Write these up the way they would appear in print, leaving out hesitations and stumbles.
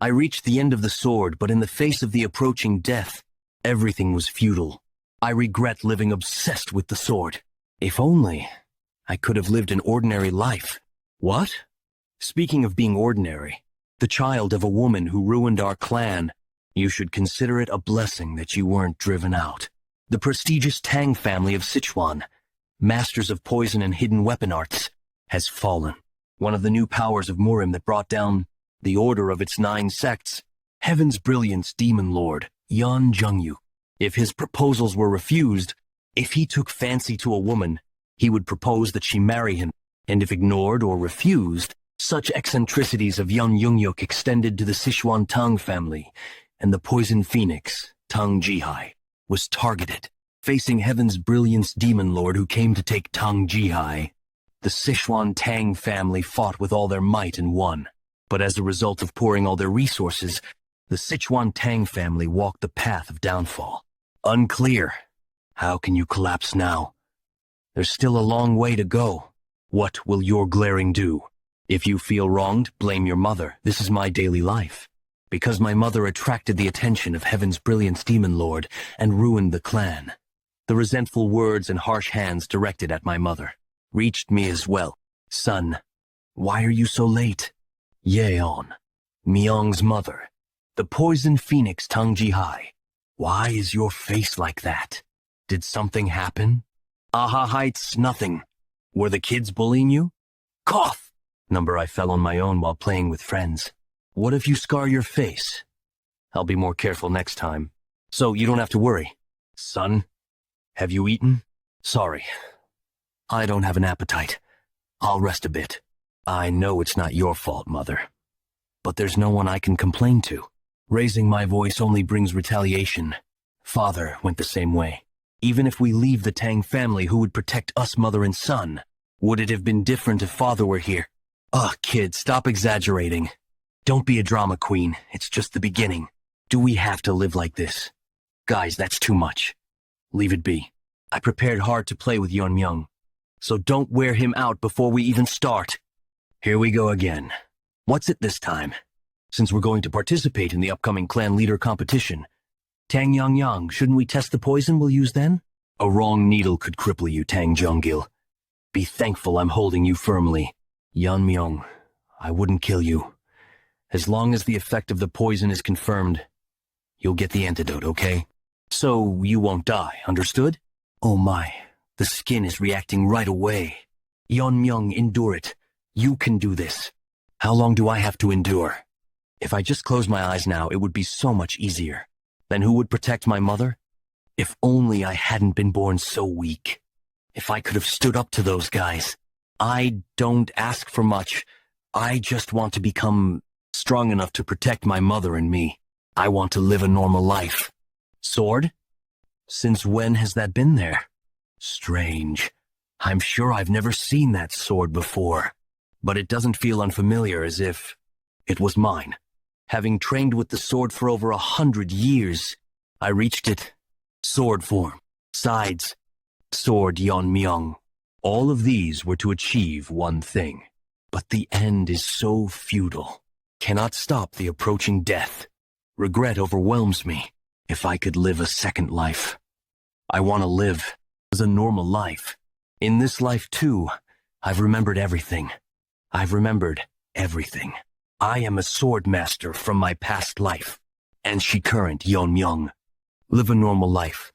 I reached the end of the sword, but in the face of the approaching death, everything was futile. I regret living obsessed with the sword. If only I could have lived an ordinary life. What? Speaking of being ordinary, the child of a woman who ruined our clan, you should consider it a blessing that you weren't driven out. The prestigious Tang family of Sichuan, masters of poison and hidden weapon arts, has fallen. One of the new powers of Murim that brought down the order of its 9 sects, Heaven's Brilliance Demon Lord, Yan Jungyu. If his proposals were refused, if he took fancy to a woman, he would propose that she marry him, and if ignored or refused, such eccentricities of Yan Yungyuk extended to the Sichuan Tang family, and the poison phoenix, Tang Jihai, was targeted. Facing Heaven's Brilliance Demon Lord who came to take Tang Jihai, the Sichuan Tang family fought with all their might and won. But as a result of pouring all their resources, the Sichuan Tang family walked the path of downfall. Unclear. How can you collapse now? There's still a long way to go. What will your glaring do? If you feel wronged, blame your mother. This is my daily life. Because my mother attracted the attention of Heaven's Brilliance Demon Lord and ruined the clan. The resentful words and harsh hands directed at my mother reached me as well. Son, why are you so late? Yeon-Myeong's mother, the poison phoenix Tang Jihai. Why is your face like that? Did something happen? Aha Heights, nothing. Were the kids bullying you? Cough! Number I fell on my own while playing with friends. What if you scar your face? I'll be more careful next time. So you don't have to worry. Son, have you eaten? Sorry. I don't have an appetite. I'll rest a bit. I know it's not your fault, Mother. But there's no one I can complain to. Raising my voice only brings retaliation. Father went the same way. Even if we leave the Tang family, who would protect us, mother and son? Would it have been different if Father were here? Ugh, kid, stop exaggerating. Don't be a drama queen. It's just the beginning. Do we have to live like this? Guys, that's too much. Leave it be. I prepared hard to play with Yeon-Myeong. So don't wear him out before we even start. Here we go again. What's it this time? Since we're going to participate in the upcoming clan leader competition, Tang Yeon-Myeong, shouldn't we test the poison we'll use then? A wrong needle could cripple you, Tang Jeonggil. Be thankful I'm holding you firmly. Yeon-Myeong, I wouldn't kill you. As long as the effect of the poison is confirmed, you'll get the antidote, okay? So you won't die, understood? Oh my, the skin is reacting right away. Yeon-Myeong, endure it. You can do this. How long do I have to endure? If I just close my eyes now, it would be so much easier. Then who would protect my mother? If only I hadn't been born so weak. If I could have stood up to those guys. I don't ask for much. I just want to become strong enough to protect my mother and me. I want to live a normal life. Sword? Since when has that been there? Strange. I'm sure I've never seen that sword before. But it doesn't feel unfamiliar, as if it was mine. Having trained with the sword for over 100 years, I reached it. Sword form, sides, sword Yeon-Myeong. All of these were to achieve one thing. But the end is so futile. Cannot stop the approaching death. Regret overwhelms me. If I could live a second life. I want to live as a normal life. In this life too, I've remembered everything. I've remembered everything. I am a sword master from my past life. And she current Yeon-Myeong. Live a normal life.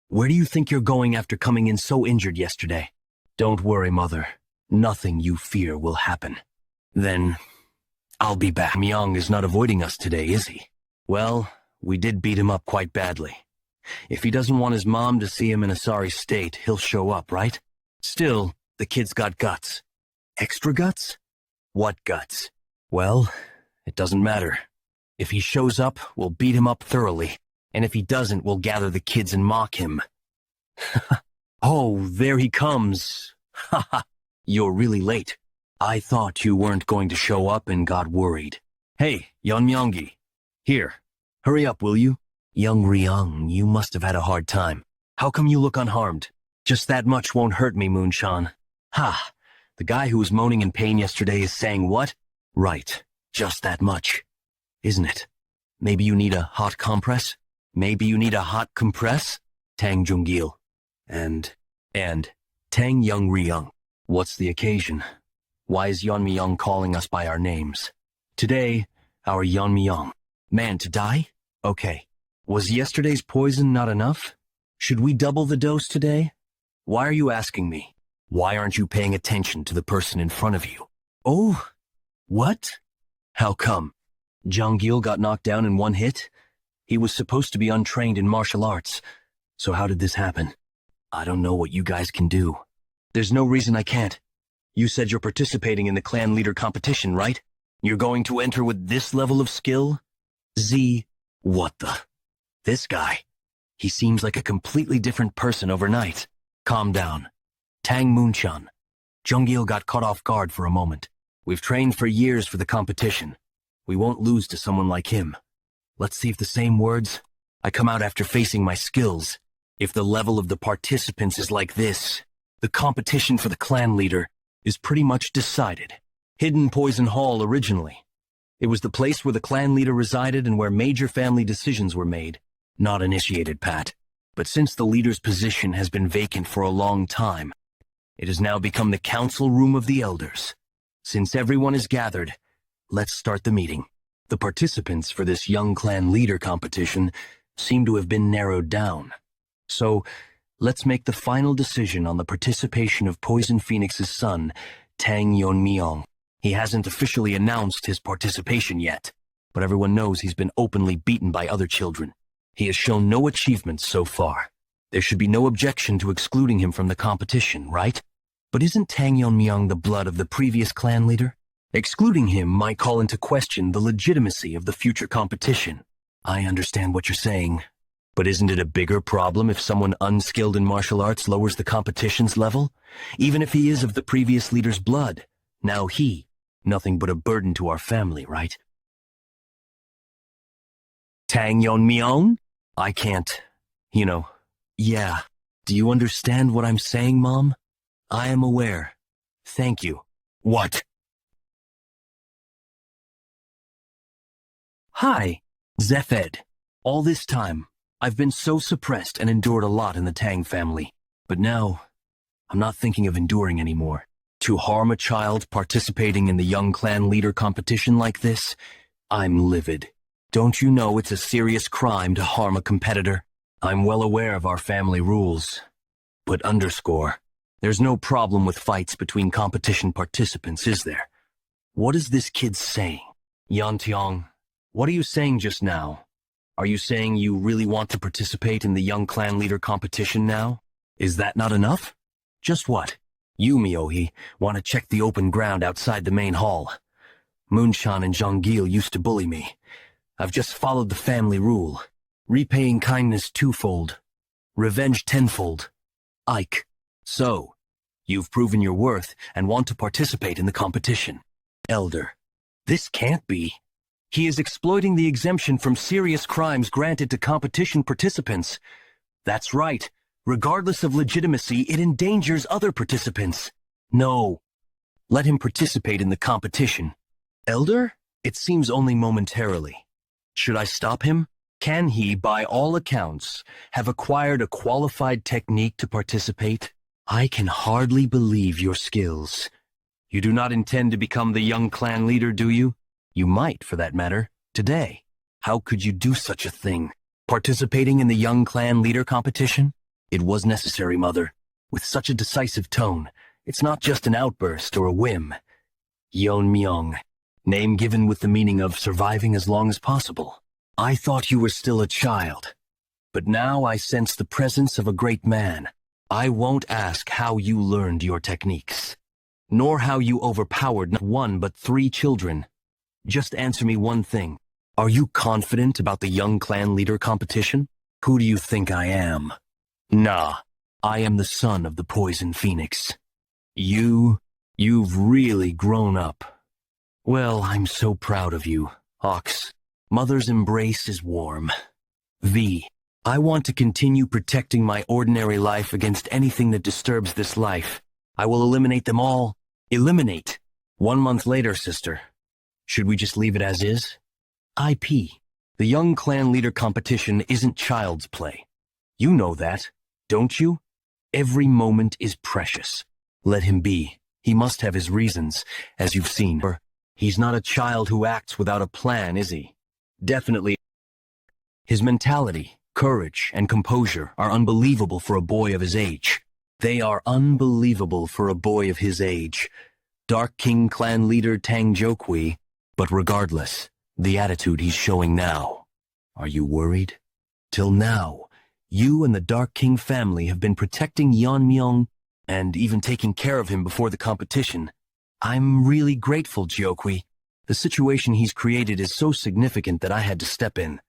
Where do you think you're going after coming in so injured yesterday? Don't worry, Mother. Nothing you fear will happen. Then, I'll be back. Myeong is not avoiding us today, is he? Well, we did beat him up quite badly. If he doesn't want his mom to see him in a sorry state, he'll show up, right? Still, the kid's got guts. Extra guts? What guts? Well, it doesn't matter. If he shows up, we'll beat him up thoroughly. And if he doesn't, we'll gather the kids and mock him. Oh, there he comes. Haha, you're really late. I thought you weren't going to show up and got worried. Hey, Yeon-Myeongi. Here, hurry up, will you? Young Ryung, you must have had a hard time. How come you look unharmed? Just that much won't hurt me, Moonshan. Ha, the guy who was moaning in pain yesterday is saying what? Right, just that much. isn't it? Maybe you need a hot compress? Maybe you need a hot compress? Tang Junggil. And Tang Yeon-Myeong. What's the occasion? Why is Yeon-Myeong calling us by our names? Today, our Yeon-Myeong. Man to die? Okay. Was yesterday's poison not enough? Should we double the dose today? Why are you asking me? Why aren't you paying attention to the person in front of you? Oh, what? How come? Junggil got knocked down in one hit? He was supposed to be untrained in martial arts. So how did this happen? I don't know what you guys can do. There's no reason I can't. You said you're participating in the clan leader competition, right? You're going to enter with this level of skill? What the? This guy. He seems like a completely different person overnight. Calm down. Tang Moonchun. Junggil got caught off guard for a moment. We've trained for years for the competition. We won't lose to someone like him. Let's see if the same words. I come out after facing my skills. If the level of the participants is like this, the competition for the clan leader is pretty much decided. Hidden Poison Hall originally. It was the place where the clan leader resided and where major family decisions were made. Not initiated, Pat. But since the leader's position has been vacant for a long time, it has now become the council room of the elders. Since everyone is gathered, let's start the meeting. The participants for this young clan leader competition seem to have been narrowed down. So, let's make the final decision on the participation of Poison Phoenix's son, Tang Yeon-Myeong. He hasn't officially announced his participation yet, but everyone knows he's been openly beaten by other children. He has shown no achievements so far. There should be no objection to excluding him from the competition, right? But isn't Tang Yeon-Myeong the blood of the previous clan leader? Excluding him might call into question the legitimacy of the future competition. I understand what you're saying, but isn't it a bigger problem if someone unskilled in martial arts lowers the competition's level? Even if he is of the previous leader's blood, now nothing but a burden to our family, right? Tang Yeon-Myeong? I can't, yeah. Do you understand what I'm saying, Mom? I am aware. Thank you. What? Hi, Zephed. All this time, I've been so suppressed and endured a lot in the Tang family. But now, I'm not thinking of enduring anymore. To harm a child participating in the young clan leader competition like this, I'm livid. Don't you know it's a serious crime to harm a competitor? I'm well aware of our family rules. But there's no problem with fights between competition participants, is there? What is this kid saying? Yeon-Myeong, what are you saying just now? Are you saying you really want to participate in the young clan leader competition now? Is that not enough? Just what? You, Myohi, want to check the open ground outside the main hall. Moonchun and Junggil used to bully me. I've just followed the family rule. Repaying kindness twofold. Revenge tenfold. Ike. So, you've proven your worth and want to participate in the competition. Elder. This can't be. He is exploiting the exemption from serious crimes granted to competition participants. That's right. Regardless of legitimacy, it endangers other participants. No. Let him participate in the competition. Elder? It seems only momentarily. Should I stop him? Can he, by all accounts, have acquired a qualified technique to participate? I can hardly believe your skills. You do not intend to become the young clan leader, do you? You might, for that matter, today. How could you do such a thing? Participating in the young clan leader competition? It was necessary, Mother. With such a decisive tone, it's not just an outburst or a whim. Yeon-Myeong, name given with the meaning of surviving as long as possible. I thought you were still a child, but now I sense the presence of a great man. I won't ask how you learned your techniques, nor how you overpowered not one but 3 children. Just answer me one thing. Are you confident about the young clan leader competition? Who do you think I am? Nah, I am the son of the Poison Phoenix. You've really grown up. Well, I'm so proud of you, Ox. Mother's embrace is warm. I want to continue protecting my ordinary life against anything that disturbs this life. I will eliminate them all. Eliminate. 1 month later, sister. Should we just leave it as is? IP. The young clan leader competition isn't child's play. You know that, don't you? Every moment is precious. Let him be. He must have his reasons, as you've seen. He's not a child who acts without a plan, is he? Definitely. His mentality, courage, and composure are unbelievable for a boy of his age. They are unbelievable for a boy of his age. Dark King clan leader Tang Yeon-Myeong, but regardless, the attitude he's showing now. Are you worried? Till now, you and the Dark King family have been protecting Yeon-Myeong and even taking care of him before the competition. I'm really grateful, Yeon-Myeong. The situation he's created is so significant that I had to step in.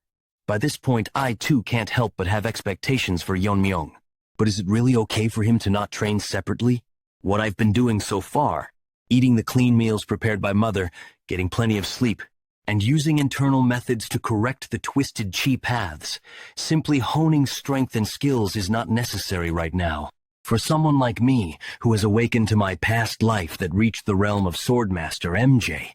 By this point, I too can't help but have expectations for Yeon-Myeong. But is it really okay for him to not train separately? What I've been doing so far, eating the clean meals prepared by mother, getting plenty of sleep, and using internal methods to correct the twisted chi paths. Simply honing strength and skills is not necessary right now. For someone like me, who has awakened to my past life that reached the realm of Swordmaster MJ,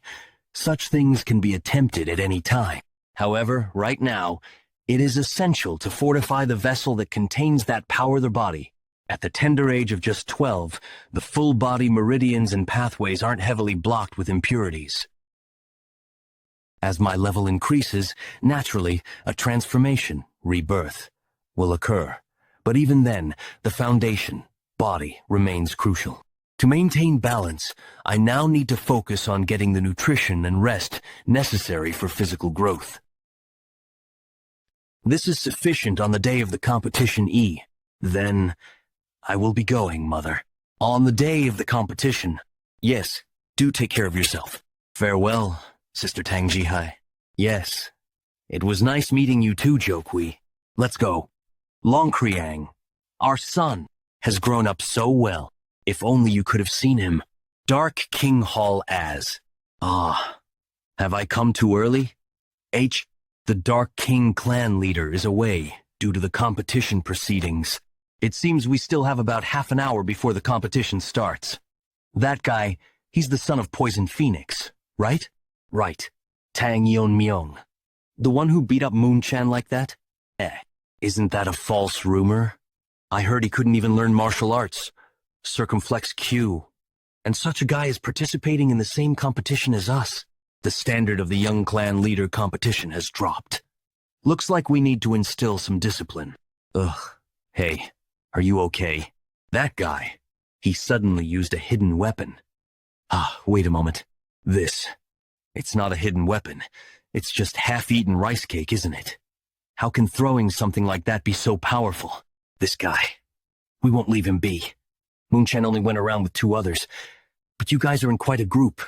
such things can be attempted at any time. However, right now, it is essential to fortify the vessel that contains that power the body. At the tender age of just 12, the full body meridians and pathways aren't heavily blocked with impurities. As my level increases, naturally, a transformation, rebirth, will occur. But even then, the foundation, body, remains crucial. To maintain balance, I now need to focus on getting the nutrition and rest necessary for physical growth. This is sufficient on the day of the competition E. Then, I will be going, Mother. On the day of the competition. Yes, do take care of yourself. Farewell, Sister Tang Jihai. Yes, it was nice meeting you too, Yeon-Myeong. Let's go. Long Kriang, our son, has grown up so well. If only you could have seen him. Dark King Hall as. Ah, have I come too early? The Dark King clan leader is away due to the competition proceedings. It seems we still have about half an hour before the competition starts. That guy, he's the son of Poison Phoenix, right? Right. Tang Yeon-Myeong. The one who beat up Moon-chan like that? Isn't that a false rumor? I heard he couldn't even learn martial arts. Circumflex Q. And such a guy is participating in the same competition as us. The standard of the young clan leader competition has dropped. Looks like we need to instill some discipline. Ugh. Hey, are you okay? That guy, he suddenly used a hidden weapon. Ah, wait a moment. It's not a hidden weapon. It's just half-eaten rice cake, isn't it? How can throwing something like that be so powerful? This guy. We won't leave him be. Moon-chan only went around with 2 others, but you guys are in quite a group.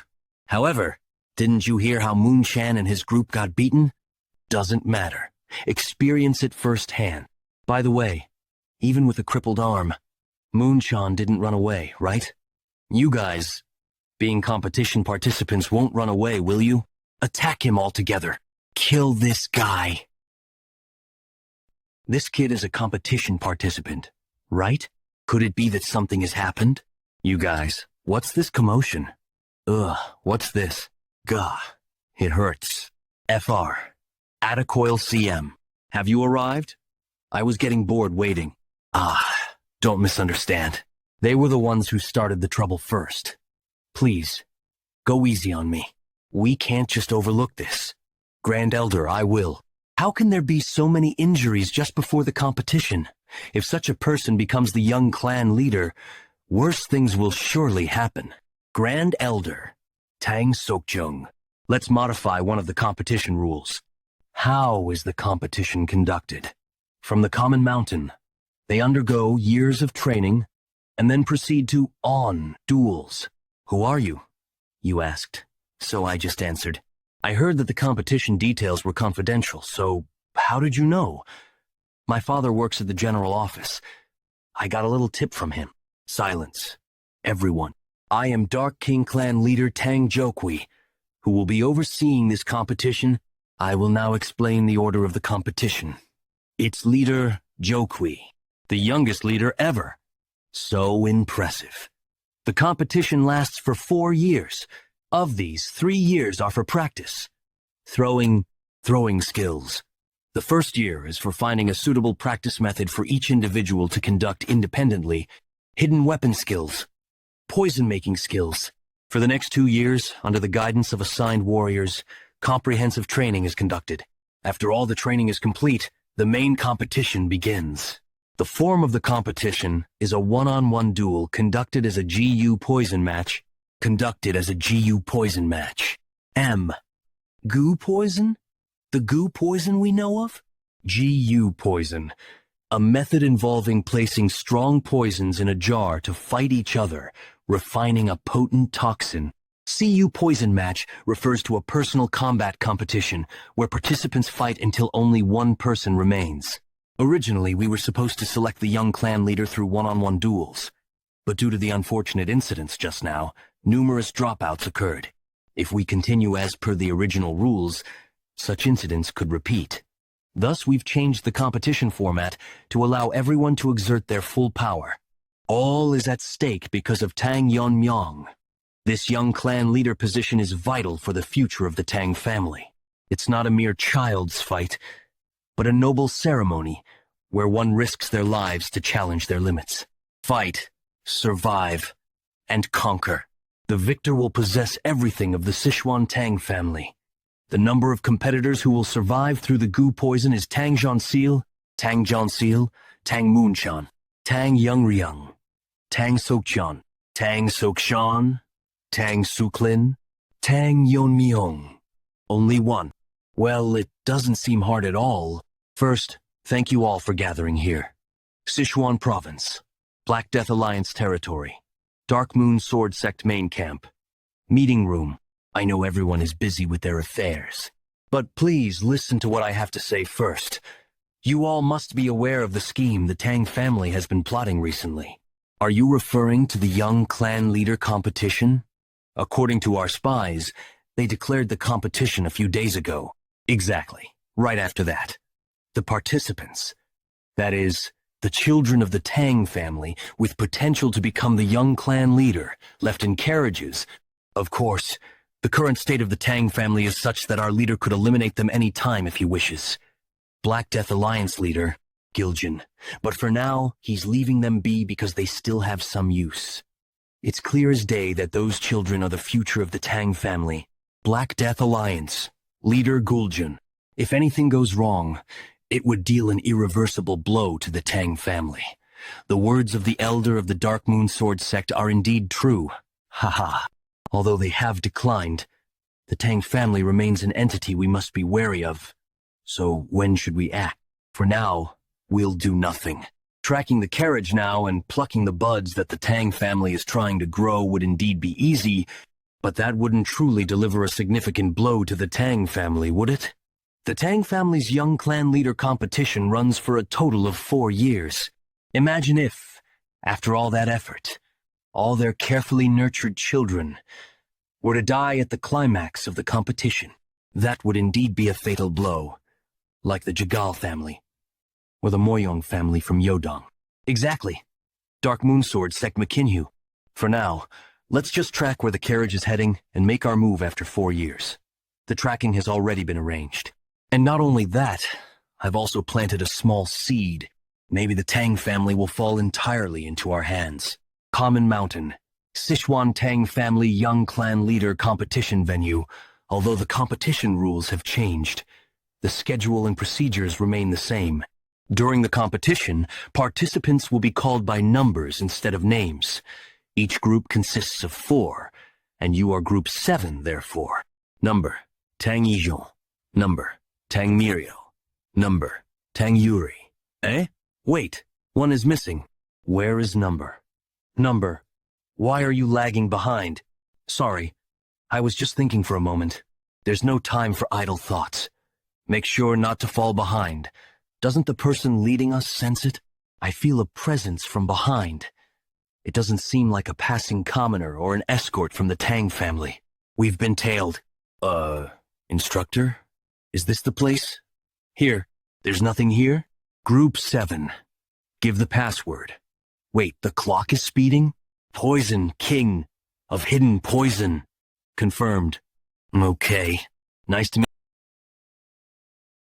However, didn't you hear how Moon-chan and his group got beaten? Doesn't matter. Experience it firsthand. By the way, even with a crippled arm, Moon-chan didn't run away, right? You guys, being competition participants, won't run away, will you? Attack him altogether. Kill this guy. This kid is a competition participant, right? Could it be that something has happened? You guys, what's this commotion? Ugh, what's this? Gah, it hurts. FR. Attacoil CM. Have you arrived? I was getting bored waiting. Ah, don't misunderstand. They were the ones who started the trouble first. Please, go easy on me. We can't just overlook this. Grand Elder, I will. How can there be so many injuries just before the competition? If such a person becomes the young clan leader, worse things will surely happen. Grand Elder, Tang Sokjung. Let's modify one of the competition rules. How is the competition conducted? From the common mountain, they undergo years of training and then proceed to duels. Who are you? You asked. So I just answered. I heard that the competition details were confidential, so how did you know? My father works at the general office. I got a little tip from him. Silence. Everyone. I am Dark King clan leader Tang Yeon-Myeong, who will be overseeing this competition. I will now explain the order of the competition. Its leader, Yeon-Myeong, the youngest leader ever. So impressive. The competition lasts for 4 years. Of these, 3 years are for practice. Throwing Throwing skills. The first year is for finding a suitable practice method for each individual to conduct independently. Hidden weapon skills. Poison-making skills. For the next 2 years, under the guidance of assigned warriors, comprehensive training is conducted. After all the training is complete, the main competition begins. The form of the competition is a one-on-one duel conducted as a GU poison match. M. Goo poison? The goo poison we know of? GU poison. A method involving placing strong poisons in a jar to fight each other, refining a potent toxin. CU poison match refers to a personal combat competition where participants fight until only one person remains. Originally, we were supposed to select the young clan leader through one-on-one duels. But due to the unfortunate incidents just now, numerous dropouts occurred. If we continue as per the original rules, such incidents could repeat. Thus, we've changed the competition format to allow everyone to exert their full power. All is at stake because of Tang Yeon-Myeong. This young clan leader position is vital for the future of the Tang family. It's not a mere child's fight, but a noble ceremony where one risks their lives to challenge their limits. Fight, survive, and conquer. The victor will possess everything of the Sichuan Tang family. The number of competitors who will survive through the goo poison is Tang Yeon-Sil, Tang Jeon-Sil, Tang Moon-chan, Tang Yeon-Myeong, Tang Sok-chan, Tang Sok-chan, Tang Suklin, Tang Yeon-Myeong. Only one. Well, it doesn't seem hard at all. First, thank you all for gathering here. Sichuan Province, Black Death Alliance territory, Dark Moon Sword Sect main camp, meeting room. I know everyone is busy with their affairs, but please listen to what I have to say first. You all must be aware of the scheme the Tang family has been plotting recently. Are you referring to the young clan leader competition? According to our spies, they declared the competition a few days ago. Exactly, right after that. The participants, that is, the children of the Tang family with potential to become the young clan leader, left in carriages. Of course, the current state of the Tang family is such that our leader could eliminate them any time if he wishes. Black Death Alliance leader, Giljan. But for now, he's leaving them be because they still have some use. It's clear as day that those children are the future of the Tang family. Black Death Alliance, leader Guljan. If anything goes wrong, it would deal an irreversible blow to the Tang family. The words of the elder of the Dark Moon Sword sect are indeed true. Haha. Although they have declined, the Tang family remains an entity we must be wary of. So when should we act? For now, we'll do nothing. Tracking the carriage now and plucking the buds that the Tang family is trying to grow would indeed be easy, but that wouldn't truly deliver a significant blow to the Tang family, would it? The Tang family's young clan leader competition runs for a total of 4 years. Imagine if, after all that effort, all their carefully nurtured children were to die at the climax of the competition. That would indeed be a fatal blow, like the Jegel family, or the Myeong family from Yodong. Exactly. Dark Moon Sword Sect McKinhu. For now, let's just track where the carriage is heading and make our move after 4 years. The tracking has already been arranged. And not only that, I've also planted a small seed. Maybe the Tang family will fall entirely into our hands. Common Mountain, Sichuan Tang Family Young Clan Leader Competition Venue. Although the competition rules have changed, the schedule and procedures remain the same. During the competition, participants will be called by numbers instead of names. Each group consists of 4, and you are group 7, therefore. Number, Tang Yeon. Number, Tang Mirio. Number, Tang Yuri. Eh? Wait, one is missing. Where is number? Number, why are you lagging behind? Sorry, I was just thinking for a moment. There's no time for idle thoughts. Make sure not to fall behind. Doesn't the person leading us sense it? I feel a presence from behind. It doesn't seem like a passing commoner or an escort from the Tang family. We've been tailed. Instructor? Is this the place? Here. There's nothing here? Group 7. Give the password. Wait, the clock is speeding? Poison King of Hidden Poison. Confirmed. Okay. Nice to meet you.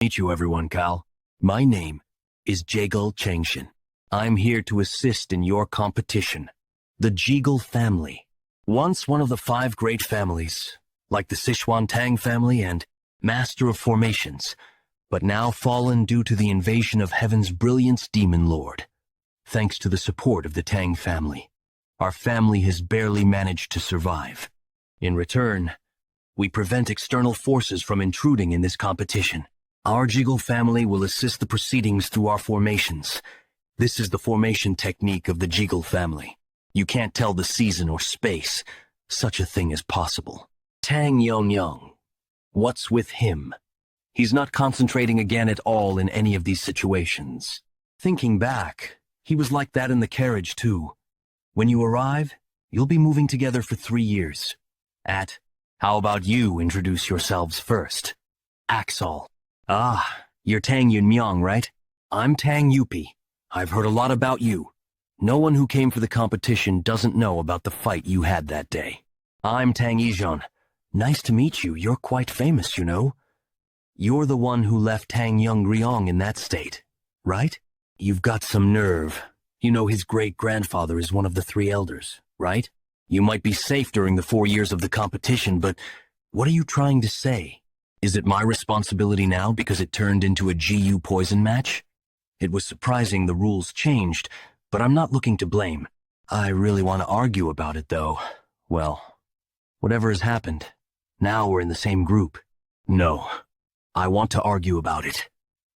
Meet you, everyone, Cal. My name is Jegel Changshin. I'm here to assist in your competition. The Jegel family. Once one of the 5 great families, like the Sichuan Tang family and master of formations, but now fallen due to the invasion of heaven's brilliance demon lord. Thanks to the support of the Tang family, our family has barely managed to survive. In return, we prevent external forces from intruding in this competition. Our Jegel family will assist the proceedings through our formations. This is the formation technique of the Jegel family. You can't tell the season or space. Such a thing is possible. Tang Yeon-Myeong. What's with him? He's not concentrating again at all in any of these situations. Thinking back, he was like that in the carriage too. When you arrive, you'll be moving together for 3 years. How about you introduce yourselves first? Axol. Ah, you're Tang Yeon-Myeong, right? I'm Tang Yupi. I've heard a lot about you. No one who came for the competition doesn't know about the fight you had that day. I'm Tang Yeon. Nice to meet you. You're quite famous, you know. You're the one who left Tang Yeon-Myeong in that state, right? You've got some nerve. You know his great-grandfather is one of the 3 elders, right? You might be safe during the 4 years of the competition, but what are you trying to say? Is it my responsibility now because it turned into a GU poison match? It was surprising the rules changed, but I'm not looking to blame. I really want to argue about it, though. Well, whatever has happened, now we're in the same group. No, I want to argue about it.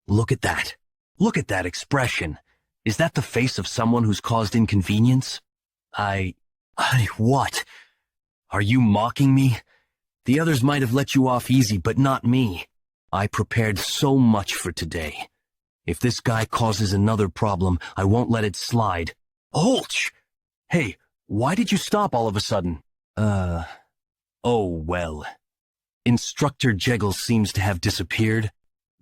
Look at that. Look at that expression. Is that the face of someone who's caused inconvenience? What? Are you mocking me? The others might have let you off easy, but not me. I prepared so much for today. If this guy causes another problem, I won't let it slide. Olch! Hey, why did you stop all of a sudden? Oh well. Instructor Jegel seems to have disappeared.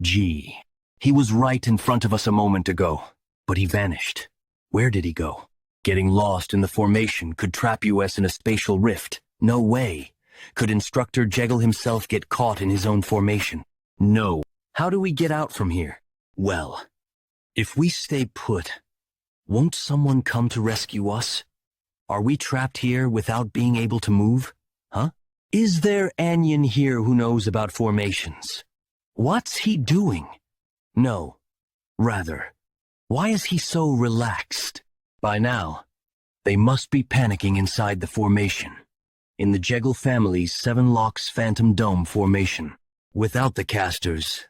Gee, he was right in front of us a moment ago, but he vanished. Where did he go? Getting lost in the formation could trap us in a spatial rift. No way. Could Instructor Jegel himself get caught in his own formation? No. How do we get out from here? Well, if we stay put, won't someone come to rescue us? Are we trapped here without being able to move? Huh? Is there Anyan here who knows about formations? What's he doing? No. Rather, why is he so relaxed? By now, they must be panicking inside the formation. In the Jegel family's 7 Locks Phantom Dome formation. Without the casters,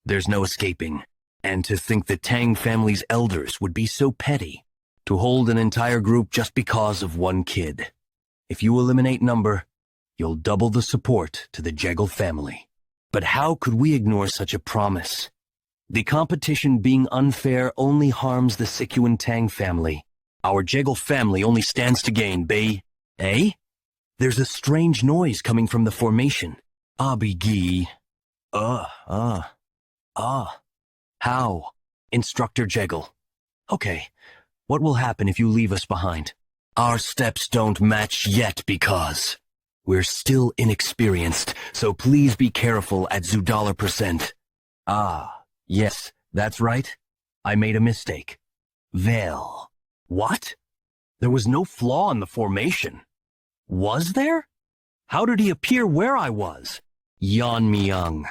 there's no escaping. And to think the Tang family's elders would be so petty, to hold an entire group just because of one kid. If you eliminate number, you'll double the support to the Jegel family. But how could we ignore such a promise? The competition being unfair only harms the Sichuan Tang family. Our Jegel family only stands to gain, Bay. Eh? There's a strange noise coming from the formation. Abigi. How? Instructor Jegel. Okay, what will happen if you leave us behind? Our steps don't match yet because we're still inexperienced, so please be careful at $% Ah, yes, that's right. I made a mistake. Well. What? There was no flaw in the formation. Was there? How did he appear where I was? Yeon-Myeong.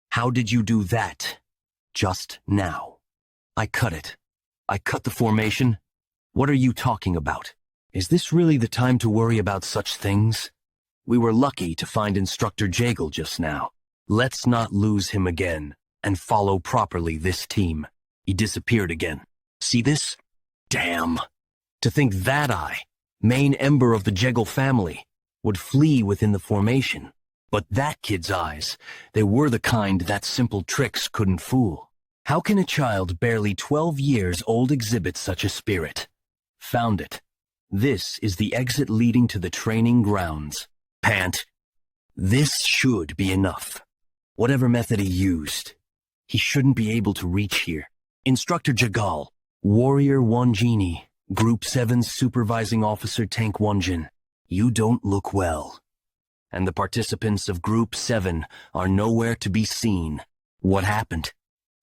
How did you do that? Just now. I cut it. I cut the formation. What are you talking about? Is this really the time to worry about such things? We were lucky to find Instructor Jegel just now. Let's not lose him again and follow properly this team. He disappeared again. See this? Damn. To think that main ember of the Jegel family, would flee within the formation. But that kid's eyes, they were the kind that simple tricks couldn't fool. How can a child barely 12 years old exhibit such a spirit? Found it. This is the exit leading to the training grounds. Pant. This should be enough. Whatever method he used, he shouldn't be able to reach here. Instructor Jegel, Warrior Wonjini, Group 7 Supervising Officer Tank Wonjin, you don't look well. And the participants of Group 7 are nowhere to be seen. What happened?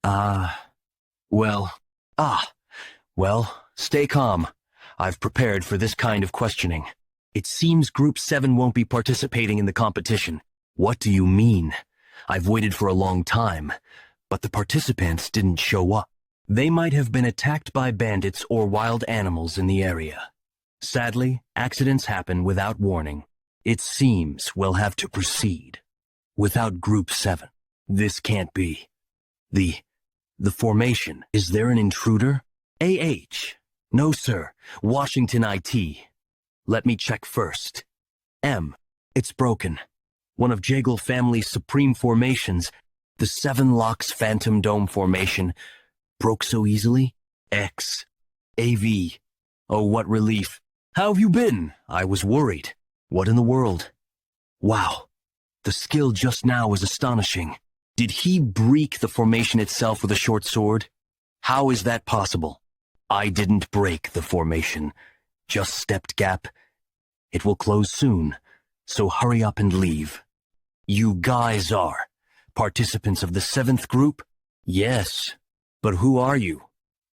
Well, ah, well, stay calm. I've prepared for this kind of questioning. It seems Group 7 won't be participating in the competition. What do you mean? I've waited for a long time, but the participants didn't show up. They might have been attacked by bandits or wild animals in the area. Sadly, accidents happen without warning. It seems we'll have to proceed without Group 7. This can't be. The formation. Is there an intruder? AH. No, sir. Washington IT. Let me check first. M. It's broken. One of Jegel family's supreme formations, the 7 Locks Phantom Dome formation, broke so easily? X. AV. Oh, what relief. How have you been? I was worried. What in the world? Wow. The skill just now was astonishing. Did he break the formation itself with a short sword? How is that possible? I didn't break the formation. Just stepped gap. It will close soon, so hurry up and leave. You guys are participants of the 7th group? Yes. But who are you?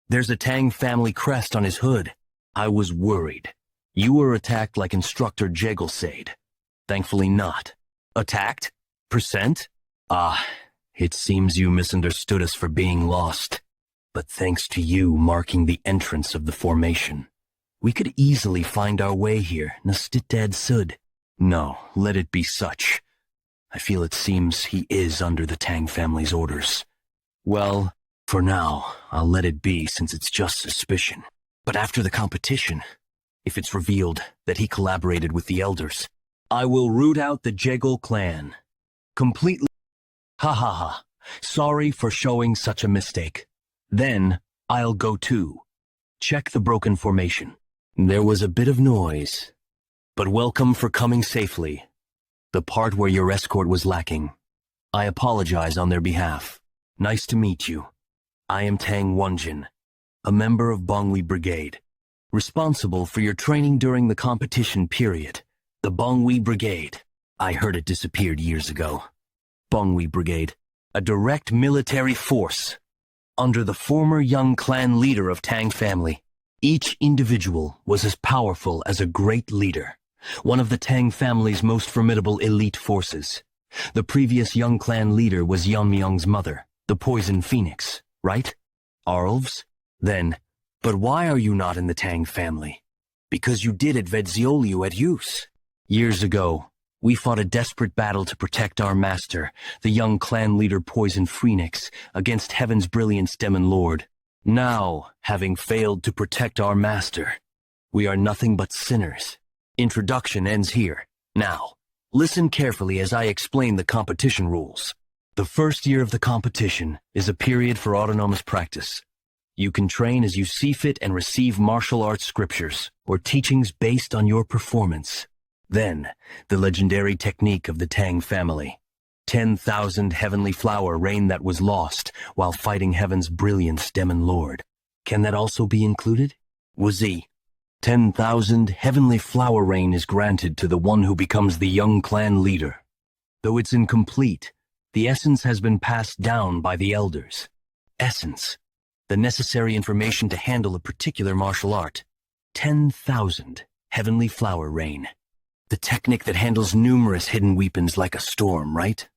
There's a Tang family crest on his hood. I was worried. You were attacked like Instructor Jegel said. Thankfully not. Attacked? Percent? It seems you misunderstood us for being lost. But thanks to you marking the entrance of the formation, we could easily find our way here, Nastitad Sud. No, let it be such. I feel it seems he is under the Tang family's orders. Well, for now, I'll let it be since it's just suspicion. But after the competition, if it's revealed that he collaborated with the elders, I will root out the Jegel clan. Completely. Ha ha ha. Sorry for showing such a mistake. Then, I'll go too. Check the broken formation. There was a bit of noise. But welcome for coming safely. The part where your escort was lacking. I apologize on their behalf. Nice to meet you. I am Tang Wonjin, a member of Bongwi Brigade, responsible for your training during the competition period. The Bongwi Brigade. I heard it disappeared years ago. Bongwi Brigade, a direct military force, under the former young clan leader of Tang family. Each individual was as powerful as a great leader, one of the Tang family's most formidable elite forces. The previous young clan leader was Yeon-Myeong's mother, the Poison Phoenix, right? Arlves? Then, but why are you not in the Tang family? Because you did at Vedzioliu at use. Years ago, we fought a desperate battle to protect our master, the young clan leader Poison Phoenix, against Heaven's Brilliance Demon Lord. Now, having failed to protect our master, we are nothing but sinners. Introduction ends here. Now, listen carefully as I explain the competition rules. The first year of the competition is a period for autonomous practice. You can train as you see fit and receive martial arts scriptures or teachings based on your performance. Then, the legendary technique of the Tang family. 10,000 heavenly flower rain that was lost while fighting Heaven's Brilliance Demon Lord. Can that also be included? Wazi. 10,000 heavenly flower rain is granted to the one who becomes the young clan leader. Though it's incomplete, the essence has been passed down by the elders. Essence. The necessary information to handle a particular martial art. 10,000 heavenly flower rain. The technique that handles numerous hidden weapons like a storm, right?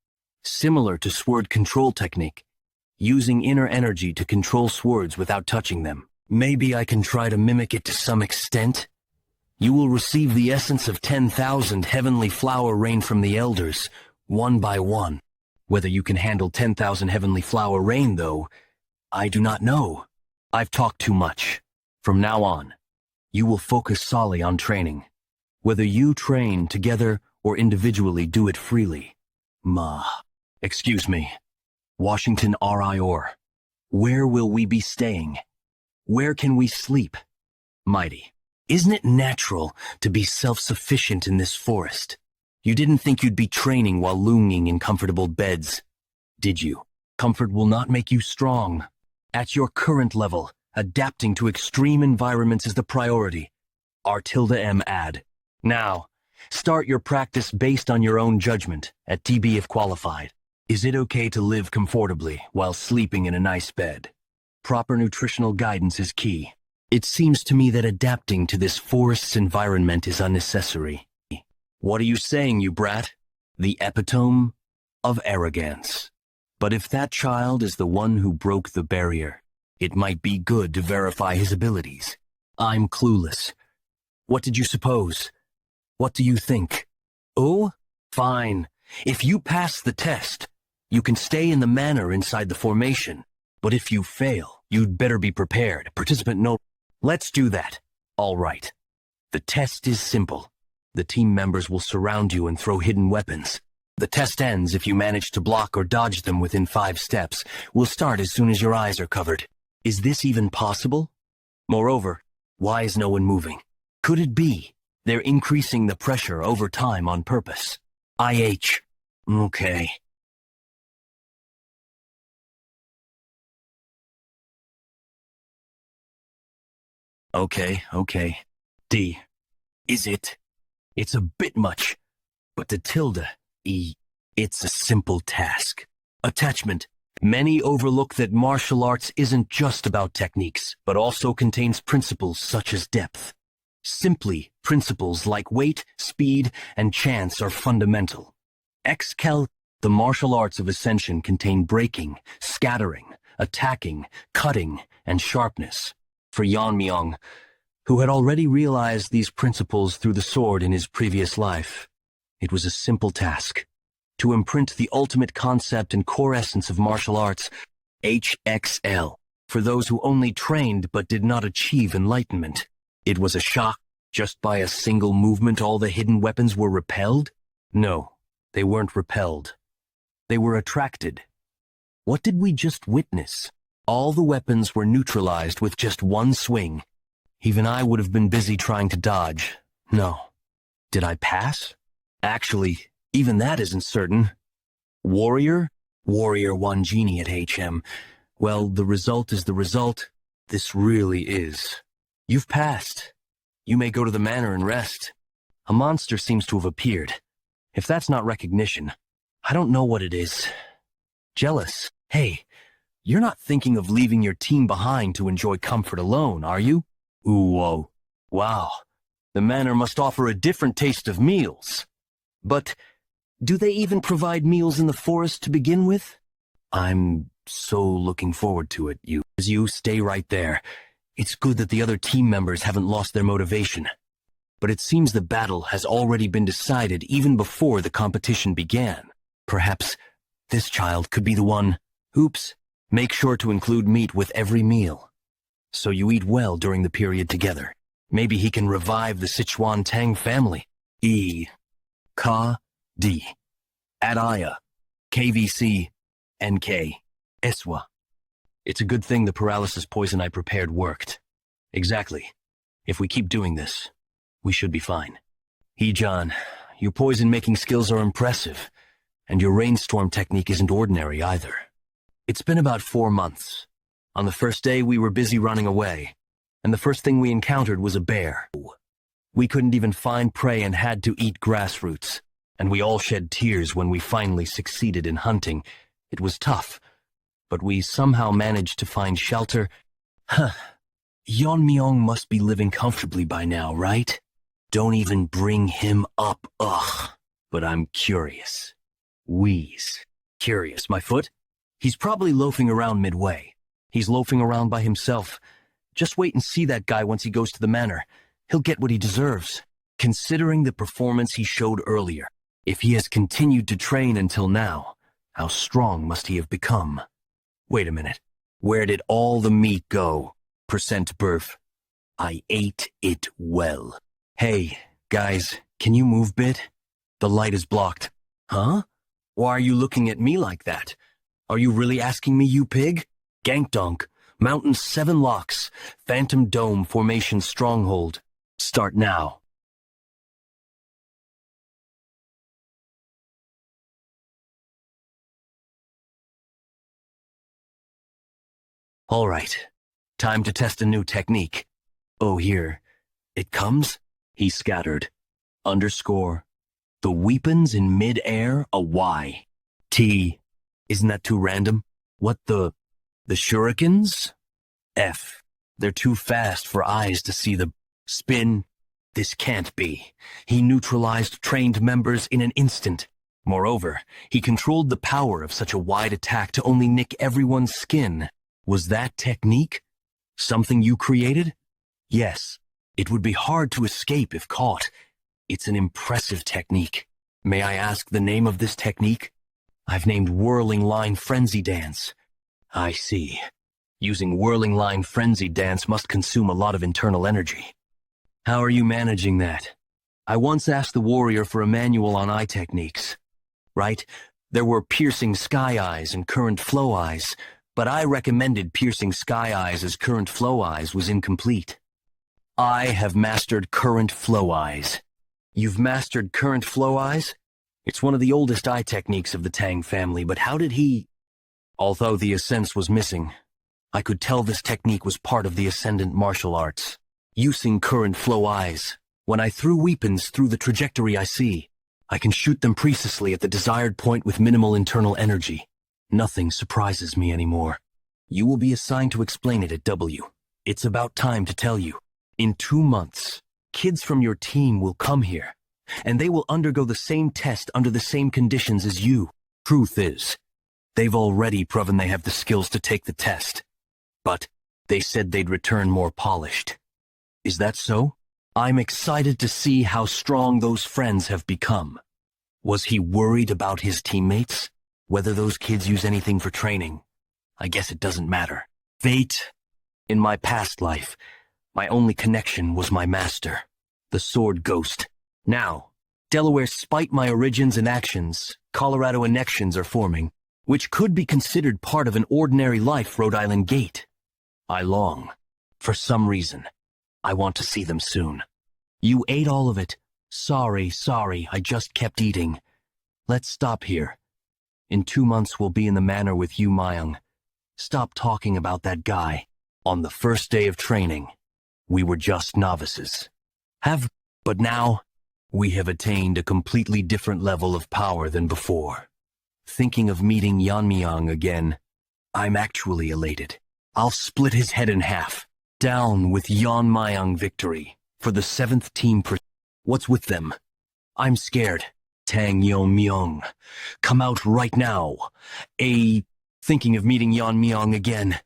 Similar to sword control technique, using inner energy to control swords without touching them. Maybe I can try to mimic it to some extent? You will receive the essence of 10,000 heavenly flower rain from the elders, one by one. Whether you can handle 10,000 heavenly flower rain, though, I do not know. I've talked too much. From now on, you will focus solely on training. Whether you train together or individually, do it freely. Excuse me. Washington RIOR. Where will we be staying? Where can we sleep? Mighty. Isn't it natural to be self-sufficient in this forest? You didn't think you'd be training while lounging in comfortable beds, did you? Comfort will not make you strong. At your current level, adapting to extreme environments is the priority. R tilde add. Now, start your practice based on your own judgment, at TB if qualified. Is it okay to live comfortably while sleeping in a nice bed? Proper nutritional guidance is key. It seems to me that adapting to this forest's environment is unnecessary. What are you saying, you brat? The epitome of arrogance. But if that child is the one who broke the barrier, it might be good to verify his abilities. I'm clueless. What did you suppose? What do you think? Oh, fine. If you pass the test, you can stay in the manor inside the formation. But if you fail, you'd better be prepared. Participant note. Let's do that. All right. The test is simple. The team members will surround you and throw hidden weapons. The test ends if you manage to block or dodge them within 5 steps. We'll start as soon as your eyes are covered. Is this even possible? Moreover, why is no one moving? Could it be they're increasing the pressure over time on purpose? IH. Okay. Okay. D. Is it? It's a bit much. But to tilde, E. It's a simple task. Attachment. Many overlook that martial arts isn't just about techniques, but also contains principles such as depth. Simply, principles like weight, speed, and chance are fundamental. Excal, the martial arts of ascension contain breaking, scattering, attacking, cutting, and sharpness. For Yeon-Myeong, who had already realized these principles through the sword in his previous life, it was a simple task. To imprint the ultimate concept and core essence of martial arts, HXL, for those who only trained but did not achieve enlightenment. It was a shock. Just by a single movement all the hidden weapons were repelled? No, they weren't repelled. They were attracted. What did we just witness? All the weapons were neutralized with just one swing. Even I would have been busy trying to dodge. No. Did I pass? Actually, even that isn't certain. Warrior? Warrior 1 genie at HM. Well, the result is the result. This really is. You've passed. You may go to the manor and rest. A monster seems to have appeared. If that's not recognition, I don't know what it is. Jealous. Hey, you're not thinking of leaving your team behind to enjoy comfort alone, are you? Ooh, whoa. Wow. The manor must offer a different taste of meals. But do they even provide meals in the forest to begin with? I'm so looking forward to it. You stay right there. It's good that the other team members haven't lost their motivation. But it seems the battle has already been decided even before the competition began. Perhaps this child could be the one. Oops. Make sure to include meat with every meal, so you eat well during the period together. Maybe he can revive the Sichuan Tang family. E. Ka. D. Adaya. KVC. NK. Eswa. It's a good thing the paralysis poison I prepared worked. Exactly. If we keep doing this, we should be fine. Heejun, your poison-making skills are impressive, and your rainstorm technique isn't ordinary either. It's been about 4 months. On the first day, we were busy running away, and the first thing we encountered was a bear. We couldn't even find prey and had to eat grass roots, and we all shed tears when we finally succeeded in hunting. It was tough, but we somehow managed to find shelter. Yeon-Myeong must be living comfortably by now, right? Don't even bring him up, ugh. But I'm curious. Wheeze. Curious, my foot? He's probably loafing around midway. He's loafing around by himself. Just wait and see that guy once he goes to the manor. He'll get what he deserves. Considering the performance he showed earlier, if he has continued to train until now, how strong must he have become? Wait a minute. Where did all the meat go? Percent Burf. I ate it well. Hey, guys, can you move bit? The light is blocked. Huh? Why are you looking at me like that? Are you really asking me, you pig? Gankdonk, Mountain 7 Locks, Phantom Dome Formation Stronghold. Start now. All right, time to test a new technique. Oh, here. It comes? He scattered. Underscore. The weapons in mid-air, a Y. T. Isn't that too random? What the shurikens? F. They're too fast for eyes to see the spin. This can't be. He neutralized trained members in an instant. Moreover, he controlled the power of such a wide attack to only nick everyone's skin. Was that technique something you created? Yes. It would be hard to escape if caught. It's an impressive technique. May I ask the name of this technique? I've named Whirling Line Frenzy Dance. I see. Using Whirling Line Frenzy Dance must consume a lot of internal energy. How are you managing that? I once asked the warrior for a manual on eye techniques. Right? There were piercing sky eyes and current flow eyes, but I recommended piercing sky eyes as current flow eyes was incomplete. I have mastered current flow eyes. You've mastered current flow eyes? It's one of the oldest eye techniques of the Tang family, but how did he... Although the essence was missing, I could tell this technique was part of the ascendant martial arts. Using current flow eyes, when I threw weapons through the trajectory I see, I can shoot them precisely at the desired point with minimal internal energy. Nothing surprises me anymore. You will be assigned to explain it at W. It's about time to tell you. In 2 months, kids from your team will come here, and they will undergo the same test under the same conditions as you. Truth is, they've already proven they have the skills to take the test. But they said they'd return more polished. Is that so? I'm excited to see how strong those friends have become. Was he worried about his teammates? Whether those kids use anything for training? I guess it doesn't matter. Fate. In my past life, my only connection was my master, the sword ghost. Now, Delaware, spite my origins and actions, Colorado annexions are forming, which could be considered part of an ordinary life Rhode Island gate. I long. For some reason, I want to see them soon. You ate all of it. Sorry, I just kept eating. Let's stop here. In 2 months we'll be in the manor with Yeon-Myeong. Stop talking about that guy. On the first day of training, we were just novices. But now, we have attained a completely different level of power than before. Thinking of meeting Yeon-Myeong again, I'm actually elated. I'll split his head in half. Down with Yeon-Myeong victory for the 7th team. What's with them? I'm scared. Tang Yeon-Myeong, come out right now. Thinking of meeting Yeon-Myeong again.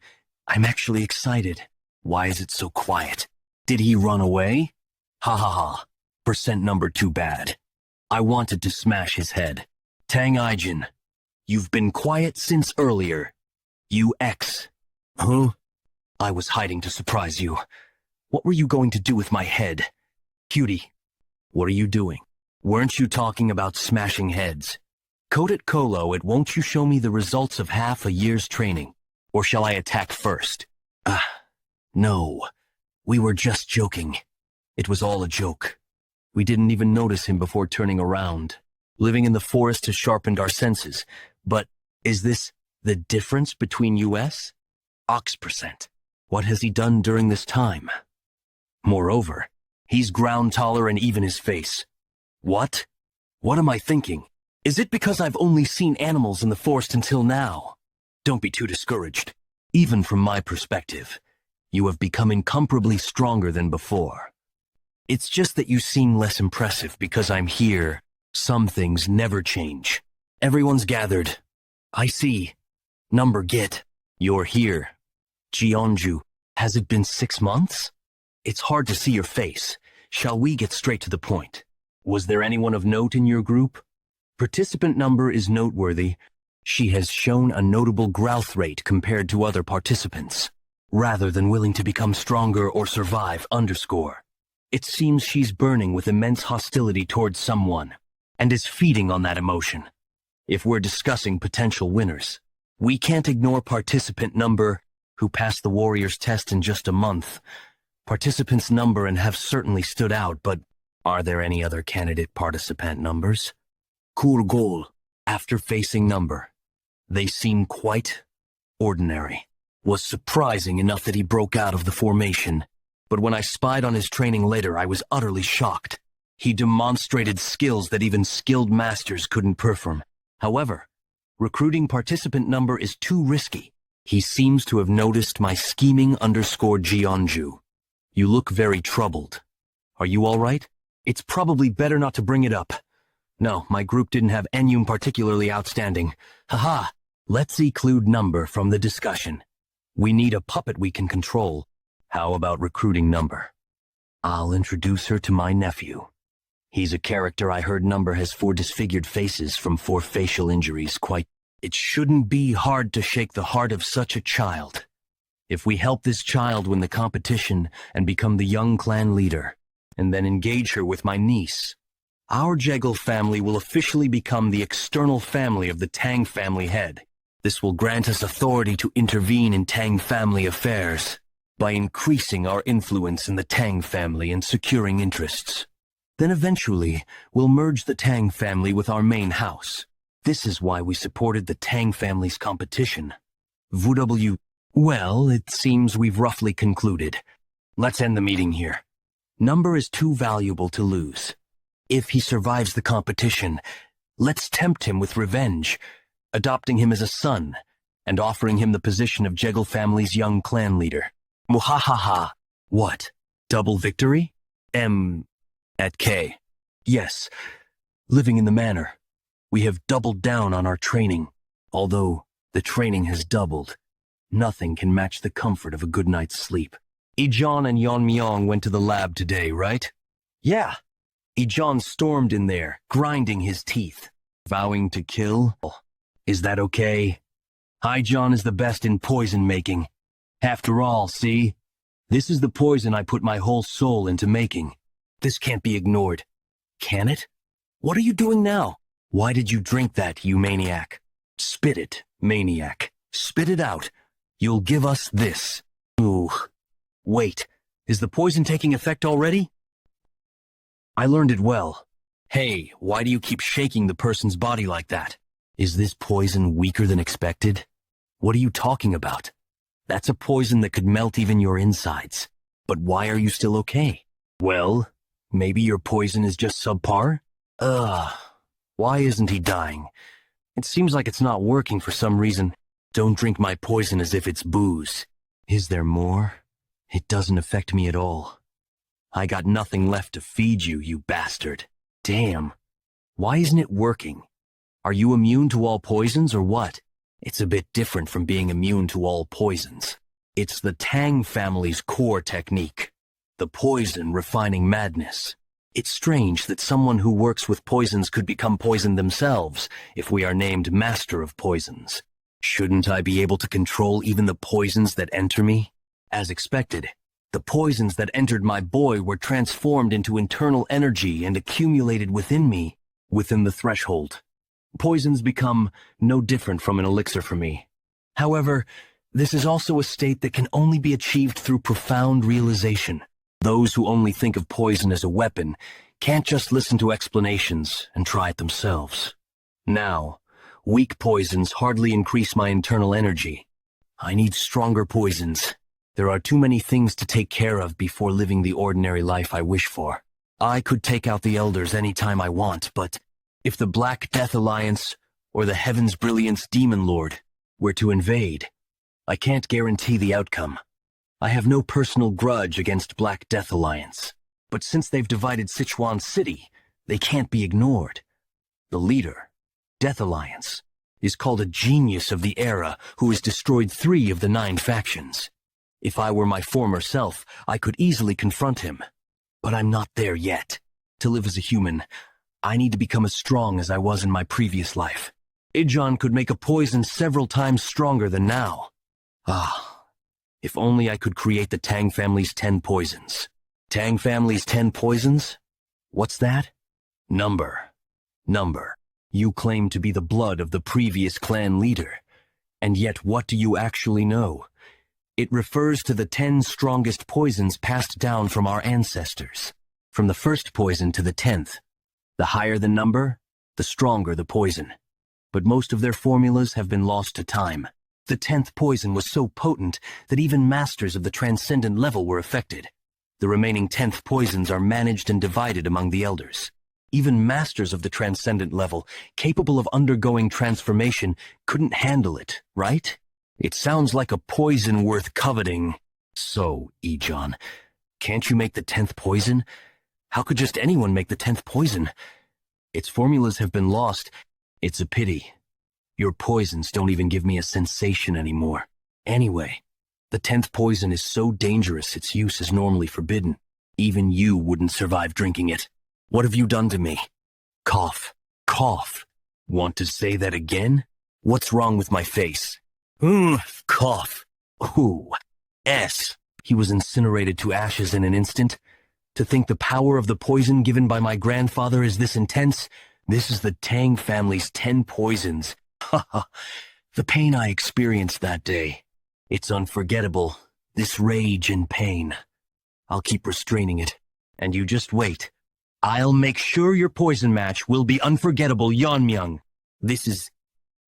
I'm actually excited. Why is it so quiet? Did he run away? Ha ha ha. Percent number too bad. I wanted to smash his head. Tang Ijin, you've been quiet since earlier. You X. Huh? I was hiding to surprise you. What were you going to do with my head? Cutie, what are you doing? Weren't you talking about smashing heads? Code it Colo, won't you show me the results of half a year's training? Or shall I attack first? No. We were just joking. It was all a joke. We didn't even notice him before turning around. Living in the forest has sharpened our senses. But is this the difference between US? Ox%. What has he done during this time? Moreover, he's ground taller and even his face. What? What am I thinking? Is it because I've only seen animals in the forest until now? Don't be too discouraged. Even from my perspective, you have become incomparably stronger than before. It's just that you seem less impressive because I'm here. Some things never change. Everyone's gathered. I see. Number get. You're here. Jeonju, has it been 6 months? It's hard to see your face. Shall we get straight to the point? Was there anyone of note in your group? Participant number is noteworthy. She has shown a notable growth rate compared to other participants. Rather than willing to become stronger or survive, underscore. It seems she's burning with immense hostility towards someone, and is feeding on that emotion. If we're discussing potential winners, we can't ignore participant number, who passed the warrior's test in just a month. Participants number and have certainly stood out, but are there any other candidate participant numbers? Cool goal. After facing number, they seem quite ordinary. Was surprising enough that he broke out of the formation. But when I spied on his training later, I was utterly shocked. He demonstrated skills that even skilled masters couldn't perform. However, Recruiting participant number is too risky. He seems to have noticed my scheming _Jeonju. You look very troubled. Are you all right? It's probably better not to bring it up. No, my group didn't have anyone particularly outstanding. Haha, let's exclude number from the discussion. We need a puppet we can control. How about recruiting number? I'll introduce her to my nephew. He's a character I heard number has 4 disfigured faces from 4 facial injuries. It shouldn't be hard to shake the heart of such a child. If we help this child win the competition and become the young clan leader, and then engage her with my niece, our Jegel family will officially become the external family of the Tang family head. This will grant us authority to intervene in Tang family affairs by increasing our influence in the Tang family and securing interests. Then eventually, we'll merge the Tang family with our main house. This is why we supported the Tang family's competition. VW. Well, it seems we've roughly concluded. Let's end the meeting here. Number is too valuable to lose. If he survives the competition, let's tempt him with revenge, adopting him as a son, and offering him the position of Jegel family's young clan leader. Muhahaha. What? Double victory? At K. Yes, living in the manor. We have doubled down on our training. Although the training has doubled, nothing can match the comfort of a good night's sleep. Tang Yeon-Myeong went to the lab today, right? Yeah. Tang stormed in there, grinding his teeth, vowing to kill. Is that okay? Tang is the best in poison making. After all, see? This is the poison I put my whole soul into making. This can't be ignored. Can it? What are you doing now? Why did you drink that, you maniac? Spit it, maniac. Spit it out. You'll give us this. Ooh. Wait, is the poison taking effect already? I learned it well. Hey, why do you keep shaking the person's body like that? Is this poison weaker than expected? What are you talking about? That's a poison that could melt even your insides. But why are you still okay? Well, maybe your poison is just subpar? Why isn't he dying? It seems like it's not working for some reason. Don't drink my poison as if it's booze. Is there more? It doesn't affect me at all. I got nothing left to feed you, you bastard. Damn. Why isn't it working? Are you immune to all poisons or what? It's a bit different from being immune to all poisons. It's the Tang family's core technique. The poison refining madness. It's strange that someone who works with poisons could become poisoned themselves if we are named Master of Poisons. Shouldn't I be able to control even the poisons that enter me? As expected, the poisons that entered my boy were transformed into internal energy and accumulated within me, within the threshold. Poisons become no different from an elixir for me. However, this is also a state that can only be achieved through profound realization. Those who only think of poison as a weapon can't just listen to explanations and try it themselves. Now, weak poisons hardly increase my internal energy. I need stronger poisons. There are too many things to take care of before living the ordinary life I wish for. I could take out the elders any time I want, but if the Black Death Alliance or the Heaven's Brilliance Demon Lord were to invade, I can't guarantee the outcome. I have no personal grudge against Black Death Alliance, but since they've divided Sichuan City, they can't be ignored. The leader, Death Alliance, is called a genius of the era who has destroyed 3 of the 9 factions. If I were my former self, I could easily confront him. But I'm not there yet. To live as a human, I need to become as strong as I was in my previous life. Tang could make a poison several times stronger than now. If only I could create the Tang family's 10 poisons. Tang family's 10 poisons? What's that? Number. You claim to be the blood of the previous clan leader. And yet what do you actually know? It refers to the 10 strongest poisons passed down from our ancestors. From the first poison to the 10th. The higher the number, the stronger the poison. But most of their formulas have been lost to time. The 10th poison was so potent that even masters of the transcendent level were affected. The remaining 10th poisons are managed and divided among the elders. Even masters of the transcendent level, capable of undergoing transformation, couldn't handle it, right? It sounds like a poison worth coveting. So, Ejon, can't you make the 10th poison? How could just anyone make the 10th poison? Its formulas have been lost. It's a pity. Your poisons don't even give me a sensation anymore. Anyway, the 10th poison is so dangerous its use is normally forbidden. Even you wouldn't survive drinking it. What have you done to me? Cough. Cough. Want to say that again? What's wrong with my face? Cough. Ooh. S. He was incinerated to ashes in an instant. To think the power of the poison given by my grandfather is this intense, this is the Tang family's 10 poisons. Haha. The pain I experienced that day. It's unforgettable. This rage and pain. I'll keep restraining it. And you just wait. I'll make sure your poison match will be unforgettable, Yeon-Myeong. This is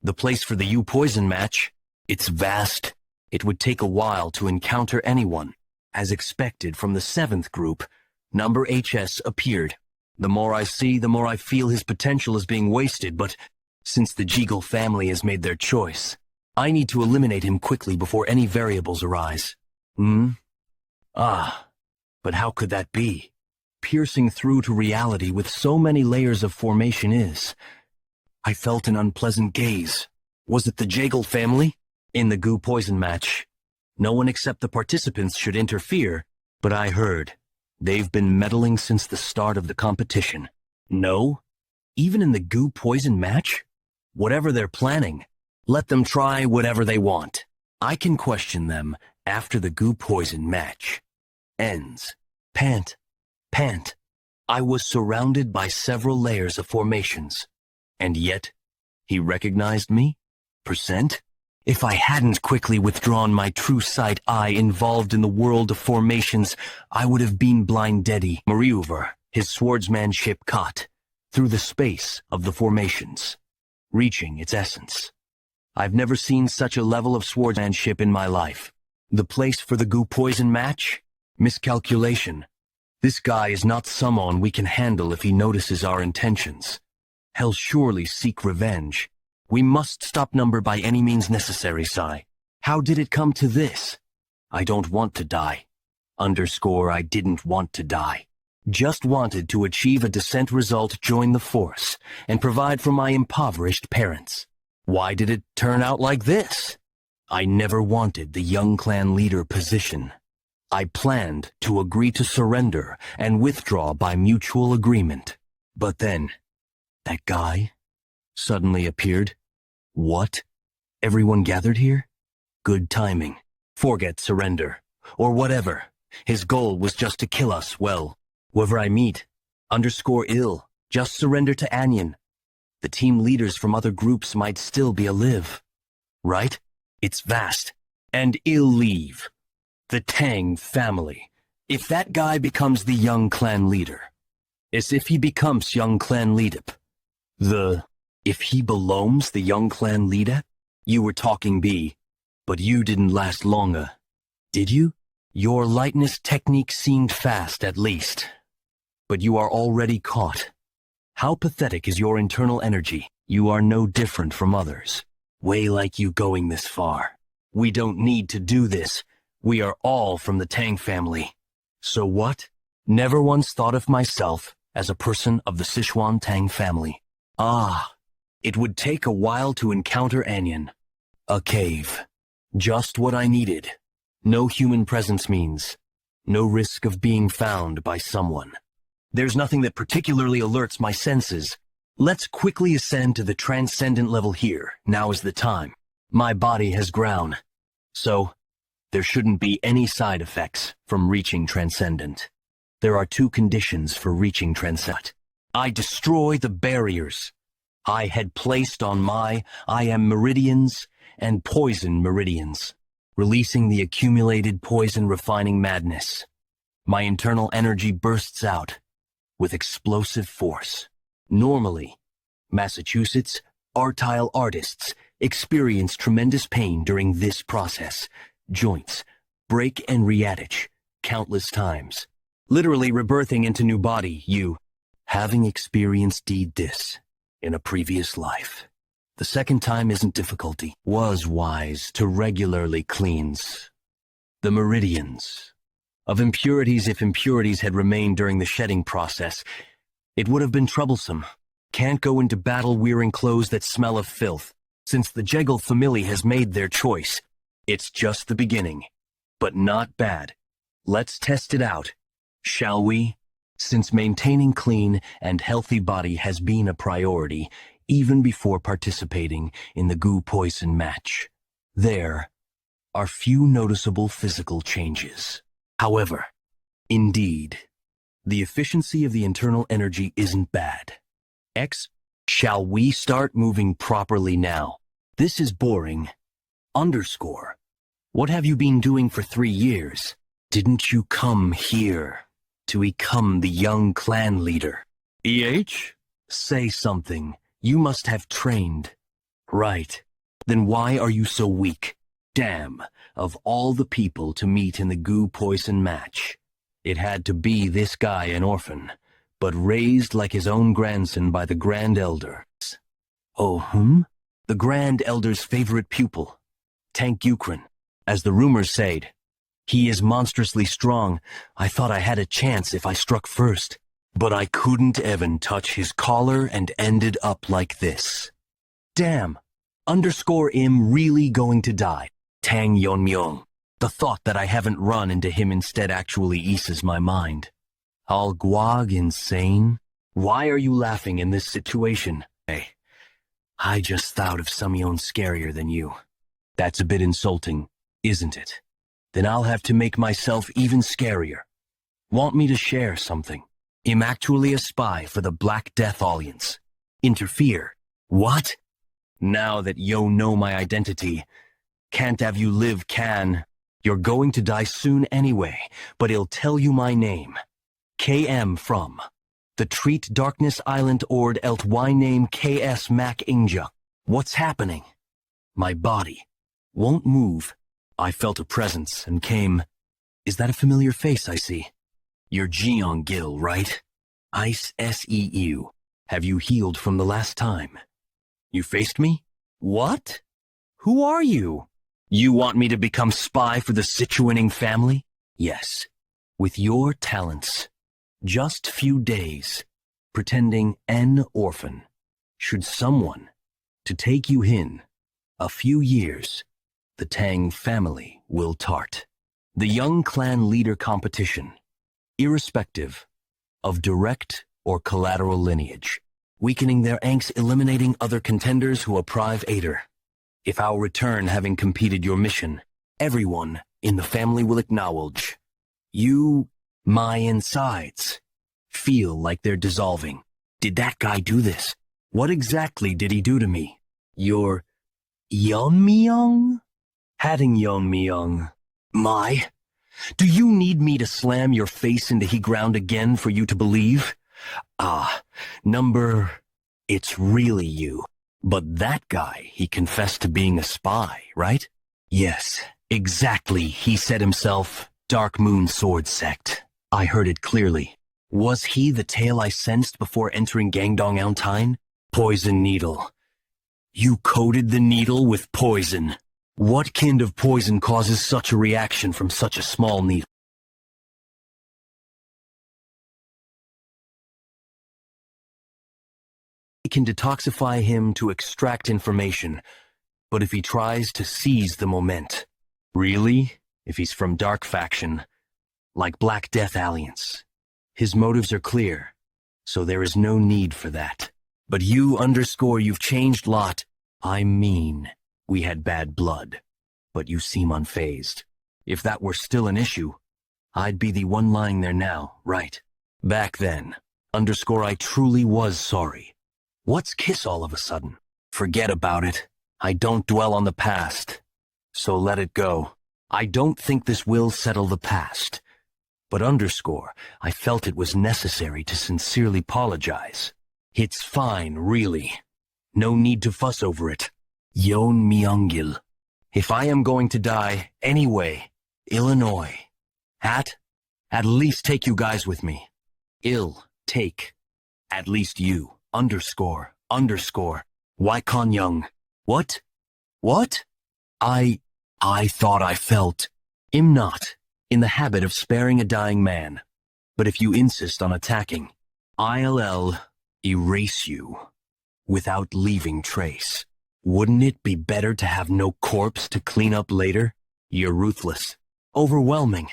the place for the you poison match. It's vast. It would take a while to encounter anyone. As expected from the 7th group, number HS appeared. The more I see, the more I feel his potential is being wasted, but since the Jegel family has made their choice, I need to eliminate him quickly before any variables arise. But how could that be? Piercing through to reality with so many layers of formation is. I felt an unpleasant gaze. Was it the Jegel family? In the goo poison match. No one except the participants should interfere, but I heard. They've been meddling since the start of the competition. No? Even in the goo poison match? Whatever they're planning, let them try whatever they want. I can question them after the goo poison match ends. Pant. I was surrounded by several layers of formations. And yet, he recognized me? Percent? If I hadn't quickly withdrawn my true sight eye involved in the world of formations, I would have been blindeddy, maneuver, his swordsman ship caught, through the space of the formations, reaching its essence. I've never seen such a level of swordsmanship in my life. The place for the goo poison match? Miscalculation. This guy is not someone we can handle if he notices our intentions. He'll surely seek revenge. We must stop number by any means necessary, Sai. How did it come to this? I don't want to die. I didn't want to die. Just wanted to achieve a descent result, join the force, and provide for my impoverished parents. Why did it turn out like this? I never wanted the young clan leader position. I planned to agree to surrender and withdraw by mutual agreement. But then, that guy suddenly appeared. What? Everyone gathered here? Good timing. Forget surrender. Or whatever. His goal was just to kill us, well, whoever I meet. _ill. Just surrender to Anyon. The team leaders from other groups might still be alive. Right? It's vast. And ill leave. The Tang family. If that guy becomes the young clan leader. As if he becomes young clan leader. If he belongs the young clan leader? You were talking B, but you didn't last longer. Did you? Your lightness technique seemed fast at least. But you are already caught. How pathetic is your internal energy? You are no different from others. Way like you going this far. We don't need to do this. We are all from the Tang family. So what? Never once thought of myself as a person of the Sichuan Tang family. It would take a while to encounter Anyon. A cave. Just what I needed. No human presence means no risk of being found by someone. There's nothing that particularly alerts my senses. Let's quickly ascend to the transcendent level here. Now is the time. My body has grown. So, there shouldn't be any side effects from reaching transcendent. There are 2 conditions for reaching transcendent. I destroy the barriers I had placed on I am meridians and poison meridians, releasing the accumulated poison refining madness. My internal energy bursts out with explosive force. Normally, Massachusetts artile artists experience tremendous pain during this process. Joints break and reattach countless times, literally rebirthing into new body. Having experienced this in a previous life, the second time isn't difficulty. Was wise to regularly cleanse the meridians of impurities. If impurities had remained during the shedding process, it would have been troublesome. Can't go into battle wearing clothes that smell of filth. Since the Jegel family has made their choice, it's just the beginning, but not bad. Let's test it out, shall we? Since maintaining clean and healthy body has been a priority even before participating in the goo poison match, there are few noticeable physical changes. However, indeed, the efficiency of the internal energy isn't bad. Shall we start moving properly now? This is boring. Underscore. What have you been doing for 3 years? Didn't you come here to become the young clan leader? Say something. You must have trained. Right. Then why are you so weak? Damn, of all the people to meet in the goo poison match, it had to be this guy, an orphan, but raised like his own grandson by the Grand Elder. Oh, The Grand Elder's favorite pupil, Tang Yeon-Myeong, as the rumors said. He is monstrously strong. I thought I had a chance if I struck first, but I couldn't even touch his collar and ended up like this. Damn, underscore im really going to die. Tang Yeon-Myeong. The thought that I haven't run into him instead actually eases my mind. All guag insane? Why are you laughing in this situation? Hey, I just thought of someone scarier than you. That's a bit insulting, isn't it? Then I'll have to make myself even scarier. Want me to share something? I'm actually a spy for the Black Death Alliance. Interfere. What? Now that you know my identity, can't have you live can. You're going to die soon anyway, but he'll tell you my name. KM from the Treat Darkness Island Ord Elt Y name KS Mac Inja. What's happening? My body won't move. I felt a presence and came. Is that a familiar face I see? You're Jeong Gil, right? Ice SEU. Have you healed from the last time? You faced me? What? Who are you? You want me to become spy for the Sichuan Tang family? Yes. With your talents. Just few days. Pretending an orphan. Should someone to take you in. A few years. The Tang family will tart. The young clan leader competition. Irrespective of direct or collateral lineage. Weakening their angst, eliminating other contenders who are prive aider. If I'll return having completed your mission, everyone in the family will acknowledge. You, my insides, feel like they're dissolving. Did that guy do this? What exactly did he do to me? Your Yeon-Myeong? Tang Yeon-Myeong. My? Do you need me to slam your face into the ground again for you to believe? It's really you. But that guy, he confessed to being a spy, right? Yes, exactly. He said himself, Dark Moon Sword Sect. I heard it clearly. Was he the tale I sensed before entering Gangdong Outine? Poison needle. You coated the needle with poison. What kind of poison causes such a reaction from such a small needle? It can detoxify him to extract information, but if he tries to seize the moment. Really? If he's from Dark Faction, like Black Death Alliance. His motives are clear, so there is no need for that. But you underscore you've changed lot. I mean, we had bad blood, but you seem unfazed. If that were still an issue, I'd be the one lying there now, right? Back then, underscore I truly was sorry. What's kiss all of a sudden? Forget about it. I don't dwell on the past, so let it go. I don't think this will settle the past. But underscore, I felt it was necessary to sincerely apologize. It's fine, really. No need to fuss over it. Yeon-Myeong. If I am going to die anyway, Illinois. At least take you guys with me. Take. At least you, underscore, Wai Kon Young. What? What? I thought I felt. Am not in the habit of sparing a dying man. But if you insist on attacking, I'll erase you without leaving trace. Wouldn't it be better to have no corpse to clean up later? You're ruthless. Overwhelming.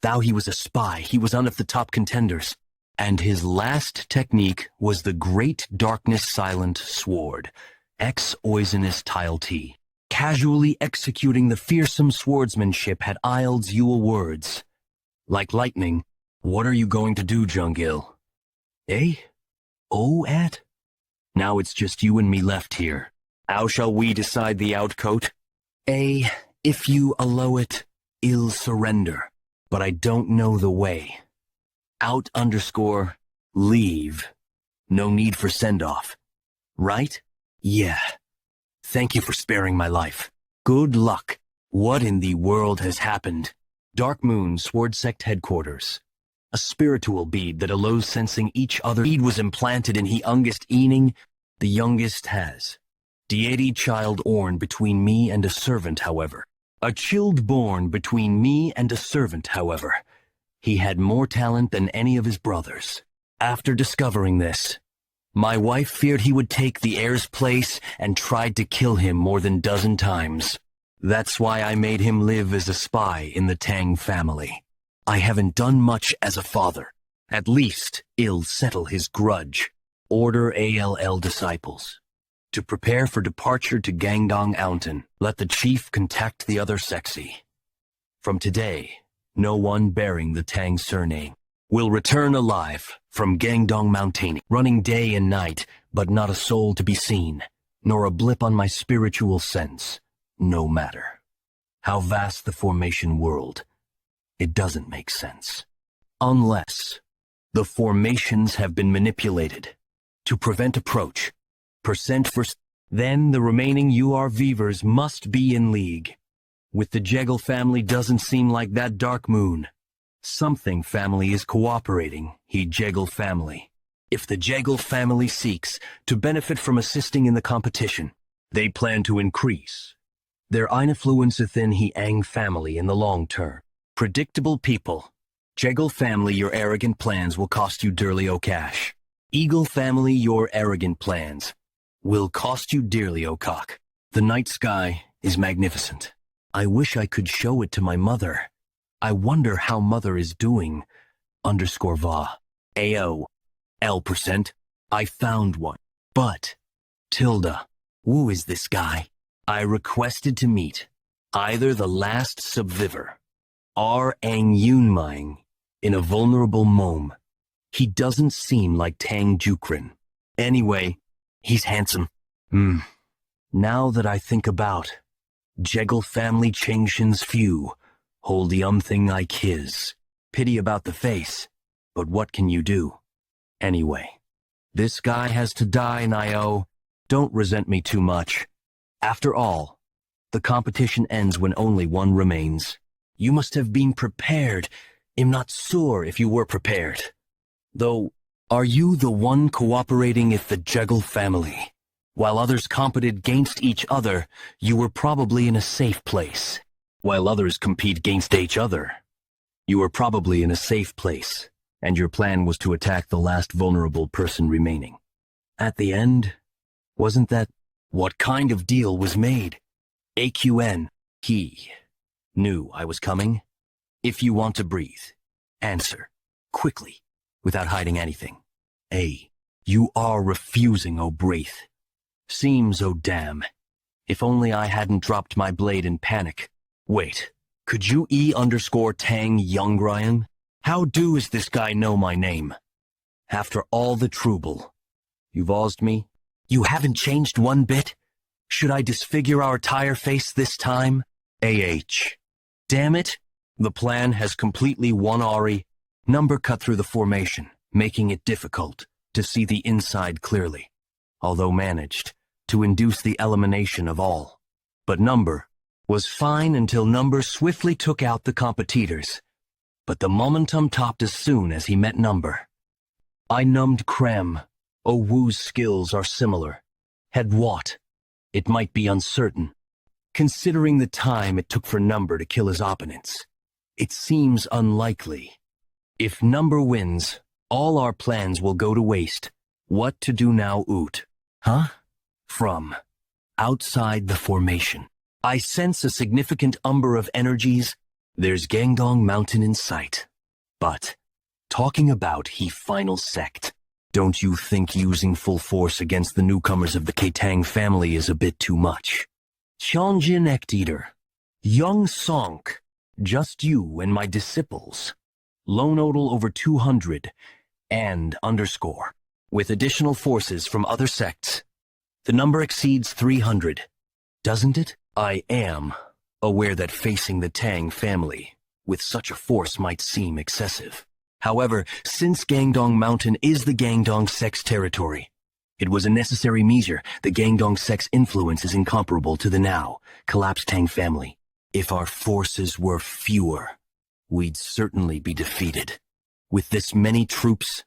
Thou he was a spy, he was one of the top contenders. And his last technique was the great darkness silent sword, ex oisinous tile T. Casually executing the fearsome swordsmanship had Iled you words. Like lightning, what are you going to do, Jungil? Eh? Oh, at? Now it's just you and me left here. How shall we decide the outcoat? If you allow it, I'll surrender. But I don't know the way. Out underscore, leave. No need for send-off. Right? Yeah. Thank you for sparing my life. Good luck. What in the world has happened? Dark Moon, Sword Sect Headquarters. A spiritual bead that allows sensing each other. Bead was implanted in he youngest ening, the youngest has. Deity child orn between me and a servant, however. A child born between me and a servant, however. He had more talent than any of his brothers. After discovering this, my wife feared he would take the heir's place and tried to kill him more than dozen times. That's why I made him live as a spy in the Tang family. I haven't done much as a father. At least, I'll settle his grudge. Order ALL disciples. To prepare for departure to Gangdong Mountain, let the chief contact the other sexy. From today, no one bearing the Tang surname will return alive from Gangdong Mountain, running day and night, but not a soul to be seen, nor a blip on my spiritual sense. No matter how vast the formation world, it doesn't make sense. Unless the formations have been manipulated to prevent approach, then the remaining URVers must be in league. With the Jegel family doesn't seem like that Dark Moon. Something family is cooperating, he Jegel family. If the Jegel family seeks to benefit from assisting in the competition, they plan to increase their influence within he Ang family in the long term. Predictable people. Jegel family, your arrogant plans will cost you dearly o cash. Eagle family, your arrogant plans will cost you dearly o cock. The night sky is magnificent. I wish I could show it to my mother. I wonder how mother is doing. Underscore va. AO. L%. I found one. But, Tilda, who is this guy? I requested to meet either the last subviver, Tang Yeon-Myeong, in a vulnerable mome. He doesn't seem like Tang Jukrin. Anyway, he's handsome. Now that I think about, Jegel family Changshin's few hold the thing like his. Pity about the face, but what can you do? Anyway, this guy has to die, Nio. Don't resent me too much. After all, the competition ends when only one remains. You must have been prepared. I'm not sure if you were prepared. Though, are you the one cooperating with the Jegel family? While others competed against each other, you were probably in a safe place. While others compete against each other, you were probably in a safe place, and your plan was to attack the last vulnerable person remaining. At the end, wasn't that what kind of deal was made? AQN, he knew I was coming. If you want to breathe, answer, quickly, without hiding anything. You are refusing, oh breath. Seems, oh damn. If only I hadn't dropped my blade in panic. Wait, could you Tang Yeon-Myeong? How does this guy know my name? After all the trouble, you've awed me? You haven't changed one bit? Should I disfigure our tire face this time? Damn it, the plan has completely won Ari. Number cut through the formation, making it difficult to see the inside clearly, although managed to induce the elimination of all. But Number was fine until Number swiftly took out the competitors. But the momentum topped as soon as he met Number. I numbed Krem, Oh Wu's skills are similar. Had what? It might be uncertain. Considering the time it took for Number to kill his opponents, it seems unlikely. If Number wins, all our plans will go to waste. What to do now, Oot? Huh? From outside the formation, I sense a significant umber of energies. There's Gangdong Mountain in sight. But, talking about he final sect, don't you think using full force against the newcomers of the Tang family is a bit too much? Cheongjin Eater, Young Sonk, just you and my disciples. Lone Odal over 200, and underscore, with additional forces from other sects. The number exceeds 300, doesn't it? I am aware that facing the Tang family with such a force might seem excessive. However, since Gangdong Mountain is the Gangdong sect's territory, it was a necessary measure. The Gangdong sect's influence is incomparable to the now collapsed Tang family. If our forces were fewer, we'd certainly be defeated. With this many troops,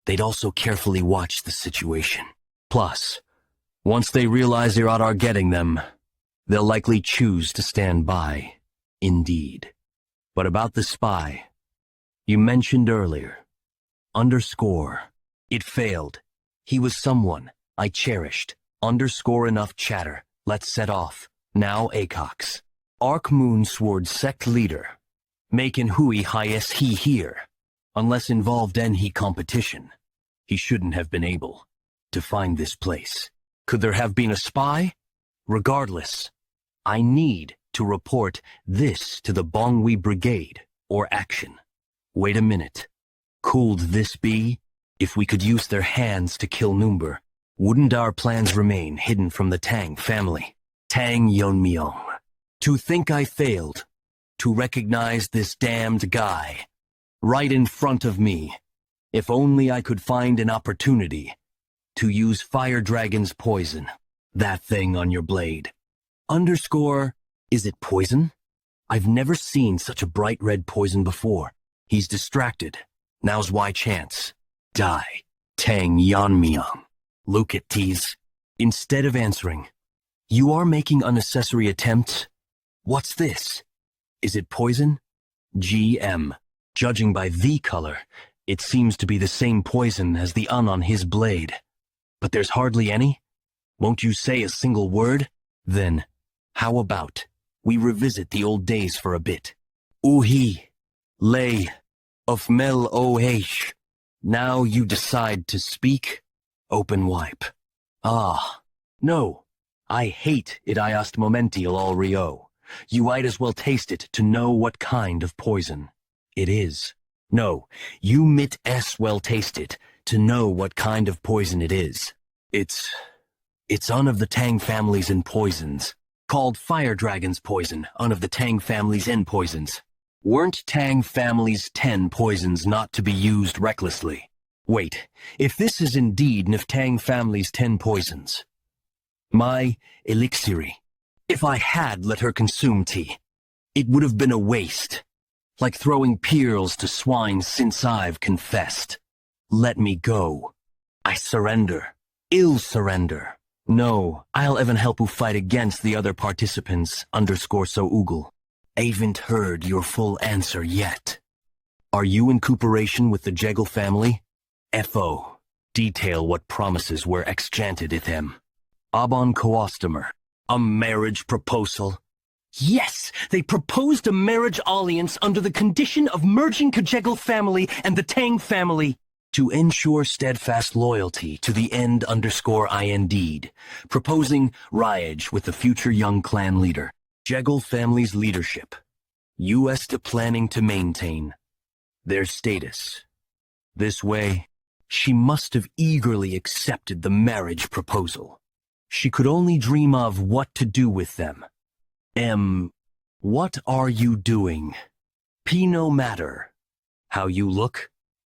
they'd also carefully watch the situation. Plus, once they realize they're at our getting them, they'll likely choose to stand by. Indeed. But about the spy, you mentioned earlier, underscore, it failed. He was someone I cherished. Underscore enough chatter. Let's set off. Now Acox. Arc Moon Sword sect leader. Making Hui highest he here. Unless involved in he competition. He shouldn't have been able to find this place. Could there have been a spy? Regardless, I need to report this to the Bongwi Brigade or action. Wait a minute. Could this be? If we could use their hands to kill Number, wouldn't our plans remain hidden from the Tang family? Tang Yeon-Myeong. To think I failed. To recognize this damned guy. Right in front of me. If only I could find an opportunity to use Fire Dragon's poison. That thing on your blade. Underscore, is it poison? I've never seen such a bright red poison before. He's distracted. Now's why chance. Die. Tang Yeon-Myeong. Look at tease. Instead of answering, you are making unnecessary attempts. What's this? Is it poison? GM. Judging by the color, it seems to be the same poison as the on his blade. But there's hardly any? Won't you say a single word? Then, how about we revisit the old days for a bit? Uhi. Lay. Of Mel OH. Now you decide to speak? Open wipe. Ah. No. I hate it iast momential all Rio. You might as well taste it to know what kind of poison it is. No, you might as well taste it to know what kind of poison it is. It's one of the Tang family's in poisons. Called Fire Dragon's poison, one of the Tang family's in poisons. Weren't Tang family's 10 poisons not to be used recklessly? Wait, if this is indeed Nif Tang family's 10 poisons. My elixiri. If I had let her consume tea, it would have been a waste. Like throwing pearls to swine since I've confessed. Let me go. I surrender. Ill surrender. No, I'll even help you fight against the other participants, underscore so oogle. Haven't heard your full answer yet. Are you in cooperation with the Jegel family? FO. Detail what promises were exchanged with them. Abon Coastomer. A marriage proposal. Yes, they proposed a marriage alliance under the condition of merging the Jegel family and the Tang family to ensure steadfast loyalty to the end underscore indeed, proposing Ryage with the future young clan leader. Jegel family's leadership. U.S. to planning to maintain their status. This way, she must have eagerly accepted the marriage proposal. She could only dream of what to do with them. What are you doing? No matter how you look,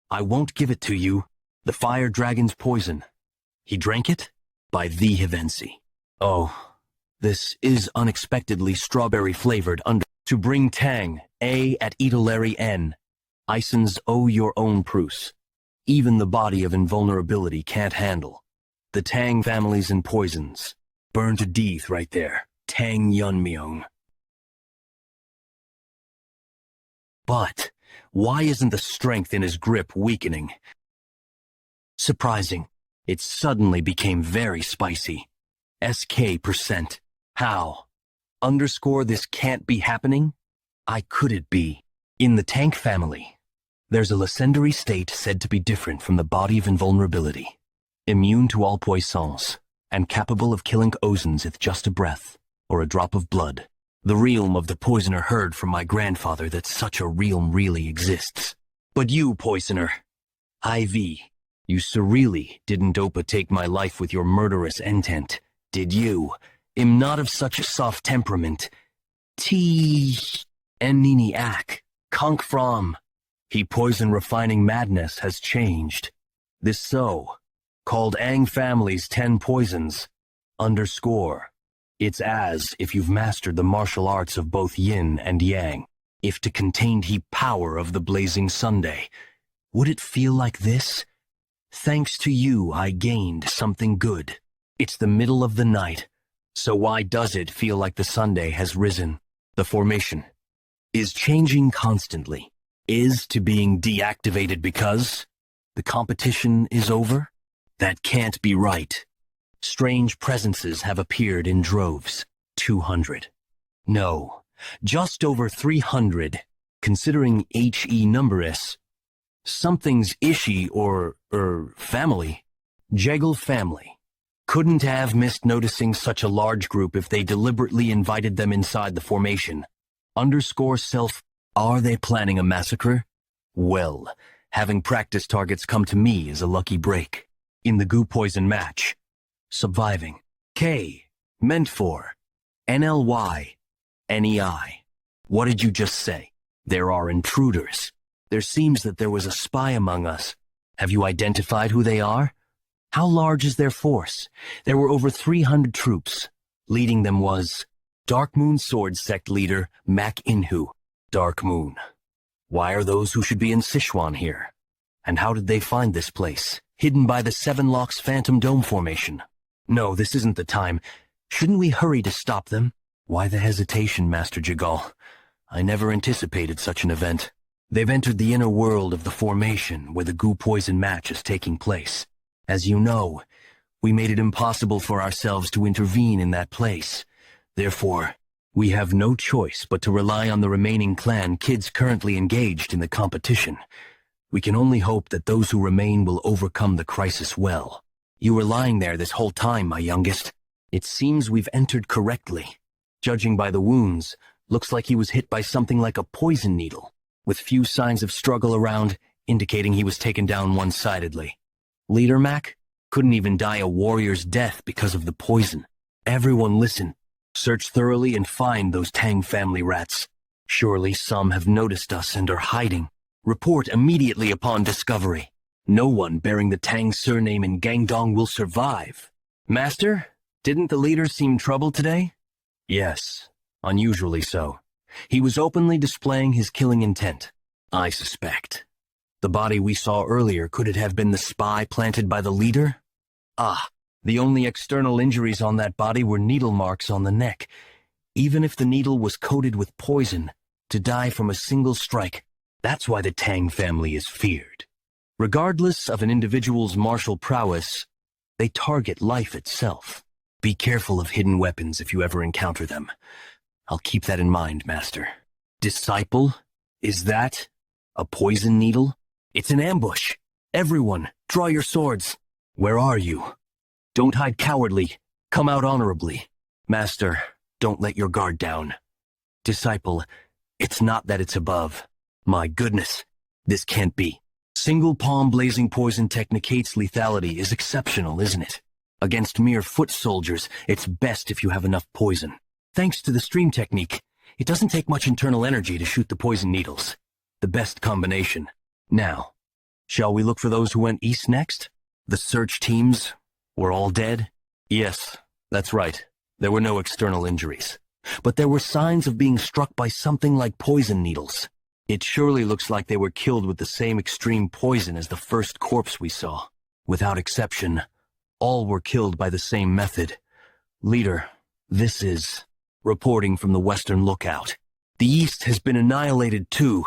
I won't give it to you. The Fire Dragon's poison. He drank it? By the Hivensi. Oh, this is unexpectedly strawberry-flavored under... To bring Tang, A at Etalary N. Isons owe your own Prus. even the body of invulnerability can't handle. The Tang families and poisons. Burned to death right there. Tang Yeon-Myeong. But why isn't the strength in his grip weakening? Surprising. It suddenly became very spicy. SK%. How? Underscore this can't be happening? I could it be? In the Tang family, there's a legendary state said to be different from the body of invulnerability, immune to all poisons, and capable of killing ozons with just a breath, or a drop of blood. The realm of the poisoner heard from my grandfather that such a realm really exists. But you, poisoner, IV, you surreally didn't take my life with your murderous intent, did you? Am not of such a soft temperament. Nini Ak, Conk from. He poison refining madness has changed. This so, called Ang family's 10 poisons, underscore. It's as if you've mastered the martial arts of both yin and yang. If to contained he power of the blazing Sunday, would it feel like this? Thanks to you, I gained something good. It's the middle of the night, so why does it feel like the Sunday has risen? The formation is changing constantly. Is to being deactivated because the competition is over? That can't be right. Strange presences have appeared in droves. 200. No, just over 300, considering HE numbers. Something's ishi or family. Jegel family. Couldn't have missed noticing such a large group if they deliberately invited them inside the formation. Underscore self. Are they planning a massacre? Well, having practice targets come to me is a lucky break. In the goo poison match. Surviving. K. Meant for. NLY. NEI. What did you just say? There are intruders. There seems that there was a spy among us. Have you identified who they are? How large is their force? There were over 300 troops. Leading them was Dark Moon Sword Sect leader Mak Inhu. Dark Moon. Why are those who should be in Sichuan here? And how did they find this place? Hidden by the Seven Locks Phantom Dome formation. No, this isn't the time. Shouldn't we hurry to stop them? Why the hesitation, Master Jegel? I never anticipated such an event. They've entered the inner world of the formation where the goo poison match is taking place. As you know, we made it impossible for ourselves to intervene in that place. Therefore, we have no choice but to rely on the remaining clan kids currently engaged in the competition. We can only hope that those who remain will overcome the crisis well. You were lying there this whole time, my youngest. It seems we've entered correctly. Judging by the wounds, looks like he was hit by something like a poison needle, with few signs of struggle around, indicating he was taken down one-sidedly. Leader Mac couldn't even die a warrior's death because of the poison. Everyone listen. Search thoroughly and find those Tang family rats. Surely some have noticed us and are hiding. Report immediately upon discovery. No one bearing the Tang surname in Gangdong will survive. Master, didn't the leader seem troubled today? Yes, unusually so. He was openly displaying his killing intent. I suspect. The body we saw earlier, could it have been the spy planted by the leader? Ah, the only external injuries on that body were needle marks on the neck. Even if the needle was coated with poison, to die from a single strike, that's why the Tang family is feared. Regardless of an individual's martial prowess, they target life itself. Be careful of hidden weapons if you ever encounter them. I'll keep that in mind, Master. Disciple? Is that a poison needle? It's an ambush. Everyone, draw your swords. Where are you? Don't hide cowardly. Come out honorably. Master, don't let your guard down. Disciple, it's not that it's above. My goodness, this can't be. Single palm blazing poison technicate's lethality is exceptional, isn't it? Against mere foot soldiers, it's best if you have enough poison. Thanks to the stream technique, it doesn't take much internal energy to shoot the poison needles. The best combination. Now, shall we look for those who went east next? The search teams were all dead? Yes, that's right. There were no external injuries. But there were signs of being struck by something like poison needles. It surely looks like they were killed with the same extreme poison as the first corpse we saw. Without exception, all were killed by the same method. Leader, this is reporting from the Western Lookout. The East has been annihilated too.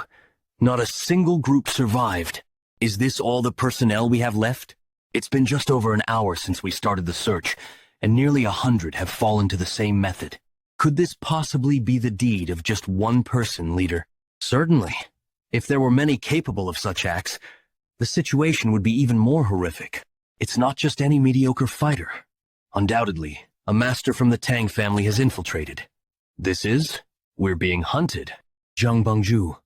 Not a single group survived. Is this all the personnel we have left? It's been just over an hour since we started the search, and nearly 100 have fallen to the same method. Could this possibly be the deed of just one person, Leader? Certainly. If there were many capable of such acts, the situation would be even more horrific. It's not just any mediocre fighter. Undoubtedly, a master from the Tang family has infiltrated. This is, we're being hunted. Zhang Bengju,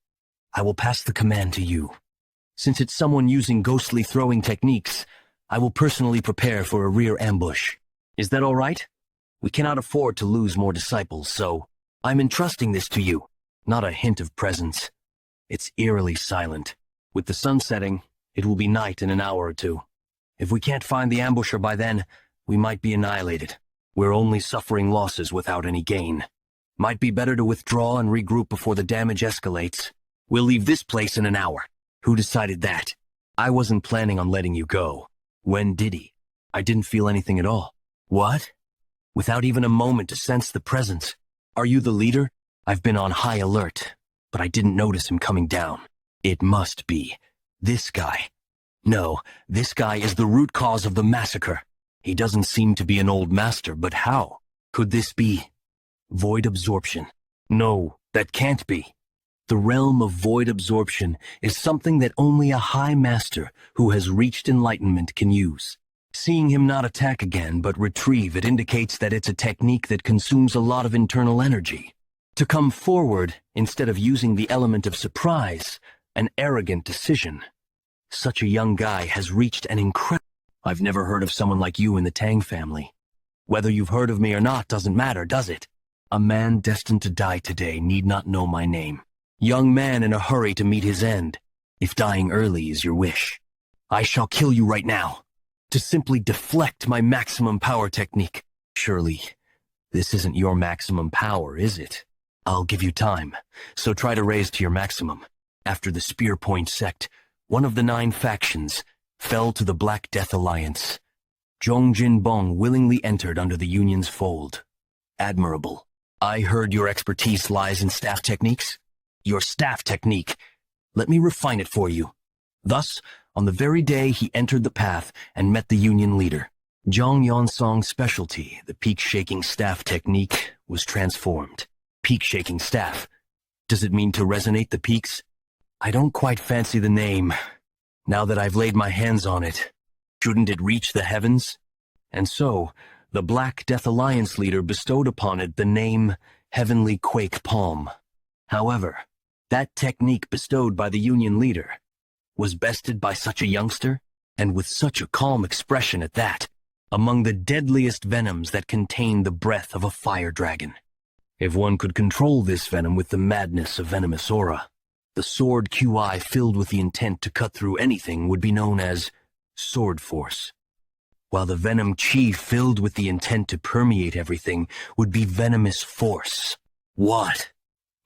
I will pass the command to you. Since it's someone using ghostly throwing techniques, I will personally prepare for a rear ambush. Is that all right? We cannot afford to lose more disciples, so I'm entrusting this to you. Not a hint of presence. It's eerily silent. With the sun setting, it will be night in an hour or two. If we can't find the ambusher by then, we might be annihilated. We're only suffering losses without any gain. Might be better to withdraw and regroup before the damage escalates. We'll leave this place in an hour. Who decided that? I wasn't planning on letting you go. When did he? I didn't feel anything at all. What? Without even a moment to sense the presence. Are you the leader? I've been on high alert, but I didn't notice him coming down. It must be this guy. No, this guy is the root cause of the massacre. He doesn't seem to be an old master, but how? Could this be void absorption? No, that can't be. The realm of void absorption is something that only a high master who has reached enlightenment can use. Seeing him not attack again but retrieve it indicates that it's a technique that consumes a lot of internal energy. To come forward instead of using the element of surprise, an arrogant decision. Such a young guy has reached an incredible... I've never heard of someone like you in the Tang family. Whether you've heard of me or not doesn't matter, does it? A man destined to die today need not know my name. Young man in a hurry to meet his end. If dying early is your wish, I shall kill you right now. To simply deflect my maximum power technique. Surely, this isn't your maximum power, is it? I'll give you time, so try to raise to your maximum. After the Spear Point sect, one of the 9 factions, fell to the Black Death Alliance. Zhongjin Bong willingly entered under the Union's fold. Admirable. I heard your expertise lies in staff techniques. Your staff technique. Let me refine it for you. Thus, on the very day he entered the path and met the Union leader, Zhang Yeon-Song's specialty, the peak-shaking staff technique, was transformed. Peak-shaking staff. Does it mean to resonate the peaks? I don't quite fancy the name. Now that I've laid my hands on it, shouldn't it reach the heavens? And so, the Black Death Alliance leader bestowed upon it the name Heavenly Quake Palm. However, that technique bestowed by the Union leader was bested by such a youngster, and with such a calm expression at that, among the deadliest venoms that contain the breath of a fire dragon. If one could control this venom with the madness of venomous aura, the sword QI filled with the intent to cut through anything would be known as sword force, while the venom chi filled with the intent to permeate everything would be venomous force. What?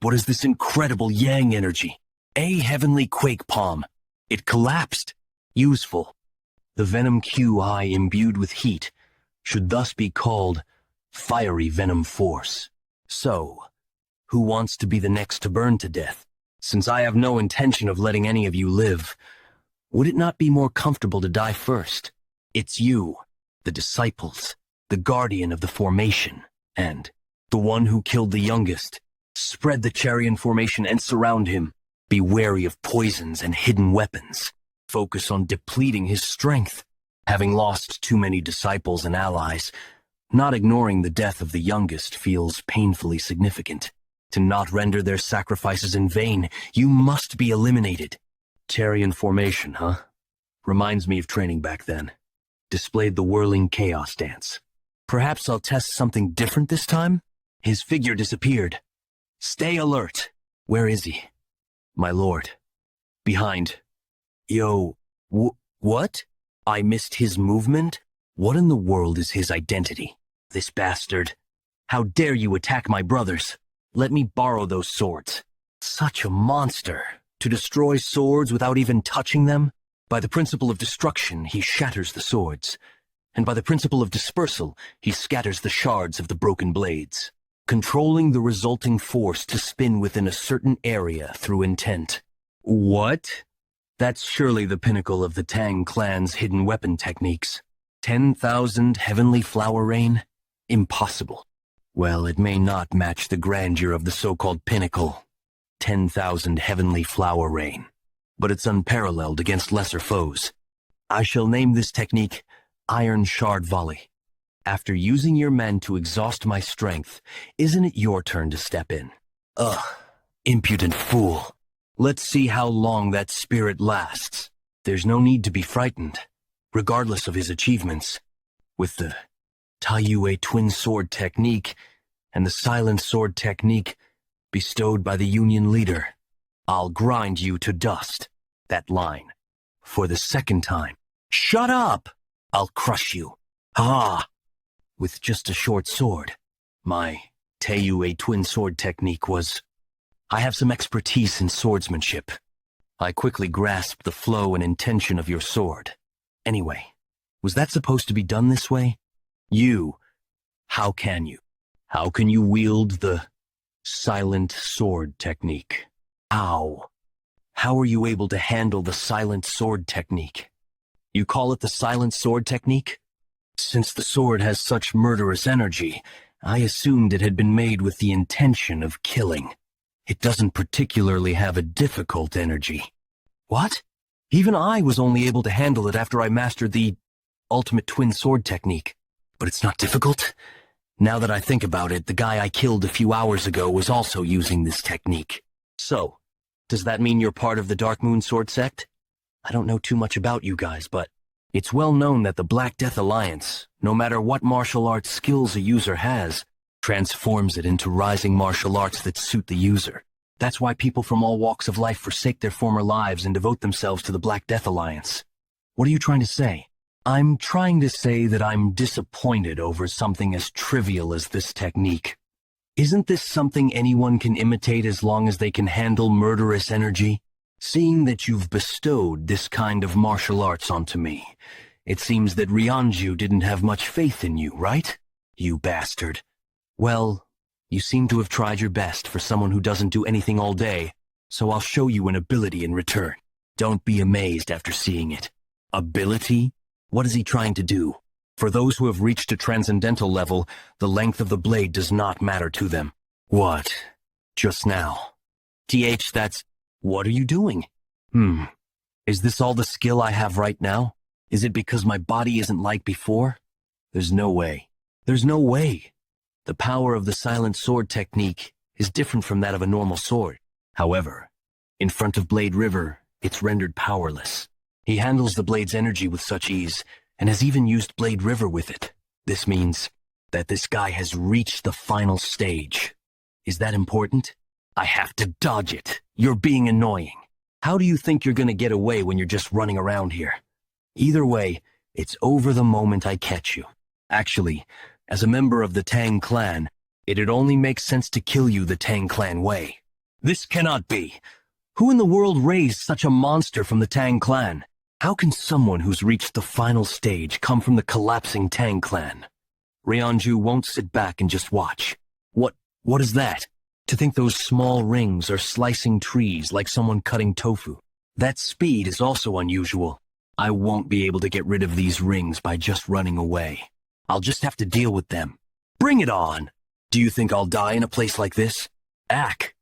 What is this incredible yang energy? A heavenly quake palm. It collapsed. Useful. The venom QI imbued with heat should thus be called fiery venom force. So, who wants to be the next to burn to death? Since I have no intention of letting any of you live, would it not be more comfortable to die first? It's you, the disciples, the guardian of the formation, and the one who killed the youngest. Spread the Charian formation and surround him. Be wary of poisons and hidden weapons. Focus on depleting his strength. Having lost too many disciples and allies, not ignoring the death of the youngest feels painfully significant. To not render their sacrifices in vain, you must be eliminated. Charian formation, huh? Reminds me of training back then. Displayed the whirling chaos dance. Perhaps I'll test something different this time? His figure disappeared. Stay alert. Where is he? My lord. Behind. Yo, what? I missed his movement? What in the world is his identity? This bastard. How dare you attack my brothers? Let me borrow those swords. Such a monster. To destroy swords without even touching them? By the principle of destruction, he shatters the swords. And by the principle of dispersal, he scatters the shards of the broken blades, controlling the resulting force to spin within a certain area through intent. What? That's surely the pinnacle of the Tang clan's hidden weapon techniques. 10,000 heavenly flower rain? Impossible. Well, it may not match the grandeur of the so-called pinnacle, 10,000 heavenly flower rain, but it's unparalleled against lesser foes. I shall name this technique Iron Shard Volley. After using your men to exhaust my strength, isn't it your turn to step in? Ugh, impudent fool. Let's see how long that spirit lasts. There's no need to be frightened, regardless of his achievements. With the Taiyue twin sword technique and the silent sword technique bestowed by the Union leader, I'll grind you to dust. That line. For the second time. Shut up! I'll crush you. Ah! With just a short sword. My Taiyue twin sword technique was... I have some expertise in swordsmanship. I quickly grasped the flow and intention of your sword. Anyway, was that supposed to be done this way? How can you? How can you wield the silent sword technique? How? How are you able to handle the silent sword technique? You call it the silent sword technique? Since the sword has such murderous energy, I assumed it had been made with the intention of killing. It doesn't particularly have a difficult energy. What? Even I was only able to handle it after I mastered the ultimate twin sword technique. But it's not difficult? Now that I think about it, the guy I killed a few hours ago was also using this technique. So, does that mean you're part of the Dark Moon Sword sect? I don't know too much about you guys, but it's well known that the Black Death Alliance, no matter what martial arts skills a user has, transforms it into rising martial arts that suit the user. That's why people from all walks of life forsake their former lives and devote themselves to the Black Death Alliance. What are you trying to say? I'm trying to say that I'm disappointed over something as trivial as this technique. Isn't this something anyone can imitate as long as they can handle murderous energy? Seeing that you've bestowed this kind of martial arts onto me, it seems that Ryanju didn't have much faith in you, right? You bastard. Well, you seem to have tried your best for someone who doesn't do anything all day, so I'll show you an ability in return. Don't be amazed after seeing it. Ability? What is he trying to do? For those who have reached a transcendental level, the length of the blade does not matter to them. What? Just now. That's... What are you doing? Is this all the skill I have right now? Is it because my body isn't like before? There's no way. There's no way. The power of the silent sword technique is different from that of a normal sword. However, in front of Blade River, it's rendered powerless. He handles the blade's energy with such ease, and has even used Blade River with it. This means that this guy has reached the final stage. Is that important? I have to dodge it. You're being annoying. How do you think you're gonna get away when you're just running around here? Either way, it's over the moment I catch you. Actually, as a member of the Tang clan, it'd only make sense to kill you the Tang clan way. This cannot be. Who in the world raised such a monster from the Tang clan? How can someone who's reached the final stage come from the collapsing Tang clan? Ryanju won't sit back and just watch. What is that? To think those small rings are slicing trees like someone cutting tofu. That speed is also unusual. I won't be able to get rid of these rings by just running away. I'll just have to deal with them. Bring it on! Do you think I'll die in a place like this? Ack!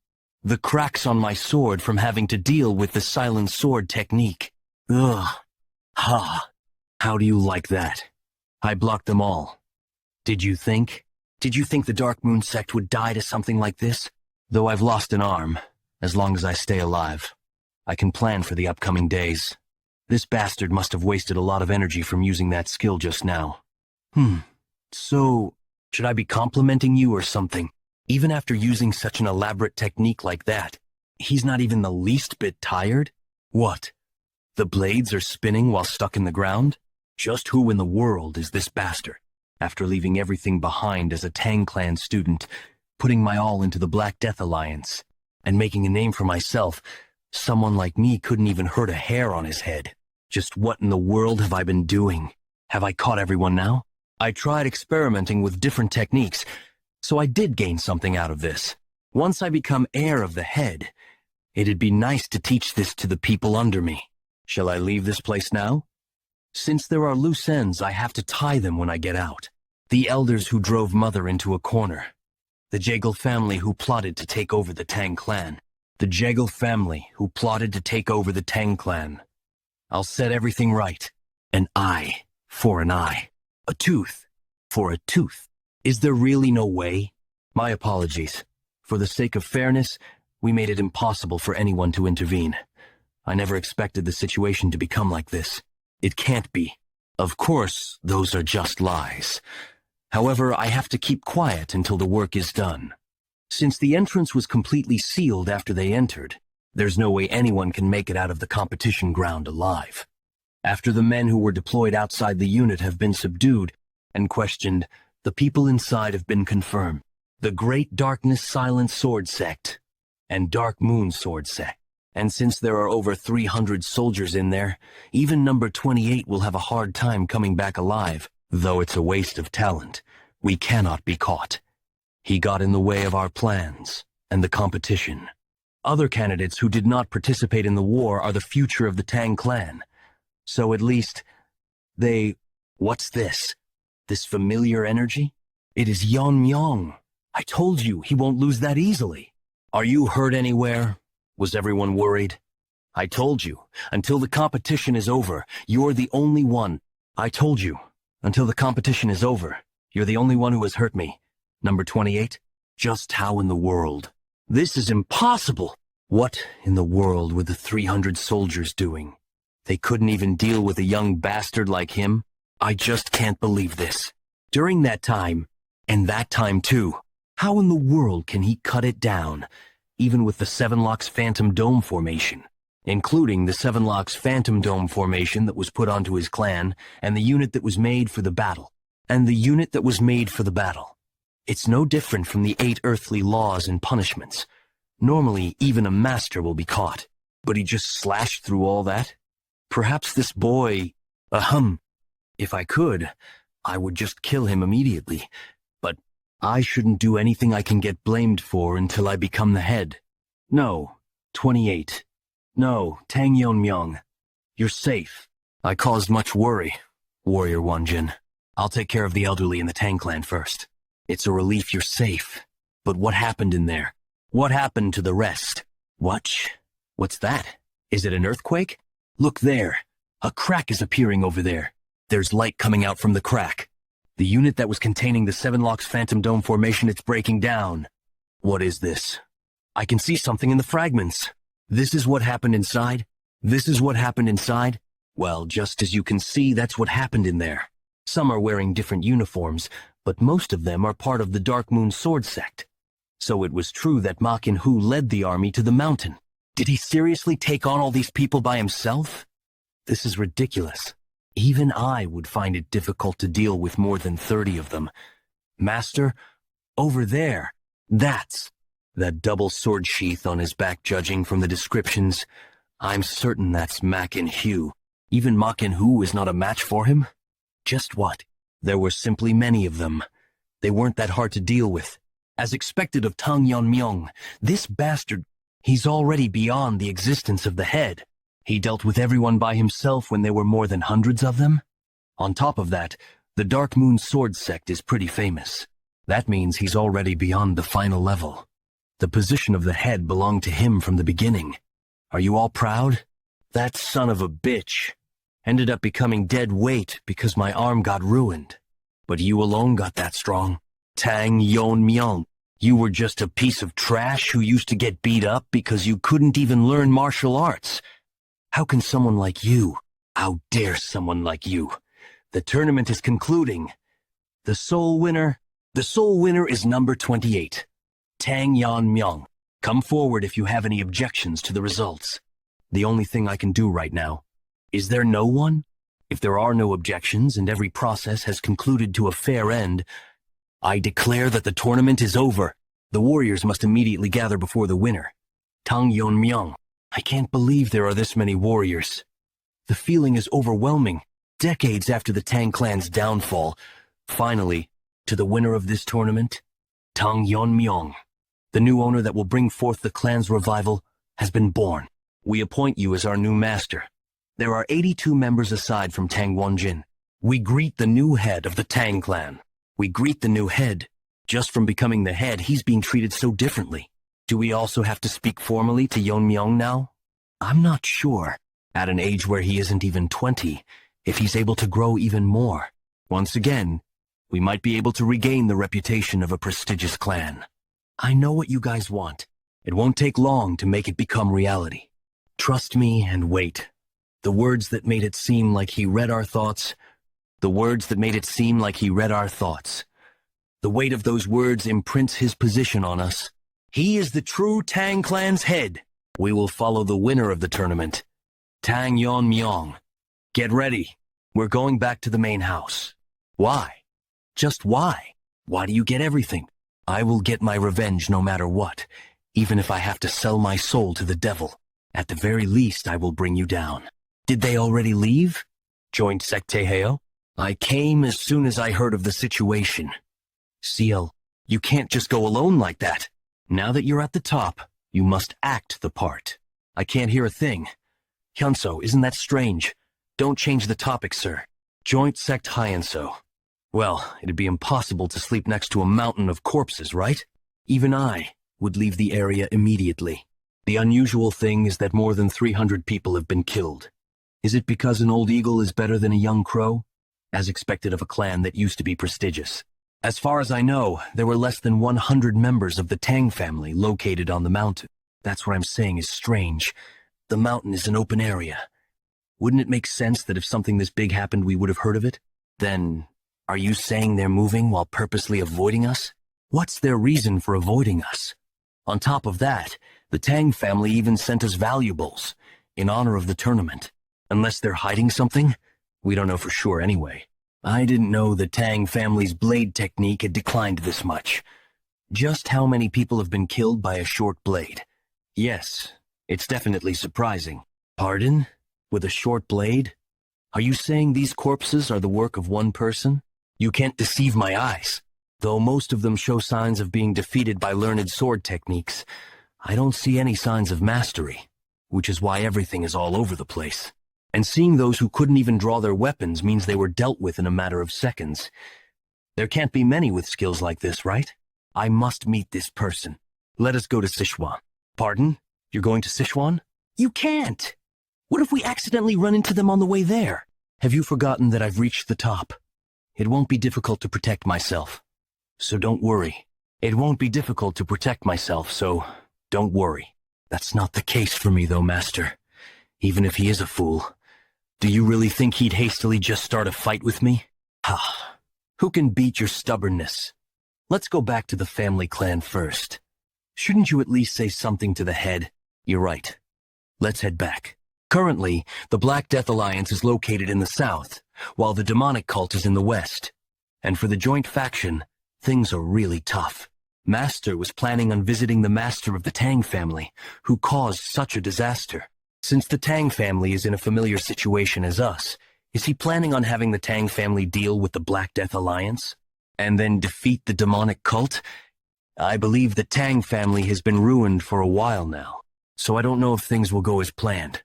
The cracks on my sword from having to deal with the silent sword technique. Ugh. Ha. How do you like that? I blocked them all. Did you think the Dark Moon sect would die to something like this? Though I've lost an arm, as long as I stay alive, I can plan for the upcoming days. This bastard must have wasted a lot of energy from using that skill just now. So, should I be complimenting you or something? Even after using such an elaborate technique like that, he's not even the least bit tired? What? The blades are spinning while stuck in the ground? Just who in the world is this bastard? After leaving everything behind as a Tang clan student, putting my all into the Black Death Alliance, and making a name for myself, Someone like me couldn't even hurt a hair on his head. Just what in the world have I been doing? Have I caught everyone now? I tried experimenting with different techniques, so I did gain something out of this. Once I become heir of the head, it'd be nice to teach this to the people under me. Shall I leave this place now? Since there are loose ends, I have to tie them when I get out. The elders who drove Mother into a corner. The Jegel family who plotted to take over the Tang clan. The Jegel family who plotted to take over the Tang clan. I'll set everything right. An eye for an eye. A tooth for a tooth. Is there really no way? My apologies. For the sake of fairness, we made it impossible for anyone to intervene. I never expected the situation to become like this. It can't be. Of course, those are just lies. However, I have to keep quiet until the work is done. Since the entrance was completely sealed after they entered, there's no way anyone can make it out of the competition ground alive. After the men who were deployed outside the unit have been subdued and questioned, the people inside have been confirmed. The Great Darkness Silent Sword Sect and Dark Moon Sword Sect. And since there are over 300 soldiers in there, even number 28 will have a hard time coming back alive, though it's a waste of talent. We cannot be caught. He got in the way of our plans and the competition. Other candidates who did not participate in the war are the future of the Tang clan. So at least what's this? This familiar energy? It is Yeon-Myeong. I told you he won't lose that easily. Are you hurt anywhere? Was everyone worried? I told you, until the competition is over, you're the only one. I told you, until the competition is over, you're the only one who has hurt me. Number 28? Just how in the world? This is impossible! What in the world were the 300 soldiers doing? They couldn't even deal with a young bastard like him? I just can't believe this. During that time, and that time too, how in the world can he cut it down, even with the Seven Locks Phantom Dome formation, including the Seven Locks Phantom Dome formation that was put onto his clan, and the unit that was made for the battle, It's no different from the 8 earthly laws and punishments. Normally, even a master will be caught, but he just slashed through all that? Perhaps this boy... If I could, I would just kill him immediately, but I shouldn't do anything I can get blamed for until I become the head. No, 28. No, Tang Yeon-Myeong. You're safe. I caused much worry, Warrior Wonjin. I'll take care of the elderly in the Tang clan first. It's a relief you're safe. But what happened in there? What happened to the rest? What's that? Is it an earthquake? Look there. A crack is appearing over there. There's light coming out from the crack. The unit that was containing the Seven Locks Phantom Dome formation, it's breaking down. What is this? I can see something in the fragments. This is what happened inside? Well, just as you can see, that's what happened in there. Some are wearing different uniforms, but most of them are part of the Dark Moon Sword Sect. So it was true that Ma Kin-Hu led the army to the mountain. Did he seriously take on all these people by himself? This is ridiculous. Even I would find it difficult to deal with more than 30 of them. Master, over there, that double sword sheath on his back, judging from the descriptions. I'm certain that's Ma Kin-Hu. Even Ma Kin-Hu is not a match for him? Just what? There were simply many of them. They weren't that hard to deal with. As expected of Tang Yeon-Myeong, this bastard, he's already beyond the existence of the head. He dealt with everyone by himself when there were more than hundreds of them. On top of that, the Dark Moon Sword Sect is pretty famous. That means he's already beyond the final level. The position of the head belonged to him from the beginning. Are you all proud? That son of a bitch ended up becoming dead weight because my arm got ruined. But you alone got that strong. Tang Yeon-Myeong, you were just a piece of trash who used to get beat up because you couldn't even learn martial arts. How can someone like you, how dare someone like you? The tournament is concluding. The sole winner is number 28, Tang Yeon-Myeong. Come forward if you have any objections to the results. The only thing I can do right now. Is there no one? If there are no objections and every process has concluded to a fair end, I declare that the tournament is over. The warriors must immediately gather before the winner, Tang Yeon-Myeong. I can't believe there are this many warriors. The feeling is overwhelming. Decades after the Tang clan's downfall, finally, to the winner of this tournament, Tang Yeon-Myeong, the new owner that will bring forth the clan's revival, has been born. We appoint you as our new master. There are 82 members aside from Tang Wonjin. We greet the new head of the Tang clan. We greet the new head. Just from becoming the head, he's being treated so differently. Do we also have to speak formally to Yeon-Myeong now? I'm not sure. At an age where he isn't even 20, if he's able to grow even more. Once again, we might be able to regain the reputation of a prestigious clan. I know what you guys want. It won't take long to make it become reality. Trust me and wait. The words that made it seem like he read our thoughts. The words that made it seem like he read our thoughts. The weight of those words imprints his position on us. He is the true Tang clan's head. We will follow the winner of the tournament, Tang Yeon-Myeong. Get ready. We're going back to the main house. Why? Just why? Why do you get everything? I will get my revenge no matter what, even if I have to sell my soul to the devil. At the very least, I will bring you down. Did they already leave? Joined Sect Taeheo? I came as soon as I heard of the situation. Ciel, you can't just go alone like that. Now that you're at the top, you must act the part. I can't hear a thing. Hyunso, isn't that strange? Don't change the topic, sir. Joint Sect Hyenso. Well, it'd be impossible to sleep next to a mountain of corpses, right? Even I would leave the area immediately. The unusual thing is that more than 300 people have been killed. Is it because an old eagle is better than a young crow? As expected of a clan that used to be prestigious. As far as I know, there were less than 100 members of the Tang family located on the mountain. That's what I'm saying is strange. The mountain is an open area. Wouldn't it make sense that if something this big happened, we would have heard of it? Then, are you saying they're moving while purposely avoiding us? What's their reason for avoiding us? On top of that, the Tang family even sent us valuables in honor of the tournament. Unless they're hiding something? We don't know for sure anyway. I didn't know the Tang family's blade technique had declined this much. Just how many people have been killed by a short blade? Yes, it's definitely surprising. Pardon? With a short blade? Are you saying these corpses are the work of one person? You can't deceive my eyes. Though most of them show signs of being defeated by learned sword techniques, I don't see any signs of mastery, which is why everything is all over the place. And seeing those who couldn't even draw their weapons means they were dealt with in a matter of seconds. There can't be many with skills like this, right? I must meet this person. Let us go to Sichuan. Pardon? You're going to Sichuan? You can't! What if we accidentally run into them on the way there? Have you forgotten that I've reached the top? It won't be difficult to protect myself. So don't worry. It won't be difficult to protect myself, so don't worry. That's not the case for me, though, Master. Even if he is a fool. Do you really think he'd hastily just start a fight with me? Ha! Who can beat your stubbornness? Let's go back to the family clan first. Shouldn't you at least say something to the head? You're right. Let's head back. Currently, the Black Death Alliance is located in the south, while the demonic cult is in the west. And for the joint faction, things are really tough. Master was planning on visiting the master of the Tang family, who caused such a disaster. Since the Tang family is in a familiar situation as us, is he planning on having the Tang family deal with the Black Death Alliance? And then defeat the demonic cult? I believe the Tang family has been ruined for a while now, so I don't know if things will go as planned.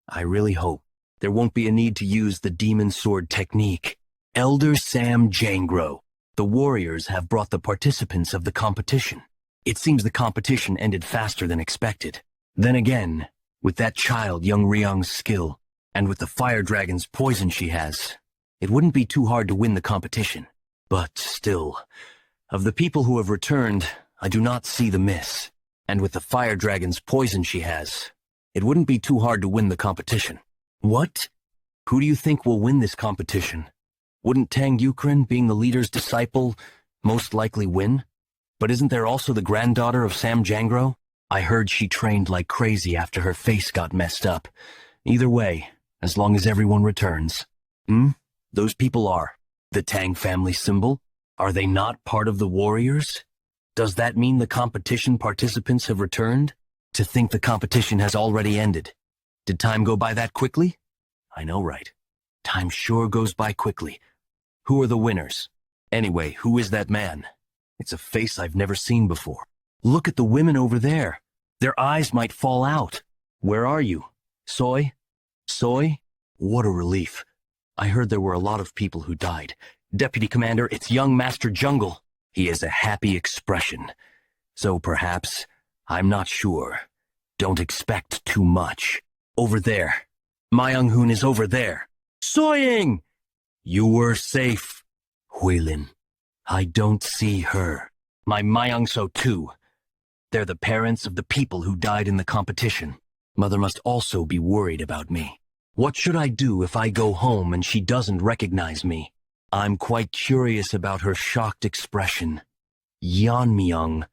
I really hope there won't be a need to use the demon sword technique. Elder Sam Jangro. The warriors have brought the participants of the competition. It seems the competition ended faster than expected. Then again, with that child young Ryung's skill, and with the fire dragon's poison she has, it wouldn't be too hard to win the competition. But still, of the people who have returned, I do not see the miss. And with the fire dragon's poison she has, it wouldn't be too hard to win the competition. What? Who do you think will win this competition? Wouldn't Tang Yukren, being the leader's disciple, most likely win? But isn't there also the granddaughter of Sam Jangro? I heard she trained like crazy after her face got messed up. Either way, as long as everyone returns. Those people are the Tang family symbol? Are they not part of the warriors? Does that mean the competition participants have returned? To think the competition has already ended. Did time go by that quickly? I know, right? Time sure goes by quickly. Who are the winners? Anyway, who is that man? It's a face I've never seen before. Look at the women over there. Their eyes might fall out. Where are you? Soy? Soy? What a relief. I heard there were a lot of people who died. Deputy Commander, it's young Master Jungle. He has a happy expression. So perhaps, I'm not sure. Don't expect too much. Over there. Myung-hoon is over there. Soying! You were safe. Huilin. I don't see her. My Myung-so too. They're the parents of the people who died in the competition. Mother must also be worried about me. What should I do if I go home and she doesn't recognize me? I'm quite curious about her shocked expression. Yeon-Myeong.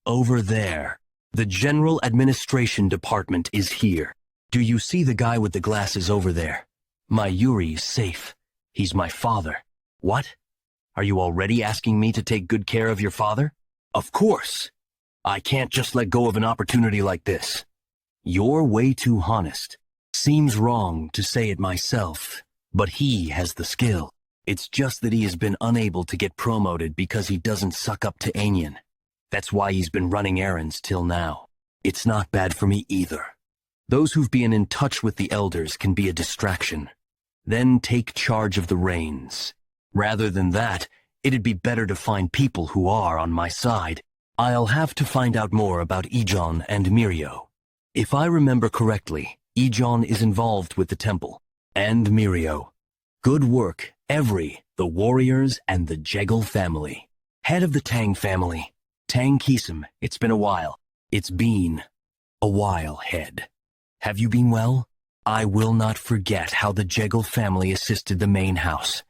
Over there. The General Administration Department is here. Do you see the guy with the glasses over there? My Yuri is safe. He's my father. What? Are you already asking me to take good care of your father? Of course. I can't just let go of an opportunity like this. You're way too honest. Seems wrong to say it myself, but he has the skill. It's just that he has been unable to get promoted because he doesn't suck up to Anion. That's why he's been running errands till now. It's not bad for me either. Those who've been in touch with the elders can be a distraction. Then take charge of the reins. Rather than that, it'd be better to find people who are on my side. I'll have to find out more about Ijon and Mirio. If I remember correctly, Ijon is involved with the temple. And Mirio. Good work, the warriors and the Jegel family. Head of the Tang family. Tang Kisum, it's been a while. It's been a while, head. Have you been well? I will not forget how the Jegel family assisted the main house.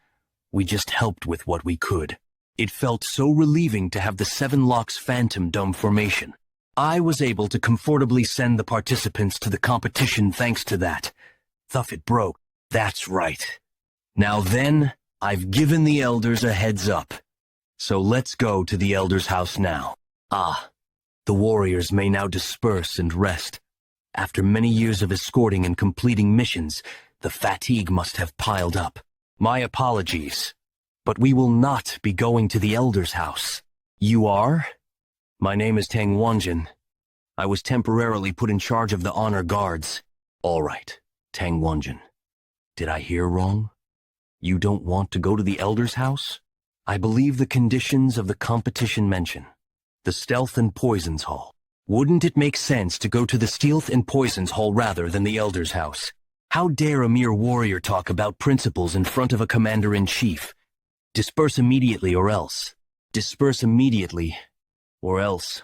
We just helped with what we could. It felt so relieving to have the Seven Locks Phantom Dome formation. I was able to comfortably send the participants to the competition thanks to that. Though it broke. That's right. Now then, I've given the elders a heads up. So let's go to the elders' house now. The warriors may now disperse and rest. After many years of escorting and completing missions, the fatigue must have piled up. My apologies, but we will not be going to the elders' house. You are? My name is Tang Wonjin. I was temporarily put in charge of the honor guards. All right, Tang Wonjin. Did I hear wrong? You don't want to go to the elders' house? I believe the conditions of the competition mention the Stealth and Poisons Hall. Wouldn't it make sense to go to the Stealth and Poisons Hall rather than the elders' house? How dare a mere warrior talk about principles in front of a commander-in-chief? Disperse immediately or else. Disperse immediately or else.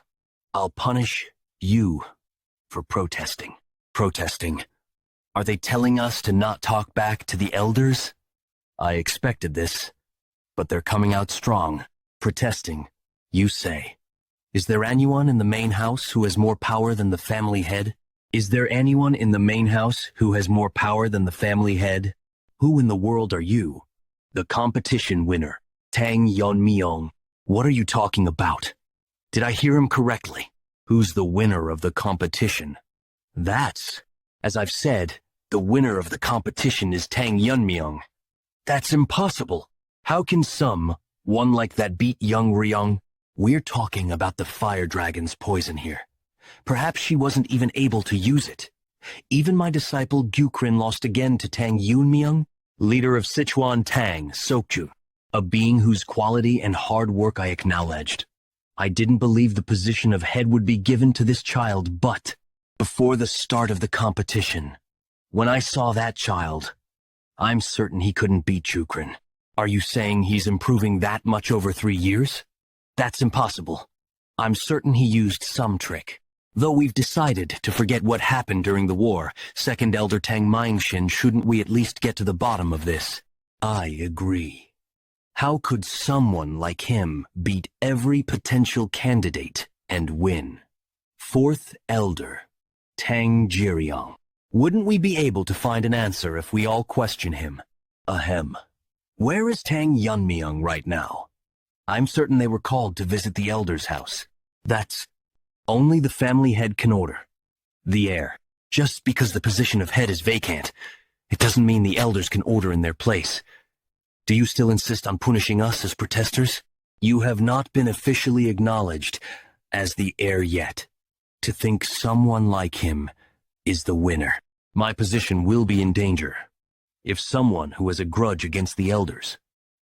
I'll punish you for protesting. Protesting. Are they telling us to not talk back to the elders? I expected this. But they're coming out strong. Protesting, you say. Is there anyone in the main house who has more power than the family head? Is there anyone in the main house who has more power than the family head? Who in the world are you? The competition winner, Tang Yeon-Myeong. What are you talking about? Did I hear him correctly? Who's the winner of the competition? That's, as I've said, the winner of the competition is Tang Yeon-Myeong. That's impossible. How can one like that beat young Ryong? We're talking about the fire dragon's poison here. Perhaps she wasn't even able to use it. Even my disciple Gyukrin lost again to Tang Yeon-Myeong, leader of Sichuan Tang, Sokju, a being whose quality and hard work I acknowledged. I didn't believe the position of head would be given to this child, but before the start of the competition, when I saw that child, I'm certain he couldn't beat Gyukrin. Are you saying he's improving that much over 3 years? That's impossible. I'm certain he used some trick. Though we've decided to forget what happened during the war, Second Elder Tang Myeong-shin, shouldn't we at least get to the bottom of this? I agree. How could someone like him beat every potential candidate and win? Fourth Elder, Tang Jiryong. Wouldn't we be able to find an answer if we all question him? Ahem. Where is Tang Yeon-Myeong right now? I'm certain they were called to visit the elder's house. That's only the family head can order. The heir. Just because the position of head is vacant, it doesn't mean the elders can order in their place. Do you still insist on punishing us as protesters? You have not been officially acknowledged as the heir yet. To think someone like him is the winner. My position will be in danger if someone who has a grudge against the elders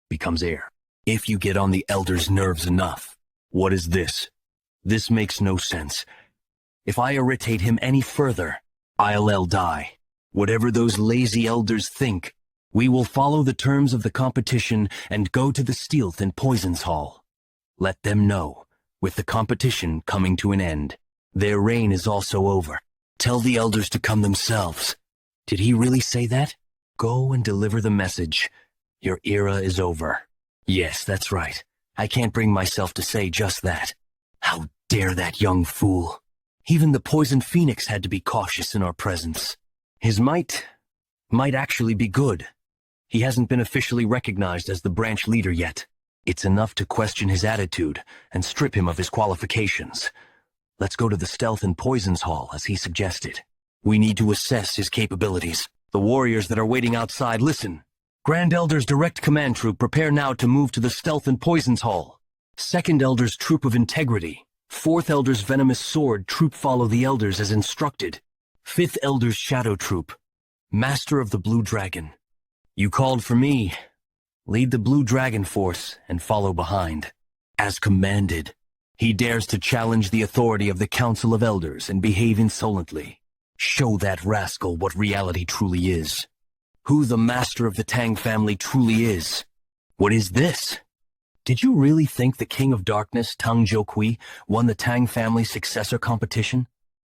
becomes heir. If you get on the elders' nerves enough. What is this? This makes no sense. If I irritate him any further, I'll die. Whatever those lazy elders think, we will follow the terms of the competition and go to the Stealth and Poisons Hall. Let them know, with the competition coming to an end, their reign is also over. Tell the elders to come themselves. Did he really say that? Go and deliver the message. Your era is over. Yes, that's right. I can't bring myself to say just that. How dare that young fool. Even the Poison Phoenix had to be cautious in our presence. His might actually be good. He hasn't been officially recognized as the branch leader yet. It's enough to question his attitude and strip him of his qualifications. Let's go to the Stealth and Poisons Hall, as he suggested. We need to assess his capabilities. The warriors that are waiting outside, listen. Grand Elder's Direct Command Troop prepare now to move to the Stealth and Poisons Hall. Second Elder's Troop of Integrity. Fourth Elder's Venomous Sword Troop follow the Elders as instructed. Fifth Elder's Shadow Troop. Master of the Blue Dragon. You called for me. Lead the Blue Dragon Force and follow behind. As commanded. He dares to challenge the authority of the Council of Elders and behave insolently. Show that rascal what reality truly is. Who the master of the Tang family truly is. What is this? Did you really think the King of Darkness, Tang Jiukui, won the Tang family successor competition?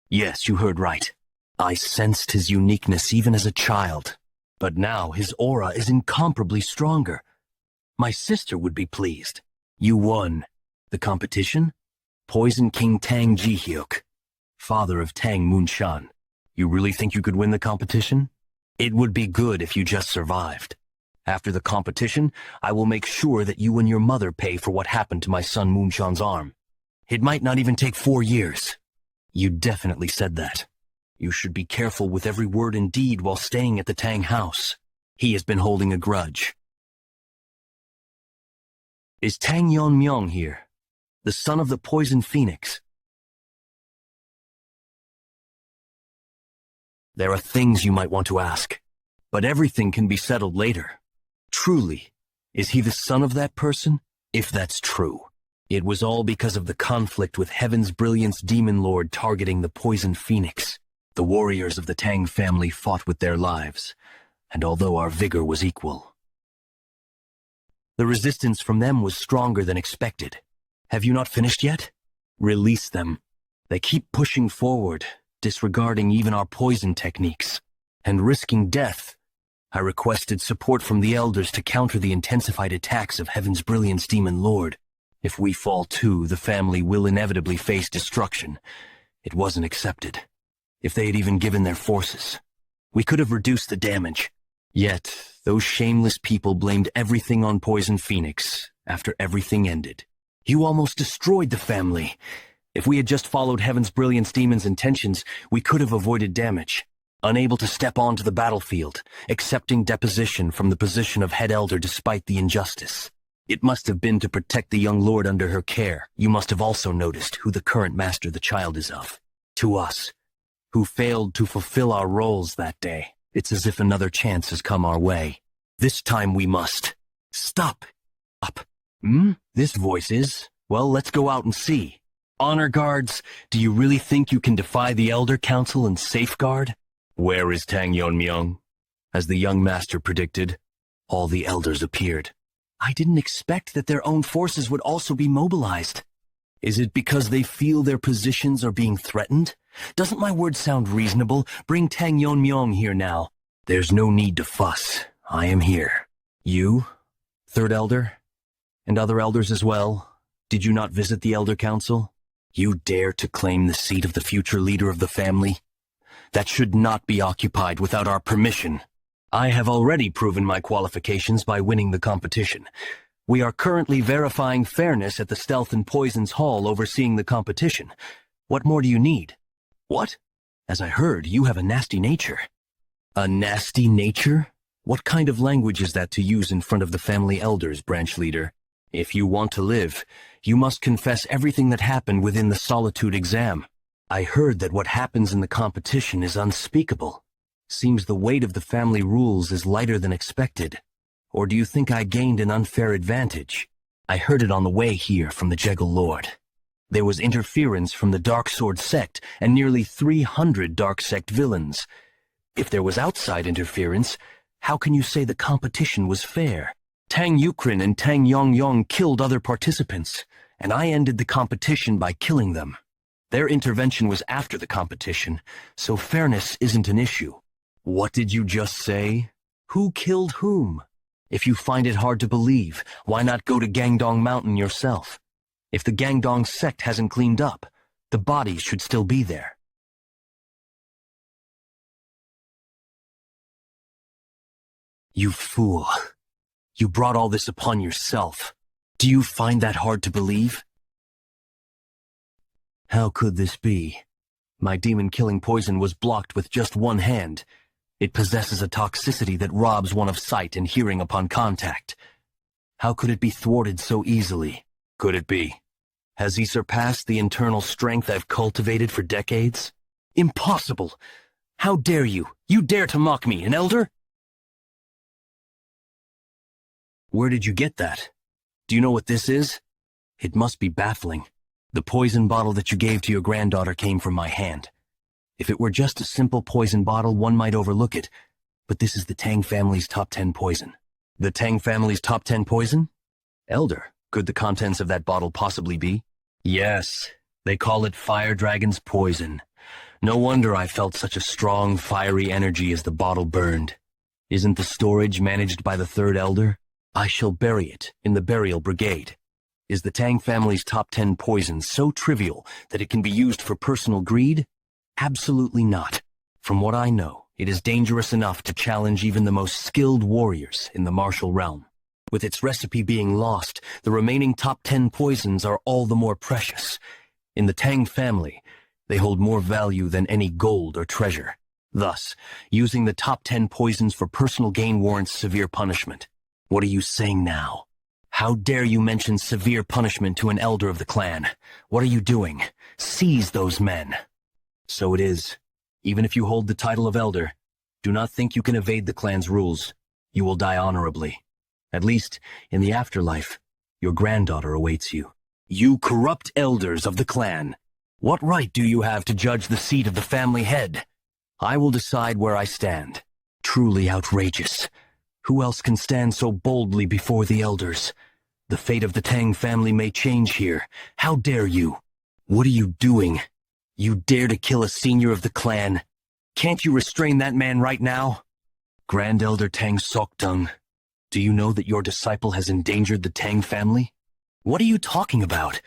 Yes, you heard right. I sensed his uniqueness even as a child. But now his aura is incomparably stronger. My sister would be pleased. You won. The competition? Poison King Tang Jihyuk, father of Tang Munshan. You really think you could win the competition? It would be good if you just survived. After the competition, I will make sure that you and your mother pay for what happened to my son Munshan's arm. It might not even take 4 years. You definitely said that. You should be careful with every word and deed while staying at the Tang house. He has been holding a grudge. Is Tang Yeon-Myeong here? The son of the Poison Phoenix? There are things you might want to ask, but everything can be settled later. Truly, is he the son of that person? If that's true, it was all because of the conflict with Heaven's Brilliance Demon Lord targeting the Poison Phoenix. The warriors of the Tang family fought with their lives, and although our vigor was equal, the resistance from them was stronger than expected. Have you not finished yet? Release them. They keep pushing forward, disregarding even our poison techniques, and risking death. I requested support from the elders to counter the intensified attacks of Heaven's Brilliance Demon Lord. If we fall too, the family will inevitably face destruction. It wasn't accepted. If they had even given their forces, we could have reduced the damage. Yet, those shameless people blamed everything on Poison Phoenix after everything ended. You almost destroyed the family. If we had just followed Heaven's Brilliance Demon's intentions, we could have avoided damage. Unable to step onto the battlefield, accepting deposition from the position of head elder despite the injustice. It must have been to protect the young lord under her care. You must have also noticed who the current master the child is of. To us, who failed to fulfill our roles that day, it's as if another chance has come our way. This time we must. Stop. Up. This voice is, well, let's go out and see. Honor guards, do you really think you can defy the Elder Council and safeguard? Where is Tang Yeon-Myeong? As the young master predicted, all the elders appeared. I didn't expect that their own forces would also be mobilized. Is it because they feel their positions are being threatened? Doesn't my word sound reasonable? Bring Tang Yeon-Myeong here now. There's no need to fuss. I am here. You, Third Elder, and other elders as well, did you not visit the Elder Council? You dare to claim the seat of the future leader of the family? That should not be occupied without our permission. I have already proven my qualifications by winning the competition. We are currently verifying fairness at the Stealth and Poisons Hall overseeing the competition. What more do you need? What? As I heard, you have a nasty nature. A nasty nature? What kind of language is that to use in front of the family elders, branch leader? If you want to live, you must confess everything that happened within the solitude exam. I heard that what happens in the competition is unspeakable. Seems the weight of the family rules is lighter than expected. Or do you think I gained an unfair advantage? I heard it on the way here from the Jegel Lord. There was interference from the Dark Sword sect and nearly 300 Dark Sect villains. If there was outside interference, how can you say the competition was fair? Tang Yeon-Myeong and Tang Yeon-Myeong killed other participants, and I ended the competition by killing them. Their intervention was after the competition, so fairness isn't an issue. What did you just say? Who killed whom? If you find it hard to believe, why not go to Gangdong Mountain yourself? If the Gangdong sect hasn't cleaned up, the bodies should still be there. You fool. You brought all this upon yourself. Do you find that hard to believe? How could this be? My demon-killing poison was blocked with just one hand. It possesses a toxicity that robs one of sight and hearing upon contact. How could it be thwarted so easily? Could it be? Has he surpassed the internal strength I've cultivated for decades? Impossible! How dare you? You dare to mock me, an elder? Where did you get that? Do you know what this is? It must be baffling. The poison bottle that you gave to your granddaughter came from my hand. If it were just a simple poison bottle, one might overlook it, but this is the Tang family's top 10 poison. The Tang family's top 10 poison? Elder, could the contents of that bottle possibly be? Yes, they call it Fire Dragon's poison. No wonder I felt such a strong, fiery energy as the bottle burned. Isn't the storage managed by the third elder? I shall bury it in the burial brigade. Is the Tang family's top 10 poison so trivial that it can be used for personal greed? Absolutely not. From what I know, it is dangerous enough to challenge even the most skilled warriors in the martial realm. With its recipe being lost, the remaining top 10 poisons are all the more precious. In the Tang family, they hold more value than any gold or treasure. Thus, using the top 10 poisons for personal gain warrants severe punishment. What are you saying now? How dare you mention severe punishment to an elder of the clan? What are you doing? Seize those men. So it is. Even if you hold the title of elder, do not think you can evade the clan's rules. You will die honorably. At least, in the afterlife, your granddaughter awaits you. You corrupt elders of the clan! What right do you have to judge the seat of the family head? I will decide where I stand. Truly outrageous. Who else can stand so boldly before the elders? The fate of the Tang family may change here. How dare you? What are you doing? You dare to kill a senior of the clan? Can't you restrain that man right now? Grand Elder Tang Soktung, do you know that your disciple has endangered the Tang family? What are you talking about?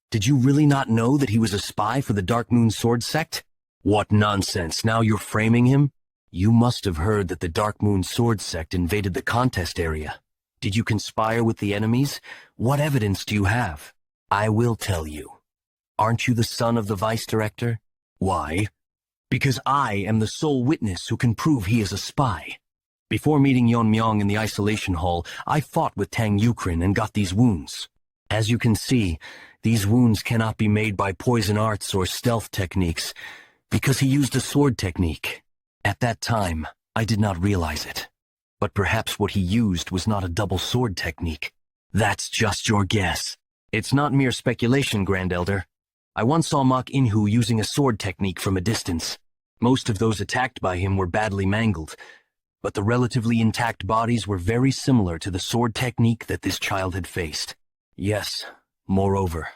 Did you really not know that he was a spy for the Dark Moon Sword sect? What nonsense, now you're framing him? You must have heard that the Dark Moon Sword sect invaded the contest area. Did you conspire with the enemies? What evidence do you have? I will tell you. Aren't you the son of the vice director? Why? Because I am the sole witness who can prove he is a spy. Before meeting Yeon-Myeong in the isolation hall, I fought with Tang Yeon-Myeong and got these wounds. As you can see, these wounds cannot be made by poison arts or stealth techniques, because he used a sword technique. At that time, I did not realize it. But perhaps what he used was not a double sword technique. That's just your guess. It's not mere speculation, Grand Elder. I once saw Mok Inhu using a sword technique from a distance. Most of those attacked by him were badly mangled, but the relatively intact bodies were very similar to the sword technique that this child had faced. Yes, moreover,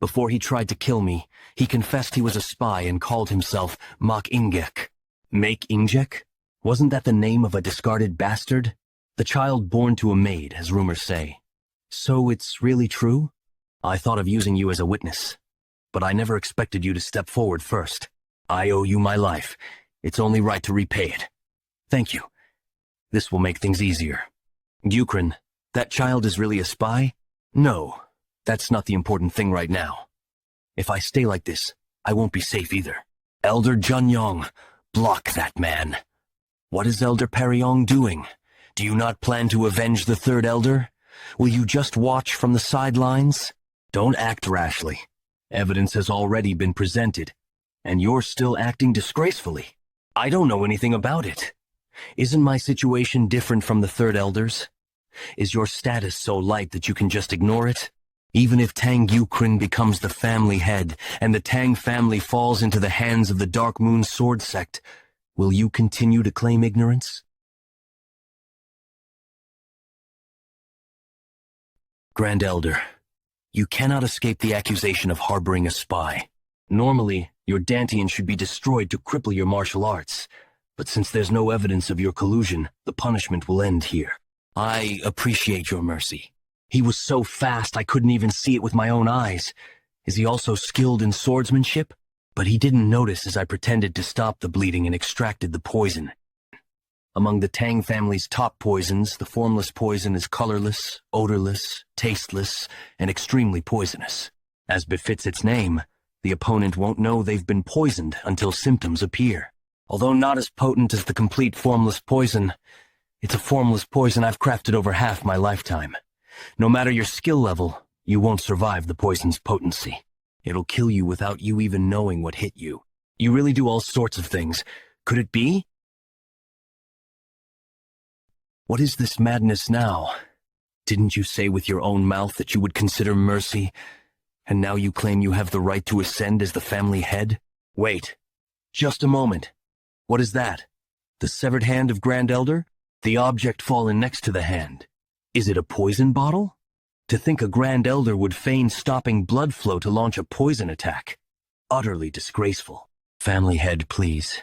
before he tried to kill me, he confessed he was a spy and called himself Mok Ingek. Make Injek? Wasn't that the name of a discarded bastard? The child born to a maid, as rumors say. So it's really true? I thought of using you as a witness, but I never expected you to step forward first. I owe you my life. It's only right to repay it. Thank you. This will make things easier. Yeon-Myeong, that child is really a spy? No, that's not the important thing right now. If I stay like this, I won't be safe either. Elder Junyong, block that man. What is Elder Peryong doing? Do you not plan to avenge the third elder? Will you just watch from the sidelines? Don't act rashly. Evidence has already been presented, and you're still acting disgracefully. I don't know anything about it. Isn't my situation different from the third elders? Is your status so light that you can just ignore it? Even if Tang Yeon-Myeong becomes the family head, and the Tang family falls into the hands of the Dark Moon Sword sect, will you continue to claim ignorance? Grand Elder, you cannot escape the accusation of harboring a spy. Normally, your Dantian should be destroyed to cripple your martial arts, but since there's no evidence of your collusion, the punishment will end here. I appreciate your mercy. He was so fast I couldn't even see it with my own eyes. Is he also skilled in swordsmanship? But he didn't notice as I pretended to stop the bleeding and extracted the poison. Among the Tang family's top poisons, the formless poison is colorless, odorless, tasteless, and extremely poisonous. As befits its name, the opponent won't know they've been poisoned until symptoms appear. Although not as potent as the complete formless poison, it's a formless poison I've crafted over half my lifetime. No matter your skill level, you won't survive the poison's potency. It'll kill you without you even knowing what hit you. You really do all sorts of things. Could it be? What is this madness now? Didn't you say with your own mouth that you would consider mercy, and now you claim you have the right to ascend as the family head? Wait, just a moment. What is that? The severed hand of Grand Elder? The object fallen next to the hand. Is it a poison bottle? To think a Grand Elder would feign stopping blood flow to launch a poison attack. Utterly disgraceful. Family head, please.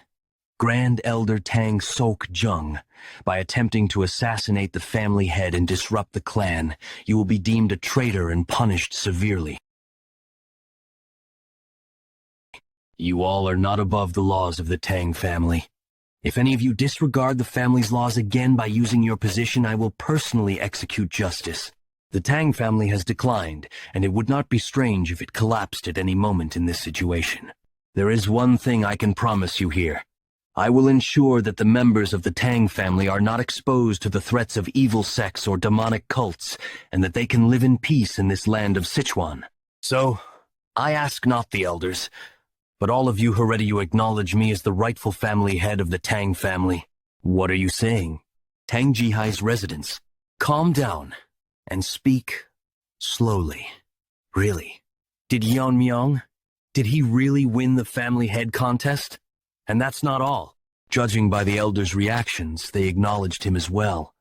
Grand Elder Tang Sok Jung. By attempting to assassinate the family head and disrupt the clan, you will be deemed a traitor and punished severely. You all are not above the laws of the Tang family. If any of you disregard the family's laws again by using your position, I will personally execute justice. The Tang family has declined, and it would not be strange if it collapsed at any moment in this situation. There is one thing I can promise you here. I will ensure that the members of the Tang family are not exposed to the threats of evil sects or demonic cults, and that they can live in peace in this land of Sichuan. So, I ask not the elders, but all of you who you acknowledge me as the rightful family head of the Tang family. What are you saying? Tang Jihai's residence. Calm down, and speak slowly. Really? Did Yeon-Myeong? Did he really win the family head contest? And that's not all. Judging by the elders' reactions, they acknowledged him as well.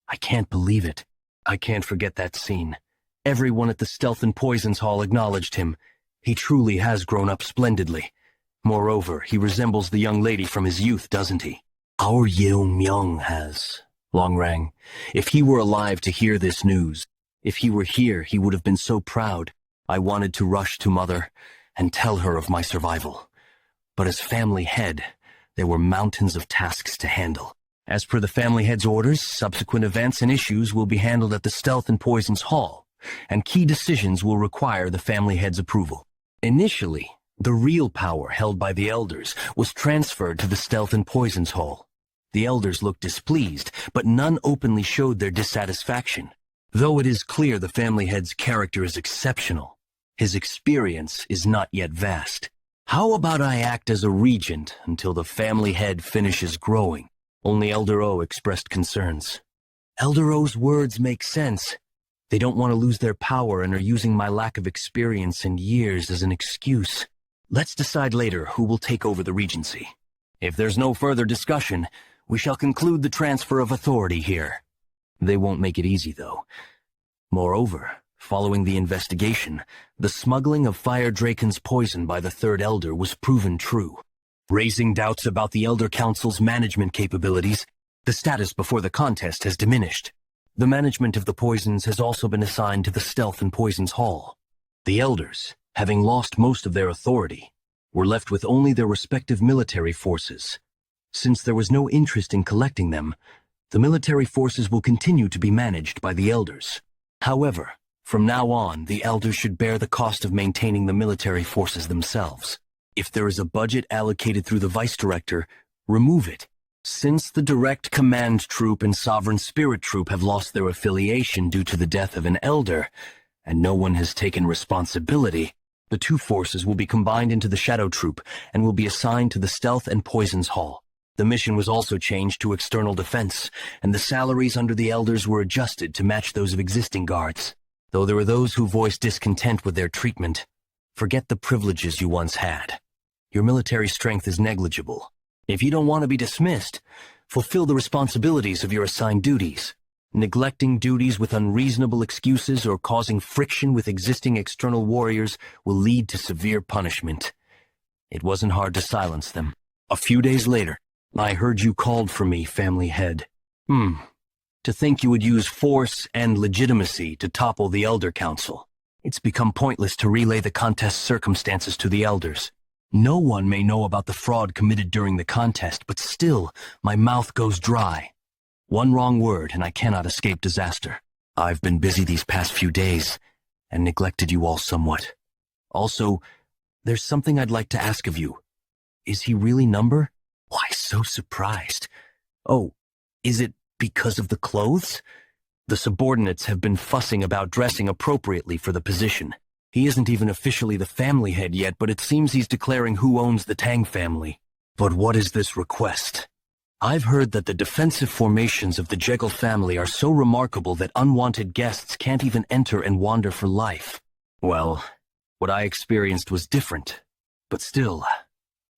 I can't believe it. I can't forget that scene. Everyone at the Stealth and Poisons Hall acknowledged him. He truly has grown up splendidly. Moreover, he resembles the young lady from his youth, doesn't he? Our Yeon-Myeong has. Longrang, if he were alive to hear this news, if he were here, he would have been so proud. I wanted to rush to Mother and tell her of my survival. But as family head, there were mountains of tasks to handle. As per the family head's orders, subsequent events and issues will be handled at the Stealth and Poisons Hall, and key decisions will require the family head's approval. Initially, the real power held by the elders was transferred to the Stealth and Poisons Hall. The elders looked displeased, but none openly showed their dissatisfaction. Though it is clear the family head's character is exceptional, his experience is not yet vast. How about I act as a regent until the family head finishes growing? Only Elder O expressed concerns. Elder O's words make sense. They don't want to lose their power and are using my lack of experience and years as an excuse. Let's decide later who will take over the regency. If there's no further discussion, we shall conclude the transfer of authority here. They won't make it easy, though. Moreover, following the investigation, the smuggling of Fire Draken's poison by the Third Elder was proven true. Raising doubts about the Elder Council's management capabilities, the status before the contest has diminished. The management of the poisons has also been assigned to the Stealth and Poisons Hall. The Elders, having lost most of their authority, were left with only their respective military forces. Since there was no interest in collecting them, the military forces will continue to be managed by the Elders. However, from now on, the Elders should bear the cost of maintaining the military forces themselves. If there is a budget allocated through the vice director, remove it. Since the direct command troop and sovereign spirit troop have lost their affiliation due to the death of an elder, and no one has taken responsibility, the two forces will be combined into the shadow troop and will be assigned to the stealth and poisons hall. The mission was also changed to external defense, and the salaries under the elders were adjusted to match those of existing guards. Though there are those who voice discontent with their treatment, forget the privileges you once had. Your military strength is negligible. If you don't want to be dismissed, fulfill the responsibilities of your assigned duties. Neglecting duties with unreasonable excuses or causing friction with existing external warriors will lead to severe punishment. It wasn't hard to silence them. A few days later, I heard you called for me, family head. To think you would use force and legitimacy to topple the Elder Council. It's become pointless to relay the contest's circumstances to the elders. No one may know about the fraud committed during the contest, but still, my mouth goes dry. One wrong word, and I cannot escape disaster. I've been busy these past few days, and neglected you all somewhat. Also, there's something I'd like to ask of you. Is he really number? Why so surprised? Oh, is it because of the clothes? The subordinates have been fussing about dressing appropriately for the position. He isn't even officially the family head yet, but it seems he's declaring who owns the Tang family. But what is this request? I've heard that the defensive formations of the Jegel family are so remarkable that unwanted guests can't even enter and wander for life. Well, what I experienced was different, but still,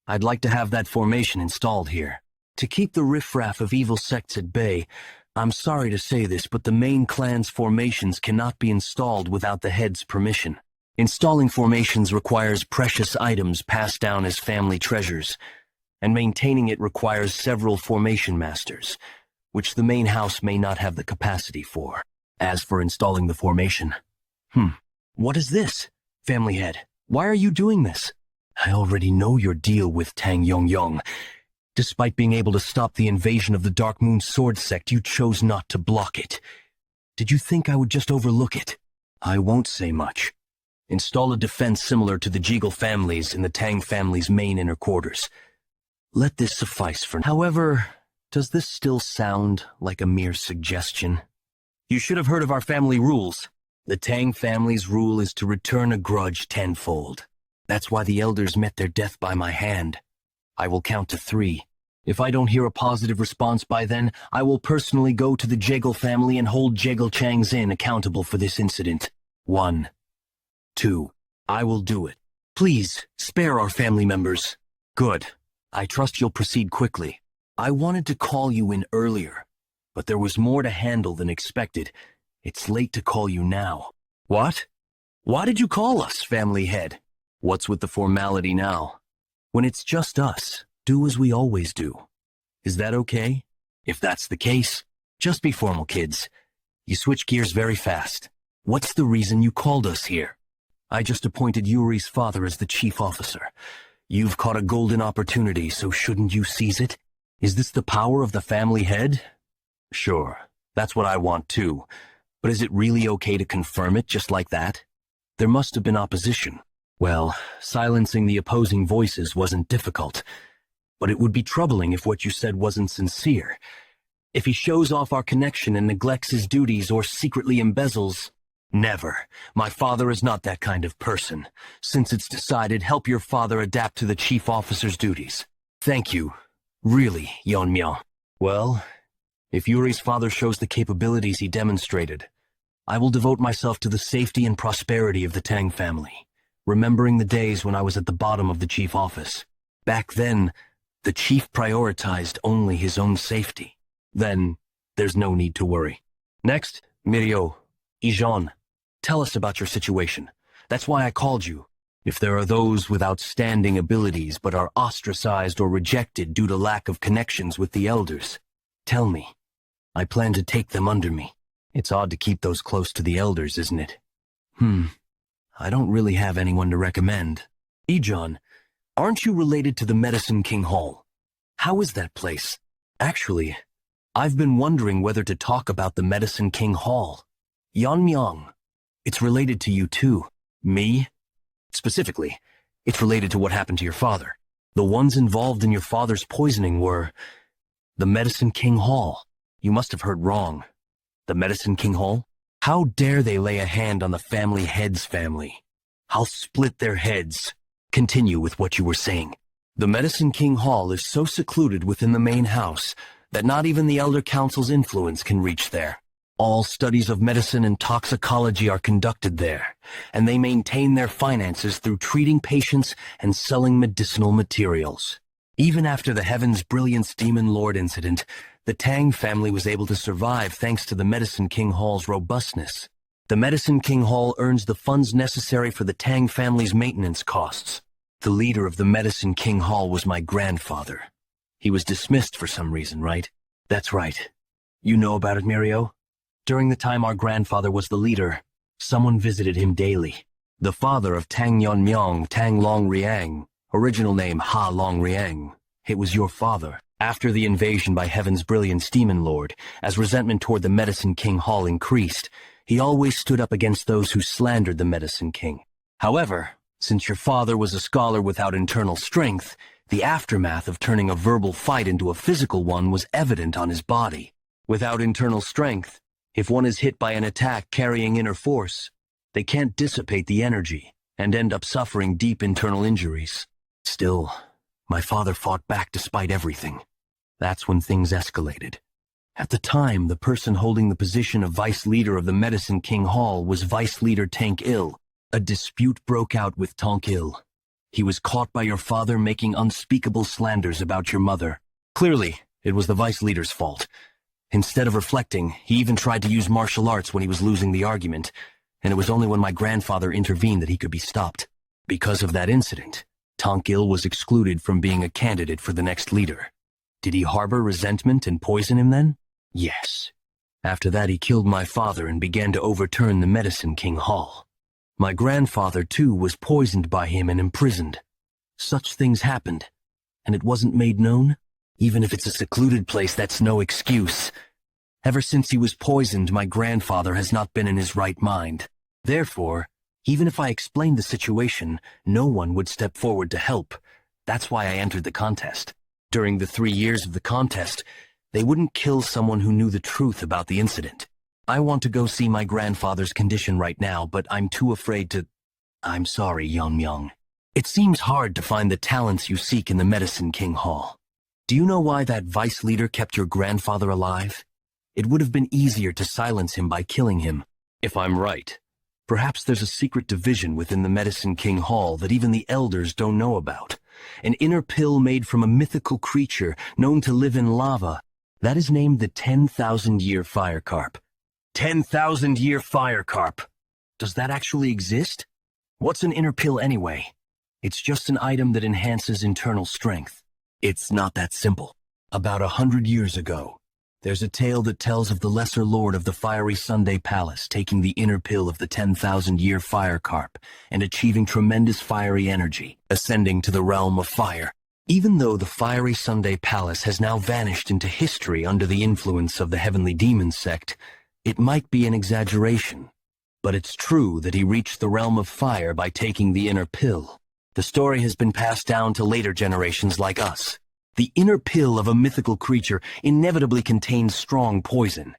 I'd like to have that formation installed here. To keep the riffraff of evil sects at bay, I'm sorry to say this, but the main clan's formations cannot be installed without the head's permission. Installing formations requires precious items passed down as family treasures, and maintaining it requires several formation masters, which the main house may not have the capacity for. As for installing the formation, what is this, family head? Why are you doing this? I already know your deal with Tang Yeon-Myeong. Despite being able to stop the invasion of the Dark Moon Sword sect, you chose not to block it. Did you think I would just overlook it? I won't say much. Install a defense similar to the Jegel families in the Tang family's main inner quarters. Let this suffice for now. However, does this still sound like a mere suggestion? You should have heard of our family rules. The Tang family's rule is to return a grudge tenfold. That's why the elders met their death by my hand. I will count to 3. If I don't hear a positive response by then, I will personally go to the Jegel family and hold Jegel Chang's Inn accountable for this incident. 1, 2. I will do it. Please, spare our family members. Good. I trust you'll proceed quickly. I wanted to call you in earlier, but there was more to handle than expected. It's late to call you now. What? Why did you call us, family head? What's with the formality now? When it's just us, do as we always do. Is that okay? If that's the case, just be formal, kids. You switch gears very fast. What's the reason you called us here? I just appointed Yuri's father as the chief officer. You've caught a golden opportunity, so shouldn't you seize it? Is this the power of the family head? Sure, that's what I want too. But is it really okay to confirm it just like that? There must have been opposition. Well, silencing the opposing voices wasn't difficult. But it would be troubling if what you said wasn't sincere. If he shows off our connection and neglects his duties or secretly embezzles... Never. My father is not that kind of person. Since it's decided, help your father adapt to the chief officer's duties. Thank you. Really, Yeon-Myeong. Well, if Yuri's father shows the capabilities he demonstrated, I will devote myself to the safety and prosperity of the Tang family, remembering the days when I was at the bottom of the chief office. Back then, the chief prioritized only his own safety. Then, there's no need to worry. Next, Mirio, Ijeon. Tell us about your situation. That's why I called you. If there are those with outstanding abilities but are ostracized or rejected due to lack of connections with the elders, tell me. I plan to take them under me. It's odd to keep those close to the elders, isn't it? I don't really have anyone to recommend. Ijeon, aren't you related to the Medicine King Hall? How is that place? Actually, I've been wondering whether to talk about the Medicine King Hall. Yeon-Myeong. It's related to you too. Me? Specifically, It's related to what happened to your father. The ones involved in your father's poisoning were the Medicine King Hall. You must have heard wrong. The Medicine King Hall? How dare they lay a hand on the family head's family? I'll split their heads. Continue with what you were saying. The Medicine King Hall is so secluded within the main house that not even the Elder Council's influence can reach there. All studies of medicine and toxicology are conducted there, and they maintain their finances through treating patients and selling medicinal materials. Even after the Heaven's Brilliance Demon Lord incident, the Tang family was able to survive thanks to the Medicine King Hall's robustness. The Medicine King Hall earns the funds necessary for the Tang family's maintenance costs. The leader of the Medicine King Hall was my grandfather. He was dismissed for some reason, right? That's right. You know about it, Mirio? During the time our grandfather was the leader, someone visited him daily. The father of Tang Yeon-Myeong, Tang Long-Riang, original name Ha Long-Riang. It was your father. After the invasion by Heaven's Brilliance Demon Lord, as resentment toward the Medicine King Hall increased, he always stood up against those who slandered the Medicine King. However, since your father was a scholar without internal strength, the aftermath of turning a verbal fight into a physical one was evident on his body. Without internal strength, if one is hit by an attack carrying inner force, they can't dissipate the energy and end up suffering deep internal injuries. Still, my father fought back despite everything. That's when things escalated. At the time, the person holding the position of vice leader of the Medicine King Hall was vice leader Tang Il. A dispute broke out with Tang Il. He was caught by your father making unspeakable slanders about your mother. Clearly, it was the vice leader's fault. Instead of reflecting, he even tried to use martial arts when he was losing the argument, and it was only when my grandfather intervened that he could be stopped. Because of that incident, Tang Il was excluded from being a candidate for the next leader. Did he harbor resentment and poison him then? Yes. After that, he killed my father and began to overturn the Medicine King Hall. My grandfather, too, was poisoned by him and imprisoned. Such things happened, and it wasn't made known? Even if it's a secluded place, that's no excuse. Ever since he was poisoned, my grandfather has not been in his right mind. Therefore, even if I explained the situation, no one would step forward to help. That's why I entered the contest. During the 3 years of the contest, they wouldn't kill someone who knew the truth about the incident. I want to go see my grandfather's condition right now, but I'm too afraid to... I'm sorry, Yeon-Myeong. It seems hard to find the talents you seek in the Medicine King Hall. Do you know why that vice leader kept your grandfather alive? It would have been easier to silence him by killing him. If I'm right, perhaps there's a secret division within the Medicine King Hall that even the elders don't know about. An inner pill made from a mythical creature known to live in lava. That is named the 10,000-year fire carp. 10,000-year fire carp. Does that actually exist? What's an inner pill anyway? It's just an item that enhances internal strength. It's not that simple. About 100 years ago, there's a tale that tells of the lesser lord of the fiery Sunday Palace taking the inner pill of the 10,000-year fire carp and achieving tremendous fiery energy, ascending to the realm of fire. Even though the fiery Sunday Palace has now vanished into history under the influence of the Heavenly Demon sect, it might be an exaggeration. But it's true that he reached the realm of fire by taking the inner pill. The story has been passed down to later generations like us. The inner pill of a mythical creature inevitably contains strong poison.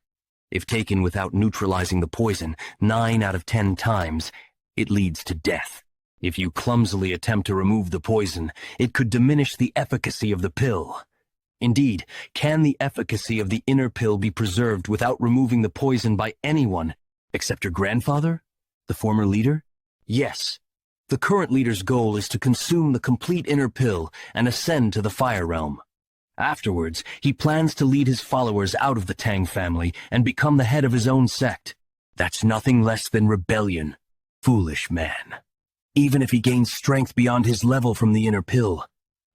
If taken without neutralizing the poison 9 out of 10 times, it leads to death. If you clumsily attempt to remove the poison, it could diminish the efficacy of the pill. Indeed, can the efficacy of the inner pill be preserved without removing the poison by anyone, except your grandfather, the former leader? Yes. The current leader's goal is to consume the complete inner pill and ascend to the fire realm. Afterwards, he plans to lead his followers out of the Tang family and become the head of his own sect. That's nothing less than rebellion. Foolish man. Even if he gains strength beyond his level from the inner pill,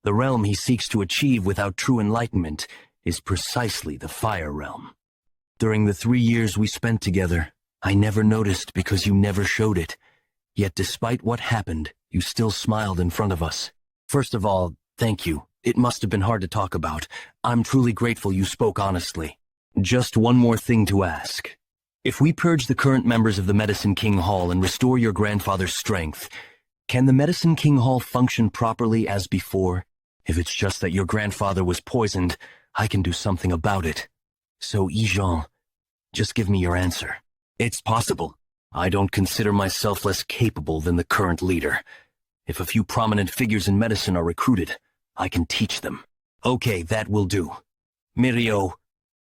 the realm he seeks to achieve without true enlightenment is precisely the fire realm. During the 3 years we spent together, I never noticed because you never showed it. Yet despite what happened, you still smiled in front of us. First of all, thank you. It must have been hard to talk about. I'm truly grateful you spoke honestly. Just one more thing to ask. If we purge the current members of the Medicine King Hall and restore your grandfather's strength, Can the Medicine King Hall function properly as before? If it's just that your grandfather was poisoned, I can do something about it. So, Ijeon, just give me your answer. It's possible. I don't consider myself less capable than the current leader. If a few prominent figures in medicine are recruited, I can teach them. Okay, that will do. Mirio,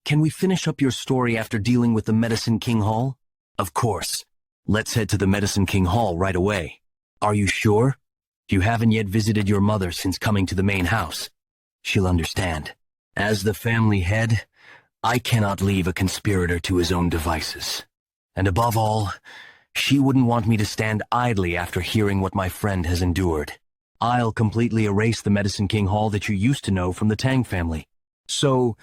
can we finish up your story after dealing with the Medicine King Hall? Of course. Let's head to the Medicine King Hall right away. Are you sure? You haven't yet visited your mother since coming to the main house. She'll understand. As the family head, I cannot leave a conspirator to his own devices. And above all, she wouldn't want me to stand idly after hearing what my friend has endured. I'll completely erase the Medicine King Hall that you used to know from the Tang family. So,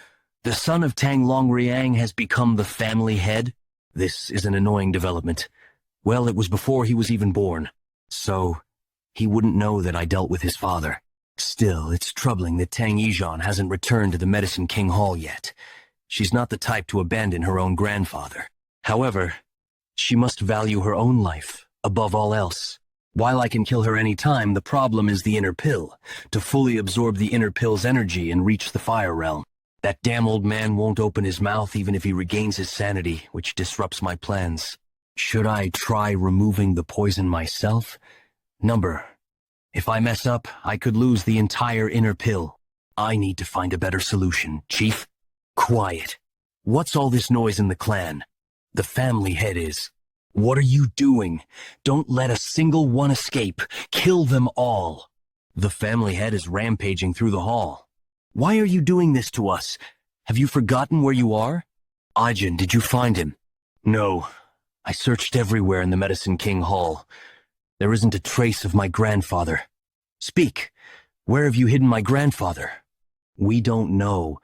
the son of Tang Yeon-Myeong has become the family head? This is an annoying development. Well, it was before he was even born. So, he wouldn't know that I dealt with his father. Still, it's troubling that Tang Yeon hasn't returned to the Medicine King Hall yet. She's not the type to abandon her own grandfather. However, she must value her own life above all else. While I can kill her any time, the problem is the inner pill, to fully absorb the inner pill's energy and reach the fire realm. That damn old man won't open his mouth even if he regains his sanity, which disrupts my plans. Should I try removing the poison myself? If I mess up, I could lose the entire inner pill. I need to find a better solution, Chief. Quiet. What's all this noise in the clan? The family head is. What are you doing? Don't let a single one escape. Kill them all. The family head is rampaging through the hall. Why are you doing this to us? Have you forgotten where you are? Aijin, did you find him? No. I searched everywhere in the Medicine King Hall. There isn't a trace of my grandfather. Speak. Where have you hidden my grandfather? We don't know.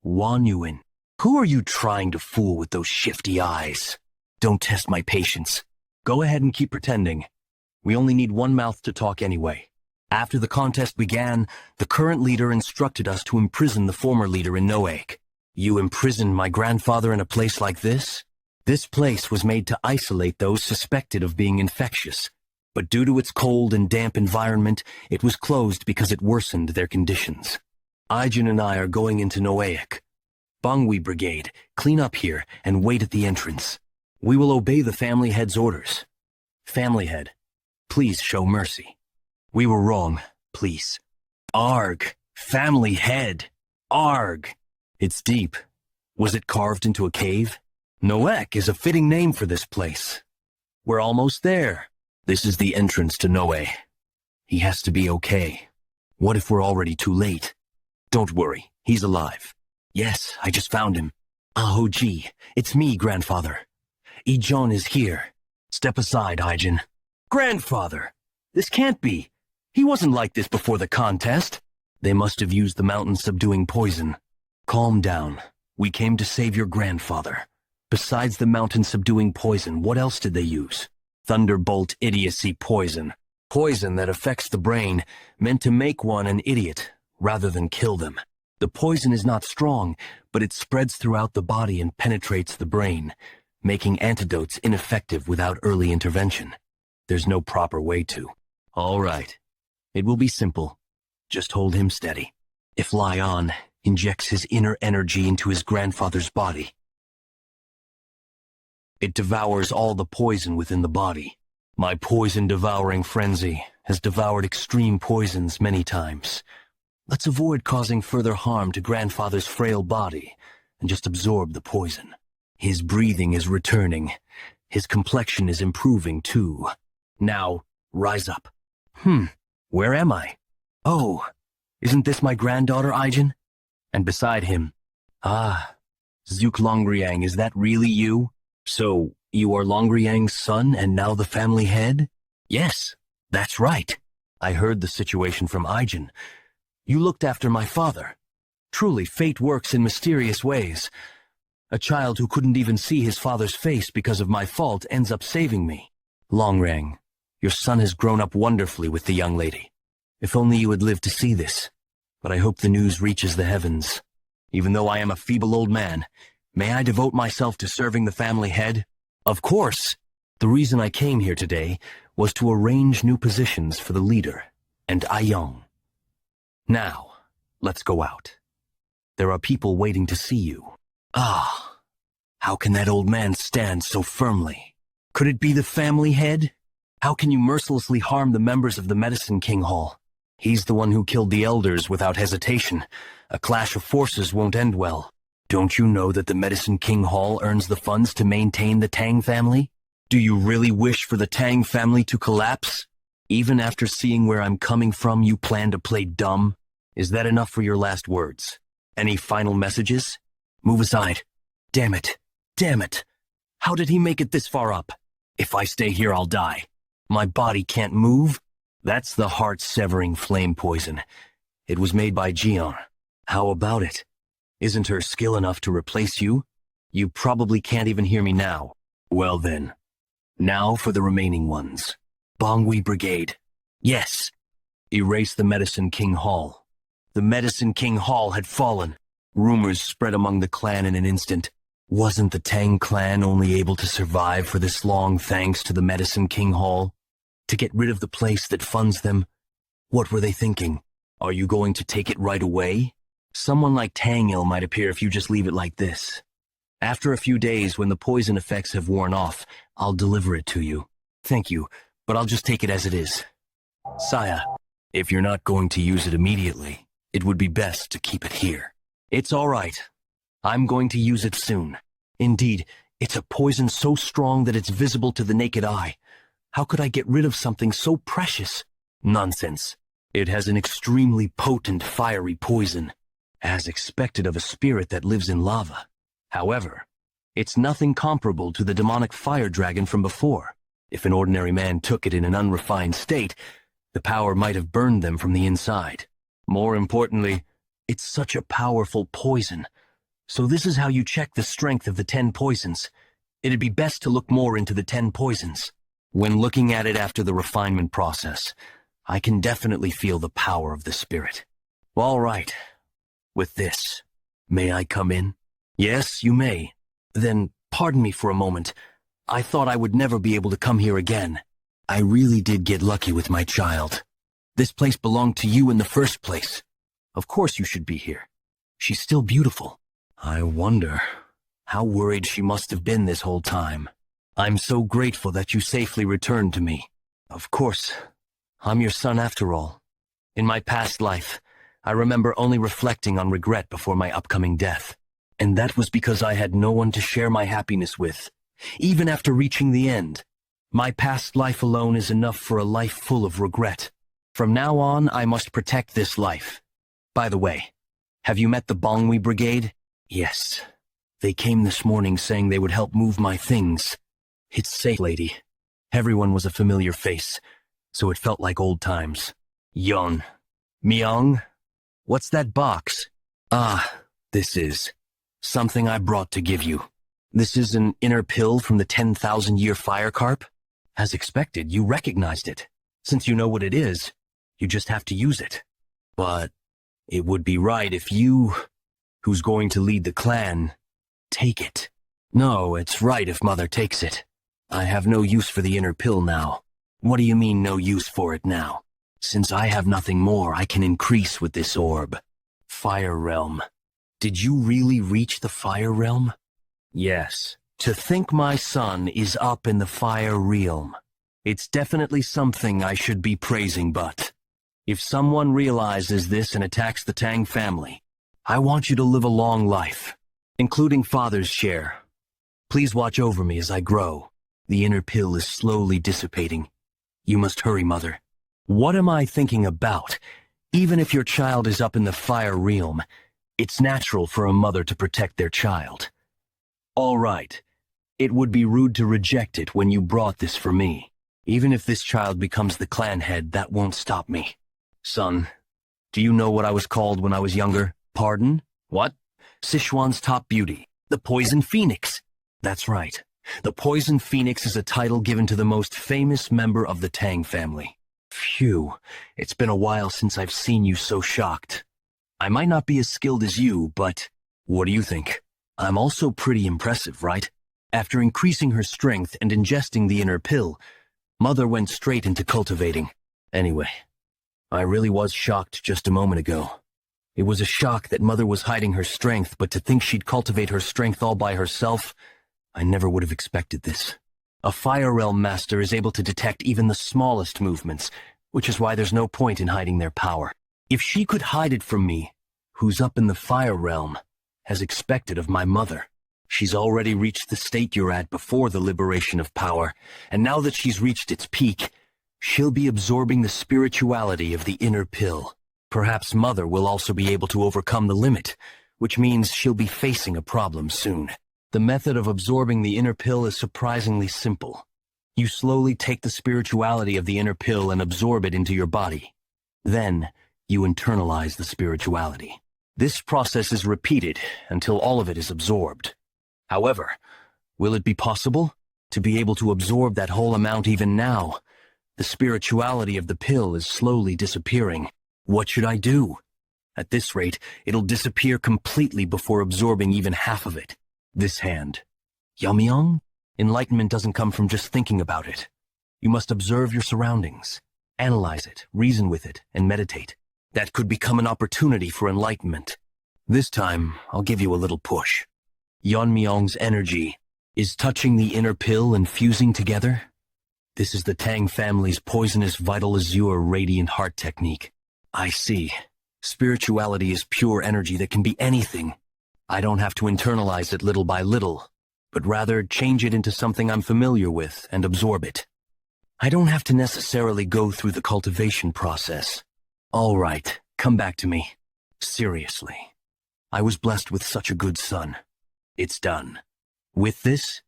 Wan Yuan. Who are you trying to fool with those shifty eyes? Don't test my patience. Go ahead and keep pretending. We only need one mouth to talk anyway. After the contest began, the current leader instructed us to imprison the former leader in Noaek. You imprisoned my grandfather in a place like this? This place was made to isolate those suspected of being infectious. But due to its cold and damp environment, it was closed because it worsened their conditions. Aijin and I are going into Noaek. Bangui Brigade, clean up here and wait at the entrance. We will obey the family head's orders. Family head, please show mercy. We were wrong, please. Arg, family head, arg. It's deep. Was it carved into a cave? Noaek is a fitting name for this place. We're almost there. This is the entrance to Noe. He has to be okay. What if we're already too late? Don't worry, he's alive. Yes, I just found him. Ahoji, it's me, grandfather. Ijeon is here. Step aside, Aijin. Grandfather! This can't be. He wasn't like this before the contest. They must have used the mountain-subduing poison. Calm down. We came to save your grandfather. Besides the mountain-subduing poison, what else did they use? Thunderbolt idiocy poison. Poison that affects the brain, meant to make one an idiot, rather than kill them. The poison is not strong, but it spreads throughout the body and penetrates the brain, making antidotes ineffective without early intervention. There's no proper way to. All right. It will be simple. Just hold him steady. If Lion injects his inner energy into his grandfather's body, it devours all the poison within the body. My poison-devouring frenzy has devoured extreme poisons many times. Let's avoid causing further harm to grandfather's frail body and just absorb the poison. His breathing is returning. His complexion is improving too. Now, rise up. Where am I? Oh, isn't this my granddaughter, Aijin? And beside him, Zuk Longriang, is that really you? So, you are Longriang's son and now the family head? Yes, that's right. I heard the situation from Aijin. You looked after my father. Truly, fate works in mysterious ways. A child who couldn't even see his father's face because of my fault ends up saving me. Longrang, your son has grown up wonderfully with the young lady. If only you had lived to see this. But I hope the news reaches the heavens. Even though I am a feeble old man, may I devote myself to serving the family head? Of course. The reason I came here today was to arrange new positions for the leader and Yeon. Now, let's go out. There are people waiting to see you. Ah, how can that old man stand so firmly? Could it be the family head? How can you mercilessly harm the members of the Medicine King Hall? He's the one who killed the elders without hesitation. A clash of forces won't end well. Don't you know that the Medicine King Hall earns the funds to maintain the Tang family? Do you really wish for the Tang family to collapse? Even after seeing where I'm coming from, you plan to play dumb? Is that enough for your last words? Any final messages? Move aside. Damn it. Damn it. How did he make it this far up? If I stay here, I'll die. My body can't move? That's the heart-severing flame poison. It was made by Jeon. How about it? Isn't her skill enough to replace you? You probably can't even hear me now. Well then. Now for the remaining ones. Bongwi Brigade. Yes. Erase the Medicine King Hall. The Medicine King Hall had fallen. Rumors spread among the clan in an instant. Wasn't the Tang clan only able to survive for this long thanks to the Medicine King Hall? To get rid of the place that funds them? What were they thinking? Are you going to take it right away? Someone like Tang Il might appear if you just leave it like this. After a few days, when the poison effects have worn off, I'll deliver it to you. Thank you, but I'll just take it as it is. Saya, if you're not going to use it immediately, it would be best to keep it here. It's all right. I'm going to use it soon. Indeed, it's a poison so strong that it's visible to the naked eye. How could I get rid of something so precious? Nonsense. It has an extremely potent fiery poison, as expected of a spirit that lives in lava. However, it's nothing comparable to the demonic fire dragon from before. If an ordinary man took it in an unrefined state, the power might have burned them from the inside. More importantly, it's such a powerful poison. So this is how you check the strength of the 10 poisons. It'd be best to look more into the 10 poisons. When looking at it after the refinement process, I can definitely feel the power of the spirit. All right. With this, may I come in? Yes, you may. Then, pardon me for a moment. I thought I would never be able to come here again. I really did get lucky with my child. This place belonged to you in the first place. Of course you should be here. She's still beautiful. I wonder how worried she must have been this whole time. I'm so grateful that you safely returned to me. Of course, I'm your son after all. In my past life, I remember only reflecting on regret before my upcoming death. And that was because I had no one to share my happiness with. Even after reaching the end, my past life alone is enough for a life full of regret. From now on, I must protect this life. By the way, have you met the Bongwi Brigade? Yes. They came this morning saying they would help move my things. It's safe, lady. Everyone was a familiar face, so it felt like old times. Yeon-Myeong? What's that box? Ah, this is something I brought to give you. This is an inner pill from the 10,000-year fire carp? As expected, you recognized it. Since you know what it is, you just have to use it. But it would be right if you, who's going to lead the clan, take it. No, it's right if Mother takes it. I have no use for the inner pill now. What do you mean, no use for it now? Since I have nothing more, I can increase with this orb. Fire Realm. Did you really reach the Fire Realm? Yes. To think my son is up in the Fire Realm. It's definitely something I should be praising, but if someone realizes this and attacks the Tang family, I want you to live a long life, including Father's share. Please watch over me as I grow. The inner pill is slowly dissipating. You must hurry, Mother. What am I thinking about? Even if your child is up in the Fire Realm, it's natural for a mother to protect their child. All right. It would be rude to reject it when you brought this for me. Even if this child becomes the clan head, that won't stop me. Son, do you know what I was called when I was younger? Pardon? What? Sichuan's top beauty. The Poison Phoenix. That's right. The Poison Phoenix is a title given to the most famous member of the Tang family. Phew, it's been a while since I've seen you so shocked. I might not be as skilled as you, but what do you think? I'm also pretty impressive, right? After increasing her strength and ingesting the inner pill, Mother went straight into cultivating. Anyway, I really was shocked just a moment ago. It was a shock that Mother was hiding her strength, but to think she'd cultivate her strength all by herself, I never would have expected this. A Fire Realm Master is able to detect even the smallest movements, which is why there's no point in hiding their power. If she could hide it from me, who's up in the Fire Realm, as expected of my mother. She's already reached the state you're at before the liberation of power, and now that she's reached its peak, she'll be absorbing the spirituality of the inner pill. Perhaps Mother will also be able to overcome the limit, which means she'll be facing a problem soon. The method of absorbing the inner pill is surprisingly simple. You slowly take the spirituality of the inner pill and absorb it into your body. Then, you internalize the spirituality. This process is repeated until all of it is absorbed. However, will it be possible to be able to absorb that whole amount even now? The spirituality of the pill is slowly disappearing. What should I do? At this rate, it'll disappear completely before absorbing even half of it. This hand. Yeon-Myeong? Enlightenment doesn't come from just thinking about it. You must observe your surroundings, analyze it, reason with it, and meditate. That could become an opportunity for enlightenment. This time, I'll give you a little push. Yeon-Myeong's energy is touching the inner pill and fusing together. This is the Tang family's poisonous vital azure radiant heart technique. I see. Spirituality is pure energy that can be anything. I don't have to internalize it little by little, but rather change it into something I'm familiar with and absorb it. I don't have to necessarily go through the cultivation process. All right, come back to me. Seriously. I was blessed with such a good son. It's done. With this,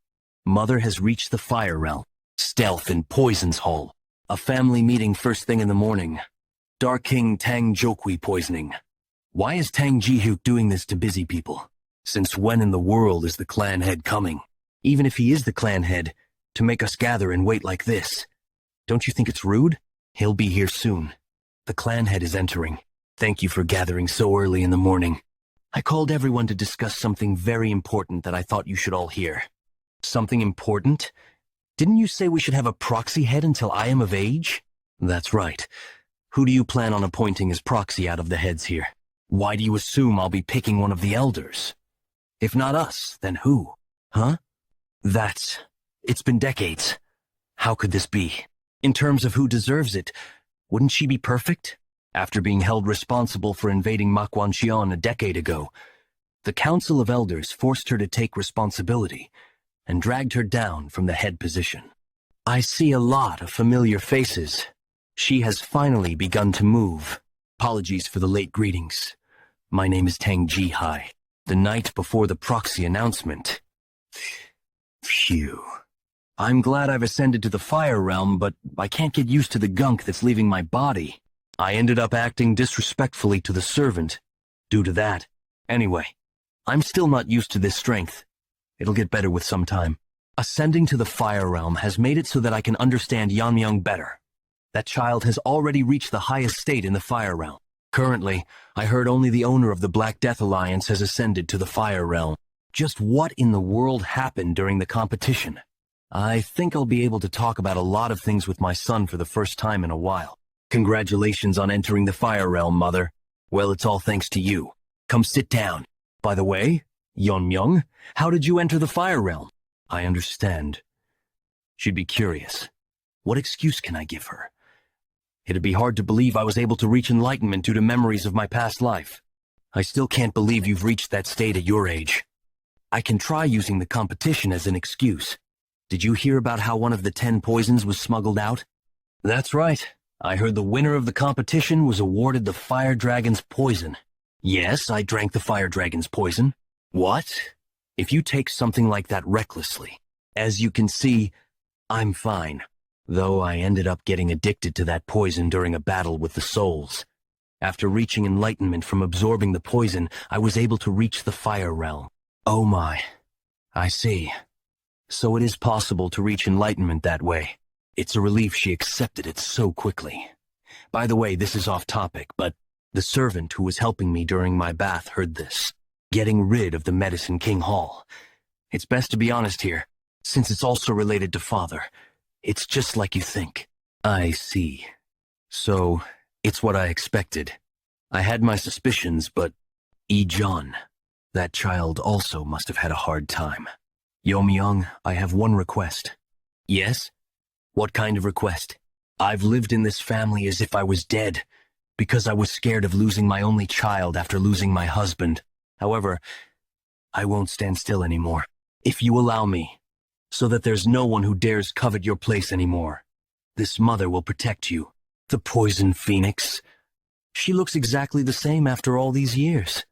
Mother has reached the Fire Realm. Stealth in Poison's Hall. A family meeting first thing in the morning. Dark King Tang Jokwi poisoning. Why is Tang Jihyuk doing this to busy people? Since when in the world is the clan head coming? Even if he is the clan head, to make us gather and wait like this. Don't you think it's rude? He'll be here soon. The clan head is entering. Thank you for gathering so early in the morning. I called everyone to discuss something very important that I thought you should all hear. Something important? Didn't you say we should have a proxy head until I am of age? That's right. Who do you plan on appointing as proxy out of the heads here? Why do you assume I'll be picking one of the elders? If not us, then who? Huh? It's been decades. How could this be? In terms of who deserves it, wouldn't she be perfect? After being held responsible for invading Makwancheon a decade ago, the Council of Elders forced her to take responsibility and dragged her down from the head position. I see a lot of familiar faces. She has finally begun to move. Apologies for the late greetings. My name is Tang Ji-hai. The night before the proxy announcement. Phew. I'm glad I've ascended to the Fire Realm, but I can't get used to the gunk that's leaving my body. I ended up acting disrespectfully to the servant due to that. Anyway, I'm still not used to this strength. It'll get better with some time. Ascending to the Fire Realm has made it so that I can understand Yeon-Myeong better. That child has already reached the highest state in the Fire Realm. Currently, I heard only the owner of the Black Death Alliance has ascended to the Fire Realm. Just what in the world happened during the competition? I think I'll be able to talk about a lot of things with my son for the first time in a while. Congratulations on entering the Fire Realm, Mother. Well, it's all thanks to you. Come sit down. By the way, Yeon-Myeong, how did you enter the Fire Realm? I understand. She'd be curious. What excuse can I give her? It'd be hard to believe I was able to reach enlightenment due to memories of my past life. I still can't believe you've reached that state at your age. I can try using the competition as an excuse. Did you hear about how one of the 10 poisons was smuggled out? That's right. I heard the winner of the competition was awarded the Fire Dragon's poison. Yes, I drank the Fire Dragon's poison. What? If you take something like that recklessly, as you can see, I'm fine. Though I ended up getting addicted to that poison during a battle with the souls. After reaching enlightenment from absorbing the poison, I was able to reach the Fire Realm. Oh my. I see. So it is possible to reach enlightenment that way. It's a relief she accepted it so quickly. By the way, this is off topic, but the servant who was helping me during my bath heard this. Getting rid of the Medicine King Hall. It's best to be honest here, since it's also related to Father. It's just like you think. I see. So, it's what I expected. I had my suspicions, but John, that child also must have had a hard time. Yeon-Myeong, I have one request. Yes? What kind of request? I've lived in this family as if I was dead, because I was scared of losing my only child after losing my husband. However, I won't stand still anymore. If you allow me, so that there's no one who dares covet your place anymore. This mother will protect you. The poison phoenix. She looks exactly the same after all these years.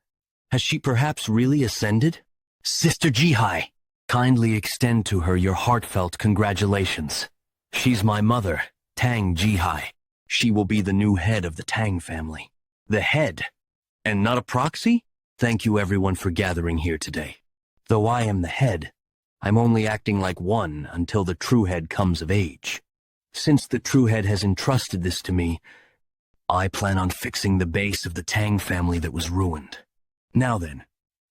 Has she perhaps really ascended? Sister Jihai, kindly extend to her your heartfelt congratulations. She's my mother, Tang Jihai. She will be the new head of the Tang family. The head? And not a proxy? Thank you everyone for gathering here today. Though I am the head, I'm only acting like one until the true head comes of age. Since the true head has entrusted this to me, I plan on fixing the base of the Tang family that was ruined. Now then,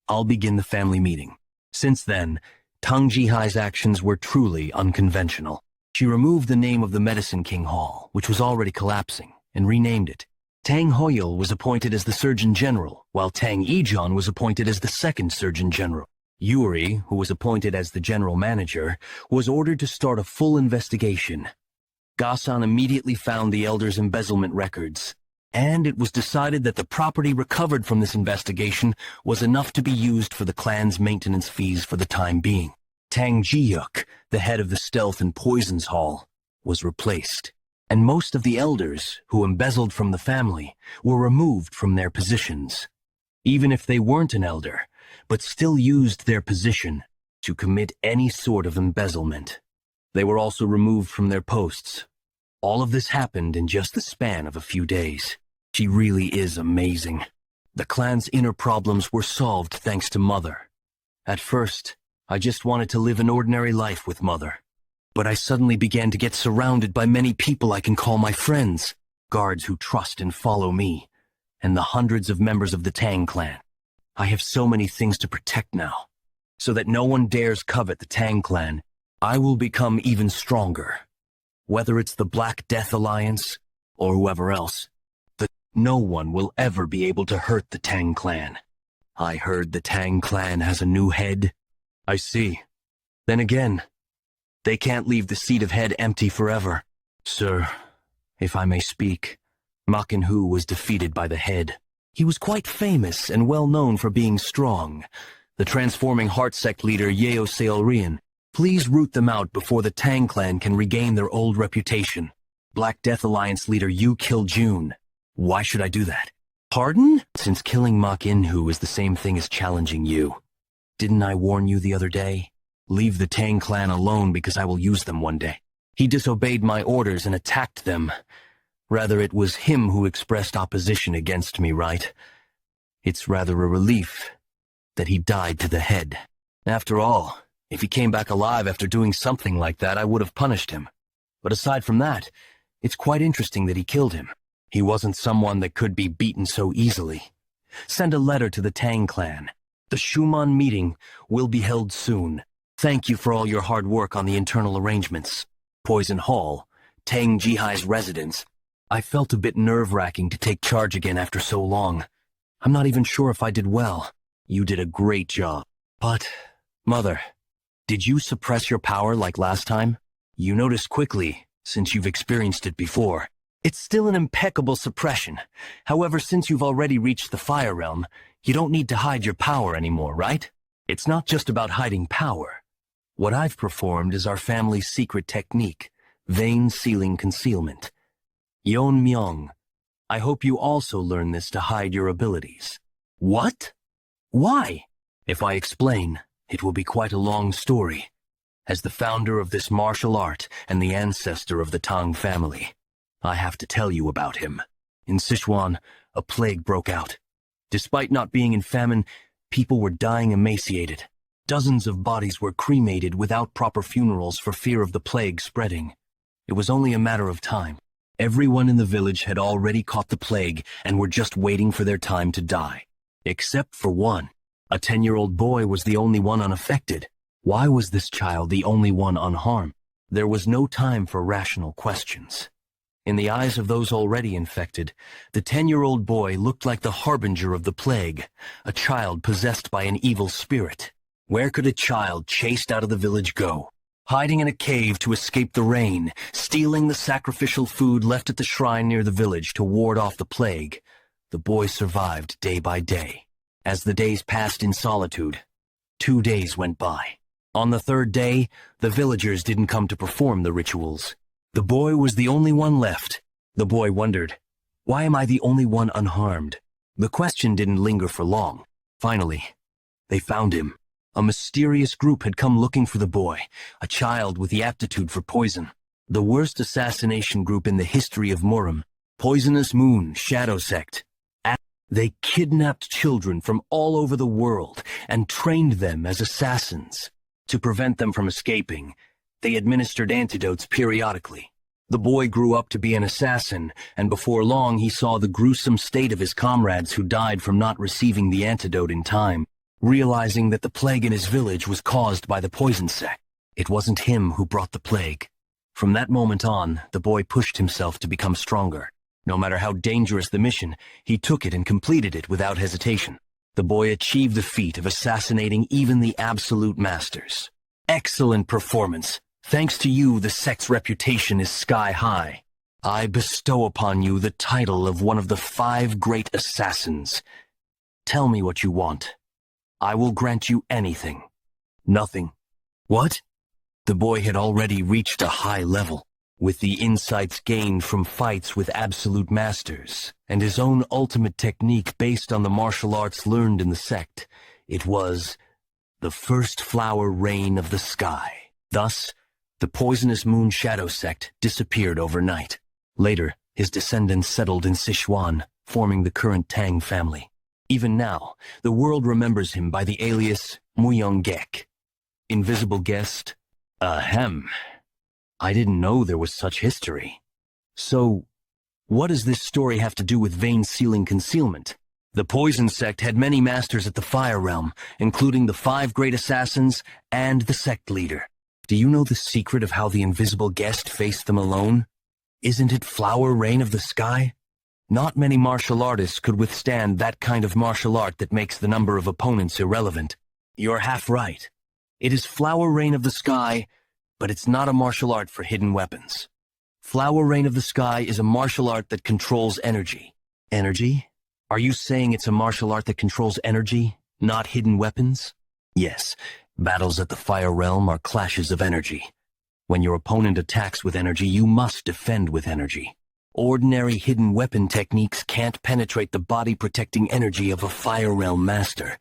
I'll begin the family meeting. Since then, Tang Jihai's actions were truly unconventional. She removed the name of the Medicine King Hall, which was already collapsing, and renamed it. Tang Hoyul was appointed as the Surgeon General, while Tang Yeon was appointed as the second Surgeon General. Yuri, who was appointed as the General Manager, was ordered to start a full investigation. Gasan immediately found the elders' embezzlement records, and it was decided that the property recovered from this investigation was enough to be used for the clan's maintenance fees for the time being. Tang Jihyuk, the head of the Stealth and Poisons Hall, was replaced, and most of the elders who embezzled from the family were removed from their positions. Even if they weren't an elder, but still used their position to commit any sort of embezzlement. They were also removed from their posts. All of this happened in just the span of a few days. She really is amazing. The clan's inner problems were solved thanks to Mother. At first, I just wanted to live an ordinary life with Mother. But I suddenly began to get surrounded by many people I can call my friends, guards who trust and follow me, and the hundreds of members of the Tang clan. I have so many things to protect now, so that no one dares covet the Tang clan. I will become even stronger. Whether it's the Black Death Alliance, or whoever else, no one will ever be able to hurt the Tang clan. I heard the Tang clan has a new head. I see. Then again, they can't leave the seat of head empty forever. Sir, if I may speak, Ma Kin-hoo was defeated by the head. He was quite famous and well known for being strong. The transforming heart sect leader Yeo Seolrian. Please root them out before the Tang clan can regain their old reputation. Black Death Alliance leader Yu Kil-jun. Why should I do that? Pardon? Since killing Ma Kin-hoo is the same thing as challenging you. Didn't I warn you the other day? Leave the Tang clan alone because I will use them one day. He disobeyed my orders and attacked them. Rather, it was him who expressed opposition against me, right? It's rather a relief that he died to the head. After all, if he came back alive after doing something like that, I would have punished him. But aside from that, it's quite interesting that he killed him. He wasn't someone that could be beaten so easily. Send a letter to the Tang clan. The Schumann meeting will be held soon. Thank you for all your hard work on the internal arrangements. Poison Hall, Tang Jihai's residence. I felt a bit nerve-wracking to take charge again after so long. I'm not even sure if I did well. You did a great job. But, Mother, did you suppress your power like last time? You noticed quickly, since you've experienced it before. It's still an impeccable suppression. However, since you've already reached the Fire Realm, you don't need to hide your power anymore, right? It's not just about hiding power. What I've performed is our family's secret technique, vein sealing concealment. Yeon-Myeong, I hope you also learn this to hide your abilities. What? Why? If I explain, it will be quite a long story. As the founder of this martial art and the ancestor of the Tang family, I have to tell you about him. In Sichuan, a plague broke out. Despite not being in famine, people were dying emaciated. Dozens of bodies were cremated without proper funerals for fear of the plague spreading. It was only a matter of time. Everyone in the village had already caught the plague and were just waiting for their time to die. Except for one. A 10-year-old boy was the only one unaffected. Why was this child the only one unharmed? There was no time for rational questions. In the eyes of those already infected, the 10-year-old boy looked like the harbinger of the plague, a child possessed by an evil spirit. Where could a child chased out of the village go? Hiding in a cave to escape the rain, stealing the sacrificial food left at the shrine near the village to ward off the plague. The boy survived day by day. As the days passed in solitude, 2 days went by. On the 3rd day, the villagers didn't come to perform the rituals. The boy was the only one left. The boy wondered, why am I the only one unharmed? The question didn't linger for long. Finally, they found him. A mysterious group had come looking for the boy, a child with the aptitude for poison. The worst assassination group in the history of Murim, Poisonous Moon Shadow Sect. They kidnapped children from all over the world and trained them as assassins. To prevent them from escaping, they administered antidotes periodically. The boy grew up to be an assassin, and before long he saw the gruesome state of his comrades who died from not receiving the antidote in time. Realizing that the plague in his village was caused by the poison sect. It wasn't him who brought the plague. From that moment on, the boy pushed himself to become stronger. No matter how dangerous the mission, he took it and completed it without hesitation. The boy achieved the feat of assassinating even the absolute masters. Excellent performance. Thanks to you, the sect's reputation is sky high. I bestow upon you the title of one of the 5 great assassins. Tell me what you want. I will grant you anything. Nothing. What? The boy had already reached a high level. With the insights gained from fights with absolute masters, and his own ultimate technique based on the martial arts learned in the sect, it was the first flower rain of the sky. Thus, the Poisonous Moon Shadow Sect disappeared overnight. Later, his descendants settled in Sichuan, forming the current Tang family. Even now, the world remembers him by the alias Myeong-gek. Invisible guest? Ahem. I didn't know there was such history. So, what does this story have to do with vein-sealing concealment? The Poison Sect had many masters at the Fire Realm, including the 5 great assassins and the sect leader. Do you know the secret of how the invisible guest faced them alone? Isn't it flower rain of the sky? Not many martial artists could withstand that kind of martial art that makes the number of opponents irrelevant. You're half right. It is flower rain of the sky, but it's not a martial art for hidden weapons. Flower rain of the sky is a martial art that controls energy. Energy? Are you saying it's a martial art that controls energy, not hidden weapons? Yes. Battles at the Fire Realm are clashes of energy. When your opponent attacks with energy, you must defend with energy. Ordinary hidden weapon techniques can't penetrate the body-protecting energy of a Fire Realm master.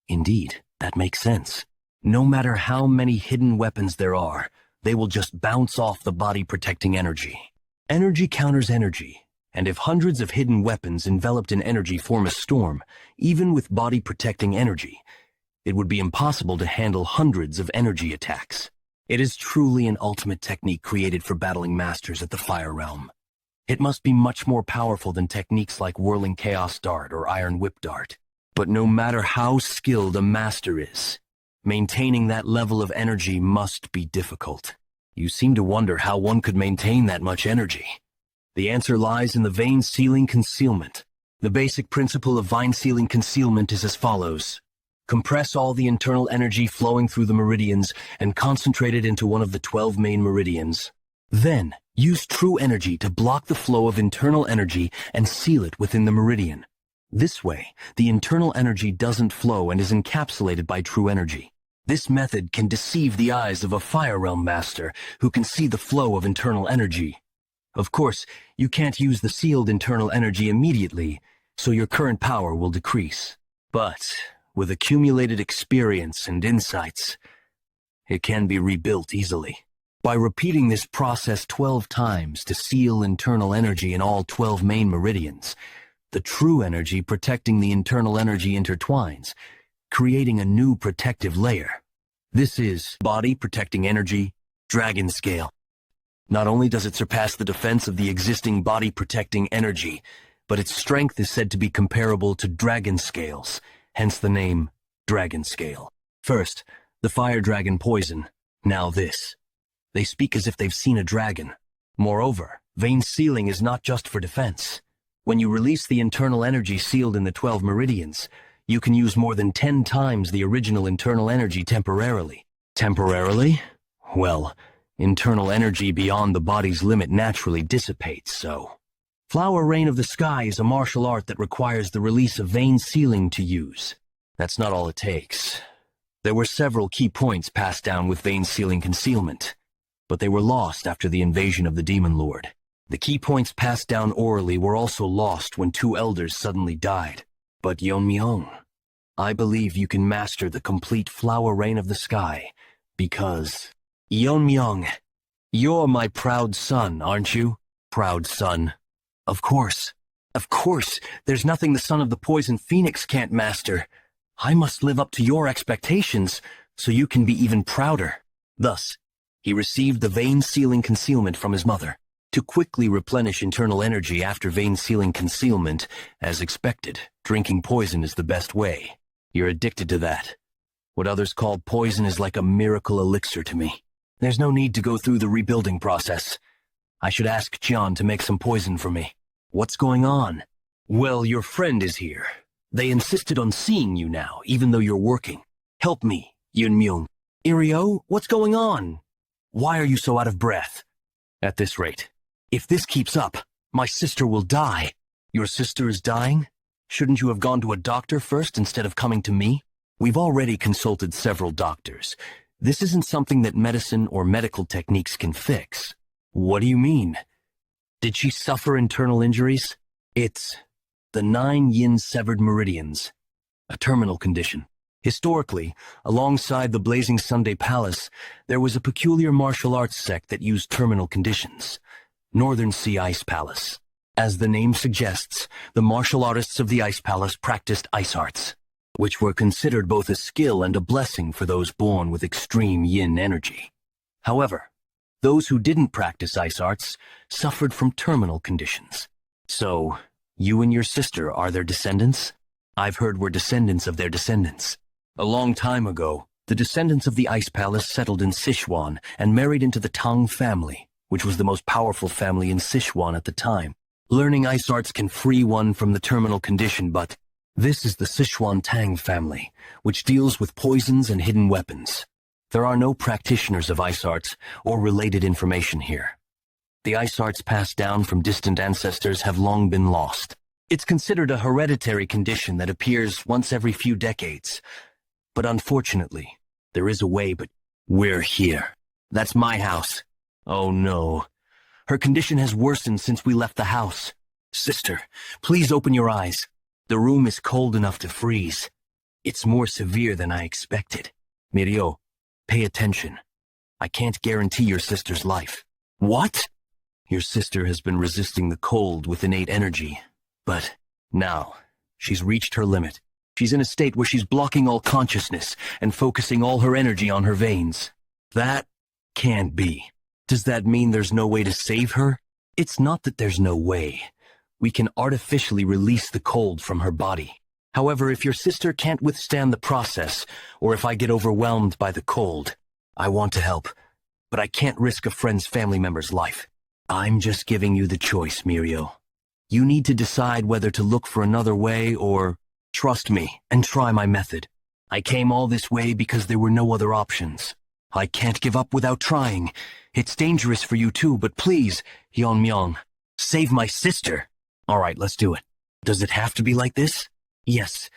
Indeed, that makes sense. No matter how many hidden weapons there are, they will just bounce off the body-protecting energy. Energy counters energy, and if hundreds of hidden weapons enveloped in energy form a storm, even with body-protecting energy, it would be impossible to handle hundreds of energy attacks. It is truly an ultimate technique created for battling masters at the Fire Realm. It must be much more powerful than techniques like Whirling Chaos Dart or Iron Whip Dart. But no matter how skilled a master is, maintaining that level of energy must be difficult. You seem to wonder how one could maintain that much energy. The answer lies in the vein-sealing concealment. The basic principle of vein-sealing concealment is as follows. Compress all the internal energy flowing through the meridians and concentrate it into one of the 12 main meridians. Then, use true energy to block the flow of internal energy and seal it within the meridian. This way, the internal energy doesn't flow and is encapsulated by true energy. This method can deceive the eyes of a Fire Realm master who can see the flow of internal energy. Of course, you can't use the sealed internal energy immediately, so your current power will decrease. But with accumulated experience and insights, it can be rebuilt easily. By repeating this process 12 times to seal internal energy in all 12 main meridians, the true energy protecting the internal energy intertwines, creating a new protective layer. This is body protecting energy, dragon scale. Not only does it surpass the defense of the existing body protecting energy, but its strength is said to be comparable to dragon scales, hence the name Dragon Scale. First, the fire dragon poison, now this. They speak as if they've seen a dragon. Moreover, vein sealing is not just for defense. When you release the internal energy sealed in the 12 meridians, you can use more than 10 times the original internal energy temporarily. Temporarily? Well, internal energy beyond the body's limit naturally dissipates, so... Flower Rain of the Sky is a martial art that requires the release of vein sealing to use. That's not all it takes. There were several key points passed down with vein sealing concealment, but they were lost after the invasion of the Demon Lord. The key points passed down orally were also lost when 2 elders suddenly died. But Yeon-Myeong, I believe you can master the complete Flower Rain of the Sky, because... Yeon-Myeong, you're my proud son, aren't you? Proud son. Of course. Of course, there's nothing the son of the Poison Phoenix can't master. I must live up to your expectations, so you can be even prouder. Thus, he received the vein-sealing concealment from his mother. To quickly replenish internal energy after vein-sealing concealment, as expected, drinking poison is the best way. You're addicted to that. What others call poison is like a miracle elixir to me. There's no need to go through the rebuilding process. I should ask Jian to make some poison for me. What's going on? Well, your friend is here. They insisted on seeing you now, even though you're working. Help me, Yeon-Myeong. Irio, what's going on? Why are you so out of breath? At this rate, if this keeps up, my sister will die. Your sister is dying? Shouldn't you have gone to a doctor first instead of coming to me? We've already consulted several doctors. This isn't something that medicine or medical techniques can fix. What do you mean? Did she suffer internal injuries? It's the 9 yin severed meridians, a terminal condition. Historically, alongside the Blazing Sunday Palace, there was a peculiar martial arts sect that used terminal conditions, Northern Sea Ice Palace. As the name suggests, the martial artists of the Ice Palace practiced ice arts, which were considered both a skill and a blessing for those born with extreme yin energy. However, those who didn't practice ice arts suffered from terminal conditions. So, you and your sister are their descendants? I've heard we're descendants of their descendants. A long time ago, the descendants of the Ice Palace settled in Sichuan and married into the Tang Family, which was the most powerful family in Sichuan at the time. Learning ice arts can free one from the terminal condition, but this is the Sichuan Tang Family, which deals with poisons and hidden weapons. There are no practitioners of ice arts or related information here. The ice arts passed down from distant ancestors have long been lost. It's considered a hereditary condition that appears once every few decades. But unfortunately, there is a way, but we're here. That's my house. Oh no. Her condition has worsened since we left the house. Sister, please open your eyes. The room is cold enough to freeze. It's more severe than I expected. Mirio, pay attention. I can't guarantee your sister's life. What? Your sister has been resisting the cold with innate energy, but now she's reached her limit. She's in a state where she's blocking all consciousness and focusing all her energy on her veins. That can't be. Does that mean there's no way to save her? It's not that there's no way. We can artificially release the cold from her body. However, if your sister can't withstand the process, or if I get overwhelmed by the cold, I want to help, but I can't risk a friend's family member's life. I'm just giving you the choice, Mirio. You need to decide whether to look for another way or trust me and try my method. I came all this way because there were no other options. I can't give up without trying. It's dangerous for you too, but please, Yeon-Myeong, save my sister. All right, let's do it. Does it have to be like this? Yes,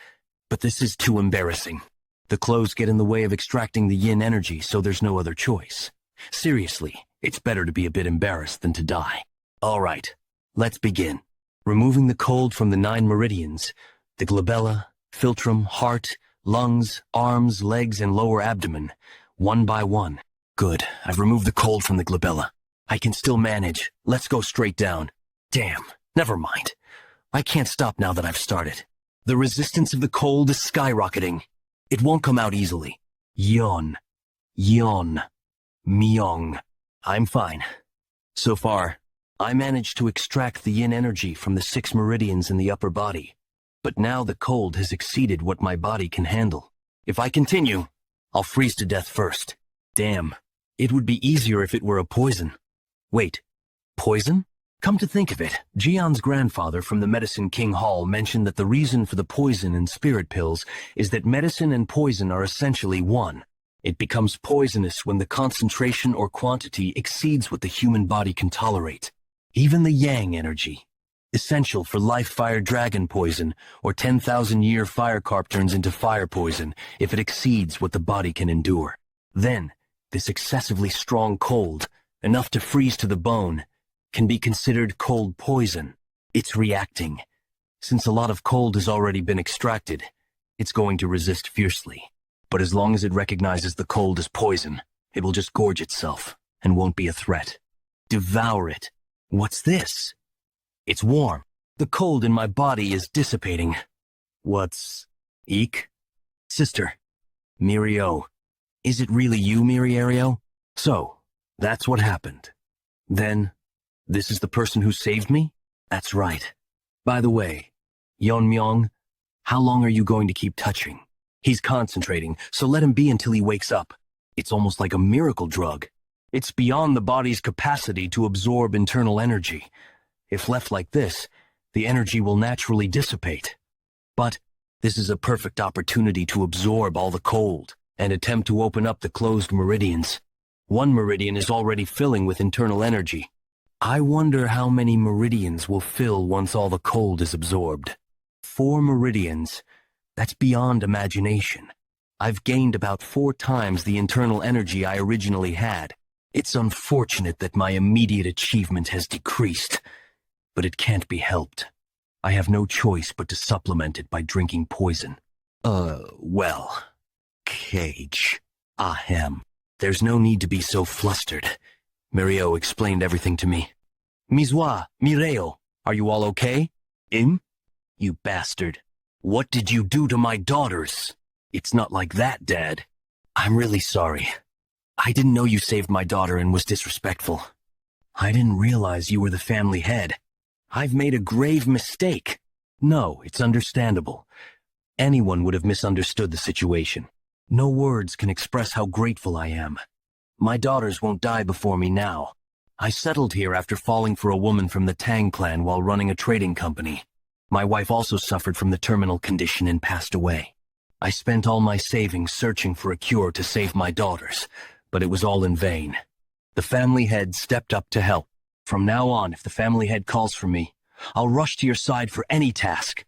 but this is too embarrassing. The clothes get in the way of extracting the yin energy, so there's no other choice. Seriously, it's better to be a bit embarrassed than to die. All right, let's begin. Removing the cold from the 9 meridians, the glabella, philtrum, heart, lungs, arms, legs, and lower abdomen, one by one. Good, I've removed the cold from the glabella. I can still manage. Let's go straight down. Damn, never mind. I can't stop now that I've started. The resistance of the cold is skyrocketing. It won't come out easily. Yeon-Myeong. I'm fine. So far, I managed to extract the yin energy from the 6 meridians in the upper body. But now the cold has exceeded what my body can handle. If I continue, I'll freeze to death first. Damn, It would be easier if it were a poison. Wait, poison? Come to think of it, Jian's grandfather from the Medicine King Hall mentioned that the reason for the poison in spirit pills is that medicine and poison are essentially one. It becomes poisonous when the concentration or quantity exceeds what the human body can tolerate. Even the yang energy, essential for life-fire dragon poison, or 10,000-year fire carp turns into fire poison if it exceeds what the body can endure. Then, this excessively strong cold, enough to freeze to the bone, can be considered cold poison. It's reacting. Since a lot of cold has already been extracted, it's going to resist fiercely. But as long as it recognizes the cold as poison, it will just gorge itself and won't be a threat. Devour it. What's this? It's warm. The cold in my body is dissipating. What's... Eek? Sister. Mirio. Is it really you, Miriario? So, that's what happened. Then, this is the person who saved me? That's right. By the way, Yeon-Myeong, how long are you going to keep touching? He's concentrating, so let him be until he wakes up. It's almost like a miracle drug. It's beyond the body's capacity to absorb internal energy. If left like this, the energy will naturally dissipate. But this is a perfect opportunity to absorb all the cold and attempt to open up the closed meridians. One meridian is already filling with internal energy. I wonder how many meridians will fill once all the cold is absorbed. 4 meridians. That's beyond imagination. I've gained about 4 times the internal energy I originally had. It's unfortunate that my immediate achievement has decreased, but it can't be helped. I have no choice but to supplement it by drinking poison. Well, Cage. Ahem. There's no need to be so flustered. Mirio explained everything to me. Mizwa, Mireo, are you all okay? You bastard. What did you do to my daughters? It's not like that, Dad. I'm really sorry. I didn't know you saved my daughter and was disrespectful. I didn't realize you were the family head. I've made a grave mistake. No, it's understandable. Anyone would have misunderstood the situation. No words can express how grateful I am. My daughters won't die before me now. I settled here after falling for a woman from the Tang clan while running a trading company. My wife also suffered from the terminal condition and passed away. I spent all my savings searching for a cure to save my daughters, but it was all in vain. The family head stepped up to help. From now on, if the family head calls for me, I'll rush to your side for any task.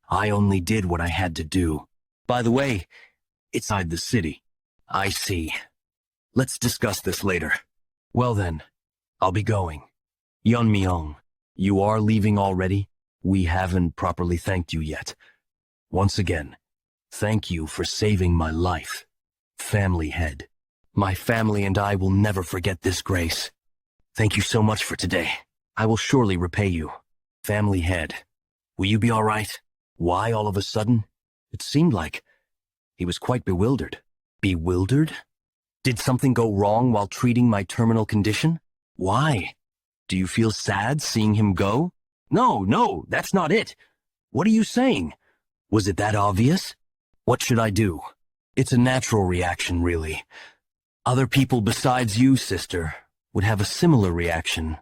I only did what I had to do. By the way, it's inside the city. I see. Let's discuss this later. Well then, I'll be going. Yeon-Myeong, you are leaving already? We haven't properly thanked you yet. Once again, thank you for saving my life. Family head. My family and I will never forget this grace. Thank you so much for today. I will surely repay you. Family head. Will you be all right? Why all of a sudden? It seemed like he was quite bewildered. Bewildered? Did something go wrong while treating my terminal condition? Why? Do you feel sad seeing him go? No, that's not it. What are you saying? Was it that obvious? What should I do? It's a natural reaction, really. Other people besides you, sister, would have a similar reaction.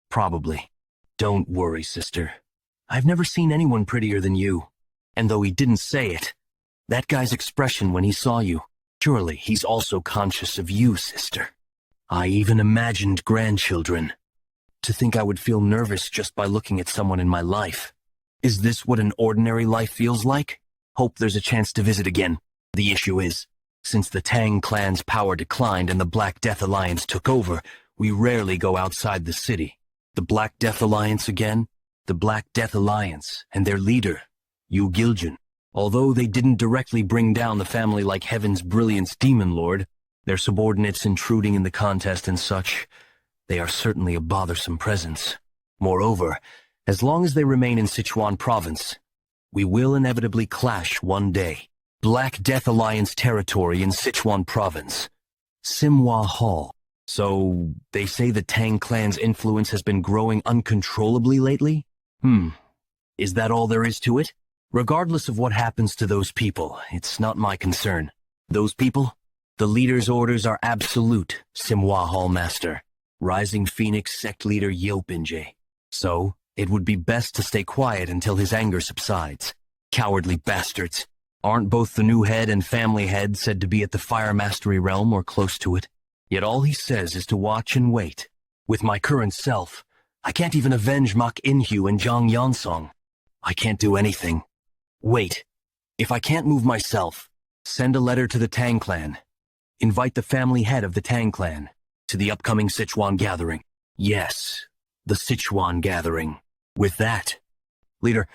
Probably. Don't worry, sister. I've never seen anyone prettier than you. And though he didn't say it, that guy's expression when he saw you, surely he's also conscious of you, sister. I even imagined grandchildren. To think I would feel nervous just by looking at someone in my life. Is this what an ordinary life feels like? Hope there's a chance to visit again. The issue is, since the Tang clan's power declined and the Black Death Alliance took over, we rarely go outside the city. The Black Death Alliance again? The Black Death Alliance and their leader, Yu Giljun. Although they didn't directly bring down the family like Heaven's Brilliance Demon Lord, their subordinates intruding in the contest and such, they are certainly a bothersome presence. Moreover, as long as they remain in Sichuan province, we will inevitably clash one day. Black Death Alliance territory in Sichuan province. Sima Hall. So, they say the Tang clan's influence has been growing uncontrollably lately? Is that all there is to it? Regardless of what happens to those people, it's not my concern. Those people? The leader's orders are absolute, Sima Hall Master. Rising Phoenix sect leader Yeopinje. So, it would be best to stay quiet until his anger subsides. Cowardly bastards. Aren't both the new head and family head said to be at the Fire Mastery realm or close to it? Yet all he says is to watch and wait. With my current self, I can't even avenge Mak Inhu and Tang Yeon-Myeong. I can't do anything. Wait. If I can't move myself, send a letter to the Tang clan. Invite the family head of the Tang clan to the upcoming Sichuan gathering. Yes, the Sichuan gathering. With that, leader,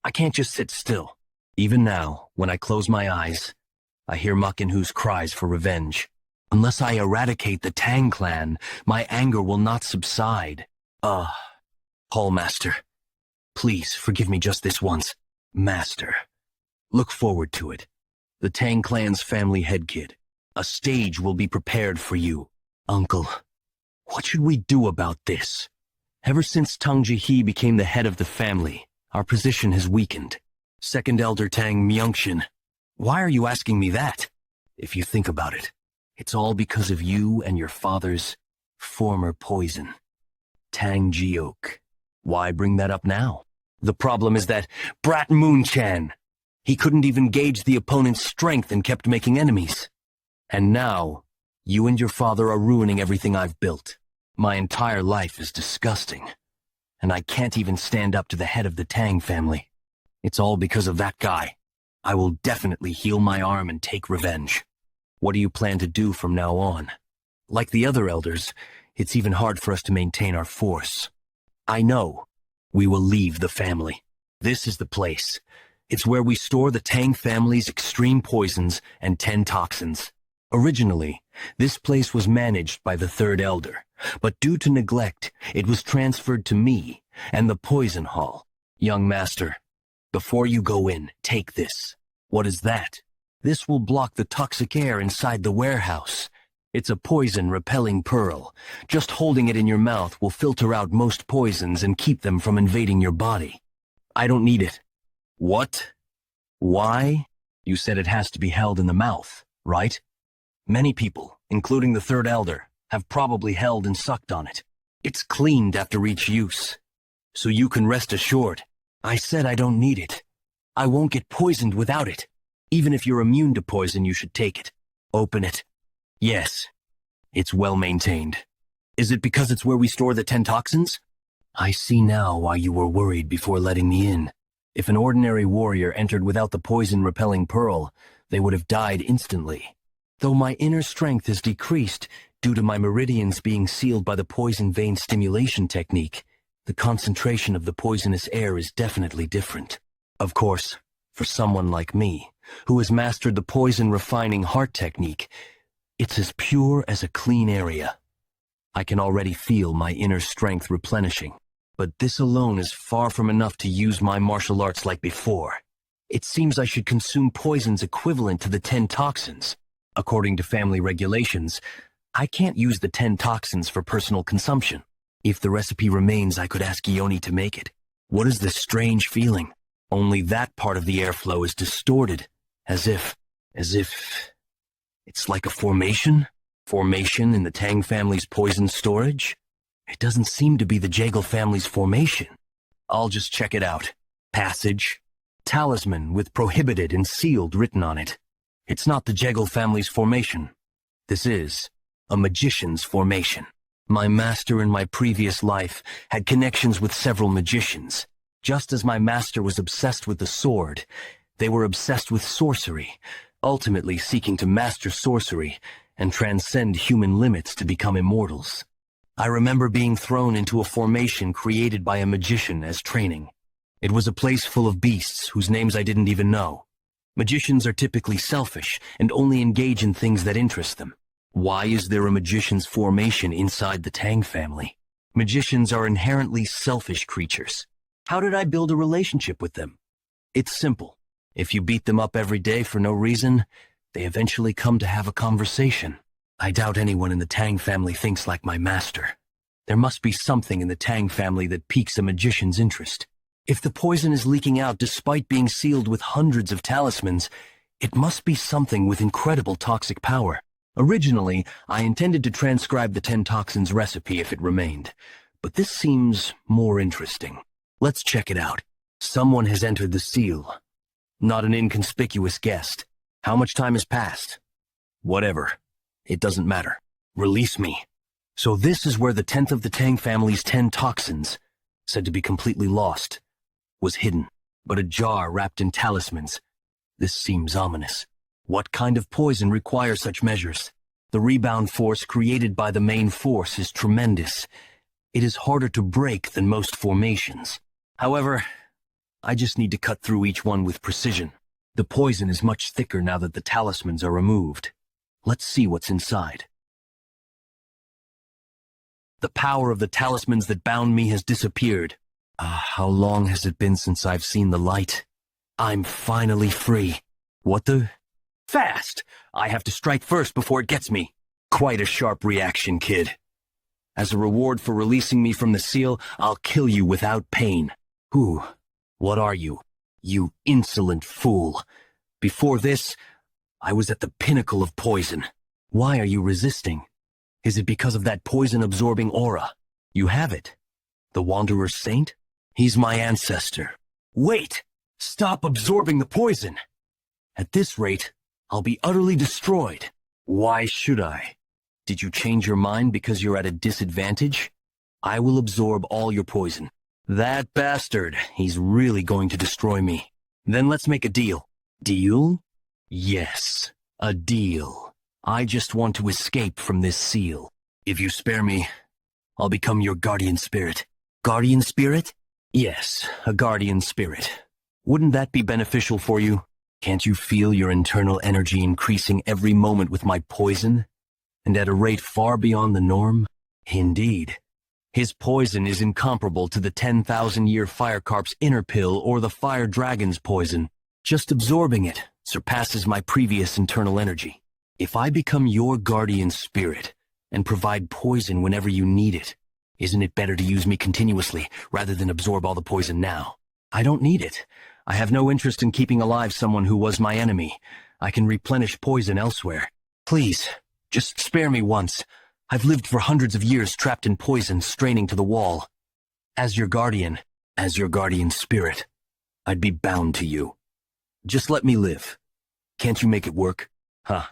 I can't just sit still. Even now, when I close my eyes, I hear Mak Inhu's cries for revenge. Unless I eradicate the Tang clan, my anger will not subside. Hall Master, please forgive me just this once. Master, look forward to it. The Tang clan's family head kid. A stage will be prepared for you. Uncle, what should we do about this? Ever since Tang Ji-hee became the head of the family, our position has weakened. Second Elder Tang Myeong, why are you asking me that? If you think about it, it's all because of you and your father's former poison. Tang Ji-ok. Why bring that up now? The problem is that Brat Moon-chan. He couldn't even gauge the opponent's strength and kept making enemies. And now, you and your father are ruining everything I've built. My entire life is disgusting. And I can't even stand up to the head of the Tang family. It's all because of that guy. I will definitely heal my arm and take revenge. What do you plan to do from now on? Like the other elders, it's even hard for us to maintain our force. I know. We will leave the family. This is the place. It's where we store the Tang family's extreme poisons and 10 toxins. Originally, this place was managed by the third elder, but due to neglect, it was transferred to me and the poison hall. Young master, before you go in, take this. What is that? This will block the toxic air inside the warehouse. It's a poison-repelling pearl. Just holding it in your mouth will filter out most poisons and keep them from invading your body. I don't need it. What? Why? You said it has to be held in the mouth, right? Many people, including the third elder, have probably held and sucked on it. It's cleaned after each use. So you can rest assured. I said I don't need it. I won't get poisoned without it. Even if you're immune to poison, you should take it. Open it. Yes. It's well maintained. Is it because it's where we store the 10 toxins? I see now why you were worried before letting me in. If an ordinary warrior entered without the poison-repelling pearl, they would have died instantly. Though my inner strength is decreased due to my meridians being sealed by the poison vein stimulation technique, the concentration of the poisonous air is definitely different. Of course, for someone like me, who has mastered the poison-refining heart technique, it's as pure as a clean area. I can already feel my inner strength replenishing, but this alone is far from enough to use my martial arts like before. It seems I should consume poisons equivalent to the 10 toxins. According to family regulations, I can't use the 10 toxins for personal consumption. If the recipe remains, I could ask Ioni to make it. What is this strange feeling? Only that part of the airflow is distorted, as if it's like a formation? Formation in the Tang family's poison storage? It doesn't seem to be the Jegel family's formation. I'll just check it out. Passage. Talisman with prohibited and sealed written on it. It's not the Jegel family's formation. This is a magician's formation. My master in my previous life had connections with several magicians. Just as my master was obsessed with the sword, they were obsessed with sorcery, ultimately seeking to master sorcery and transcend human limits to become immortals. I remember being thrown into a formation created by a magician as training. It was a place full of beasts whose names I didn't even know. Magicians are typically selfish and only engage in things that interest them. Why is there a magician's formation inside the Tang family? Magicians are inherently selfish creatures. How did I build a relationship with them? It's simple. If you beat them up every day for no reason, they eventually come to have a conversation. I doubt anyone in the Tang family thinks like my master. There must be something in the Tang family that piques a magician's interest. If the poison is leaking out despite being sealed with hundreds of talismans, It must be something with incredible toxic power. Originally, I intended to transcribe the 10 toxins recipe if it remained, but this seems more interesting. Let's check it out. Someone has entered the seal. Not an inconspicuous guest. How much time has passed? Whatever. It doesn't matter. Release me. So this is where the 10th of the Tang family's 10 toxins, said to be completely lost, was hidden. But a jar wrapped in talismans. This seems ominous. What kind of poison requires such measures? The rebound force created by the main force is tremendous. It is harder to break than most formations. However, I just need to cut through each one with precision. The poison is much thicker now that the talismans are removed. Let's see what's inside. The power of the talismans that bound me has disappeared. How long has it been since I've seen the light? I'm finally free. What the? Fast! I have to strike first before it gets me. Quite a sharp reaction, kid. As a reward for releasing me from the seal, I'll kill you without pain. Who? What are you? You insolent fool. Before this, I was at the pinnacle of poison. Why are you resisting? Is it because of that poison-absorbing aura? You have it. The Wanderer Saint? He's my ancestor. Wait! Stop absorbing the poison! At this rate, I'll be utterly destroyed. Why should I? Did you change your mind because you're at a disadvantage? I will absorb all your poison. That bastard, he's really going to destroy me. Then let's make a deal. Deal? Yes, a deal. I just want to escape from this seal. If you spare me, I'll become your guardian spirit. Guardian spirit? Yes, a guardian spirit. Wouldn't that be beneficial for you? Can't you feel your internal energy increasing every moment with my poison? And at a rate far beyond the norm? Indeed. His poison is incomparable to the 10,000-year fire carp's inner pill or the fire dragon's poison. Just absorbing it surpasses my previous internal energy. If I become your guardian spirit and provide poison whenever you need it, isn't it better to use me continuously rather than absorb all the poison now? I don't need it. I have no interest in keeping alive someone who was my enemy. I can replenish poison elsewhere. Please, just spare me once. I've lived for hundreds of years trapped in poison, straining to the wall. As your guardian spirit, I'd be bound to you. Just let me live. Can't you make it work? Huh.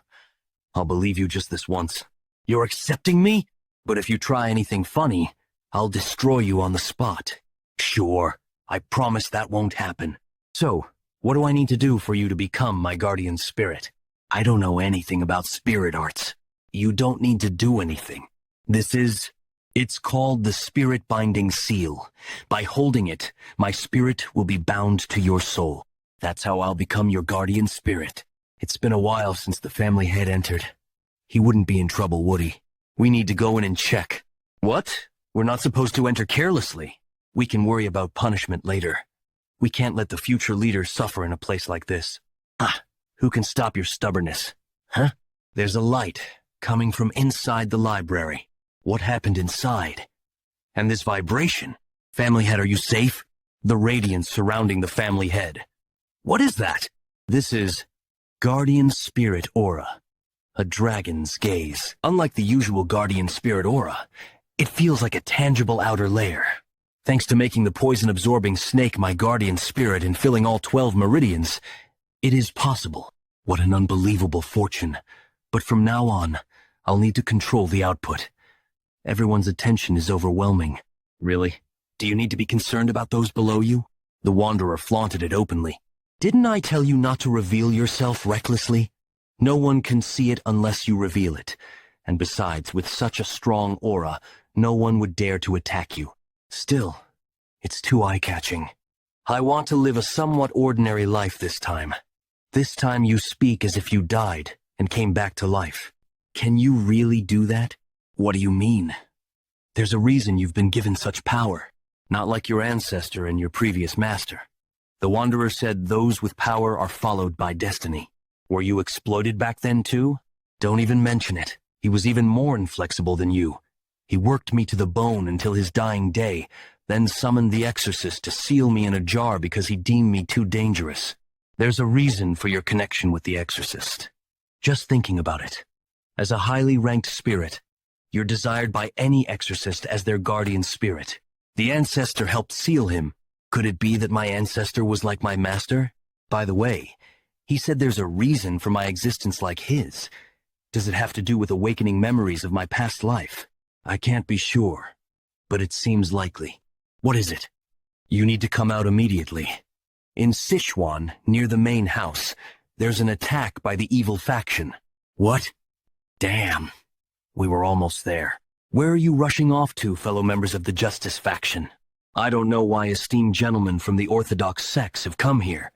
I'll believe you just this once. You're accepting me? But if you try anything funny, I'll destroy you on the spot. Sure, I promise that won't happen. So, what do I need to do for you to become my guardian spirit? I don't know anything about spirit arts. You don't need to do anything. It's called the Spirit Binding Seal. By holding it, my spirit will be bound to your soul. That's how I'll become your guardian spirit. It's been a while since the family head entered. He wouldn't be in trouble, would he? We need to go in and check. What? We're not supposed to enter carelessly. We can worry about punishment later. We can't let the future leader suffer in a place like this. Who can stop your stubbornness? Huh? There's a light coming from inside the library. What happened inside? And this vibration? Family head, are you safe? The radiance surrounding the family head. What is that? This is Guardian Spirit Aura. A dragon's gaze. Unlike the usual Guardian Spirit Aura, it feels like a tangible outer layer. Thanks to making the poison-absorbing snake my guardian spirit and filling all 12 meridians, it is possible. What an unbelievable fortune. But from now on, I'll need to control the output. Everyone's attention is overwhelming. Really? Do you need to be concerned about those below you? The Wanderer flaunted it openly. Didn't I tell you not to reveal yourself recklessly? No one can see it unless you reveal it. And besides, with such a strong aura, no one would dare to attack you. Still, it's too eye-catching. I want to live a somewhat ordinary life this time. This time you speak as if you died and came back to life. Can you really do that? What do you mean? There's a reason you've been given such power, not like your ancestor and your previous master. The Wanderer said those with power are followed by destiny. Were you exploited back then too? Don't even mention it. He was even more inflexible than you. He worked me to the bone until his dying day, then summoned the exorcist to seal me in a jar because he deemed me too dangerous. There's a reason for your connection with the exorcist. Just thinking about it. As a highly ranked spirit, you're desired by any exorcist as their guardian spirit. The ancestor helped seal him. Could it be that my ancestor was like my master? By the way, he said there's a reason for my existence like his. Does it have to do with awakening memories of my past life? I can't be sure, but it seems likely. What is it? You need to come out immediately. In Sichuan, near the main house, there's an attack by the evil faction. What? Damn. We were almost there. Where are you rushing off to, fellow members of the Justice faction? I don't know why esteemed gentlemen from the Orthodox sects have come here,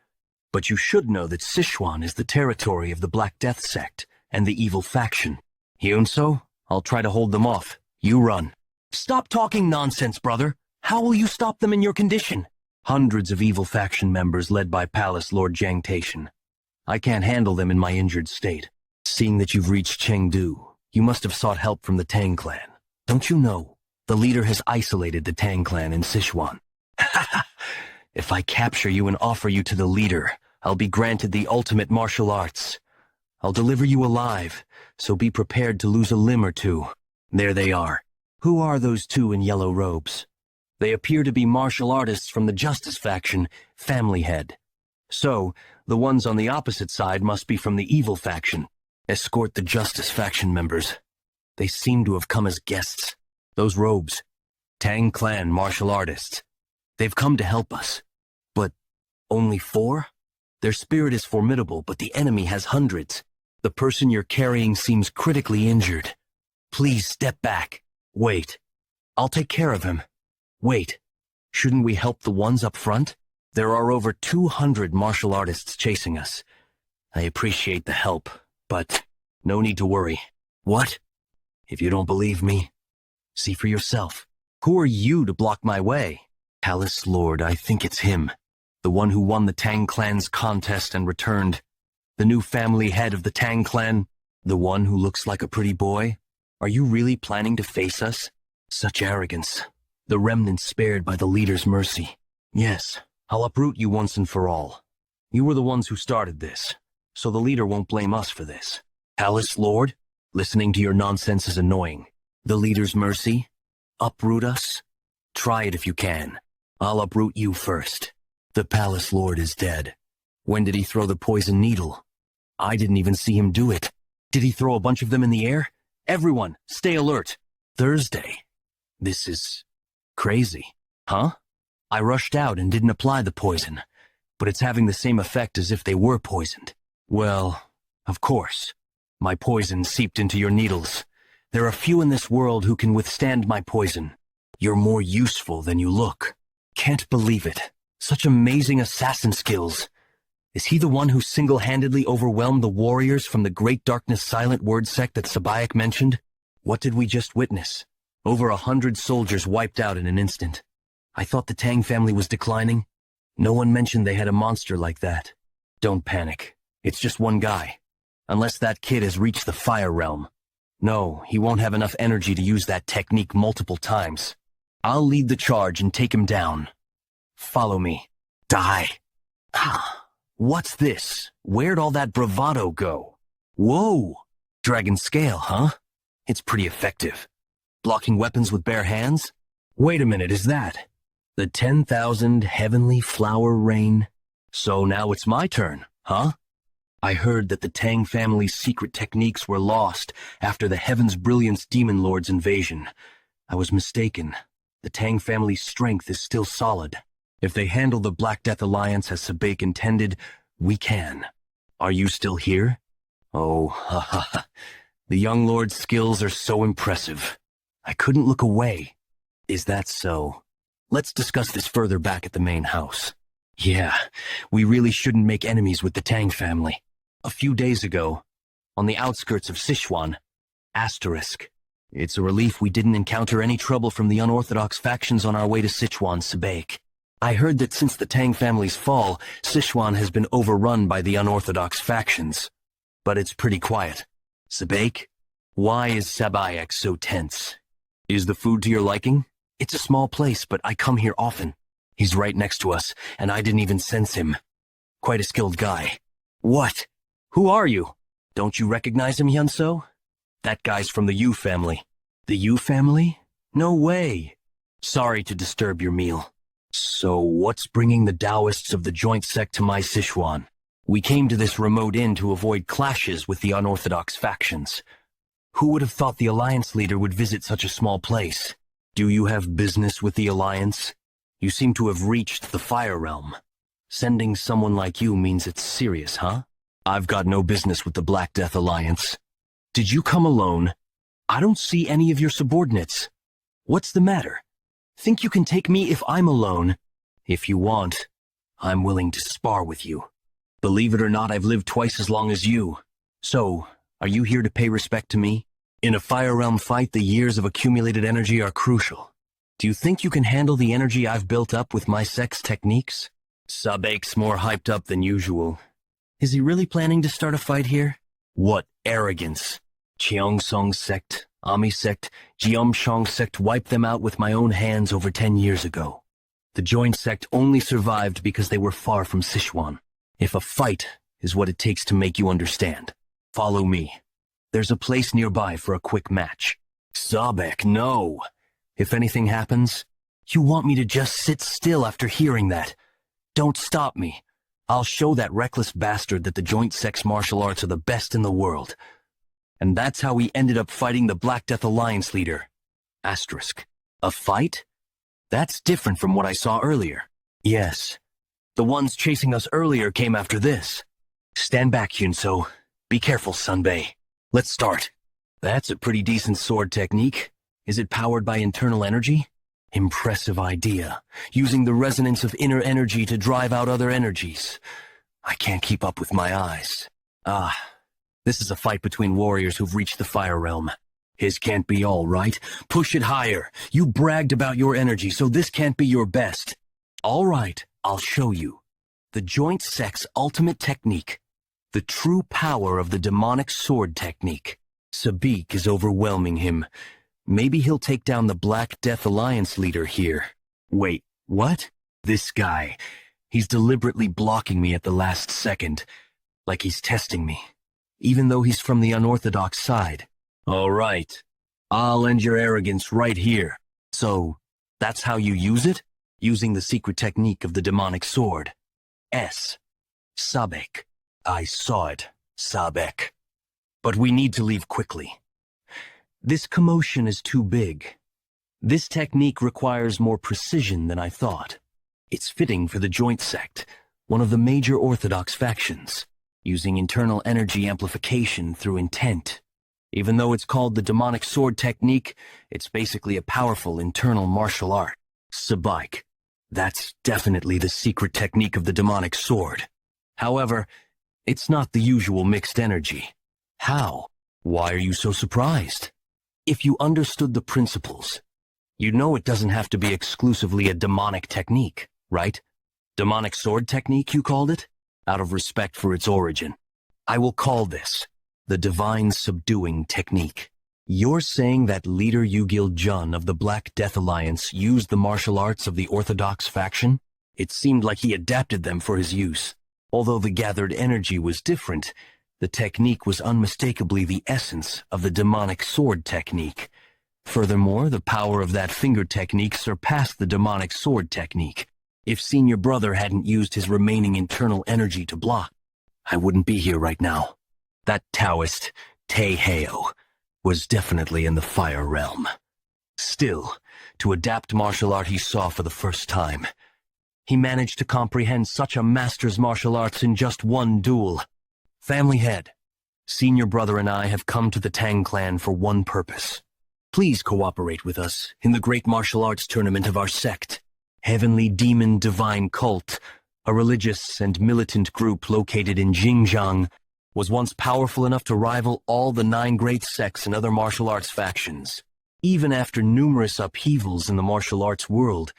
but you should know that Sichuan is the territory of the Black Death sect and the evil faction. Hyunso, I'll try to hold them off. You run. Stop talking nonsense, brother. How will you stop them in your condition? Hundreds of evil faction members led by Palace Lord Jiang Taishan. I can't handle them in my injured state. Seeing that you've reached Chengdu, you must have sought help from the Tang clan. Don't you know, the leader has isolated the Tang clan in Sichuan. If I capture you and offer you to the leader, I'll be granted the ultimate martial arts. I'll deliver you alive, so be prepared to lose a limb or two. There they are. Who are those two in yellow robes? They appear to be martial artists from the Justice faction, Family Head. So, the ones on the opposite side must be from the evil faction. Escort the Justice faction members. They seem to have come as guests. Those robes. Tang clan martial artists. They've come to help us. But only 4? Their spirit is formidable, but the enemy has hundreds. The person you're carrying seems critically injured. Please step back. Wait. I'll take care of him. Wait. Shouldn't we help the ones up front? There are over 200 martial artists chasing us. I appreciate the help, but no need to worry. What? If you don't believe me, see for yourself. Who are you to block my way? Palace Lord, I think it's him. The one who won the Tang clan's contest and returned. The new family head of the Tang clan. The one who looks like a pretty boy. Are you really planning to face us? Such arrogance. The remnants spared by the leader's mercy. Yes, I'll uproot you once and for all. You were the ones who started this, so the leader won't blame us for this. Palace Lord, listening to your nonsense is annoying. The leader's mercy? Uproot us? Try it if you can. I'll uproot you first. The Palace Lord is dead. When did he throw the poison needle? I didn't even see him do it. Did he throw a bunch of them in the air? Everyone, stay alert. Thursday. This is crazy. Huh? I rushed out and didn't apply the poison, but it's having the same effect as if they were poisoned. Well, of course. My poison seeped into your needles. There are few in this world who can withstand my poison. You're more useful than you look. Can't believe it. Such amazing assassin skills. Is he the one who single-handedly overwhelmed the warriors from the Great Darkness Silent Word sect that Sabayak mentioned? What did we just witness? Over 100 soldiers wiped out in an instant. I thought the Tang family was declining. No one mentioned they had a monster like that. Don't panic. It's just one guy. Unless that kid has reached the fire realm. No, he won't have enough energy to use that technique multiple times. I'll lead the charge and take him down. Follow me. Die. What's this? Where'd all that bravado go? Whoa! Dragon scale, huh? It's pretty effective. Blocking weapons with bare hands? Wait a minute, is that the 10,000 heavenly flower rain? So now it's my turn, huh? I heard that the Tang family's secret techniques were lost after the Heaven's Brilliance Demon Lord's invasion. I was mistaken. The Tang family's strength is still solid. If they handle the Black Death Alliance as Sabek intended, we can. Are you still here? Oh, ha ha ha. The young lord's skills are so impressive. I couldn't look away. Is that so? Let's discuss this further back at the main house. Yeah, we really shouldn't make enemies with the Tang family. A few days ago, on the outskirts of Sichuan, **. It's a relief we didn't encounter any trouble from the unorthodox factions on our way to Sichuan, Sabek. I heard that since the Tang family's fall, Sichuan has been overrun by the unorthodox factions. But it's pretty quiet. Sabek, why is Sabayak so tense? Is the food to your liking? It's a small place, but I come here often. He's right next to us, and I didn't even sense him. quite a skilled guy. What? Who are you? Don't you recognize him, Hyunso? That guy's from the Yu family. The Yu family? No way. Sorry to disturb your meal. So what's bringing the Taoists of the joint sect to my Sichuan? We came to this remote inn to avoid clashes with the unorthodox factions. Who would have thought the Alliance leader would visit such a small place? Do you have business with the Alliance? You seem to have reached the Fire Realm. Sending someone like you means it's serious, huh? I've got no business with the Black Death Alliance. Did you come alone? I don't see any of your subordinates. What's the matter? Think you can take me if I'm alone? If you want, I'm willing to spar with you. Believe it or not, I've lived twice as long as you. So, are you here to pay respect to me? In a Fire Realm fight, the years of accumulated energy are crucial. Do you think you can handle the energy I've built up with my sect's techniques? Sabek's more hyped up than usual. Is he really planning to start a fight here? What arrogance! Cheongsong sect, Ami sect, Jeomshong sect wiped them out with my own hands over 10 years ago. The joint sect only survived because they were far from Sichuan. If a fight is what it takes to make you understand, follow me. There's a place nearby for a quick match. Sabek, no. If anything happens, you want me to just sit still after hearing that. Don't stop me. I'll show that reckless bastard that the joint sect's martial arts are the best in the world. And that's how we ended up fighting the Black Death Alliance leader. Asterisk. A fight? That's different from what I saw earlier. Yes. The ones chasing us earlier came after this. Stand back, Hyunso. Be careful, Sunbae. Let's start. That's a pretty decent sword technique. Is it powered by internal energy? Impressive idea. Using the resonance of inner energy to drive out other energies. I can't keep up with my eyes. This is a fight between warriors who've reached the Fire Realm. His can't be all, right? Push it higher. You bragged about your energy, so this can't be your best. All right, I'll show you. The joint sect's ultimate technique. The true power of the demonic sword technique. Sabek is overwhelming him. Maybe he'll take down the Black Death Alliance leader here. Wait, what? This guy. He's deliberately blocking me at the last second. Like he's testing me. Even though he's from the unorthodox side. All right. I'll end your arrogance right here. So, that's how you use it? Using the secret technique of the demonic sword. Sabek. I saw it, Sabek. But we need to leave quickly. This commotion is too big. This technique requires more precision than I thought. It's fitting for the joint sect, one of the major orthodox factions, using internal energy amplification through intent. Even though it's called the demonic sword technique, it's basically a powerful internal martial art. Sabek. That's definitely the secret technique of the demonic sword. However, it's not the usual mixed energy. How? Why are you so surprised? If you understood the principles, you'd know it doesn't have to be exclusively a demonic technique, right? Demonic sword technique, you called it? Out of respect for its origin. I will call this the divine subduing technique. You're saying that leader Yugil Jun of the Black Death Alliance used the martial arts of the Orthodox faction? It seemed like he adapted them for his use. Although the gathered energy was different, the technique was unmistakably the essence of the demonic sword technique. Furthermore, the power of that finger technique surpassed the demonic sword technique. If Senior Brother hadn't used his remaining internal energy to block, I wouldn't be here right now. That Taoist, Taeheo, was definitely in the Fire Realm. Still, to adapt martial art he saw for the first time, he managed to comprehend such a master's martial arts in just one duel. Family head, Senior Brother and I have come to the Tang clan for one purpose. Please cooperate with us in the great martial arts tournament of our sect. Heavenly Demon Divine Cult, a religious and militant group located in Xinjiang, was once powerful enough to rival all the 9 great sects and other martial arts factions. Even after numerous upheavals in the martial arts world,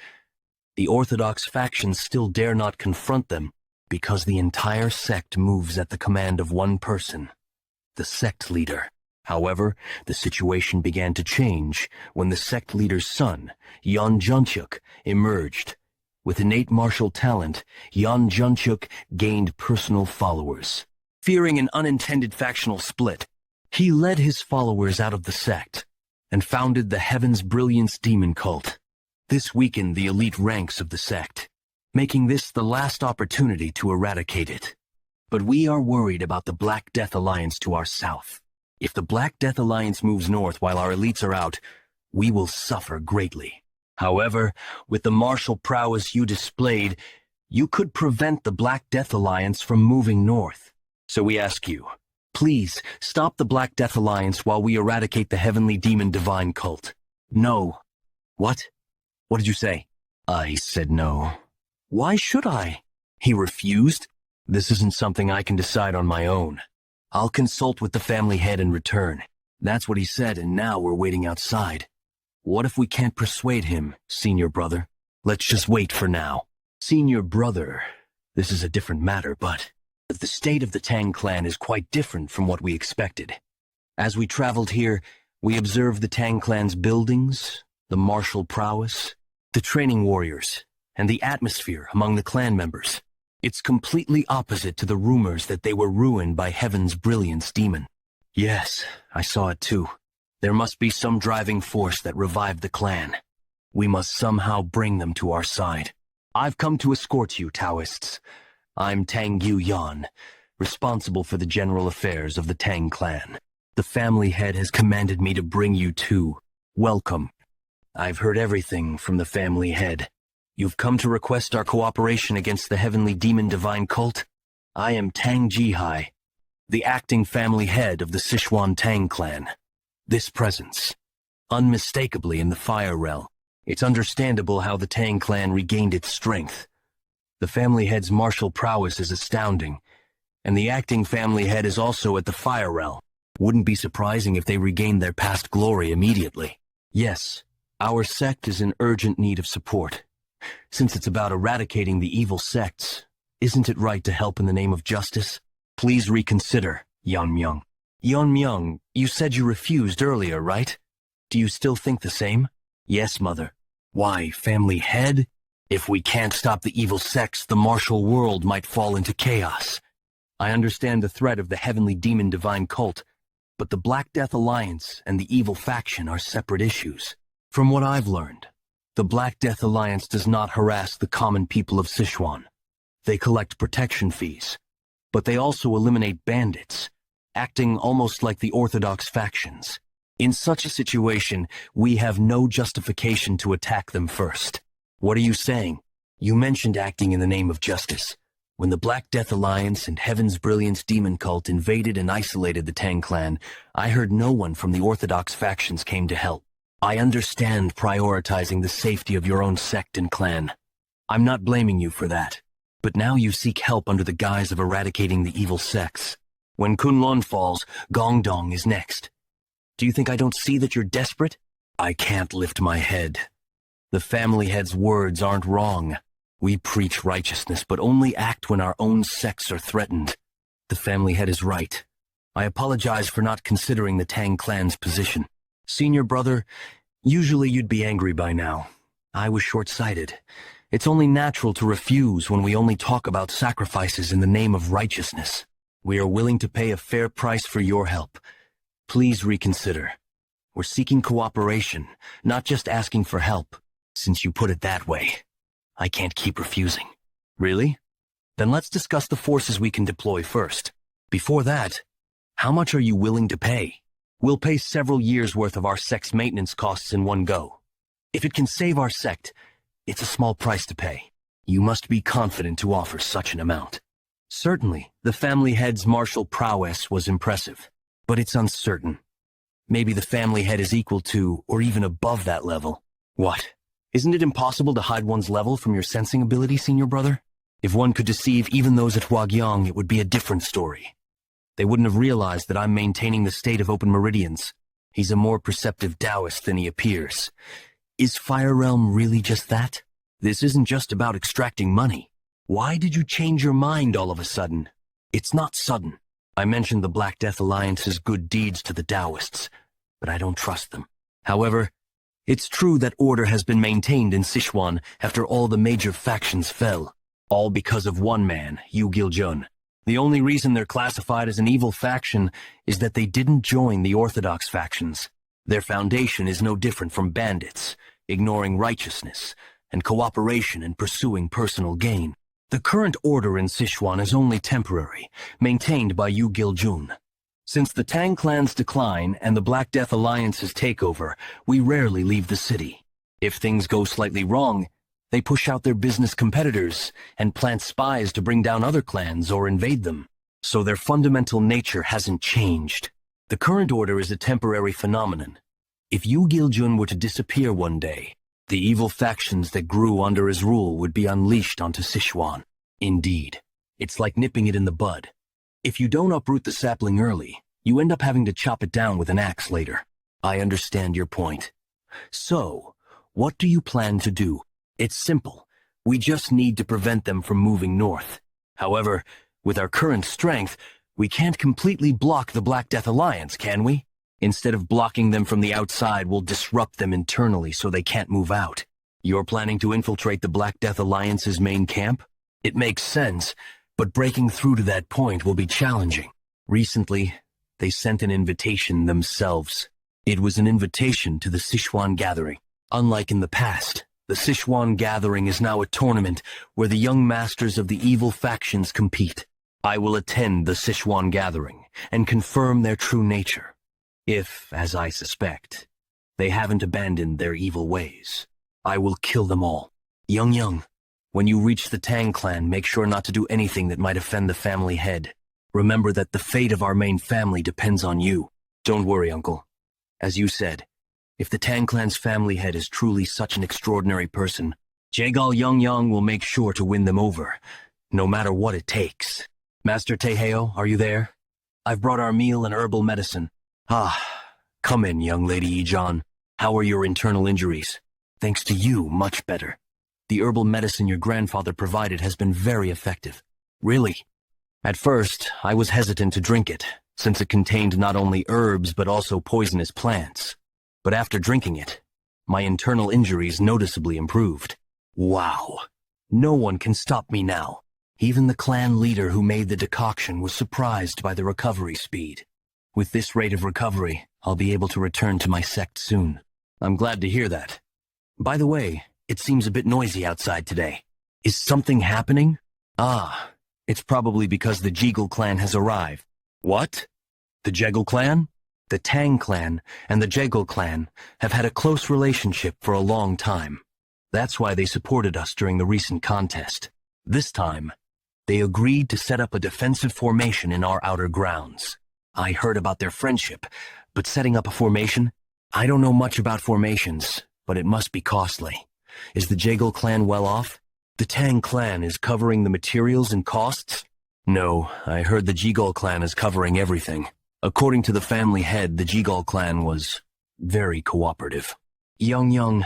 the Orthodox factions still dare not confront them because the entire sect moves at the command of one person, the sect leader. However, the situation began to change when the sect leader's son, Yeon Junchuk, emerged. With innate martial talent, Yeon Junchuk gained personal followers. Fearing an unintended factional split, he led his followers out of the sect and founded the Heaven's Brilliance demon cult. This weakened the elite ranks of the sect, making this the last opportunity to eradicate it. But we are worried about the Black Death Alliance to our south. If the Black Death Alliance moves north while our elites are out, we will suffer greatly. However, with the martial prowess you displayed, you could prevent the Black Death Alliance from moving north. So we ask you, please stop the Black Death Alliance while we eradicate the Heavenly Demon Divine cult. No. What? What did you say? I said no. Why should I? He refused. This isn't something I can decide on my own. I'll consult with the family head in return. That's what he said, and now we're waiting outside. What if we can't persuade him, senior brother? Let's just wait for now. Senior brother, this is a different matter, but the state of the Tang clan is quite different from what we expected. As we traveled here, we observed the Tang clan's buildings, the martial prowess, the training warriors, and the atmosphere among the clan members. It's completely opposite to the rumors that they were ruined by Heaven's Brilliance demon. Yes, I saw it too. There must be some driving force that revived the clan. We must somehow bring them to our side. I've come to escort you, Taoists. I'm Tang Yeon-Myeong, responsible for the general affairs of the Tang clan. The family head has commanded me to bring you too. Welcome. I've heard everything from the family head. You've come to request our cooperation against the Heavenly Demon Divine cult? I am Tang Jihai, the acting family head of the Sichuan Tang clan. This presence, unmistakably in the fire realm. It's understandable how the Tang clan regained its strength. The family head's martial prowess is astounding, and the acting family head is also at the fire realm. Wouldn't be surprising if they regained their past glory immediately. Yes, our sect is in urgent need of support. Since it's about eradicating the evil sects, isn't it right to help in the name of justice? Please reconsider, Yeon-Myeong. Yeon-Myeong, you said you refused earlier, right? Do you still think the same? Yes, mother. Why, family head? If we can't stop the evil sects, the martial world might fall into chaos. I understand the threat of the Heavenly Demon Divine cult, but the Black Death Alliance and the evil faction are separate issues. From what I've learned, the Black Death Alliance does not harass the common people of Sichuan. They collect protection fees, but they also eliminate bandits, acting almost like the orthodox factions. In such a situation, we have no justification to attack them first. What are you saying? You mentioned acting in the name of justice. When the Black Death Alliance and Heaven's Brilliance demon cult invaded and isolated the Tang clan, I heard no one from the orthodox factions came to help. I understand prioritizing the safety of your own sect and clan. I'm not blaming you for that. But now you seek help under the guise of eradicating the evil sects. When Kunlun falls, Gongdong is next. Do you think I don't see that you're desperate? I can't lift my head. The family head's words aren't wrong. We preach righteousness, but only act when our own sects are threatened. The family head is right. I apologize for not considering the Tang clan's position. Senior brother, usually you'd be angry by now. I was short-sighted. It's only natural to refuse when we only talk about sacrifices in the name of righteousness. We are willing to pay a fair price for your help. Please reconsider. We're seeking cooperation, not just asking for help. Since you put it that way, I can't keep refusing. Really? Then let's discuss the forces we can deploy first. Before that, how much are you willing to pay? We'll pay several years' worth of our sect's maintenance costs in one go. If it can save our sect, it's a small price to pay. You must be confident to offer such an amount. Certainly, the family head's martial prowess was impressive, but it's uncertain. Maybe the family head is equal to, or even above that level. What? Isn't it impossible to hide one's level from your sensing ability, senior brother? If one could deceive even those at Hwagyong, it would be a different story. They wouldn't have realized that I'm maintaining the state of open meridians. He's a more perceptive Taoist than he appears. Is Fire Realm really just that? This isn't just about extracting money. Why did you change your mind all of a sudden? It's not sudden. I mentioned the Black Death Alliance's good deeds to the Taoists, but I don't trust them. However, It's true that order has been maintained in Sichuan after all the major factions fell, all because of one man, Yu Giljun. The only reason they're classified as an evil faction is that they didn't join the orthodox factions. Their foundation is no different from bandits, ignoring righteousness, and cooperation in pursuing personal gain. The current order in Sichuan is only temporary, maintained by Yu Giljun. Since the Tang clan's decline and the Black Death Alliance's takeover, we rarely leave the city. If things go slightly wrong, they push out their business competitors and plant spies to bring down other clans or invade them. So their fundamental nature hasn't changed. The current order is a temporary phenomenon. If Yu Giljun were to disappear one day, the evil factions that grew under his rule would be unleashed onto Sichuan. Indeed, it's like nipping it in the bud. If you don't uproot the sapling early, you end up having to chop it down with an axe later. I understand your point. So, what do you plan to do? It's simple. We just need to prevent them from moving north. However, with our current strength, we can't completely block the Black Death Alliance, can we? Instead of blocking them from the outside, we'll disrupt them internally so they can't move out. You're planning to infiltrate the Black Death Alliance's main camp? It makes sense, but breaking through to that point will be challenging. Recently, they sent an invitation themselves. It was an invitation to the Sichuan Gathering. Unlike in the past, the Sichuan Gathering is now a tournament where the young masters of the evil factions compete. I will attend the Sichuan Gathering and confirm their true nature. If, as I suspect, they haven't abandoned their evil ways, I will kill them all. Yeong-Yeong, when you reach the Tang clan, make sure not to do anything that might offend the family head. Remember that the fate of our main family depends on you. Don't worry, Uncle. As you said, if the Tang clan's family head is truly such an extraordinary person, Jegel Yeong-Yeong will make sure to win them over, no matter what it takes. Master Taeheo, are you there? I've brought our meal and herbal medicine. Ah, come in, young lady Ijan. How are your internal injuries? Thanks to you, much better. The herbal medicine your grandfather provided has been very effective. Really? At first, I was hesitant to drink it, since it contained not only herbs but also poisonous plants. But after drinking it, my internal injuries noticeably improved. Wow. No one can stop me now. Even the clan leader who made the decoction was surprised by the recovery speed. With this rate of recovery, I'll be able to return to my sect soon. I'm glad to hear that. By the way, it seems a bit noisy outside today. Is something happening? Ah, it's probably because the Jegel clan has arrived. What? The Jegel clan? The Tang clan and the Jegel clan have had a close relationship for a long time. That's why they supported us during the recent contest. This time, they agreed to set up a defensive formation in our outer grounds. I heard about their friendship, but setting up a formation? I don't know much about formations, but it must be costly. Is the Jegel clan well off? The Tang clan is covering the materials and costs? No, I heard the Jegel clan is covering everything. According to the family head, the Jegel clan was very cooperative. Yeong-Yeong,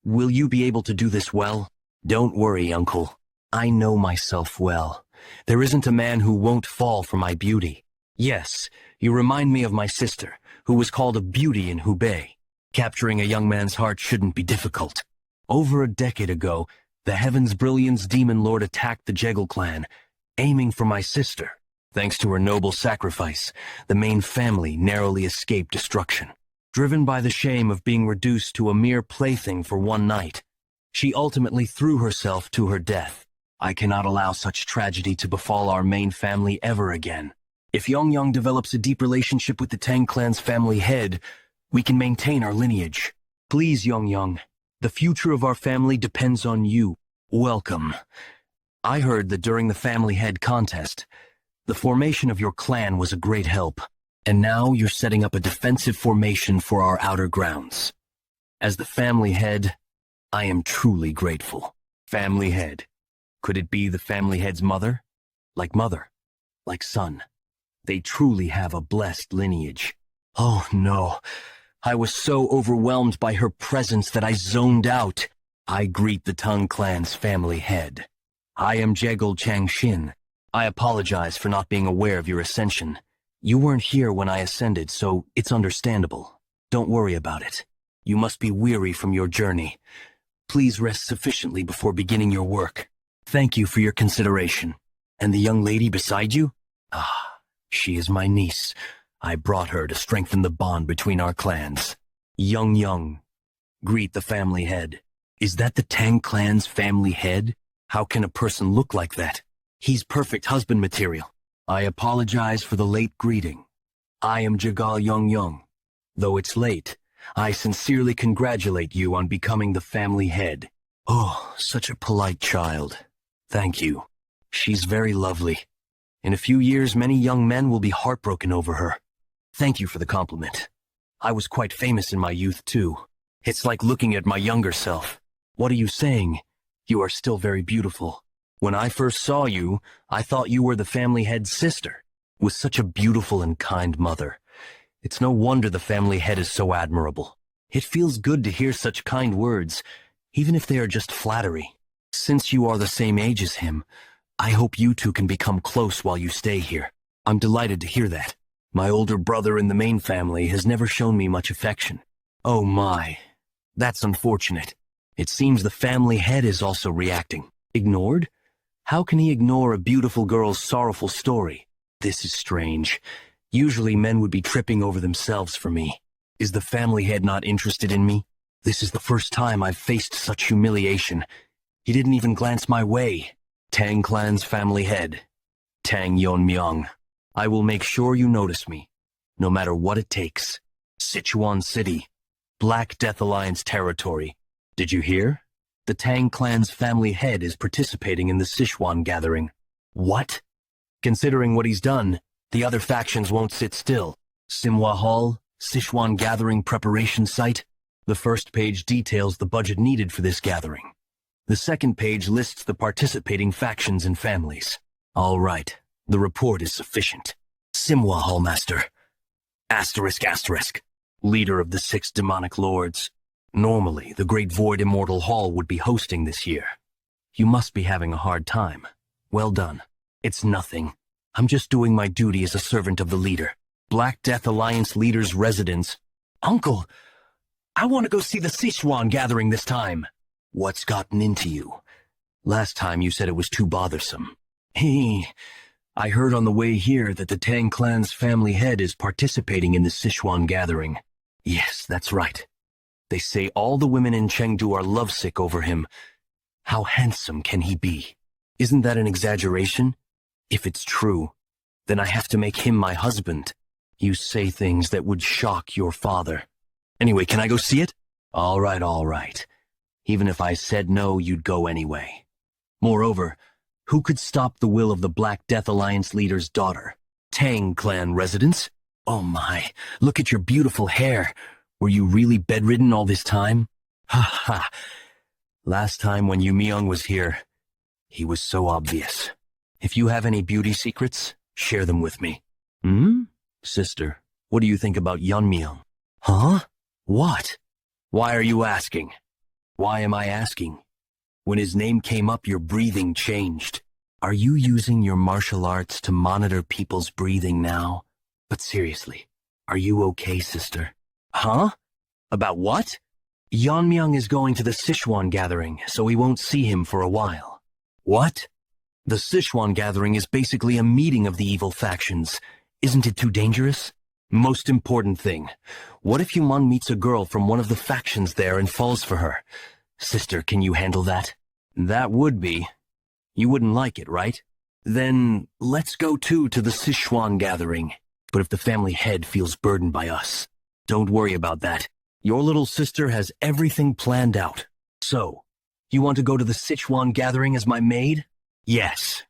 will you be able to do this well? Don't worry, Uncle. I know myself well. There isn't a man who won't fall for my beauty. Yes, you remind me of my sister, who was called a beauty in Hubei. Capturing a young man's heart shouldn't be difficult. Over a decade ago, the Heaven's Brilliance Demon Lord attacked the Jegel clan, aiming for my sister. Thanks to her noble sacrifice, the main family narrowly escaped destruction. Driven by the shame of being reduced to a mere plaything for one night, she ultimately threw herself to her death. I cannot allow such tragedy to befall our main family ever again. If Yeong-Yeong develops a deep relationship with the Tang clan's family head, we can maintain our lineage. Please, Yeong-Yeong, the future of our family depends on you. Welcome. I heard that during the family head contest, the formation of your clan was a great help, and now you're setting up a defensive formation for our outer grounds. As the family head, I am truly grateful. Family head. Could it be the family head's mother? Like mother, like son. They truly have a blessed lineage. Oh no, I was so overwhelmed by her presence that I zoned out. I greet the Tang clan's family head. I am Jegel Changshin. I apologize for not being aware of your ascension. You weren't here when I ascended, so it's understandable. Don't worry about it. You must be weary from your journey. Please rest sufficiently before beginning your work. Thank you for your consideration. And the young lady beside you? Ah, she is my niece. I brought her to strengthen the bond between our clans. Young, greet the family head. Is that the Tang clan's family head? How can a person look like that? He's perfect husband material. I apologize for the late greeting. I am Jegel Yeong-Myeong. Though it's late, I sincerely congratulate you on becoming the family head. Oh, such a polite child. Thank you. She's very lovely. In a few years, many young men will be heartbroken over her. Thank you for the compliment. I was quite famous in my youth, too. It's like looking at my younger self. What are you saying? You are still very beautiful. When I first saw you, I thought you were the family head's sister, with such a beautiful and kind mother. It's no wonder the family head is so admirable. It feels good to hear such kind words, even if they are just flattery. Since you are the same age as him, I hope you two can become close while you stay here. I'm delighted to hear that. My older brother in the main family has never shown me much affection. Oh my, that's unfortunate. It seems the family head is also reacting. Ignored? How can he ignore a beautiful girl's sorrowful story? This is strange. Usually men would be tripping over themselves for me. Is the family head not interested in me? This is the first time I've faced such humiliation. He didn't even glance my way. Tang clan's family head, Tang Yeon-Myeong. I will make sure you notice me, no matter what it takes. Sichuan City, Black Death Alliance territory. Did you hear? The Tang clan's family head is participating in the Sichuan gathering. What? Considering what he's done, the other factions won't sit still. Sima Hall, Sichuan gathering preparation site. The first page details the budget needed for this gathering. The second page lists the participating factions and families. All right, the report is sufficient. Sima Hall Master. ***, leader of the 6 demonic lords. Normally, the Great Void Immortal Hall would be hosting this year. You must be having a hard time. Well done. It's nothing. I'm just doing my duty as a servant of the leader. Black Death Alliance leader's residence. Uncle, I want to go see the Sichuan gathering this time. What's gotten into you? Last time you said it was too bothersome. I heard on the way here that the Tang clan's family head is participating in the Sichuan gathering. Yes, that's right. They say all the women in Chengdu are lovesick over him. How handsome can he be? Isn't that an exaggeration? If it's true, then I have to make him my husband. You say things that would shock your father. Anyway, can I go see it? All right. Even if I said no, you'd go anyway. Moreover, who could stop the will of the Black Death Alliance leader's daughter? Tang clan residents? Oh my, look at your beautiful hair. Were you really bedridden all this time? Ha ha. Last time when Yeon-Myeong was here, he was so obvious. If you have any beauty secrets, share them with me. Sister, what do you think about Yeon-Myeong? Huh? What? Why are you asking? Why am I asking? When his name came up, your breathing changed. Are you using your martial arts to monitor people's breathing now? But seriously, are you okay, sister? Huh? About what? Yeon-Myeong is going to the Sichuan gathering, so we won't see him for a while. What? The Sichuan gathering is basically a meeting of the evil factions. Isn't it too dangerous? Most important thing, what if Yeon meets a girl from one of the factions there and falls for her? Sister, can you handle that? That would be. You wouldn't like it, right? Then let's go too to the Sichuan gathering. But if the family head feels burdened by us, don't worry about that. Your little sister has everything planned out. So, you want to go to the Sichuan gathering as my maid? Yes.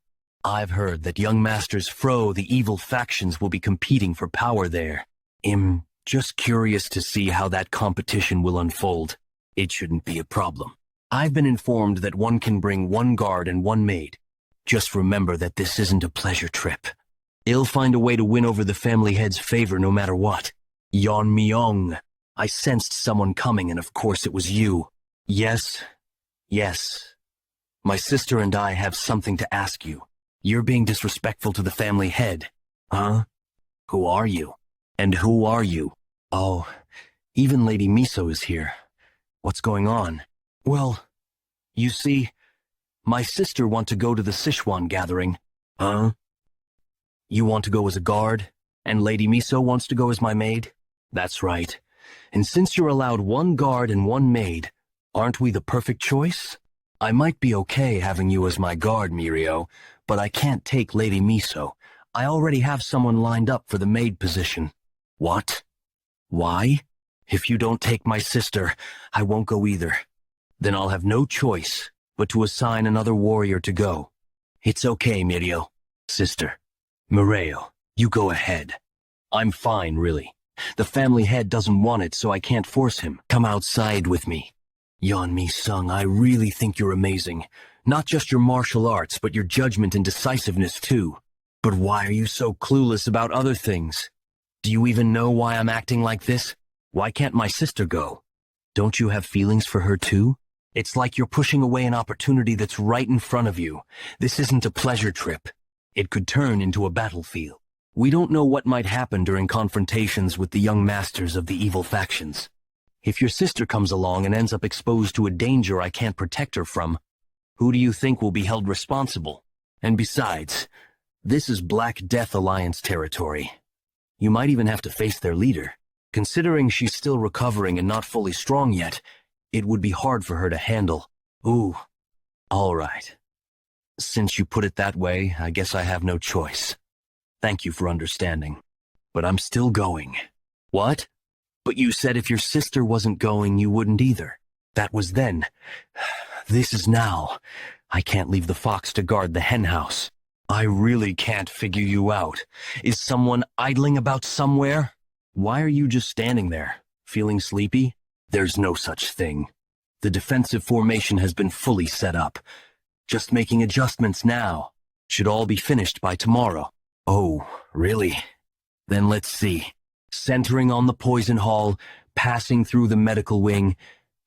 I've heard that young masters Fro, the evil factions, will be competing for power there. I'm just curious to see how that competition will unfold. It shouldn't be a problem. I've been informed that one can bring one guard and one maid. Just remember that this isn't a pleasure trip. He'll find a way to win over the family head's favor no matter what. Yeon-Myeong. I sensed someone coming, and of course it was you. Yes. My sister and I have something to ask you. You're being disrespectful to the family head. Huh? Who are you? And who are you? Oh, Even Lady Miso is here. What's going on? Well, you see, my sister wants to go to the Sichuan gathering. Huh? You want to go as a guard, and Lady Miso wants to go as my maid? That's right. And since you're allowed one guard and one maid, aren't we the perfect choice? I might be okay having you as my guard, Mirio, but I can't take Lady Miso. I already have someone lined up for the maid position. What? Why? If you don't take my sister, I won't go either. Then I'll have no choice but to assign another warrior to go. It's okay, Mirio. Sister. Mireo, you go ahead. I'm fine, really. The family head doesn't want it, so I can't force him. Come outside with me. Yeon-Mi-sung, I really think you're amazing. Not just your martial arts, but your judgment and decisiveness, too. But why are you so clueless about other things? Do you even know why I'm acting like this? Why can't my sister go? Don't you have feelings for her, too? It's like you're pushing away an opportunity that's right in front of you. This isn't a pleasure trip. It could turn into a battlefield. We don't know what might happen during confrontations with the young masters of the evil factions. If your sister comes along and ends up exposed to a danger I can't protect her from, who do you think will be held responsible? And besides, this is Black Death Alliance territory. You might even have to face their leader. Considering she's still recovering and not fully strong yet, it would be hard for her to handle. Ooh, all right. Since you put it that way, I guess I have no choice. Thank you for understanding. But I'm still going. What? But you said if your sister wasn't going, you wouldn't either. That was then. This is now. I can't leave the fox to guard the hen house. I really can't figure you out. Is someone idling about somewhere? Why are you just standing there? Feeling sleepy? There's no such thing. The defensive formation has been fully set up. Just making adjustments now. Should all be finished by tomorrow. Oh, really? Then let's see. Centering on the poison hall, passing through the medical wing,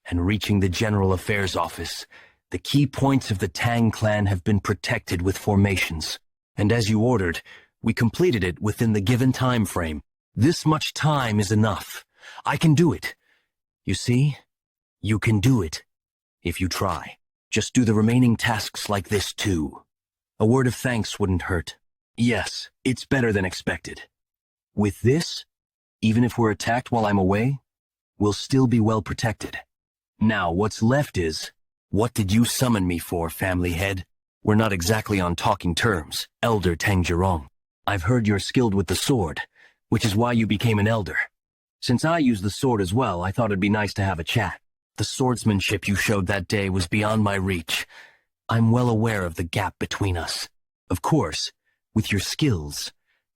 and reaching the general affairs office, the key points of the Tang clan have been protected with formations. And as you ordered, we completed it within the given time frame. This much time is enough. I can do it. You see? You can do it. If you try. Just do the remaining tasks like this too. A word of thanks wouldn't hurt. Yes, it's better than expected. With this, even if we're attacked while I'm away, we'll still be well protected. Now, what's left is, what did you summon me for, family head? We're not exactly on talking terms, Elder Tang Yeon-Myeong. I've heard you're skilled with the sword, which is why you became an elder. Since I use the sword as well, I thought it'd be nice to have a chat. The swordsmanship you showed that day was beyond my reach. I'm well aware of the gap between us. Of course, with your skills,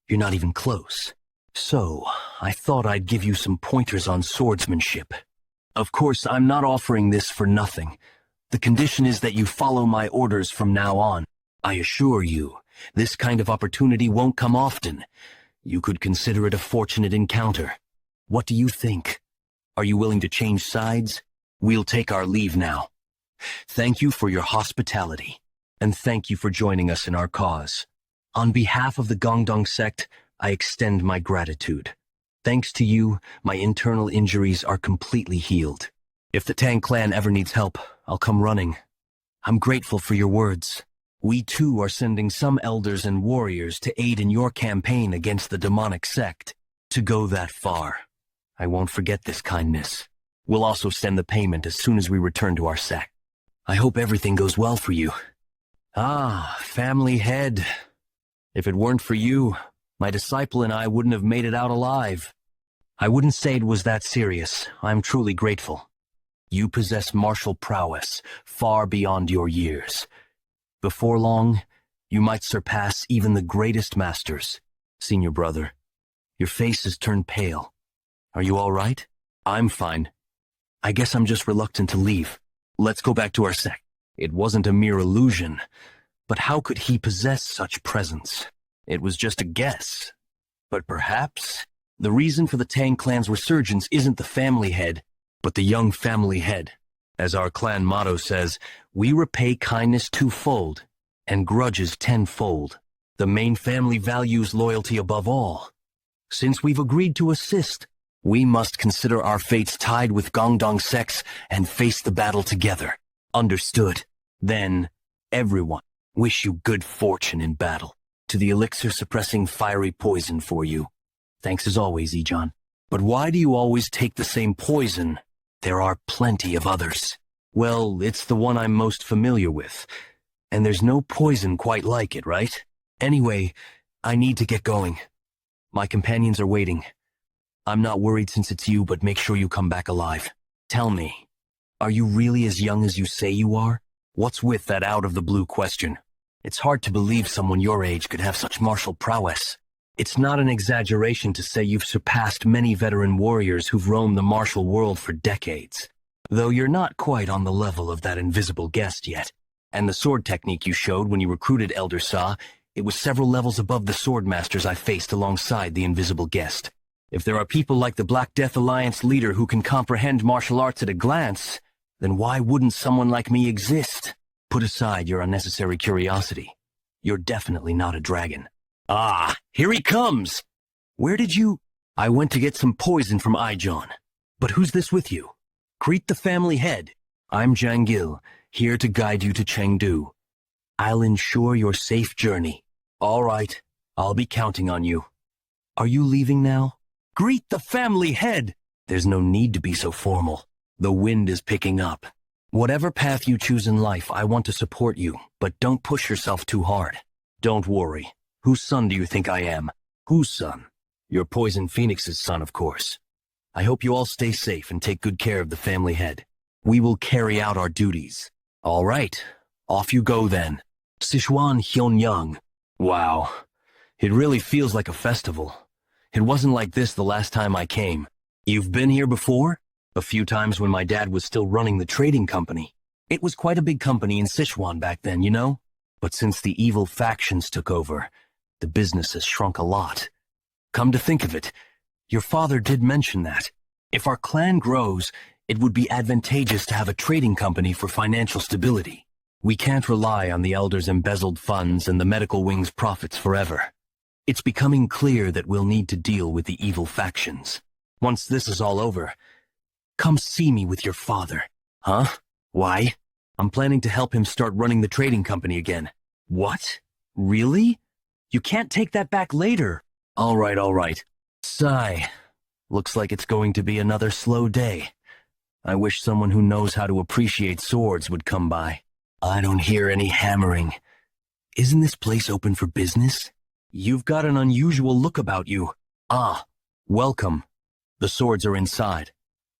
you're not even close. So, I thought I'd give you some pointers on swordsmanship. Of course, I'm not offering this for nothing. The condition is that you follow my orders from now on. I assure you, this kind of opportunity won't come often. You could consider it a fortunate encounter. What do you think? Are you willing to change sides? We'll take our leave now. Thank you for your hospitality, and thank you for joining us in our cause. On behalf of the Gongdong sect, I extend my gratitude. Thanks to you, my internal injuries are completely healed. If the Tang clan ever needs help, I'll come running. I'm grateful for your words. We too are sending some elders and warriors to aid in your campaign against the demonic sect. To go that far, I won't forget this kindness. We'll also send the payment as soon as we return to our sect. I hope everything goes well for you. Ah, family head. If it weren't for you, my disciple and I wouldn't have made it out alive. I wouldn't say it was that serious. I'm truly grateful. You possess martial prowess far beyond your years. Before long, you might surpass even the greatest masters. Senior brother, your face has turned pale. Are you all right? I'm fine. I guess I'm just reluctant to leave. Let's go back to our sect. It wasn't a mere illusion, but how could he possess such presence? It was just a guess. But perhaps the reason for the Tang clan's resurgence isn't the family head, but the young family head. As our clan motto says, we repay kindness twofold and grudges tenfold. The main family values loyalty above all. Since we've agreed to assist, We must consider our fates tied with Gongdong sects and face the battle together. Understood. Then, everyone, wish you good fortune in battle. To the elixir suppressing fiery poison for you. Thanks as always, Ejon. But why do you always take the same poison? There are plenty of others. Well, it's the one I'm most familiar with. And there's no poison quite like it, right? Anyway, I need to get going. My companions are waiting. I'm not worried since it's you, but make sure you come back alive. Tell me, are you really as young as you say you are? What's with that out-of-the-blue question? It's hard to believe someone your age could have such martial prowess. It's not an exaggeration to say you've surpassed many veteran warriors who've roamed the martial world for decades. Though you're not quite on the level of that invisible guest yet. And the sword technique you showed when you recruited Elder Sa, it was several levels above the sword masters I faced alongside the invisible guest. If there are people like the Black Death Alliance leader who can comprehend martial arts at a glance, then why wouldn't someone like me exist? Put aside your unnecessary curiosity. You're definitely not a dragon. Ah, here he comes! Where did you— I went to get some poison from Ijon. But who's this with you? Greet the family head. I'm Jangil, here to guide you to Chengdu. I'll ensure your safe journey. All right, I'll be counting on you. Are you leaving now? Greet the family head! There's no need to be so formal. The wind is picking up. Whatever path you choose in life, I want to support you, but don't push yourself too hard. Don't worry. Whose son do you think I am? Whose son? Your Poison Phoenix's son, of course. I hope you all stay safe and take good care of the family head. We will carry out our duties. All right, off you go then. Sichuan Tang. Wow, it really feels like a festival. It wasn't like this the last time I came. You've been here before? A few times when my dad was still running the trading company. It was quite a big company in Sichuan back then, you know? But since the evil factions took over, the business has shrunk a lot. Come to think of it, your father did mention that. If our clan grows, it would be advantageous to have a trading company for financial stability. We can't rely on the elders' embezzled funds and the medical wing's profits forever. It's becoming clear that we'll need to deal with the evil factions. Once this is all over, come see me with your father. Huh? Why? I'm planning to help him start running the trading company again. What? Really? You can't take that back later. All right. Sigh. Looks like it's going to be another slow day. I wish someone who knows how to appreciate swords would come by. I don't hear any hammering. Isn't this place open for business? You've got an unusual look about you. Ah, welcome. The swords are inside.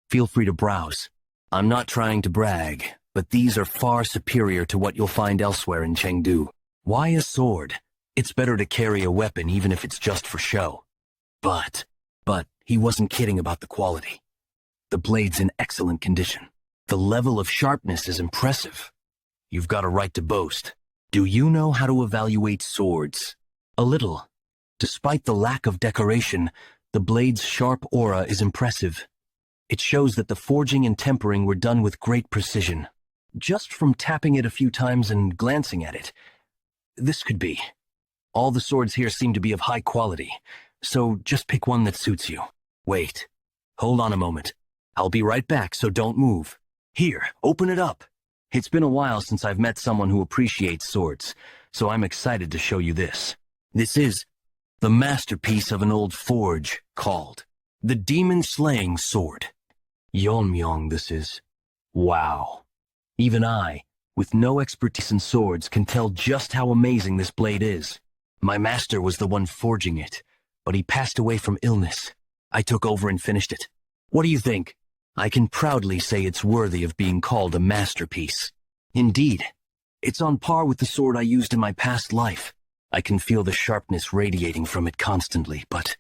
Feel free to browse. I'm not trying to brag, but these are far superior to what you'll find elsewhere in Chengdu. Why a sword? It's better to carry a weapon even if it's just for show. But he wasn't kidding about the quality. The blade's in excellent condition. The level of sharpness is impressive. You've got a right to boast. Do you know how to evaluate swords? A little. Despite the lack of decoration, the blade's sharp aura is impressive. It shows that the forging and tempering were done with great precision. Just from tapping it a few times and glancing at it, this could be. All the swords here seem to be of high quality, so just pick one that suits you. Wait, hold on a moment. I'll be right back, so don't move. Here, open it up. It's been a while since I've met someone who appreciates swords, so I'm excited to show you this. This is the masterpiece of an old forge called the Demon-Slaying Sword. Yeon-Myeong, this is. Wow. Even I, with no expertise in swords, can tell just how amazing this blade is. My master was the one forging it, but he passed away from illness. I took over and finished it. What do you think? I can proudly say it's worthy of being called a masterpiece. Indeed, it's on par with the sword I used in my past life. I can feel the sharpness radiating from it constantly, but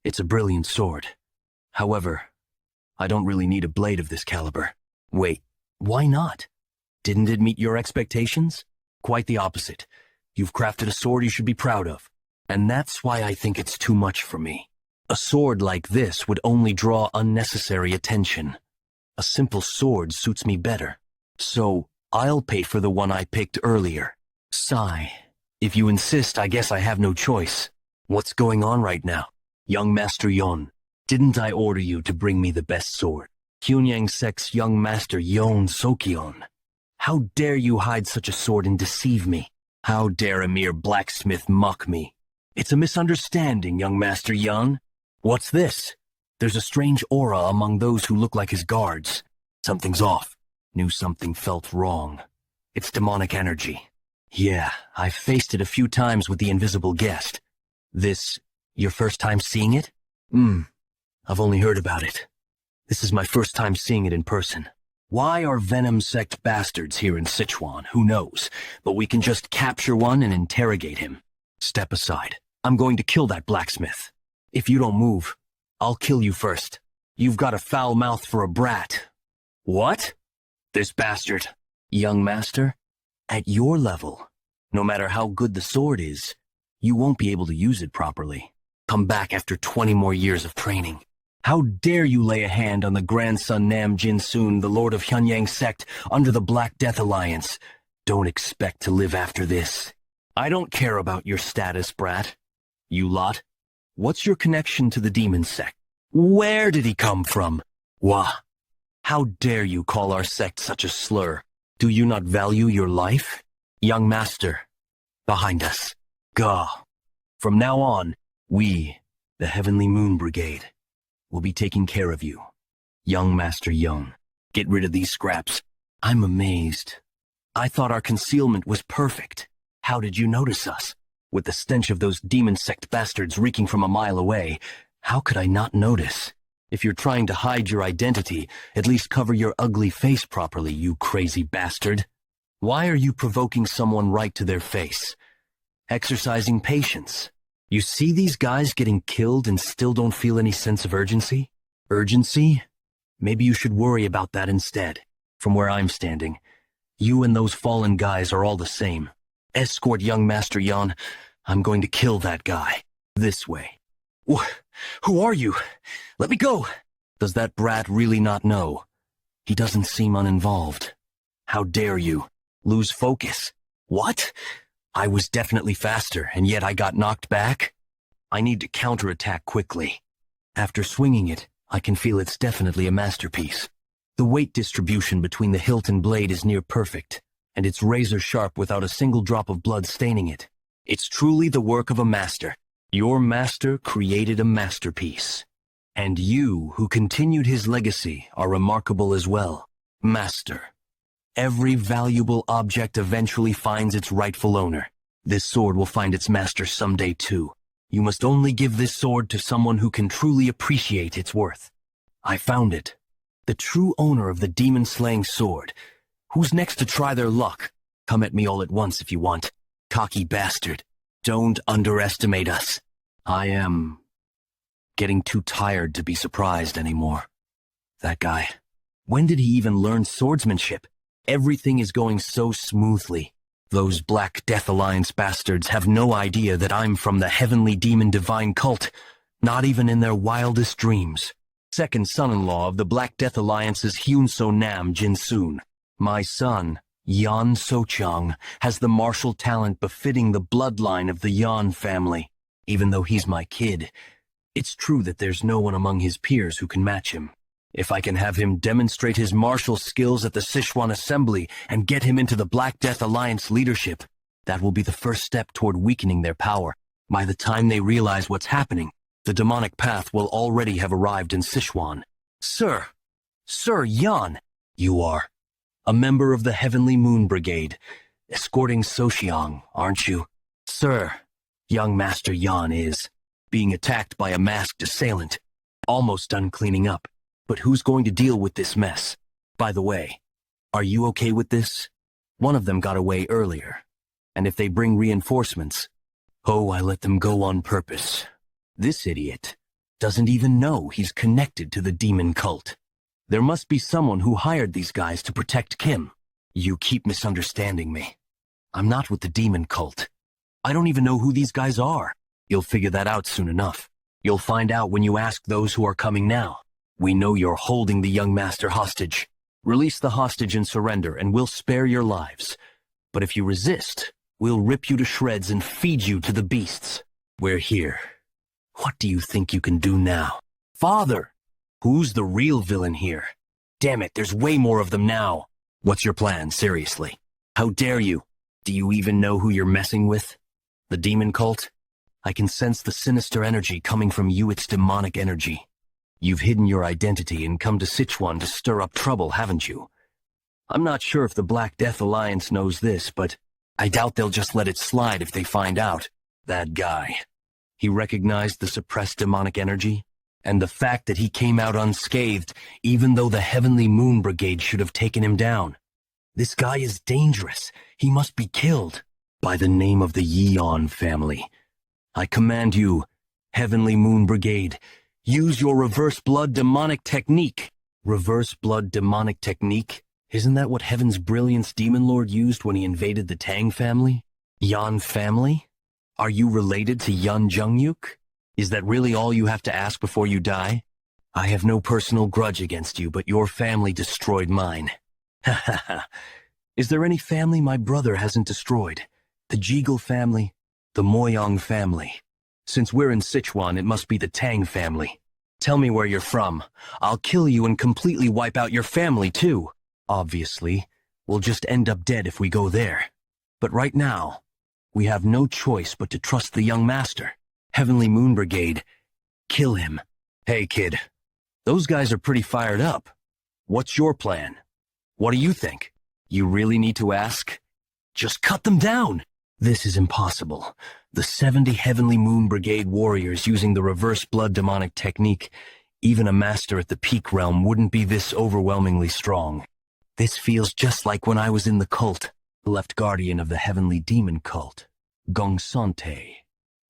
it's a brilliant sword. However, I don't really need a blade of this caliber. Wait, why not? Didn't it meet your expectations? Quite the opposite. You've crafted a sword you should be proud of. And that's why I think it's too much for me. A sword like this would only draw unnecessary attention. A simple sword suits me better. So, I'll pay for the one I picked earlier. Sigh. If you insist, I guess I have no choice. What's going on right now? Young Master Yeon, Didn't I order you to bring me the best sword? Hyunyang sect's young master Yeon Sokyeon. How dare you hide such a sword and deceive me? How dare a mere blacksmith mock me? It's a misunderstanding, young master Yeon. What's this? There's a strange aura among those who look like his guards. Something's off. Knew something felt wrong. It's demonic energy. Yeah, I've faced it a few times with the invisible guest. This, your first time seeing it? I've only heard about it. This is my first time seeing it in person. Why are Venom sect bastards here in Sichuan? Who knows? But we can just capture one and interrogate him. Step aside. I'm going to kill that blacksmith. If you don't move, I'll kill you first. You've got a foul mouth for a brat. What? This bastard. Young master, at your level, no matter how good the sword is, you won't be able to use it properly. Come back after 20 more years of training. How dare you lay a hand on the grandson Nam Jin-soon, the lord of Hyunyang sect, under the Black Death Alliance. Don't expect to live after this. I don't care about your status, brat. You lot, what's your connection to the demon sect? Where did he come from? Wah! How dare you call our sect such a slur? Do you not value your life? Young master, behind us. Gah. From now on, we, the Heavenly Moon Brigade, will be taking care of you. Young Master Yeon, get rid of these scraps. I'm amazed. I thought our concealment was perfect. How did you notice us? With the stench of those demon sect bastards reeking from a mile away, how could I not notice? If you're trying to hide your identity, at least cover your ugly face properly, you crazy bastard. Why are you provoking someone right to their face? Exercising patience. You see these guys getting killed and still don't feel any sense of urgency? Urgency? Maybe you should worry about that instead. From where I'm standing, you and those fallen guys are all the same. Escort young Master Yeon. I'm going to kill that guy. This way. Who are you? Let me go! Does that brat really not know? He doesn't seem uninvolved. How dare you? Lose focus. What? I was definitely faster, and yet I got knocked back? I need to counterattack quickly. After swinging it, I can feel it's definitely a masterpiece. The weight distribution between the hilt and blade is near perfect, and it's razor sharp without a single drop of blood staining it. It's truly the work of a master. Your master created a masterpiece. And you, who continued his legacy, are remarkable as well. Master. Every valuable object eventually finds its rightful owner. This sword will find its master someday too. You must only give this sword to someone who can truly appreciate its worth. I found it. The true owner of the demon-slaying sword. Who's next to try their luck? Come at me all at once if you want. Cocky bastard. Don't underestimate us. I am getting too tired to be surprised anymore. That guy. When did he even learn swordsmanship? Everything is going so smoothly. Those Black Death Alliance bastards have no idea that I'm from the Heavenly Demon Divine Cult, not even in their wildest dreams. Second son-in-law of the Black Death Alliance's Hyunso Nam Jin-soon. My son, Yeon So-chang, has the martial talent befitting the bloodline of the Yeon family. Even though he's my kid, it's true that there's no one among his peers who can match him. If I can have him demonstrate his martial skills at the Sichuan Assembly and get him into the Black Death Alliance leadership, that will be the first step toward weakening their power. By the time they realize what's happening, the demonic path will already have arrived in Sichuan. Sir Yeon, you are a member of the Heavenly Moon Brigade, escorting So-xiang, aren't you? Sir, young Master Yeon is being attacked by a masked assailant, almost done cleaning up. But who's going to deal with this mess? By the way, are you okay with this? One of them got away earlier, and if they bring reinforcements, I let them go on purpose. This idiot doesn't even know he's connected to the demon cult. There must be someone who hired these guys to protect Kim. You keep misunderstanding me. I'm not with the demon cult. I don't even know who these guys are. You'll figure that out soon enough. You'll find out when you ask those who are coming now. We know you're holding the young master hostage. Release the hostage and surrender, and we'll spare your lives. But if you resist, we'll rip you to shreds and feed you to the beasts. We're here. What do you think you can do now? Father! Who's the real villain here? Damn it, there's way more of them now. What's your plan, seriously? How dare you? Do you even know who you're messing with? The demon cult? I can sense the sinister energy coming from you. It's demonic energy. You've hidden your identity and come to Sichuan to stir up trouble, haven't you? I'm not sure if the Black Death Alliance knows this, but I doubt they'll just let it slide if they find out. That guy. He recognized the suppressed demonic energy, and the fact that he came out unscathed, even though the Heavenly Moon Brigade should have taken him down. This guy is dangerous. He must be killed. By the name of the Yeon family. I command you, Heavenly Moon Brigade, use your reverse blood demonic technique. Reverse blood demonic technique? Isn't that what Heaven's Brilliance Demon Lord used when he invaded the Tang family? Yeon family? Are you related to Yeon Jung-yuk? Is that really all you have to ask before you die? I have no personal grudge against you, but your family destroyed mine. Ha ha ha. Is there any family my brother hasn't destroyed? The Jegel family? The Myeong family? Since we're in Sichuan, it must be the Tang family. Tell me where you're from. I'll kill you and completely wipe out your family, too. Obviously, we'll just end up dead if we go there. But right now, we have no choice but to trust the young master. Heavenly Moon Brigade, kill him. Hey, kid. Those guys are pretty fired up. What's your plan? What do you think? You really need to ask? Just cut them down! This is impossible. The 70 Heavenly Moon Brigade warriors using the reverse blood demonic technique, even a master at the peak realm wouldn't be this overwhelmingly strong. This feels just like when I was in the cult, left guardian of the Heavenly Demon cult, Gongsante.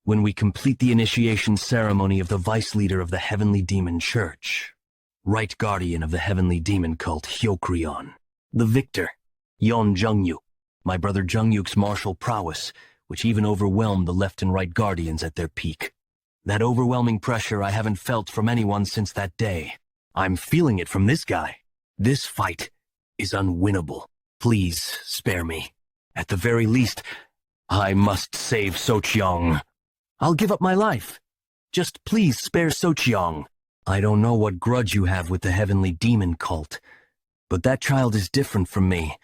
When we complete the initiation ceremony of the vice leader of the Heavenly Demon Church, right guardian of the Heavenly Demon cult, Hyokrion. The victor, Yeon Jung-yuk, my brother Jung-yuk's martial prowess, which even overwhelmed the left and right guardians at their peak. That overwhelming pressure I haven't felt from anyone since that day. I'm feeling it from this guy. This fight is unwinnable. Please spare me. At the very least, I must save Socheong. I'll give up my life. Just please spare Socheong. I don't know what grudge you have with the Heavenly Demon cult, but that child is different from me.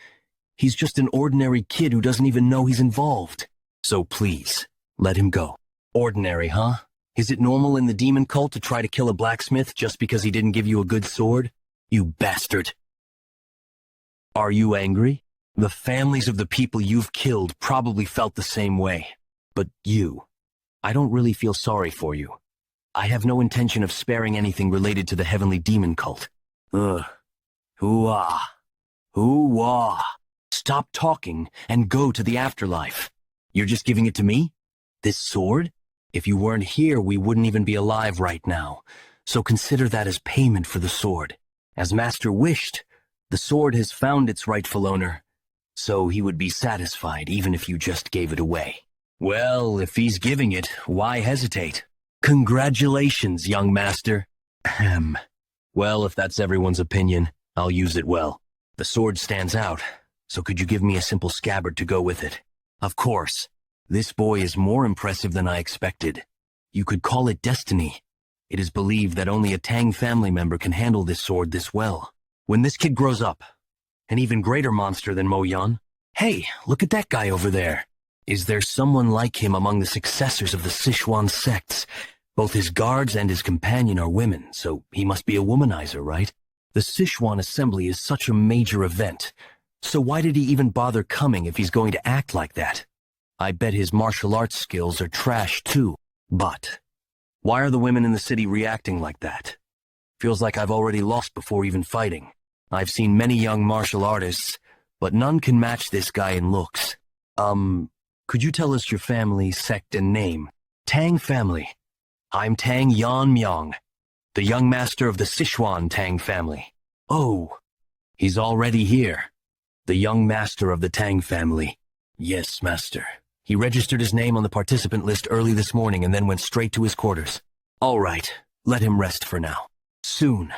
He's just an ordinary kid who doesn't even know he's involved. So please, let him go. Ordinary, huh? Is it normal in the demon cult to try to kill a blacksmith just because he didn't give you a good sword? You bastard. Are you angry? The families of the people you've killed probably felt the same way. But you, I don't really feel sorry for you. I have no intention of sparing anything related to the Heavenly Demon cult. Ugh. Hoo-ah. Hoo-ah. Stop talking and go to the afterlife. You're just giving it to me? This sword? If you weren't here, we wouldn't even be alive right now. So consider that as payment for the sword. As Master wished, the sword has found its rightful owner. So he would be satisfied even if you just gave it away. Well, if he's giving it, why hesitate? Congratulations, young master. Ahem. Well, if that's everyone's opinion, I'll use it well. The sword stands out, so could you give me a simple scabbard to go with it? Of course. This boy is more impressive than I expected. You could call it destiny. It is believed that only a Tang family member can handle this sword this well. When this kid grows up, an even greater monster than Mo Yan. Hey, look at that guy over there. Is there someone like him among the successors of the Sichuan sects? Both his guards and his companion are women, so he must be a womanizer, right? The Sichuan assembly is such a major event. So why did he even bother coming if he's going to act like that? I bet his martial arts skills are trash too. But why are the women in the city reacting like that? Feels like I've already lost before even fighting. I've seen many young martial artists, but none can match this guy in looks. Could you tell us your family, sect, and name? Tang Family. I'm Tang Yeon-Myeong, the young master of the Sichuan Tang Family. Oh, he's already here. The young master of the Tang Family. Yes, master. He registered his name on the participant list early this morning and then went straight to his quarters. All right, let him rest for now. Soon,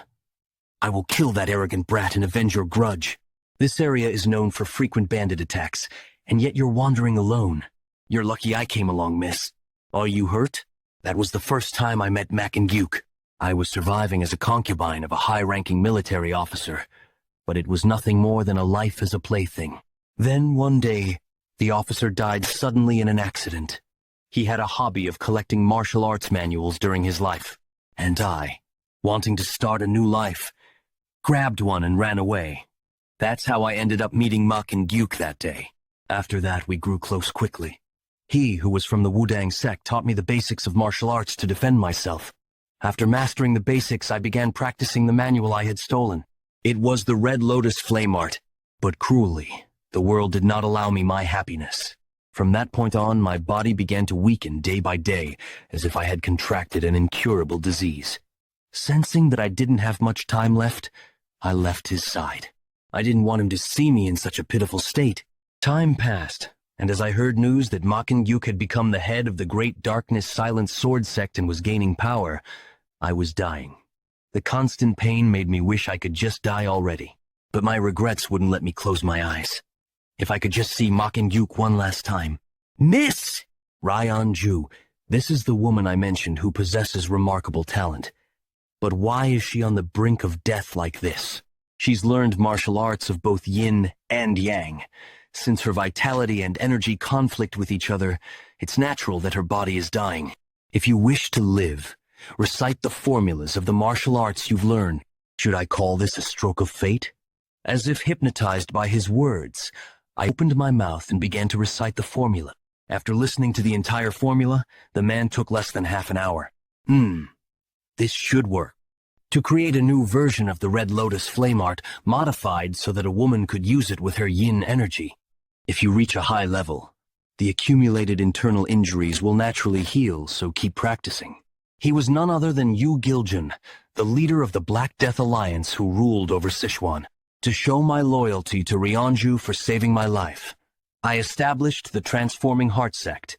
I will kill that arrogant brat and avenge your grudge. This area is known for frequent bandit attacks, and yet you're wandering alone. You're lucky I came along, miss. Are you hurt? That was the first time I met Mac and Gyuk. I was surviving as a concubine of a high-ranking military officer, but it was nothing more than a life as a plaything. Then one day, the officer died suddenly in an accident. He had a hobby of collecting martial arts manuals during his life, and I, wanting to start a new life, grabbed one and ran away. That's how I ended up meeting Muk and Gyuk that day. After that, we grew close quickly. He, who was from the Wudang sect, taught me the basics of martial arts to defend myself. After mastering the basics, I began practicing the manual I had stolen. It was the Red Lotus Flame Art, but cruelly, the world did not allow me my happiness. From that point on, my body began to weaken day by day, as if I had contracted an incurable disease. Sensing that I didn't have much time left, I left his side. I didn't want him to see me in such a pitiful state. Time passed, and as I heard news that Makin Gyuk had become the head of the Great Darkness Silent Sword sect and was gaining power, I was dying. The constant pain made me wish I could just die already, but my regrets wouldn't let me close my eyes. If I could just see Makin Gyuk one last time. Miss! Ryan Ju, this is the woman I mentioned who possesses remarkable talent. But why is she on the brink of death like this? She's learned martial arts of both yin and yang. Since her vitality and energy conflict with each other, it's natural that her body is dying. If you wish to live, recite the formulas of the martial arts you've learned. Should I call this a stroke of fate? As if hypnotized by his words, I opened my mouth and began to recite the formula. After listening to the entire formula, the man took less than half an hour. This should work. To create a new version of the Red Lotus Flame Art, modified so that a woman could use it with her yin energy. If you reach a high level, the accumulated internal injuries will naturally heal, so keep practicing. He was none other than Yu Giljun, the leader of the Black Death Alliance who ruled over Sichuan. To show my loyalty to Ryeonju for saving my life, I established the Transforming Heart sect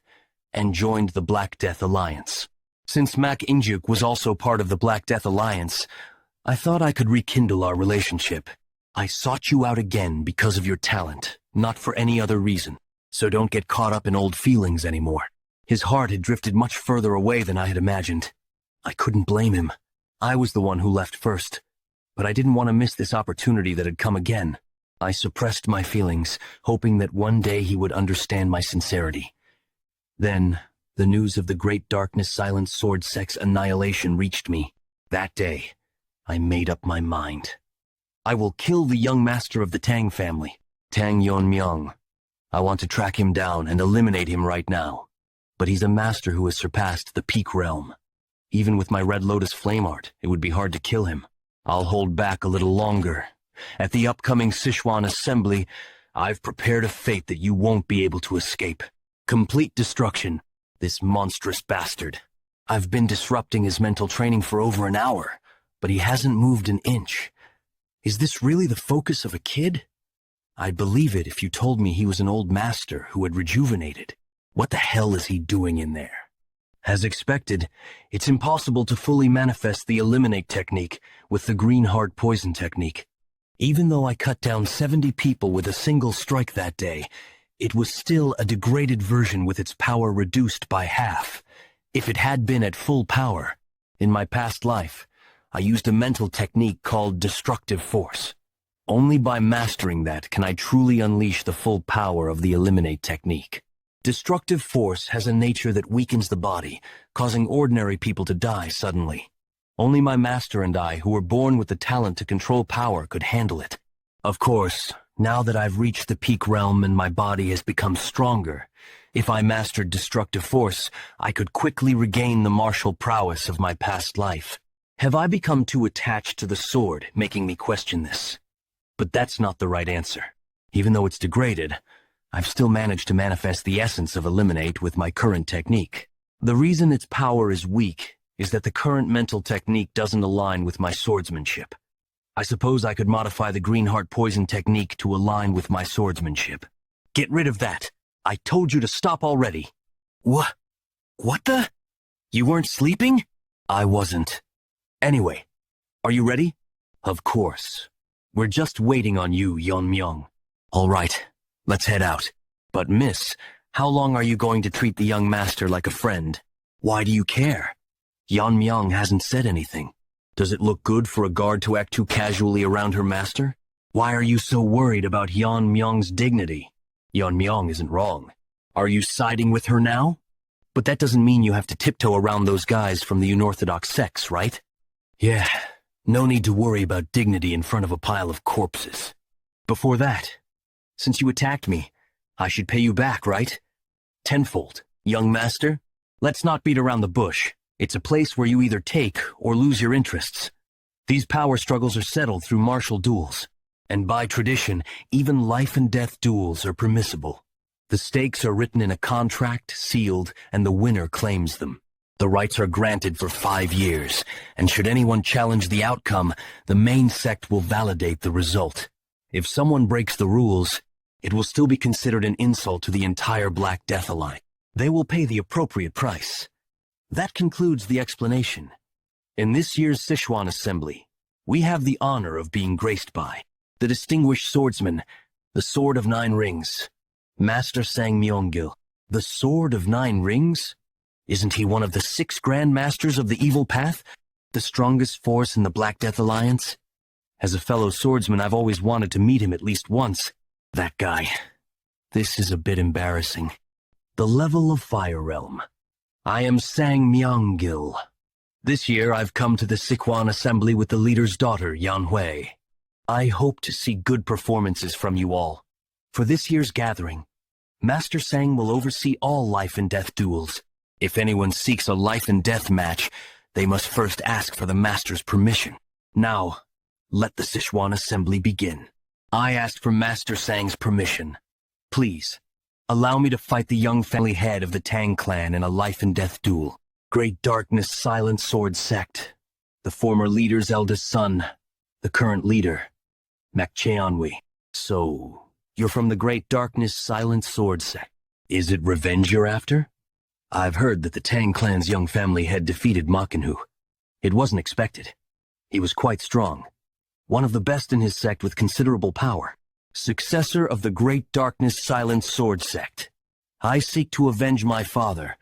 and joined the Black Death Alliance. Since Mak Injuk was also part of the Black Death Alliance, I thought I could rekindle our relationship. I sought you out again because of your talent, not for any other reason, so don't get caught up in old feelings anymore. His heart had drifted much further away than I had imagined. I couldn't blame him. I was the one who left first. But I didn't want to miss this opportunity that had come again. I suppressed my feelings, hoping that one day he would understand my sincerity. Then, the news of the Great Darkness Silent Sword sect's annihilation reached me. That day, I made up my mind. I will kill the young master of the Tang family, Tang Yeon-Myeong. I want to track him down and eliminate him right now. But he's a master who has surpassed the peak realm. Even with my Red Lotus Flame Art, it would be hard to kill him. I'll hold back a little longer. At the upcoming Sichuan Assembly, I've prepared a fate that you won't be able to escape. Complete destruction. This monstrous bastard. I've been disrupting his mental training for over an hour, but he hasn't moved an inch. Is this really the focus of a kid? I'd believe it if you told me he was an old master who had rejuvenated. What the hell is he doing in there? As expected, it's impossible to fully manifest the eliminate technique with the green heart poison technique. Even though I cut down 70 people with a single strike that day, it was still a degraded version with its power reduced by half. If it had been at full power, in my past life, I used a mental technique called destructive force. Only by mastering that can I truly unleash the full power of the eliminate technique. Destructive force has a nature that weakens the body, causing ordinary people to die suddenly. Only my master and I, who were born with the talent to control power, could handle it. Of course, now that I've reached the peak realm and my body has become stronger, if I mastered destructive force, I could quickly regain the martial prowess of my past life. Have I become too attached to the sword, making me question this? But that's not the right answer. Even though it's degraded, I've still managed to manifest the essence of eliminate with my current technique. The reason its power is weak is that the current mental technique doesn't align with my swordsmanship. I suppose I could modify the green heart poison technique to align with my swordsmanship. Get rid of that. I told you to stop already. What the? You weren't sleeping? I wasn't. Anyway, are you ready? Of course. We're just waiting on you, Yeon-Myeong. All right. Let's head out. But miss, how long are you going to treat the young master like a friend? Why do you care? Yeon-Myeong hasn't said anything. Does it look good for a guard to act too casually around her master? Why are you so worried about Yeon-Myeong's dignity? Yeon-Myeong isn't wrong. Are you siding with her now? But that doesn't mean you have to tiptoe around those guys from the unorthodox sects, right? Yeah, no need to worry about dignity in front of a pile of corpses. Before that, since you attacked me, I should pay you back, right? Tenfold, young master. Let's not beat around the bush. It's a place where you either take or lose your interests. These power struggles are settled through martial duels, and by tradition, even life and death duels are permissible. The stakes are written in a contract, sealed, and the winner claims them. The rights are granted for 5 years, and should anyone challenge the outcome, the main sect will validate the result. If someone breaks the rules, it will still be considered an insult to the entire Black Death Alliance. They will pay the appropriate price. That concludes the explanation. In this year's Sichuan Assembly, we have the honor of being graced by the distinguished swordsman, the Sword of 9 Rings, Master Tang Yeon-Myeong. The Sword of 9 Rings? Isn't he one of the 6 Grand Masters of the Evil Path, the strongest force in the Black Death Alliance? As a fellow swordsman, I've always wanted to meet him at least once. That guy. This is a bit embarrassing. The level of Fire Realm. I am Tang Yeon-Myeong. This year I've come to the Sichuan Assembly with the leader's daughter, Yanhui. I hope to see good performances from you all. For this year's gathering, Master Tang will oversee all life and death duels. If anyone seeks a life and death match, they must first ask for the Master's permission. Now, let the Sichuan Assembly begin. I ask for Master Tang's permission. Please, allow me to fight the young family head of the Tang clan in a life and death duel. Great Darkness Silent Sword Sect. The former leader's eldest son. The current leader. Mak Cheonwi. So, you're from the Great Darkness Silent Sword Sect. Is it revenge you're after? I've heard that the Tang clan's young family head defeated Makenhu. It wasn't expected. He was quite strong. One of the best in his sect with considerable power. Successor of the Great Darkness Silent Sword Sect. I seek to avenge my father,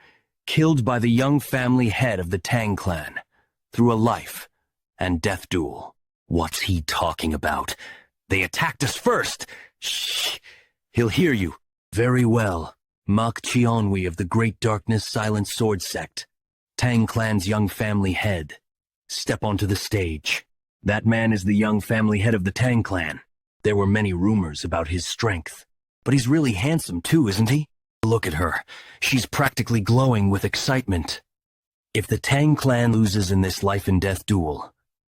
killed by the young family head of the Tang clan, through a life and death duel. What's he talking about? They attacked us first! Shh! He'll hear you. Very well. Mak Cheonwi of the Great Darkness Silent Sword Sect. Tang clan's young family head. Step onto the stage. That man is the young family head of the Tang clan. There were many rumors about his strength. But he's really handsome too, isn't he? Look at her. She's practically glowing with excitement. If the Tang clan loses in this life and death duel,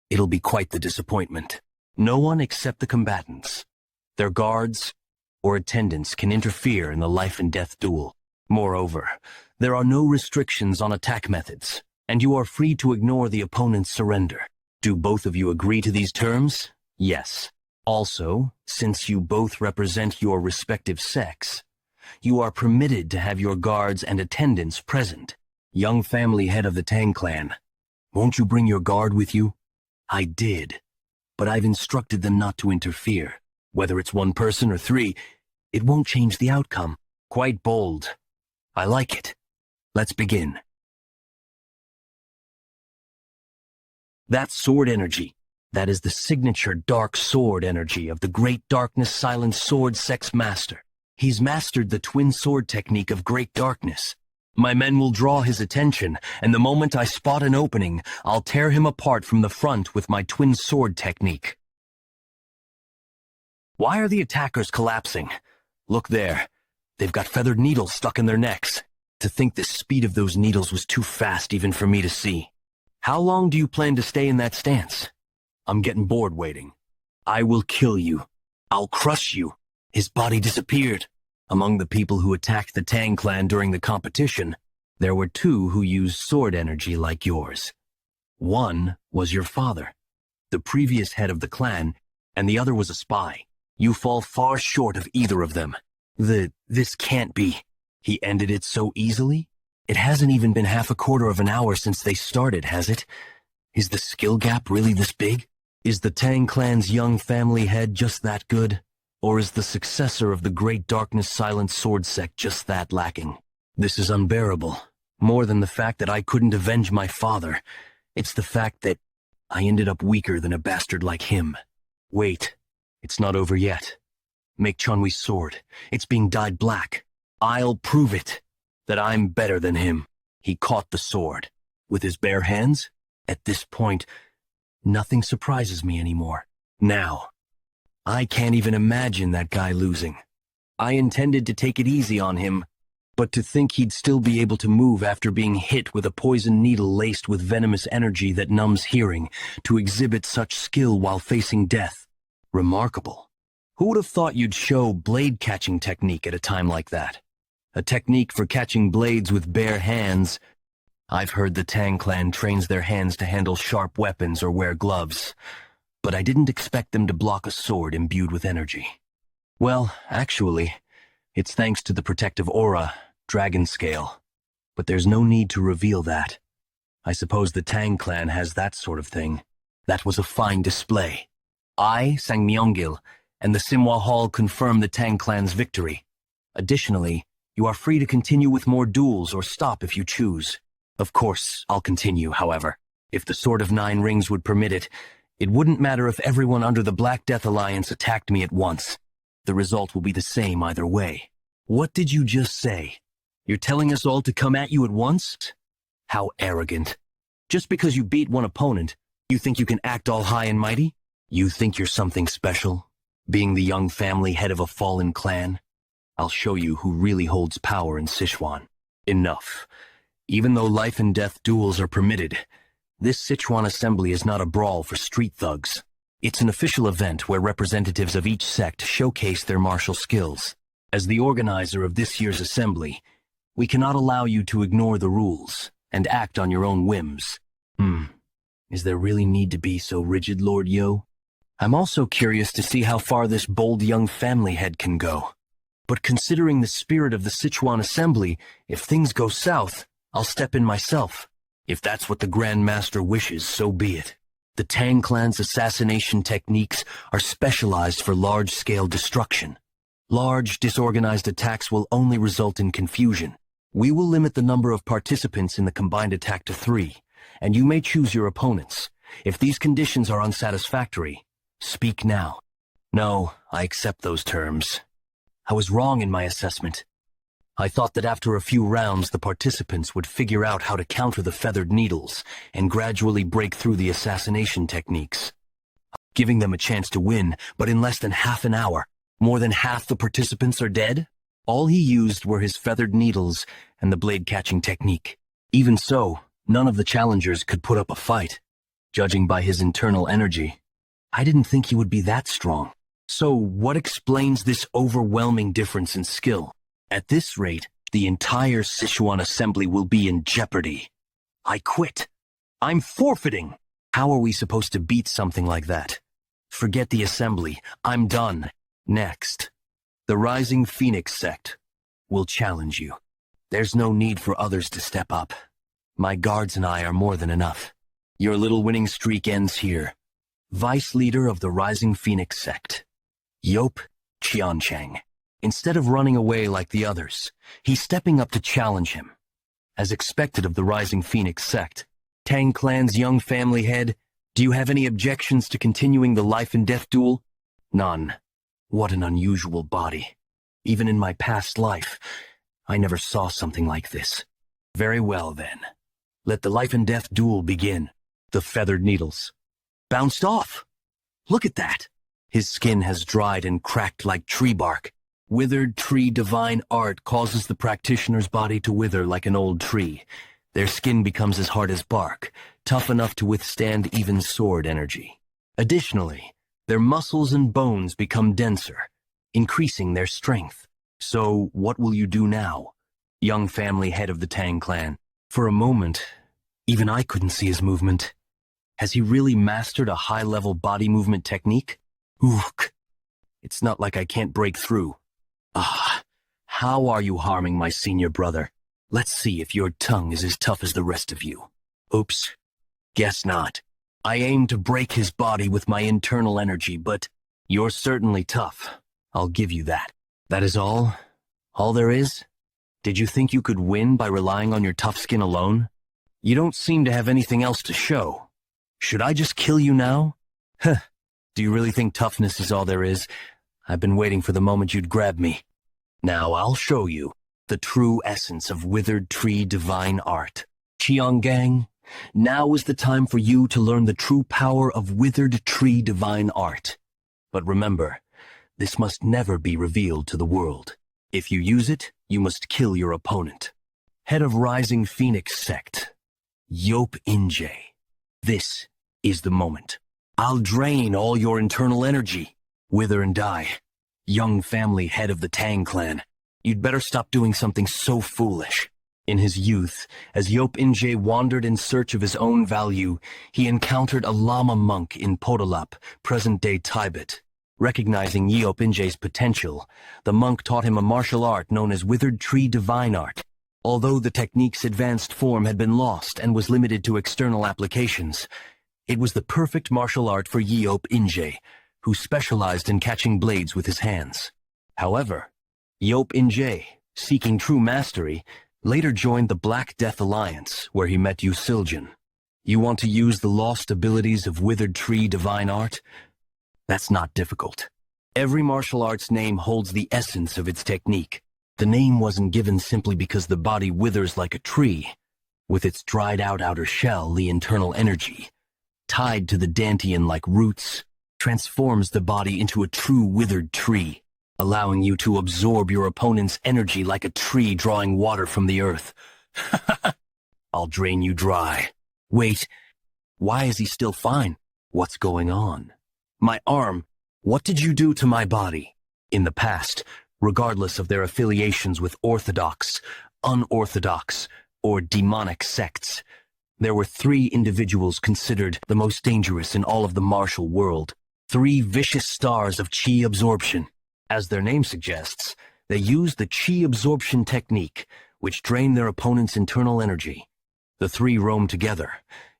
it'll be quite the disappointment. No one except the combatants, their guards, or attendants can interfere in the life and death duel. Moreover, there are no restrictions on attack methods, and you are free to ignore the opponent's surrender. Do both of you agree to these terms? Yes. Also, since you both represent your respective sects, you are permitted to have your guards and attendants present. Young family head of the Tang clan, won't you bring your guard with you? I did, but I've instructed them not to interfere. Whether it's 1 person or 3, it won't change the outcome. Quite bold. I like it. Let's begin. That's sword energy. That is the signature dark sword energy of the Great Darkness Silent Sword Sect's master. He's mastered the twin sword technique of Great Darkness. My men will draw his attention, and the moment I spot an opening, I'll tear him apart from the front with my twin sword technique. Why are the attackers collapsing? Look there. They've got feathered needles stuck in their necks. To think the speed of those needles was too fast even for me to see. How long do you plan to stay in that stance? I'm getting bored waiting. I will kill you. I'll crush you. His body disappeared. Among the people who attacked the Tang clan during the competition, there were 2 who used sword energy like yours. One was your father, the previous head of the clan, and the other was a spy. You fall far short of either of them. This can't be. He ended it so easily? It hasn't even been half a quarter of an hour since they started, has it? Is the skill gap really this big? Is the Tang clan's young family head just that good? Or is the successor of the Great Darkness Silent Sword Sect just that lacking? This is unbearable. More than the fact that I couldn't avenge my father, it's the fact that I ended up weaker than a bastard like him. Wait, it's not over yet. Make Chunwi's sword. It's being dyed black. I'll prove it, that I'm better than him. He caught the sword. With his bare hands? At this point, nothing surprises me anymore. Now, I can't even imagine that guy losing. I intended to take it easy on him, but to think he'd still be able to move after being hit with a poison needle laced with venomous energy that numbs hearing, to exhibit such skill while facing death. Remarkable. Who would have thought you'd show blade-catching technique at a time like that? A technique for catching blades with bare hands. I've heard the Tang clan trains their hands to handle sharp weapons or wear gloves, but I didn't expect them to block a sword imbued with energy. Well, actually, it's thanks to the protective aura, dragon scale, but there's no need to reveal that. I suppose the Tang clan has that sort of thing. That was a fine display. I, Sang Myeonggil, and the Sima Hall confirm the Tang clan's victory. Additionally, you are free to continue with more duels or stop if you choose. Of course, I'll continue, however. If the Sword of Nine Rings would permit it, it wouldn't matter if everyone under the Black Death Alliance attacked me at once. The result will be the same either way. What did you just say? You're telling us all to come at you at once? How arrogant. Just because you beat one opponent, you think you can act all high and mighty? You think you're something special? Being the young family head of a fallen clan? I'll show you who really holds power in Sichuan. Enough. Even though life and death duels are permitted, this Sichuan assembly is not a brawl for street thugs. It's an official event where representatives of each sect showcase their martial skills. As the organizer of this year's assembly, we cannot allow you to ignore the rules and act on your own whims. Is there really need to be so rigid, Lord Yo? I'm also curious to see how far this bold young family head can go. But considering the spirit of the Sichuan assembly, if things go south, I'll step in myself. If that's what the Grand Master wishes, so be it. The Tang clan's assassination techniques are specialized for large-scale destruction. Large, disorganized attacks will only result in confusion. We will limit the number of participants in the combined attack to 3, and you may choose your opponents. If these conditions are unsatisfactory, speak now. No, I accept those terms. I was wrong in my assessment. I thought that after a few rounds the participants would figure out how to counter the feathered needles and gradually break through the assassination techniques. Giving them a chance to win, but in less than half an hour, more than half the participants are dead? All he used were his feathered needles and the blade-catching technique. Even so, none of the challengers could put up a fight. Judging by his internal energy, I didn't think he would be that strong. So what explains this overwhelming difference in skill? At this rate, the entire Sichuan assembly will be in jeopardy. I quit. I'm forfeiting. How are we supposed to beat something like that? Forget the assembly. I'm done. Next, the Rising Phoenix sect will challenge you. There's no need for others to step up. My guards and I are more than enough. Your little winning streak ends here. Vice leader of the Rising Phoenix sect, Yop Qiancheng. Instead of running away like the others, he's stepping up to challenge him. As expected of the Rising Phoenix sect, Tang clan's young family head, do you have any objections to continuing the life and death duel? None. What an unusual body. Even in my past life, I never saw something like this. Very well then. Let the life and death duel begin. The feathered needles bounced off. Look at that. His skin has dried and cracked like tree bark. Withered tree divine art causes the practitioner's body to wither like an old tree. Their skin becomes as hard as bark, tough enough to withstand even sword energy. Additionally, their muscles and bones become denser, increasing their strength. So, what will you do now, young family head of the Tang clan? For a moment, even I couldn't see his movement. Has he really mastered a high-level body movement technique? Ook. It's not like I can't break through. How are you harming my senior brother? Let's see if your tongue is as tough as the rest of you. Oops. Guess not. I aim to break his body with my internal energy, but you're certainly tough. I'll give you that. That is all? All there is? Did you think you could win by relying on your tough skin alone? You don't seem to have anything else to show. Should I just kill you now? Huh. Do you really think toughness is all there is? I've been waiting for the moment you'd grab me. Now I'll show you the true essence of withered tree divine art. Chianggang, now is the time for you to learn the true power of withered tree divine art. But remember, this must never be revealed to the world. If you use it, you must kill your opponent. Head of Rising Phoenix Sect, Yeop-In-jae. This is the moment. I'll drain all your internal energy. Wither and die. Young family head of the Tang clan. You'd better stop doing something so foolish. In his youth, as Yeop-In-jae wandered in search of his own value, he encountered a Lama monk in Podolap, present-day Tibet. Recognizing Yeop-In-jae's potential, the monk taught him a martial art known as withered tree divine art. Although the technique's advanced form had been lost and was limited to external applications, it was the perfect martial art for Yeop-In-jae, who specialized in catching blades with his hands. However, Yeop-In-jae, seeking true mastery, later joined the Black Death Alliance, where he met Yusiljin. You want to use the lost abilities of withered tree divine art? That's not difficult. Every martial art's name holds the essence of its technique. The name wasn't given simply because the body withers like a tree. With its dried-out outer shell, the internal energy, tied to the dantian like roots, transforms the body into a true withered tree, allowing you to absorb your opponent's energy like a tree drawing water from the earth. I'll drain you dry. Wait, why is he still fine? What's going on? My arm, what did you do to my body? In the past, regardless of their affiliations with orthodox, unorthodox, or demonic sects, there were 3 individuals considered the most dangerous in all of the martial world. 3 vicious stars of chi absorption. As their name suggests, they used the chi absorption technique, which drained their opponent's internal energy. The 3 roamed together,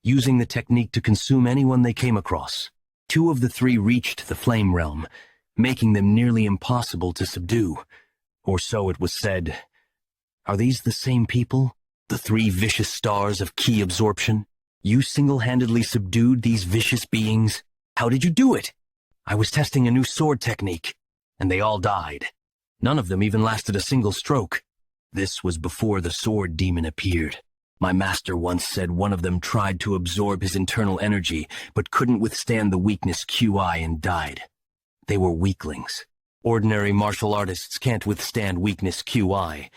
using the technique to consume anyone they came across. 2 of the 3 reached the flame realm, making them nearly impossible to subdue. Or so it was said. Are these the same people? The 3 vicious stars of ki absorption? You single-handedly subdued these vicious beings? How did you do it? I was testing a new sword technique, and they all died. None of them even lasted a single stroke. This was before the sword demon appeared. My master once said one of them tried to absorb his internal energy, but couldn't withstand the weakness QI and died. They were weaklings. Ordinary martial artists can't withstand weakness QI,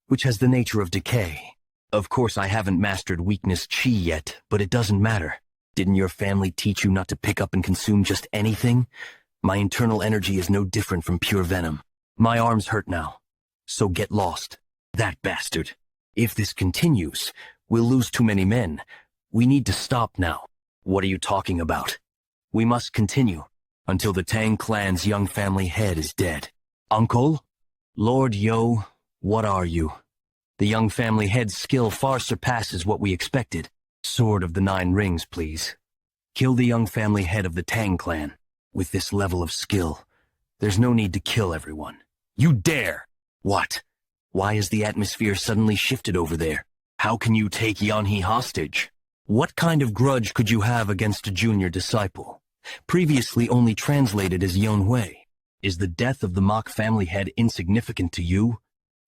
which has the nature of decay. Of course, I haven't mastered weakness Chi yet, but it doesn't matter. Didn't your family teach you not to pick up and consume just anything? My internal energy is no different from pure venom. My arms hurt now, so get lost. That bastard. If this continues, we'll lose too many men. We need to stop now. What are you talking about? We must continue until the Tang clan's young family head is dead. Uncle? Lord Yo, what are you? The young family head's skill far surpasses what we expected. Sword of the 9 rings, please. Kill the young family head of the Tang clan. With this level of skill, there's no need to kill everyone. You dare! What? Why is the atmosphere suddenly shifted over there? How can you take Yeonhee hostage? What kind of grudge could you have against a junior disciple? Previously only translated as Yeonhui. Is the death of the Mok family head insignificant to you?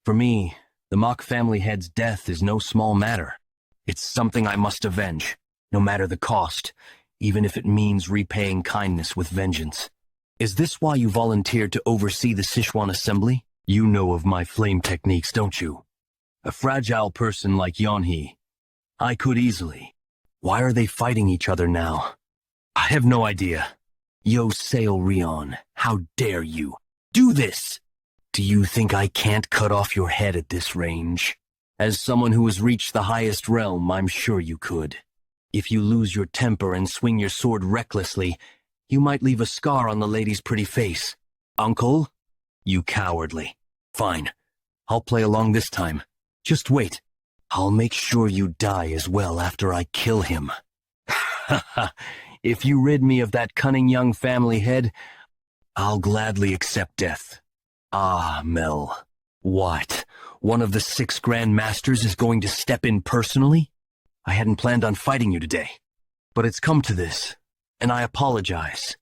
For me, the Mok family head's death is no small matter. It's something I must avenge, no matter the cost, even if it means repaying kindness with vengeance. Is this why you volunteered to oversee the Sichuan assembly? You know of my flame techniques, don't you? A fragile person like Yeonhee, I could easily. Why are they fighting each other now? I have no idea. Yo Seo Rion, how dare you? Do this! Do you think I can't cut off your head at this range? As someone who has reached the highest realm, I'm sure you could. If you lose your temper and swing your sword recklessly, you might leave a scar on the lady's pretty face. Uncle? You cowardly. Fine. I'll play along this time. Just wait. I'll make sure you die as well after I kill him. Ha ha. If you rid me of that cunning young family head, I'll gladly accept death. Ah, Mel. What? one of the 6 Grand Masters is going to step in personally? I hadn't planned on fighting you today, but it's come to this, and I apologize.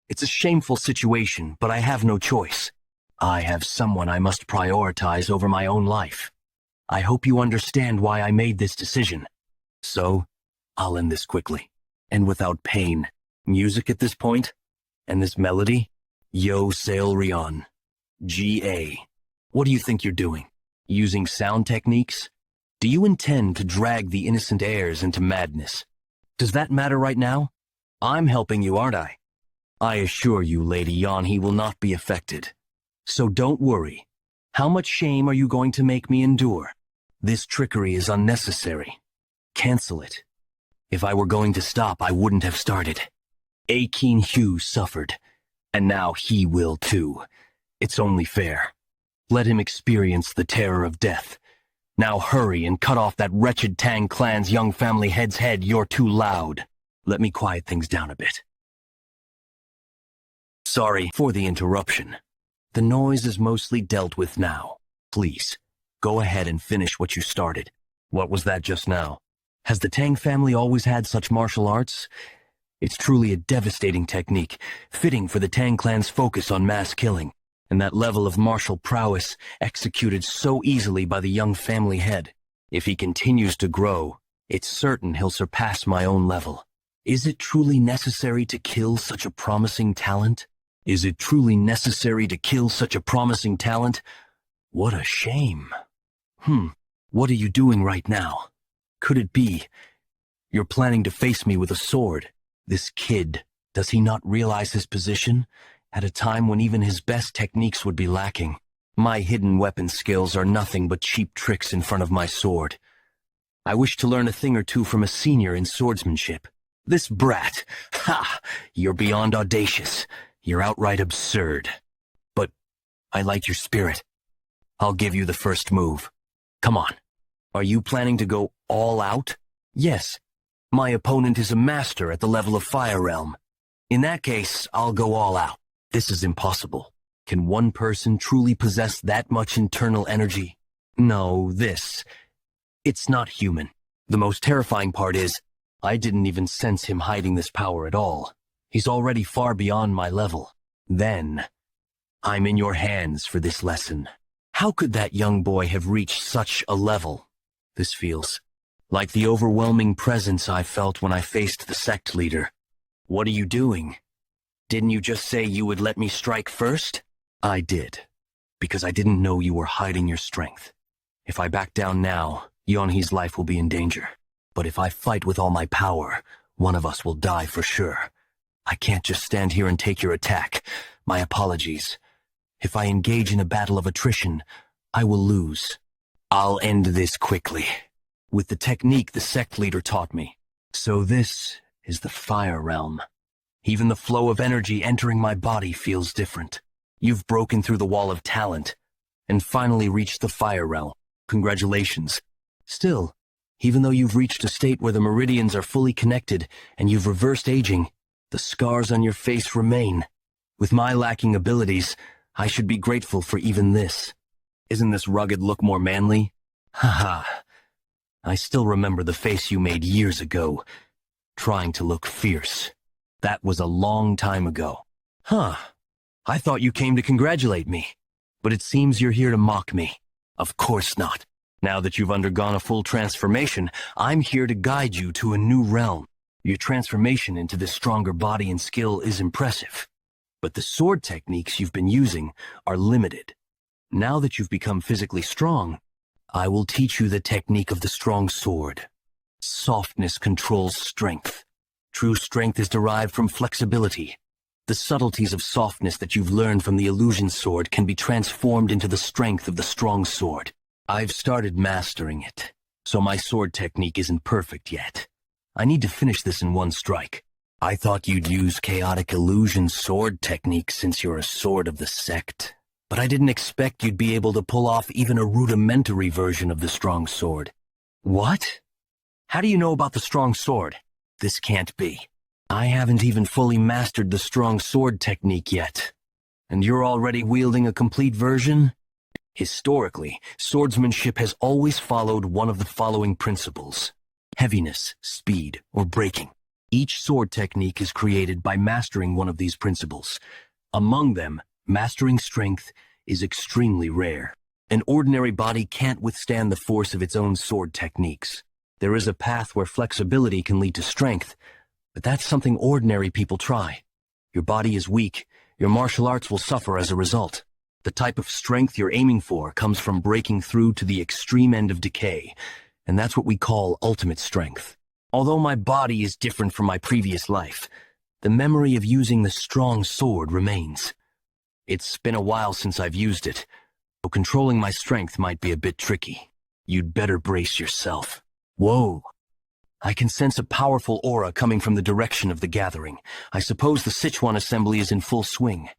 It's a shameful situation, but I have no choice. I have someone I must prioritize over my own life. I hope you understand why I made this decision. So, I'll end this quickly, and without pain. Music at this point, and this melody? Yo Sail Rion. G.A. What do you think you're doing? Using sound techniques? Do you intend to drag the innocent heirs into madness? Does that matter right now? I'm helping you, aren't I? I assure you, Lady Yan, he will not be affected. So don't worry. How much shame are you going to make me endure? This trickery is unnecessary. Cancel it. If I were going to stop, I wouldn't have started. Akin Hugh suffered, and now he will too. It's only fair. Let him experience the terror of death. Now hurry and cut off that wretched Tang clan's young family head's head. You're too loud. Let me quiet things down a bit. Sorry for the interruption. The noise is mostly dealt with now. Please, go ahead and finish what you started. What was that just now? Has the Tang family always had such martial arts? It's truly a devastating technique, fitting for the Tang clan's focus on mass killing, and that level of martial prowess executed so easily by the young family head. If he continues to grow, it's certain he'll surpass my own level. Is it truly necessary to kill such a promising talent? Is it truly necessary to kill such a promising talent? What a shame. What are you doing right now? Could it be you're planning to face me with a sword? This kid, does he not realize his position? At a time when even his best techniques would be lacking. My hidden weapon skills are nothing but cheap tricks in front of my sword. I wish to learn a thing or two from a senior in swordsmanship. This brat, you're beyond audacious. You're outright absurd. But I like your spirit. I'll give you the first move. Come on. Are you planning to go all out? Yes. My opponent is a master at the level of Fire Realm. In that case, I'll go all out. This is impossible. Can one person truly possess that much internal energy? No, it's not human. The most terrifying part is, I didn't even sense him hiding this power at all. He's already far beyond my level. Then, I'm in your hands for this lesson. How could that young boy have reached such a level? This feels like the overwhelming presence I felt when I faced the sect leader. What are you doing? Didn't you just say you would let me strike first? I did, because I didn't know you were hiding your strength. If I back down now, Yeonhee's life will be in danger. But if I fight with all my power, one of us will die for sure. I can't just stand here and take your attack. My apologies. If I engage in a battle of attrition, I will lose. I'll end this quickly, with the technique the sect leader taught me. So this is the Fire Realm. Even the flow of energy entering my body feels different. You've broken through the wall of talent, and finally reached the Fire Realm. Congratulations. Still, even though you've reached a state where the meridians are fully connected and you've reversed aging, the scars on your face remain. With my lacking abilities, I should be grateful for even this. Isn't this rugged look more manly? Haha. I still remember the face you made years ago, trying to look fierce. That was a long time ago. I thought you came to congratulate me, but it seems you're here to mock me. Of course not. Now that you've undergone a full transformation, I'm here to guide you to a new realm. Your transformation into this stronger body and skill is impressive, but the sword techniques you've been using are limited. Now that you've become physically strong, I will teach you the technique of the strong sword. Softness controls strength. True strength is derived from flexibility. The subtleties of softness that you've learned from the illusion sword can be transformed into the strength of the strong sword. I've started mastering it, so my sword technique isn't perfect yet. I need to finish this in one strike. I thought you'd use chaotic illusion sword technique since you're a sword of the sect, but I didn't expect you'd be able to pull off even a rudimentary version of the strong sword. What? How do you know about the strong sword? This can't be. I haven't even fully mastered the strong sword technique yet. And you're already wielding a complete version? Historically, swordsmanship has always followed one of the following principles: heaviness, speed, or breaking. Each sword technique is created by mastering one of these principles. Among them, mastering strength is extremely rare. An ordinary body can't withstand the force of its own sword techniques. There is a path where flexibility can lead to strength, but that's something ordinary people try. Your body is weak, your martial arts will suffer as a result. The type of strength you're aiming for comes from breaking through to the extreme end of decay, and that's what we call ultimate strength. Although my body is different from my previous life, the memory of using the strong sword remains. It's been a while since I've used it, so controlling my strength might be a bit tricky. You'd better brace yourself. Whoa! I can sense a powerful aura coming from the direction of the gathering. I suppose the Sichuan assembly is in full swing.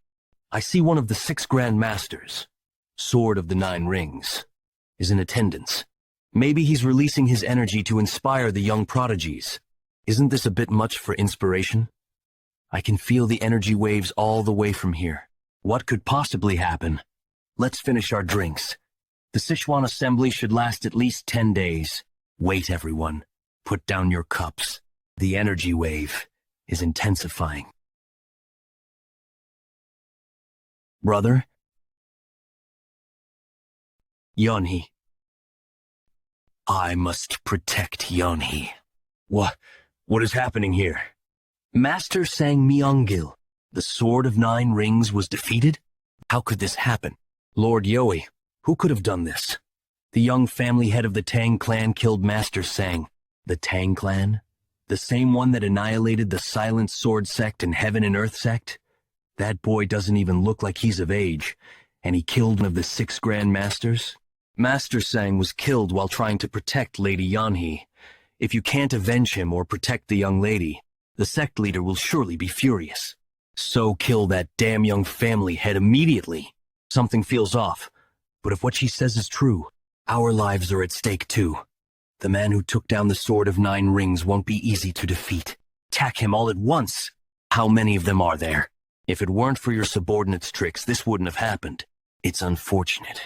I see one of the 6 Grand Masters, Sword of the 9 Rings, is in attendance. Maybe he's releasing his energy to inspire the young prodigies. Isn't this a bit much for inspiration? I can feel the energy waves all the way from here. What could possibly happen? Let's finish our drinks. The Sichuan assembly should last at least 10 days. Wait, everyone. Put down your cups. The energy wave is intensifying. Brother? Yeon-hee. I must protect Yeon-hee. What is happening here? Master Tang Yeon-Myeong, the Sword of 9 Rings, was defeated? How could this happen? Lord Yoi, who could have done this? The young family head of the Tang clan killed Master Tang. The Tang clan? The same one that annihilated the Silent Sword sect and Heaven and Earth sect? That boy doesn't even look like he's of age, and he killed one of the 6 Grand Masters? Master Tang was killed while trying to protect Lady Yeon-hee. If you can't avenge him or protect the young lady, the sect leader will surely be furious. So kill that damn young family head immediately. Something feels off, but if what she says is true, our lives are at stake too. The man who took down the Sword of 9 Rings won't be easy to defeat. Attack him all at once. How many of them are there? If it weren't for your subordinates' tricks, this wouldn't have happened. It's unfortunate.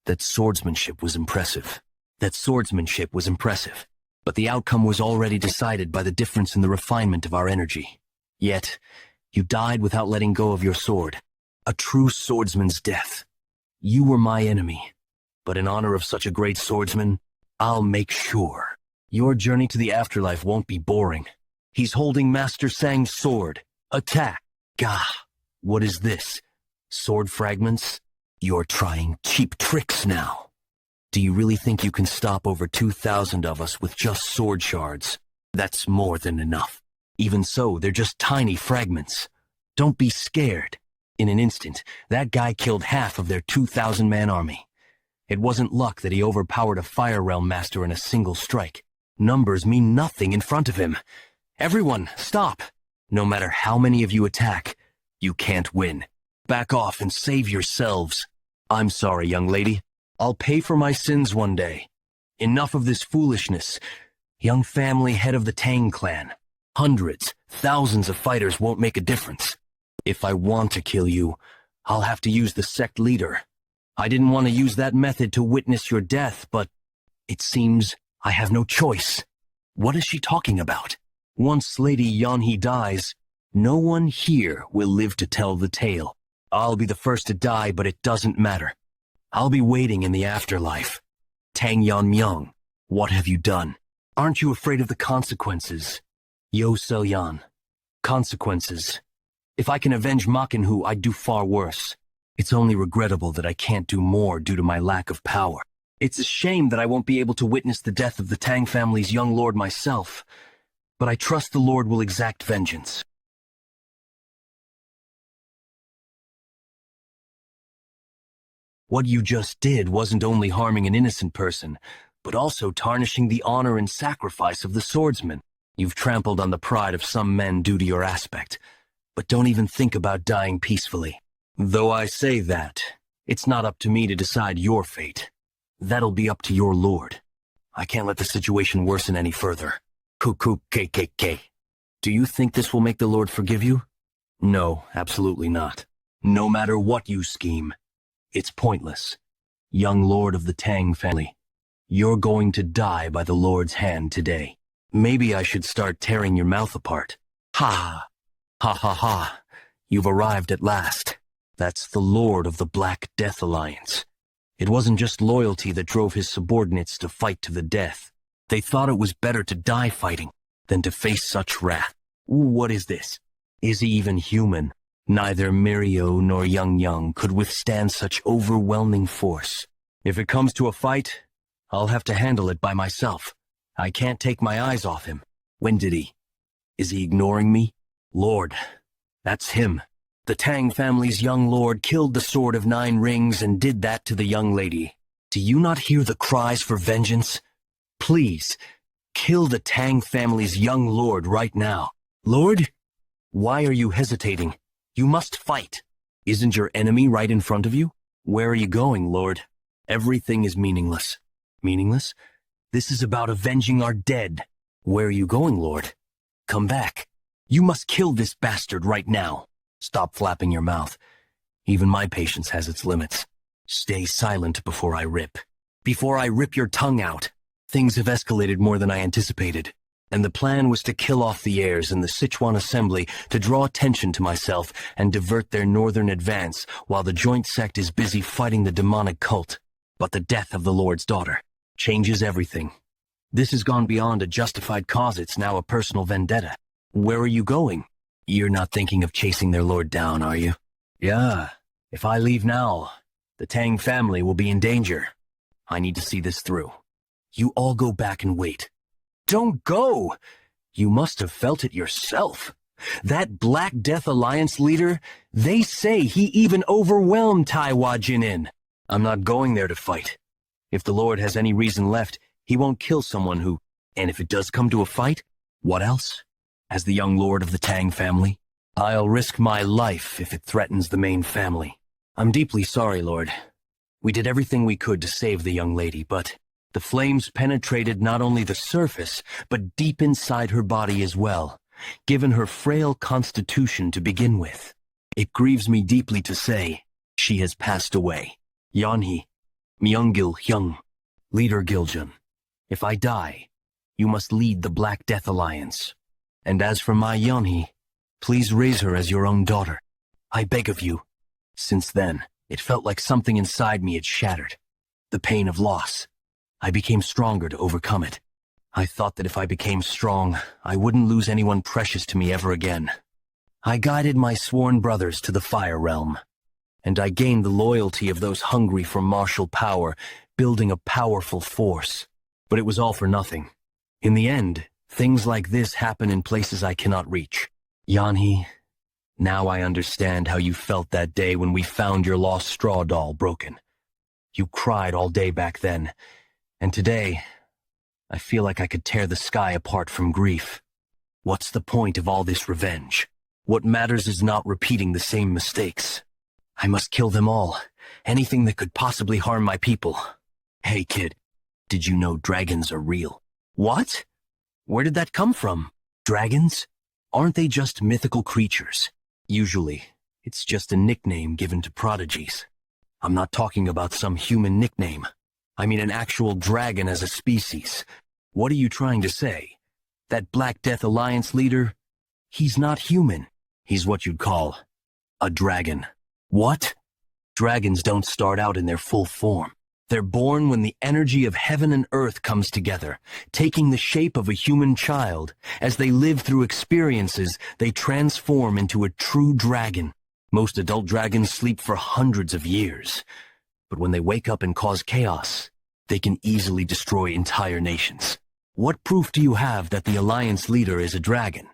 That swordsmanship was impressive. But the outcome was already decided by the difference in the refinement of our energy. Yet, you died without letting go of your sword. A true swordsman's death. You were my enemy, but in honor of such a great swordsman, I'll make sure your journey to the afterlife won't be boring. He's holding Master Tang's sword. Attack! Gah! What is this? Sword fragments? You're trying cheap tricks now. Do you really think you can stop over 2,000 of us with just sword shards? That's more than enough. Even so, they're just tiny fragments. Don't be scared. In an instant, that guy killed half of their 2,000-man army. It wasn't luck that he overpowered a Fire Realm Master in a single strike. Numbers mean nothing in front of him. Everyone, stop! No matter how many of you attack, you can't win. Back off and save yourselves. I'm sorry, young lady. I'll pay for my sins one day. Enough of this foolishness. Young family head of the Tang clan. Hundreds, thousands of fighters won't make a difference. If I want to kill you, I'll have to use the sect leader. I didn't want to use that method to witness your death, but it seems I have no choice. What is she talking about? Once Lady Yeon-hee dies, no one here will live to tell the tale. I'll be the first to die, but it doesn't matter. I'll be waiting in the afterlife. Tang Yeon-Myeong, what have you done? Aren't you afraid of the consequences? Yo Sel-yan. Consequences. If I can avenge Makinhu, I'd do far worse. It's only regrettable that I can't do more due to my lack of power. It's a shame that I won't be able to witness the death of the Tang family's young lord myself, but I trust the Lord will exact vengeance. What you just did wasn't only harming an innocent person, but also tarnishing the honor and sacrifice of the swordsman. You've trampled on the pride of some men due to your aspect, but don't even think about dying peacefully. Though I say that, it's not up to me to decide your fate. That'll be up to your lord. I can't let the situation worsen any further. Cuckoo KKK. Do you think this will make the Lord forgive you? No, absolutely not. No matter what you scheme, it's pointless. young lord of the Tang family. You're going to die by the Lord's hand today. Maybe I should start tearing your mouth apart. Ha! Ha ha ha! You've arrived at last. That's the Lord of the Black Death Alliance. It wasn't just loyalty that drove his subordinates to fight to the death. They thought it was better to die fighting than to face such wrath. What is this? Is he even human? Neither Mirio nor Yeong could withstand such overwhelming force. If it comes to a fight, I'll have to handle it by myself. I can't take my eyes off him. When did he? Is he ignoring me? Lord, that's him. The Tang family's young lord killed the Sword of Nine Rings and did that to the young lady. Do you not hear the cries for vengeance? Please, kill the Tang family's young lord right now. Lord? Why are you hesitating? You must fight. Isn't your enemy right in front of you? Where are you going, Lord? Everything is meaningless. Meaningless? This is about avenging our dead. Where are you going, Lord? Come back. You must kill this bastard right now. Stop flapping your mouth. Even my patience has its limits. Stay silent before I rip. Before I rip your tongue out. Things have escalated more than I anticipated, and the plan was to kill off the heirs in the Sichuan assembly to draw attention to myself and divert their northern advance while the joint sect is busy fighting the demonic cult. But the death of the Lord's daughter changes everything. This has gone beyond a justified cause, it's now a personal vendetta. Where are you going? You're not thinking of chasing their lord down, are you? Yeah, if I leave now, the Tang family will be in danger. I need to see this through. You all go back and wait. Don't go! You must have felt it yourself. That Black Death Alliance leader, they say he even overwhelmed Taiwa Jinin. I'm not going there to fight. If the Lord has any reason left, he won't kill someone who... And if it does come to a fight, what else? As the young lord of the Tang family, I'll risk my life if it threatens the main family. I'm deeply sorry, Lord. We did everything we could to save the young lady, but the flames penetrated not only the surface, but deep inside her body as well, given her frail constitution to begin with. It grieves me deeply to say, she has passed away. Yeon-Myeong, leader Giljun. If I die, you must lead the Black Death Alliance. And as for my Yeon-hee, please raise her as your own daughter. I beg of you. Since then, it felt like something inside me had shattered. The pain of loss. I became stronger to overcome it. I thought that if I became strong, I wouldn't lose anyone precious to me ever again. I guided my sworn brothers to the Fire Realm, and I gained the loyalty of those hungry for martial power, building a powerful force. But it was all for nothing. In the end, things like this happen in places I cannot reach. Yeon-hee, now I understand how you felt that day when we found your lost straw doll broken. You cried all day back then, and today, I feel like I could tear the sky apart from grief. What's the point of all this revenge? What matters is not repeating the same mistakes. I must kill them all, anything that could possibly harm my people. Hey kid, did you know dragons are real? What? Where did that come from? Dragons? Aren't they just mythical creatures? Usually, it's just a nickname given to prodigies. I'm not talking about some human nickname. I mean an actual dragon as a species. What are you trying to say? That Black Death Alliance leader? He's not human. He's what you'd call a dragon. What? Dragons don't start out in their full form. They're born when the energy of heaven and earth comes together, taking the shape of a human child. As they live through experiences, they transform into a true dragon. Most adult dragons sleep for hundreds of years. But when they wake up and cause chaos, they can easily destroy entire nations. What proof do you have that the Alliance leader is a dragon?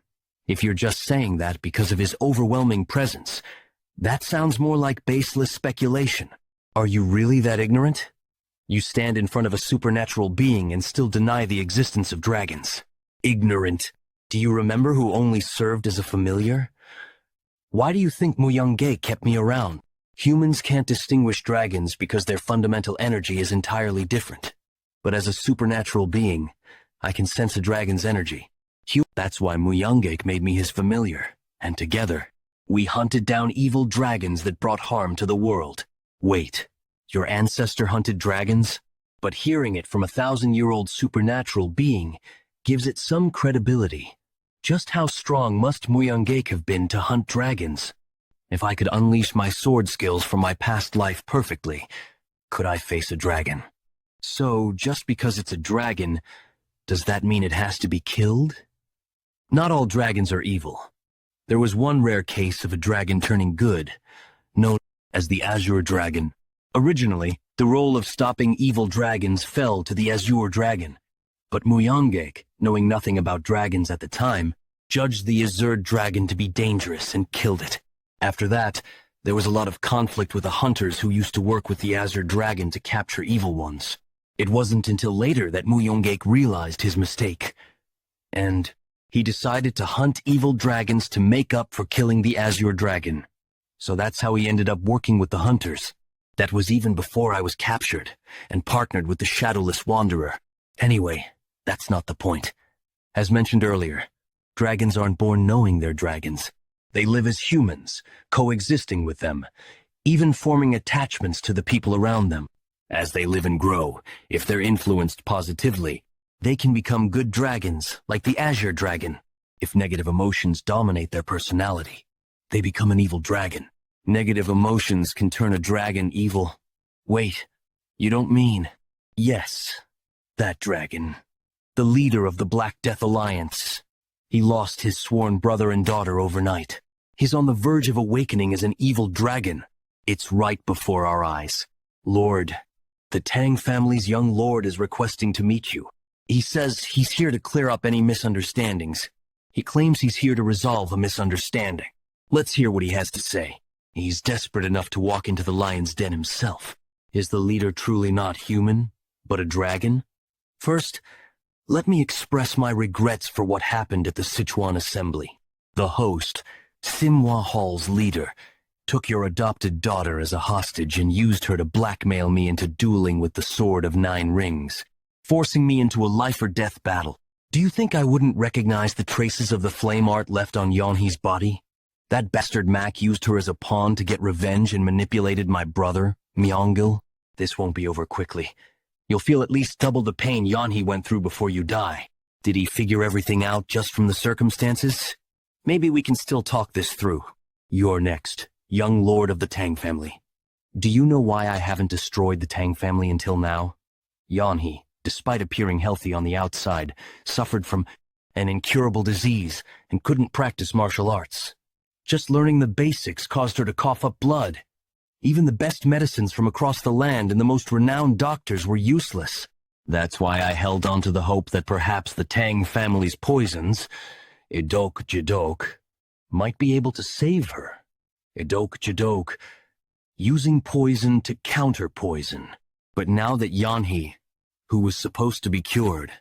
If you're just saying that because of his overwhelming presence, that sounds more like baseless speculation. Are you really that ignorant? You stand in front of a supernatural being and still deny the existence of dragons. Ignorant. Do you remember who only served as a familiar? Why do you think Myeong kept me around? Humans can't distinguish dragons because their fundamental energy is entirely different. But as a supernatural being, I can sense a dragon's energy. That's why Myeong made me his familiar, and together, we hunted down evil dragons that brought harm to the world. Wait, Your ancestor hunted dragons? But hearing it from a 1,000-year-old supernatural being gives it some credibility. Just how strong must Myeong have been to hunt dragons? If I could unleash my sword skills from my past life perfectly, could I face a dragon? So, just because it's a dragon, does that mean it has to be killed? Not all dragons are evil. There was one rare case of a dragon turning good, known as the Azure Dragon. Originally, the role of stopping evil dragons fell to the Azure Dragon, but Myeong, knowing nothing about dragons at the time, judged the Azure Dragon to be dangerous and killed it. After that, there was a lot of conflict with the hunters who used to work with the Azure Dragon to capture evil ones. It wasn't until later that Myeong realized his mistake, and he decided to hunt evil dragons to make up for killing the Azure Dragon. So that's how he ended up working with the hunters. That was even before I was captured and partnered with the Shadowless Wanderer. Anyway, that's not the point. As mentioned earlier, dragons aren't born knowing they're dragons. They live as humans, coexisting with them, even forming attachments to the people around them. As they live and grow, if they're influenced positively, they can become good dragons, like the Azure Dragon. If negative emotions dominate their personality, they become an evil dragon. Negative emotions can turn a dragon evil. Wait, you don't mean... Yes, that dragon. The leader of the Black Death Alliance. He lost his sworn brother and daughter overnight. He's on the verge of awakening as an evil dragon. It's right before our eyes. Lord, the Tang family's young lord is requesting to meet you. He says he's here to clear up any misunderstandings. He claims he's here to resolve a misunderstanding. Let's hear what he has to say. He's desperate enough to walk into the lion's den himself. Is the leader truly not human, but a dragon? First, let me express my regrets for what happened at the Sichuan Assembly. The host, Sima Hall's leader, took your adopted daughter as a hostage and used her to blackmail me into dueling with the Sword of 9 Rings, forcing me into a life-or-death battle. Do you think I wouldn't recognize the traces of the flame art left on Yeonhee's body? That bastard Mac used her as a pawn to get revenge and manipulated my brother, Myeong. This won't be over quickly. You'll feel at least double the pain Yeonhee went through before you die. Did he figure everything out just from the circumstances? Maybe we can still talk this through. You're next, young lord of the Tang family. Do you know why I haven't destroyed the Tang family until now? Yeonhee, despite appearing healthy on the outside, suffered from an incurable disease and couldn't practice martial arts. Just learning the basics caused her to cough up blood. Even the best medicines from across the land and the most renowned doctors were useless. That's why I held on to the hope that perhaps the Tang family's poisons, Idok Jidok, might be able to save her. Idok Jidok, using poison to counter poison. But now that Yeonhee, who was supposed to be cured,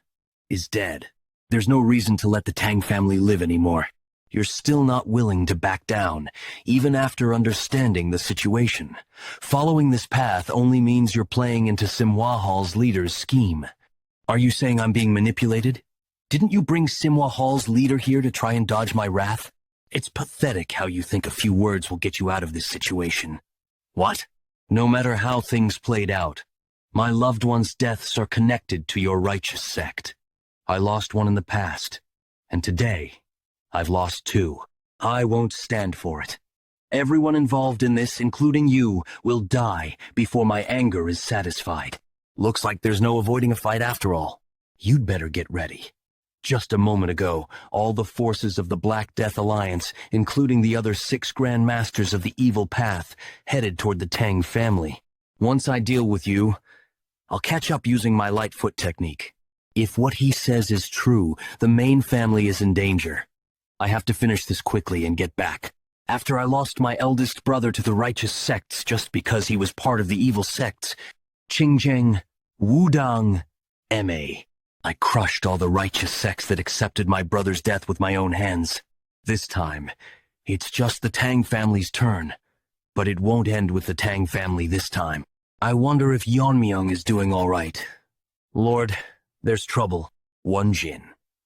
is dead, there's no reason to let the Tang family live anymore. You're still not willing to back down, even after understanding the situation. Following this path only means you're playing into Sima Hall's leader's scheme. Are you saying I'm being manipulated? Didn't you bring Sima Hall's leader here to try and dodge my wrath? It's pathetic how you think a few words will get you out of this situation. What? No matter how things played out, my loved ones' deaths are connected to your righteous sect. I lost one in the past, and today, I've lost 2. I won't stand for it. Everyone involved in this, including you, will die before my anger is satisfied. Looks like there's no avoiding a fight after all. You'd better get ready. Just a moment ago, all the forces of the Black Death Alliance, including the other 6 Grand Masters of the Evil Path, headed toward the Tang family. Once I deal with you, I'll catch up using my Lightfoot technique. If what he says is true, the main family is in danger. I have to finish this quickly and get back. After I lost my eldest brother to the righteous sects just because he was part of the evil sects, Qingjing, Wudang, Ma. I crushed all the righteous sects that accepted my brother's death with my own hands. This time, it's just the Tang family's turn. But it won't end with the Tang family this time. I wonder if Yeon-Myeong is doing all right. Lord, there's trouble. Wonjin,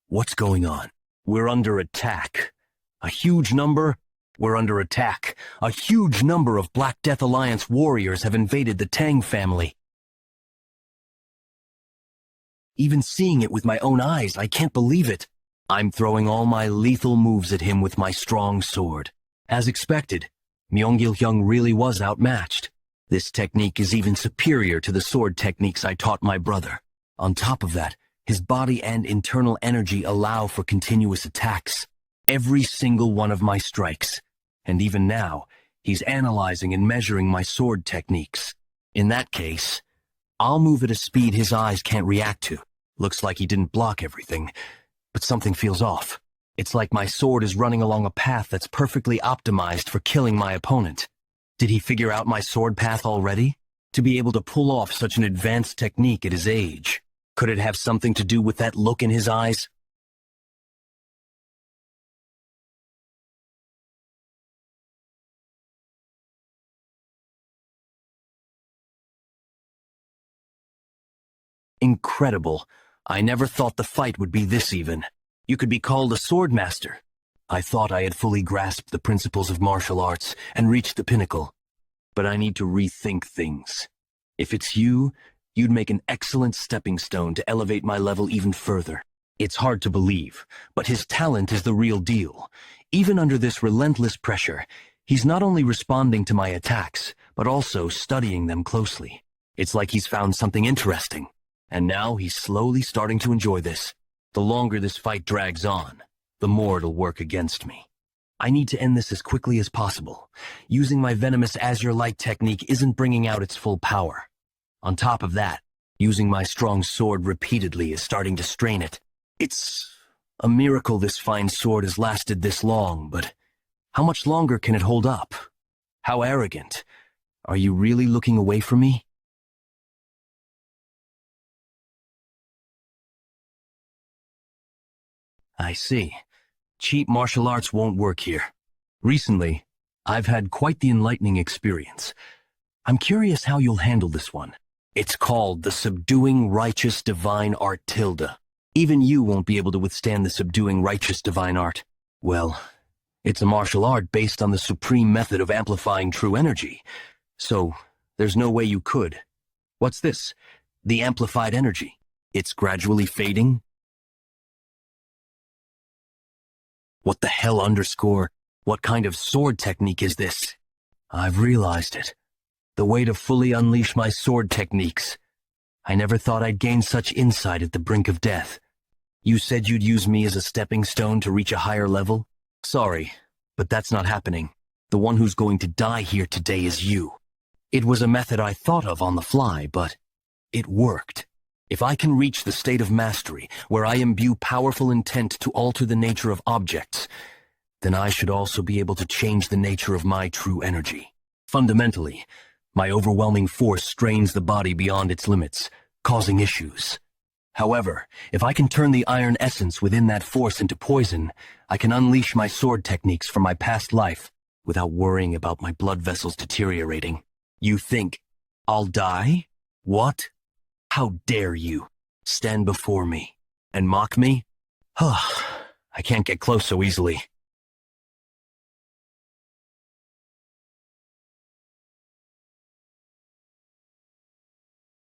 what's going on? We're under attack. A huge number? We're under attack. A huge number of Black Death Alliance warriors have invaded the Tang family. Even seeing it with my own eyes, I can't believe it. I'm throwing all my lethal moves at him with my strong sword. As expected, Myeong-il-hyung really was outmatched. This technique is even superior to the sword techniques I taught my brother. On top of that, his body and internal energy allow for continuous attacks. Every single one of my strikes. And even now, he's analyzing and measuring my sword techniques. In that case, I'll move at a speed his eyes can't react to. Looks like he didn't block everything, but something feels off. It's like my sword is running along a path that's perfectly optimized for killing my opponent. Did he figure out my sword path already? To be able to pull off such an advanced technique at his age, could it have something to do with that look in his eyes? Incredible. I never thought the fight would be this even. You could be called a sword master. I thought I had fully grasped the principles of martial arts and reached the pinnacle. But I need to rethink things. If it's you, you'd make an excellent stepping stone to elevate my level even further. It's hard to believe, but his talent is the real deal. Even under this relentless pressure, he's not only responding to my attacks, but also studying them closely. It's like he's found something interesting. And now he's slowly starting to enjoy this. The longer this fight drags on, the more it'll work against me. I need to end this as quickly as possible. Using my venomous Azure Light technique isn't bringing out its full power. On top of that, using my strong sword repeatedly is starting to strain it. It's a miracle this fine sword has lasted this long, but how much longer can it hold up? How arrogant. Are you really looking away from me? I see. Cheap martial arts won't work here. Recently, I've had quite the enlightening experience. I'm curious how you'll handle this one. It's called the Subduing Righteous Divine Art Tilde. Even you won't be able to withstand the Subduing Righteous Divine Art. Well, it's a martial art based on the supreme method of amplifying true energy. So, there's no way you could. What's this? The amplified energy. It's gradually fading? What the hell underscore? What kind of sword technique is this? I've realized it. The way to fully unleash my sword techniques. I never thought I'd gain such insight at the brink of death. You said you'd use me as a stepping stone to reach a higher level? Sorry, but that's not happening. The one who's going to die here today is you. It was a method I thought of on the fly, but it worked. If I can reach the state of mastery, where I imbue powerful intent to alter the nature of objects, then I should also be able to change the nature of my true energy. Fundamentally, my overwhelming force strains the body beyond its limits, causing issues. However, if I can turn the iron essence within that force into poison, I can unleash my sword techniques from my past life without worrying about my blood vessels deteriorating. You think I'll die? What? How dare you stand before me and mock me? I can't get close so easily.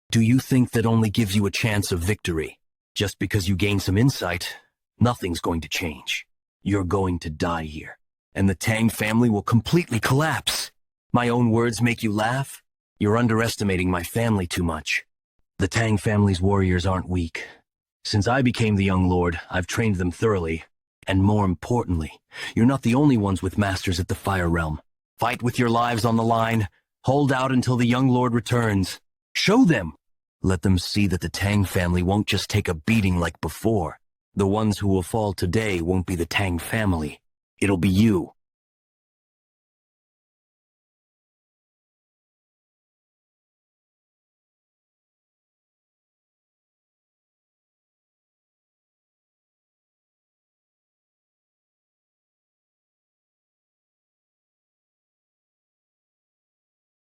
Do you think that only gives you a chance of victory? Just because you gain some insight, nothing's going to change. You're going to die here, and the Tang family will completely collapse. My own words make you laugh? You're underestimating my family too much. The Tang family's warriors aren't weak. Since I became the young lord, I've trained them thoroughly. And more importantly, you're not the only ones with masters at the Fire Realm. Fight with your lives on the line. Hold out until the young lord returns. Show them! Let them see that the Tang family won't just take a beating like before. The ones who will fall today won't be the Tang family. It'll be you.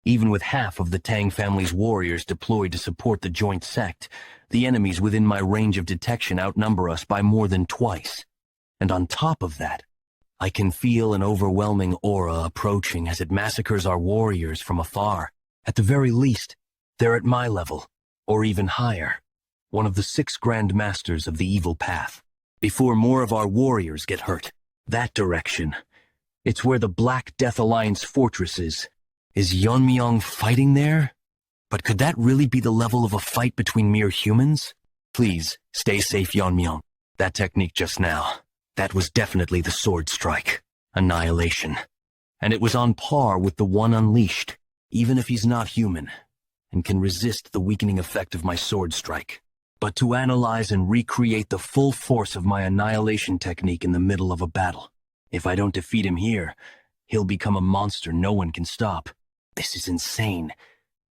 Even with half of the Tang family's warriors deployed to support the joint sect, the enemies within my range of detection outnumber us by more than twice. And on top of that, I can feel an overwhelming aura approaching as it massacres our warriors from afar. At the very least, they're at my level, or even higher. One of the 6 Grand Masters of the evil path. Before more of our warriors get hurt. That direction. It's where the Black Death Alliance fortress is. Is Yeon-Myeong fighting there? But could that really be the level of a fight between mere humans? Please, stay safe, Yeon-Myeong. That technique just now, that was definitely the sword strike. Annihilation. And it was on par with the one unleashed, even if he's not human, and can resist the weakening effect of my sword strike. But to analyze and recreate the full force of my annihilation technique in the middle of a battle. If I don't defeat him here, he'll become a monster no one can stop. This is insane.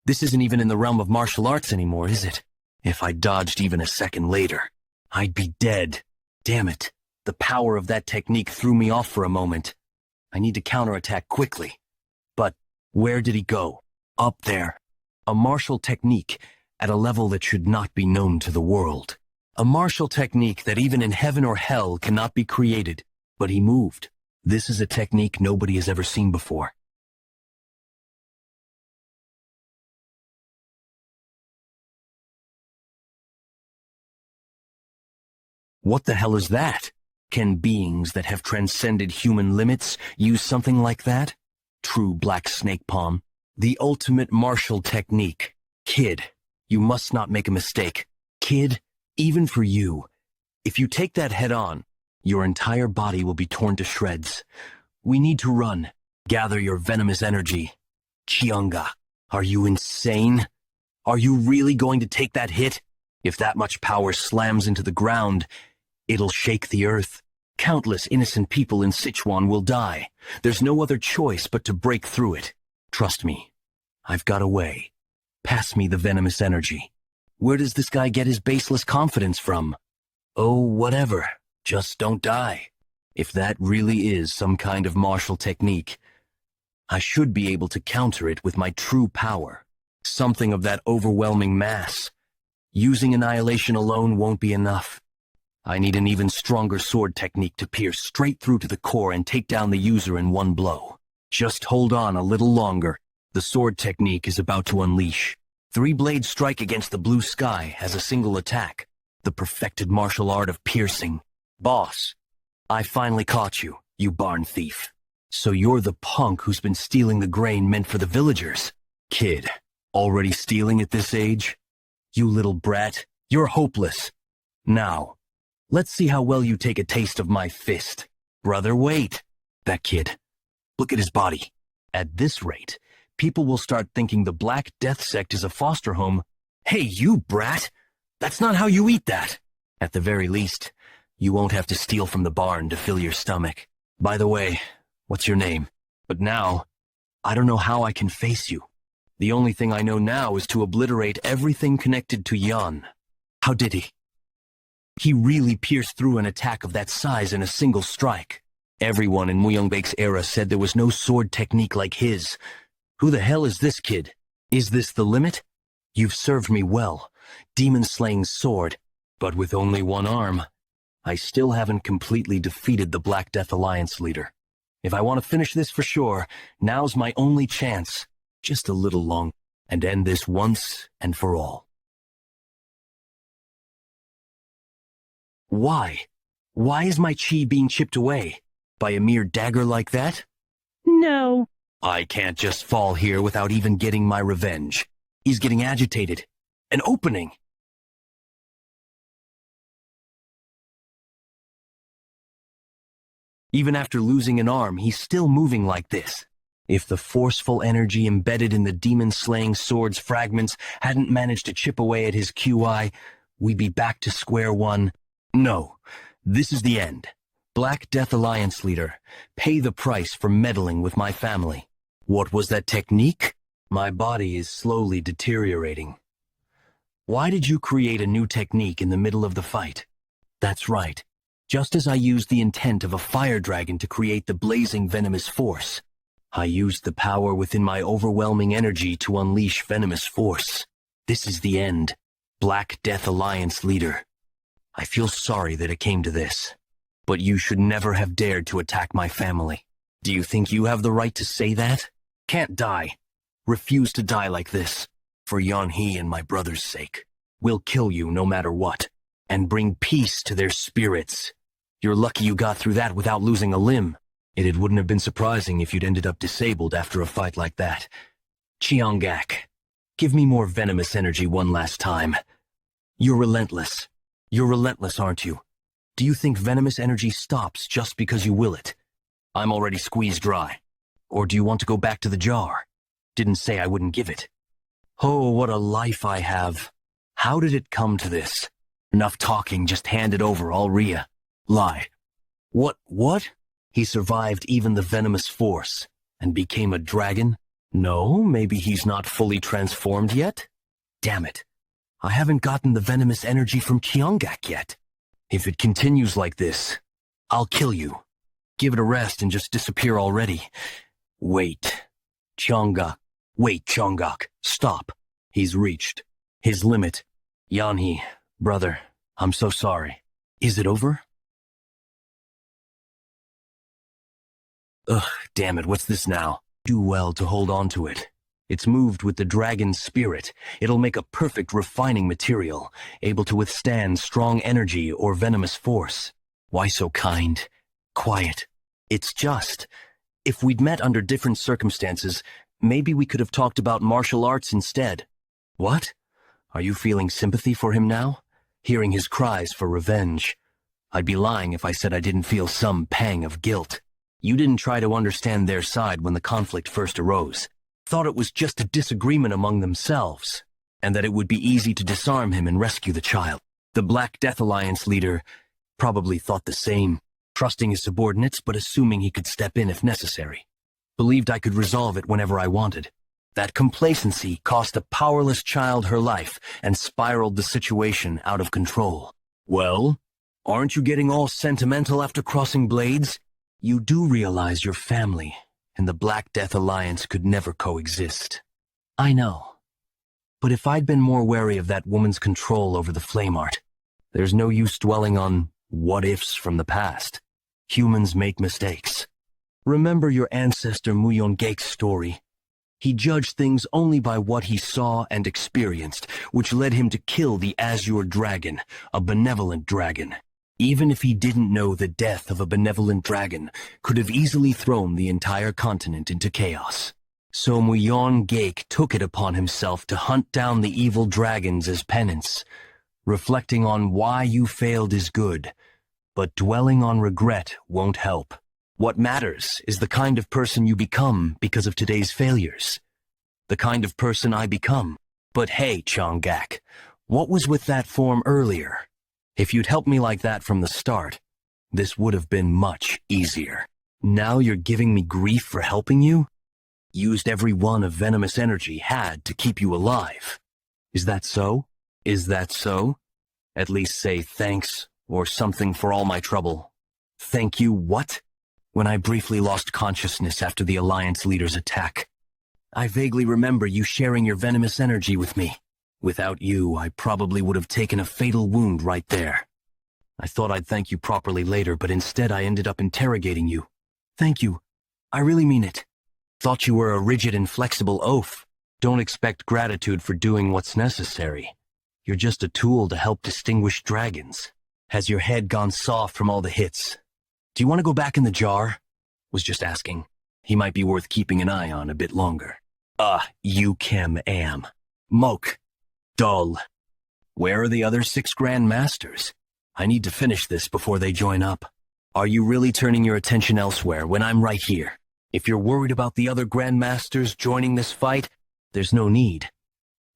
This isn't even in the realm of martial arts anymore, is it? If I dodged even a second later, I'd be dead. Damn it. The power of that technique threw me off for a moment. I need to counterattack quickly. But where did he go? Up there. A martial technique at a level that should not be known to the world. A martial technique that even in heaven or hell cannot be created. But he moved. This is a technique nobody has ever seen before. What the hell is that? Can beings that have transcended human limits use something like that? True black snake palm. The ultimate martial technique. Kid, you must not make a mistake. Kid, even for you, if you take that head on, your entire body will be torn to shreds. We need to run. Gather your venomous energy. Kyunga, are you insane? Are you really going to take that hit? If that much power slams into the ground, it'll shake the earth. Countless innocent people in Sichuan will die. There's no other choice but to break through it. Trust me, I've got a way. Pass me the venomous energy. Where does this guy get his baseless confidence from? Oh, whatever. Just don't die. If that really is some kind of martial technique, I should be able to counter it with my true power. Something of that overwhelming mass. Using annihilation alone won't be enough. I need an even stronger sword technique to pierce straight through to the core and take down the user in one blow. Just hold on a little longer. The sword technique is about to unleash. 3-blade strike against the blue sky as a single attack. The perfected martial art of piercing. Boss, I finally caught you, you barn thief. So you're the punk who's been stealing the grain meant for the villagers. Kid, already stealing at this age? You little brat, you're hopeless. Now, let's see how well you take a taste of my fist. Brother, wait. That kid, look at his body. At this rate, people will start thinking the Black Death sect is a foster home. Hey, you brat! That's not how you eat that. At the very least, you won't have to steal from the barn to fill your stomach. By the way, what's your name? But now, I don't know how I can face you. The only thing I know now is to obliterate everything connected to Yeon. How did he? He really pierced through an attack of that size in a single strike. Everyone in Myeongbaek's era said there was no sword technique like his. Who the hell is this kid? Is this the limit? You've served me well, demon-slaying sword, but with only one arm. I still haven't completely defeated the Black Death Alliance leader. If I want to finish this for sure, now's my only chance. Just a little long, and end this once and for all. Why? Why is my chi being chipped away? By a mere dagger like that? No. I can't just fall here without even getting my revenge. He's getting agitated. An opening! Even after losing an arm, he's still moving like this. If the forceful energy embedded in the demon-slaying sword's fragments hadn't managed to chip away at his QI, we'd be back to square one. No, this is the end. Black Death Alliance leader, pay the price for meddling with my family. What was that technique? My body is slowly deteriorating. Why did you create a new technique in the middle of the fight? That's right. Just as I used the intent of a fire dragon to create the blazing venomous force, I used the power within my overwhelming energy to unleash venomous force. This is the end. Black Death Alliance leader. I feel sorry that it came to this. But you should never have dared to attack my family. Do you think you have the right to say that? Can't die. Refuse to die like this. For Yeon-hee and my brother's sake. We'll kill you no matter what. And bring peace to their spirits. You're lucky you got through that without losing a limb. It wouldn't have been surprising if you'd ended up disabled after a fight like that. Cheongak, give me more venomous energy one last time. You're relentless. You're relentless, aren't you? Do you think venomous energy stops just because you will it? I'm already squeezed dry. Or do you want to go back to the jar? Didn't say I wouldn't give it. Oh, what a life I have. How did it come to this? Enough talking, just hand it over, I'll lie. What? He survived even the venomous force and became a dragon? No, maybe he's not fully transformed yet? Damn it. I haven't gotten the venomous energy from Cheongak yet. If it continues like this, I'll kill you. Give it a rest and just disappear already. Wait. Cheongak, stop. He's reached his limit. Yeon-hee, brother, I'm so sorry. Is it over? Ugh, damn it, what's this now? Do well to hold on to it. It's moved with the dragon's spirit. It'll make a perfect refining material, able to withstand strong energy or venomous force. Why so kind? Quiet. It's just, if we'd met under different circumstances, maybe we could have talked about martial arts instead. What? Are you feeling sympathy for him now? Hearing his cries for revenge? I'd be lying if I said I didn't feel some pang of guilt. You didn't try to understand their side when the conflict first arose. Thought it was just a disagreement among themselves, and that it would be easy to disarm him and rescue the child. The Black Death Alliance leader probably thought the same, trusting his subordinates but assuming he could step in if necessary. Believed I could resolve it whenever I wanted. That complacency cost a powerless child her life and spiraled the situation out of control. Well, aren't you getting all sentimental after crossing blades? You do realize your family and the Black Death Alliance could never coexist. I know. But if I'd been more wary of that woman's control over the flame art, there's no use dwelling on what-ifs from the past. Humans make mistakes. Remember your ancestor Myeong-gaek's story. He judged things only by what he saw and experienced, which led him to kill the Azure Dragon, a benevolent dragon. Even if he didn't know the death of a benevolent dragon could have easily thrown the entire continent into chaos. So Myeong-gaek took it upon himself to hunt down the evil dragons as penance. Reflecting on why you failed is good, but dwelling on regret won't help. What matters is the kind of person you become because of today's failures. The kind of person I become. But hey, Cheongak, what was with that form earlier? If you'd helped me like that from the start, this would have been much easier. Now you're giving me grief for helping you? Used every one of venomous energy had to keep you alive. Is that so? Is that so? At least say thanks or something for all my trouble. Thank you what? When I briefly lost consciousness after the Alliance leader's attack. I vaguely remember you sharing your venomous energy with me. Without you, I probably would have taken a fatal wound right there. I thought I'd thank you properly later, but instead I ended up interrogating you. Thank you. I really mean it. Thought you were a rigid and flexible oaf. Don't expect gratitude for doing what's necessary. You're just a tool to help distinguish dragons. Has your head gone soft from all the hits? Do you want to go back in the jar? Was just asking. He might be worth keeping an eye on a bit longer. You Kim am. Moke. Dull. Where are the other 6 Grand Masters? I need to finish this before they join up. Are you really turning your attention elsewhere when I'm right here? If you're worried about the other Grand Masters joining this fight, there's no need.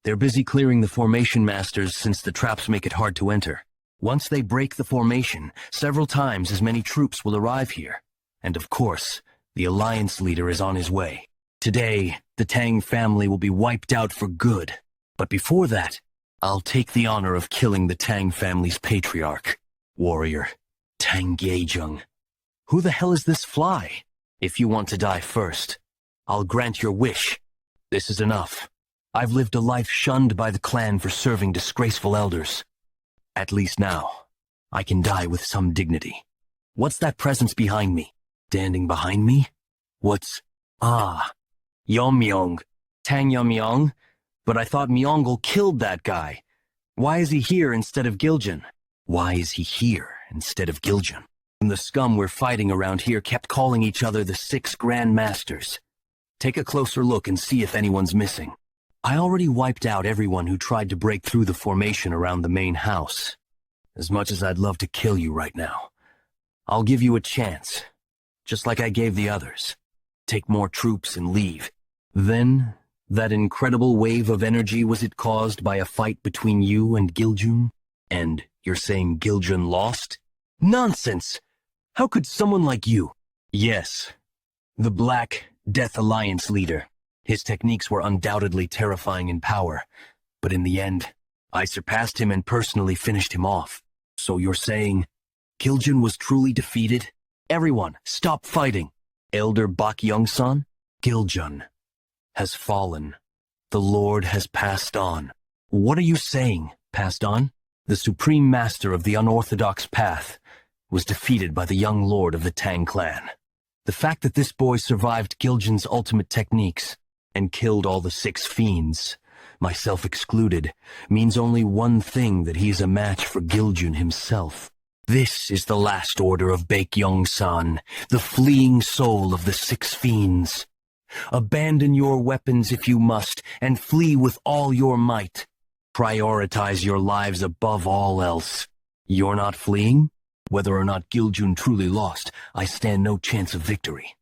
They're busy clearing the formation masters since the traps make it hard to enter. Once they break the formation, several times as many troops will arrive here. And of course, the Alliance leader is on his way. Today, the Tang family will be wiped out for good. But before that, I'll take the honor of killing the Tang family's patriarch, warrior, Tang Yeon-Myeong. Who the hell is this fly? If you want to die first, I'll grant your wish. This is enough. I've lived a life shunned by the clan for serving disgraceful elders. At least now, I can die with some dignity. What's that presence behind me? Standing behind me? What's... Ah, Yeon-Myeong. Tang Yeon-Myeong? But I thought Myeongle killed that guy. Why is he here instead of Giljin? Why is he here instead of Giljin? And the scum we're fighting around here kept calling each other the Six Grand Masters. Take a closer look and see if anyone's missing. I already wiped out everyone who tried to break through the formation around the main house. As much as I'd love to kill you right now, I'll give you a chance, just like I gave the others. Take more troops and leave. Then, that incredible wave of energy, was it caused by a fight between you and Giljun? And you're saying Giljun lost? Nonsense! How could someone like you? Yes, the Black Death Alliance leader. His techniques were undoubtedly terrifying in power, but in the end, I surpassed him and personally finished him off. So you're saying Giljun was truly defeated? Everyone, stop fighting! Elder Bak Young-san, Giljun has fallen. The Lord has passed on. What are you saying, passed on? The supreme master of the unorthodox path was defeated by the young lord of the Tang clan. The fact that this boy survived Giljun's ultimate techniques and killed all the six fiends, myself excluded, means only one thing: that he is a match for Giljun himself. This is the last order of Baekyeong-san, the fleeing soul of the six fiends. Abandon your weapons if you must, and flee with all your might. Prioritize your lives above all else. You're not fleeing? Whether or not Giljun truly lost, I stand no chance of victory.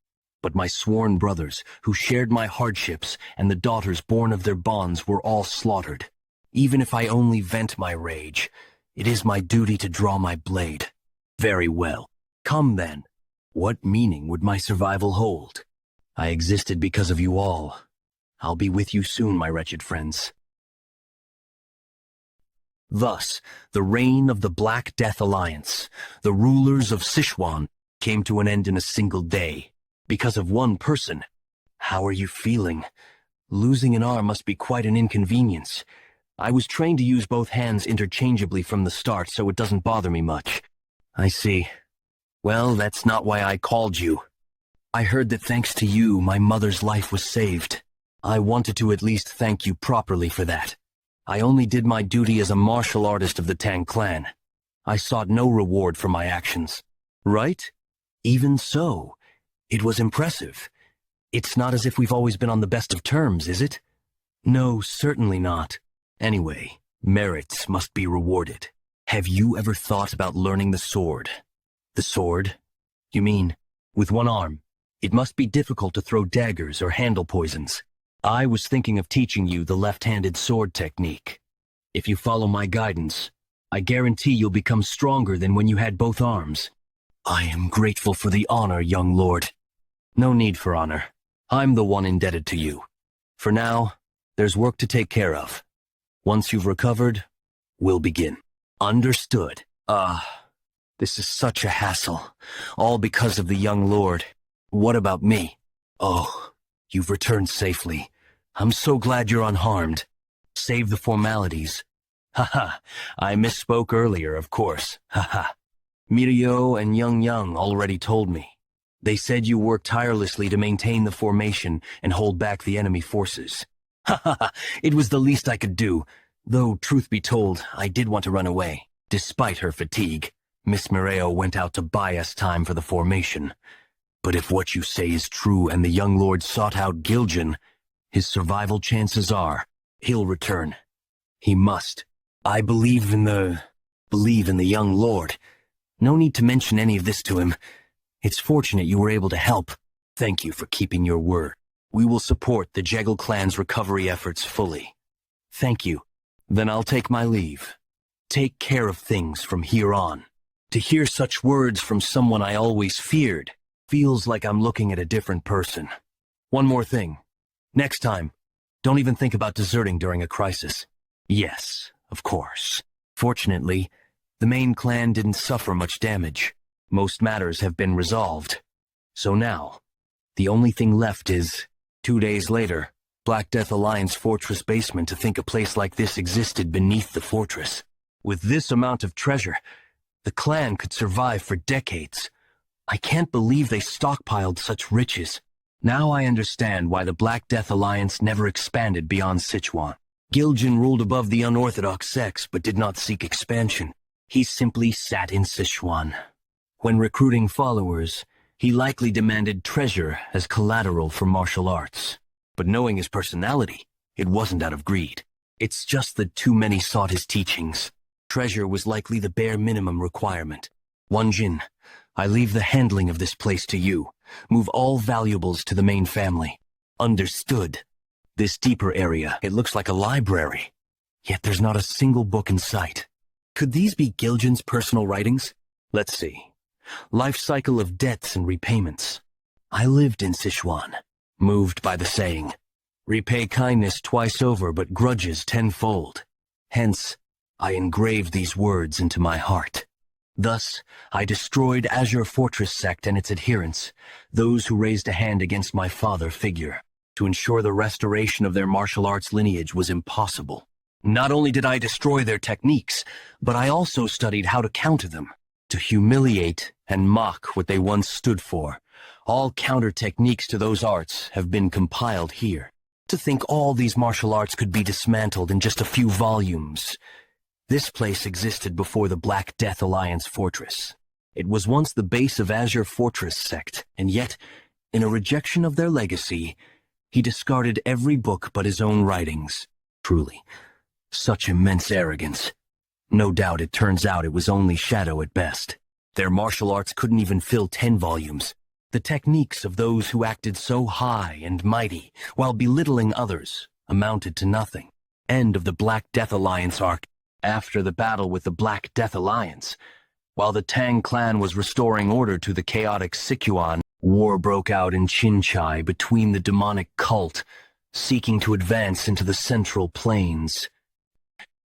But my sworn brothers, who shared my hardships, and the daughters born of their bonds, were all slaughtered. Even if I only vent my rage, it is my duty to draw my blade. Very well. Come then. What meaning would my survival hold? I existed because of you all. I'll be with you soon, my wretched friends. Thus, the reign of the Black Death Alliance, the rulers of Sichuan, came to an end in a single day. Because of one person. How are you feeling? Losing an arm must be quite an inconvenience. I was trained to use both hands interchangeably from the start, so it doesn't bother me much. I see. Well, that's not why I called you. I heard that thanks to you, my mother's life was saved. I wanted to at least thank you properly for that. I only did my duty as a martial artist of the Tang clan. I sought no reward for my actions. Right? Even so, it was impressive. It's not as if we've always been on the best of terms, is it? No, certainly not. Anyway, merits must be rewarded. Have you ever thought about learning the sword? The sword? You mean, with one arm? It must be difficult to throw daggers or handle poisons. I was thinking of teaching you the left-handed sword technique. If you follow my guidance, I guarantee you'll become stronger than when you had both arms. I am grateful for the honor, young lord. No need for honor. I'm the one indebted to you. For now, there's work to take care of. Once you've recovered, we'll begin. Understood. This is such a hassle. All because of the young lord. What about me? Oh, you've returned safely. I'm so glad you're unharmed. Save the formalities. Haha, I misspoke earlier, of course. Haha. Mirio and Young already told me. They said you worked tirelessly to maintain the formation and hold back the enemy forces. Haha, it was the least I could do. Though, truth be told, I did want to run away. Despite her fatigue, Miss Mirio went out to buy us time for the formation. But if what you say is true and the young lord sought out Giljun, his survival chances are he'll return. He must. I believe in the young lord. No need to mention any of this to him. It's fortunate you were able to help. Thank you for keeping your word. We will support the Jegel clan's recovery efforts fully. Thank you. Then I'll take my leave. Take care of things from here on. To hear such words from someone I always feared feels like I'm looking at a different person. One more thing. Next time, don't even think about deserting during a crisis. Yes, of course. Fortunately, the main clan didn't suffer much damage. Most matters have been resolved. So now, the only thing left is, 2 days later, Black Death Alliance fortress basement. To think a place like this existed beneath the fortress. With this amount of treasure, the clan could survive for decades, I can't believe they stockpiled such riches. Now I understand why the Black Death Alliance never expanded beyond Sichuan. Giljan ruled above the unorthodox sects but did not seek expansion. He simply sat in Sichuan. When recruiting followers, he likely demanded treasure as collateral for martial arts. But knowing his personality, it wasn't out of greed. It's just that too many sought his teachings. Treasure was likely the bare minimum requirement. Wanjin, I leave the handling of this place to you. Move all valuables to the main family. Understood. This deeper area, it looks like a library. Yet there's not a single book in sight. Could these be Giljan's personal writings? Let's see. Life cycle of debts and repayments. I lived in Sichuan, moved by the saying, repay kindness twice over but grudges tenfold. Hence, I engraved these words into my heart. Thus, I destroyed Azure Fortress sect and its adherents, those who raised a hand against my father figure. To ensure the restoration of their martial arts lineage was impossible. Not only did I destroy their techniques, but I also studied how to counter them, to humiliate and mock what they once stood for. All counter techniques to those arts have been compiled here. To think all these martial arts could be dismantled in just a few volumes. This place existed before the Black Death Alliance fortress. It was once the base of Azure Fortress sect, and yet, in a rejection of their legacy, he discarded every book but his own writings. Truly, such immense arrogance. No doubt it turns out it was only shadow at best. Their martial arts couldn't even fill 10 volumes. The techniques of those who acted so high and mighty, while belittling others, amounted to nothing. End of the Black Death Alliance arc. After the battle with the Black Death Alliance, while the Tang clan was restoring order to the chaotic Sichuan, war broke out in Qinchai between the demonic cult, seeking to advance into the Central Plains,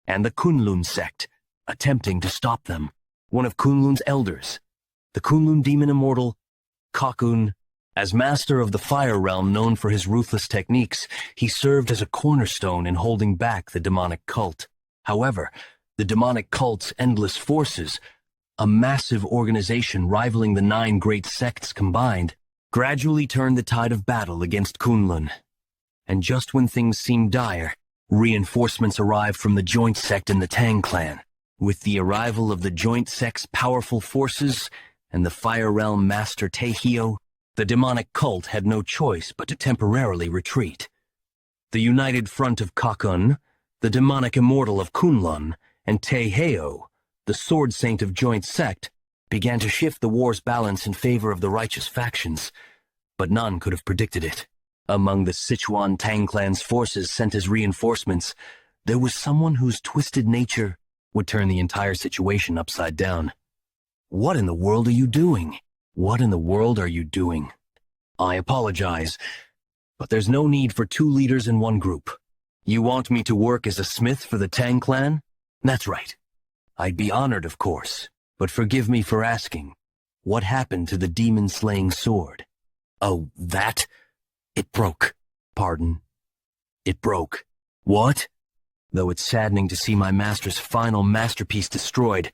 and the Kunlun sect, attempting to stop them. One of Kunlun's elders, the Kunlun demon immortal, Kakun, as master of the Fire Realm known for his ruthless techniques, he served as a cornerstone in holding back the demonic cult. However, the demonic cult's endless forces, a massive organization rivaling the 9 great sects combined, gradually turned the tide of battle against Kunlun. And just when things seemed dire, reinforcements arrived from the joint sect and the Tang clan. With the arrival of the joint sect's powerful forces and the Fire Realm master Taehyo, the demonic cult had no choice but to temporarily retreat. The united front of Kakun, the demonic immortal of Kunlun, and Taehyo, the sword saint of joint sect, began to shift the war's balance in favor of the righteous factions, but none could have predicted it. Among the Sichuan Tang clan's forces sent as reinforcements, there was someone whose twisted nature would turn the entire situation upside down. What in the world are you doing? What in the world are you doing? I apologize, but there's no need for 2 leaders in one group. You want me to work as a smith for the Tang clan? That's right. I'd be honored, of course, but forgive me for asking. What happened to the demon-slaying sword? Oh, that? It broke. Pardon? It broke. What? Though it's saddening to see my master's final masterpiece destroyed,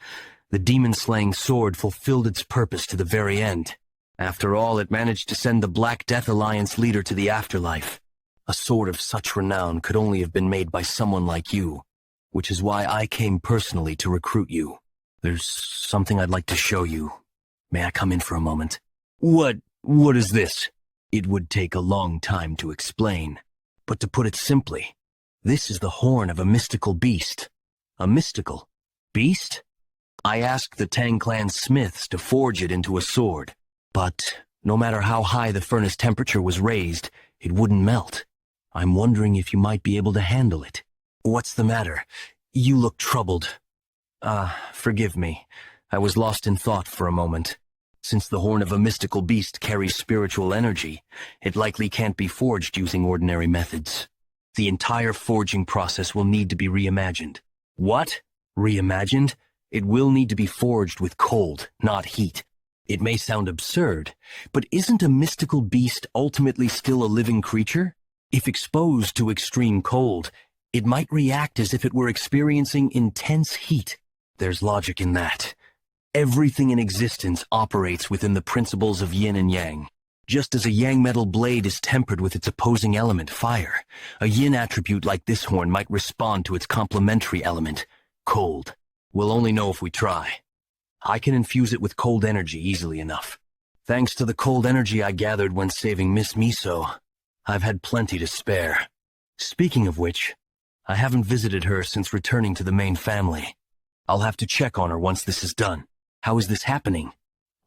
the demon-slaying sword fulfilled its purpose to the very end. After all, it managed to send the Black Death Alliance leader to the afterlife. A sword of such renown could only have been made by someone like you, which is why I came personally to recruit you. There's something I'd like to show you. May I come in for a moment? What is this? It would take a long time to explain, but to put it simply, this is the horn of a mystical beast. A mystical beast? I asked the Tang clan smiths to forge it into a sword, but no matter how high the furnace temperature was raised, it wouldn't melt. I'm wondering if you might be able to handle it. What's the matter? You look troubled. Forgive me. I was lost in thought for a moment. Since the horn of a mystical beast carries spiritual energy, it likely can't be forged using ordinary methods. The entire forging process will need to be reimagined. What? Reimagined? It will need to be forged with cold, not heat. It may sound absurd, but isn't a mystical beast ultimately still a living creature? If exposed to extreme cold, it might react as if it were experiencing intense heat. There's logic in that. Everything in existence operates within the principles of yin and yang. Just as a yang metal blade is tempered with its opposing element, fire, a yin attribute like this horn might respond to its complementary element, cold. We'll only know if we try. I can infuse it with cold energy easily enough. Thanks to the cold energy I gathered when saving Miss Miso, I've had plenty to spare. Speaking of which, I haven't visited her since returning to the main family. I'll have to check on her once this is done. How is this happening?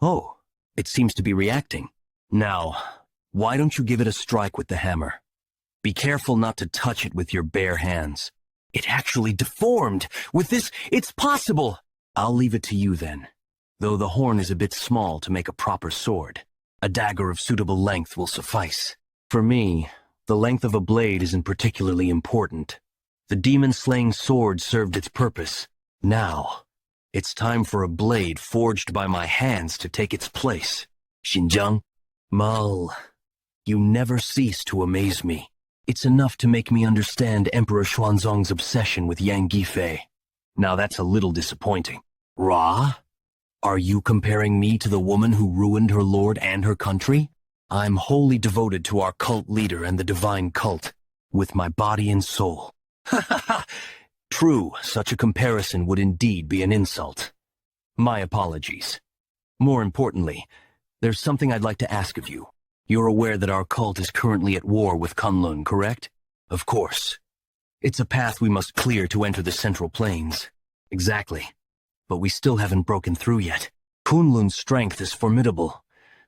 Oh, it seems to be reacting. Now, why don't you give it a strike with the hammer? Be careful not to touch it with your bare hands. It actually deformed! With this, it's possible! I'll leave it to you then, though the horn is a bit small to make a proper sword. A dagger of suitable length will suffice. For me, the length of a blade isn't particularly important. The demon-slaying sword served its purpose. Now, it's time for a blade forged by my hands to take its place. Xinjiang? Mal, you never cease to amaze me. It's enough to make me understand Emperor Xuanzong's obsession with Yang Gifei. Now that's a little disappointing. Ra? Are you comparing me to the woman who ruined her lord and her country? I'm wholly devoted to our cult leader and the divine cult, with my body and soul. Ha ha ha! True, such a comparison would indeed be an insult. My apologies. More importantly, there's something I'd like to ask of you. You're aware that our cult is currently at war with Kunlun, correct? Of course. It's a path we must clear to enter the Central Plains. Exactly. But we still haven't broken through yet. Kunlun's strength is formidable,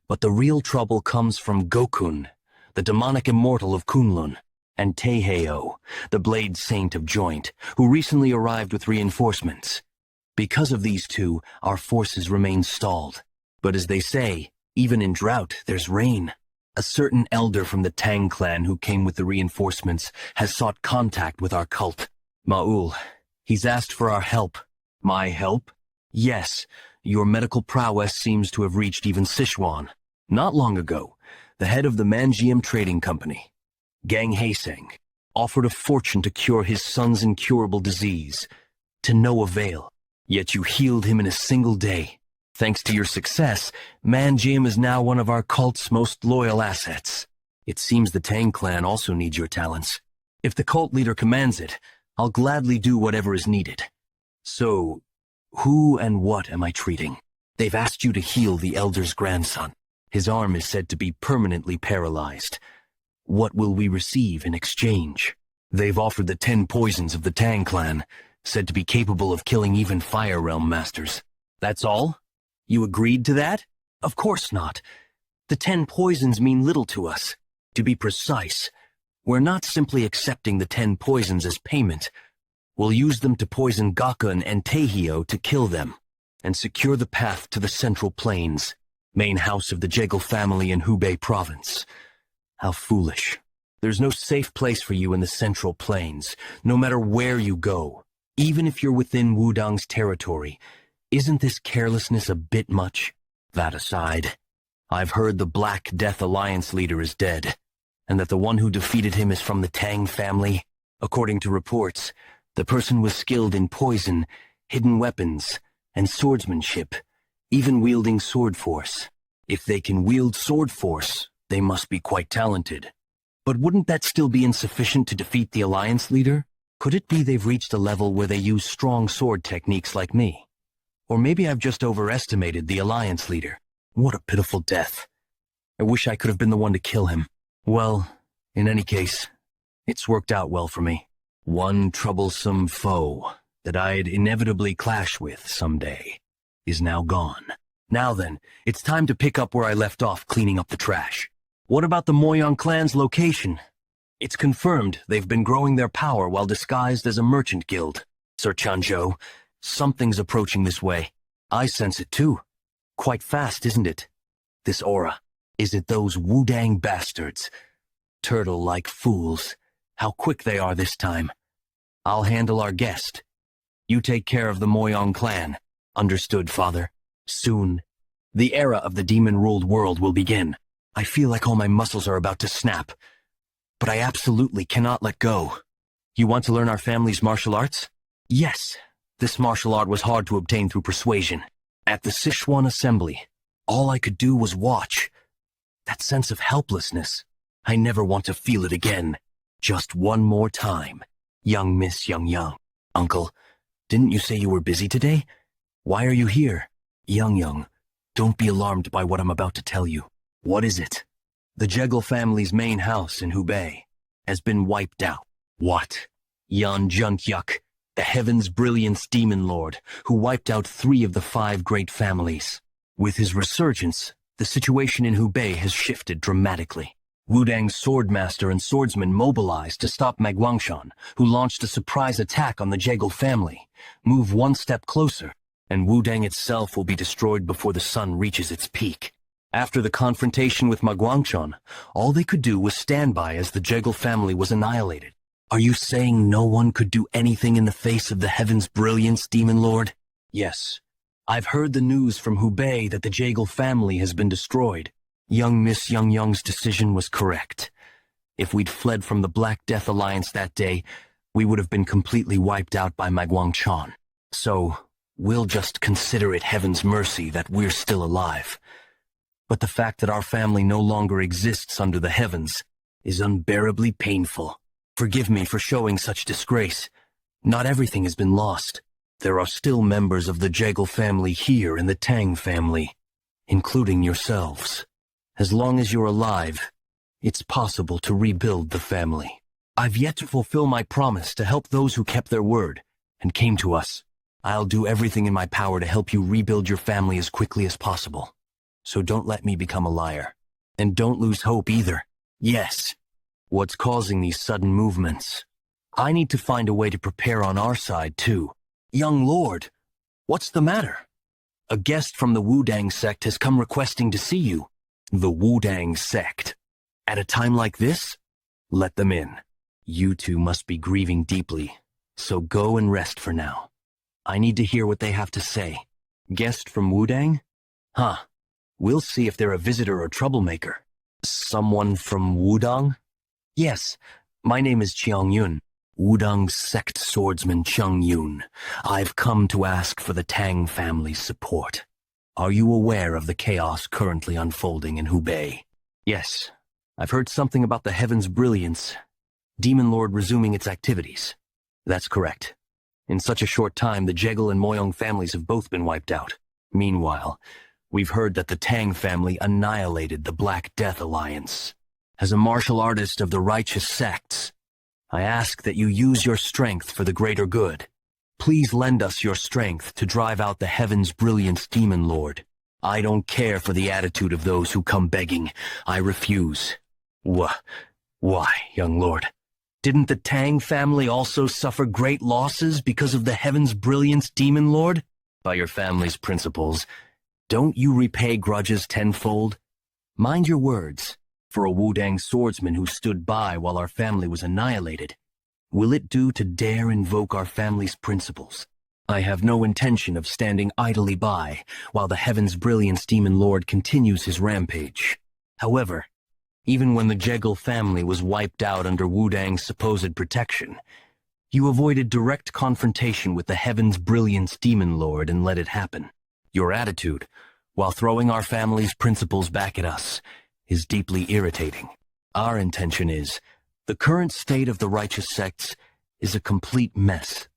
but the real trouble comes from Gokun, the demonic immortal of Kunlun, and Taeheo, the blade saint of Joint, who recently arrived with reinforcements. Because of these two, our forces remain stalled. But as they say, even in drought, there's rain. A certain elder from the Tang clan who came with the reinforcements has sought contact with our cult. Ma'ul, he's asked for our help. My help? Yes, your medical prowess seems to have reached even Sichuan. Not long ago, the head of the Manjiam Trading Company, Gang Haeseng, offered a fortune to cure his son's incurable disease, to no avail. Yet you healed him in a single day. Thanks to your success, Manjiam is now one of our cult's most loyal assets. It seems the Tang clan also needs your talents. If the cult leader commands it, I'll gladly do whatever is needed. So, who and what am I treating? They've asked you to heal the elder's grandson. His arm is said to be permanently paralyzed. What will we receive in exchange? They've offered the 10 poisons of the Tang clan, said to be capable of killing even Fire Realm masters. That's all? You agreed to that? Of course not. The 10 poisons mean little to us. To be precise, we're not simply accepting the 10 poisons as payment. We'll use them to poison Gakun and Taeheo to kill them, and secure the path to the Central Plains, main house of the Jegel family in Hubei province. How foolish. There's no safe place for you in the Central Plains, no matter where you go. Even if you're within Wudang's territory, isn't this carelessness a bit much? That aside, I've heard the Black Death Alliance leader is dead, and that the one who defeated him is from the Tang family. According to reports, the person was skilled in poison, hidden weapons, and swordsmanship, even wielding sword force. If they can wield sword force, they must be quite talented. But wouldn't that still be insufficient to defeat the Alliance leader? Could it be they've reached a level where they use strong sword techniques like me? Or maybe I've just overestimated the Alliance leader. What a pitiful death. I wish I could have been the one to kill him. Well, in any case, it's worked out well for me. One troublesome foe that I'd inevitably clash with someday is now gone. Now then, it's time to pick up where I left off cleaning up the trash. What about the Myeong clan's location? It's confirmed they've been growing their power while disguised as a merchant guild. Sir Chanzhou, something's approaching this way. I sense it too. Quite fast, isn't it? This aura. Is it those Wudang bastards? Turtle-like fools. How quick they are this time. I'll handle our guest. You take care of the Myeong clan. Understood, father. Soon, the era of the demon-ruled world will begin. I feel like all my muscles are about to snap. But I absolutely cannot let go. You want to learn our family's martial arts? Yes. This martial art was hard to obtain through persuasion. At the Sichuan assembly, all I could do was watch. That sense of helplessness, I never want to feel it again. Just one more time. Young Miss Young. Uncle, didn't you say you were busy today? Why are you here? Young, don't be alarmed by what I'm about to tell you. What is it? The Jegel family's main house in Hubei has been wiped out. What? Yan Junkyuk, the Heaven's Brilliance Demon Lord, who wiped out 3 of the 5 great families. With his resurgence, the situation in Hubei has shifted dramatically. Wudang's swordmaster and swordsman mobilized to stop Magwangshan, who launched a surprise attack on the Jegel family. Move one step closer, and Wudang itself will be destroyed before the sun reaches its peak. After the confrontation with Magwangshan, all they could do was stand by as the Jegel family was annihilated. Are you saying no one could do anything in the face of the Heaven's Brilliance, Demon Lord? Yes. I've heard the news from Hubei that the Jegel family has been destroyed. Young Miss Young's decision was correct. If we'd fled from the Black Death Alliance that day, we would have been completely wiped out by Magwangshan. So, we'll just consider it heaven's mercy that we're still alive. But the fact that our family no longer exists under the heavens is unbearably painful. Forgive me for showing such disgrace. Not everything has been lost. There are still members of the Jegel family here in the Tang family, including yourselves. As long as you're alive, it's possible to rebuild the family. I've yet to fulfill my promise to help those who kept their word and came to us. I'll do everything in my power to help you rebuild your family as quickly as possible. So don't let me become a liar. And don't lose hope either. Yes. What's causing these sudden movements? I need to find a way to prepare on our side, too. Young Lord, what's the matter? A guest from the Wudang sect has come requesting to see you. The Wudang sect. At a time like this? Let them in. You two must be grieving deeply, so go and rest for now. I need to hear what they have to say. Guest from Wudang? Huh. We'll see if they're a visitor or troublemaker. Someone from Wudang? Yes, my name is Yun. Wudang's sect swordsman Yun. I've come to ask for the Tang family's support. Are you aware of the chaos currently unfolding in Hubei? Yes, I've heard something about the Heaven's Brilliance, Demon Lord resuming its activities. That's correct. In such a short time, the Jegel and Myeong families have both been wiped out. Meanwhile, we've heard that the Tang family annihilated the Black Death Alliance. As a martial artist of the righteous sects, I ask that you use your strength for the greater good. Please lend us your strength to drive out the Heaven's Brilliance Demon Lord. I don't care for the attitude of those who come begging. I refuse. Why, young lord? Didn't the Tang family also suffer great losses because of the Heaven's Brilliance Demon Lord? By your family's principles, don't you repay grudges tenfold? Mind your words. For a Wudang swordsman who stood by while our family was annihilated, will it do to dare invoke our family's principles? I have no intention of standing idly by while the Heaven's Brilliance Demon Lord continues his rampage. However, even when the Jegel family was wiped out under Wudang's supposed protection, you avoided direct confrontation with the Heaven's Brilliance Demon Lord and let it happen. Your attitude, while throwing our family's principles back at us, is deeply irritating. Our intention is, the current state of the righteous sects is a complete mess.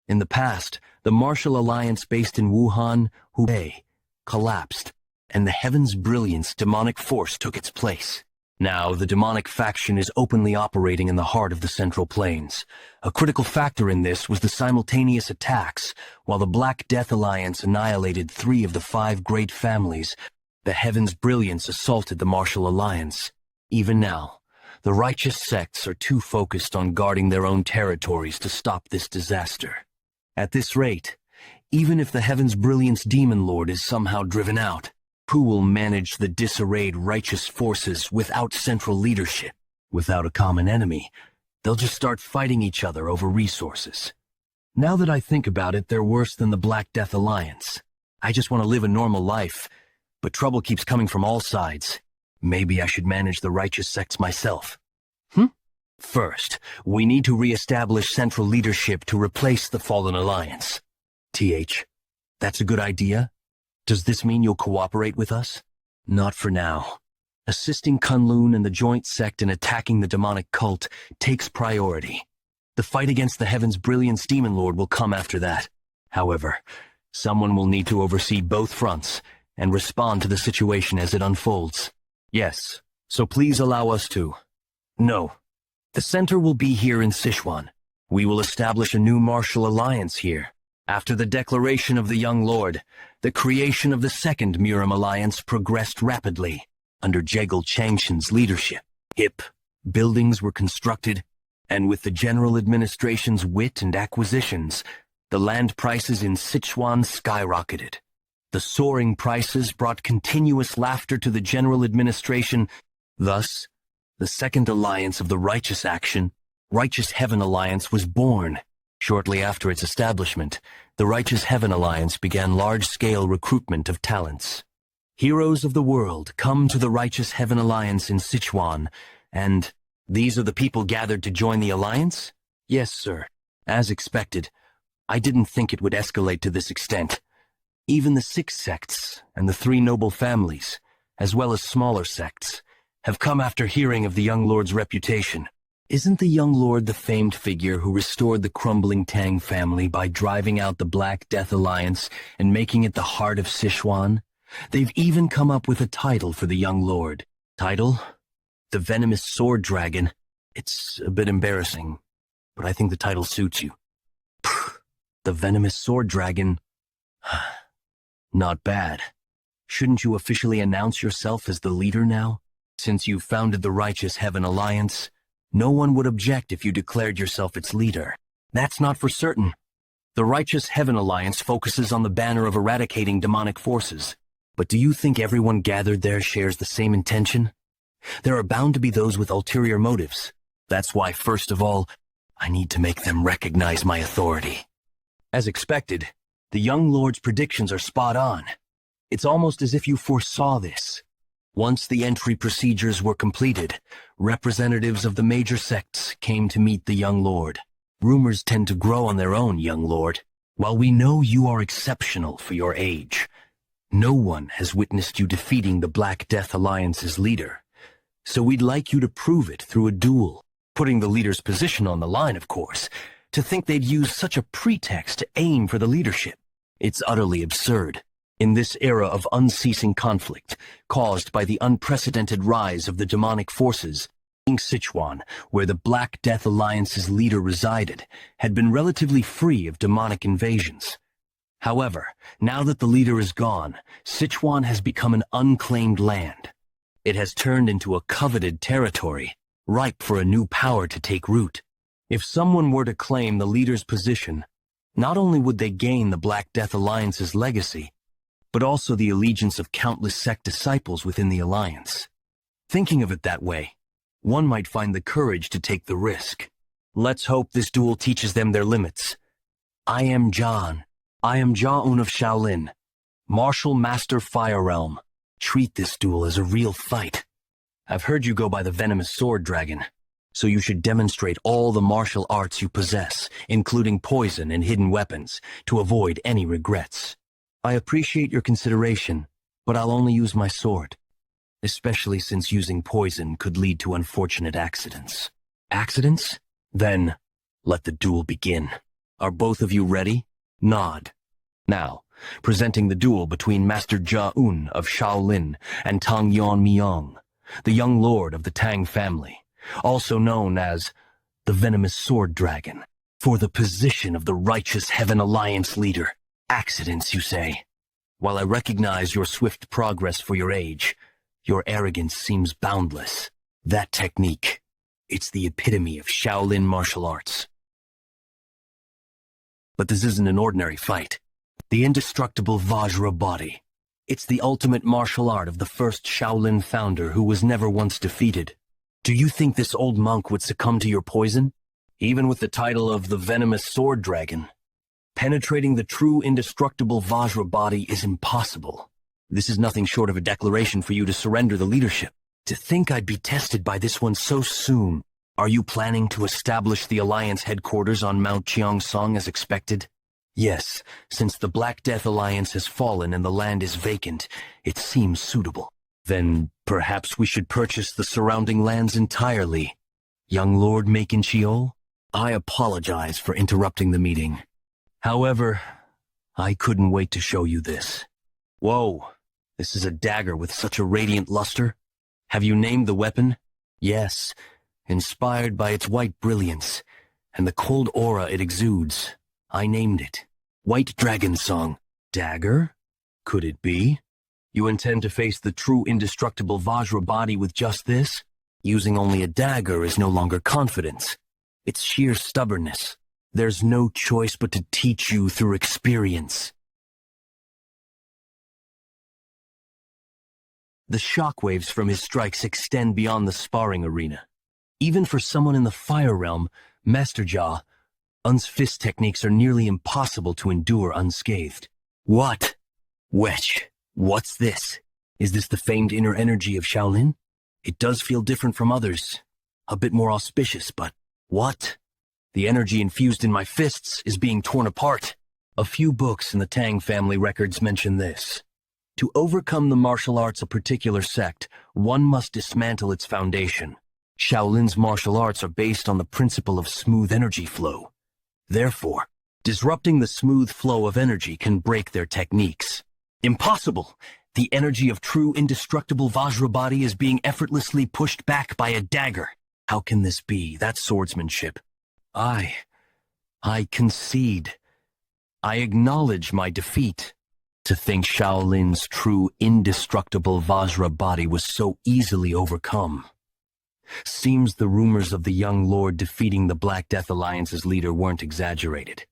In the past, the martial alliance based in Wuhan, Hubei, collapsed, and the Heaven's Brilliance demonic force took its place. Now, the demonic faction is openly operating in the heart of the Central Plains. A critical factor in this was the simultaneous attacks. While the Black Death Alliance annihilated 3 of the 5 great families, the Heaven's Brilliance assaulted the Martial Alliance. Even now, the righteous sects are too focused on guarding their own territories to stop this disaster. At this rate, even if the Heaven's Brilliance Demon Lord is somehow driven out, who will manage the disarrayed righteous forces without central leadership? Without a common enemy, they'll just start fighting each other over resources. Now that I think about it, they're worse than the Black Death Alliance. I just want to live a normal life, but trouble keeps coming from all sides. Maybe I should manage the righteous sects myself. First, we need to re-establish central leadership to replace the fallen alliance. That's a good idea? Does this mean you'll cooperate with us? Not for now. Assisting Kunlun and the joint sect in attacking the demonic cult takes priority. The fight against the Heaven's Brilliance Demon Lord will come after that. However, someone will need to oversee both fronts and respond to the situation as it unfolds. Yes, so please allow us to. No. The center will be here in Sichuan. We will establish a new martial alliance here. After the declaration of the young lord, the creation of the second Murim alliance progressed rapidly. Under Jegel Changshan's leadership, buildings were constructed, and with the general administration's wit and acquisitions, the land prices in Sichuan skyrocketed. The soaring prices brought continuous laughter to the general administration. Thus, the second alliance of the Righteous Heaven Alliance, was born. Shortly after its establishment, the Righteous Heaven Alliance began large-scale recruitment of talents. Heroes of the world come to the Righteous Heaven Alliance in Sichuan, and these are the people gathered to join the alliance? Yes, sir. As expected, I didn't think it would escalate to this extent. Even the 6 sects and the 3 noble families, as well as smaller sects, have come after hearing of the young lord's reputation. Isn't the young lord the famed figure who restored the crumbling Tang family by driving out the Black Death Alliance and making it the heart of Sichuan? They've even come up with a title for the young lord. Title? The Venomous Sword Dragon. It's a bit embarrassing, but I think the title suits you. The Venomous Sword Dragon. Not bad. Shouldn't you officially announce yourself as the leader now? Since you've founded the Righteous Heaven Alliance, no one would object if you declared yourself its leader. That's not for certain. The Righteous Heaven Alliance focuses on the banner of eradicating demonic forces. But do you think everyone gathered there shares the same intention? There are bound to be those with ulterior motives. That's why, first of all, I need to make them recognize my authority. As expected, the young lord's predictions are spot on. It's almost as if you foresaw this. Once the entry procedures were completed, representatives of the major sects came to meet the young lord. Rumors tend to grow on their own, young lord. While we know you are exceptional for your age, no one has witnessed you defeating the Black Death Alliance's leader. So we'd like you to prove it through a duel, putting the leader's position on the line, of course. To think they'd use such a pretext to aim for the leadership. It's utterly absurd. In this era of unceasing conflict, caused by the unprecedented rise of the demonic forces, Sichuan, where the Black Death Alliance's leader resided, had been relatively free of demonic invasions. However, now that the leader is gone, Sichuan has become an unclaimed land. It has turned into a coveted territory, ripe for a new power to take root. If someone were to claim the leader's position, not only would they gain the Black Death Alliance's legacy, but also the allegiance of countless sect disciples within the alliance. Thinking of it that way, one might find the courage to take the risk. Let's hope this duel teaches them their limits. I am John. I am Jaun of Shaolin, Martial Master Fire Realm. Treat this duel as a real fight. I've heard you go by the Venomous Sword Dragon, so you should demonstrate all the martial arts you possess, including poison and hidden weapons, to avoid any regrets. I appreciate your consideration, but I'll only use my sword, especially since using poison could lead to unfortunate accidents. Accidents? Then, let the duel begin. Are both of you ready? Nod. Now, presenting the duel between Master Jaun of Shaolin and Tang Yeon-Myeong, the young lord of the Tang family, also known as the Venomous Sword Dragon, for the position of the Righteous Heaven Alliance leader. Accidents, you say? While I recognize your swift progress for your age, your arrogance seems boundless. That technique, it's the epitome of Shaolin martial arts. But this isn't an ordinary fight. The indestructible Vajra body. It's the ultimate martial art of the first Shaolin founder who was never once defeated. Do you think this old monk would succumb to your poison? Even with the title of the Venomous Sword Dragon, penetrating the true indestructible Vajra body is impossible. This is nothing short of a declaration for you to surrender the leadership. To think I'd be tested by this one so soon. Are you planning to establish the Alliance headquarters on Mount Cheongsong as expected? Yes, since the Black Death Alliance has fallen and the land is vacant, it seems suitable. Then perhaps we should purchase the surrounding lands entirely. Young Lord Macon Sheol, I apologize for interrupting the meeting. However, I couldn't wait to show you this. Whoa, this is a dagger with such a radiant luster. Have you named the weapon? Yes, inspired by its white brilliance and the cold aura it exudes. I named it White Dragon Song. Dagger? Could it be? You intend to face the true indestructible Vajra body with just this? Using only a dagger is no longer confidence. It's sheer stubbornness. There's no choice but to teach you through experience. The shockwaves from his strikes extend beyond the sparring arena. Even for someone in the fire realm, Master Jia, Un's fist techniques are nearly impossible to endure unscathed. What? Wetch, what's this? Is this the famed inner energy of Shaolin? It does feel different from others. A bit more auspicious, but what? The energy infused in my fists is being torn apart. A few books in the Tang family records mention this. To overcome the martial arts of a particular sect, one must dismantle its foundation. Shaolin's martial arts are based on the principle of smooth energy flow. Therefore, disrupting the smooth flow of energy can break their techniques. Impossible! The energy of true indestructible Vajra body is being effortlessly pushed back by a dagger. How can this be? That's swordsmanship. I concede. I acknowledge my defeat. To think Shaolin's true indestructible Vajra body was so easily overcome. Seems the rumors of the young lord defeating the Black Death Alliance's leader weren't exaggerated.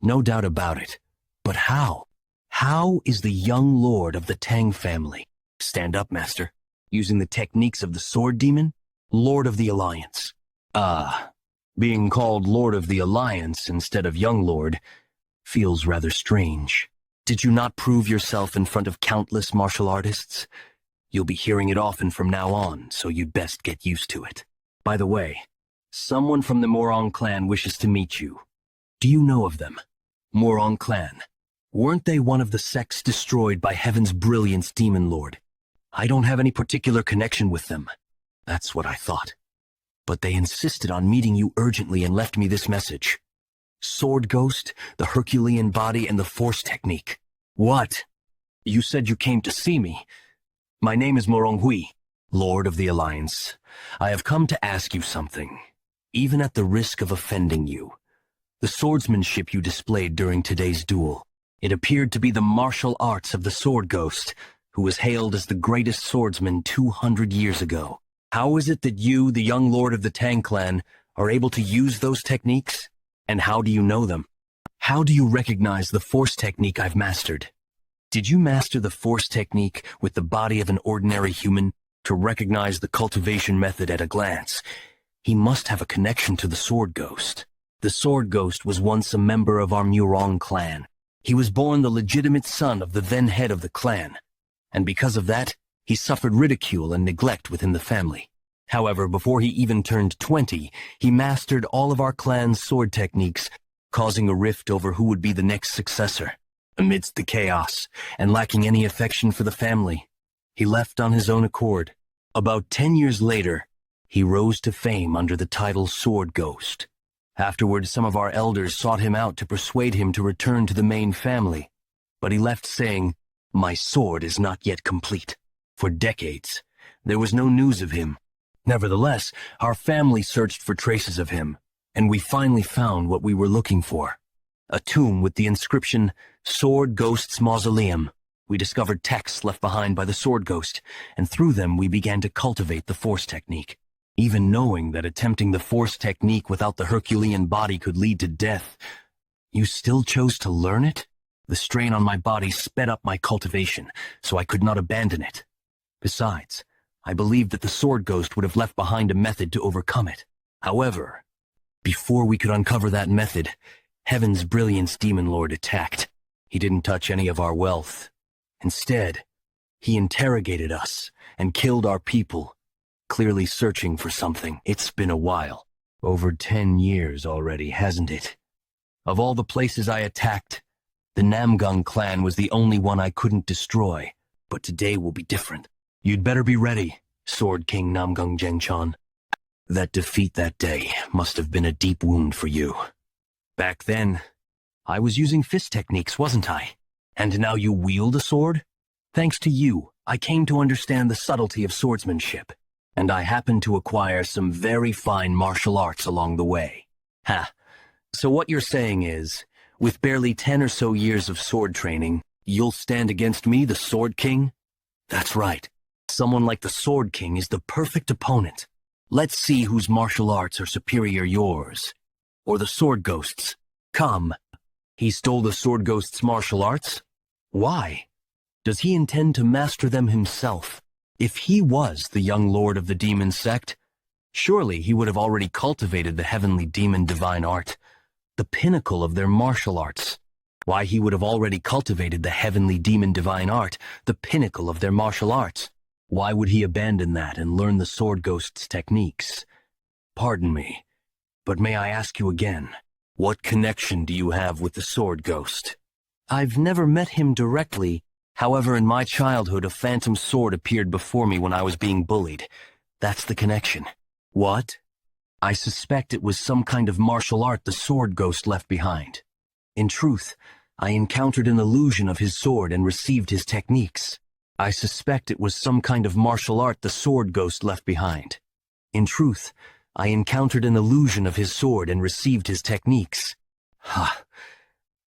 No doubt about it. But how? How is the young lord of the Tang family? Stand up, master. Using the techniques of the sword demon? Lord of the Alliance. Being called Lord of the Alliance instead of young lord feels rather strange. Did you not prove yourself in front of countless martial artists? You'll be hearing it often from now on, so you'd best get used to it. By the way, someone from the Morong clan wishes to meet you. Do you know of them? Morong clan. Weren't they one of the sects destroyed by Heaven's Brilliance Demon Lord? I don't have any particular connection with them. That's what I thought. But they insisted on meeting you urgently and left me this message. Sword Ghost, the Herculean body, and the Force technique. What? You said you came to see me. My name is Morong Hui, Lord of the Alliance. I have come to ask you something, even at the risk of offending you. The swordsmanship you displayed during today's duel, it appeared to be the martial arts of the Sword Ghost, who was hailed as the greatest swordsman 200 years ago. How is it that you, the young lord of the Tang clan, are able to use those techniques? And how do you know them? How do you recognize the Force technique I've mastered? Did you master the Force technique with the body of an ordinary human to recognize the cultivation method at a glance? He must have a connection to the Sword Ghost. The Sword Ghost was once a member of our Murong clan. He was born the legitimate son of the then head of the clan, and because of that, he suffered ridicule and neglect within the family. However, before he even turned 20, he mastered all of our clan's sword techniques, causing a rift over who would be the next successor. Amidst the chaos, and lacking any affection for the family, he left on his own accord. About 10 years later, he rose to fame under the title Sword Ghost. Afterwards, some of our elders sought him out to persuade him to return to the main family, but he left saying, "My sword is not yet complete." For decades, there was no news of him. Nevertheless, our family searched for traces of him, and we finally found what we were looking for. A tomb with the inscription, Sword Ghost's Mausoleum. We discovered texts left behind by the Sword Ghost, and through them we began to cultivate the Force technique. Even knowing that attempting the Force technique without the Herculean body could lead to death, you still chose to learn it? The strain on my body sped up my cultivation, so I could not abandon it. Besides, I believed that the Sword Ghost would have left behind a method to overcome it. However, before we could uncover that method, Heaven's Brilliance Demon Lord attacked. He didn't touch any of our wealth. Instead, he interrogated us and killed our people, clearly searching for something. It's been a while. Over 10 years already, hasn't it? Of all the places I attacked, the Namgung clan was the only one I couldn't destroy. But today will be different. You'd better be ready, Sword King Namgung Jengchon. That defeat that day must have been a deep wound for you. Back then, I was using fist techniques, wasn't I? And now you wield a sword? Thanks to you, I came to understand the subtlety of swordsmanship, and I happened to acquire some very fine martial arts along the way. Ha! So what you're saying is, with barely 10 or so years of sword training, you'll stand against me, the Sword King? That's right. Someone like the Sword King is the perfect opponent. Let's see whose martial arts are superior, yours or the Sword Ghost's. Come. He stole the Sword Ghost's martial arts? Why? Does he intend to master them himself? If he was the young lord of the demon sect, surely he would have already cultivated the heavenly demon divine art, the pinnacle of their martial arts. Why, he would have already cultivated the heavenly demon divine art, the pinnacle of their martial arts. Why would he abandon that and learn the Sword Ghost's techniques? Pardon me, but may I ask you again, what connection do you have with the Sword Ghost? I've never met him directly. However, in my childhood, a phantom sword appeared before me when I was being bullied. That's the connection. What? I suspect it was some kind of martial art the Sword Ghost left behind. In truth, I encountered an illusion of his sword and received his techniques. I suspect it was some kind of martial art the Sword Ghost left behind. In truth, I encountered an illusion of his sword and received his techniques. Ha!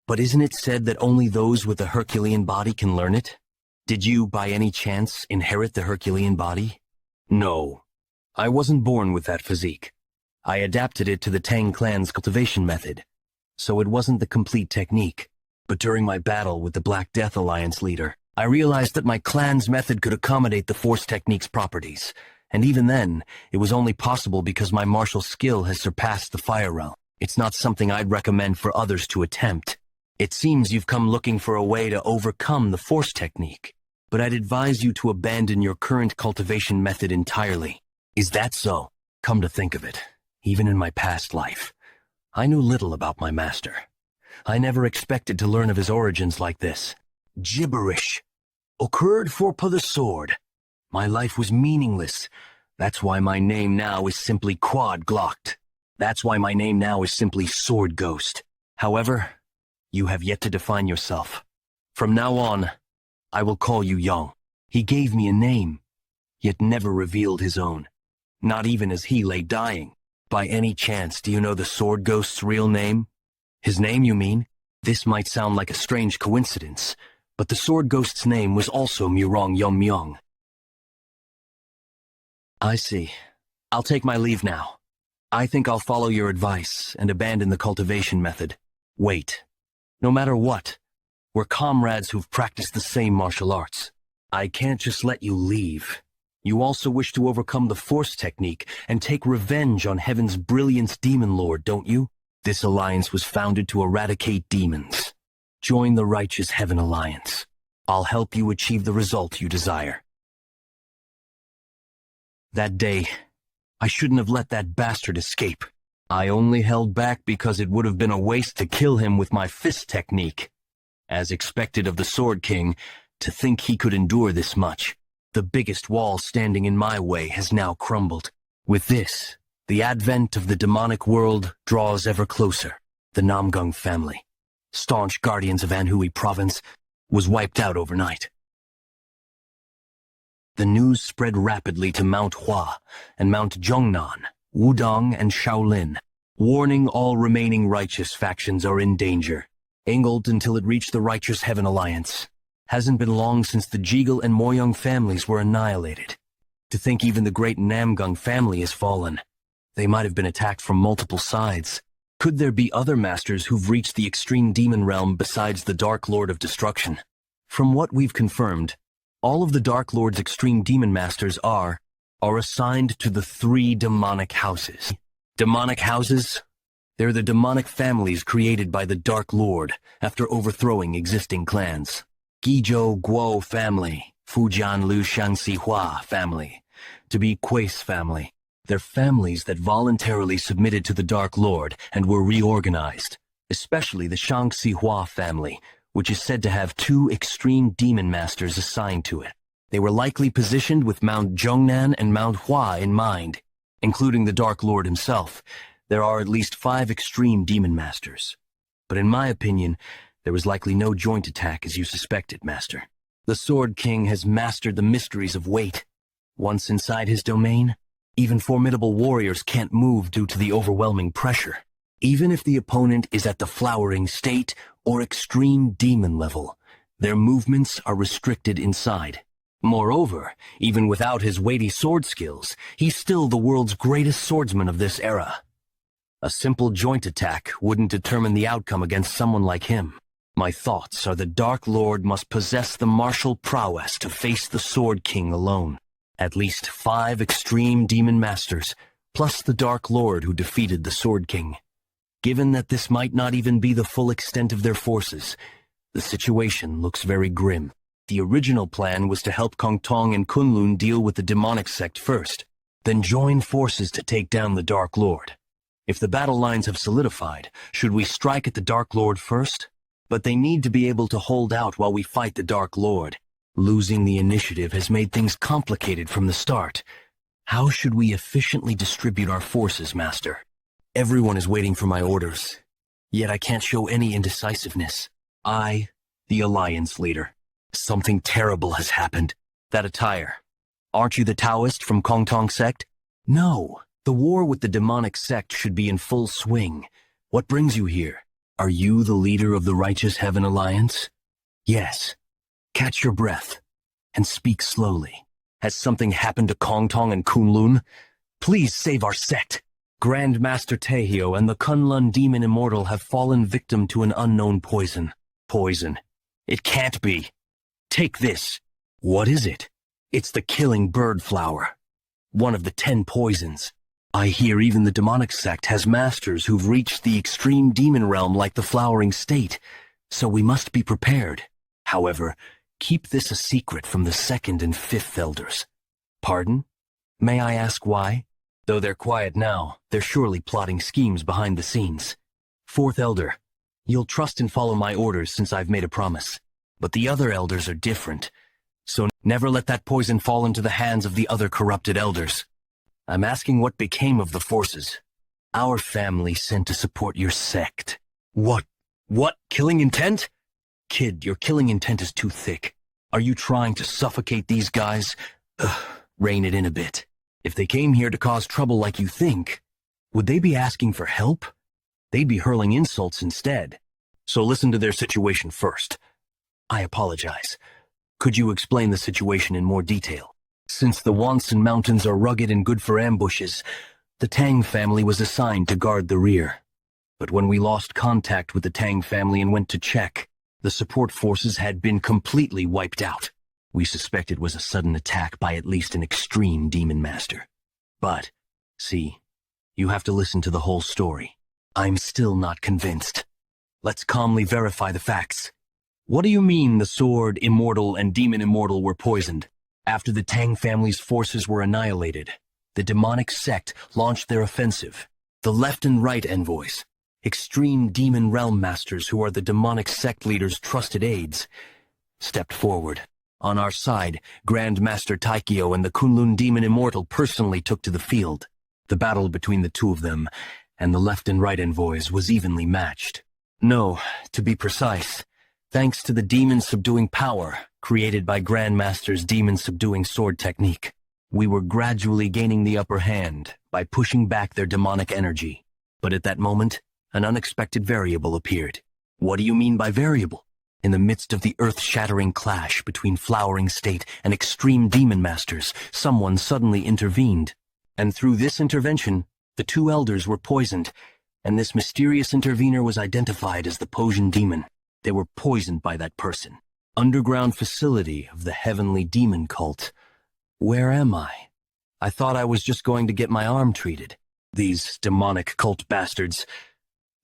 But isn't it said that only those with a Herculean body can learn it? Did you, by any chance, inherit the Herculean body? No. I wasn't born with that physique. I adapted it to the Tang clan's cultivation method, so it wasn't the complete technique. But during my battle with the Black Death Alliance leader, I realized that my clan's method could accommodate the Force technique's properties, and even then, it was only possible because my martial skill has surpassed the Fire Realm. It's not something I'd recommend for others to attempt. It seems you've come looking for a way to overcome the Force technique, but I'd advise you to abandon your current cultivation method entirely. Is that so? Come to think of it, even in my past life, I knew little about my master. I never expected to learn of his origins like this. Gibberish. Occurred for the sword. My life was meaningless. That's why my name now is simply Quad Glocked. That's why my name now is simply Sword Ghost. However, you have yet to define yourself. From now on, I will call you Young. He gave me a name, yet never revealed his own. Not even as he lay dying. By any chance, do you know the Sword Ghost's real name? His name, you mean? This might sound like a strange coincidence, but the Sword Ghost's name was also Yeon-Myeong. I see. I'll take my leave now. I think I'll follow your advice and abandon the cultivation method. Wait. No matter what, we're comrades who've practiced the same martial arts. I can't just let you leave. You also wish to overcome the Force technique and take revenge on Heaven's brilliant demon lord, don't you? This alliance was founded to eradicate demons. Join the righteous Heaven Alliance. I'll help you achieve the result you desire. That day, I shouldn't have let that bastard escape. I only held back because it would have been a waste to kill him with my fist technique. As expected of the Sword King, to think he could endure this much. The biggest wall standing in my way has now crumbled. With this, the advent of the demonic world draws ever closer. The Namgung family, staunch guardians of Anhui province, was wiped out overnight. The news spread rapidly to Mount Hua and Mount Zhongnan, Wudong and Shaolin, warning all remaining righteous factions are in danger. Angled until it reached the Righteous Heaven Alliance. Hasn't been long since the Jegel and Myeong families were annihilated. To think even the great Namgung family has fallen. They might have been attacked from multiple sides. Could there be other masters who've reached the extreme demon realm besides the Dark Lord of Destruction? From what we've confirmed, all of the Dark Lord's extreme demon masters are assigned to the 3 demonic houses. Demonic houses? They're the demonic families created by the Dark Lord after overthrowing existing clans. Guizhou Guo family, Fujian Lu Shangxi Hua family, to be Kui's family. They're families that voluntarily submitted to the Dark Lord and were reorganized. especially the Sichuan family, which is said to have two extreme demon masters assigned to it. They were likely positioned with Mount Zhongnan and Mount Hua in mind, including the Dark Lord himself. There are at least 5 extreme demon masters. But in my opinion, there was likely no joint attack as you suspected, Master. The Sword King has mastered the mysteries of weight. Once inside his domain, even formidable warriors can't move due to the overwhelming pressure. Even if the opponent is at the flowering state or extreme demon level, their movements are restricted inside. Moreover, even without his weighty sword skills, he's still the world's greatest swordsman of this era. A simple joint attack wouldn't determine the outcome against someone like him. My thoughts are the Dark Lord must possess the martial prowess to face the Sword King alone. At least 5 extreme demon masters, plus the Dark Lord who defeated the Sword King. Given that this might not even be the full extent of their forces, the situation looks very grim. The original plan was to help Kong Tong and Kunlun deal with the demonic sect first, then join forces to take down the Dark Lord. If the battle lines have solidified, should we strike at the Dark Lord first? But they need to be able to hold out while we fight the Dark Lord. Losing the initiative has made things complicated from the start. How should we efficiently distribute our forces, Master? Everyone is waiting for my orders, yet I can't show any indecisiveness. I, the Alliance leader. Something terrible has happened. That attire. Aren't you the Taoist from Kong Tong sect? No, the war with the demonic sect should be in full swing. What brings you here? Are you the leader of the Righteous Heaven Alliance? Yes. Catch your breath and speak slowly. Has something happened to Kong Tong and Kunlun? Please save our sect. Grand Master Taehyo and the Kunlun Demon Immortal have fallen victim to an unknown poison. Poison. It can't be. Take this. What is it? It's the killing bird flower. One of the 10 poisons. I hear even the demonic sect has masters who've reached the extreme demon realm like the flowering state, so we must be prepared. However, keep this a secret from the 2nd and 5th elders. Pardon? May I ask why? Though they're quiet now, they're surely plotting schemes behind the scenes. 4th elder, you'll trust and follow my orders since I've made a promise. But the other elders are different, so never let that poison fall into the hands of the other corrupted elders. I'm asking what became of the forces. Our family sent to support your sect. What? Killing intent? Kid, your killing intent is too thick. Are you trying to suffocate these guys? Rein it in a bit. If they came here to cause trouble like you think, would they be asking for help? They'd be hurling insults instead. So listen to their situation first. I apologize. Could you explain the situation in more detail? Since the Wonsan Mountains are rugged and good for ambushes, the Tang family was assigned to guard the rear. But when we lost contact with the Tang family and went to check, the support forces had been completely wiped out. We suspect it was a sudden attack by at least an extreme demon master. But, see, you have to listen to the whole story. I'm still not convinced. Let's calmly verify the facts. What do you mean the Sword Immortal and Demon Immortal were poisoned? After the Tang family's forces were annihilated, the demonic sect launched their offensive. The left and right envoys, extreme demon realm masters who are the demonic sect leader's trusted aides, stepped forward. On our side, Grand Master Taikyo and the Kunlun Demon Immortal personally took to the field. The battle between the two of them and the left and right envoys was evenly matched. No, to be precise, thanks to the demon-subduing power created by Grandmaster's demon-subduing sword technique, we were gradually gaining the upper hand by pushing back their demonic energy. But at that moment, an unexpected variable appeared. What do you mean by variable? In the midst of the earth-shattering clash between Flowering State and extreme demon masters, someone suddenly intervened. And through this intervention, the 2 elders were poisoned, and this mysterious intervener was identified as the Poison Demon. They were poisoned by that person. Underground facility of the heavenly demon cult. Where am I? I thought I was just going to get my arm treated. These demonic cult bastards.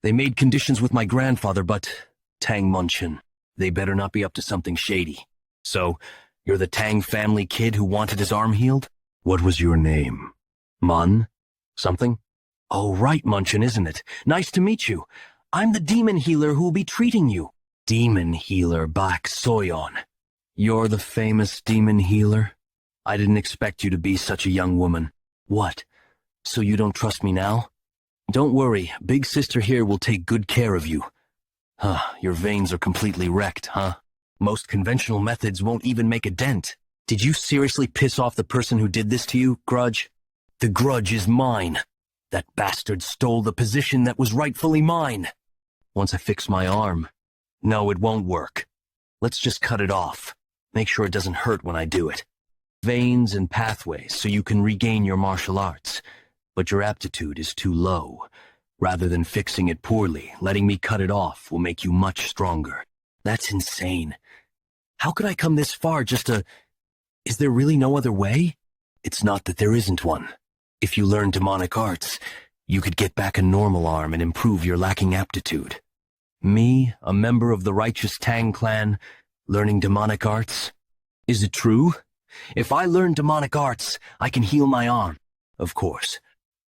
They made conditions with my grandfather, but Tang Munchin. They better not be up to something shady. So, you're the Tang family kid who wanted his arm healed? What was your name? Mun? Something? Oh, right, Munchin, isn't it? Nice to meet you. I'm the demon healer who will be treating you. Demon healer Bak Soyeon. You're the famous demon healer? I didn't expect you to be such a young woman. What? So you don't trust me now? Don't worry, big sister here will take good care of you. Huh, your veins are completely wrecked, huh? Most conventional methods won't even make a dent. Did you seriously piss off the person who did this to you, Grudge? The grudge is mine. That bastard stole the position that was rightfully mine. Once I fix my arm. No, it won't work. Let's just cut it off. Make sure it doesn't hurt when I do it. Veins and pathways so you can regain your martial arts. But your aptitude is too low. Rather than fixing it poorly, letting me cut it off will make you much stronger. That's insane. How could I come this far just to... Is there really no other way? It's not that there isn't one. If you learn demonic arts, you could get back a normal arm and improve your lacking aptitude. Me, a member of the righteous Tang clan, learning demonic arts? Is it true? If I learn demonic arts, I can heal my arm. Of course.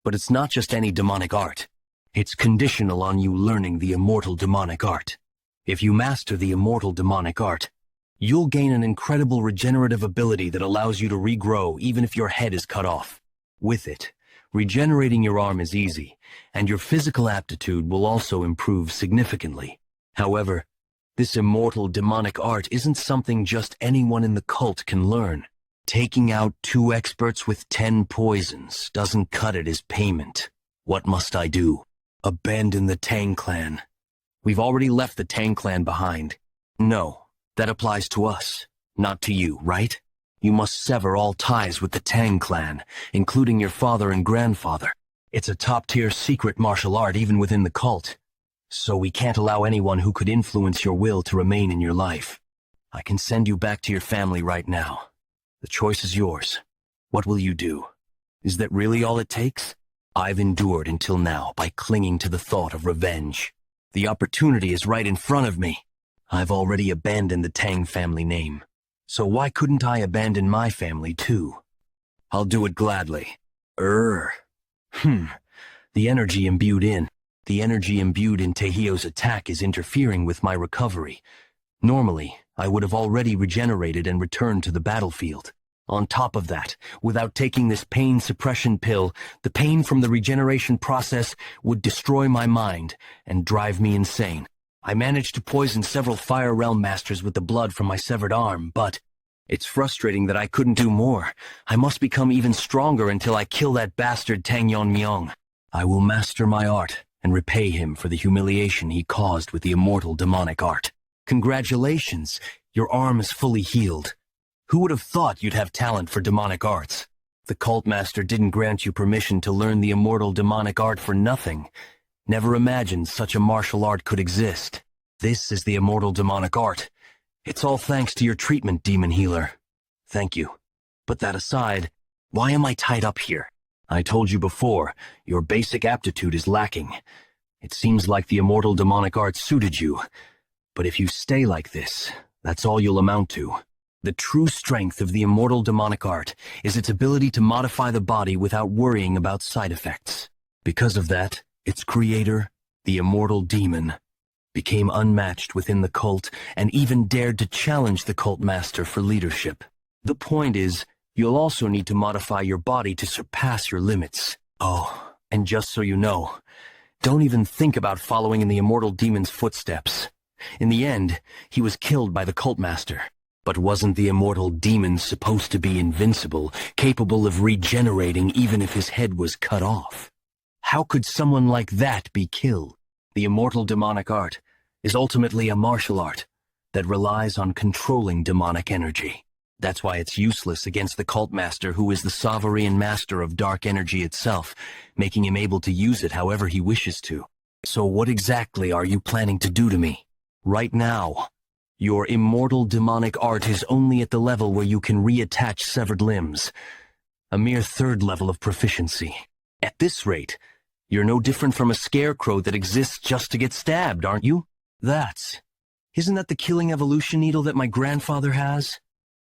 But it's not just any demonic art. It's conditional on you learning the immortal demonic art. If you master the immortal demonic art, you'll gain an incredible regenerative ability that allows you to regrow even if your head is cut off. With it, regenerating your arm is easy, and your physical aptitude will also improve significantly. However, this immortal demonic art isn't something just anyone in the cult can learn. Taking out 2 experts with 10 poisons doesn't cut it as payment. What must I do? Abandon the Tang clan. We've already left the Tang clan behind. No, that applies to us, not to you, right? You must sever all ties with the Tang clan, including your father and grandfather. It's a top-tier secret martial art even within the cult. So we can't allow anyone who could influence your will to remain in your life. I can send you back to your family right now. The choice is yours. What will you do? Is that really all it takes? I've endured until now by clinging to the thought of revenge. The opportunity is right in front of me. I've already abandoned the Tang family name. So why couldn't I abandon my family too? I'll do it gladly. The energy imbued in Taehyou's attack is interfering with my recovery. Normally, I would have already regenerated and returned to the battlefield. On top of that, without taking this pain suppression pill, the pain from the regeneration process would destroy my mind and drive me insane. I managed to poison several Fire Realm Masters with the blood from my severed arm, but it's frustrating that I couldn't do more. I must become even stronger until I kill that bastard Tang Yeon-Myeong. I will master my art and repay him for the humiliation he caused with the immortal demonic art. Congratulations, your arm is fully healed. Who would have thought you'd have talent for demonic arts? The cult master didn't grant you permission to learn the immortal demonic art for nothing. Never imagined such a martial art could exist. This is the immortal demonic art. It's all thanks to your treatment, demon healer. Thank you. But that aside, why am I tied up here? I told you before, your basic aptitude is lacking. It seems like the immortal demonic art suited you. But if you stay like this, that's all you'll amount to. The true strength of the immortal demonic art is its ability to modify the body without worrying about side effects. Because of that, its creator, the immortal demon, became unmatched within the cult and even dared to challenge the cult master for leadership. The point is, you'll also need to modify your body to surpass your limits. Oh, and just so you know, don't even think about following in the immortal demon's footsteps. In the end, he was killed by the cult master. But wasn't the immortal demon supposed to be invincible, capable of regenerating even if his head was cut off? How could someone like that be killed? The immortal demonic art is ultimately a martial art that relies on controlling demonic energy. That's why it's useless against the cult master, who is the sovereign master of dark energy itself, making him able to use it however he wishes to. So what exactly are you planning to do to me? Right now, your immortal demonic art is only at the level where you can reattach severed limbs, a mere 3rd level of proficiency. At this rate, you're no different from a scarecrow that exists just to get stabbed, aren't you? Isn't that the killing evolution needle that my grandfather has?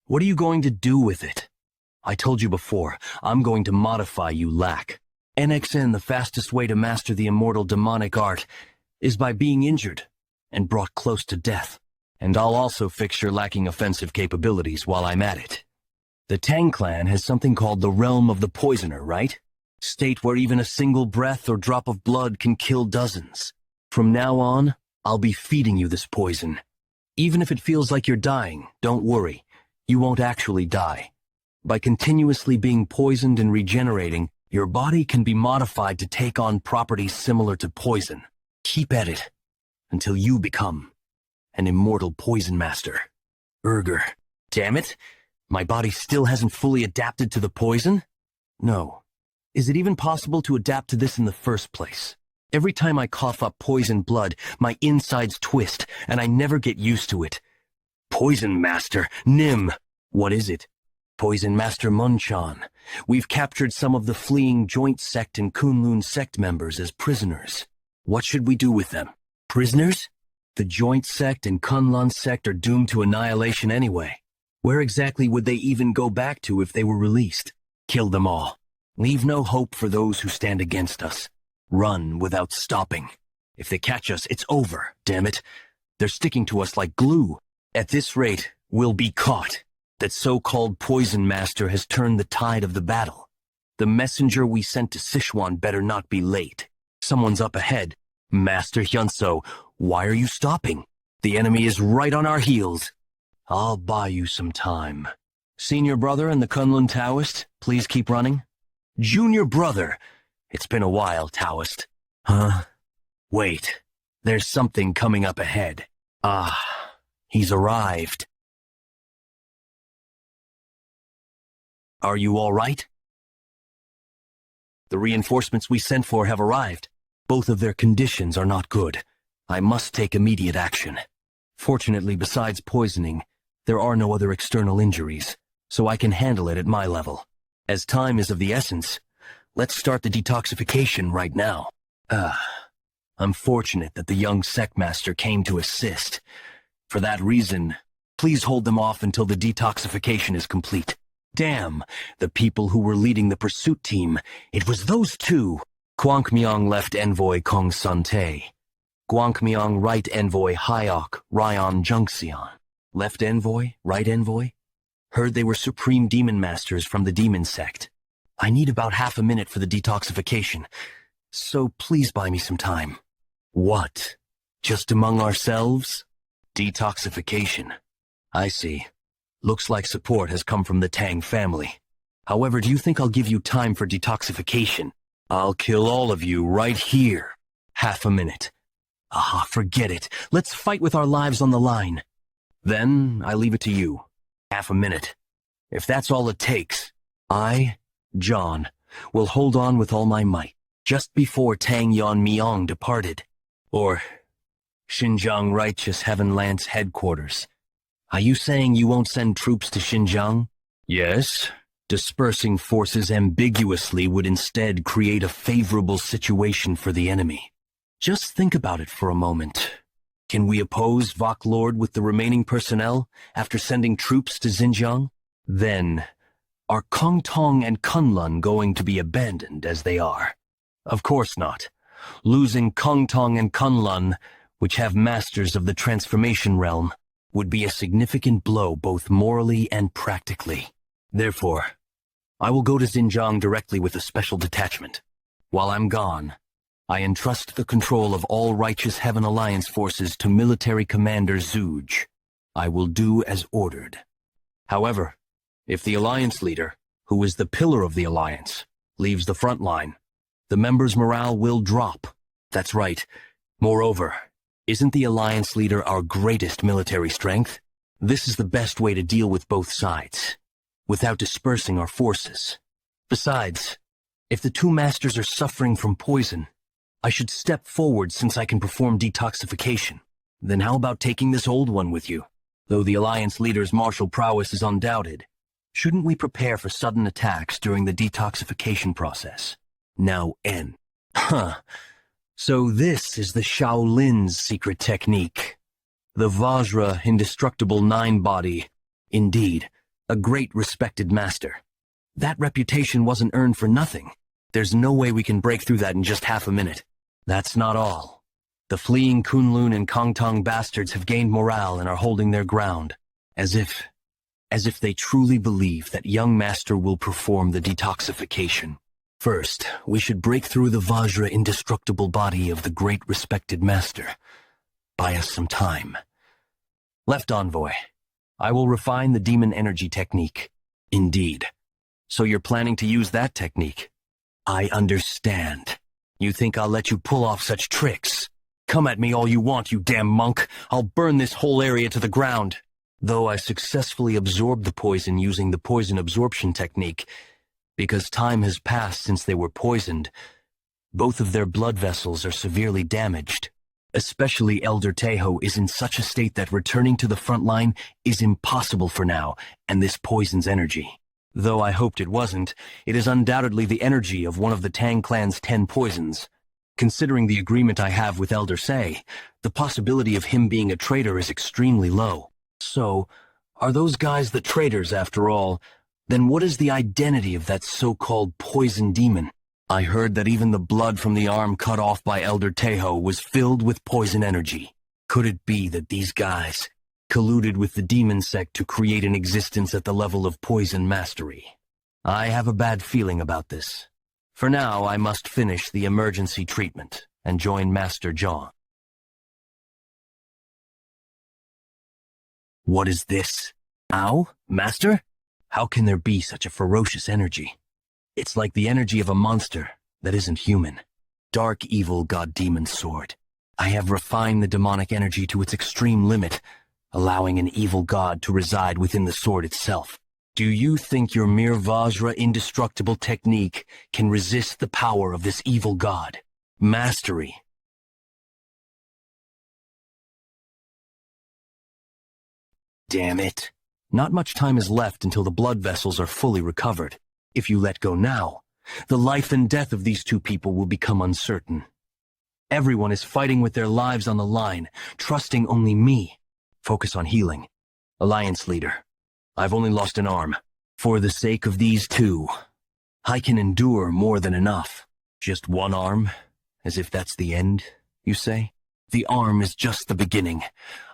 What are you going to do with it? I told you before, I'm going to modify you, lack. NXN, the fastest way to master the immortal demonic art, is by being injured and brought close to death. And I'll also fix your lacking offensive capabilities while I'm at it. The Tang clan has something called the Realm of the Poisoner, right? State where even a single breath or drop of blood can kill dozens. From now on, I'll be feeding you this poison. Even if it feels like you're dying, don't worry. You won't actually die. By continuously being poisoned and regenerating, your body can be modified to take on properties similar to poison. Keep at it until you become an immortal poison master. Urger. Damn it! My body still hasn't fully adapted to the poison? No. Is it even possible to adapt to this in the first place? Every time I cough up poison blood, my insides twist, and I never get used to it. Poison Master, Nim! What is it? Poison Master Munchan. We've captured some of the fleeing Joint Sect and Kunlun Sect members as prisoners. What should we do with them? Prisoners? The Joint Sect and Kunlun Sect are doomed to annihilation anyway. Where exactly would they even go back to if they were released? Kill them all. Leave no hope for those who stand against us. Run without stopping. If they catch us, it's over, damn it. They're sticking to us like glue. At this rate, we'll be caught. That so-called Poison Master has turned the tide of the battle. The messenger we sent to Sichuan better not be late. Someone's up ahead. Master Hyunso, why are you stopping? The enemy is right on our heels. I'll buy you some time. Senior brother and the Kunlun Taoist, please keep running. Junior brother. It's been a while, Taoist. Huh? Wait. There's something coming up ahead. Ah, he's arrived. Are you all right? The reinforcements we sent for have arrived. Both of their conditions are not good. I must take immediate action. Fortunately, besides poisoning, there are no other external injuries, so I can handle it at my level. As time is of the essence, let's start the detoxification right now. I'm fortunate that the young sect master came to assist. For that reason, please hold them off until the detoxification is complete. Damn, the people who were leading the pursuit team, it was those two. Gwanggmyeong left envoy Kong Sun-tae. Gwanggmyeong right envoy Hyok Ryan Jungseon. Left envoy, right envoy? Heard they were supreme demon masters from the demon sect. I need about half a minute for the detoxification, so please buy me some time. What? Just among ourselves? Detoxification. I see. Looks like support has come from the Tang family. However, do you think I'll give you time for detoxification? I'll kill all of you right here. Half a minute. Ah, forget it. Let's fight with our lives on the line. Then I leave it to you. Half a minute. If that's all it takes, I, John, will hold on with all my might, just before Tang Yeon-Myeong departed. Or Xinjiang Righteous Heaven Lance headquarters. Are you saying you won't send troops to Xinjiang? Yes. Dispersing forces ambiguously would instead create a favorable situation for the enemy. Just think about it for a moment. Can we oppose Vok Lord with the remaining personnel after sending troops to Xinjiang? Then, are Kongtong and Kunlun going to be abandoned as they are? Of course not. Losing Kongtong and Kunlun, which have masters of the transformation realm, would be a significant blow both morally and practically. Therefore, I will go to Xinjiang directly with a special detachment. While I'm gone, I entrust the control of all Righteous Heaven Alliance forces to Military Commander Zuj. I will do as ordered. However, if the Alliance leader, who is the pillar of the Alliance, leaves the front line, the members' morale will drop. That's right. Moreover, isn't the Alliance leader our greatest military strength? This is the best way to deal with both sides, without dispersing our forces. Besides, if the two masters are suffering from poison, I should step forward since I can perform detoxification. Then how about taking this old one with you? Though the Alliance leader's martial prowess is undoubted, shouldn't we prepare for sudden attacks during the detoxification process? Now N. So this is the Shaolin's secret technique. The Vajra indestructible nine-body. Indeed, a great respected master. That reputation wasn't earned for nothing. There's no way we can break through that in just half a minute. That's not all. The fleeing Kunlun and Kongtong bastards have gained morale and are holding their ground, as if they truly believe that young master will perform the detoxification. First, we should break through the Vajra indestructible body of the great respected master. Buy us some time. Left envoy, I will refine the demon energy technique. Indeed. So you're planning to use that technique? I understand. You think I'll let you pull off such tricks? Come at me all you want, you damn monk. I'll burn this whole area to the ground. Though I successfully absorbed the poison using the poison absorption technique, because time has passed since they were poisoned, both of their blood vessels are severely damaged. Especially Elder Teho is in such a state that returning to the front line is impossible for now, and this poisons energy. Though I hoped it wasn't, it is undoubtedly the energy of one of the Tang clan's 10 poisons. Considering the agreement I have with Elder Se, the possibility of him being a traitor is extremely low. So, are those guys the traitors after all? Then what is the identity of that so-called poison demon? I heard that even the blood from the arm cut off by Elder Teho was filled with poison energy. Could it be that these guys colluded with the demon sect to create an existence at the level of poison mastery? I have a bad feeling about this. For now, I must finish the emergency treatment and join Master John. What is this? Ow, Master? How can there be such a ferocious energy? It's like the energy of a monster that isn't human. Dark evil god-demon sword. I have refined the demonic energy to its extreme limit, allowing an evil god to reside within the sword itself. Do you think your mere Vajra indestructible technique can resist the power of this evil god? Mastery. Damn it. Not much time is left until the blood vessels are fully recovered. If you let go now, the life and death of these two people will become uncertain. Everyone is fighting with their lives on the line, trusting only me. Focus on healing. Alliance leader, I've only lost an arm. For the sake of these two, I can endure more than enough. Just one arm? As if that's the end, you say? The arm is just the beginning.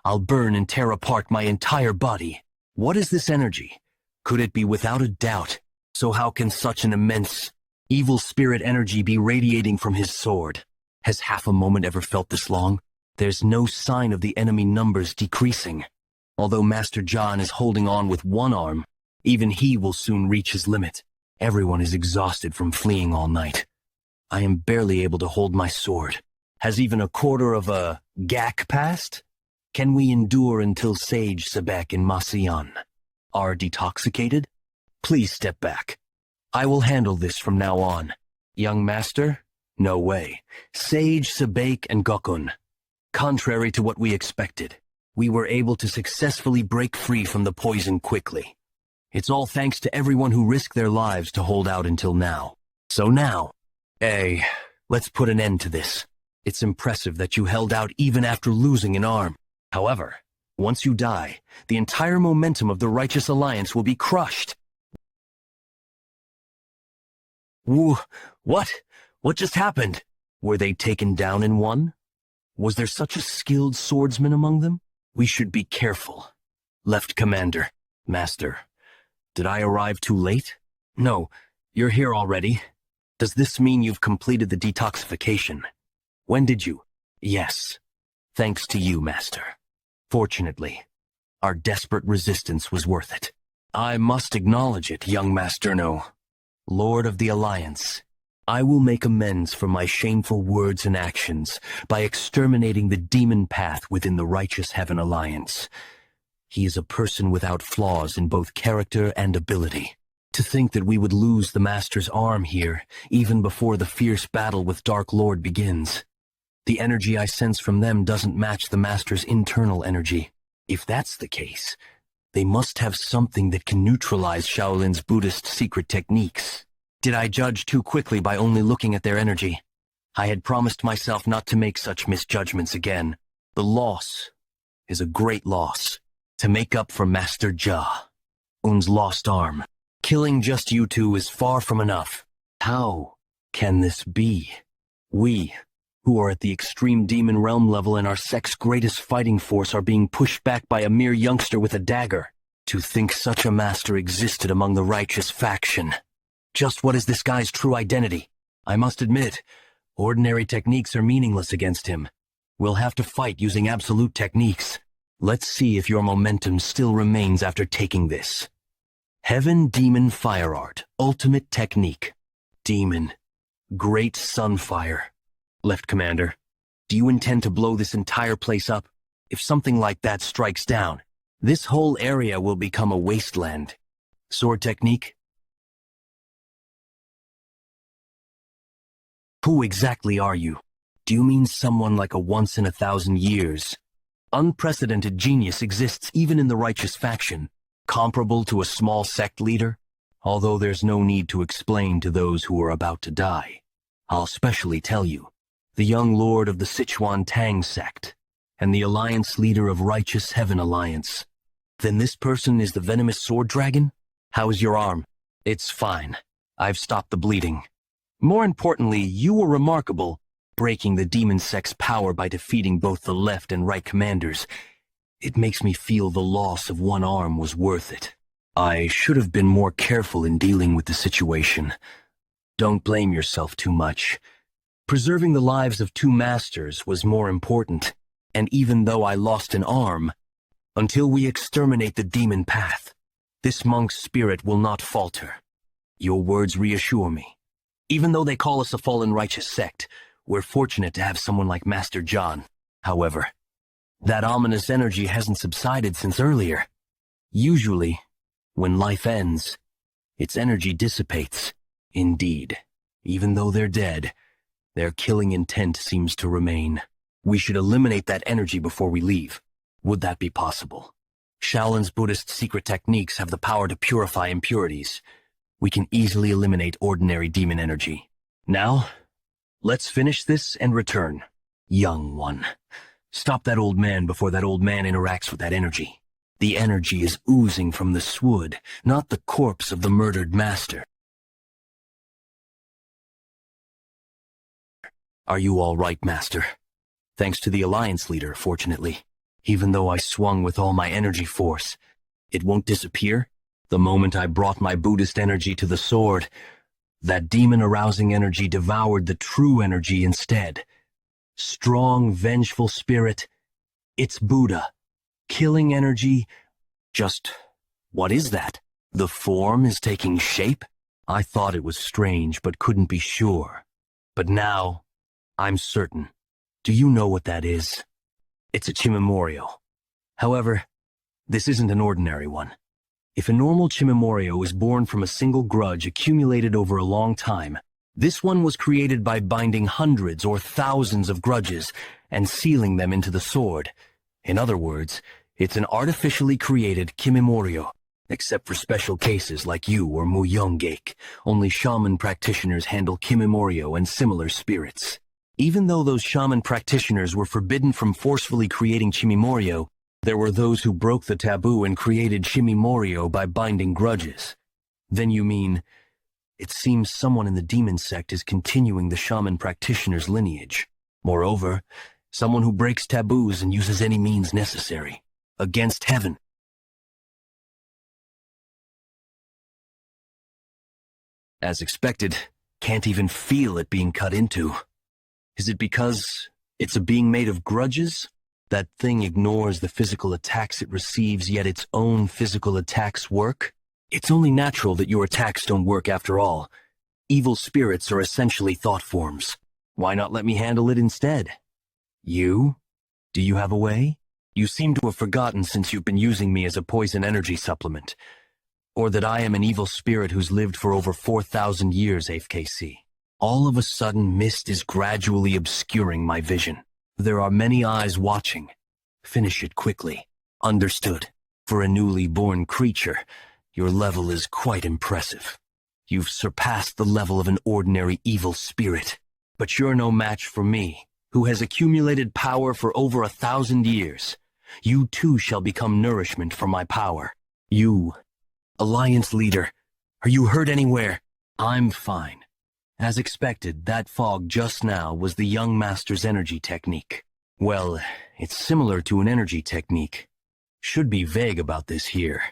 I'll burn and tear apart my entire body. What is this energy? Could it be without a doubt? So how can such an immense, evil spirit energy be radiating from his sword? Has half a moment ever felt this long? There's no sign of the enemy numbers decreasing. Although Master John is holding on with one arm, even he will soon reach his limit. Everyone is exhausted from fleeing all night. I am barely able to hold my sword. Has even a quarter of a gak passed? Can we endure until Sage Sebek and Masian are detoxicated? Please step back. I will handle this from now on. Young master? No way. Sage, Sebek, and Gokun. Contrary to what we expected, we were able to successfully break free from the poison quickly. It's all thanks to everyone who risked their lives to hold out until now. So now, let's put an end to this. It's impressive that you held out even after losing an arm. However, once you die, the entire momentum of the Righteous Alliance will be crushed. What? What just happened? Were they taken down in one? Was there such a skilled swordsman among them? We should be careful. Left Commander. Master. Did I arrive too late? No, you're here already. Does this mean you've completed the detoxification? When did you? Yes. Thanks to you, Master. Fortunately, our desperate resistance was worth it. I must acknowledge it, young Master No. Lord of the Alliance, I will make amends for my shameful words and actions by exterminating the demon path within the Righteous Heaven Alliance. He is a person without flaws in both character and ability. To think that we would lose the Master's arm here, even before the fierce battle with Dark Lord begins. The energy I sense from them doesn't match the Master's internal energy. If that's the case, they must have something that can neutralize Shaolin's Buddhist secret techniques. Did I judge too quickly by only looking at their energy? I had promised myself not to make such misjudgments again. The loss is a great loss. To make up for Master Ja, Un's lost arm, killing just you two is far from enough. How can this be? We, who are at the extreme demon realm level and our sect's greatest fighting force, are being pushed back by a mere youngster with a dagger. To think such a master existed among the righteous faction. Just what is this guy's true identity? I must admit, ordinary techniques are meaningless against him. We'll have to fight using absolute techniques. Let's see if your momentum still remains after taking this. Heaven Demon Fire Art, Ultimate Technique. Demon. Great Sunfire. Left Commander, do you intend to blow this entire place up? If something like that strikes down, this whole area will become a wasteland. Sword Technique. Who exactly are you? Do you mean someone like a once-in-a-thousand-years? Unprecedented genius exists even in the righteous faction, comparable to a small sect leader? Although there's no need to explain to those who are about to die. I'll specially tell you. The young lord of the Sichuan Tang sect, and the alliance leader of Righteous Heaven Alliance. Then this person is the venomous sword dragon? How is your arm? It's fine. I've stopped the bleeding. More importantly, you were remarkable, breaking the demon sect's power by defeating both the left and right commanders. It makes me feel the loss of one arm was worth it. I should have been more careful in dealing with the situation. Don't blame yourself too much. Preserving the lives of two masters was more important, and even though I lost an arm, until we exterminate the demon path, this monk's spirit will not falter. Your words reassure me. Even though they call us a fallen righteous sect, we're fortunate to have someone like Master John. However, that ominous energy hasn't subsided since earlier. Usually, when life ends, its energy dissipates. Indeed, even though they're dead, their killing intent seems to remain. We should eliminate that energy before we leave. Would that be possible? Shaolin's Buddhist secret techniques have the power to purify impurities. We can easily eliminate ordinary demon energy. Now, let's finish this and return. Young one, stop that old man before that old man interacts with that energy. The energy is oozing from the swood, not the corpse of the murdered master. Are you all right, Master? Thanks to the Alliance leader, fortunately. Even though I swung with all my energy force, it won't disappear. The moment I brought my Buddhist energy to the sword, that demon-arousing energy devoured the true energy instead. Strong, vengeful spirit. It's Buddha. Killing energy. Just, what is that? The form is taking shape? I thought it was strange, but couldn't be sure. But now, I'm certain. Do you know what that is? It's a Chimamoryo. However, this isn't an ordinary one. If a normal Chimamoryo is born from a single grudge accumulated over a long time, this one was created by binding hundreds or thousands of grudges and sealing them into the sword. In other words, it's an artificially created Kimimoryo. Except for special cases like you or Muyongek, only shaman practitioners handle Kimimoryo and similar spirits. Even though those shaman practitioners were forbidden from forcefully creating Chimimoryo, there were those who broke the taboo and created Chimimoryo by binding grudges. Then you mean, it seems someone in the demon sect is continuing the shaman practitioner's lineage. Moreover, someone who breaks taboos and uses any means necessary. Against heaven. As expected, can't even feel it being cut into. Is it because it's a being made of grudges? That thing ignores the physical attacks it receives, yet its own physical attacks work? It's only natural that your attacks don't work after all. Evil spirits are essentially thought forms. Why not let me handle it instead? You? Do you have a way? You seem to have forgotten since you've been using me as a poison energy supplement. Or that I am an evil spirit who's lived for over 4,000 years, AFKC. All of a sudden, mist is gradually obscuring my vision. There are many eyes watching. Finish it quickly. Understood. For a newly born creature, your level is quite impressive. You've surpassed the level of an ordinary evil spirit. But you're no match for me, who has accumulated power for over 1,000 years. You too shall become nourishment for my power. You... Alliance leader, are you hurt anywhere? I'm fine. As expected, that fog just now was the young master's energy technique. Well, it's similar to an energy technique. Should be vague about this here.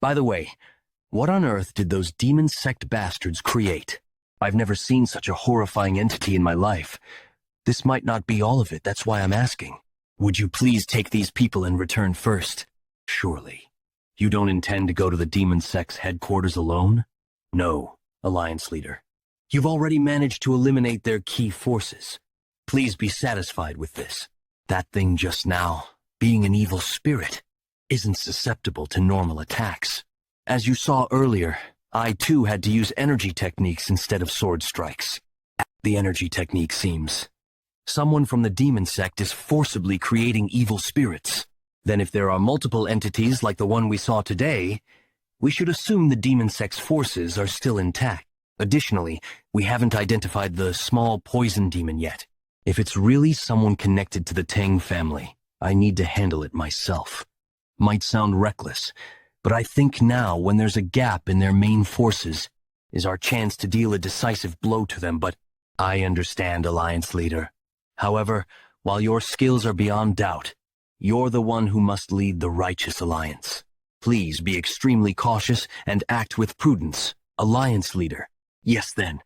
By the way, what on earth did those demon sect bastards create? I've never seen such a horrifying entity in my life. This might not be all of it, that's why I'm asking. Would you please take these people and return first? Surely. You don't intend to go to the demon sect's headquarters alone? No, Alliance Leader. You've already managed to eliminate their key forces. Please be satisfied with this. That thing just now, being an evil spirit, isn't susceptible to normal attacks. As you saw earlier, I too had to use energy techniques instead of sword strikes. The energy technique seems. Someone from the demon sect is forcibly creating evil spirits. Then if there are multiple entities like the one we saw today, we should assume the demon sect's forces are still intact. Additionally, we haven't identified the small poison demon yet. If it's really someone connected to the Tang family, I need to handle it myself. Might sound reckless, but I think now, when there's a gap in their main forces, is our chance to deal a decisive blow to them. But I understand, Alliance Leader. However, while your skills are beyond doubt, you're the one who must lead the righteous alliance. Please be extremely cautious and act with prudence, Alliance Leader. Yes then.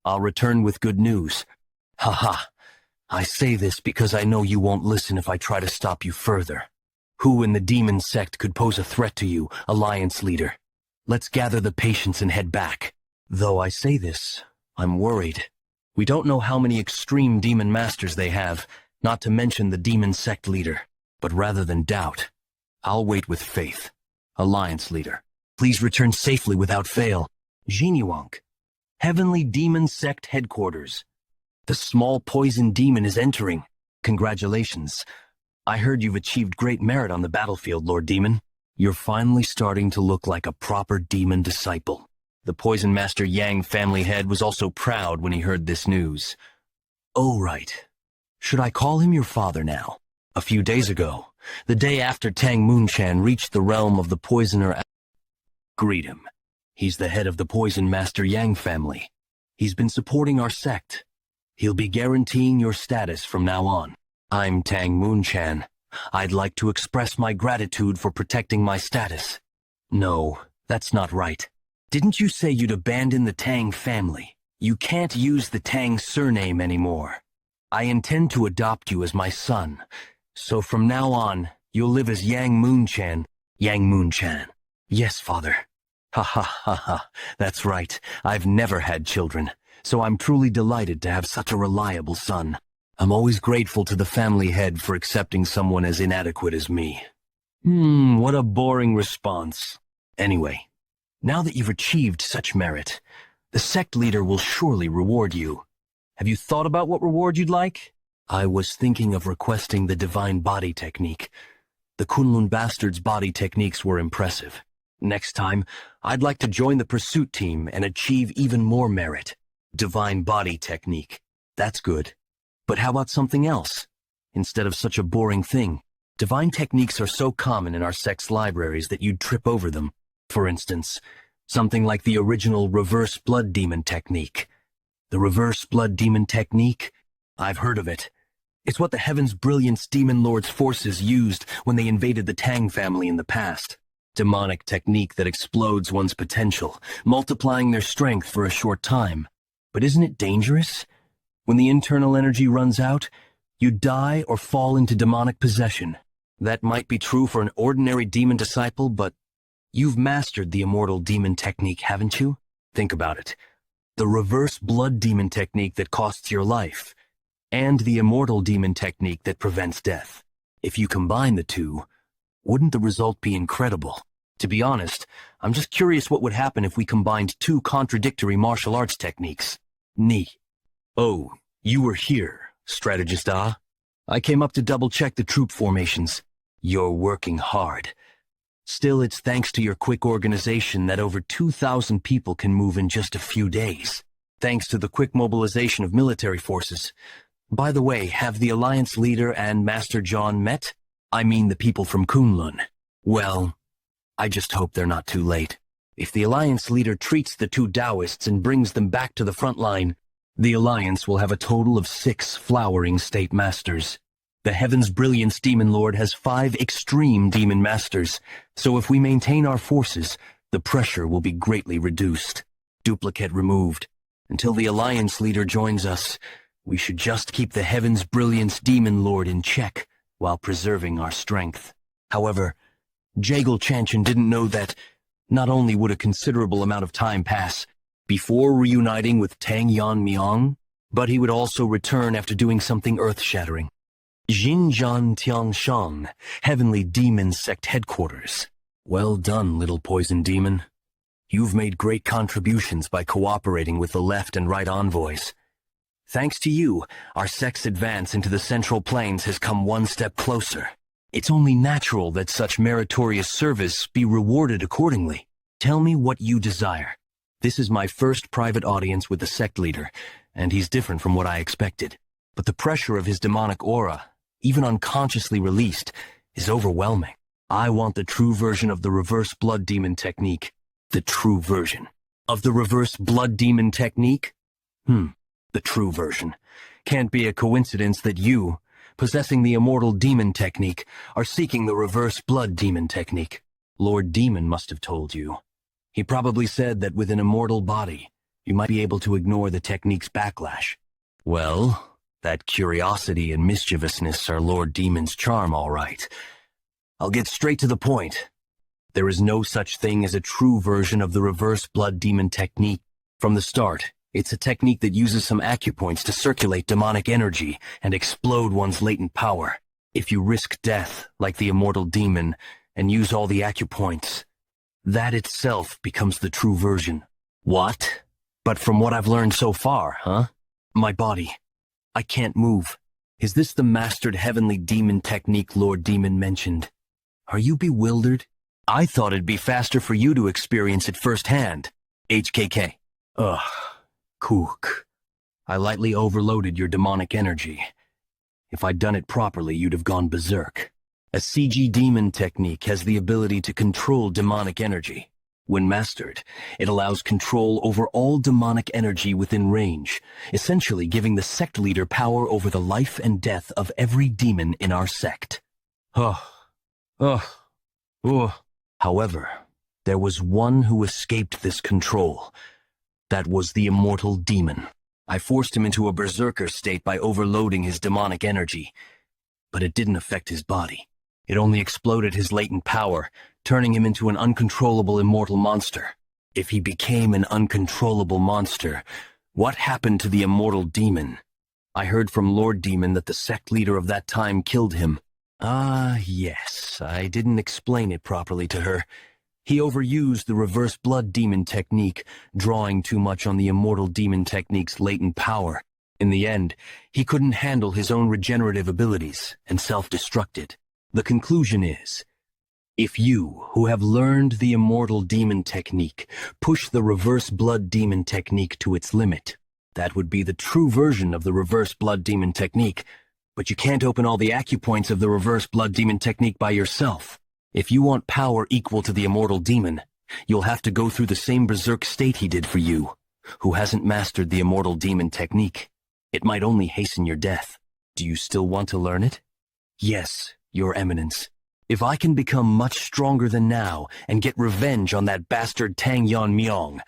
I'll return with good news. Haha. I say this because I know you won't listen if I try to stop you further. Who in the demon sect could pose a threat to you, Alliance Leader? Let's gather the patience and head back. Though I say this, I'm worried. We don't know how many extreme demon masters they have, not to mention the demon sect leader. But rather than doubt, I'll wait with faith. Alliance Leader, please return safely without fail. Jinyuank, Heavenly Demon Sect Headquarters. The small poison demon is entering. Congratulations. I heard you've achieved great merit on the battlefield, Lord Demon. You're finally starting to look like a proper demon disciple. The Poison Master Yang family head was also proud when he heard this news. Oh, right. Should I call him your father now? A few days ago, the day after Tang Moonchan reached the realm of the poisoner, greet him. He's the head of the Poison Master Yang family. He's been supporting our sect. He'll be guaranteeing your status from now on. I'm Tang Moonchan. I'd like to express my gratitude for protecting my status. No, that's not right. Didn't you say you'd abandon the Tang family? You can't use the Tang surname anymore. I intend to adopt you as my son. So from now on, you'll live as Yang Moonchan. Yang Moonchan. Yes, father. Ha ha ha ha. That's right. I've never had children, so I'm truly delighted to have such a reliable son. I'm always grateful to the family head for accepting someone as inadequate as me. What a boring response. Anyway, now that you've achieved such merit, the sect leader will surely reward you. Have you thought about what reward you'd like? I was thinking of requesting the divine body technique. The Kunlun bastards' body techniques were impressive. Next time, I'd like to join the pursuit team and achieve even more merit. Divine body technique. That's good. But how about something else? Instead of such a boring thing, divine techniques are so common in our sect's libraries that you'd trip over them. For instance, something like the original reverse blood demon technique. The reverse blood demon technique? I've heard of it. It's what the Heaven's Brilliance Demon Lord's forces used when they invaded the Tang family in the past. Demonic technique that explodes one's potential, multiplying their strength for a short time. But isn't it dangerous? When the internal energy runs out, you die or fall into demonic possession. That might be true for an ordinary demon disciple, but you've mastered the immortal demon technique, haven't you? Think about it. The reverse blood demon technique that costs your life, and the immortal demon technique that prevents death. If you combine the two, wouldn't the result be incredible? To be honest, I'm just curious what would happen if we combined two contradictory martial arts techniques. Ni. Oh, you were here, strategist Ah. I came up to double-check the troop formations. You're working hard. Still, it's thanks to your quick organization that over 2,000 people can move in just a few days. Thanks to the quick mobilization of military forces. By the way, have the Alliance leader and Master John met? I mean the people from Kunlun. Well, I just hope they're not too late. If the Alliance leader treats the two Taoists and brings them back to the front line, the Alliance will have a total of 6 flowering state masters. The Heaven's Brilliance Demon Lord has 5 extreme demon masters, so if we maintain our forces, the pressure will be greatly reduced. Duplicate removed. Until the Alliance leader joins us, we should just keep the Heaven's Brilliance Demon Lord in check while preserving our strength. However, Jegel Chanchan didn't know that not only would a considerable amount of time pass before reuniting with Tang Yeon-Myeong, but he would also return after doing something earth-shattering. Xinjiang Tiangshan, Heavenly Demon Sect Headquarters. Well done, little poison demon. You've made great contributions by cooperating with the left and right envoys. Thanks to you, our sect's advance into the Central Plains has come one step closer. It's only natural that such meritorious service be rewarded accordingly. Tell me what you desire. This is my first private audience with the sect leader, and he's different from what I expected. But the pressure of his demonic aura, even unconsciously released, is overwhelming. I want the true version of the reverse blood demon technique. The true version of the reverse blood demon technique? The true version. Can't be a coincidence that you, possessing the immortal demon technique, are seeking the reverse blood demon technique. Lord Demon must have told you. He probably said that with an immortal body, you might be able to ignore the technique's backlash. Well, that curiosity and mischievousness are Lord Demon's charm, all right. I'll get straight to the point. There is no such thing as a true version of the reverse blood demon technique. From the start, it's a technique that uses some acupoints to circulate demonic energy and explode one's latent power. If you risk death, like the immortal demon, and use all the acupoints, that itself becomes the true version. What? But from what I've learned so far, huh? My body. I can't move. Is this the mastered heavenly demon technique Lord Demon mentioned? Are you bewildered? I thought it'd be faster for you to experience it firsthand. HKK. Ugh. Kook. I lightly overloaded your demonic energy. If I'd done it properly, you'd have gone berserk. A CG demon technique has the ability to control demonic energy. When mastered, it allows control over all demonic energy within range, essentially giving the sect leader power over the life and death of every demon in our sect. However, there was one who escaped this control. That was the immortal demon. I forced him into a berserker state by overloading his demonic energy, but it didn't affect his body. It only exploded his latent power, turning him into an uncontrollable immortal monster. If he became an uncontrollable monster, what happened to the immortal demon? I heard from Lord Demon that the sect leader of that time killed him. Yes, I didn't explain it properly to her. He overused the reverse blood demon technique, drawing too much on the immortal demon technique's latent power. In the end, he couldn't handle his own regenerative abilities and self-destructed. The conclusion is, if you, who have learned the immortal demon technique, push the reverse blood demon technique to its limit, that would be the true version of the reverse blood demon technique, but you can't open all the acupoints of the reverse blood demon technique by yourself. If you want power equal to the immortal demon, you'll have to go through the same berserk state he did for you, who hasn't mastered the immortal demon technique. It might only hasten your death. Do you still want to learn it? Yes, Your Eminence. If I can become much stronger than now and get revenge on that bastard Tang Yeon-Myeong,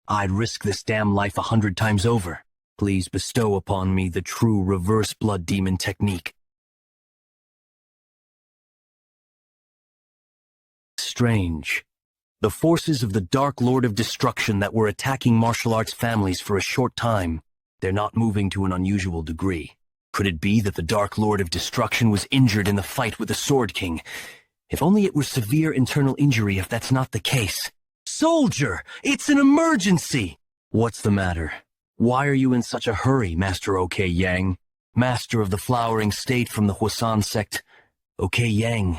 I'd risk this damn life 100 times over. Please bestow upon me the true reverse blood demon technique. Strange. The forces of the Dark Lord of Destruction that were attacking martial arts families for a short time, they're not moving to an unusual degree. Could it be that the Dark Lord of Destruction was injured in the fight with the Sword King? If only it were severe internal injury if that's not the case. Soldier! It's an emergency! What's the matter? Why are you in such a hurry, Master OK Yang? Master of the Flowering State from the Hwasan sect. OK Yang,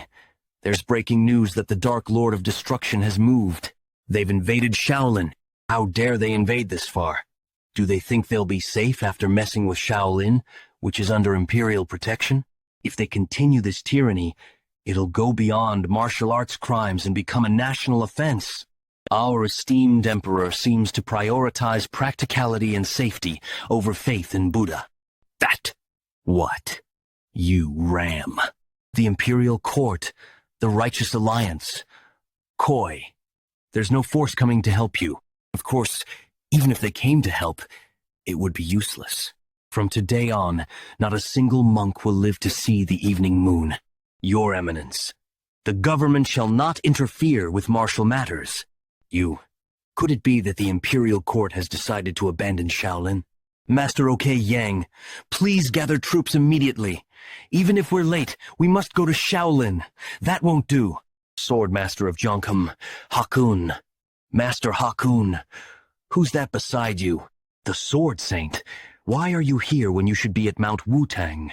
there's breaking news that the Dark Lord of Destruction has moved. They've invaded Shaolin. How dare they invade this far? Do they think they'll be safe after messing with Shaolin, which is under imperial protection? If they continue this tyranny, it'll go beyond martial arts crimes and become a national offense. Our esteemed emperor seems to prioritize practicality and safety over faith in Buddha. That? What? You ram. The imperial court, the righteous alliance. Coy. There's no force coming to help you. Of course, even if they came to help, it would be useless. From today on, not a single monk will live to see the evening moon. Your Eminence, the government shall not interfere with martial matters. Could it be that the imperial court has decided to abandon Shaolin? Master OK Yang, please gather troops immediately. Even if we're late, we must go to Shaolin. That won't do. Swordmaster of Jonkum, Hakun. Master Hakun. Who's that beside you? The Sword Saint. Why are you here when you should be at Mount Wutang?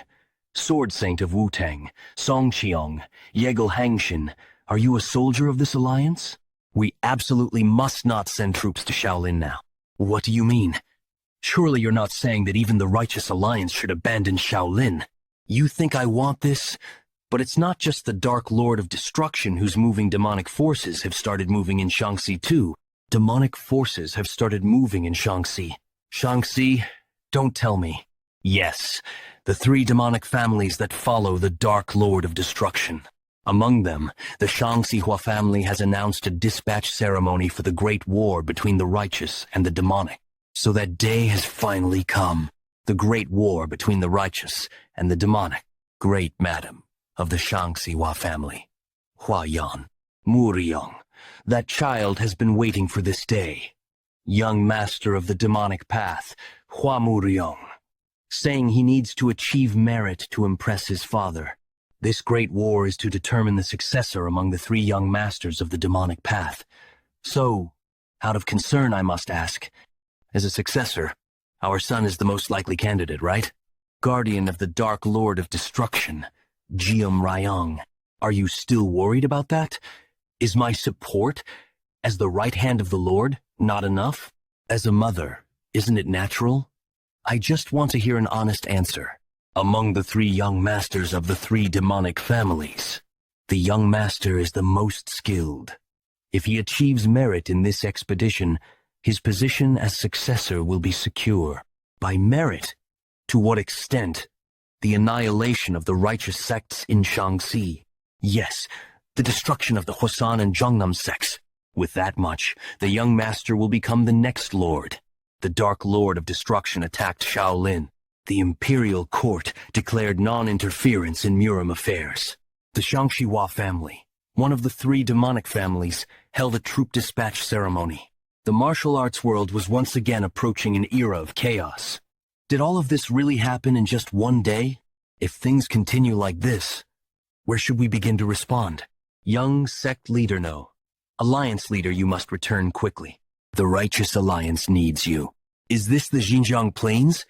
Sword Saint of Wutang, Songqiong, Jegel Hangshin. Are you a soldier of this alliance? We absolutely must not send troops to Shaolin now. What do you mean? Surely you're not saying that even the Righteous Alliance should abandon Shaolin. You think I want this? But it's not just the Dark Lord of Destruction whose moving demonic forces have started moving in Shaanxi too. Demonic forces have started moving in Shaanxi. Shaanxi, don't tell me. Yes, the three demonic families that follow the Dark Lord of Destruction. Among them, the Shaanxi family has announced a dispatch ceremony for the Great War between the righteous and the demonic. So that day has finally come. The Great War between the righteous and the demonic. Great Madam of the Shaanxi family. Huayan, Muriong, that child has been waiting for this day. Young master of the demonic path, Hua Muriong, saying he needs to achieve merit to impress his father. This great war is to determine the successor among the three young masters of the demonic path. So, out of concern, I must ask, as a successor, our son is the most likely candidate, right? Guardian of the Dark Lord of Destruction, Jium Ryong. Are you still worried about that? Is my support, as the right hand of the Lord, not enough? As a mother, isn't it natural? I just want to hear an honest answer. Among the three young masters of the three demonic families, the young master is the most skilled. If he achieves merit in this expedition, his position as successor will be secure. By merit? To what extent? The annihilation of the righteous sects in Shaanxi. Yes, the destruction of the Huasan and Zhongnam sects. With that much, the young master will become the next lord. The Dark Lord of Destruction attacked Shaolin. The imperial court declared non-interference in Murim affairs. The Shaanxi family, one of the three demonic families, held a troop dispatch ceremony. The martial arts world was once again approaching an era of chaos. Did all of this really happen in just one day? If things continue like this, where should we begin to respond? Young sect leader no. Alliance leader, you must return quickly. The Righteous Alliance needs you. Is this the Xinjiang Plains?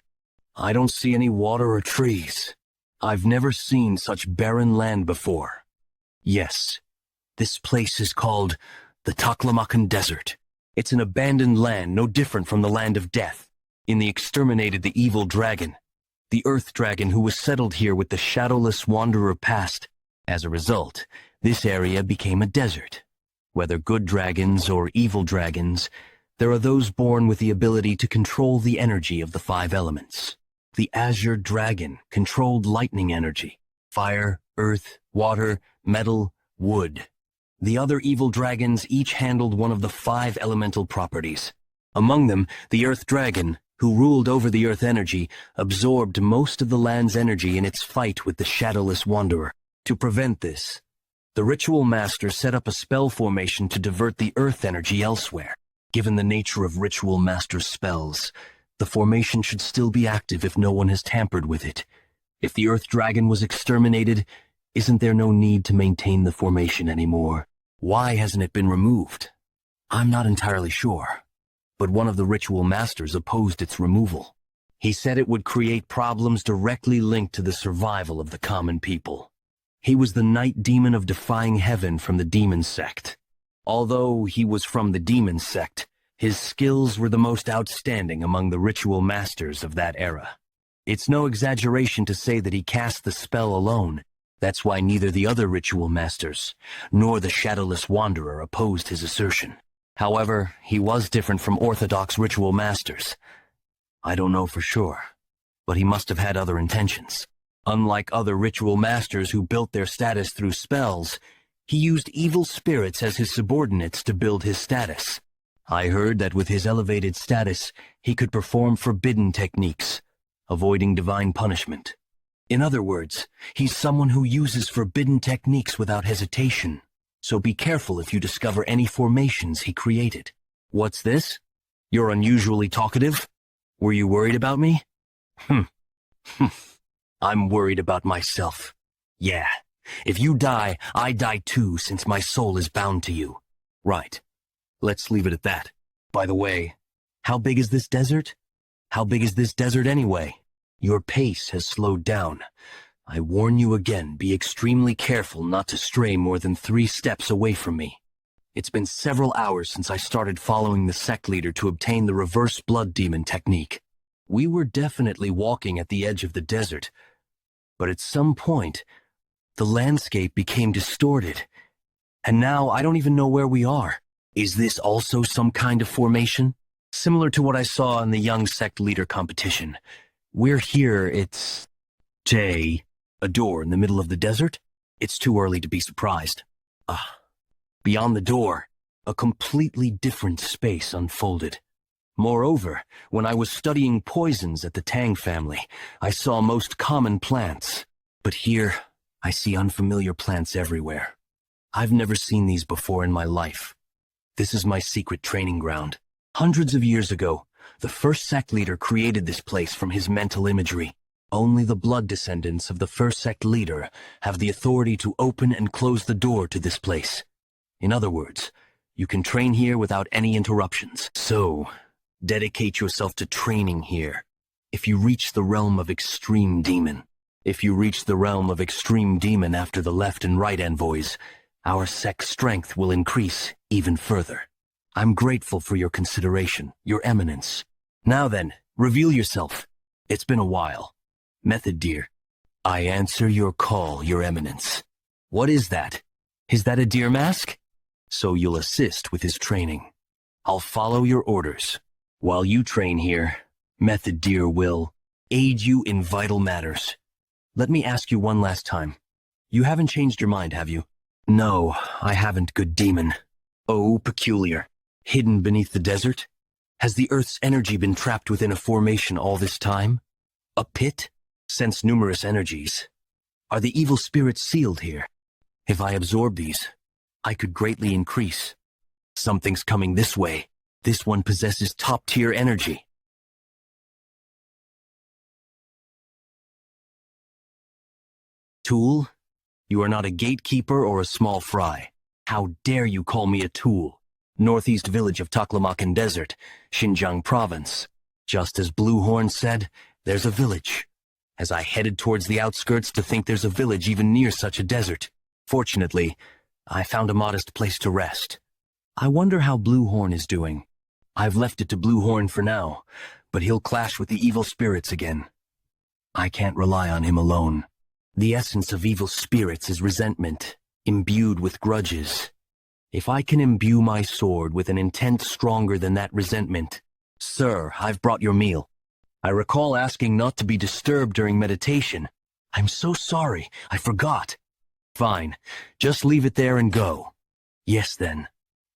I don't see any water or trees. I've never seen such barren land before. Yes, this place is called the Taklamakan Desert. It's an abandoned land, no different from the land of death. In the exterminated the evil dragon, the earth dragon who was settled here with the shadowless wanderer past. As a result, this area became a desert. Whether good dragons or evil dragons, there are those born with the ability to control the energy of the five elements. The azure dragon controlled lightning energy, fire, earth, water, metal, wood. The other evil dragons each handled one of the five elemental properties. Among them, the earth dragon, who ruled over the earth energy, absorbed most of the land's energy in its fight with the shadowless wanderer. To prevent this, the ritual master set up a spell formation to divert the earth energy elsewhere. Given the nature of ritual master's spells, the formation should still be active if no one has tampered with it. If the earth dragon was exterminated, isn't there no need to maintain the formation anymore? Why hasn't it been removed? I'm not entirely sure, but one of the ritual masters opposed its removal. He said it would create problems directly linked to the survival of the common people. He was the night demon of defying heaven from the demon sect. Although he was from the demon sect, his skills were the most outstanding among the ritual masters of that era. It's no exaggeration to say that he cast the spell alone. That's why neither the other ritual masters nor the shadowless wanderer opposed his assertion. However, he was different from orthodox ritual masters. I don't know for sure, but he must have had other intentions. Unlike other ritual masters who built their status through spells, he used evil spirits as his subordinates to build his status. I heard that with his elevated status, he could perform forbidden techniques, avoiding divine punishment. In other words, he's someone who uses forbidden techniques without hesitation, so be careful if you discover any formations he created. What's this? You're unusually talkative? Were you worried about me? I'm worried about myself. Yeah, if you die, I die too, since my soul is bound to you. Right. Let's leave it at that. By the way, how big is this desert? How big is this desert anyway? Your pace has slowed down. I warn you again, be extremely careful not to stray more than 3 steps away from me. It's been several hours since I started following the sect leader to obtain the reverse blood demon technique. We were definitely walking at the edge of the desert, but at some point, the landscape became distorted, and now I don't even know where we are. Is this also some kind of formation? Similar to what I saw in the young sect leader competition. We're here, it's... a door in the middle of the desert? It's too early to be surprised. Beyond the door, a completely different space unfolded. Moreover, when I was studying poisons at the Tang family, I saw most common plants. But here, I see unfamiliar plants everywhere. I've never seen these before in my life. This is my secret training ground. Hundreds of years ago, the first sect leader created this place from his mental imagery. Only the blood descendants of the first sect leader have the authority to open and close the door to this place. In other words, you can train here without any interruptions. So, dedicate yourself to training here. If you reach the realm of extreme demon after the left and right envoys, our sect's strength will increase even further. I'm grateful for your consideration, Your Eminence. Now then, reveal yourself. It's been a while. Method, dear. I answer your call, Your Eminence. What is that? Is that a deer mask? So you'll assist with his training. I'll follow your orders. While you train here, Method, dear, will aid you in vital matters. Let me ask you one last time. You haven't changed your mind, have you? No, I haven't, good demon. Oh, peculiar. Hidden beneath the desert? Has the Earth's energy been trapped within a formation all this time? A pit? Sense numerous energies. Are the evil spirits sealed here? If I absorb these, I could greatly increase. Something's coming this way. This one possesses top-tier energy. Tool? You are not a gatekeeper or a small fry. How dare you call me a tool? Northeast village of Taklamakan Desert, Xinjiang Province. Just as Bluehorn said, there's a village. As I headed towards the outskirts to think there's a village even near such a desert. Fortunately, I found a modest place to rest. I wonder how Bluehorn is doing. I've left it to Bluehorn for now, but he'll clash with the evil spirits again. I can't rely on him alone. The essence of evil spirits is resentment, imbued with grudges. If I can imbue my sword with an intent stronger than that resentment... Sir, I've brought your meal. I recall asking not to be disturbed during meditation. I'm so sorry, I forgot. Fine, just leave it there and go. Yes then.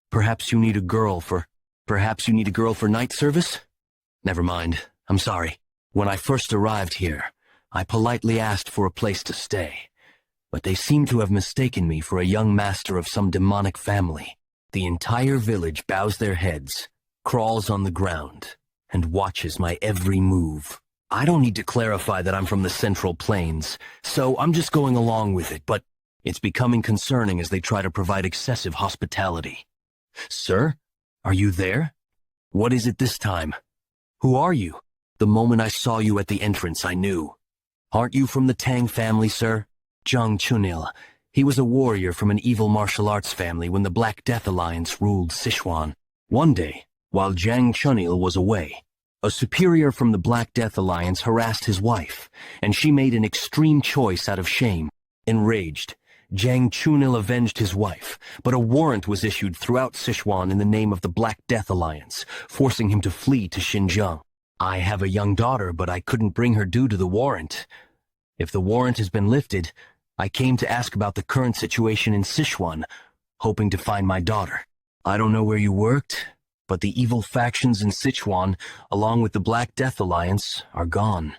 Perhaps you need a girl for night service? Never mind, I'm sorry. When I first arrived here, I politely asked for a place to stay, but they seem to have mistaken me for a young master of some demonic family. The entire village bows their heads, crawls on the ground, and watches my every move. I don't need to clarify that I'm from the Central Plains, so I'm just going along with it, but it's becoming concerning as they try to provide excessive hospitality. Sir, are you there? What is it this time? Who are you? The moment I saw you at the entrance, I knew. Aren't you from the Tang family, sir? Zhang Chunil. He was a warrior from an evil martial arts family when the Black Death Alliance ruled Sichuan. One day, while Zhang Chunil was away, a superior from the Black Death Alliance harassed his wife, and she made an extreme choice out of shame. Enraged, Jiang Chunil avenged his wife, but a warrant was issued throughout Sichuan in the name of the Black Death Alliance, forcing him to flee to Xinjiang. I have a young daughter, but I couldn't bring her due to the warrant. If the warrant has been lifted, I came to ask about the current situation in Sichuan, hoping to find my daughter. I don't know where you worked, but the evil factions in Sichuan, along with the Black Death Alliance, are gone.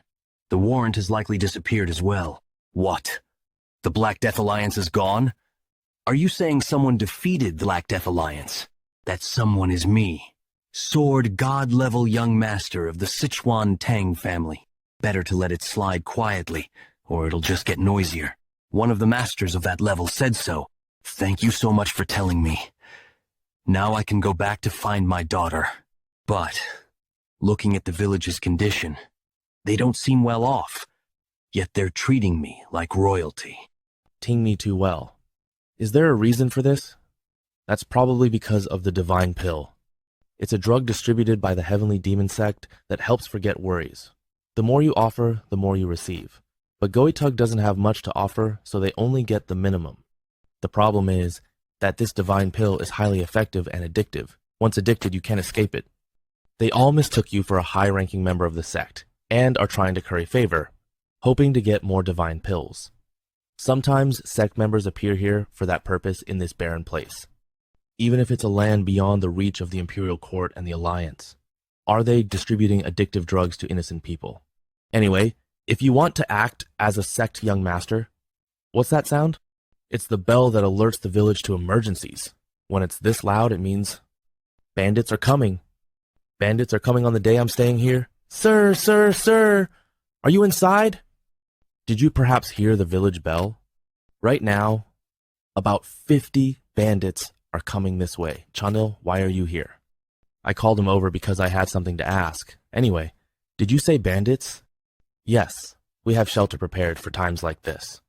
The warrant has likely disappeared as well. What? The Black Death Alliance is gone? Are you saying someone defeated the Black Death Alliance? That someone is me. Sword God-level young master of the Sichuan Tang Family. Better to let it slide quietly, or it'll just get noisier. One of the masters of that level said so. Thank you so much for telling me. Now I can go back to find my daughter. But, looking at the village's condition, they don't seem well off. Yet they're treating me like royalty. Ting me too well. Is there a reason for this? That's probably because of the divine pill. It's a drug distributed by the heavenly demon sect that helps forget worries. The more you offer, the more you receive. But Goitug doesn't have much to offer, so they only get the minimum. The problem is that this divine pill is highly effective and addictive. Once addicted, you can't escape it. They all mistook you for a high-ranking member of the sect, and are trying to curry favor, hoping to get more divine pills. Sometimes sect members appear here for that purpose in this barren place, even if it's a land beyond the reach of the Imperial Court and the Alliance. Are they distributing addictive drugs to innocent people? Anyway, if you want to act as a sect young master, what's that sound? It's the bell that alerts the village to emergencies. When it's this loud, it means bandits are coming. Bandits are coming on the day I'm staying here. Sir, sir, sir, are you inside? Did you perhaps hear the village bell? Right now, about 50 bandits are coming this way. Chunil, why are you here? I called him over because I had something to ask. Anyway, did you say bandits? Yes, we have shelter prepared for times like this.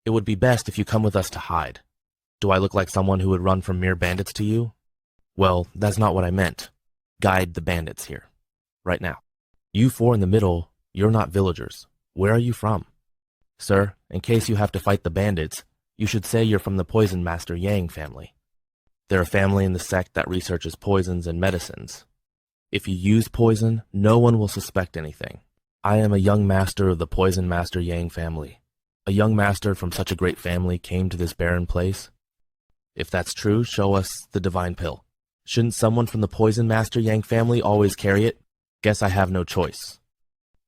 It would be best if you come with us to hide. Do I look like someone who would run from mere bandits to you? Well, that's not what I meant. Guide the bandits here. Right now. You four in the middle, you're not villagers. Where are you from? Sir, in case you have to fight the bandits, you should say you're from the Poison Master Yang family. They're a family in the sect that researches poisons and medicines. If you use poison, no one will suspect anything. I am a young master of the Poison Master Yang family. A young master from such a great family came to this barren place. If that's true, show us the divine pill. Shouldn't someone from the Poison Master Yang family always carry it? Guess I have no choice.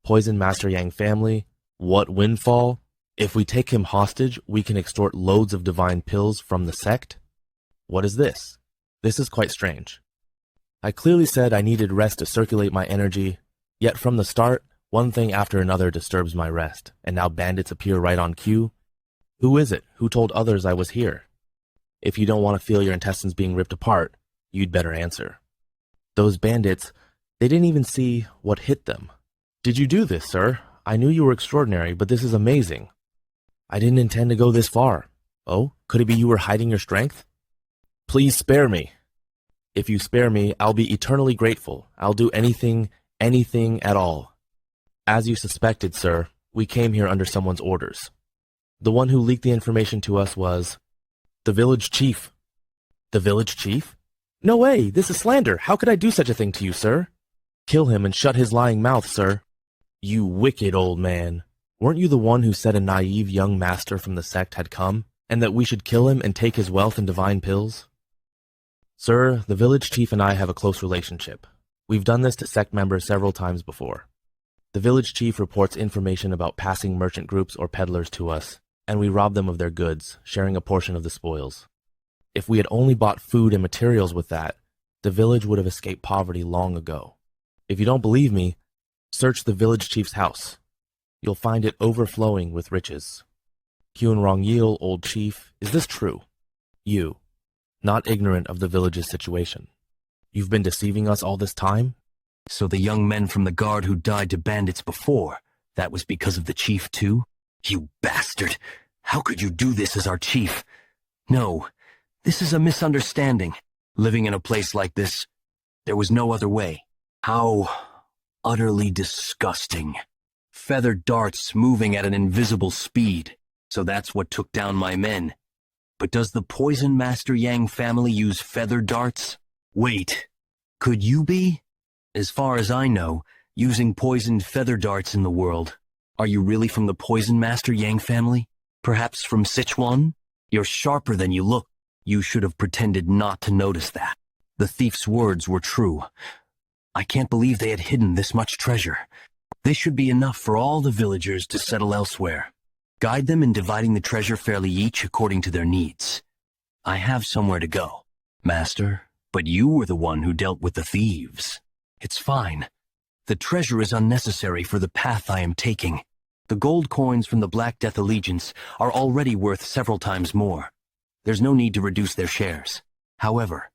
Poison Master Yang family, what windfall? If we take him hostage, we can extort loads of divine pills from the sect? What is this? This is quite strange. I clearly said I needed rest to circulate my energy, yet from the start, one thing after another disturbs my rest, and now bandits appear right on cue. Who is it? Who told others I was here? If you don't want to feel your intestines being ripped apart, you'd better answer. Those bandits, they didn't even see what hit them. Did you do this, sir? I knew you were extraordinary, but this is amazing. I didn't intend to go this far. Oh, could it be you were hiding your strength? Please spare me. If you spare me, I'll be eternally grateful. I'll do anything at all. As you suspected, sir, we came here under someone's orders. The one who leaked the information to us was the village chief. The village chief? No way, this is slander. How could I do such a thing to you, sir? Kill him and shut his lying mouth, sir. You wicked old man. Weren't you the one who said a naive young master from the sect had come, and that we should kill him and take his wealth and divine pills? Sir, the village chief and I have a close relationship. We've done this to sect members several times before. The village chief reports information about passing merchant groups or peddlers to us, and we rob them of their goods, sharing a portion of the spoils. If we had only bought food and materials with that, the village would have escaped poverty long ago. If you don't believe me, search the village chief's house. You'll find it overflowing with riches. Kyun Rong Yil, old chief, is this true? You, not ignorant of the village's situation. You've been deceiving us all this time? So the young men from the guard who died to bandits before, that was because of the chief too? You bastard! How could you do this as our chief? No, this is a misunderstanding. Living in a place like this, there was no other way. How utterly disgusting. Feathered darts moving at an invisible speed. So that's what took down my men. But does the Poison Master Yang family use feather darts? Wait, could you be? As far as I know, using poisoned feather darts in the world. Are you really from the Poison Master Yang family? Perhaps from Sichuan? You're sharper than you look. You should have pretended not to notice that. The thief's words were true. I can't believe they had hidden this much treasure. This should be enough for all the villagers to settle elsewhere. Guide them in dividing the treasure fairly each according to their needs. I have somewhere to go, Master, but you were the one who dealt with the thieves. It's fine. The treasure is unnecessary for the path I am taking. The gold coins from the Black Death Allegiance are already worth several times more. There's no need to reduce their shares. However,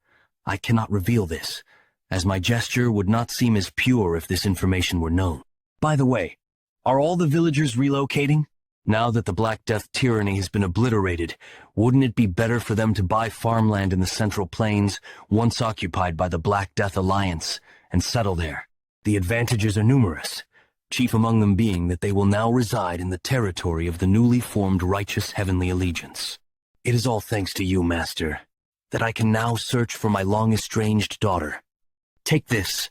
I cannot reveal this, as my gesture would not seem as pure if this information were known. By the way, are all the villagers relocating? Now that the Black Death tyranny has been obliterated, wouldn't it be better for them to buy farmland in the Central Plains, once occupied by the Black Death Alliance, and settle there? The advantages are numerous, chief among them being that they will now reside in the territory of the newly formed Righteous Heavenly Allegiance. It is all thanks to you, Master, that I can now search for my long-estranged daughter. Take this.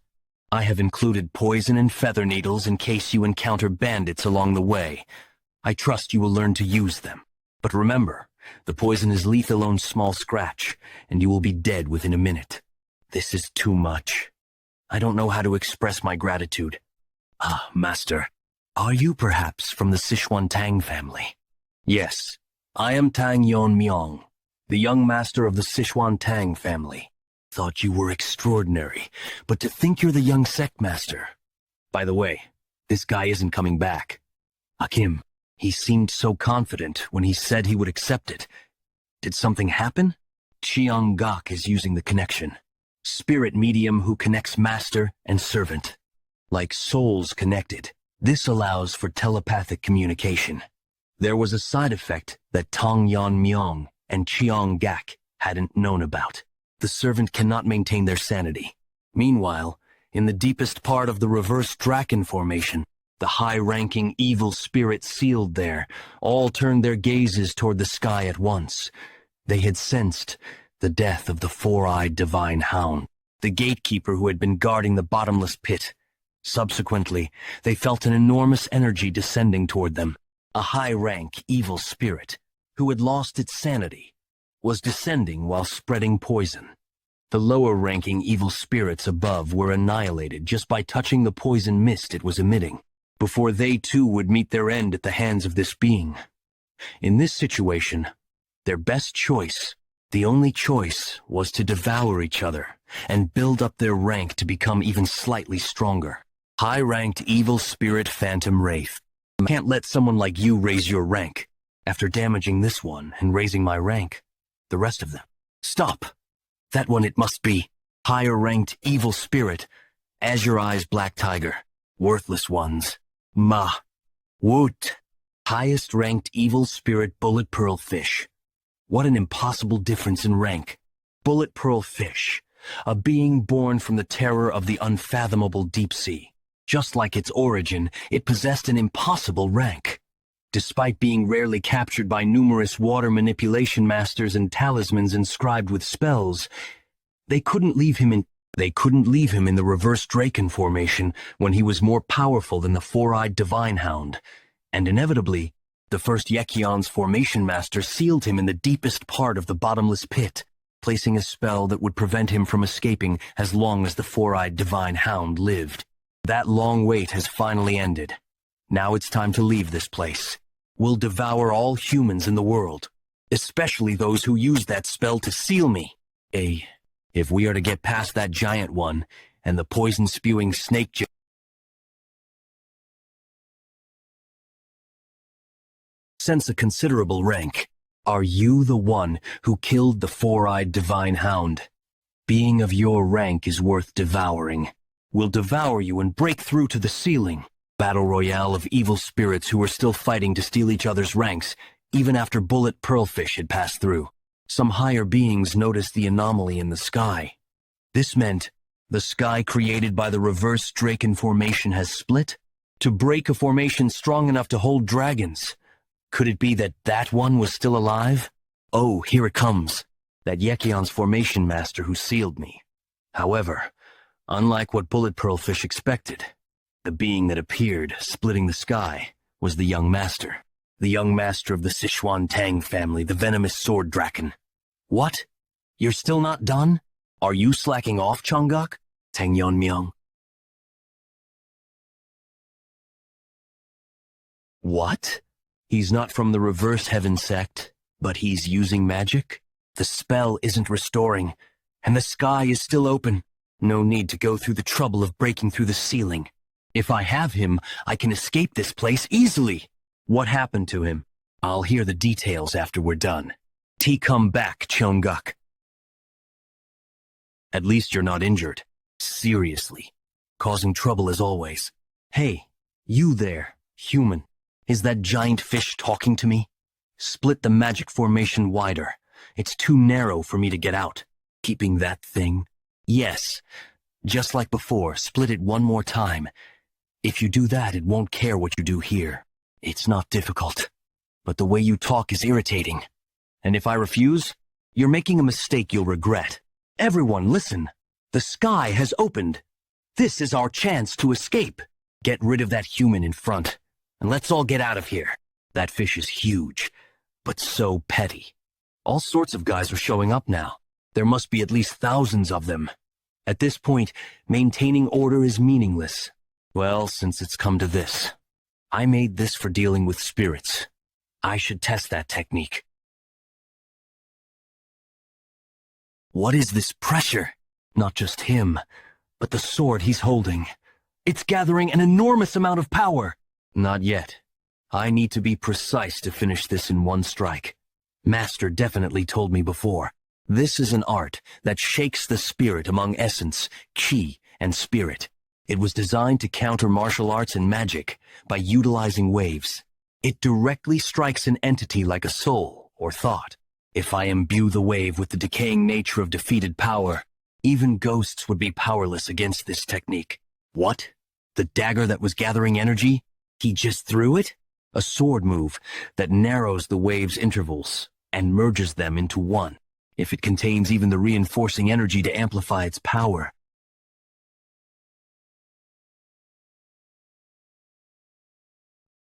I have included poison and feather needles in case you encounter bandits along the way. I trust you will learn to use them. But remember, the poison is lethal on small scratch, and you will be dead within a minute. This is too much. I don't know how to express my gratitude. Ah, Master, are you perhaps from the Sichuan Tang family? Yes, I am Tang Yeon-Myeong, the young master of the Sichuan Tang family. Thought you were extraordinary, but to think you're the young sect master. By the way, this guy isn't coming back. Akim, he seemed so confident when he said he would accept it. Did something happen? Cheong-gak is using the connection. Spirit medium who connects master and servant. Like souls connected, this allows for telepathic communication. There was a side effect that Tang Yeon-Myeong and Cheong-gak hadn't known about. The servant cannot maintain their sanity. Meanwhile, in the deepest part of the reverse dragon formation, the high-ranking evil spirits sealed there all turned their gazes toward the sky at once. They had sensed the death of the four-eyed divine hound, the gatekeeper who had been guarding the bottomless pit. Subsequently, they felt an enormous energy descending toward them. A high-rank evil spirit, who had lost its sanity, was descending while spreading poison. The lower-ranking evil spirits above were annihilated just by touching the poison mist it was emitting, before they too would meet their end at the hands of this being. In this situation, their best choice, the only choice, was to devour each other and build up their rank to become even slightly stronger. High-ranked evil spirit phantom wraith. I can't let someone like you raise your rank. After damaging this one and raising my rank, the rest of them. Stop! That one it must be. Higher-ranked evil spirit. Azure Eyes Black Tiger. Worthless ones. Ma. Woot. Highest-ranked evil spirit Bullet Pearl Fish. What an impossible difference in rank. Bullet Pearl Fish. A being born from the terror of the unfathomable deep sea. Just like its origin, it possessed an impossible rank. Despite being rarely captured by numerous water manipulation masters and talismans inscribed with spells, they couldn't leave him in the reverse Draken formation when he was more powerful than the four-eyed divine hound, and inevitably, the first Yekion's formation master sealed him in the deepest part of the bottomless pit, placing a spell that would prevent him from escaping as long as the four-eyed divine hound lived. That long wait has finally ended. Now it's time to leave this place. We'll devour all humans in the world, especially those who use that spell to seal me. If we are to get past that giant one and the poison-spewing snake sense a considerable rank. Are you the one who killed the four-eyed divine hound? Being of your rank is worth devouring. We'll devour you and break through to the ceiling. Battle royale of evil spirits who were still fighting to steal each other's ranks, even after Bullet Pearlfish had passed through. Some higher beings noticed the anomaly in the sky. This meant the sky created by the reverse Draken formation has split? To break a formation strong enough to hold dragons. Could it be that that one was still alive? Oh, here it comes. That Yekion's formation master who sealed me. However, unlike what Bullet Pearlfish expected, the being that appeared, splitting the sky, was the young master. The young master of the Sichuan Tang Family, the venomous sword draken. What? You're still not done? Are you slacking off, Chongguk? Tang Yeon-Myeong. What? He's not from the Reverse Heaven sect, but he's using magic? The spell isn't restoring, and the sky is still open. No need to go through the trouble of breaking through the ceiling. If I have him, I can escape this place easily. What happened to him? I'll hear the details after we're done. Come back, Chongguk. At least you're not injured. Seriously. Causing trouble as always. Hey, you there, human. Is that giant fish talking to me? Split the magic formation wider. It's too narrow for me to get out. Keeping that thing? Yes. Just like before, split it one more time. If you do that, it won't care what you do here. It's not difficult. But the way you talk is irritating. And if I refuse, you're making a mistake you'll regret. Everyone, listen. The sky has opened. This is our chance to escape. Get rid of that human in front, and let's all get out of here. That fish is huge, but so petty. All sorts of guys are showing up now. There must be at least thousands of them. At this point, maintaining order is meaningless. Well, since it's come to this, I made this for dealing with spirits. I should test that technique. What is this pressure? Not just him, but the sword he's holding. It's gathering an enormous amount of power. Not yet. I need to be precise to finish this in one strike. Master definitely told me before. This is an art that shakes the spirit among essence, chi, and spirit. It was designed to counter martial arts and magic by utilizing waves. It directly strikes an entity like a soul or thought. If I imbue the wave with the decaying nature of defeated power, even ghosts would be powerless against this technique. What? The dagger that was gathering energy? He just threw it? A sword move that narrows the wave's intervals and merges them into one. If it contains even the reinforcing energy to amplify its power.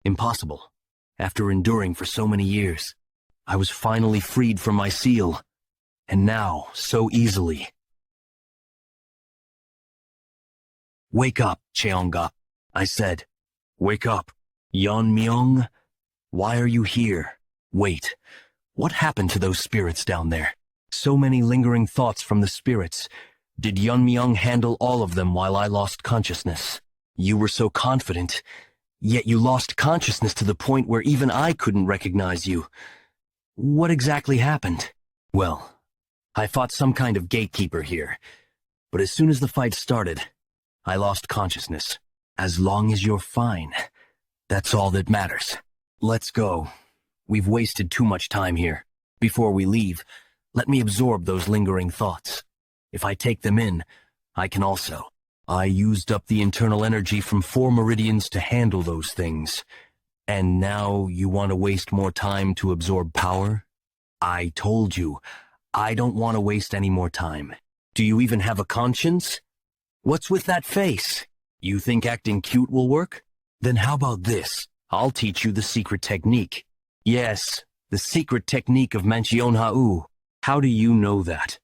Impossible. After enduring for so many years, I was finally freed from my seal. And now, so easily. Wake up, Cheongguk, I said. Wake up. Yeon-Myeong, why are you here? Wait, what happened to those spirits down there? So many lingering thoughts from the spirits. Did Yeon-Myeong handle all of them while I lost consciousness? You were so confident, yet you lost consciousness to the point where even I couldn't recognize you. What exactly happened? Well, I fought some kind of gatekeeper here, but as soon as the fight started, I lost consciousness. As long as you're fine, that's all that matters. Let's go. We've wasted too much time here. Before we leave, let me absorb those lingering thoughts. If I take them in, I can also. I used up the internal energy from 4 meridians to handle those things. And now you want to waste more time to absorb power? I told you, I don't want to waste any more time. Do you even have a conscience? What's with that face? You think acting cute will work? Then how about this? I'll teach you the secret technique. Yes, the secret technique of Manhwa. How do you know that?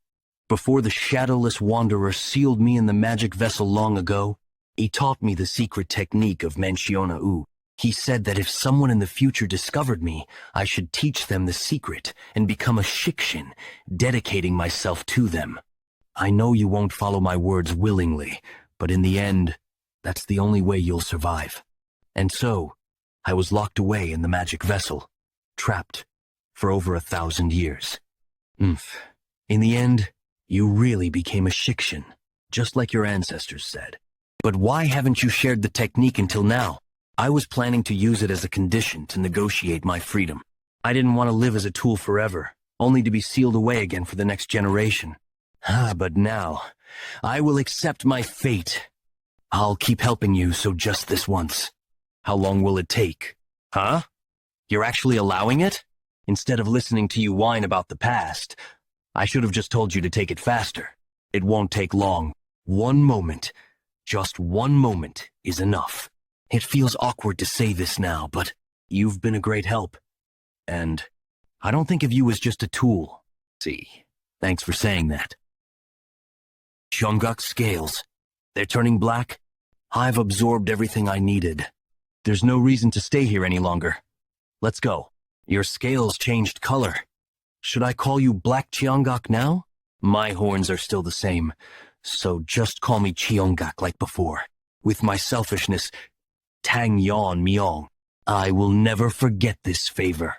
Before the shadowless wanderer sealed me in the magic vessel long ago, he taught me the secret technique of Manhwa. He said that if someone in the future discovered me, I should teach them the secret and become a shikshin, dedicating myself to them. I know you won't follow my words willingly, but in the end, that's the only way you'll survive. And so, I was locked away in the magic vessel, trapped for over 1,000 years. In the end, you really became a shikshin, just like your ancestors said. But why haven't you shared the technique until now? I was planning to use it as a condition to negotiate my freedom. I didn't want to live as a tool forever, only to be sealed away again for the next generation. But now, I will accept my fate. I'll keep helping you, so just this once. How long will it take? Huh? You're actually allowing it? Instead of listening to you whine about the past, I should have just told you to take it faster. It won't take long. 1 moment, just 1 moment is enough. It feels awkward to say this now, but you've been a great help. And I don't think of you as just a tool. See, thanks for saying that. Jeongguk's scales. They're turning black. I've absorbed everything I needed. There's no reason to stay here any longer. Let's go. Your scales changed color. Should I call you Black Jeongguk now? My horns are still the same, so just call me Jeongguk like before. With my selfishness, Tang Yeon-Myeong. I will never forget this favor.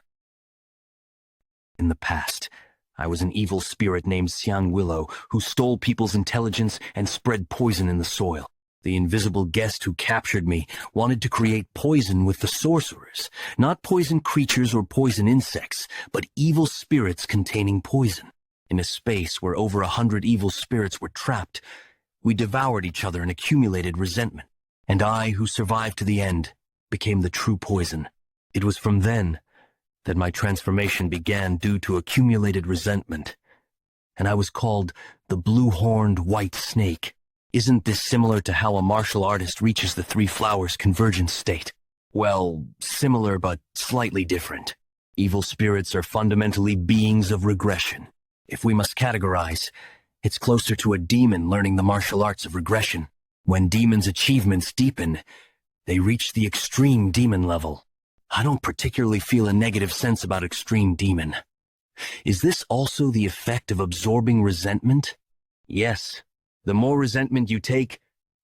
In the past, I was an evil spirit named Xiang Willow who stole people's intelligence and spread poison in the soil. The invisible guest who captured me wanted to create poison with the sorcerers, not poison creatures or poison insects, but evil spirits containing poison. In a space where over 100 evil spirits were trapped, we devoured each other and accumulated resentment. And I, who survived to the end, became the true poison. It was from then that my transformation began due to accumulated resentment, and I was called the blue-horned white snake. Isn't this similar to how a martial artist reaches the 3 flowers convergence state? Well, similar but slightly different. Evil spirits are fundamentally beings of regression. If we must categorize, it's closer to a demon learning the martial arts of regression. When demons' achievements deepen, they reach the extreme demon level. I don't particularly feel a negative sense about extreme demon. Is this also the effect of absorbing resentment? Yes. The more resentment you take,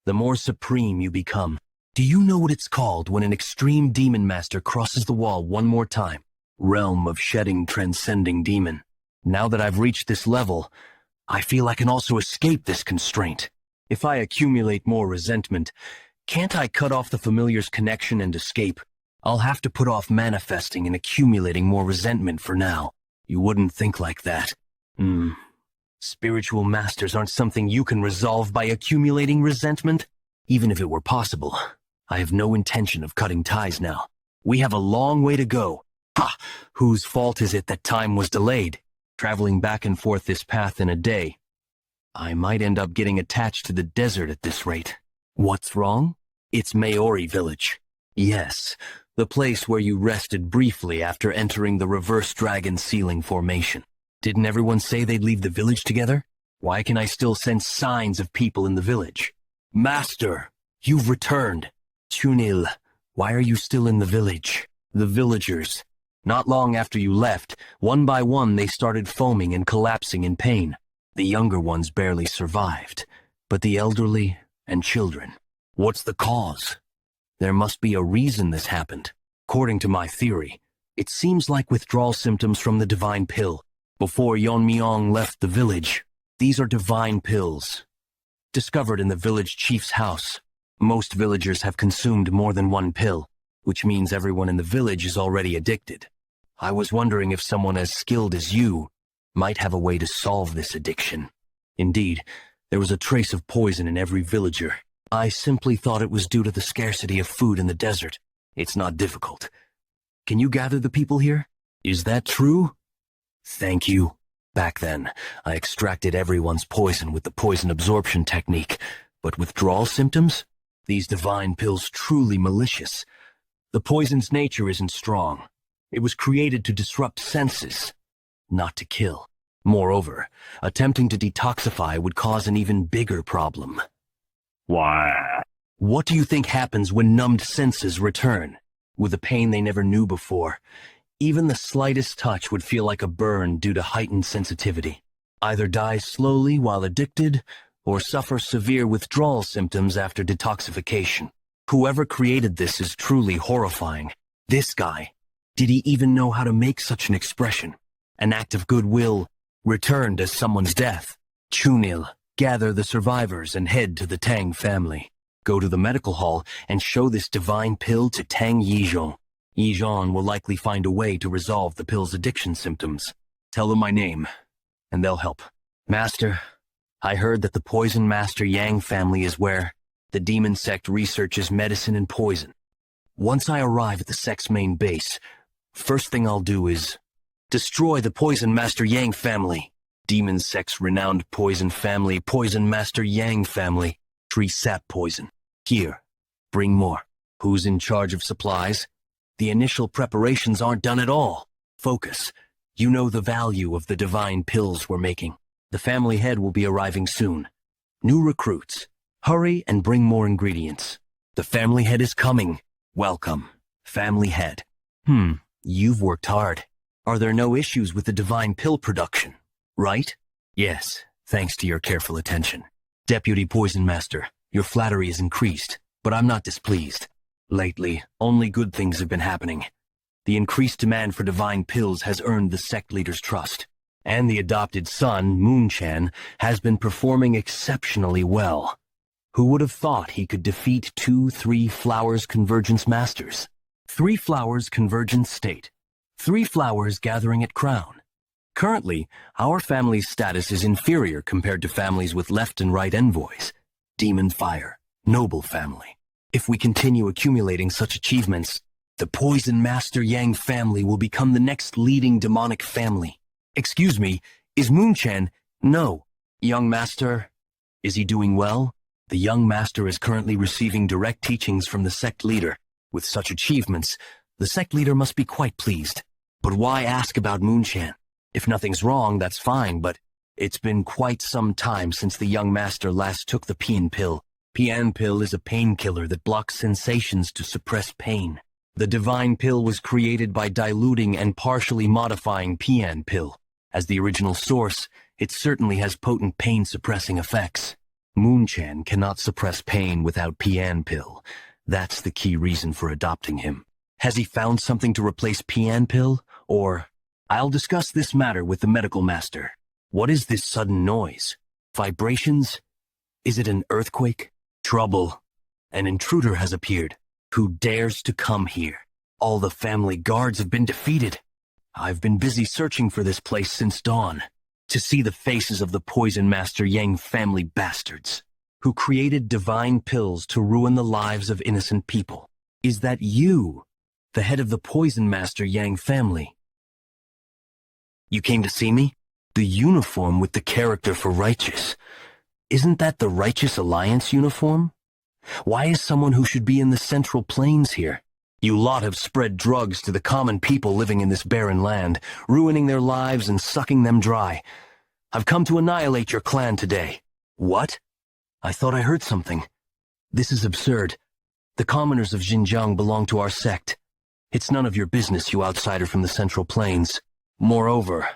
the more supreme you become. Do you know what it's called when an extreme demon master crosses the wall one more time? Realm of shedding transcending demon. Now that I've reached this level, I feel I can also escape this constraint. If I accumulate more resentment, can't I cut off the familiar's connection and escape? I'll have to put off manifesting and accumulating more resentment for now. You wouldn't think like that. Spiritual masters aren't something you can resolve by accumulating resentment. Even if it were possible, I have no intention of cutting ties now. We have a long way to go. Ha! Whose fault is it that time was delayed? Traveling back and forth this path in a day. I might end up getting attached to the desert at this rate. What's wrong? It's Maori village. Yes, the place where you rested briefly after entering the reverse dragon ceiling formation. Didn't everyone say they'd leave the village together? Why can I still sense signs of people in the village? Master, you've returned. Chunil, why are you still in the village? The villagers. Not long after you left, one by one they started foaming and collapsing in pain. The younger ones barely survived, but the elderly and children. What's the cause? There must be a reason this happened. According to my theory, it seems like withdrawal symptoms from the divine pill. Before Yeon-Myeong left the village, these are divine pills, discovered in the village chief's house. Most villagers have consumed more than one pill, which means everyone in the village is already addicted. I was wondering if someone as skilled as you might have a way to solve this addiction. Indeed, there was a trace of poison in every villager. I simply thought it was due to the scarcity of food in the desert. It's not difficult. Can you gather the people here? Is that true? Thank you. Back then, I extracted everyone's poison with the poison absorption technique, but withdrawal symptoms? These divine pills truly malicious. The poison's nature isn't strong. It was created to disrupt senses, not to kill. Moreover, attempting to detoxify would cause an even bigger problem. Why? What do you think happens when numbed senses return? With a pain they never knew before, even the slightest touch would feel like a burn due to heightened sensitivity. Either die slowly while addicted, or suffer severe withdrawal symptoms after detoxification. Whoever created this is truly horrifying. This guy, did he even know how to make such an expression? An act of goodwill returned as someone's death. Chunil, gather the survivors and head to the Tang family. Go to the medical hall and show this divine pill to Tang Yeon-Myeong. Yeon will likely find a way to resolve the pill's addiction symptoms. Tell them my name, and they'll help. Master, I heard that the Poison Master Yang family is where the demon sect researches medicine and poison. Once I arrive at the sect's main base, first thing I'll do is Destroy the Poison Master Yang family. Demon sect's renowned poison family, Poison Master Yang family. Tree sap poison. Here, bring more. Who's in charge of supplies? The initial preparations aren't done at all. Focus. You know the value of the divine pills we're making. The family head will be arriving soon. New recruits. Hurry and bring more ingredients. The family head is coming. Welcome. Family head. You've worked hard. Are there no issues with the divine pill production? Right? Yes, thanks to your careful attention. Deputy Poison Master, your flattery is increased, but I'm not displeased. Lately, only good things have been happening. The increased demand for divine pills has earned the sect leader's trust, and the adopted son, Moon-chan, has been performing exceptionally well. Who would have thought he could defeat 2-3 Flowers Convergence Masters? 3 Flowers Convergence State. 3 Flowers gathering at Crown. Currently, our family's status is inferior compared to families with left and right envoys. Demon Fire, noble family. If we continue accumulating such achievements, the Poison Master Yang family will become the next leading demonic family. Excuse me, is Moon-chan? No. Young Master, is he doing well? The young master is currently receiving direct teachings from the sect leader. With such achievements, the sect leader must be quite pleased. But why ask about Moon-chan? If nothing's wrong, that's fine, but it's been quite some time since the young master last took the Pian pill. Pian pill is a painkiller that blocks sensations to suppress pain. The divine pill was created by diluting and partially modifying Pian pill. As the original source, it certainly has potent pain-suppressing effects. Moon-chan cannot suppress pain without Pian pill. That's the key reason for adopting him. Has he found something to replace Pian pill, or... I'll discuss this matter with the medical master. What is this sudden noise? Vibrations? Is it an earthquake? Trouble. An intruder has appeared. Who dares to come here? All the family guards have been defeated. I've been busy searching for this place since dawn. To see the faces of the Poison Master Yang family bastards, who created divine pills to ruin the lives of innocent people. Is that you, the head of the Poison Master Yang family? You came to see me? The uniform with the character for righteous. Isn't that the Righteous Alliance uniform? Why is someone who should be in the Central Plains here? You lot have spread drugs to the common people living in this barren land, ruining their lives and sucking them dry. I've come to annihilate your clan today. What? I thought I heard something. This is absurd. The commoners of Xinjiang belong to our sect. It's none of your business, you outsider from the Central Plains. Moreover,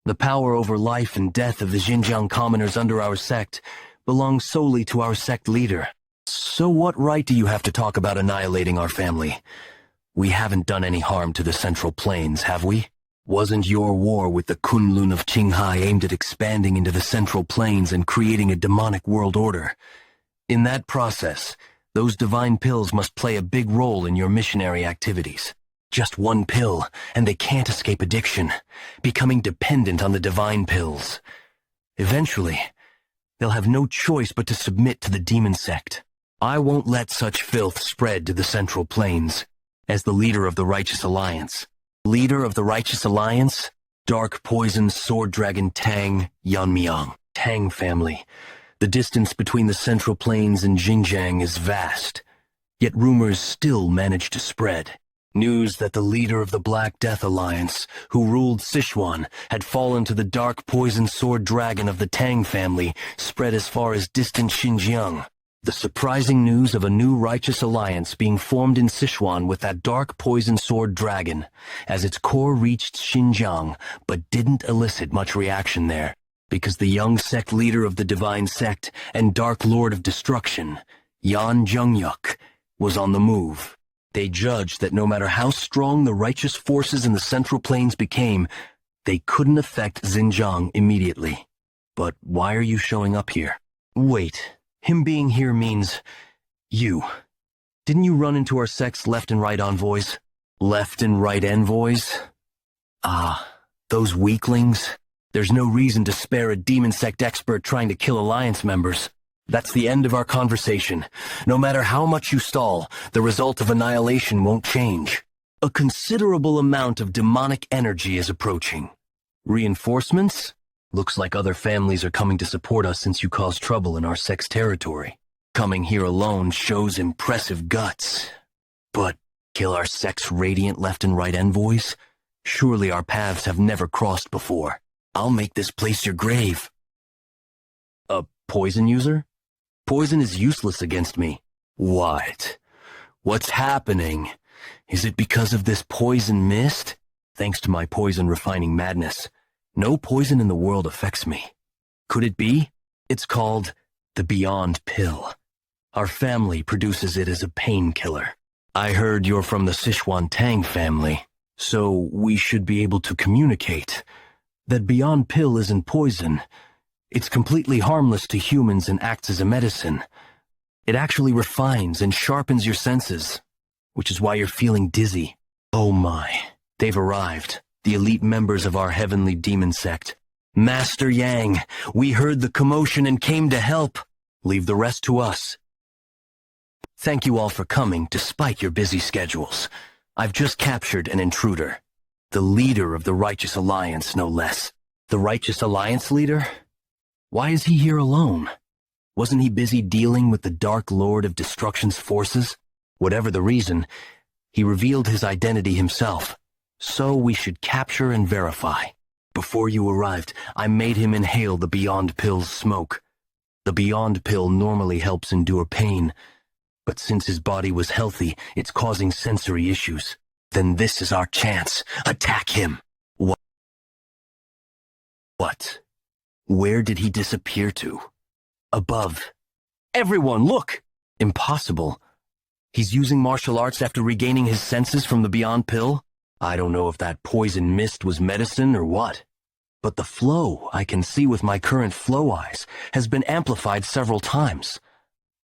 the power over life and death of the Xinjiang commoners under our sect belongs solely to our sect leader. So what right do you have to talk about annihilating our family? We haven't done any harm to the Central Plains, have we? Wasn't your war with the Kunlun of Qinghai aimed at expanding into the Central Plains and creating a demonic world order? In that process, those divine pills must play a big role in your missionary activities. Just one pill, and they can't escape addiction, becoming dependent on the divine pills. Eventually, they'll have no choice but to submit to the demon sect. I won't let such filth spread to the Central Plains. As the leader of the Righteous Alliance. Leader of the Righteous Alliance? Dark Poison Sword Dragon Tang Yeon-Myeong. Tang Family. The distance between the Central Plains and Xinjiang is vast, yet rumors still manage to spread. News that the leader of the Black Death Alliance, who ruled Sichuan, had fallen to the dark poison sword dragon of the Tang family, spread as far as distant Xinjiang. The surprising news of a new righteous alliance being formed in Sichuan with that dark poison sword dragon, as its core reached Xinjiang, but didn't elicit much reaction there, because the young sect leader of the divine sect and dark lord of destruction, Yan Zhengyuk, was on the move. They judged that no matter how strong the righteous forces in the Central Plains became, they couldn't affect Xinjiang immediately. But why are you showing up here? Wait, him being here means... you. Didn't you run into our sect's left and right envoys? Left and right envoys? Ah, those weaklings. There's no reason to spare a demon sect expert trying to kill alliance members. That's the end of our conversation. No matter how much you stall, the result of annihilation won't change. A considerable amount of demonic energy is approaching. Reinforcements? Looks like other families are coming to support us since you caused trouble in our sect's territory. Coming here alone shows impressive guts. But kill our sect's radiant left and right envoys? Surely our paths have never crossed before. I'll make this place your grave. A poison user? Poison is useless against me. What? What's happening? Is it because of this poison mist? Thanks to my poison refining madness, no poison in the world affects me. Could it be? It's called the Beyond Pill. Our family produces it as a painkiller. I heard you're from the Sichuan Tang Family, so we should be able to communicate. That Beyond Pill isn't poison. It's completely harmless to humans and acts as a medicine. It actually refines and sharpens your senses, which is why you're feeling dizzy. Oh my, they've arrived, the elite members of our heavenly demon sect. Master Yang, we heard the commotion and came to help. Leave the rest to us. Thank you all for coming despite your busy schedules. I've just captured an intruder. The leader of the Righteous Alliance, no less. The Righteous Alliance leader? Why is he here alone? Wasn't he busy dealing with the Dark Lord of Destruction's forces? Whatever the reason, he revealed his identity himself. So we should capture and verify. Before you arrived, I made him inhale the Beyond Pill's smoke. The Beyond Pill normally helps endure pain, but since his body was healthy, it's causing sensory issues. Then this is our chance. Attack him. What? Where did he disappear to? Above. Everyone, look! Impossible. He's using martial arts after regaining his senses from the Beyond Pill? I don't know if that poison mist was medicine or what. But the flow I can see with my current flow eyes has been amplified several times.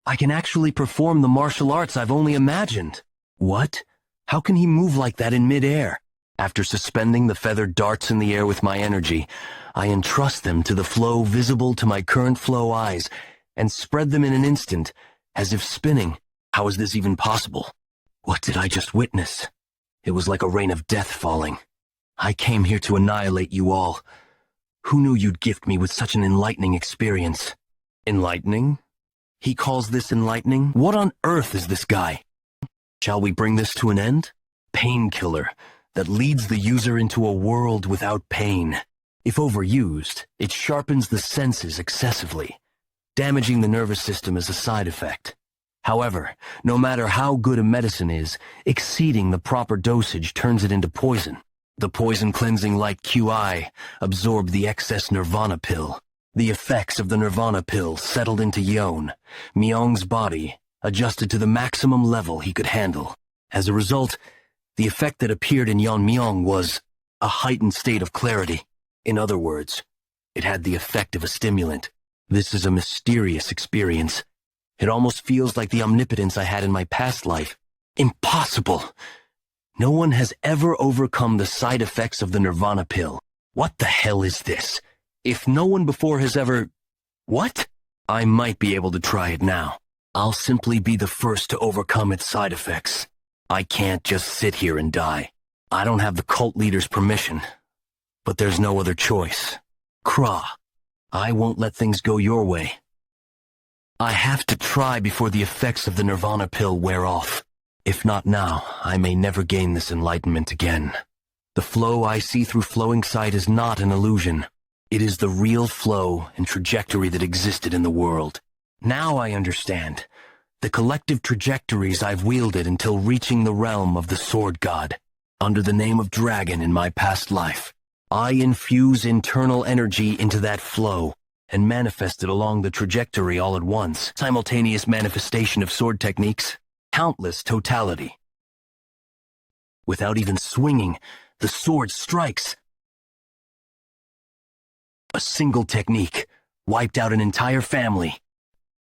I can actually perform the martial arts I've only imagined. What? How can he move like that in midair? After suspending the feathered darts in the air with my energy, I entrust them to the flow visible to my current flow eyes and spread them in an instant, as if spinning. How is this even possible? What did I just witness? It was like a rain of death falling. I came here to annihilate you all. Who knew you'd gift me with such an enlightening experience? Enlightening? He calls this enlightening? What on earth is this guy? Shall we bring this to an end? Painkiller that leads the user into a world without pain. If overused, it sharpens the senses excessively, damaging the nervous system as a side effect. However, no matter how good a medicine is, exceeding the proper dosage turns it into poison. The poison-cleansing light QI absorbed the excess Nirvana pill. The effects of the Nirvana pill settled into Yeon-Myeong's body, adjusted to the maximum level he could handle. As a result, the effect that appeared in Yeon-Myeong was a heightened state of clarity. In other words, it had the effect of a stimulant. This is a mysterious experience. It almost feels like the omnipotence I had in my past life. Impossible! No one has ever overcome the side effects of the Nirvana pill. What the hell is this? If no one before has ever... What? I might be able to try it now. I'll simply be the first to overcome its side effects. I can't just sit here and die. I don't have the cult leader's permission. But there's no other choice. Kra, I won't let things go your way. I have to try before the effects of the Nirvana pill wear off. If not now, I may never gain this enlightenment again. The flow I see through flowing sight is not an illusion. It is the real flow and trajectory that existed in the world. Now I understand. The collective trajectories I've wielded until reaching the realm of the Sword God. Under the name of Dragon in my past life, I infuse internal energy into that flow and manifest it along the trajectory all at once. Simultaneous manifestation of sword techniques. Countless totality. Without even swinging, the sword strikes. A single technique wiped out an entire family.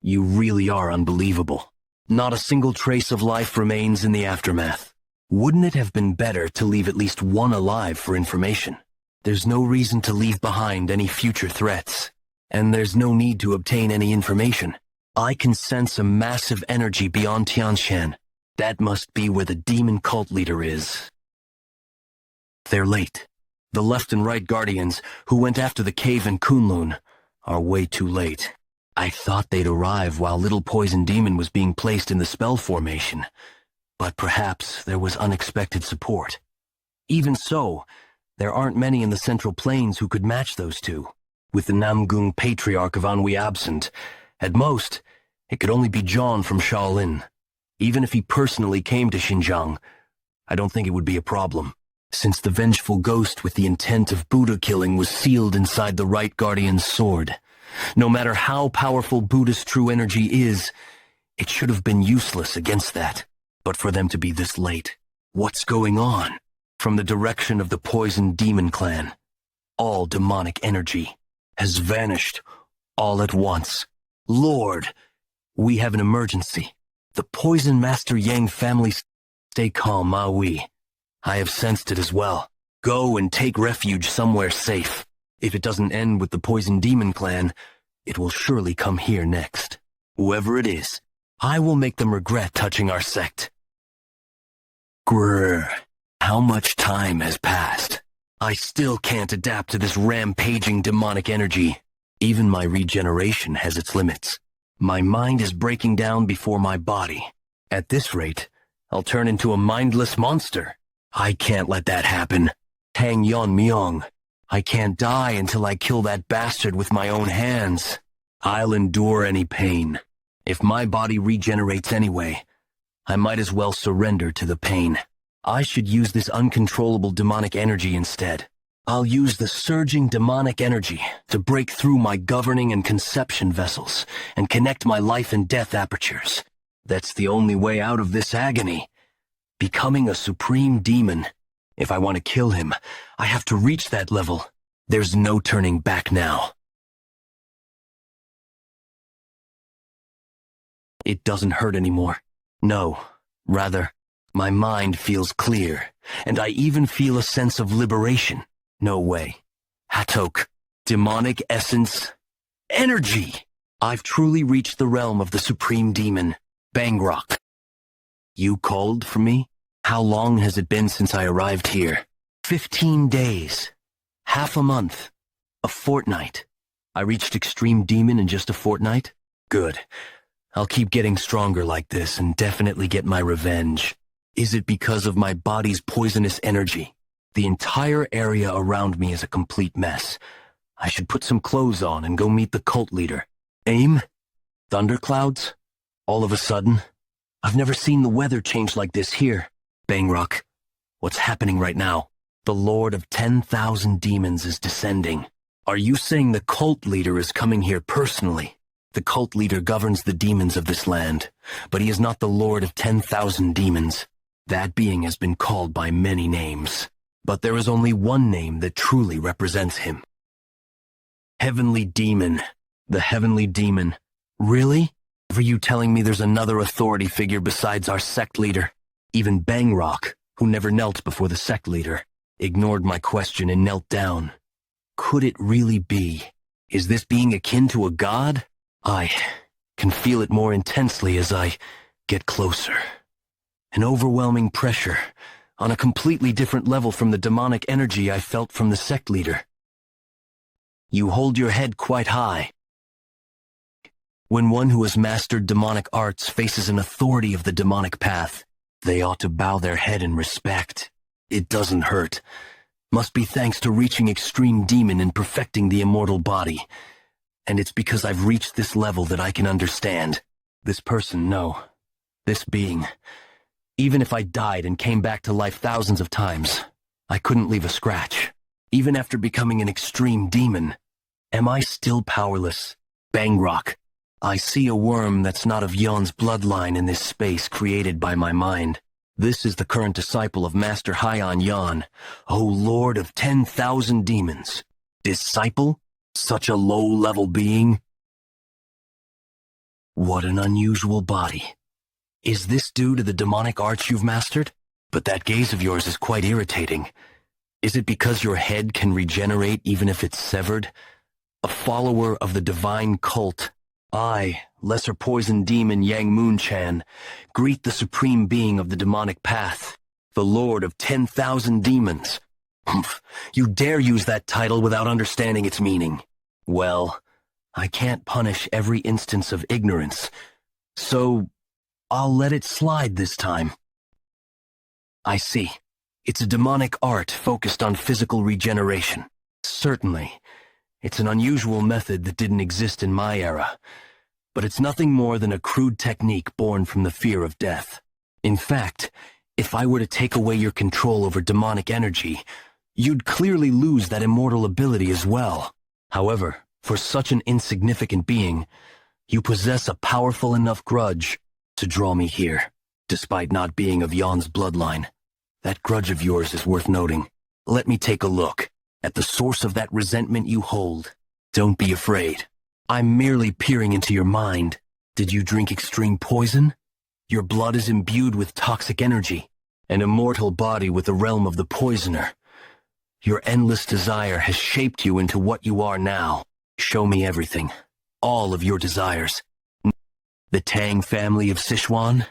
You really are unbelievable. Not a single trace of life remains in the aftermath. Wouldn't it have been better to leave at least one alive for information? There's no reason to leave behind any future threats, and there's no need to obtain any information. I can sense a massive energy beyond Tianshan. That must be where the demon cult leader is. They're late. The left and right guardians, who went after the cave in Kunlun, are way too late. I thought they'd arrive while Little Poison Demon was being placed in the spell formation, but perhaps there was unexpected support. Even so, there aren't many in the Central Plains who could match those two. With the Namgung Patriarch of Anhui absent, at most, it could only be John from Shaolin. Even if he personally came to Xinjiang, I don't think it would be a problem, since the vengeful ghost with the intent of Buddha killing was sealed inside the right guardian's sword. No matter how powerful Buddha's true energy is, it should have been useless against that. But for them to be this late, what's going on? From the direction of the Poison Demon Clan, all demonic energy has vanished all at once. Lord, we have an emergency. The Poison Master Yang family. Stay calm, Ma Wei. I have sensed it as well. Go and take refuge somewhere safe. If it doesn't end with the Poison Demon Clan, it will surely come here next. Whoever it is, I will make them regret touching our sect. Grrr. How much time has passed? I still can't adapt to this rampaging demonic energy. Even my regeneration has its limits. My mind is breaking down before my body. At this rate, I'll turn into a mindless monster. I can't let that happen. Tang Yeon-Myeong. I can't die until I kill that bastard with my own hands. I'll endure any pain. If my body regenerates anyway, I might as well surrender to the pain. I should use this uncontrollable demonic energy instead. I'll use the surging demonic energy to break through my governing and conception vessels and connect my life and death apertures. That's the only way out of this agony. Becoming a supreme demon. If I want to kill him, I have to reach that level. There's no turning back now. It doesn't hurt anymore. No, rather, my mind feels clear, and I even feel a sense of liberation. No way. Hatok, demonic essence, energy! I've truly reached the realm of the supreme demon, Bangrok. You called for me? How long has it been since I arrived here? 15 days. Half a month. A fortnight. I reached extreme demon in just a fortnight? Good. I'll keep getting stronger like this and definitely get my revenge. Is it because of my body's poisonous energy? The entire area around me is a complete mess. I should put some clothes on and go meet the cult leader. Aim? Thunderclouds? All of a sudden? I've never seen the weather change like this here. Bangrok, what's happening right now? The Lord of 10,000 demons is descending. Are you saying the cult leader is coming here personally? The cult leader governs the demons of this land, but he is not the Lord of 10,000 demons. That being has been called by many names, but there is only one name that truly represents him. Heavenly Demon. The Heavenly Demon. Really? Are you telling me there's another authority figure besides our sect leader? Even Bangrok, who never knelt before the sect leader, ignored my question and knelt down. Could it really be? Is this being akin to a god? I can feel it more intensely as I get closer. An overwhelming pressure, on a completely different level from the demonic energy I felt from the sect leader. You hold your head quite high. When one who has mastered demonic arts faces an authority of the demonic path, they ought to bow their head in respect. It doesn't hurt. Must be thanks to reaching extreme demon and perfecting the immortal body. And it's because I've reached this level that I can understand. This person, no. This being. Even if I died and came back to life thousands of times, I couldn't leave a scratch. Even after becoming an extreme demon, am I still powerless? Bangrok. I see a worm that's not of Yeon's bloodline in this space created by my mind. This is the current disciple of Master Haiyan Yan, O Lord of 10,000 demons. Disciple? Such a low-level being? What an unusual body. Is this due to the demonic arts you've mastered? But that gaze of yours is quite irritating. Is it because your head can regenerate even if it's severed? A follower of the divine cult, I, lesser poison demon Yang Moon-chan, greet the supreme being of the demonic path, the Lord of 10,000 demons. Humph, you dare use that title without understanding its meaning. Well, I can't punish every instance of ignorance, so I'll let it slide this time. I see. It's a demonic art focused on physical regeneration. Certainly. It's an unusual method that didn't exist in my era, but it's nothing more than a crude technique born from the fear of death. In fact, if I were to take away your control over demonic energy, you'd clearly lose that immortal ability as well. However, for such an insignificant being, you possess a powerful enough grudge to draw me here, despite not being of Yeon's bloodline. That grudge of yours is worth noting. Let me take a look at the source of that resentment you hold. Don't be afraid. I'm merely peering into your mind. Did you drink extreme poison? Your blood is imbued with toxic energy, an immortal body with the realm of the poisoner. Your endless desire has shaped you into what you are now. Show me everything, all of your desires. The Tang family of Sichuan?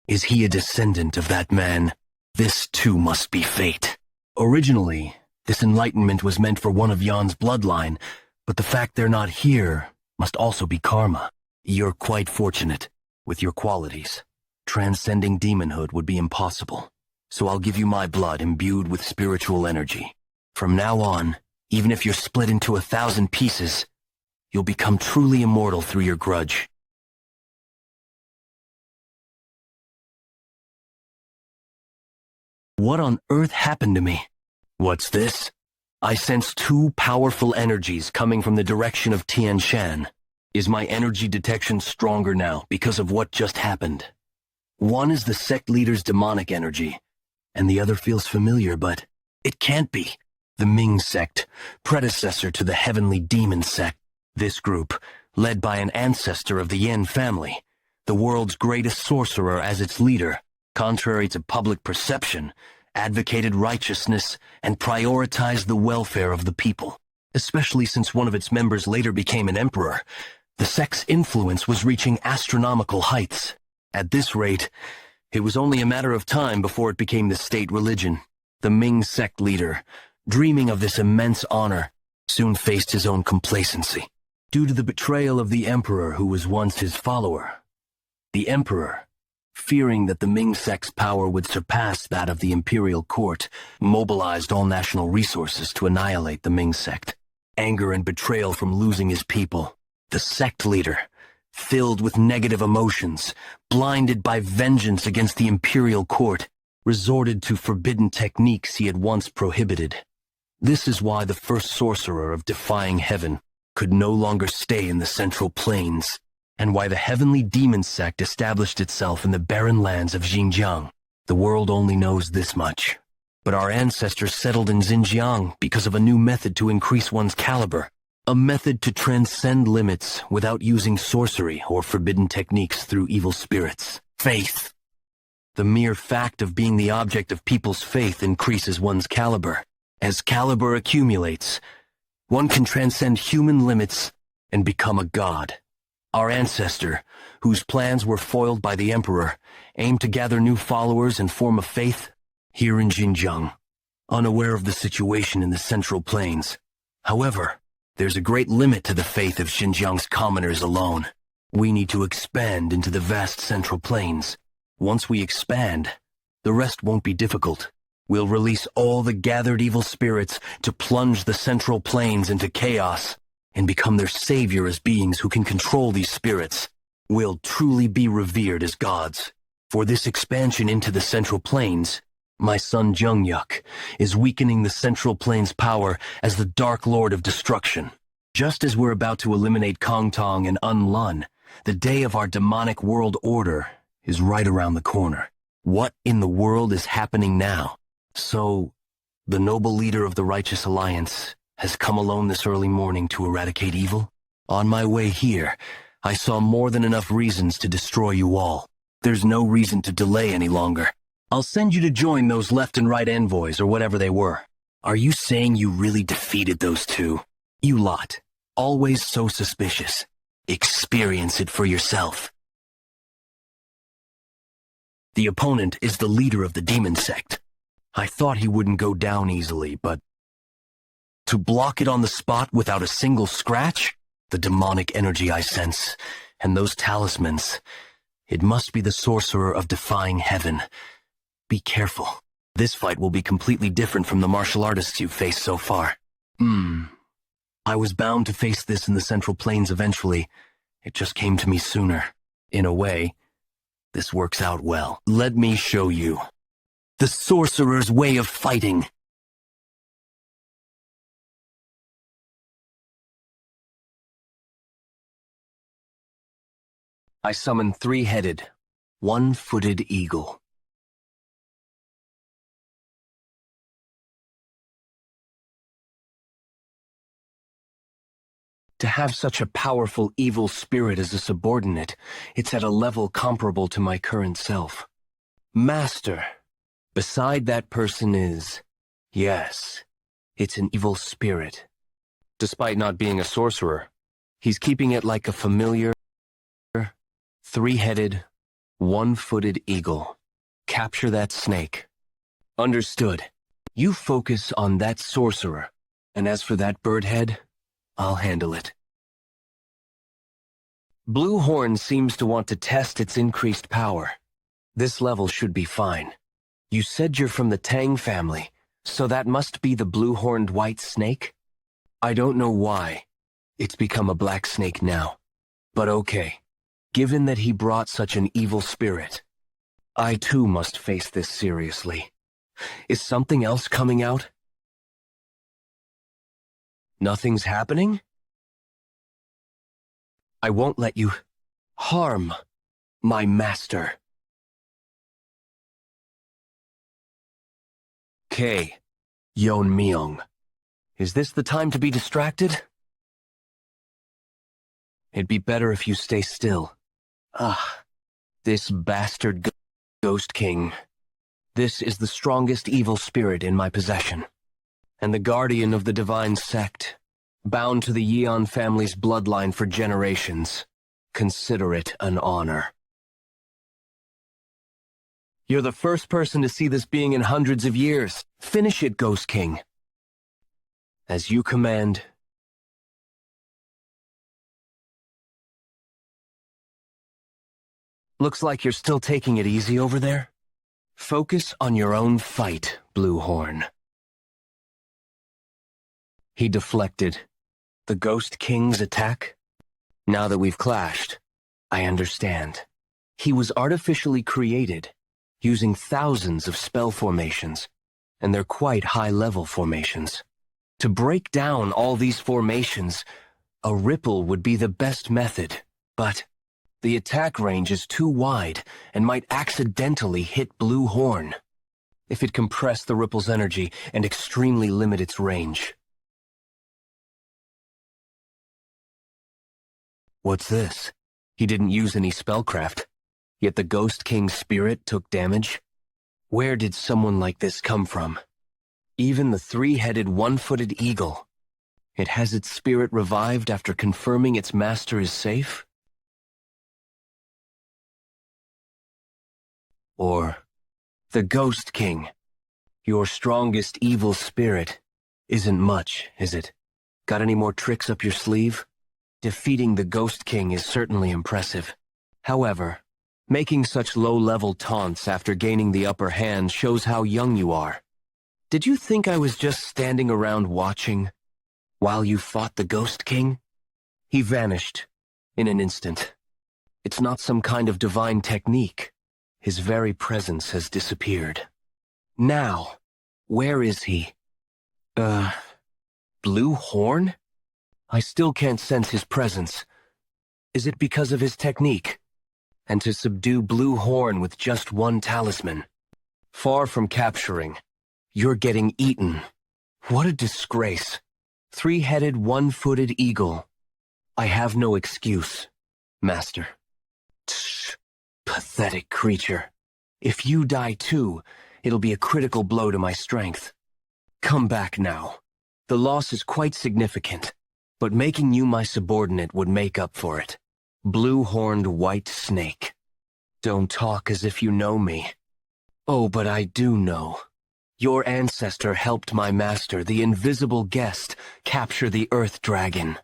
Is he a descendant of that man? This too must be fate. Originally, this enlightenment was meant for one of Yeon's bloodline, but the fact they're not here must also be karma. You're quite fortunate with your qualities. Transcending demonhood would be impossible, so I'll give you my blood imbued with spiritual energy. From now on, even if you're split into 1,000 pieces, you'll become truly immortal through your grudge. What on earth happened to me? What's this? I sense two powerful energies coming from the direction of Tian Shan. Is my energy detection stronger now because of what just happened? One is the sect leader's demonic energy, and the other feels familiar, but it can't be. The Ming sect, predecessor to the heavenly demon sect. This group, led by an ancestor of the Yin family, the world's greatest sorcerer as its leader, contrary to public perception, advocated righteousness and prioritized the welfare of the people. Especially since one of its members later became an emperor, the sect's influence was reaching astronomical heights. At this rate, it was only a matter of time before it became the state religion. The Ming sect leader, dreaming of this immense honor, soon faced his own complacency. Due to the betrayal of the emperor who was once his follower, the emperor, fearing that the Ming sect's power would surpass that of the imperial court, mobilized all national resources to annihilate the Ming sect. Anger and betrayal from losing his people, the sect leader, filled with negative emotions, blinded by vengeance against the imperial court, resorted to forbidden techniques he had once prohibited. This is why the first sorcerer of defying heaven could no longer stay in the central plains, and why the heavenly demon sect established itself in the barren lands of Xinjiang. The world only knows this much. But our ancestors settled in Xinjiang because of a new method to increase one's caliber, a method to transcend limits without using sorcery or forbidden techniques through evil spirits. Faith. The mere fact of being the object of people's faith increases one's caliber. As caliber accumulates, one can transcend human limits and become a god. Our ancestor, whose plans were foiled by the emperor, aimed to gather new followers and form a faith here in Xinjiang, unaware of the situation in the central plains. However, there's a great limit to the faith of Xinjiang's commoners alone. We need to expand into the vast central plains. Once we expand, the rest won't be difficult. We'll release all the gathered evil spirits to plunge the central plains into chaos and become their savior as beings who can control these spirits. We'll truly be revered as gods. For this expansion into the central plains, my son Jungyuk is weakening the central plains' power as the Dark Lord of Destruction. Just as we're about to eliminate Kongtong and Unlun, the day of our demonic world order is right around the corner. What in the world is happening now? So, the noble leader of the Righteous Alliance has come alone this early morning to eradicate evil? On my way here, I saw more than enough reasons to destroy you all. There's no reason to delay any longer. I'll send you to join those left and right envoys or whatever they were. Are you saying you really defeated those two? You lot, always so suspicious. Experience it for yourself. The opponent is the leader of the demon sect. I thought he wouldn't go down easily, but to block it on the spot without a single scratch? The demonic energy I sense, and those talismans. It must be the sorcerer of defying heaven. Be careful. This fight will be completely different from the martial artists you've faced so far. I was bound to face this in the Central Plains eventually. It just came to me sooner. In a way, this works out well. Let me show you. The sorcerer's way of fighting. I summon three-headed, one-footed eagle. To have such a powerful evil spirit as a subordinate, it's at a level comparable to my current self. Master. Beside that person is, yes, it's an evil spirit. Despite not being a sorcerer, he's keeping it like a familiar, three-headed, one-footed eagle. Capture that snake. Understood. You focus on that sorcerer, and as for that bird head, I'll handle it. Blue Horn seems to want to test its increased power. This level should be fine. You said you're from the Tang family, so that must be the blue-horned white snake? I don't know why. It's become a black snake now. But okay. Given that he brought such an evil spirit, I too must face this seriously. Is something else coming out? Nothing's happening? I won't let you harm my master. Tang Yeon-Myeong. Is this the time to be distracted? It'd be better if you stay still. This bastard Ghost King. This is the strongest evil spirit in my possession, and the guardian of the divine sect, bound to the Yeon family's bloodline for generations. Consider it an honor. You're the first person to see this being in hundreds of years. Finish it, Ghost King. As you command. Looks like you're still taking it easy over there. Focus on your own fight, Blue Horn. He deflected. The Ghost King's attack? Now that we've clashed, I understand. He was artificially created, using thousands of spell formations, and they're quite high-level formations. To break down all these formations, a ripple would be the best method, but the attack range is too wide and might accidentally hit Blue Horn if it compressed the ripple's energy and extremely limit its range. What's this? He didn't use any spellcraft, yet the Ghost King's spirit took damage? Where did someone like this come from? Even the three-headed, one-footed eagle. It has its spirit revived after confirming its master is safe? Or the Ghost King, your strongest evil spirit, isn't much, is it? Got any more tricks up your sleeve? Defeating the Ghost King is certainly impressive. However, making such low-level taunts after gaining the upper hand shows how young you are. Did you think I was just standing around watching while you fought the Ghost King? He vanished in an instant. It's not some kind of divine technique. His very presence has disappeared. Now, where is he? Blue Horn? I still can't sense his presence. Is it because of his technique? And to subdue Blue Horn with just one talisman. Far from capturing, you're getting eaten. What a disgrace. Three-headed, one-footed eagle. I have no excuse, Master. Tsh, pathetic creature. If you die too, it'll be a critical blow to my strength. Come back now. The loss is quite significant, but making you my subordinate would make up for it. Blue-horned white snake. Don't talk as if you know me. Oh, but I do know. Your ancestor helped my master, the invisible guest, capture the Earth Dragon.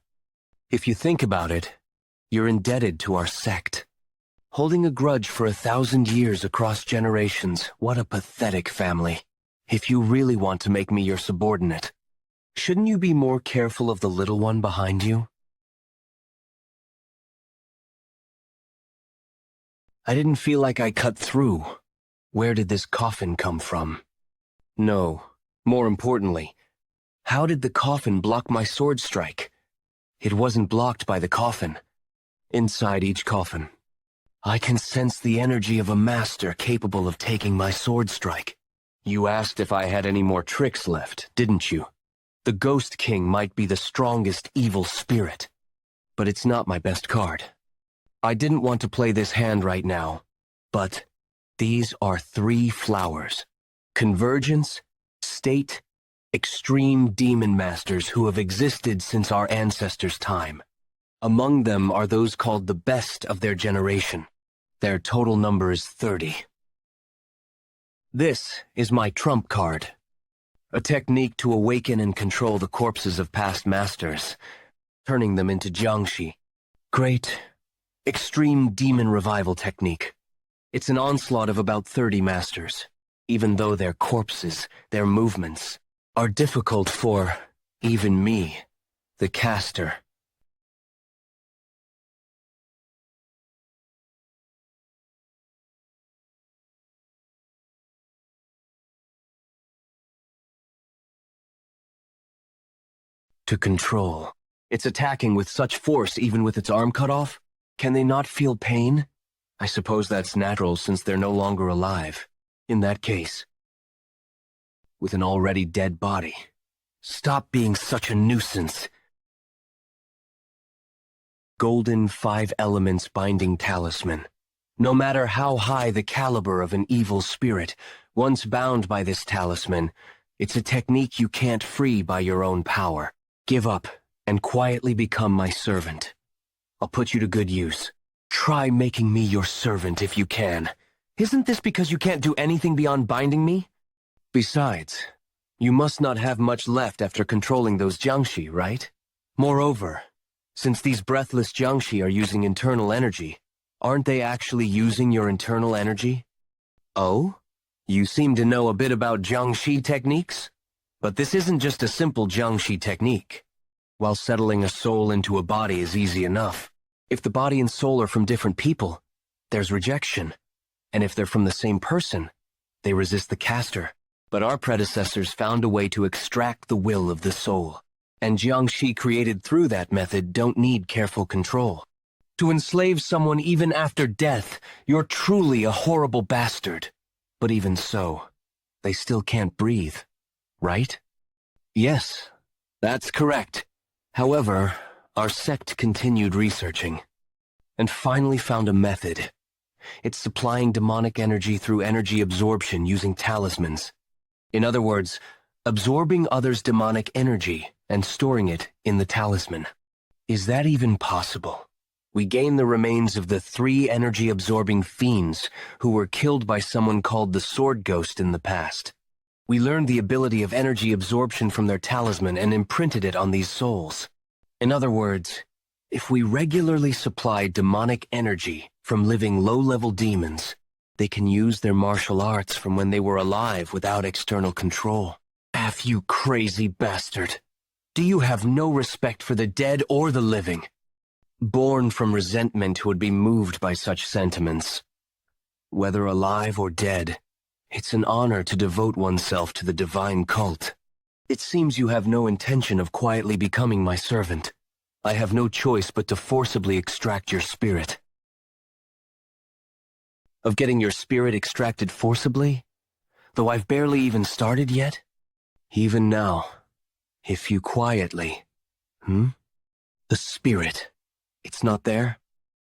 If you think about it, you're indebted to our sect. Holding a grudge for 1,000 years across generations, what a pathetic family. If you really want to make me your subordinate, shouldn't you be more careful of the little one behind you? I didn't feel like I cut through. Where did this coffin come from? No, more importantly, how did the coffin block my sword strike? It wasn't blocked by the coffin. Inside each coffin, I can sense the energy of a master capable of taking my sword strike. You asked if I had any more tricks left, didn't you? The Ghost King might be the strongest evil spirit, but it's not my best card. I didn't want to play this hand right now, but these are 3 flowers. Convergence, state, extreme demon masters who have existed since our ancestors' time. Among them are those called the best of their generation. Their total number is 30. This is my trump card, a technique to awaken and control the corpses of past masters, turning them into jiangshi. Great, extreme demon revival technique. It's an onslaught of about 30 masters, even though their corpses, their movements, are difficult for even me, the caster. To control. It's attacking with such force even with its arm cut off? Can they not feel pain? I suppose that's natural since they're no longer alive. In that case, with an already dead body. Stop being such a nuisance. Golden 5 elements binding talisman. No matter how high the caliber of an evil spirit, once bound by this talisman, it's a technique you can't free by your own power. Give up and quietly become my servant. I'll put you to good use. Try making me your servant if you can. Isn't this because you can't do anything beyond binding me? Besides, you must not have much left after controlling those jiangshi, right? Moreover, since these breathless jiangshi are using internal energy, aren't they actually using your internal energy? Oh? You seem to know a bit about jiangshi techniques? But this isn't just a simple jiangshi technique. While settling a soul into a body is easy enough, if the body and soul are from different people, there's rejection. And if they're from the same person, they resist the caster. But our predecessors found a way to extract the will of the soul. And jiangshi created through that method don't need careful control. To enslave someone even after death, you're truly a horrible bastard. But even so, they still can't breathe. Right? Yes, that's correct. However, our sect continued researching, and finally found a method. It's supplying demonic energy through energy absorption using talismans. In other words, absorbing others' demonic energy and storing it in the talisman. Is that even possible? We gain the remains of the 3 energy-absorbing fiends who were killed by someone called the Sword Ghost in the past. We learned the ability of energy absorption from their talisman and imprinted it on these souls. In other words, if we regularly supply demonic energy from living low-level demons, they can use their martial arts from when they were alive without external control. You crazy bastard. Do you have no respect for the dead or the living? Born from resentment who would be moved by such sentiments. Whether alive or dead, it's an honor to devote oneself to the divine cult. It seems you have no intention of quietly becoming my servant. I have no choice but to forcibly extract your spirit. Of getting your spirit extracted forcibly? Though I've barely even started yet? Even now, if you quietly... The spirit. It's not there?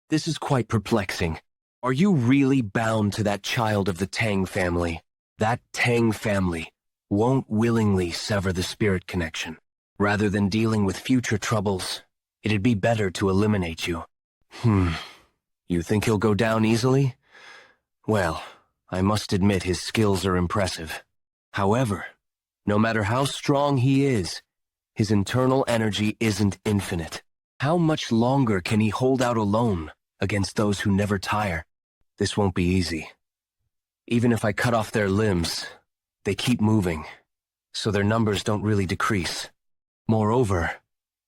This is quite perplexing. Are you really bound to that child of the Tang family? That Tang family won't willingly sever the spirit connection. Rather than dealing with future troubles, it'd be better to eliminate you. You think he'll go down easily? Well, I must admit his skills are impressive. However, no matter how strong he is, his internal energy isn't infinite. How much longer can he hold out alone against those who never tire? This won't be easy. Even if I cut off their limbs, they keep moving, so their numbers don't really decrease. Moreover,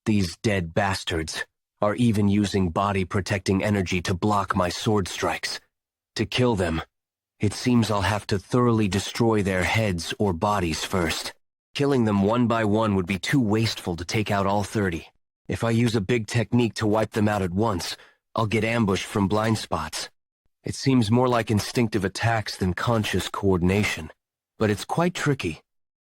these dead bastards are even using body-protecting energy to block my sword strikes. To kill them, it seems I'll have to thoroughly destroy their heads or bodies first. Killing them one by one would be too wasteful to take out all 30. If I use a big technique to wipe them out at once, I'll get ambushed from blind spots. It seems more like instinctive attacks than conscious coordination, but it's quite tricky.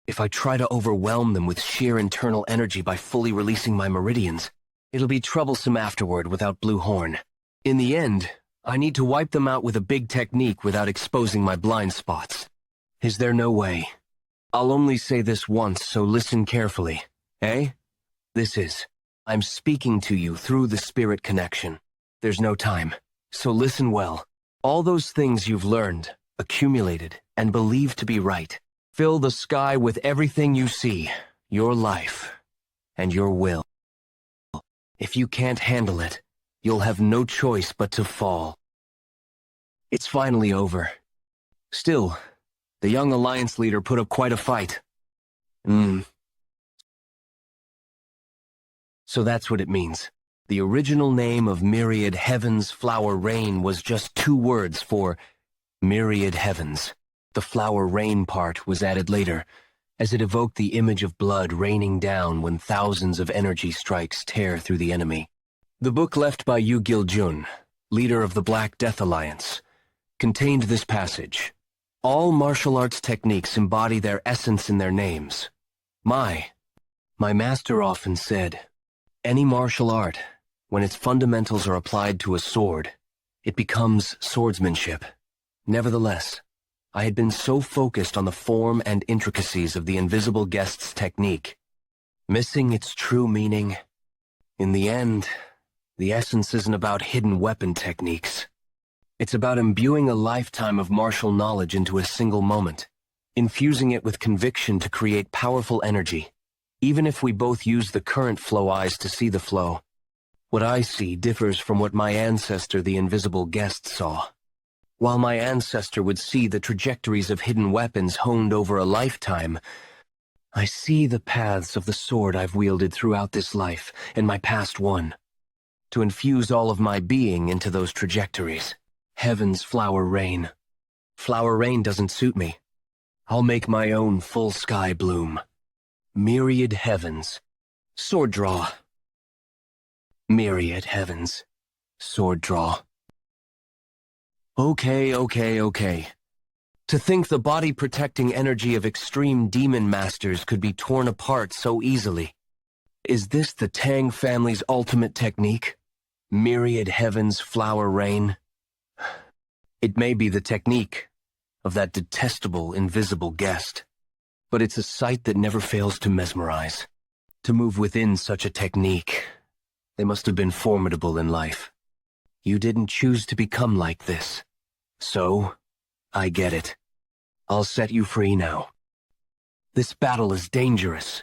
If I try to overwhelm them with sheer internal energy by fully releasing my meridians, it'll be troublesome afterward without Blue Horn. In the end, I need to wipe them out with a big technique without exposing my blind spots. Is there no way? I'll only say this once, so listen carefully. Eh? This is. I'm speaking to you through the spirit connection. There's no time, so listen well. All those things you've learned, accumulated, and believed to be right. Fill the sky with everything you see, your life, and your will. If you can't handle it, you'll have no choice but to fall. It's finally over. Still, the young alliance leader put up quite a fight. So that's what it means. The original name of Myriad Heaven's Flower Rain was just 2 words for Myriad Heavens. The flower rain part was added later, as it evoked the image of blood raining down when thousands of energy strikes tear through the enemy. The book left by Yu Gil-jun, leader of the Black Death Alliance, contained this passage. All martial arts techniques embody their essence in their names. My master often said, any martial art, when its fundamentals are applied to a sword, it becomes swordsmanship. Nevertheless, I had been so focused on the form and intricacies of the invisible guest's technique, missing its true meaning. In the end, the essence isn't about hidden weapon techniques. It's about imbuing a lifetime of martial knowledge into a single moment, infusing it with conviction to create powerful energy, even if we both use the current flow eyes to see the flow. What I see differs from what my ancestor, the invisible guest, saw. While my ancestor would see the trajectories of hidden weapons honed over a lifetime, I see the paths of the sword I've wielded throughout this life and my past one, to infuse all of my being into those trajectories. Heaven's flower rain. Flower rain doesn't suit me. I'll make my own full sky bloom. Myriad heavens. Sword draw. Myriad heavens. Sword draw. Okay. To think the body-protecting energy of extreme demon masters could be torn apart so easily. Is this the Tang family's ultimate technique? Myriad heavens flower rain? It may be the technique of that detestable invisible guest, but it's a sight that never fails to mesmerize. To move within such a technique, they must have been formidable in life. You didn't choose to become like this. So, I get it. I'll set you free now. This battle is dangerous.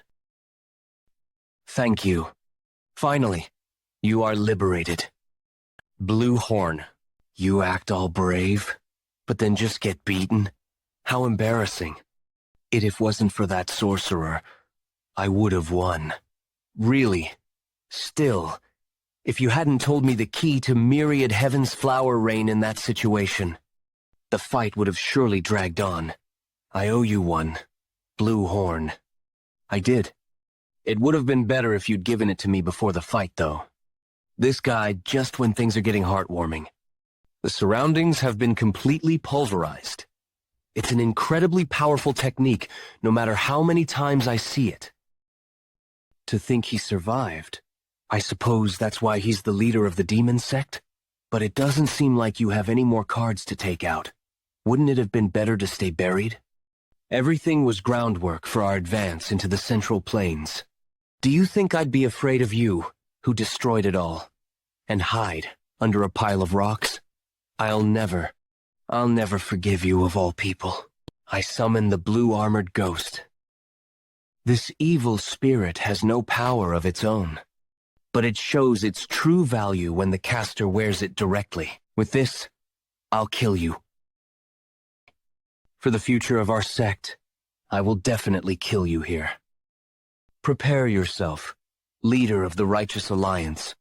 Thank you. Finally, you are liberated. Blue Horn, you act all brave, but then just get beaten? How embarrassing. If it wasn't for that sorcerer, I would have won. Really. Still, if you hadn't told me the key to Myriad Heaven's flower rain in that situation, the fight would have surely dragged on. I owe you one. Blue Horn. I did. It would have been better if you'd given it to me before the fight, though. This guy just when things are getting heartwarming. The surroundings have been completely pulverized. It's an incredibly powerful technique, no matter how many times I see it. To think he survived. I suppose that's why he's the leader of the demon sect? But it doesn't seem like you have any more cards to take out. Wouldn't it have been better to stay buried? Everything was groundwork for our advance into the Central Plains. Do you think I'd be afraid of you, who destroyed it all, and hide under a pile of rocks? I'll never forgive you of all people. I summon the blue-armored ghost. This evil spirit has no power of its own, but it shows its true value when the caster wears it directly. With this, I'll kill you. For the future of our sect, I will definitely kill you here. Prepare yourself, leader of the Righteous Alliance.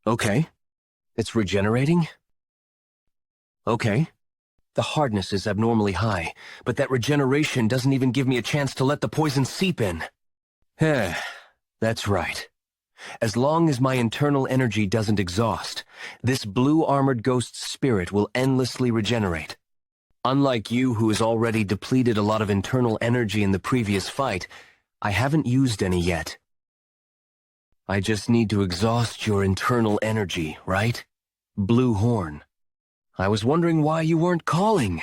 Okay. It's regenerating? Okay. The hardness is abnormally high, but that regeneration doesn't even give me a chance to let the poison seep in. That's right. As long as my internal energy doesn't exhaust, this blue-armored ghost's spirit will endlessly regenerate. Unlike you, who has already depleted a lot of internal energy in the previous fight, I haven't used any yet. I just need to exhaust your internal energy, right? Blue Horn. I was wondering why you weren't calling.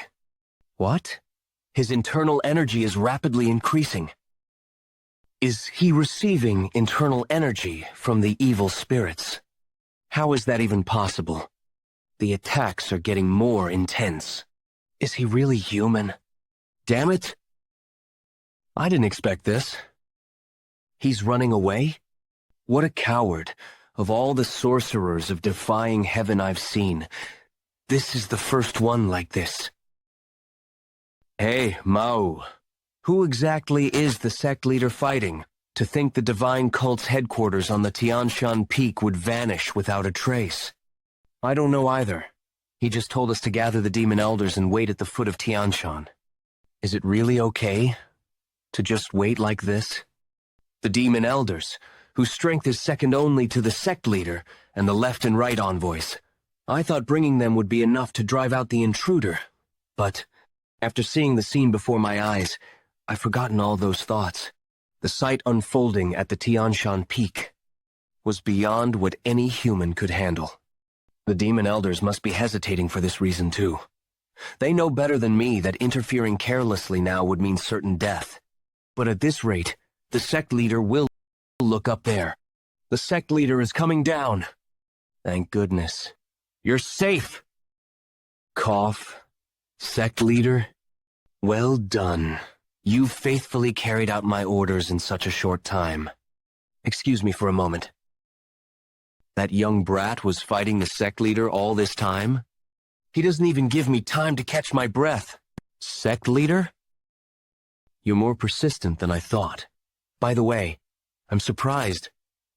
What? His internal energy is rapidly increasing. Is he receiving internal energy from the evil spirits? How is that even possible? The attacks are getting more intense. Is he really human? Damn it! I didn't expect this. He's running away? What a coward. Of all the sorcerers of defying heaven I've seen, this is the first one like this. Hey, Mao. Who exactly is the sect leader fighting? To think the divine cult's headquarters on the Tianshan Peak would vanish without a trace. I don't know either. He just told us to gather the demon elders and wait at the foot of Tianshan. Is it really okay to just wait like this? The demon elders, whose strength is second only to the sect leader and the left and right envoys. I thought bringing them would be enough to drive out the intruder, but after seeing the scene before my eyes, I've forgotten all those thoughts. The sight unfolding at the Tianshan Peak was beyond what any human could handle. The demon elders must be hesitating for this reason too. They know better than me that interfering carelessly now would mean certain death. But at this rate, the sect leader will look up there. The sect leader is coming down. Thank goodness. You're safe! Cough. Sect leader? Well done. You faithfully carried out my orders in such a short time. Excuse me for a moment. That young brat was fighting the sect leader all this time? He doesn't even give me time to catch my breath. Sect leader? You're more persistent than I thought. By the way, I'm surprised.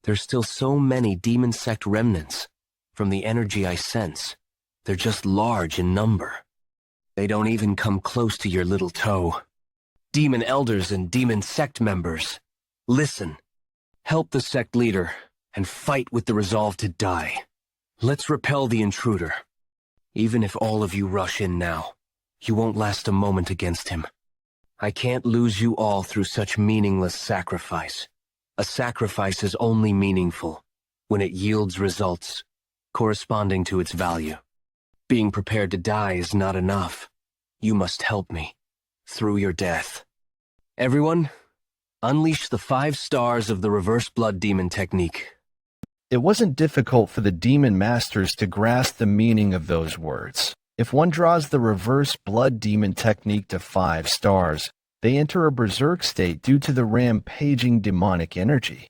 There's still so many demon sect remnants. From the energy I sense, they're just large in number. They don't even come close to your little toe. Demon elders and demon sect members, listen. Help the sect leader and fight with the resolve to die. Let's repel the intruder. Even if all of you rush in now, you won't last a moment against him. I can't lose you all through such meaningless sacrifice. A sacrifice is only meaningful when it yields results corresponding to its value. Being prepared to die is not enough. You must help me through your death. Everyone, unleash the 5 stars of the reverse blood demon technique. It wasn't difficult for the demon masters to grasp the meaning of those words. If one draws the reverse blood demon technique to 5 stars, they enter a berserk state due to the rampaging demonic energy.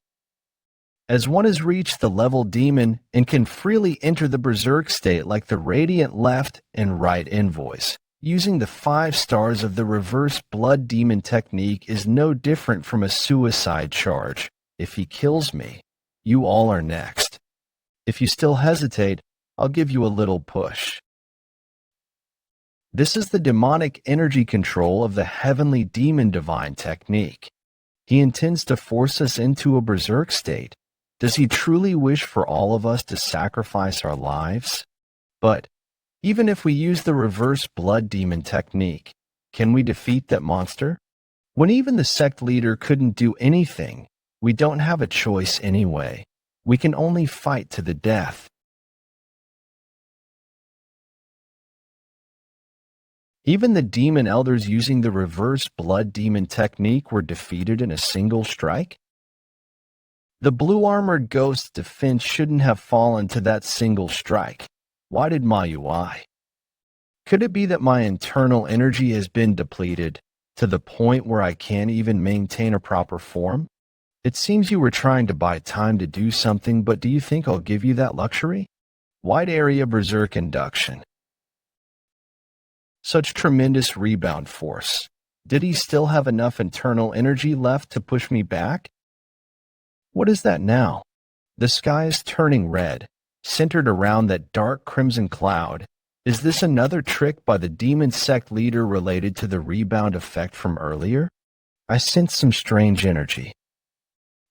As one has reached the level demon and can freely enter the berserk state like the radiant left and right envoys, using the 5 stars of the reverse blood demon technique is no different from a suicide charge. If he kills me, you all are next. If you still hesitate, I'll give you a little push. This is the demonic energy control of the heavenly demon divine technique. He intends to force us into a berserk state. Does he truly wish for all of us to sacrifice our lives? But even if we use the reverse blood demon technique, can we defeat that monster? When even the sect leader couldn't do anything, we don't have a choice anyway. We can only fight to the death. Even the demon elders using the reverse blood demon technique were defeated in a single strike? The blue-armored ghost's defense shouldn't have fallen to that single strike. Why did my UI? Could it be that my internal energy has been depleted to the point where I can't even maintain a proper form? It seems you were trying to buy time to do something, but do you think I'll give you that luxury? Wide area berserk induction. Such tremendous rebound force. Did he still have enough internal energy left to push me back? What is that now? The sky is turning red, centered around that dark crimson cloud. Is this another trick by the demon sect leader related to the rebound effect from earlier? I sense some strange energy.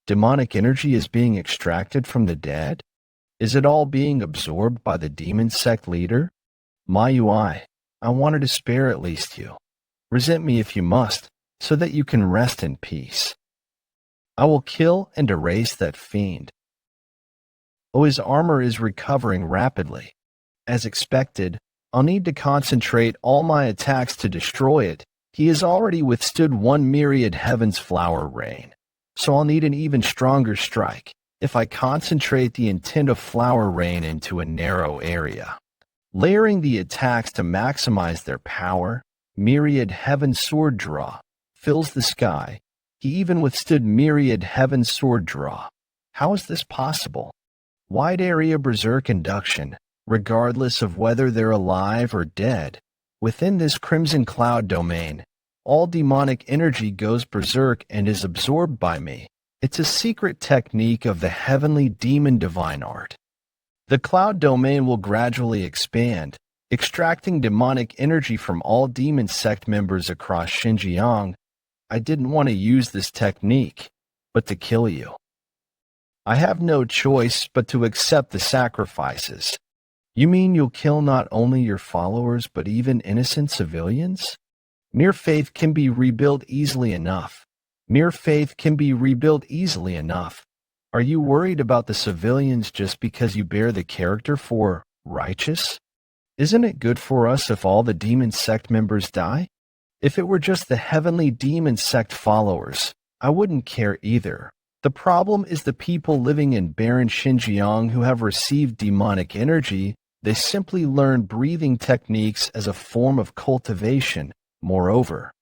Demonic energy is being extracted from the dead? Is it all being absorbed by the demon sect leader? My UI, I wanted to spare at least you. Resent me if you must, so that you can rest in peace. I will kill and erase that fiend. Oh, his armor is recovering rapidly. As expected, I'll need to concentrate all my attacks to destroy it. He has already withstood one myriad heaven's flower rain, so I'll need an even stronger strike if I concentrate the intent of flower rain into a narrow area. Layering the attacks to maximize their power, myriad heaven sword draw fills the sky. He even withstood myriad heaven sword draw. How is this possible? Wide area berserk induction, regardless of whether they're alive or dead. Within this crimson cloud domain, all demonic energy goes berserk and is absorbed by me. It's a secret technique of the heavenly demon divine art. The cloud domain will gradually expand, extracting demonic energy from all demon sect members across Xinjiang. I didn't want to use this technique, but to kill you. I have no choice but to accept the sacrifices. You mean you'll kill not only your followers but even innocent civilians? Mere faith can be rebuilt easily enough. Mere faith can be rebuilt easily enough. Are you worried about the civilians just because you bear the character for righteous? Isn't it good for us if all the demon sect members die? If it were just the heavenly demon sect followers, I wouldn't care either. The problem is the people living in barren Xinjiang who have received demonic energy. They simply learn breathing techniques as a form of cultivation. Moreover,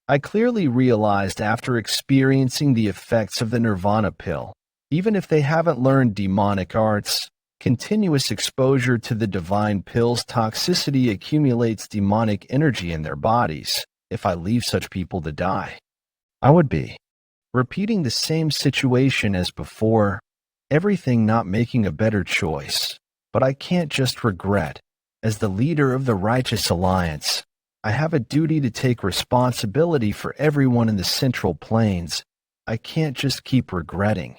I clearly realized after experiencing the effects of the nirvana pill, even if they haven't learned demonic arts, continuous exposure to the divine pill's toxicity accumulates demonic energy in their bodies. If I leave such people to die, I would be repeating the same situation as before, everything not making a better choice. But I can't just regret. As the leader of the Righteous Alliance, I have a duty to take responsibility for everyone in the Central Plains. I can't just keep regretting.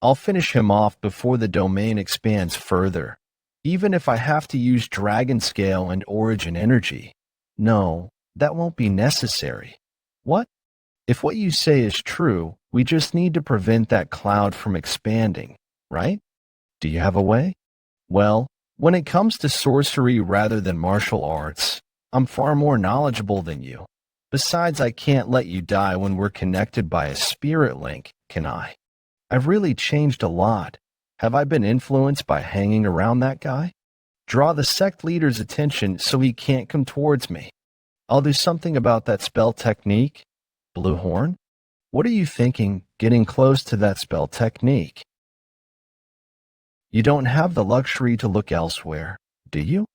I'll finish him off before the domain expands further, even if I have to use Dragon Scale and Origin Energy. No, that won't be necessary. What? If what you say is true, we just need to prevent that cloud from expanding, right? Do you have a way? Well, when it comes to sorcery rather than martial arts, I'm far more knowledgeable than you. Besides, I can't let you die when we're connected by a spirit link, can I? I've really changed a lot. Have I been influenced by hanging around that guy? Draw the sect leader's attention so he can't come towards me. I'll do something about that spell technique. Blue Horn? What are you thinking, getting close to that spell technique? You don't have the luxury to look elsewhere, do you?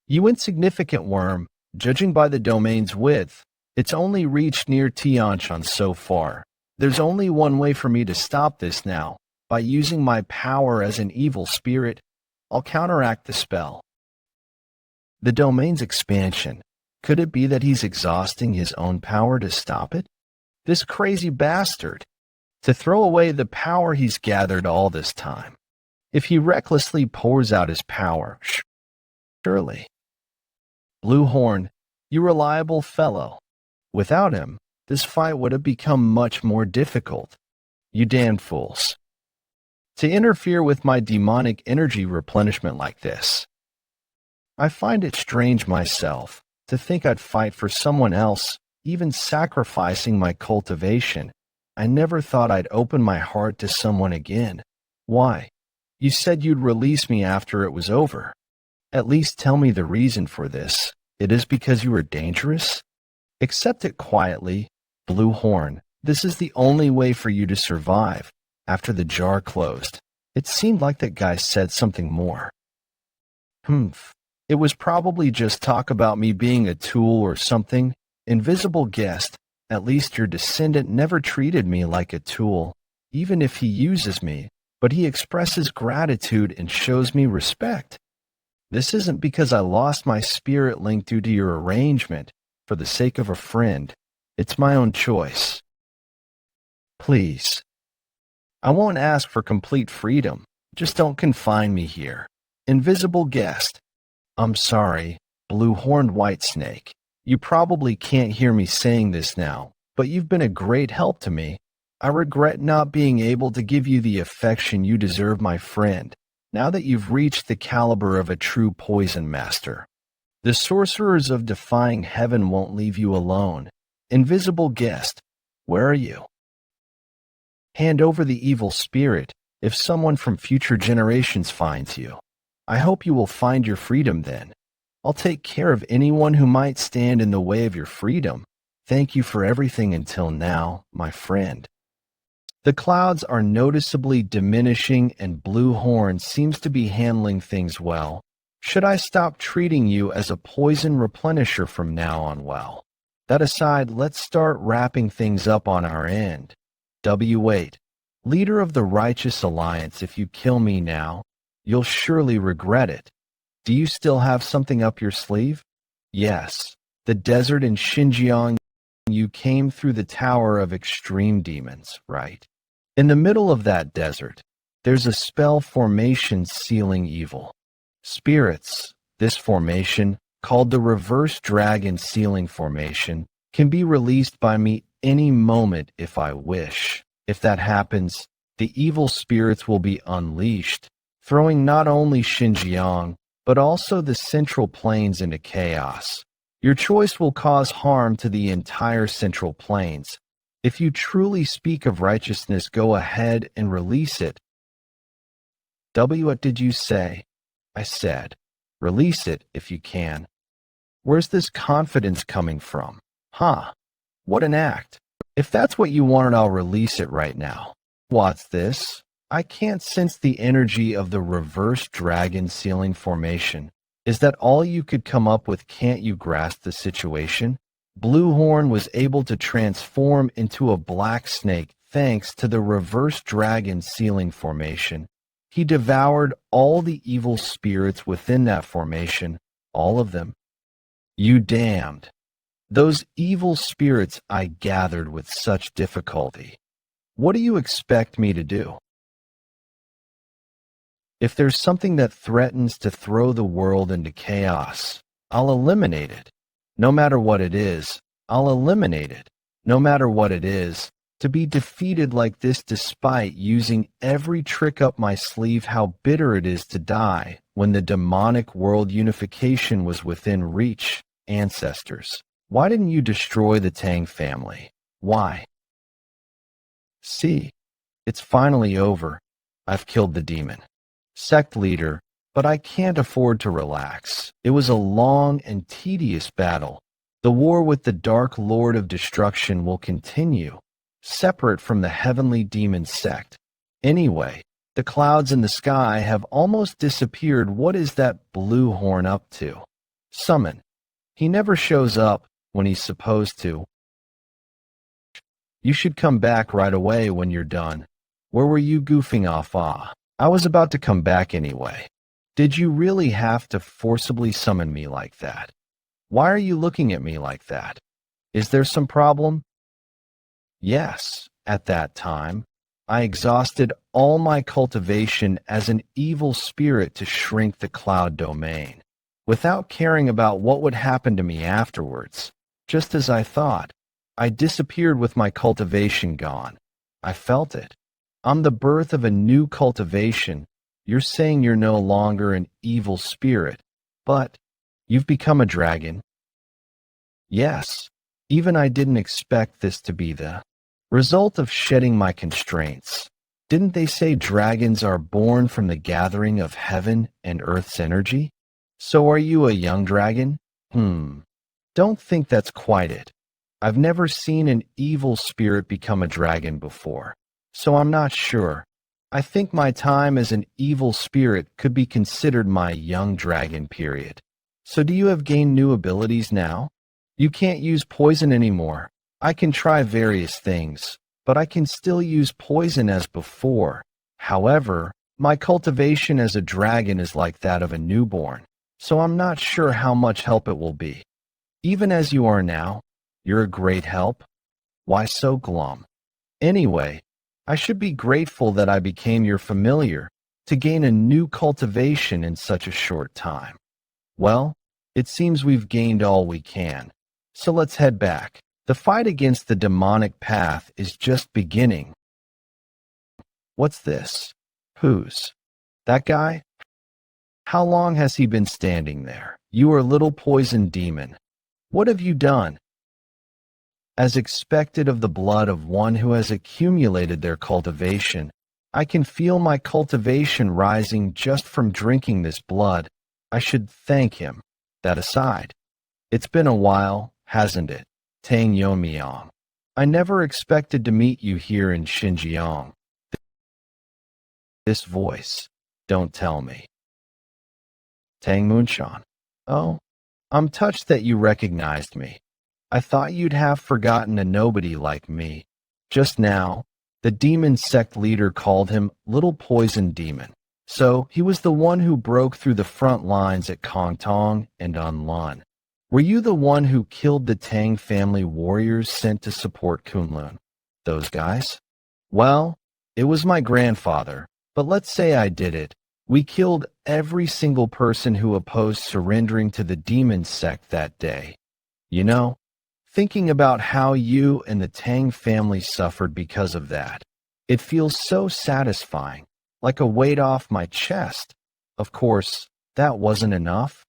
You insignificant worm, judging by the domain's width, it's only reached near Tianshan so far. There's only one way for me to stop this now. By using my power as an evil spirit, I'll counteract the spell. The domain's expansion. Could it be that he's exhausting his own power to stop it? This crazy bastard. To throw away the power he's gathered all this time. If he recklessly pours out his power, surely. Blue Horn, you reliable fellow. Without him, this fight would have become much more difficult. You damned fools. To interfere with my demonic energy replenishment like this. I find it strange myself to think I'd fight for someone else, even sacrificing my cultivation. I never thought I'd open my heart to someone again. Why? You said you'd release me after it was over. At least tell me the reason for this. It is because you are dangerous? Accept it quietly. Blue Horn, this is the only way for you to survive. After the jar closed, it seemed like that guy said something more. Humph. It was probably just talk about me being a tool or something. Invisible guest, at least your descendant never treated me like a tool, even if he uses me, but he expresses gratitude and shows me respect. This isn't because I lost my spirit link due to your arrangement, for the sake of a friend. It's my own choice. Please. I won't ask for complete freedom. Just don't confine me here. Invisible guest. I'm sorry, blue-horned whitesnake. You probably can't hear me saying this now, but you've been a great help to me. I regret not being able to give you the affection you deserve, my friend, now that you've reached the caliber of a true poison master. The sorcerers of defying heaven won't leave you alone. Invisible guest, where are you? Hand over the evil spirit if someone from future generations finds you. I hope you will find your freedom then. I'll take care of anyone who might stand in the way of your freedom. Thank you for everything until now, my friend. The clouds are noticeably diminishing and Blue Horn seems to be handling things well. Should I stop treating you as a poison replenisher from now on? Well, that aside, let's start wrapping things up on our end. W8, leader of the Righteous Alliance, if you kill me now, you'll surely regret it. Do you still have something up your sleeve? Yes, the desert in Xinjiang. You came through the Tower of Extreme Demons, right? In the middle of that desert, there's a spell formation sealing evil. Spirits, this formation, called the Reverse Dragon Sealing Formation, can be released by me any moment if I wish. If that happens, the evil spirits will be unleashed, throwing not only Xinjiang, but also the Central Plains into chaos. Your choice will cause harm to the entire Central Plains. If you truly speak of righteousness, go ahead and release it. What did you say? I said, release it if you can. Where's this confidence coming from? Huh? What an act. If that's what you wanted, I'll release it right now. What's this? I can't sense the energy of the Reverse Dragon Sealing Formation. Is that all you could come up with? Can't you grasp the situation? Blue Horn was able to transform into a black snake thanks to the Reverse Dragon Sealing Formation. He devoured all the evil spirits within that formation, all of them. You damned. Those evil spirits I gathered with such difficulty. What do you expect me to do? If there's something that threatens to throw the world into chaos, I'll eliminate it. No matter what it is, I'll eliminate it. No matter what it is, to be defeated like this despite using every trick up my sleeve, how bitter it is to die when the demonic world unification was within reach. Ancestors, why didn't you destroy the Tang family? Why? See, it's finally over. I've killed the demon. Sect leader, but I can't afford to relax. It was a long and tedious battle. The war with the Dark Lord of Destruction will continue, separate from the heavenly demon sect. Anyway, the clouds in the sky have almost disappeared. What is that Blue Horn up to? Summon. He never shows up when he's supposed to. You should come back right away when you're done. Where were you goofing off? I was about to come back anyway. Did you really have to forcibly summon me like that? Why are you looking at me like that? Is there some problem? Yes, at that time, I exhausted all my cultivation as an evil spirit to shrink the cloud domain, without caring about what would happen to me afterwards. Just as I thought, I disappeared with my cultivation gone. I felt it. I'm the birth of a new cultivation. You're saying you're no longer an evil spirit, but you've become a dragon. Yes, even I didn't expect this to be the result of shedding my constraints. Didn't they say dragons are born from the gathering of heaven and earth's energy? So are you a young dragon? Don't think that's quite it. I've never seen an evil spirit become a dragon before, so I'm not sure. I think my time as an evil spirit could be considered my young dragon period. So do you have gained new abilities now? You can't use poison anymore. I can try various things, but I can still use poison as before. However, my cultivation as a dragon is like that of a newborn, so I'm not sure how much help it will be. Even as you are now, you're a great help. Why so glum? Anyway, I should be grateful that I became your familiar to gain a new cultivation in such a short time. Well, it seems we've gained all we can, so let's head back. The fight against the demonic path is just beginning. What's this? Who's? That guy? How long has he been standing there? You are a little poison demon. What have you done? As expected of the blood of one who has accumulated their cultivation, I can feel my cultivation rising just from drinking this blood. I should thank him. That aside, it's been a while, hasn't it, Tang Yeon-Myeong? I never expected to meet you here in Xinjiang. This voice, don't tell me. Tang Moonshan. Oh, I'm touched that you recognized me. I thought you'd have forgotten a nobody like me. Just now, the demon sect leader called him Little Poison Demon. So he was the one who broke through the front lines at Confronting and Unlun. Were you the one who killed the Tang family warriors sent to support Kunlun? Those guys? Well, it was my grandfather, but let's say I did it. We killed every single person who opposed surrendering to the demon sect that day. You know, thinking about how you and the Tang family suffered because of that, it feels so satisfying, like a weight off my chest. Of course, that wasn't enough.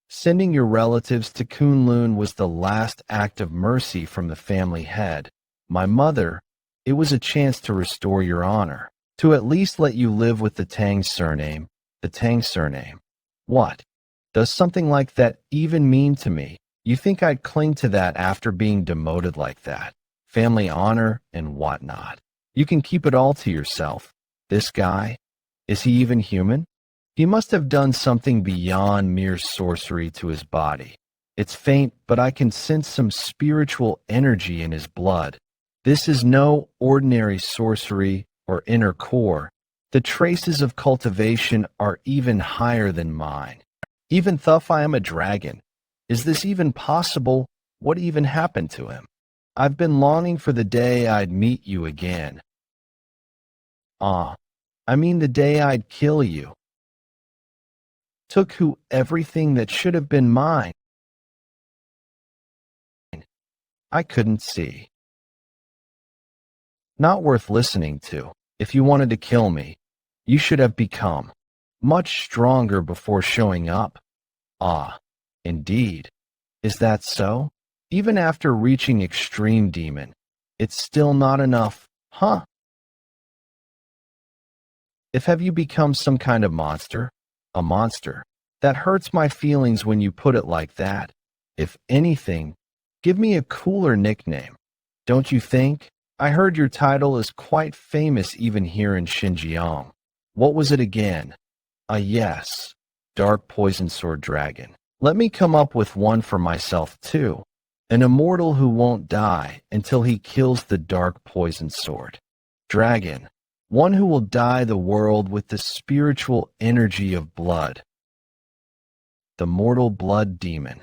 Sending your relatives to Kunlun was the last act of mercy from the family head. My mother, it was a chance to restore your honor, to at least let you live with the Tang surname. The Tang surname. What? Does something like that even mean to me? You think I'd cling to that after being demoted like that? Family honor and whatnot. You can keep it all to yourself. This guy, is he even human? He must have done something beyond mere sorcery to his body. It's faint, but I can sense some spiritual energy in his blood. This is no ordinary sorcery or inner core. The traces of cultivation are even higher than mine. Even though I am a dragon, is this even possible? What even happened to him? I've been longing for the day I'd meet you again. I mean the day I'd kill you. Took who everything that should have been mine. I couldn't see. Not worth listening to. If you wanted to kill me, you should have become much stronger before showing up. Indeed. Is that so? Even after reaching extreme demon, it's still not enough, huh? Have you become some kind of monster? A monster? That hurts my feelings when you put it like that. If anything, give me a cooler nickname. Don't you think? I heard your title is quite famous even here in Xinjiang. What was it again? Yes. Dark Poison Sword Dragon. Let me come up with one for myself too. An immortal who won't die until he kills the Dark Poison Sword Dragon. One who will dye the world with the spiritual energy of blood. The Mortal Blood Demon.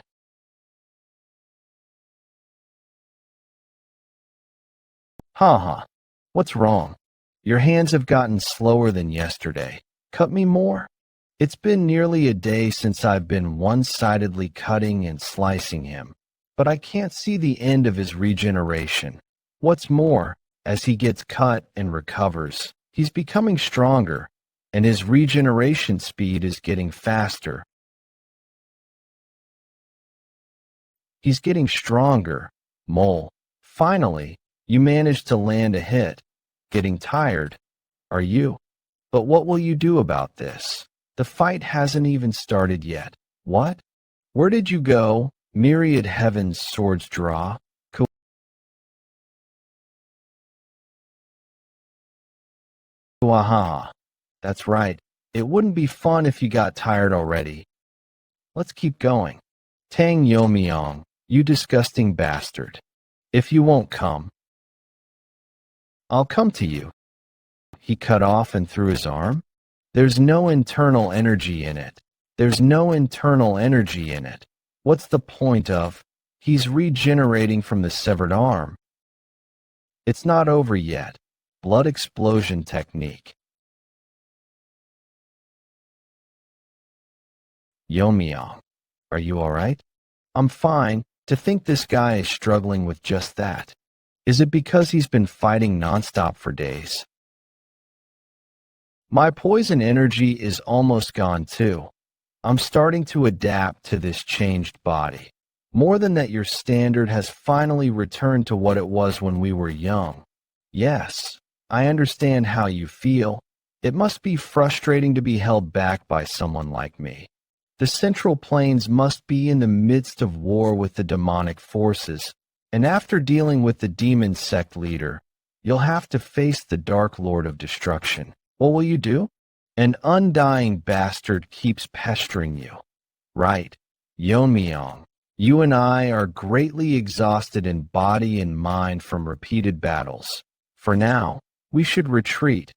Ha. What's wrong? Your hands have gotten slower than yesterday. Cut me more? It's been nearly a day since I've been one-sidedly cutting and slicing him, but I can't see the end of his regeneration. What's more, as he gets cut and recovers, he's becoming stronger, and his regeneration speed is getting faster. He's getting stronger. Mole. Finally, you managed to land a hit. Getting tired, are you? But what will you do about this? The fight hasn't even started yet. What? Where did you go? Myriad heavens swords draw. Kuahaha. That's right. It wouldn't be fun if you got tired already. Let's keep going. Tang Yeon-Myeong, you disgusting bastard. If you won't come, I'll come to you. He cut off and threw his arm. There's no internal energy in it. There's no internal energy in it. What's the point of? He's regenerating from the severed arm. It's not over yet. Blood explosion technique. Yeon-Myeong, are you alright? I'm fine. To think this guy is struggling with just that. Is it because he's been fighting nonstop for days? My poison energy is almost gone too. I'm starting to adapt to this changed body. More than that, your standard has finally returned to what it was when we were young. Yes, I understand how you feel. It must be frustrating to be held back by someone like me. The Central Plains must be in the midst of war with the demonic forces, and after dealing with the demon sect leader, you'll have to face the Dark Lord of Destruction. What will you do? An undying bastard keeps pestering you. Right, Yeon-Myeong, you and I are greatly exhausted in body and mind from repeated battles. For now, we should retreat.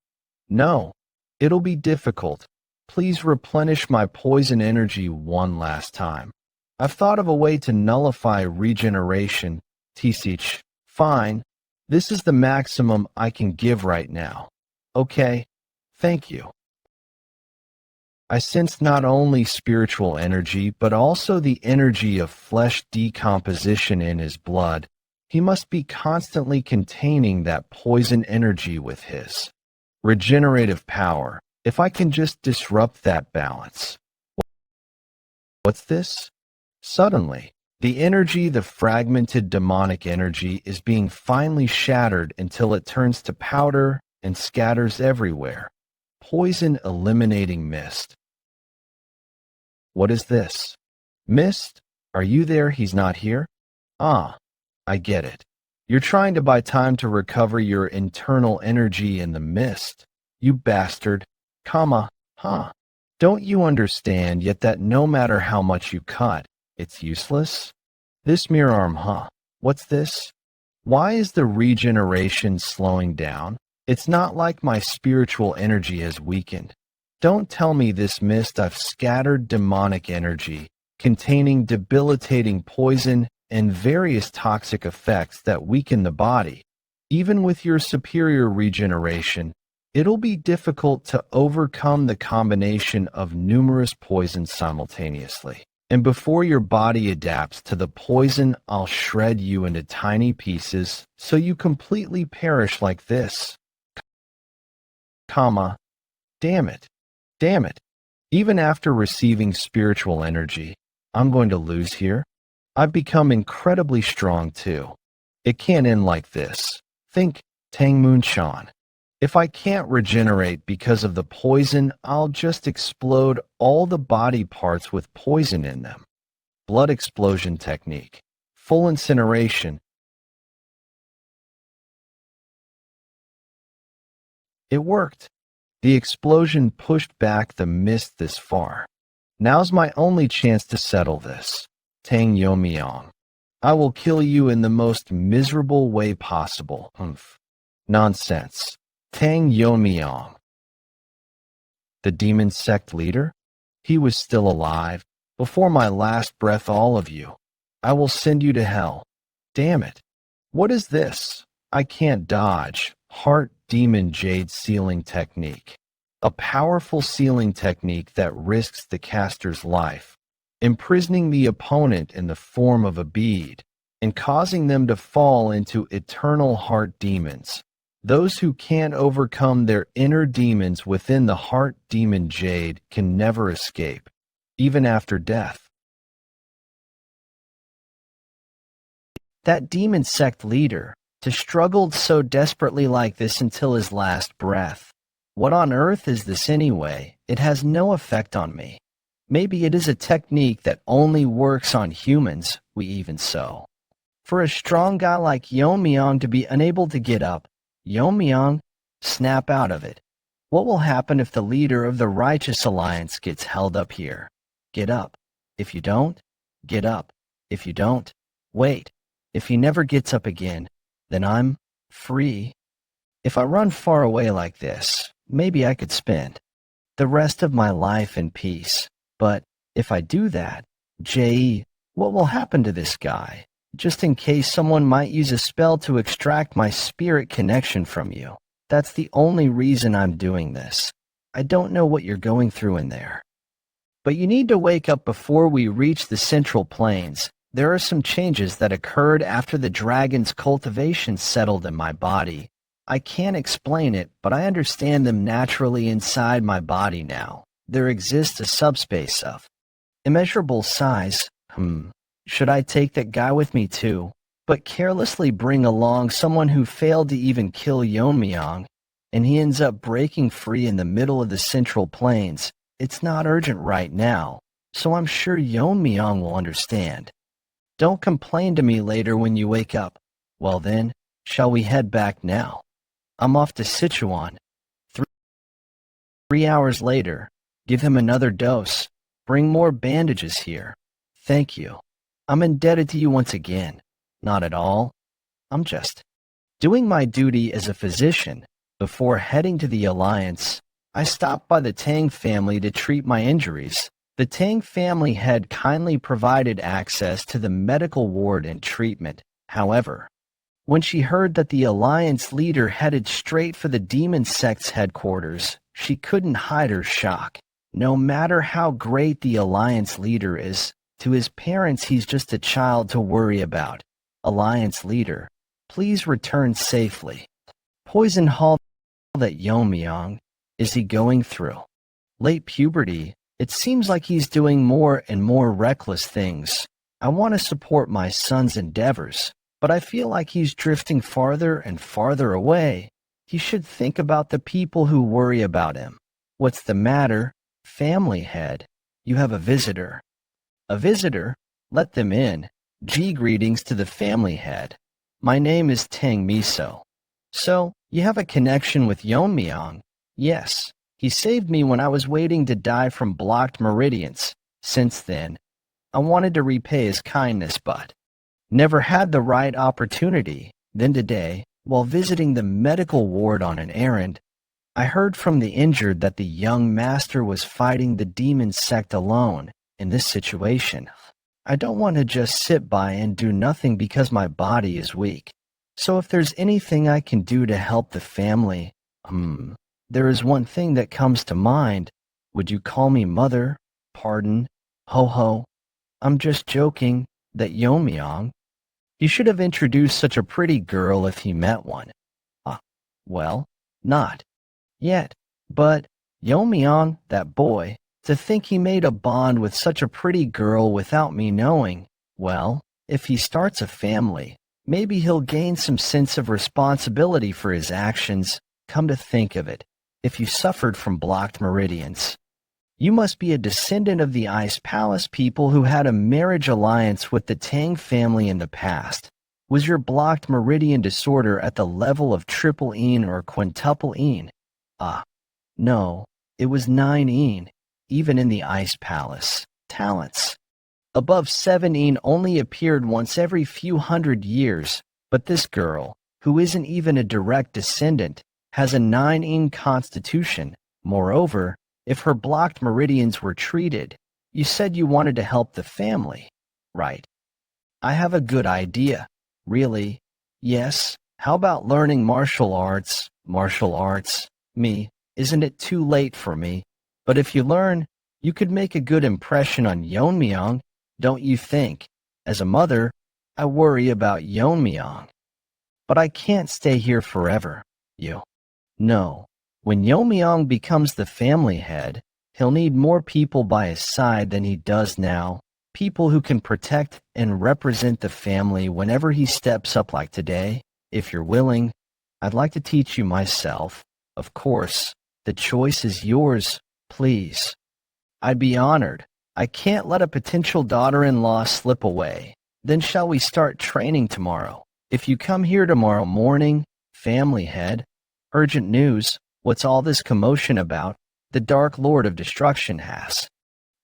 No, it'll be difficult. Please replenish my poison energy one last time. I've thought of a way to nullify regeneration. Tisich, fine. This is the maximum I can give right now. Okay, thank you. I sense not only spiritual energy, but also the energy of flesh decomposition in his blood. He must be constantly containing that poison energy with his regenerative power. If I can just disrupt that balance. What's this? Suddenly, the energy, the fragmented demonic energy, is being finely shattered until it turns to powder and scatters everywhere. Poison eliminating mist. What is this? Mist? Are you there? He's not here? Ah, I get it. You're trying to buy time to recover your internal energy in the mist. You bastard. Huh. Don't you understand yet that no matter how much you cut, it's useless? This mirror arm, huh? What's this? Why is the regeneration slowing down? It's not like my spiritual energy has weakened. Don't tell me this mist. I've scattered demonic energy, containing debilitating poison and various toxic effects that weaken the body. Even with your superior regeneration, it'll be difficult to overcome the combination of numerous poisons simultaneously. And before your body adapts to the poison, I'll shred you into tiny pieces so you completely perish like this. Damn it. Even after receiving spiritual energy, I'm going to lose here. I've become incredibly strong too. It can't end like this. Think Tang Yeon-Myeong. If I can't regenerate because of the poison, I'll just explode all the body parts with poison in them. Blood explosion technique. Full incineration. It worked. The explosion pushed back the mist this far. Now's my only chance to settle this. Tang Yeon-Myeong. I will kill you in the most miserable way possible. Nonsense. Tang Yeon-Myeong. The demon sect leader? He was still alive. Before my last breath, all of you. I will send you to hell. Damn it. What is this? I can't dodge. Heart demon jade sealing technique. A powerful sealing technique that risks the caster's life, imprisoning the opponent in the form of a bead, and causing them to fall into eternal heart demons. Those who can't overcome their inner demons within the heart demon jade can never escape, even after death. That demon sect leader, to struggled so desperately like this until his last breath. What on earth is this anyway? It has no effect on me. Maybe it is a technique that only works on humans, we even so. For a strong guy like Yeon-Myeong to be unable to get up, Yeon-Myeong, snap out of it. What will happen if the leader of the Righteous Alliance gets held up here? Get up. If you don't, get up. If you don't, wait. If he never gets up again, then I'm free. If I run far away like this, maybe I could spend the rest of my life in peace. But if I do that, what will happen to this guy? Just in case someone might use a spell to extract my spirit connection from you. That's the only reason I'm doing this. I don't know what you're going through in there. But you need to wake up before we reach the Central Plains. There are some changes that occurred after the dragon's cultivation settled in my body. I can't explain it, but I understand them naturally inside my body now. There exists a subspace of immeasurable size. Should I take that guy with me too? But carelessly bring along someone who failed to even kill Yeon-Myeong, and he ends up breaking free in the middle of the Central Plains. It's not urgent right now, so I'm sure Yeon-Myeong will understand. Don't complain to me later when you wake up. Well then, shall we head back now? I'm off to Sichuan. 3 hours later, give him another dose. Bring more bandages here. Thank you. I'm indebted to you once again. Not at all. I'm just doing my duty as a physician. Before heading to the Alliance, I stopped by the Tang family to treat my injuries. The Tang family had kindly provided access to the medical ward and treatment. However, when she heard that the Alliance leader headed straight for the demon sect's headquarters, she couldn't hide her shock. No matter how great the Alliance leader is, to his parents he's just a child to worry about. Alliance leader, please return safely. Poison Hall that Yeon-Myeong, is he going through? Late puberty, it seems like he's doing more and more reckless things. I want to support my son's endeavors, but I feel like he's drifting farther and farther away. He should think about the people who worry about him. What's the matter? Family head, you have a visitor. A visitor? Let them in. Greetings to the family head. My name is Tang Miso. So, you have a connection with Yeon-Myeong? Yes. He saved me when I was waiting to die from blocked meridians. Since then, I wanted to repay his kindness but never had the right opportunity. Then today, while visiting the medical ward on an errand, I heard from the injured that the young master was fighting the demon sect alone. In this situation, I don't want to just sit by and do nothing because my body is weak. So if there's anything I can do to help the family, there is one thing that comes to mind. Would you call me mother? Pardon? Ho. I'm just joking. That Yeon-Myeong. He should have introduced such a pretty girl if he met one. Well, not yet. But Yeon-Myeong, that boy, to think he made a bond with such a pretty girl without me knowing. Well, if he starts a family, maybe he'll gain some sense of responsibility for his actions. Come to think of it, if you suffered from blocked meridians, you must be a descendant of the Ice Palace people who had a marriage alliance with the Tang family in the past. Was your blocked meridian disorder at the level of triple een or quintuple een? No, it was 9 een. Even in the Ice Palace, talents above 7 een only appeared once every few hundred years, but this girl, who isn't even a direct descendant, has a 9 een constitution. Moreover, if her blocked meridians were treated, you said you wanted to help the family, right? I have a good idea. Really? Yes. How about learning martial arts? Martial arts? Me? Isn't it too late for me? But if you learn, you could make a good impression on Yeon-Myeong, don't you think? As a mother, I worry about Yeon-Myeong. But I can't stay here forever. No. When Yeon-Myeong becomes the family head, he'll need more people by his side than he does now. People who can protect and represent the family whenever he steps up like today. If you're willing, I'd like to teach you myself. Of course, the choice is yours. Please. I'd be honored. I can't let a potential daughter-in-law slip away. Then shall we start training tomorrow? If you come here tomorrow morning, family head, urgent news, what's all this commotion about? The Dark Lord of Destruction has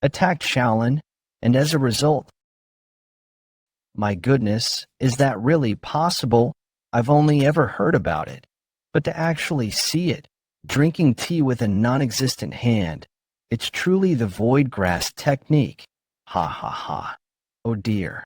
attacked Shaolin, and as a result, my goodness, is that really possible? I've only ever heard about it. But to actually see it, drinking tea with a non-existent hand, it's truly the void grass technique. Ha ha ha. Oh dear.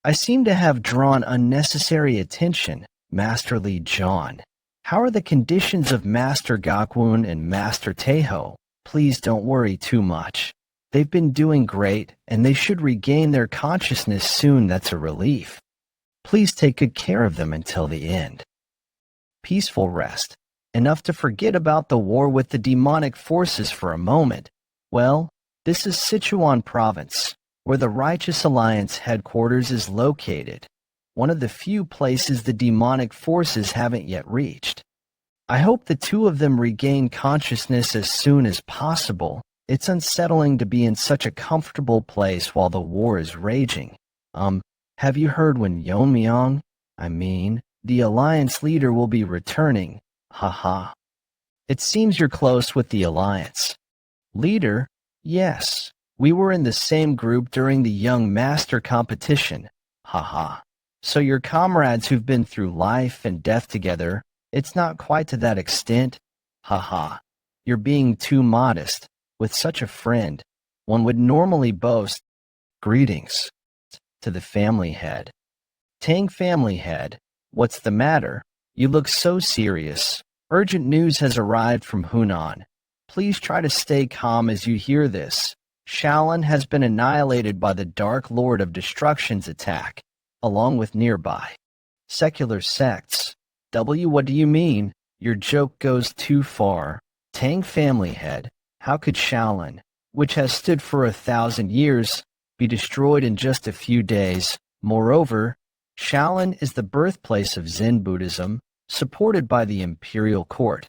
I seem to have drawn unnecessary attention, Master Li John. How are the conditions of Master Gakwoon and Master Taeho? Please don't worry too much. They've been doing great, and they should regain their consciousness soon. That's a relief. Please take good care of them until the end. Peaceful rest, enough to forget about the war with the demonic forces for a moment. Well, this is Sichuan Province, where the Righteous Alliance headquarters is located, one of the few places the demonic forces haven't yet reached. I hope the two of them regain consciousness as soon as possible. It's unsettling to be in such a comfortable place while the war is raging. Have you heard when Yeon-Myeong, the Alliance leader, will be returning? Haha. It seems you're close with the Alliance. Leader? Yes. We were in the same group during the Young Master competition. Haha. So your comrades who've been through life and death together, it's not quite to that extent? Haha. You're being too modest. With such a friend, one would normally boast. Greetings to the family head. Tang family head, what's the matter? You look so serious. Urgent news has arrived from Hunan. Please try to stay calm as you hear this. Shaolin has been annihilated by the Dark Lord of Destruction's attack, along with nearby secular sects. What do you mean? Your joke goes too far. Tang family head. How could Shaolin, which has stood for 1,000 years, be destroyed in just a few days? Moreover, Shaolin is the birthplace of Zen Buddhism, supported by the imperial court.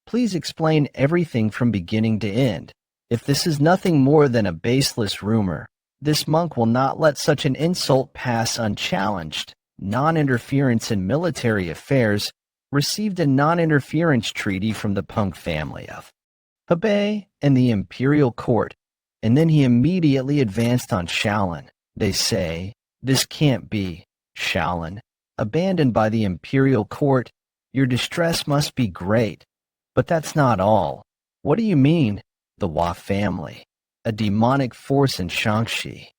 Please explain everything from beginning to end. If this is nothing more than a baseless rumor, this monk will not let such an insult pass unchallenged. Non-interference in military affairs received a non-interference treaty from the Punk family of Hebei and the imperial court, and then he immediately advanced on Shaolin. They say, this can't be. Shaolin, abandoned by the imperial court, your distress must be great. But that's not all. What do you mean? The Hua family, a demonic force in Shaanxi,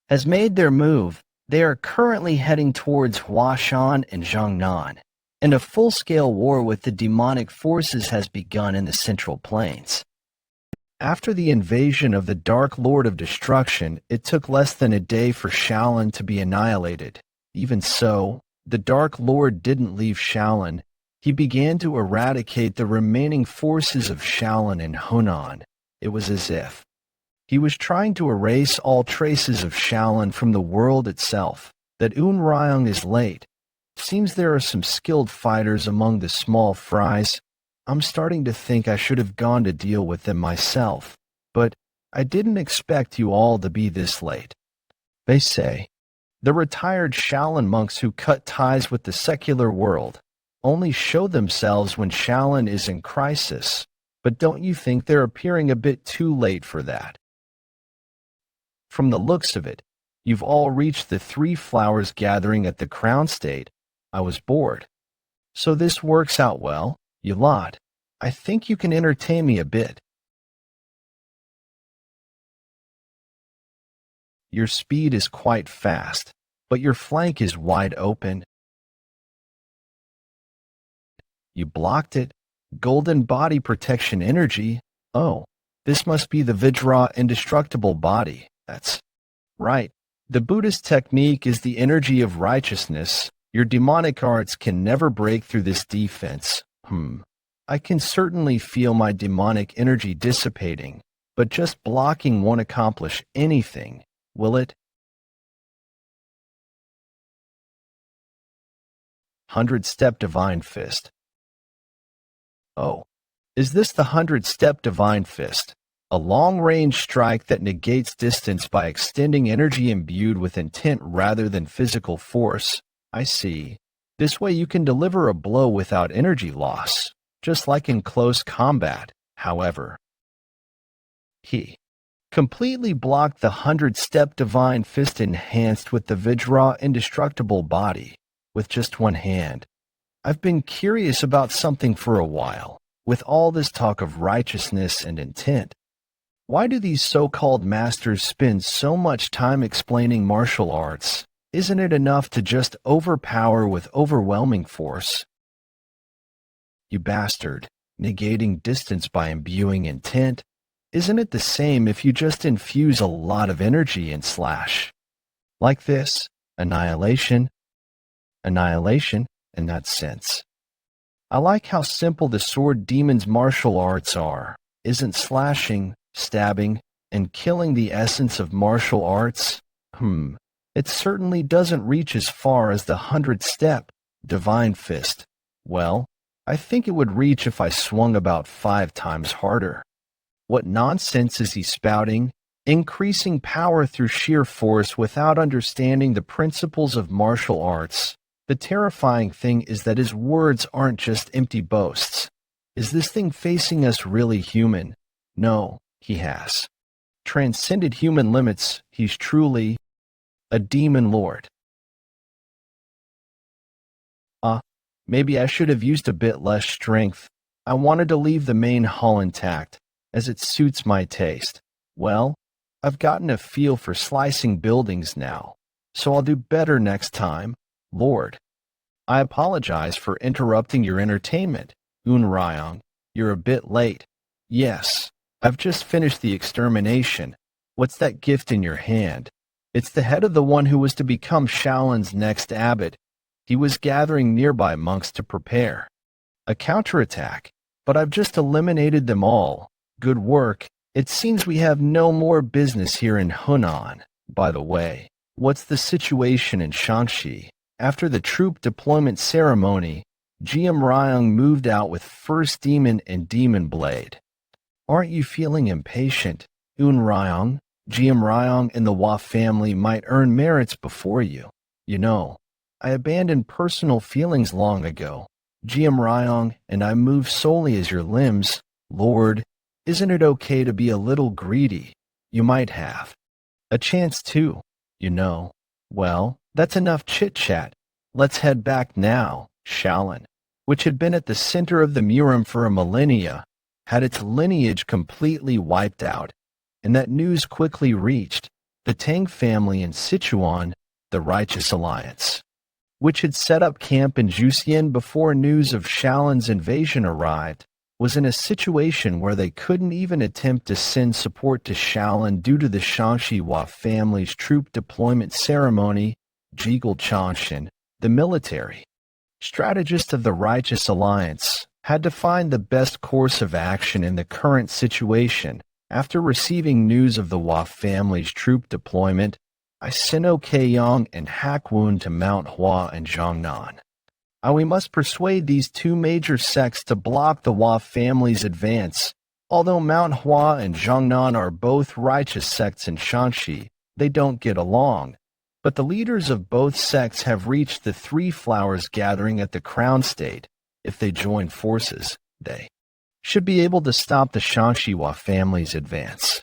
has made their move. They are currently heading towards Huashan and Jiangnan, and a full-scale war with the demonic forces has begun in the Central Plains. After the invasion of the Dark Lord of Destruction, it took less than a day for Shaolin to be annihilated. Even so, the Dark Lord didn't leave Shaolin. He began to eradicate the remaining forces of Shaolin in Hunan. It was as if he was trying to erase all traces of Shaolin from the world itself. That Ryong is late. Seems there are some skilled fighters among the small fries. I'm starting to think I should have gone to deal with them myself. But I didn't expect you all to be this late. They say, the retired Shaolin monks who cut ties with the secular world only show themselves when Shaolin is in crisis. But don't you think they're appearing a bit too late for that? From the looks of it, you've all reached the Three Flowers gathering at the Crown State. I was bored. So this works out well, you lot. I think you can entertain me a bit. Your speed is quite fast, but your flank is wide open. You blocked it. Golden body protection energy. Oh, this must be the Vajra indestructible body. That's right. The Buddhist technique is the energy of righteousness. Your demonic arts can never break through this defense. I can certainly feel my demonic energy dissipating, but just blocking won't accomplish anything, will it? 100-step divine fist. Oh, is this the 100-step divine fist? A long-range strike that negates distance by extending energy imbued with intent rather than physical force. I see. This way you can deliver a blow without energy loss, just like in close combat. However, he completely blocked the 100-step Divine Fist enhanced with the Vajra indestructible body, with just one hand. I've been curious about something for a while. With all this talk of righteousness and intent, why do these so-called masters spend so much time explaining martial arts? Isn't it enough to just overpower with overwhelming force? You bastard, negating distance by imbuing intent. Isn't it the same if you just infuse a lot of energy and slash? Like this, annihilation, in that sense. I like how simple the sword demon's martial arts are. Isn't slashing, stabbing, and killing the essence of martial arts? It certainly doesn't reach as far as the 100-step Divine Fist. Well, I think it would reach if I swung about 5 times harder. What nonsense is he spouting? Increasing power through sheer force without understanding the principles of martial arts. The terrifying thing is that his words aren't just empty boasts. Is this thing facing us really human? No, he has transcended human limits. He's truly a demon lord. Maybe I should have used a bit less strength. I wanted to leave the main hall intact, as it suits my taste. Well, I've gotten a feel for slicing buildings now, so I'll do better next time, Lord. I apologize for interrupting your entertainment, Eun-Ryong. You're a bit late. Yes, I've just finished the extermination. What's that gift in your hand? It's the head of the one who was to become Shaolin's next abbot. He was gathering nearby monks to prepare a counterattack, but I've just eliminated them all. Good work. It seems we have no more business here in Hunan. By the way, what's the situation in Shaanxi? After the troop deployment ceremony, Ryong moved out with First Demon and Demon Blade. Aren't you feeling impatient, Eun-Ryong? Ryong and the Hua family might earn merits before you. You know, I abandoned personal feelings long ago. Ryong and I move solely as your limbs. Lord, isn't it okay to be a little greedy? You might have a chance too, you know. Well, that's enough chit-chat. Let's head back now. Shaolin, which had been at the center of the Murim for a millennia, had its lineage completely wiped out, and that news quickly reached the Tang family in Sichuan, the Righteous Alliance, which had set up camp in Juxian before news of Shaolin's invasion arrived, was in a situation where they couldn't even attempt to send support to Shaolin due to the Shaanxi Hua family's troop deployment ceremony. Jegel Chanshin, the military strategist of the Righteous Alliance, had to find the best course of action in the current situation. After receiving news of the Hua family's troop deployment, I sent Okeong and Hakwun to Mount Hua and Zhongnan. We must persuade these two major sects to block the Hua family's advance. Although Mount Hua and Zhongnan are both righteous sects in Shaanxi, they don't get along. But the leaders of both sects have reached the Three Flowers gathering at the Crown State. If they join forces, they should be able to stop the Shaanxi Hua family's advance.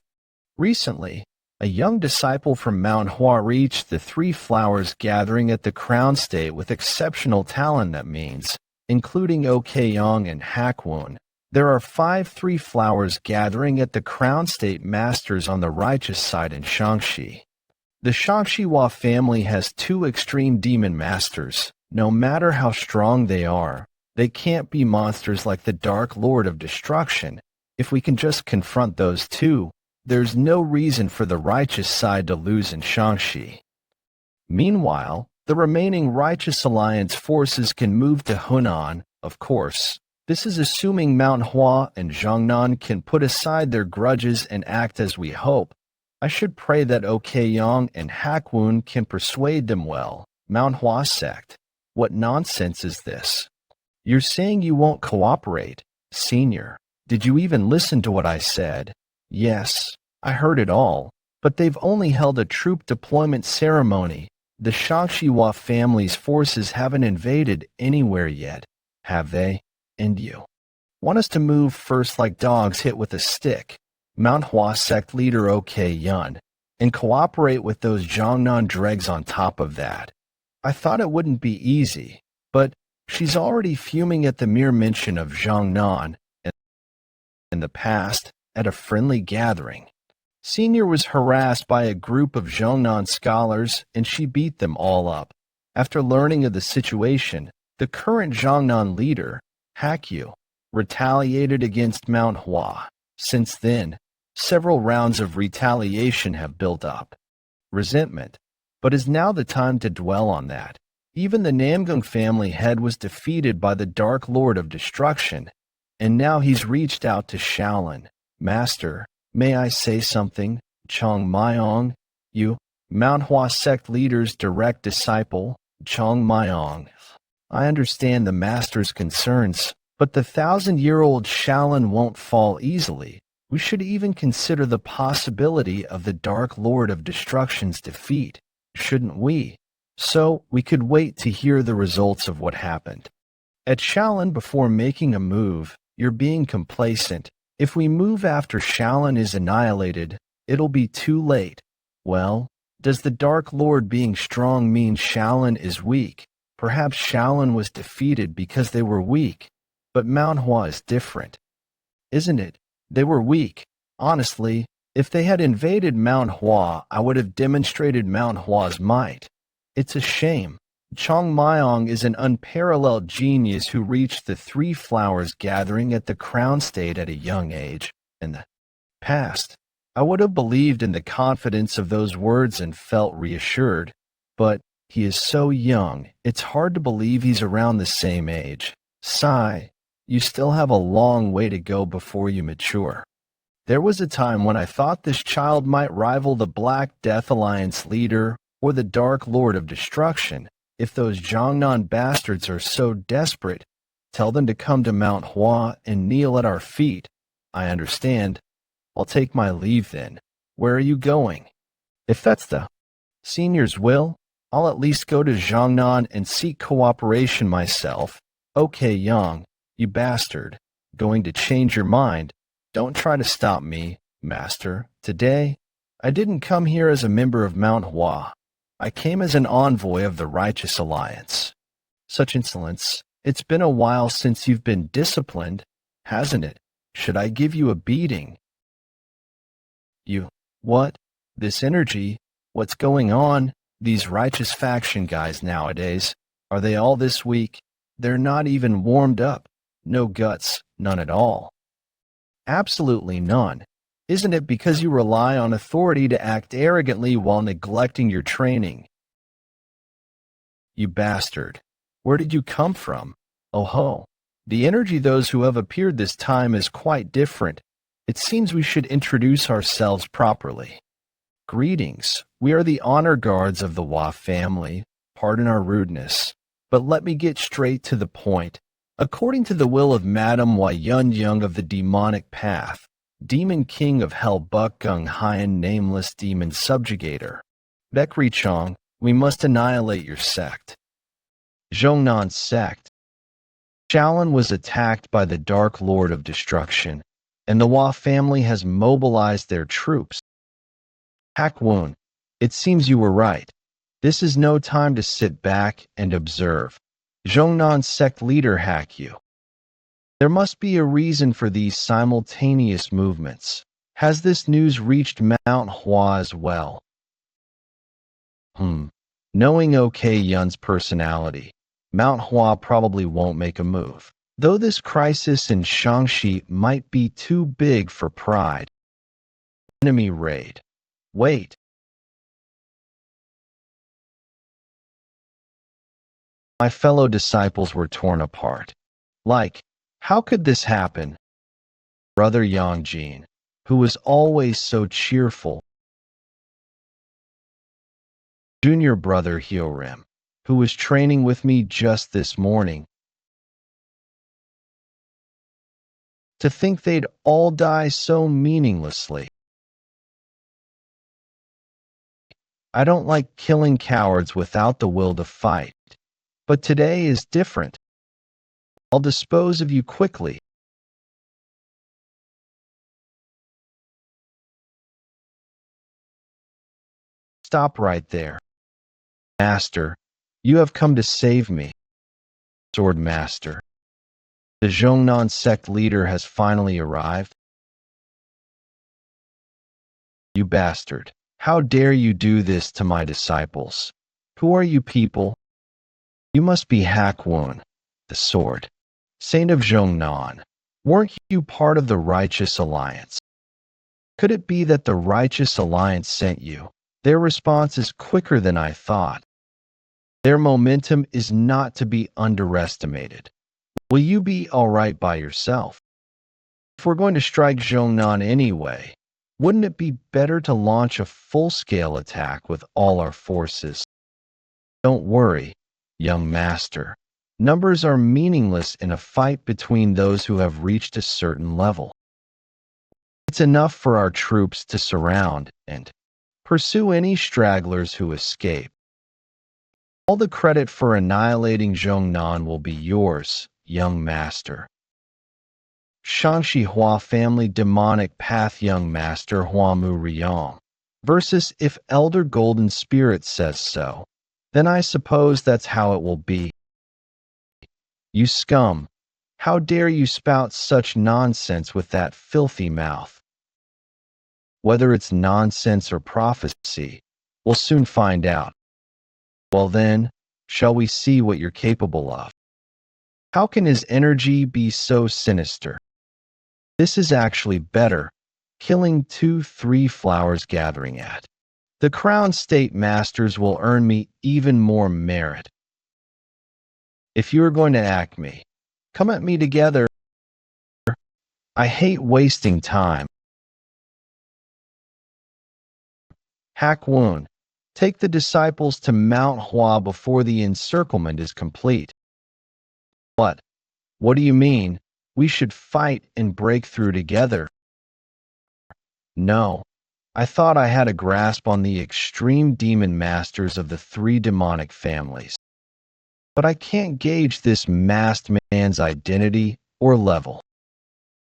Recently, a young disciple from Mount Hua reached the Three Flowers gathering at the Crown State with exceptional talent, that means, including Okeong and Hakwun. There are 5 Three Flowers gathering at the Crown State Masters on the righteous side in Shaanxi. The Shaanxi Hua family has 2 extreme demon masters. No matter how strong they are, they can't be monsters like the Dark Lord of Destruction. If we can just confront those 2, there's no reason for the righteous side to lose in Shaanxi. Meanwhile, the remaining Righteous Alliance forces can move to Hunan, of course. This is assuming Mount Hua and Zhongnan can put aside their grudges and act as we hope. I should pray that Okeong and Hakwun can persuade them well. Mount Hua sect. What nonsense is this? You're saying you won't cooperate? Senior, did you even listen to what I said? Yes, I heard it all, but they've only held a troop deployment ceremony. The Shangshiwa family's forces haven't invaded anywhere yet, have they? And you want us to move first like dogs hit with a stick, Manhwa sect leader OK Yun, and cooperate with those Jiangnan dregs on top of that. I thought it wouldn't be easy, but she's already fuming at the mere mention of Jiangnan in the past at a friendly gathering. Senior was harassed by a group of Jiangnan scholars and she beat them all up. After learning of the situation, the current Jiangnan leader, Hakyu, retaliated against Mount Hua. Since then, several rounds of retaliation have built up. Resentment, but is now the time to dwell on that. Even the Namgung family head was defeated by the Dark Lord of Destruction, and now he's reached out to Shaolin. Master, may I say something? Chang Myeong, you, Mount Hua sect leader's direct disciple, Chang Myeong. I understand the master's concerns, but the 1,000-year-old Shaolin won't fall easily. We should even consider the possibility of the Dark Lord of Destruction's defeat, shouldn't we? So we could wait to hear the results of what happened. At Shaolin, before making a move, you're being complacent. If we move after Shaolin is annihilated, it'll be too late. Well, does the Dark Lord being strong mean Shaolin is weak? Perhaps Shaolin was defeated because they were weak, but Mount Hua is different. Isn't it? They were weak. Honestly, if they had invaded Mount Hua, I would have demonstrated Mount Hua's might. It's a shame. Chang Myeong is an unparalleled genius who reached the Three Flowers gathering at the Crown State at a young age. In the past, I would have believed in the confidence of those words and felt reassured. But he is so young, it's hard to believe he's around the same age. Sigh, you still have a long way to go before you mature. There was a time when I thought this child might rival the Black Death Alliance leader or the Dark Lord of Destruction. If those Jiangnan bastards are so desperate, tell them to come to Mount Hua and kneel at our feet. I understand. I'll take my leave then. Where are you going? If that's the senior's will, I'll at least go to Jiangnan and seek cooperation myself. Okay, Yang, you bastard. Going to change your mind? Don't try to stop me, master. Today, I didn't come here as a member of Mount Hua. I came as an envoy of the Righteous Alliance. Such insolence. It's been a while since you've been disciplined, hasn't it? Should I give you a beating? You, what? This energy? What's going on? These righteous faction guys nowadays, are they all this weak? They're not even warmed up. No guts, none at all. Absolutely none. Isn't it because you rely on authority to act arrogantly while neglecting your training? You bastard. Where did you come from? Oh ho. The energy those who have appeared this time is quite different. It seems we should introduce ourselves properly. Greetings. We are the honor guards of the Hua family. Pardon our rudeness, but let me get straight to the point. According to the will of Madame Hua Yun-Young of the demonic path, Demon King of Hell Bukgung Hyan Nameless Demon Subjugator, Bekri Chong, we must annihilate your sect. Zhongnan sect. Shaolin was attacked by the Dark Lord of Destruction, and the Hua family has mobilized their troops. Hakwun, it seems you were right. This is no time to sit back and observe. Zhongnan sect leader Hakyu. There must be a reason for these simultaneous movements. Has this news reached Mount Hua as well? Knowing OK Yun's personality, Mount Hua probably won't make a move. Though this crisis in Shangxi might be too big for pride. Enemy raid. Wait. My fellow disciples were torn apart. How could this happen? Brother Yangjin, who was always so cheerful. Junior brother Hyorim, who was training with me just this morning. To think they'd all die so meaninglessly. I don't like killing cowards without the will to fight. But today is different. I'll dispose of you quickly. Stop right there. Master, you have come to save me. Sword Master. The Zhongnan sect leader has finally arrived. You bastard. How dare you do this to my disciples? Who are you people? You must be Hakwun, the sword. Saint of Zhongnan. Weren't you part of the Righteous Alliance? Could it be that the Righteous Alliance sent you? Their response is quicker than I thought. Their momentum is not to be underestimated. Will you be all right by yourself? If we're going to strike Zhongnan anyway, wouldn't it be better to launch a full-scale attack with all our forces? Don't worry, young master. Numbers are meaningless in a fight between those who have reached a certain level. It's enough for our troops to surround and pursue any stragglers who escape. All the credit for annihilating Zhongnan will be yours, young master. Shangshi Hua family demonic path young master Huamu Riyong. Versus if Elder Golden Spirit says so, then I suppose that's how it will be. You scum! How dare you spout such nonsense with that filthy mouth? Whether it's nonsense or prophecy, we'll soon find out. Well then, shall we see what you're capable of? How can his energy be so sinister? This is actually better, killing 2-3 flowers gathering at. The Crown State Masters will earn me even more merit. If you are going to act me, come at me together. I hate wasting time. Hakwun, take the disciples to Mount Hua before the encirclement is complete. What? What do you mean? We should fight and break through together. No. I thought I had a grasp on the extreme demon masters of the 3 demonic families. But I can't gauge this masked man's identity or level.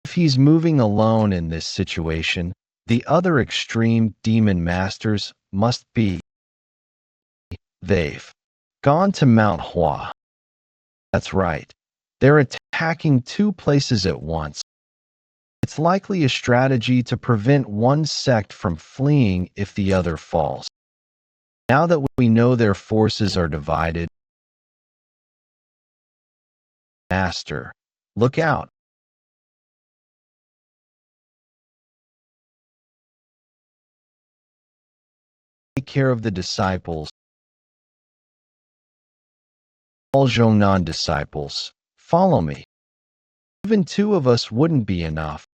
If he's moving alone in this situation, the other extreme demon masters must be. They've gone to Mount Hua. That's right. They're attacking 2 places at once. It's likely a strategy to prevent one sect from fleeing if the other falls. Now that we know their forces are divided, Master, look out. Take care of the disciples. All Zhongnan disciples, follow me. Even 2 of us wouldn't be enough.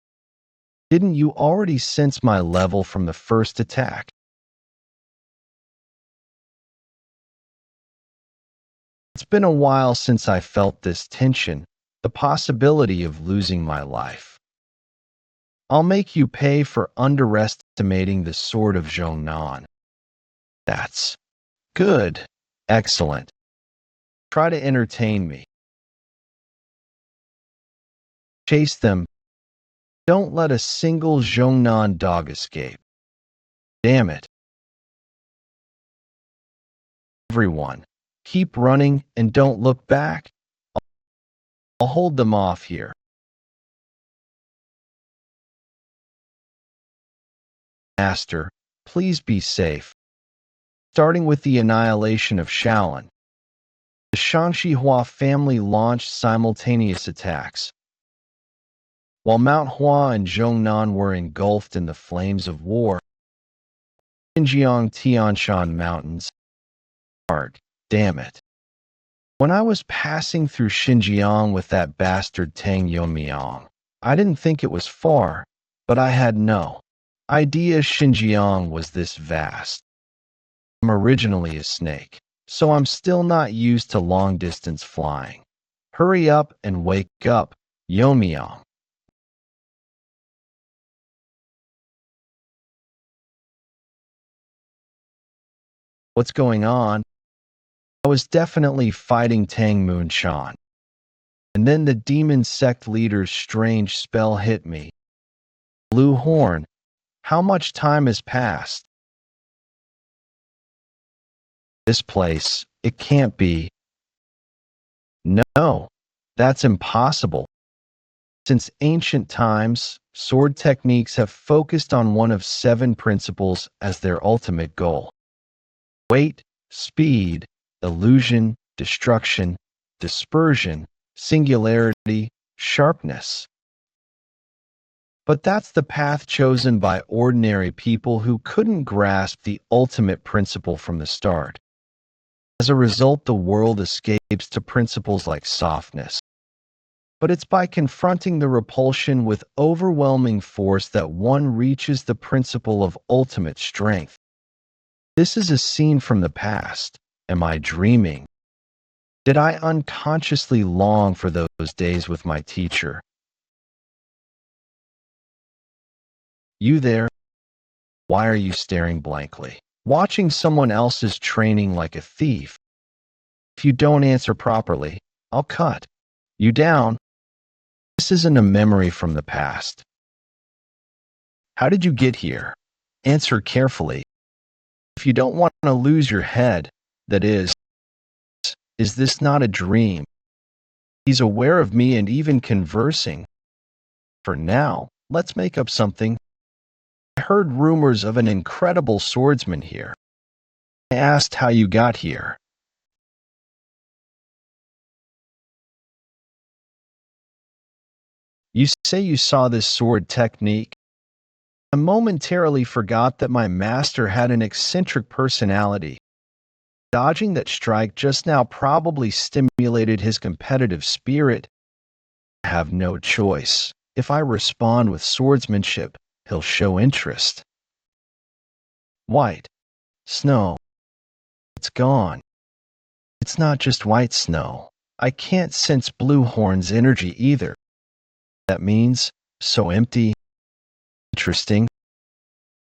Didn't you already sense my level from the first attack? It's been a while since I felt this tension, the possibility of losing my life. I'll make you pay for underestimating the sword of Zhongnan. That's good. Excellent. Try to entertain me. Chase them. Don't let a single Zhongnan dog escape. Damn it. Everyone, keep running and don't look back. I'll hold them off here. Master, please be safe. Starting with the annihilation of Shaolin, the Shangshi Hua family launched simultaneous attacks. While Mount Hua and Zhongnan were engulfed in the flames of war, Xinjiang Tianshan Mountains. Hard, damn it. When I was passing through Xinjiang with that bastard Tang Yeon-Myeong, I didn't think it was far, but I had no idea Xinjiang was this vast. I'm originally a snake, so I'm still not used to long-distance flying. Hurry up and wake up, Yeon-Myeong. What's going on? I was definitely fighting Tang Moon-chan. And then the demon sect leader's strange spell hit me. Blue Horn, how much time has passed? This place, it can't be. No, that's impossible. Since ancient times, sword techniques have focused on one of 7 principles as their ultimate goal. Weight, speed, illusion, destruction, dispersion, singularity, sharpness. But that's the path chosen by ordinary people who couldn't grasp the ultimate principle from the start. As a result, the world escapes to principles like softness. But it's by confronting the repulsion with overwhelming force that one reaches the principle of ultimate strength. This is a scene from the past. Am I dreaming? Did I unconsciously long for those days with my teacher? You there? Why are you staring blankly? Watching someone else's training like a thief? If you don't answer properly, I'll cut you down. This isn't a memory from the past. How did you get here? Answer carefully. If you don't want to lose your head, that is this not a dream? He's aware of me and even conversing. For now, let's make up something. I heard rumors of an incredible swordsman here. I asked how you got here. You say you saw this sword technique? I momentarily forgot that my master had an eccentric personality. Dodging that strike just now probably stimulated his competitive spirit. I have no choice. If I respond with swordsmanship, he'll show interest. White. Snow. It's gone. It's not just white snow. I can't sense Blue Horn's energy either. That means so empty. Interesting.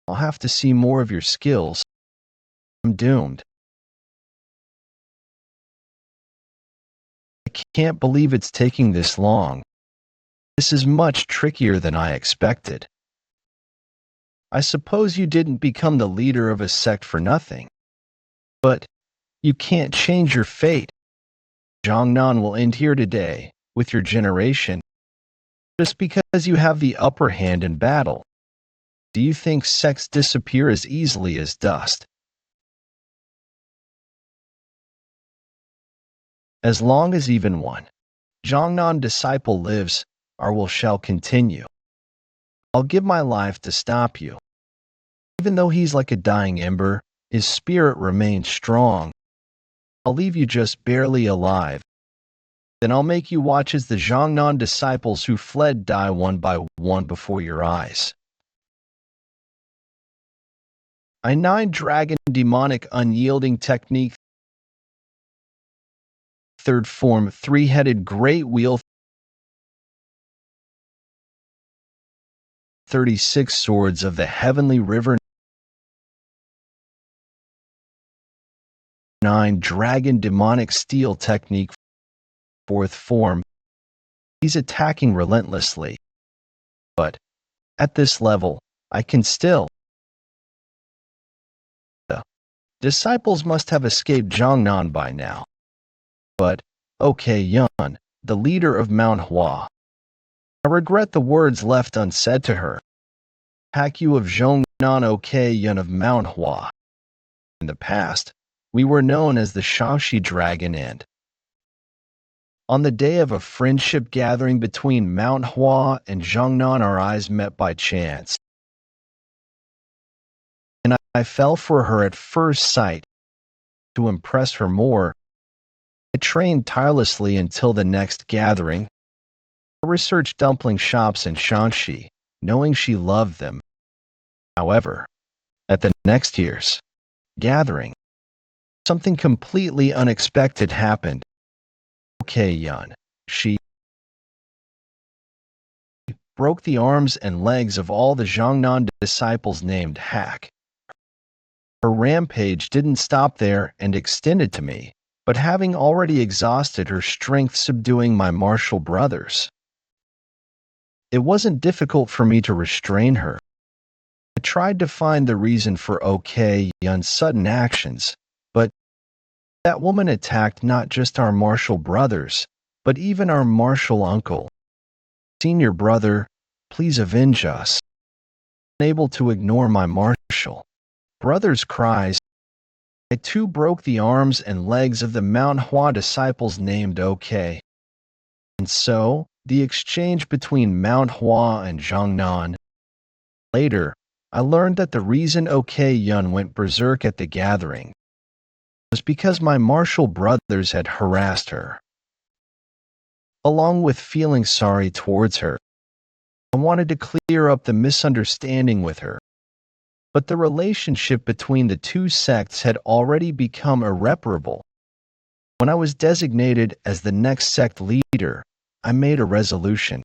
I'll have to see more of your skills. I'm doomed. I can't believe it's taking this long. This is much trickier than I expected. I suppose you didn't become the leader of a sect for nothing. But you can't change your fate. Jiangnan will end here today, with your generation, just because you have the upper hand in battle. Do you think sects disappear as easily as dust? As long as even one Jiangnan disciple lives, our will shall continue. I'll give my life to stop you. Even though he's like a dying ember, his spirit remains strong. I'll leave you just barely alive. Then I'll make you watch as the Jiangnan disciples who fled die one by one before your eyes. I 9 dragon demonic unyielding technique. Third form 3-headed great wheel. 36 swords of the heavenly river. 9 dragon demonic steel technique. 4th form. He's attacking relentlessly. But at this level, I can still. The disciples must have escaped Jiangnan by now. But, okay Yun, the leader of Manhwa. I regret the words left unsaid to her. Hack you of Zhongnan okay Yun of Manhwa. In the past, we were known as the Shaoxi Dragon and on the day of a friendship gathering between Mount Hua and Jiangnan, our eyes met by chance. And I fell for her at first sight. To impress her more, I trained tirelessly until the next gathering. I researched dumpling shops in Shanxi, knowing she loved them. However, at the next year's gathering, something completely unexpected happened. Okay, Yun, she broke the arms and legs of all the Jiangnan disciples named Hack. Her rampage didn't stop there and extended to me, but having already exhausted her strength subduing my martial brothers, it wasn't difficult for me to restrain her. I tried to find the reason for OK Yun's sudden actions, but that woman attacked not just our martial brothers, but even our martial uncle. Senior brother, please avenge us. Unable to ignore my martial brother's cries, I too broke the arms and legs of the Manhwa disciples named OK. And so, the exchange between Manhwa and Zhongnan. Later, I learned that the reason OK Yun went berserk at the gathering was because my martial brothers had harassed her. Along with feeling sorry towards her, I wanted to clear up the misunderstanding with her. But the relationship between the two sects had already become irreparable. When I was designated as the next sect leader, I made a resolution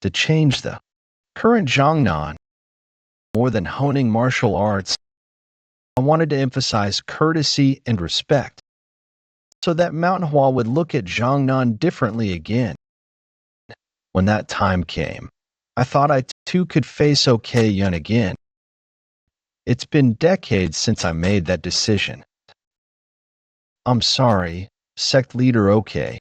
to change the current Zhongnan. More than honing martial arts, I wanted to emphasize courtesy and respect, so that Manhwa would look at Zhongnan differently again. When that time came, I thought I too could face OK Yun again. It's been decades since I made that decision. I'm sorry, sect leader OK.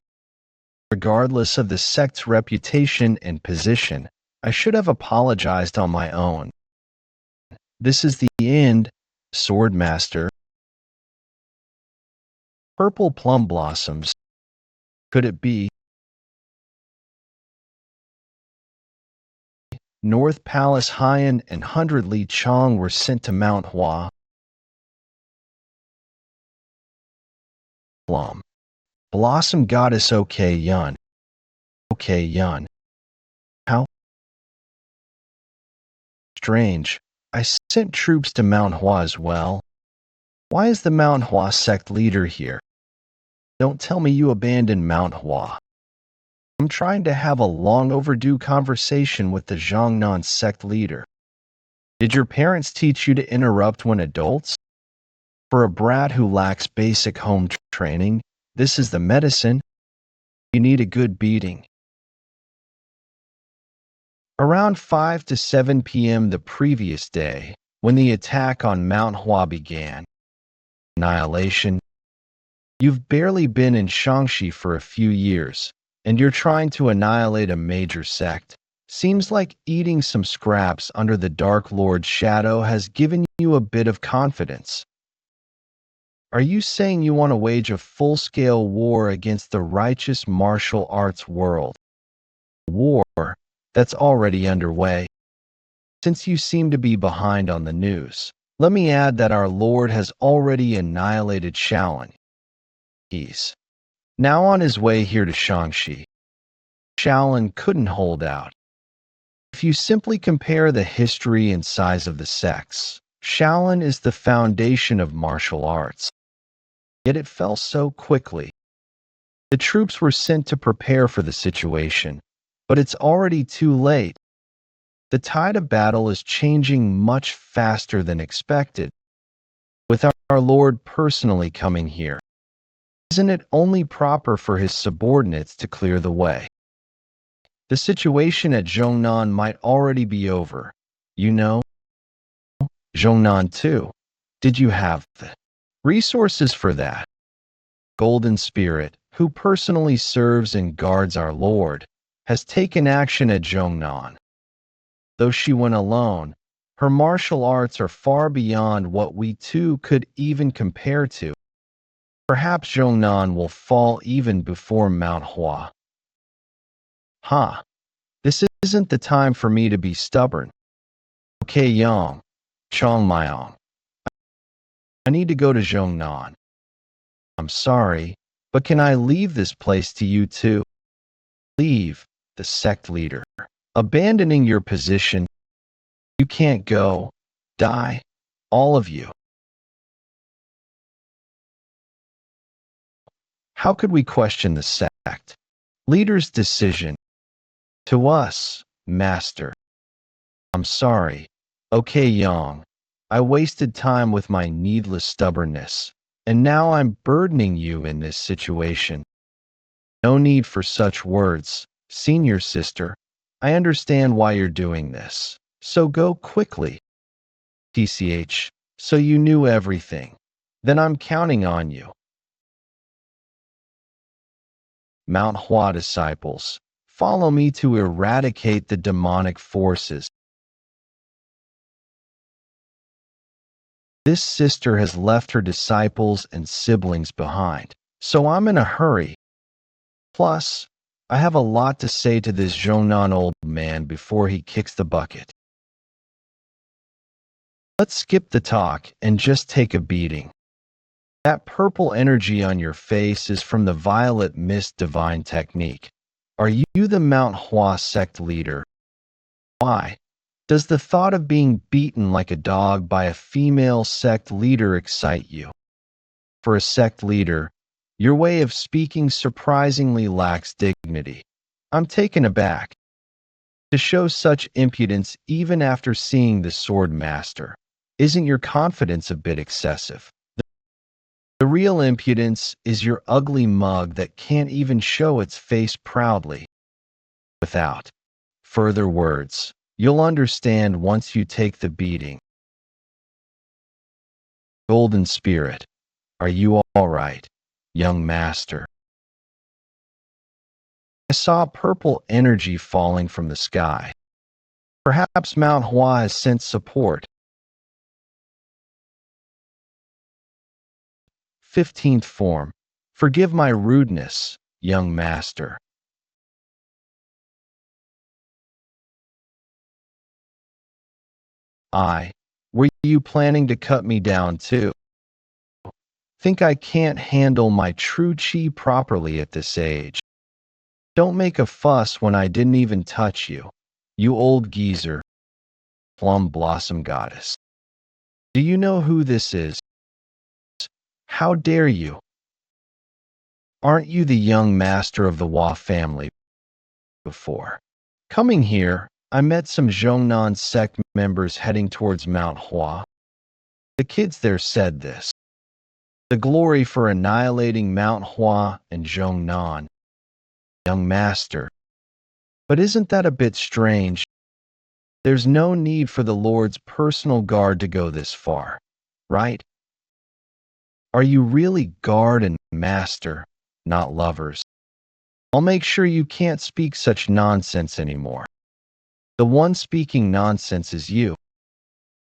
Regardless of the sect's reputation and position, I should have apologized on my own. This is the end, Swordmaster. Purple plum blossoms. Could it be? North Palace Haiyan and 100 Li Chong were sent to Mount Hua. Plum. Blossom Goddess OK Yun. OK Yun. How strange. I sent troops to Mount Hua as well. Why is the Mount Hua sect leader here? Don't tell me you abandoned Mount Hua. I'm trying to have a long overdue conversation with the Zhongnan sect leader. Did your parents teach you to interrupt when adults? For a brat who lacks basic home training, this is the medicine. You need a good beating. Around 5 to 7 p.m. the previous day, when the attack on Mount Hua began, annihilation. You've barely been in Shaanxi for a few years, and you're trying to annihilate a major sect. Seems like eating some scraps under the Dark Lord's shadow has given you a bit of confidence. Are you saying you want to wage a full-scale war against the righteous martial arts world? A war that's already underway. Since you seem to be behind on the news, let me add that our Lord has already annihilated Shaolin. He's now on his way here to Shaanxi. Shaolin couldn't hold out. If you simply compare the history and size of the sects, Shaolin is the foundation of martial arts. Yet it fell so quickly. The troops were sent to prepare for the situation, but it's already too late. The tide of battle is changing much faster than expected. With our Lord personally coming here, isn't it only proper for his subordinates to clear the way? The situation at Zhongnan might already be over. You know, Zhongnan too. Did you have the resources for that? Golden Spirit, who personally serves and guards our Lord, has taken action at Zhongnan. Though she went alone, her martial arts are far beyond what we too could even compare to. Perhaps Zhongnan will fall even before Mount Hua. This isn't the time for me to be stubborn. OK Yang, Chong-Myong. I need to go to Zhongnan. I'm sorry, but can I leave this place to you too? Leave, the sect leader. Abandoning your position. You can't go. Die. All of you. How could we question the sect leader's decision? To us, Master. I'm sorry. OK Yang. I wasted time with my needless stubbornness, and now I'm burdening you in this situation. No need for such words, senior sister. I understand why you're doing this. So go quickly. TCH, so you knew everything. Then I'm counting on you. Manhwa disciples, follow me to eradicate the demonic forces. This sister has left her disciples and siblings behind, so I'm in a hurry. Plus, I have a lot to say to this Zhongnan old man before he kicks the bucket. Let's skip the talk and just take a beating. That purple energy on your face is from the violet mist divine technique. Are you the Mount Hua sect leader? Why? Does the thought of being beaten like a dog by a female sect leader excite you? For a sect leader, your way of speaking surprisingly lacks dignity. I'm taken aback. To show such impudence even after seeing the sword master, isn't your confidence a bit excessive? The real impudence is your ugly mug that can't even show its face proudly. Without further words, you'll understand once you take the beating. Golden Spirit, are you all right, young master? I saw purple energy falling from the sky. Perhaps Mount Hua has sent support. 15th form. Forgive my rudeness, young master. Were you planning to cut me down too? Think I can't handle my true chi properly at this age. Don't make a fuss when I didn't even touch you, you old geezer. Plum Blossom Goddess. Do you know who this is? How dare you? Aren't you the young master of the Hua family before? Coming here, I met some Zhongnan sect members heading towards Mount Hua. The kids there said this. The glory for annihilating Mount Hua and Zhongnan. Young master. But isn't that a bit strange? There's no need for the Lord's personal guard to go this far, right? Are you really guard and master, not lovers? I'll make sure you can't speak such nonsense anymore. The one speaking nonsense is you.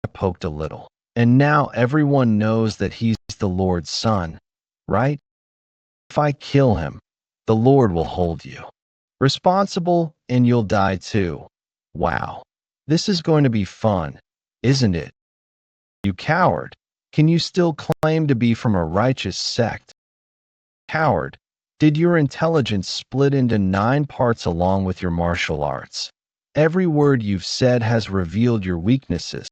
I poked a little. And now everyone knows that he's the Lord's son, right? If I kill him, the Lord will hold you responsible and you'll die too. Wow. This is going to be fun, isn't it? You coward. Can you still claim to be from a righteous sect? Coward. Did your intelligence split into 9 parts along with your martial arts? Every word you've said has revealed your weaknesses.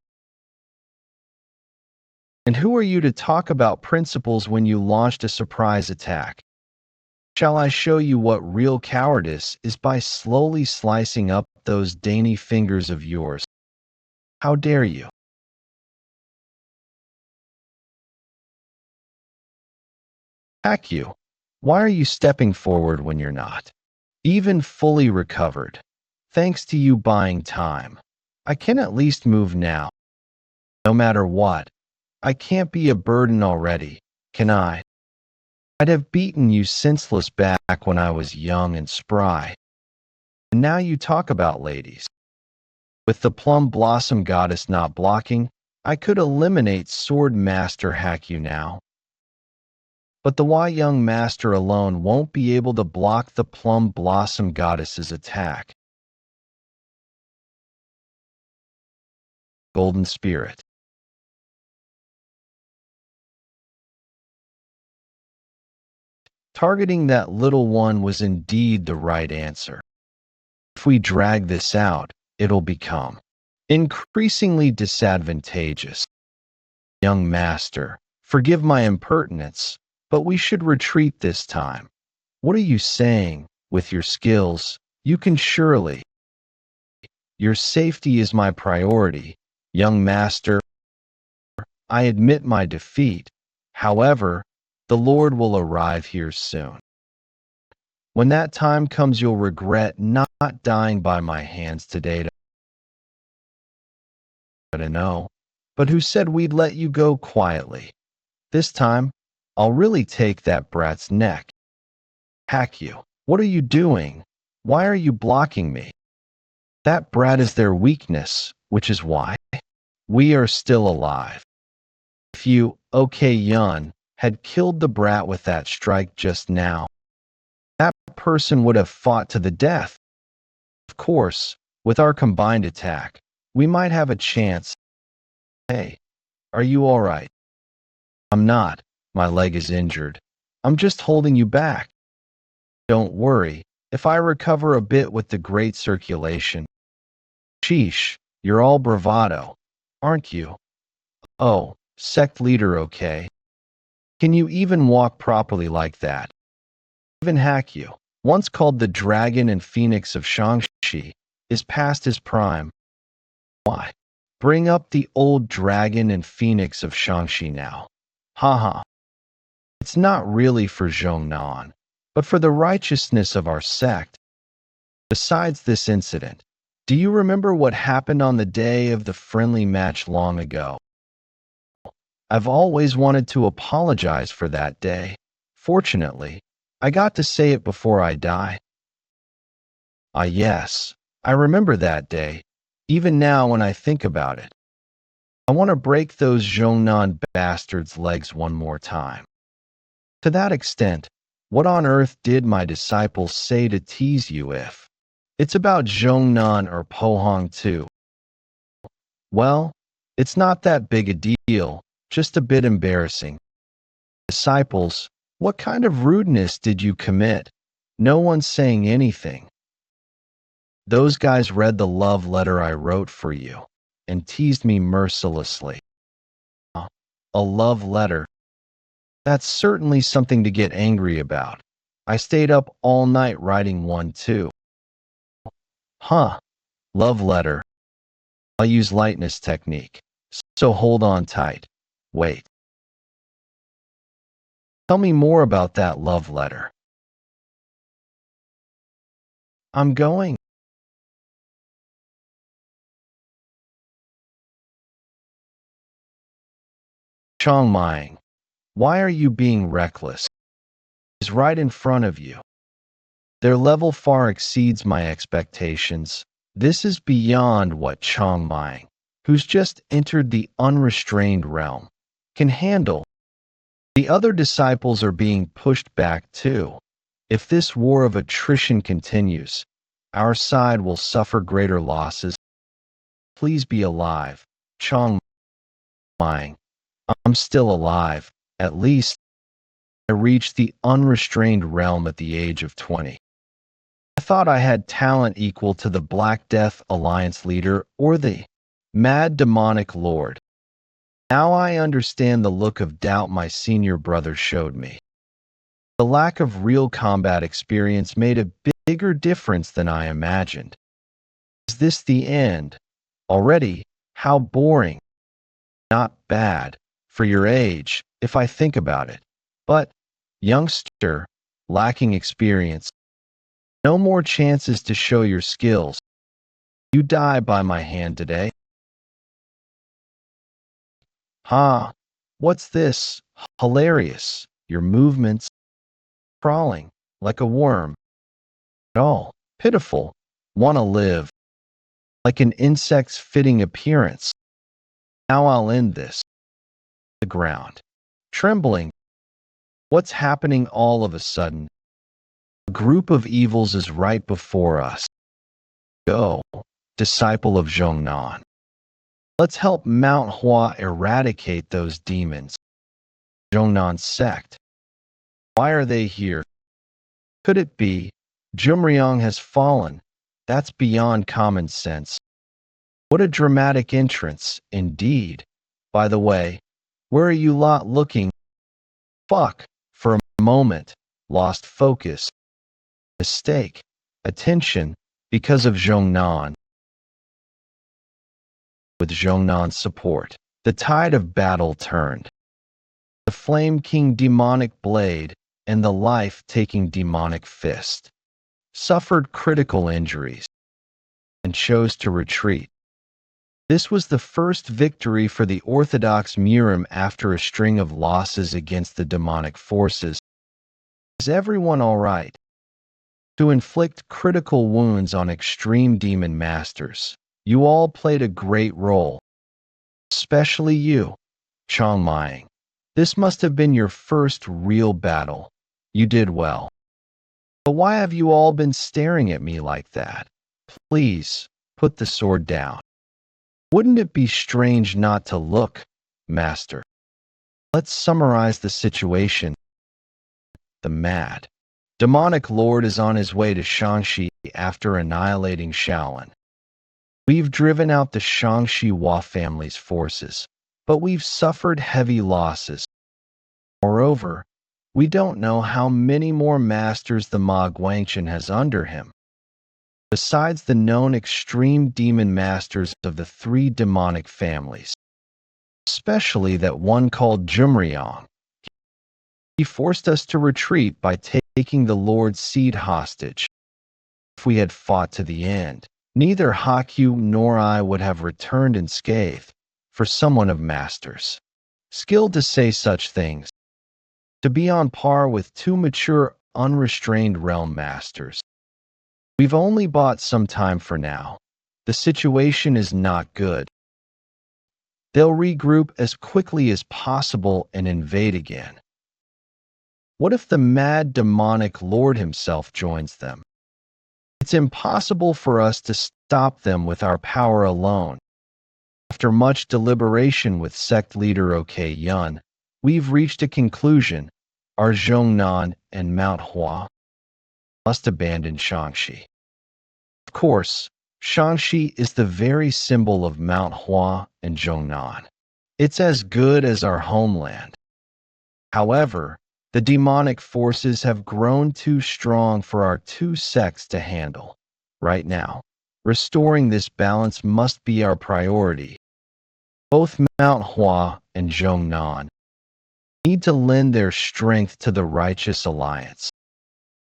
And who are you to talk about principles when you launched a surprise attack? Shall I show you what real cowardice is by slowly slicing up those dainty fingers of yours? How dare you? Heck you. Why are you stepping forward when you're not even fully recovered? Thanks to you buying time, I can at least move now. No matter what, I can't be a burden already, can I? I'd have beaten you senseless back when I was young and spry. And now you talk about ladies. With the Plum Blossom Goddess not blocking, I could eliminate Sword Master hack you now. But the Hua Young Master alone won't be able to block the Plum Blossom Goddess's attack. Golden Spirit. Targeting that little one was indeed the right answer. If we drag this out, it'll become increasingly disadvantageous. Young master, forgive my impertinence, but we should retreat this time. What are you saying? With your skills, you can surely. Your safety is my priority, young master. I admit my defeat. However, the Lord will arrive here soon. When that time comes, you'll regret not dying by my hands today to know. But who said we'd let you go quietly? This time, I'll really take that brat's neck. Hack you. What are you doing? Why are you blocking me? That brat is their weakness, which is why we are still alive. If you, OK Yun, had killed the brat with that strike just now, that person would have fought to the death. Of course, with our combined attack, we might have a chance. Hey, are you all right? I'm not. My leg is injured. I'm just holding you back. Don't worry. If I recover a bit with the great circulation. Sheesh, you're all bravado, aren't you? Oh, sect leader, okay. Can you even walk properly like that? Even hack you, once called the dragon and phoenix of Shangxi, is past his prime. Why? Bring up the old dragon and phoenix of Shangxi now. Haha. It's not really for Zhongnan, but for the righteousness of our sect. Besides this incident, do you remember what happened on the day of the friendly match long ago? I've always wanted to apologize for that day. Fortunately, I got to say it before I die. Ah yes, I remember that day, even now when I think about it. I want to break those Zhongnan bastards' legs one more time. To that extent, what on earth did my disciples say to tease you if? It's about Zhongnan or Pohang too. Well, it's not that big a deal, just a bit embarrassing. Disciples, what kind of rudeness did you commit? No one's saying anything. Those guys read the love letter I wrote for you and teased me mercilessly. A love letter? That's certainly something to get angry about. I stayed up all night writing one too. Huh. Love letter. I'll use lightness technique. So hold on tight. Wait. Tell me more about that love letter. I'm going. Chongmying, why are you being reckless? Is right in front of you. Their level far exceeds my expectations. This is beyond what Chongmying, who's just entered the unrestrained realm, can handle. The other disciples are being pushed back too. If this war of attrition continues, our side will suffer greater losses. Please be alive, Chongmying. I'm still alive. At least, I reached the unrestrained realm at the age of 20. I thought I had talent equal to the Black Death Alliance leader or the Mad Demonic Lord. Now I understand the look of doubt my senior brother showed me. The lack of real combat experience made a bigger difference than I imagined. Is this the end? Already? How boring. Not bad, for your age, if I think about it. But, youngster, lacking experience. No more chances to show your skills. You die by my hand today. Ha! What's this? Hilarious. Your movements. Crawling, like a worm. All pitiful. Wanna live. Like an insect's fitting appearance. Now I'll end this. The ground. Trembling. What's happening all of a sudden? A group of evils is right before us. Go, disciple of Zhongnan. Let's help Mount Hua eradicate those demons. Zhongnan's sect. Why are they here? Could it be Jumryong has fallen? That's beyond common sense. What a dramatic entrance, indeed. By the way, where are you lot looking? Fuck, for a moment, lost focus. Mistake. Attention, because of Zhongnan. With Zhongnan's support, The tide of battle turned. The Flame King demonic blade and the life-taking demonic fist suffered critical injuries and chose to retreat. This was the first victory for the Orthodox Murim after a string of losses against the demonic forces. Is everyone all right? To inflict critical wounds on extreme demon masters, you all played a great role. Especially you, Yeon-Myeong. This must have been your first real battle. You did well. But why have you all been staring at me like that? Please, put the sword down. Wouldn't it be strange not to look, Master? Let's summarize the situation. The mad demonic lord is on his way to Shangxi after annihilating Shaolin. We've driven out the Shangxi Hua family's forces, but we've suffered heavy losses. Moreover, we don't know how many more masters the Ma Guangchen has under him. Besides the known extreme demon masters of the three demonic families, especially that one called Yeon-Myeong. He forced us to retreat by taking the Lord's seed hostage. If we had fought to the end, neither Hakyu nor I would have returned unscathed. For someone of masters, skilled to say such things, to be on par with two mature, unrestrained realm masters. We've only bought some time for now. The situation is not good. They'll regroup as quickly as possible and invade again. What if the mad demonic lord himself joins them? It's impossible for us to stop them with our power alone. After much deliberation with sect leader OK Yun, we've reached a conclusion. Our Zhongnan and Manhwa must abandon Shangxi. Of course, Shangxi is the very symbol of Manhwa and Zhongnan. It's as good as our homeland. However, the demonic forces have grown too strong for our two sects to handle. Right now, restoring this balance must be our priority. Both Manhwa and Zhongnan need to lend their strength to the righteous alliance.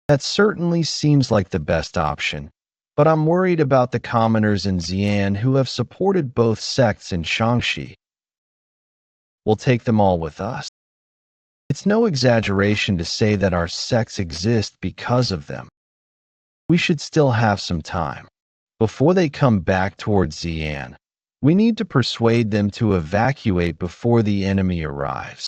That certainly seems like the best option, but I'm worried about the commoners in Xi'an who have supported both sects in Shangxi. We'll take them all with us. It's no exaggeration to say that our sects exist because of them. We should still have some time. Before they come back towards Xi'an, we need to persuade them to evacuate before the enemy arrives.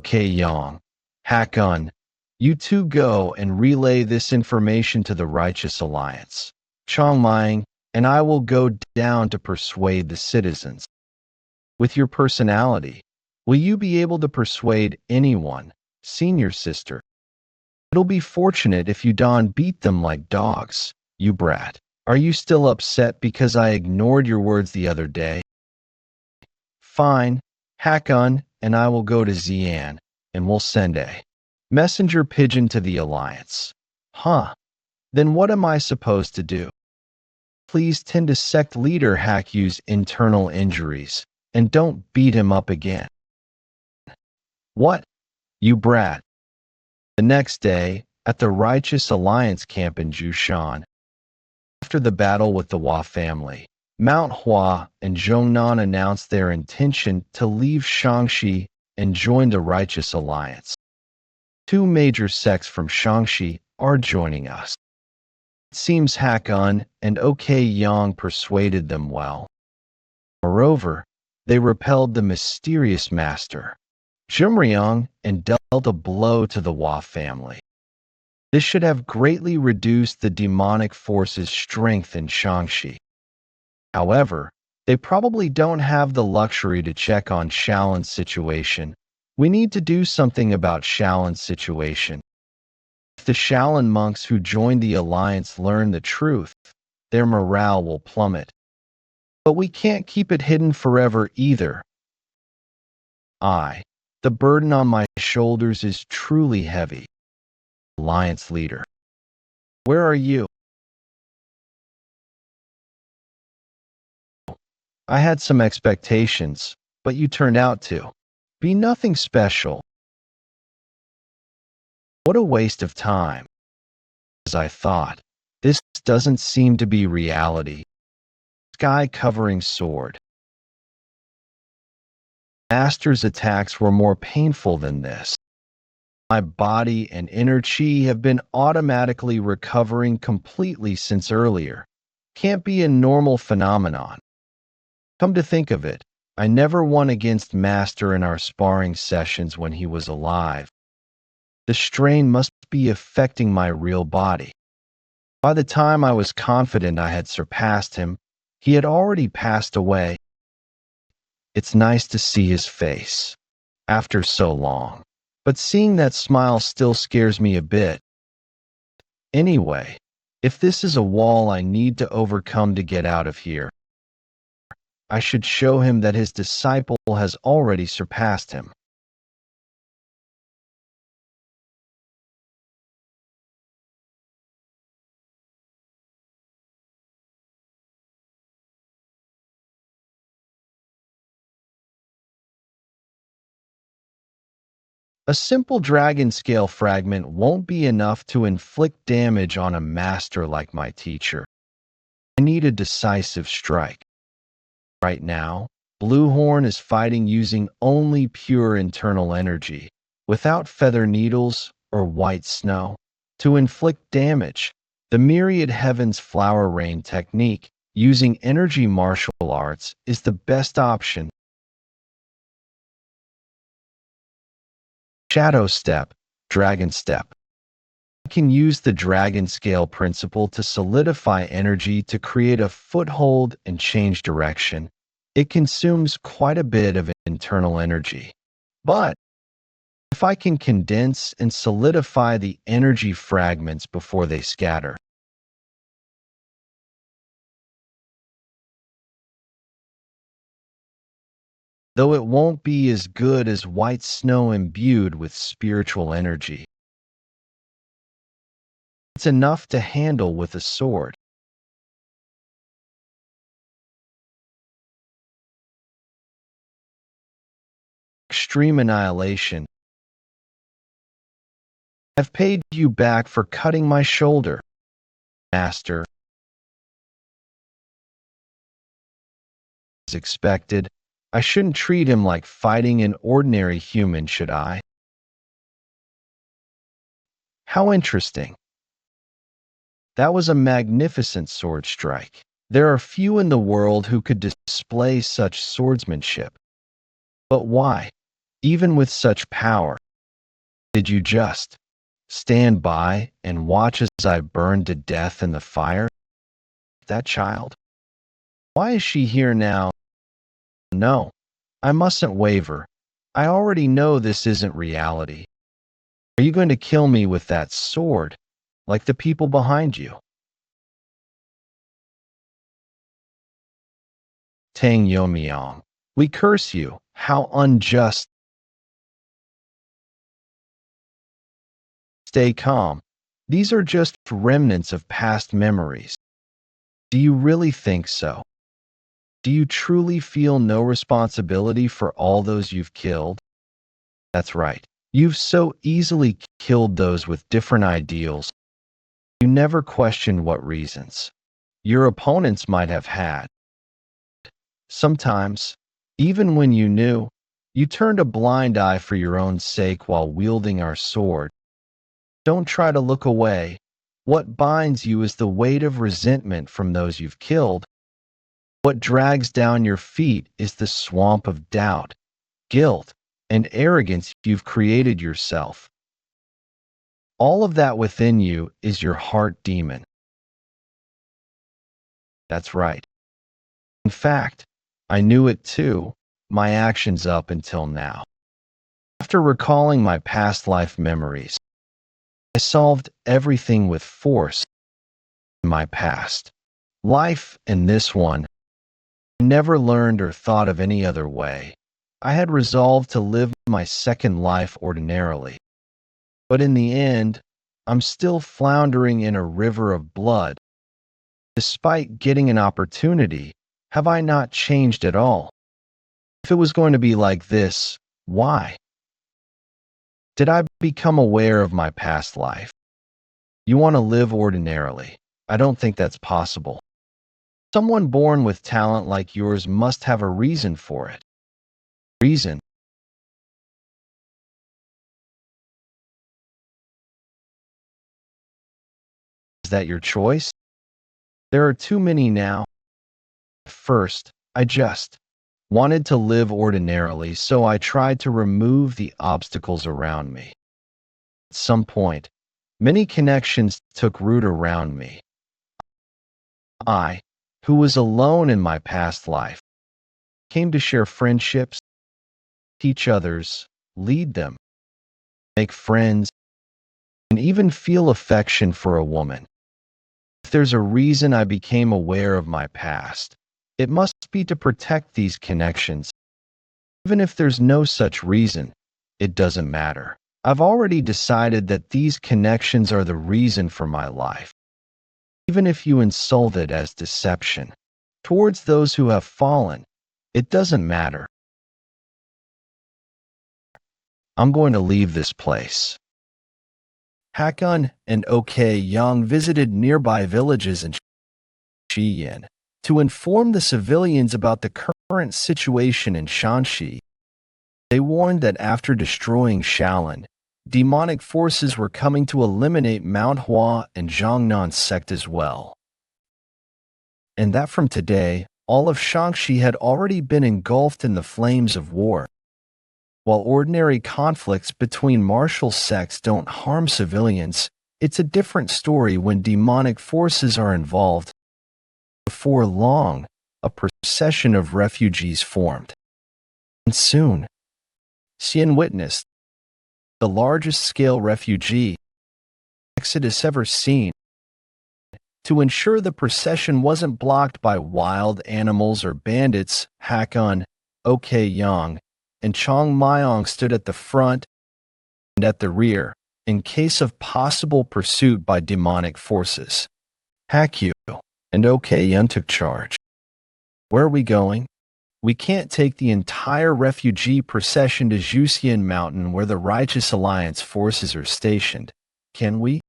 Okay, Yang, Hakun, you two go and relay this information to the Righteous Alliance. Yeon-Myeong and I will go down to persuade the citizens. With your personality, will you be able to persuade anyone, senior sister? It'll be fortunate if you don't beat them like dogs, you brat. Are you still upset because I ignored your words the other day? Fine, Hakun and I will go to Xi'an, and we'll send a messenger pigeon to the Alliance. Huh. Then what am I supposed to do? Please tend to sect leader Hakyu's internal injuries, and don't beat him up again. What? You brat. The next day, at the Righteous Alliance camp in Jushan, after the battle with the Hua family, Manhwa and Zhongnan announced their intention to leave Shangxi and join the Righteous Alliance. Two major sects from Shangxi are joining us. It seems Hakun and OK Yang persuaded them well. Moreover, they repelled the mysterious master, Yeon-Myeong, and dealt a blow to the Hua family. This should have greatly reduced the demonic force's strength in Shangxi. However, they probably don't have the luxury to check on Shaolin's situation. We need to do something about Shaolin's situation. If the Shaolin monks who joined the alliance learn the truth, their morale will plummet. But we can't keep it hidden forever either. The burden on my shoulders is truly heavy. Alliance leader. Where are you? I had some expectations, but you turned out to be nothing special. What a waste of time. As I thought, this doesn't seem to be reality. Sky-covering sword. Master's attacks were more painful than this. My body and inner chi have been automatically recovering completely since earlier. Can't be a normal phenomenon. Come to think of it, I never won against Master in our sparring sessions when he was alive. The strain must be affecting my real body. By the time I was confident I had surpassed him, he had already passed away. It's nice to see his face after so long, but seeing that smile still scares me a bit. Anyway, if this is a wall I need to overcome to get out of here, I should show him that his disciple has already surpassed him. A simple dragon scale fragment won't be enough to inflict damage on a master like my teacher. I need a decisive strike. Right now, Bluehorn is fighting using only pure internal energy, without feather needles or white snow. To inflict damage, the Myriad Heavens Flower Rain technique, using energy martial arts, is the best option. Shadow Step, Dragon Step. I can use the dragon scale principle to solidify energy to create a foothold and change direction. It consumes quite a bit of internal energy. But if I can condense and solidify the energy fragments before they scatter, though it won't be as good as white snow imbued with spiritual energy, it's enough to handle with a sword. Extreme annihilation. I've paid you back for cutting my shoulder, Master. As expected, I shouldn't treat him like fighting an ordinary human, should I? How interesting. That was a magnificent sword strike. There are few in the world who could display such swordsmanship. But why, even with such power, did you just stand by and watch as I burned to death in the fire? That child? Why is she here now? No, I mustn't waver. I already know this isn't reality. Are you going to kill me with that sword, like the people behind you? Tang Yeon-Myeong, we curse you. How unjust. Stay calm. These are just remnants of past memories. Do you really think so? Do you truly feel no responsibility for all those you've killed? That's right. You've so easily killed those with different ideals. You never questioned what reasons your opponents might have had. Sometimes, even when you knew, you turned a blind eye for your own sake while wielding our sword. Don't try to look away. What binds you is the weight of resentment from those you've killed. What drags down your feet is the swamp of doubt, guilt, and arrogance you've created yourself. All of that within you is your heart demon. That's right. In fact, I knew it too, my actions up until now. After recalling my past life memories, I solved everything with force in my past life, and this one I never learned or thought of any other way. I had resolved to live my second life ordinarily. But in the end, I'm still floundering in a river of blood. Despite getting an opportunity, have I not changed at all? If it was going to be like this, why? Did I become aware of my past life? You want to live ordinarily. I don't think that's possible. Someone born with talent like yours must have a reason for it. Reason? Is that your choice? There are too many now. First, I just wanted to live ordinarily, so I tried to remove the obstacles around me. At some point, many connections took root around me. I, who was alone in my past life, came to share friendships, teach others, lead them, make friends, and even feel affection for a woman. If there's a reason I became aware of my past, it must be to protect these connections. Even if there's no such reason, it doesn't matter. I've already decided that these connections are the reason for my life. Even if you insult it as deception towards those who have fallen, it doesn't matter. I'm going to leave this place. Hakon and Yeong visited nearby villages in Shiyan to inform the civilians about the current situation in Shanxi. They warned that after destroying Shaolin, demonic forces were coming to eliminate Manhwa and Zhongnan's sect as well. And that from today, all of Shanxi had already been engulfed in the flames of war. While ordinary conflicts between martial sects don't harm civilians, it's a different story when demonic forces are involved. Before long, a procession of refugees formed. And soon, Xian witnessed the largest scale refugee exodus ever seen. To ensure the procession wasn't blocked by wild animals or bandits, Hakon, Yeong, and Tang Yeon-Myeong stood at the front and at the rear, in case of possible pursuit by demonic forces. Hakyu and Yeong took charge. Where are we going? We can't take the entire refugee procession to Juxian Mountain where the Righteous Alliance forces are stationed, can we?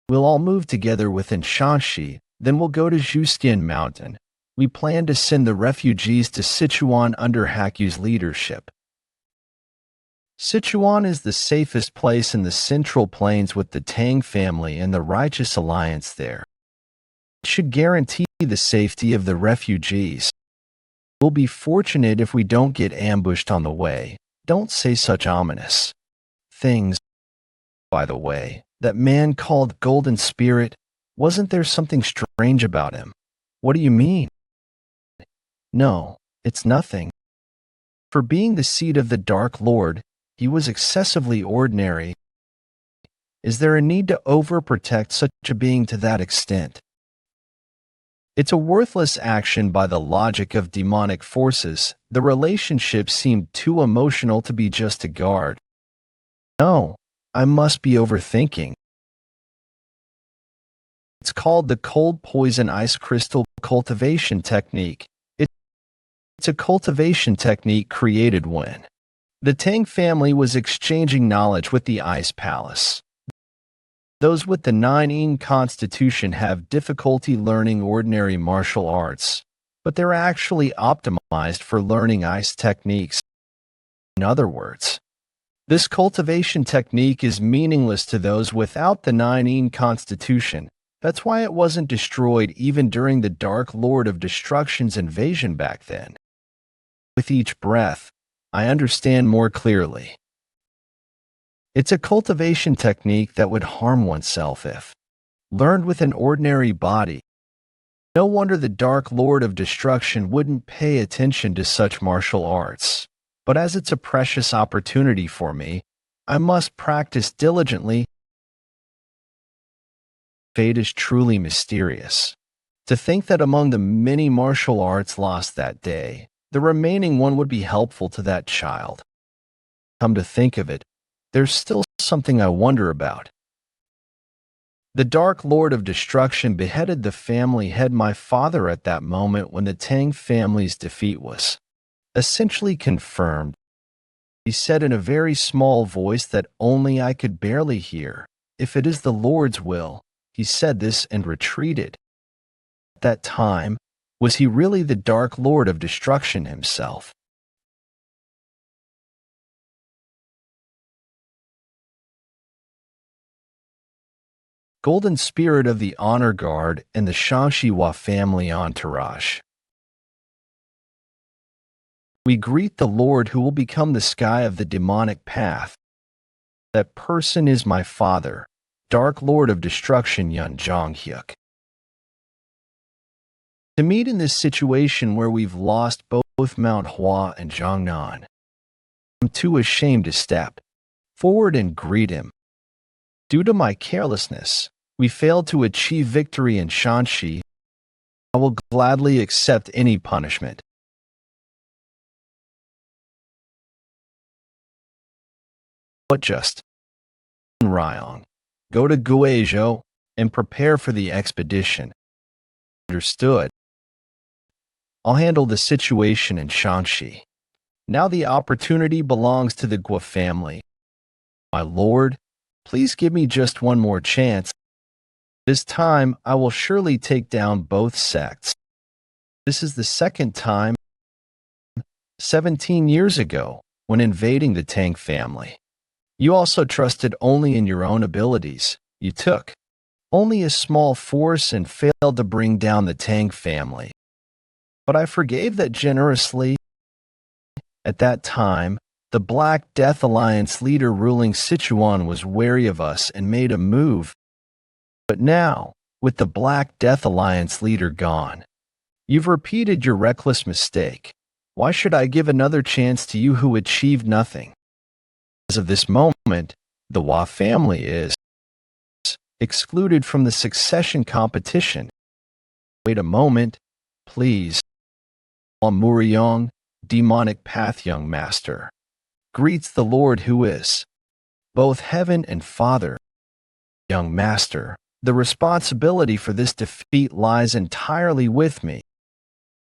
We'll all move together within Shanxi, then we'll go to Juxian Mountain. We plan to send the refugees to Sichuan under Hakyu's leadership. Sichuan is the safest place in the Central Plains with the Tang family and the Righteous Alliance there. It should guarantee the safety of the refugees. We'll be fortunate if we don't get ambushed on the way. Don't say such ominous things. By the way, that man called Golden Spirit, wasn't there something strange about him? What do you mean? No, it's nothing. For being the seed of the Dark Lord, he was excessively ordinary. Is there a need to overprotect such a being to that extent? It's a worthless action by the logic of demonic forces. The relationship seemed too emotional to be just a guard. No, I must be overthinking. It's called the cold poison ice crystal cultivation technique. It's a cultivation technique created when the Tang family was exchanging knowledge with the Ice Palace. Those with the 9 constitution have difficulty learning ordinary martial arts, but they're actually optimized for learning ice techniques. In other words, this cultivation technique is meaningless to those without the 9 constitution. That's why it wasn't destroyed even during the Dark Lord of Destruction's invasion back then. With each breath, I understand more clearly. It's a cultivation technique that would harm oneself if learned with an ordinary body. No wonder the Dark Lord of Destruction wouldn't pay attention to such martial arts. But as it's a precious opportunity for me, I must practice diligently. Fate is truly mysterious. To think that among the many martial arts lost that day, the remaining one would be helpful to that child. Come to think of it, there's still something I wonder about. The Dark Lord of Destruction beheaded the family head my father at that moment when the Tang family's defeat was essentially confirmed. He said in a very small voice that only I could barely hear, "If it is the Lord's will." He said this and retreated. At that time, was he really the Dark Lord of Destruction himself? Golden Spirit of the Honor Guard and the Shangshiwa family entourage. We greet the Lord who will become the sky of the demonic path. That person is my father, Dark Lord of Destruction Yun Jonghyuk. To meet in this situation where we've lost both Mount Hua and Jiangnan, I'm too ashamed to step forward and greet him. Due to my carelessness, we failed to achieve victory in Shanxi. I will gladly accept any punishment. But just Ryong, go to Guizhou and prepare for the expedition. Understood. I'll handle the situation in Shanxi. Now the opportunity belongs to the Guo family. My lord, please give me just one more chance. This time, I will surely take down both sects. This is the second time, 17 years ago, when invading the Tang family. You also trusted only in your own abilities. You took only a small force and failed to bring down the Tang family. But I forgave that generously. At that time, the Black Death Alliance leader ruling Sichuan was wary of us and made a move. But now, with the Black Death Alliance leader gone, you've repeated your reckless mistake. Why should I give another chance to you who achieved nothing? As of this moment, the Hua family is excluded from the succession competition. Wait a moment, please. Myeong, demonic path young master, greets the Lord who is both heaven and father. Young master, the responsibility for this defeat lies entirely with me.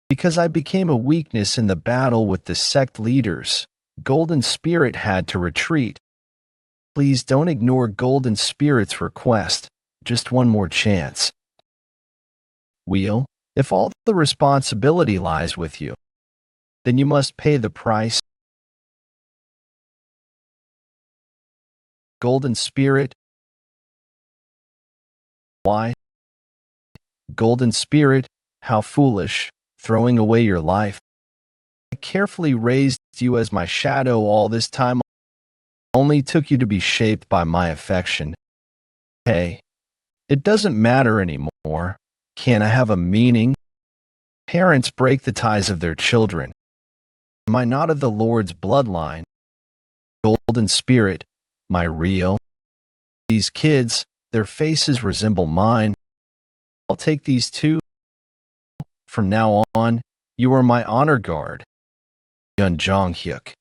Because I became a weakness in the battle with the sect leaders, Golden Spirit had to retreat. Please don't ignore Golden Spirit's request. Just one more chance. Wheel, if all the responsibility lies with you, then you must pay the price. Golden Spirit. Why? Golden Spirit, how foolish, throwing away your life. I carefully raised you as my shadow all this time, only took you to be shaped by my affection. Hey, it doesn't matter anymore. Can I have a meaning? Parents break the ties of their children. Am I not of the Lord's bloodline? Golden Spirit, my real. These kids, their faces resemble mine. I'll take these two. From now on, you are my honor guard. Yun Jonghyuk,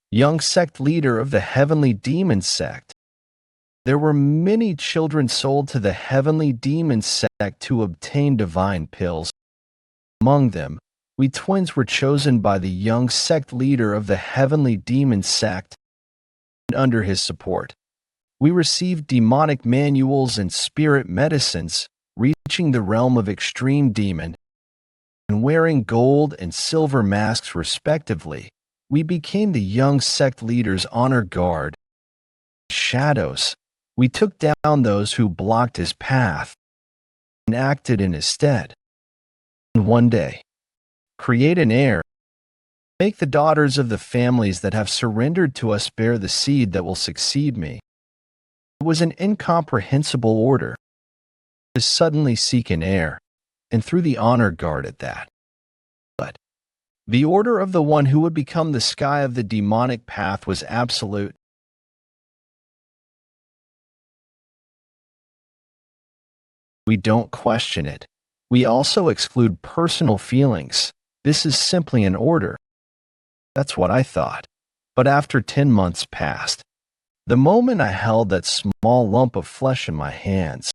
young sect leader of the heavenly demon sect. There were many children sold to the heavenly demon sect to obtain divine pills. Among them, we twins were chosen by the young sect leader of the heavenly demon sect. And under his support, we received demonic manuals and spirit medicines, reaching the realm of extreme demon. And wearing gold and silver masks respectively, we became the young sect leader's honor guard. Shadows, we took down those who blocked his path and acted in his stead. And one day, create an heir, make the daughters of the families that have surrendered to us bear the seed that will succeed me. It was an incomprehensible order to suddenly seek an heir, and through the honor guard at that. But the order of the one who would become the sky of the demonic path was absolute. We don't question it. We also exclude personal feelings. This is simply an order. That's what I thought. But after 10 months passed, the moment I held that small lump of flesh in my hands,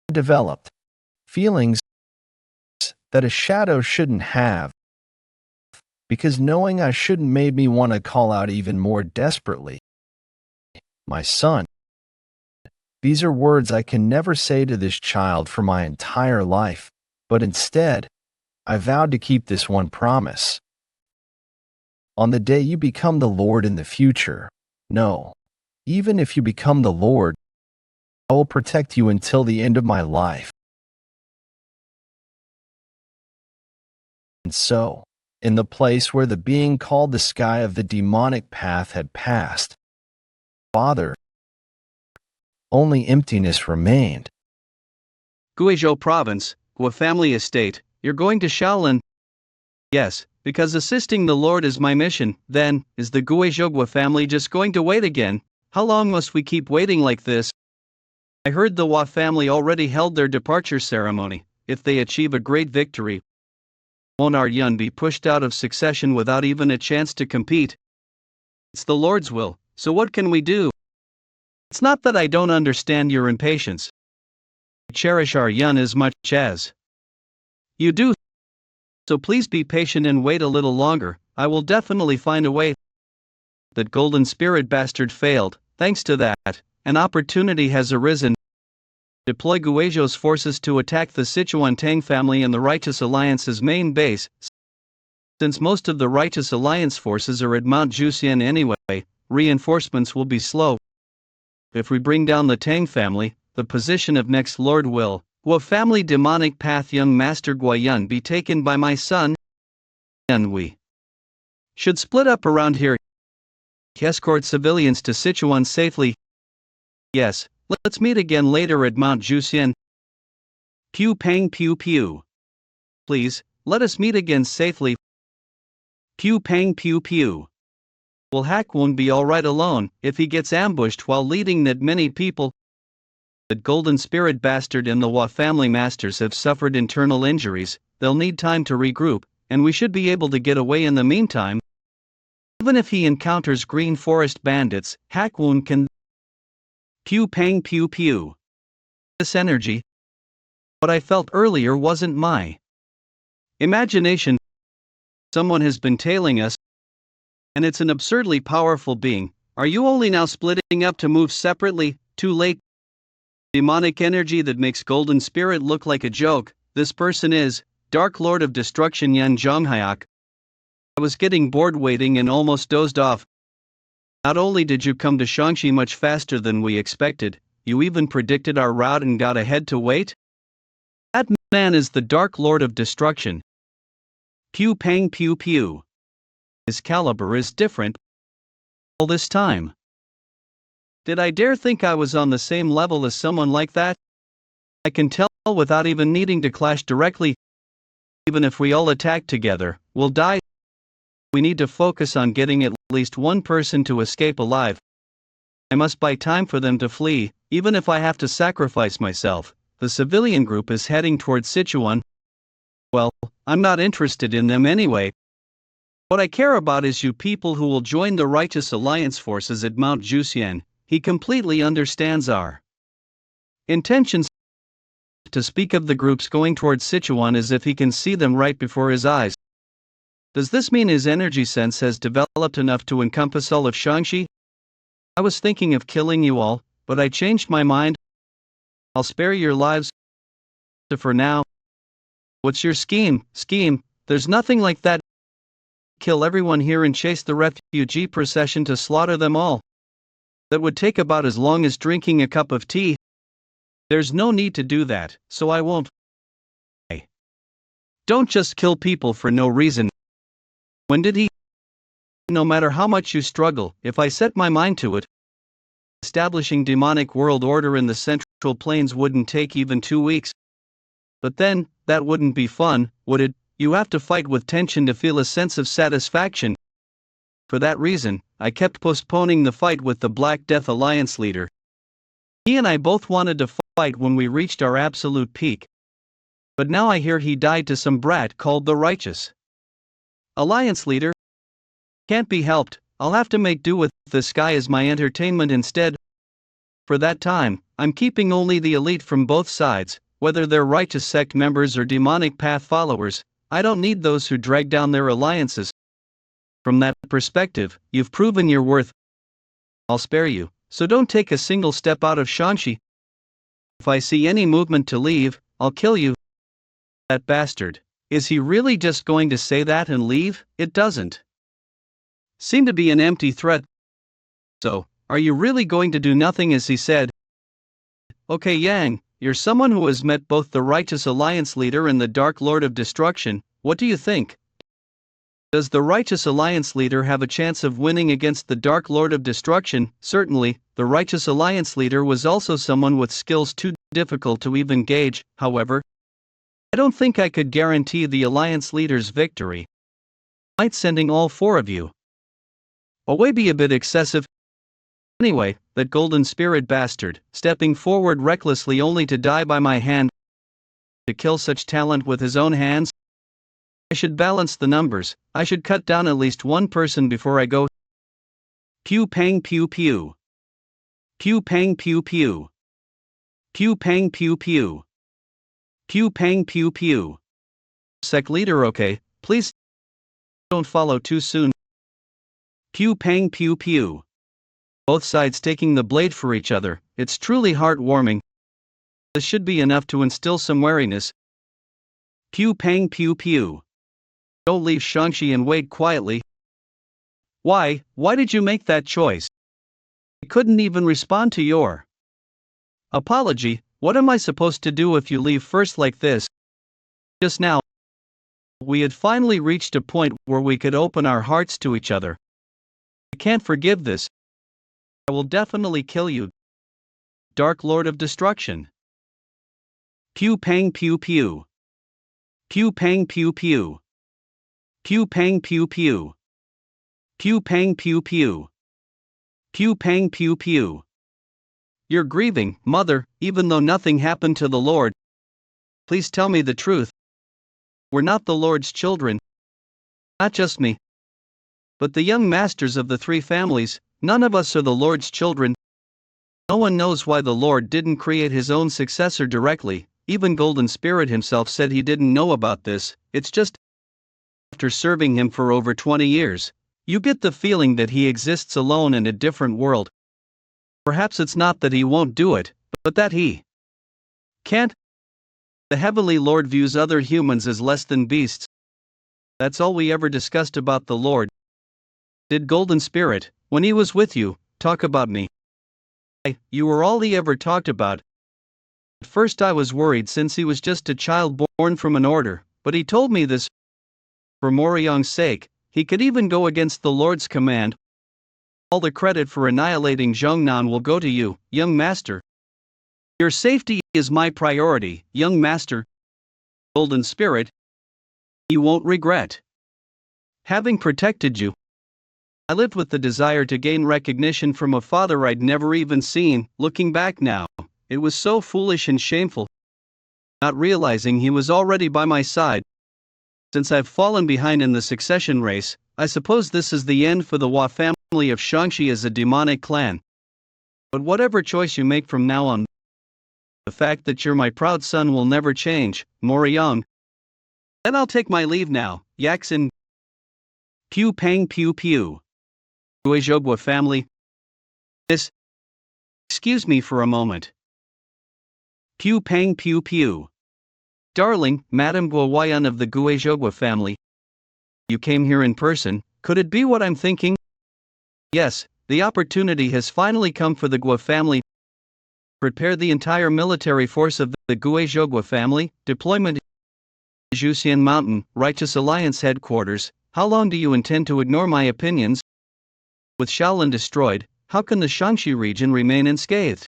I developed feelings that a shadow shouldn't have. because knowing I shouldn't made me want to call out even more desperately. My son. These are words I can never say to this child for my entire life, but instead, I vowed to keep this one promise. On the day you become the Lord in the future, no, even if you become the Lord, I will protect you until the end of my life. And so, in the place where the being called the sky of the demonic path had passed, Father, only emptiness remained. Guizhou Province, Gua Family Estate, you're going to Shaolin? Yes, because assisting the Lord is my mission. Then, is the Guizhou Gua family just going to wait again? How long must we keep waiting like this? I heard the Hua family already held their departure ceremony. If they achieve a great victory, won't our Yun be pushed out of succession without even a chance to compete? It's the Lord's will, so what can we do? It's not that I don't understand your impatience. I cherish our Yun as much as you do. So please be patient and wait a little longer. I will definitely find a way. That golden spirit bastard failed. Thanks to that, an opportunity has arisen. Deploy Guizhou's forces to attack the Sichuan Tang family and the Righteous Alliance's main base. Since most of the Righteous Alliance forces are at Mount Jusian anyway, reinforcements will be slow. If we bring down the Tang family, the position of next Lord will family demonic path young Master Guayun be taken by my son, and we should split up around here. Escort civilians to Sichuan safely. Yes, let's meet again later at Mount Jusian. Pew pang pew pew. Please, let us meet again safely. Pew pang pew pew. Well, Hack won't be alright alone if he gets ambushed while leading that many people. That golden spirit bastard and the Hua family masters have suffered internal injuries. They'll need time to regroup, and we should be able to get away in the meantime. Even if he encounters green forest bandits, Hack Woon can. Pew pang pew pew. This energy. What I felt earlier wasn't my imagination. Someone has been tailing us. And it's an absurdly powerful being. Are you only now splitting up to move separately? Too late. Demonic energy that makes Golden Spirit look like a joke. This person is Dark Lord of Destruction Yan Zhonghayak. I was getting bored waiting and almost dozed off. Not only did you come to Shangxi much faster than we expected, you even predicted our route and got ahead to wait? That man is the Dark Lord of Destruction. Pew pang pew pew. His caliber is different. All this time. Did I dare think I was on the same level as someone like that? I can tell without even needing to clash directly. Even if we all attack together, we'll die. We need to focus on getting at least one person to escape alive. I must buy time for them to flee, even if I have to sacrifice myself. The civilian group is heading towards Sichuan. Well, I'm not interested in them anyway. What I care about is you people who will join the Righteous Alliance forces at Mount Jusian. He completely understands our intentions. To speak of the groups going towards Sichuan as if he can see them right before his eyes. Does this mean his energy sense has developed enough to encompass all of Shangxi? I was thinking of killing you all, but I changed my mind. I'll spare your lives. For now. What's your scheme? Scheme? There's nothing like that. Kill everyone here and chase the refugee procession to slaughter them all. That would take about as long as drinking a cup of tea. There's no need to do that, so I won't. Don't just kill people for no reason. When did he? No matter how much you struggle, if I set my mind to it, establishing demonic world order in the Central Plains wouldn't take even 2 weeks. But then, that wouldn't be fun, would it? You have to fight with tension to feel a sense of satisfaction. For that reason, I kept postponing the fight with the Black Death Alliance leader. He and I both wanted to fight when we reached our absolute peak. But now I hear he died to some brat called the Righteous Alliance leader. Can't be helped, I'll have to make do with this guy as my entertainment instead. For that time, I'm keeping only the elite from both sides, whether they're Righteous Sect members or Demonic Path followers. I don't need those who drag down their alliances. From that perspective, you've proven your worth. I'll spare you, so don't take a single step out of Shanxi. If I see any movement to leave, I'll kill you. That bastard. Is he really just going to say that and leave? It doesn't seem to be an empty threat. So, are you really going to do nothing as he said? Okay, Yang, you're someone who has met both the Righteous Alliance leader and the Dark Lord of Destruction. What do you think? Does the Righteous Alliance leader have a chance of winning against the Dark Lord of Destruction? Certainly, the Righteous Alliance leader was also someone with skills too difficult to even gauge. However, I don't think I could guarantee the Alliance leader's victory. Might sending all four of you away be a bit excessive? Anyway, that golden spirit bastard, stepping forward recklessly only to die by my hand, to kill such talent with his own hands? I should balance the numbers. I should cut down at least one person before I go. Pew pang pew pew. Pew pang pew pew. Pew pang pew pew. Pew pang pew pew. Sect leader, okay, please don't follow too soon. Pew pang pew pew. Both sides taking the blade for each other. It's truly heartwarming. This should be enough to instill some wariness. Pew pang pew pew. Don't leave Shanxi and wait quietly. Why did you make that choice? I couldn't even respond to your apology. What am I supposed to do if you leave first like this? Just now, we had finally reached a point where we could open our hearts to each other. I can't forgive this. I will definitely kill you, Dark Lord of Destruction. Pew pang pew pew. Pew pang pew pew. Pew pang pew pew. Pew pang pew pew. Pew pang pew pew. You're grieving, mother, even though nothing happened to the Lord. Please tell me the truth. We're not the Lord's children. Not just me, but the young masters of the three families. None of us are the Lord's children. No one knows why the Lord didn't create his own successor directly. Even Golden Spirit himself said he didn't know about this. It's just after serving him for over 20 years, you get the feeling that he exists alone in a different world. Perhaps it's not that he won't do it, but that he can't. The Heavenly Lord views other humans as less than beasts. That's all we ever discussed about the Lord. Did Golden Spirit, when he was with you, talk about me? You were all he ever talked about. At first I was worried since he was just a child born from an order, but he told me this. For Myeong's sake, he could even go against the Lord's command. All the credit for annihilating Zhongnan will go to you, young master. Your safety is my priority, young master. Golden Spirit, you won't regret having protected you. I lived with the desire to gain recognition from a father I'd never even seen. Looking back now, it was so foolish and shameful. Not realizing he was already by my side. Since I've fallen behind in the succession race, I suppose this is the end for the Hua family of Shanxi as a demonic clan. But whatever choice you make from now on, the fact that you're my proud son will never change, Myeong. Then I'll take my leave now, Yaksin. Pew pang pew pew. Guizhogwa family. Excuse me for a moment. Pew pang pew pew. Darling, Madame Guowayan of the Guizhogwa family. You came here in person, could it be what I'm thinking? Yes, the opportunity has finally come for the Gua family. Prepare the entire military force of the Guizhogwa family, deployment Sichuan Mountain, Righteous Alliance headquarters. How long do you intend to ignore my opinions? With Shaolin destroyed, how can the Shanxi region remain unscathed?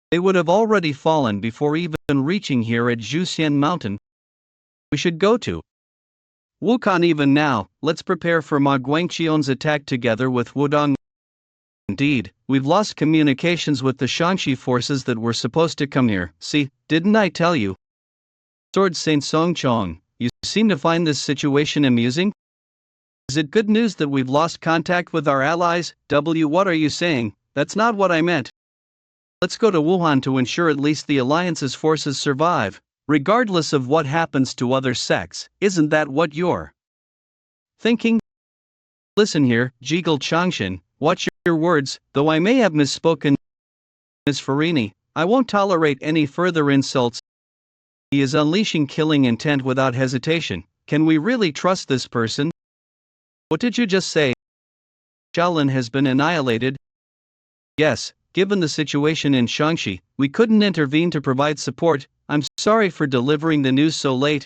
They would have already fallen before even reaching here at Sichuan Mountain. We should go to Wukong even now. Let's prepare for Ma Guangqian's attack together with Wudong. Indeed, we've lost communications with the Shanxi forces that were supposed to come here. See, didn't I tell you? Sword Saint Songchong, you seem to find this situation amusing? Is it good news that we've lost contact with our allies? What are you saying? That's not what I meant. Let's go to Wuhan to ensure at least the Alliance's forces survive, regardless of what happens to other sects. Isn't that what you're thinking? Listen here, Jegel Changshin, watch your words, though I may have misspoken. Ms. Farini, I won't tolerate any further insults. He is unleashing killing intent without hesitation. Can we really trust this person? What did you just say? Shaolin has been annihilated? Yes, given the situation in Shaanxi, we couldn't intervene to provide support. I'm sorry for delivering the news so late.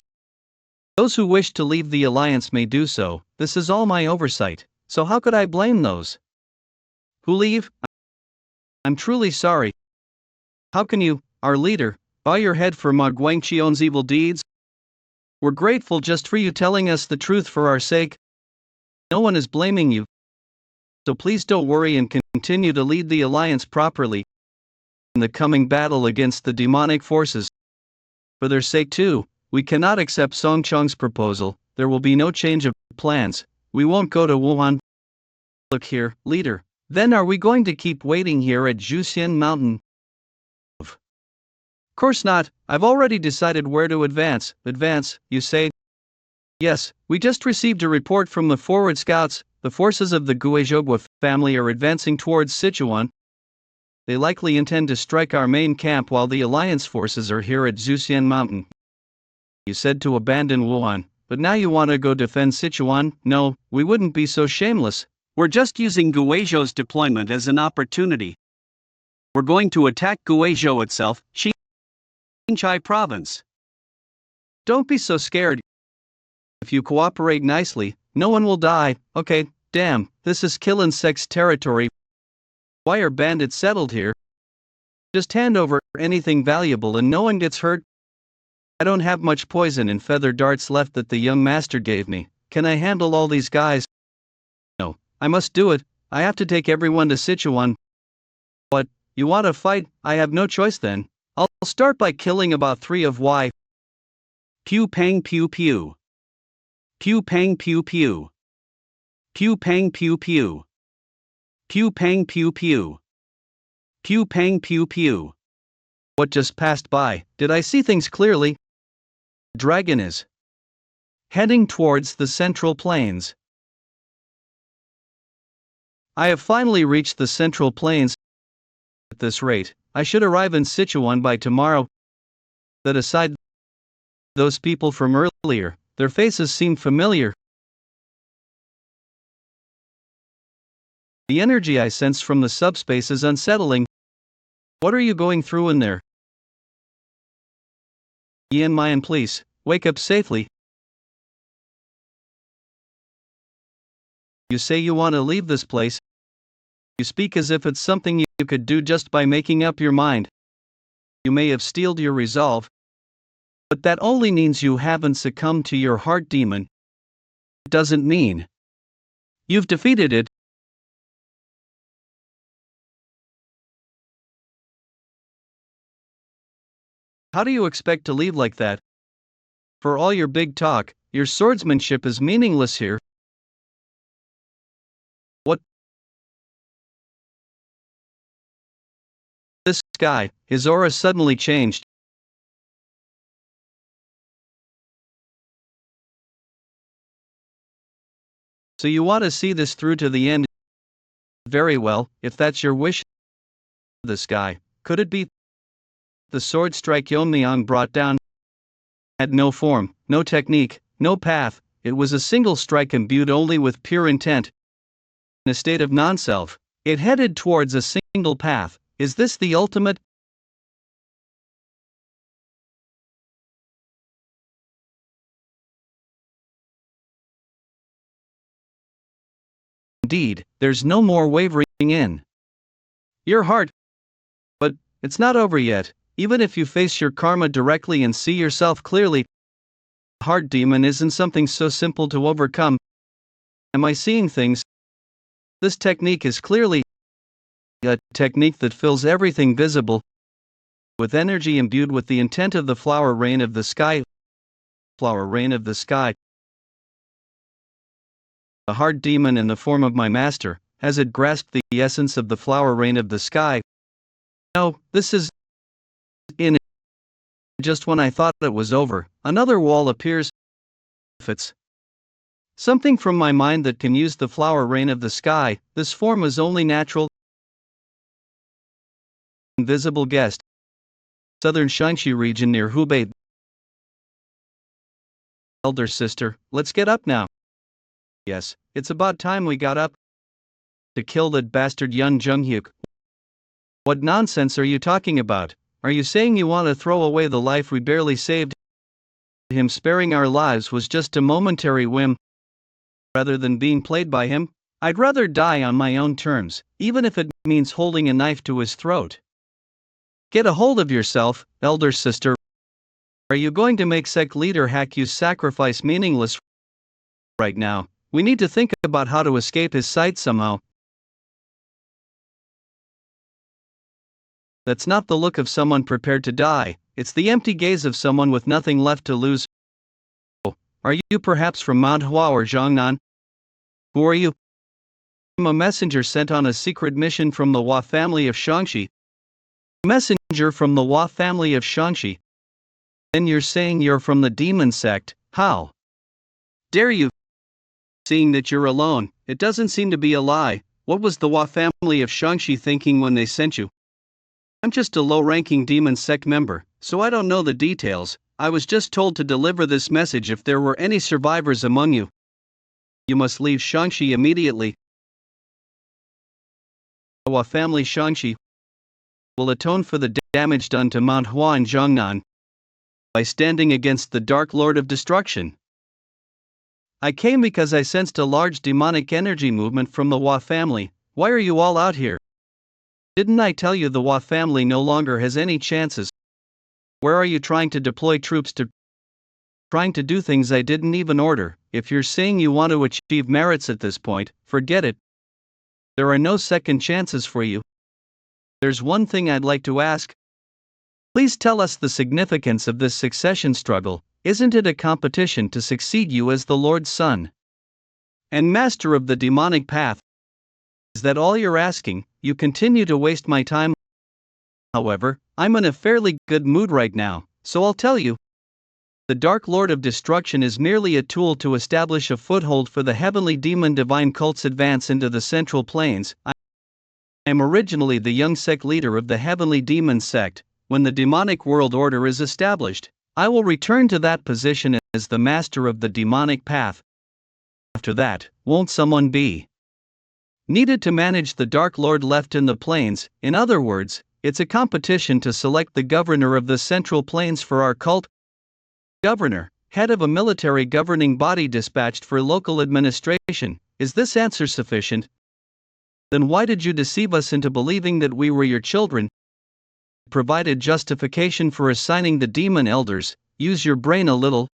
Those who wish to leave the alliance may do so. This is all my oversight, so how could I blame those who leave? I'm truly sorry. How can you, our leader, bow your head for Ma Guangqian's evil deeds? We're grateful just for you telling us the truth for our sake. No one is blaming you. So please don't worry and continue to lead the alliance properly in the coming battle against the demonic forces. For their sake too, we cannot accept Song Chong's proposal. There will be no change of plans. We won't go to Wuhan. Look here, leader. Then are we going to keep waiting here at Zhuxian Mountain? Of course not. I've already decided where to advance. Advance, you say? Yes, we just received a report from the forward scouts. The forces of the Guizhou family are advancing towards Sichuan. They likely intend to strike our main camp while the alliance forces are here at Zhuxian Mountain. You said to abandon Wuhan, but now you want to go defend Sichuan? No, we wouldn't be so shameless. We're just using Guizhou's deployment as an opportunity. We're going to attack Guizhou itself, Xinchai province. Don't be so scared. If you cooperate nicely, no one will die. Okay, damn, this is Killing Sect's territory. Why are bandits settled here? Just hand over anything valuable and no one gets hurt. I don't have much poison and feather darts left that the young master gave me. Can I handle all these guys? No, I must do it. I have to take everyone to Sichuan. What, you want to fight? I have no choice then. I'll start by killing about 3 of Y. Pew pang pew pew. Pew pang pew pew. Pew pang pew pew. Pew pang pew pew. Pew pang pew pew. What just passed by? Did I see things clearly? Dragon is heading towards the Central Plains. I have finally reached the Central Plains. At this rate, I should arrive in Sichuan by tomorrow. That aside, those people from earlier, their faces seem familiar. The energy I sense from the subspace is unsettling. What are you going through in there? Yeon-Myeong, please, wake up safely. You say you want to leave this place. You speak as if it's something you could do just by making up your mind. You may have steeled your resolve, but that only means you haven't succumbed to your heart demon. It doesn't mean you've defeated it. How do you expect to leave like that? For all your big talk, your swordsmanship is meaningless here. What? This guy, his aura suddenly changed. So you want to see this through to the end? Very well, if that's your wish. This guy, could it be? The sword strike Yeon-Myeong brought down had no form, no technique, no path. It was a single strike imbued only with pure intent. In a state of non-self, it headed towards a single path. Is this the ultimate? Indeed, there's no more wavering in your heart. But it's not over yet. Even if you face your karma directly and see yourself clearly, heart demon isn't something so simple to overcome. Am I seeing things? This technique is clearly a technique that fills everything visible with energy imbued with the intent of the flower rain of the sky. Flower rain of the sky. A heart demon in the form of my master, has it grasped the essence of the flower rain of the sky? No, this is in. Just when I thought it was over, another wall appears. If it's Something from my mind that can use the flower rain of the sky. This form is only natural. Invisible guest. Southern Shaanxi region near Hubei. Elder sister, let's get up now. Yes, it's about time we got up. To kill that bastard Yun Junghyuk. What nonsense are you talking about? Are you saying you want to throw away the life we barely saved? Him sparing our lives was just a momentary whim. Rather than being played by him, I'd rather die on my own terms, even if it means holding a knife to his throat. Get a hold of yourself, elder sister. Are you going to make sect leader Hakyu's sacrifice meaningless? Right now, we need to think about how to escape his sight somehow. That's not the look of someone prepared to die, it's the empty gaze of someone with nothing left to lose. Oh, are you perhaps from Manhwa or Jiangnan? Who are you? I'm a messenger sent on a secret mission from the Hua family of Shaanxi. Messenger from the Hua family of Shaanxi. Then you're saying you're from the demon sect, how? Dare you? Seeing that you're alone, it doesn't seem to be a lie. What was the Hua family of Shaanxi thinking when they sent you? I'm just a low-ranking demon sect member, so I don't know the details. I was just told to deliver this message if there were any survivors among you. You must leave Shaanxi immediately. The Hua family Shaanxi will atone for the damage done to Manhwa and Jiangnan by standing against the Dark Lord of Destruction. I came because I sensed a large demonic energy movement from the Hua family. Why are you all out here? Didn't I tell you the Hua family no longer has any chances? Where are you trying to deploy troops to? Trying to do things I didn't even order. If you're saying you want to achieve merits at this point, forget it. There are no second chances for you. There's one thing I'd like to ask. Please tell us the significance of this succession struggle. Isn't it a competition to succeed you as the Lord's son and master of the demonic path? Is that all you're asking? You continue to waste my time. However, I'm in a fairly good mood right now, so I'll tell you. The Dark Lord of Destruction is merely a tool to establish a foothold for the heavenly demon divine cult's advance into the Central Plains. I am originally the young sect leader of the heavenly demon sect. When the demonic world order is established, I will return to that position as the master of the demonic path. After that, won't someone be needed to manage the Dark Lord left in the plains? In other words, it's a competition to select the governor of the Central Plains for our cult. Governor, head of a military governing body dispatched for local administration. Is this answer sufficient? Then why did you deceive us into believing that we were your children? Provided justification for assigning the demon elders. Use your brain a little.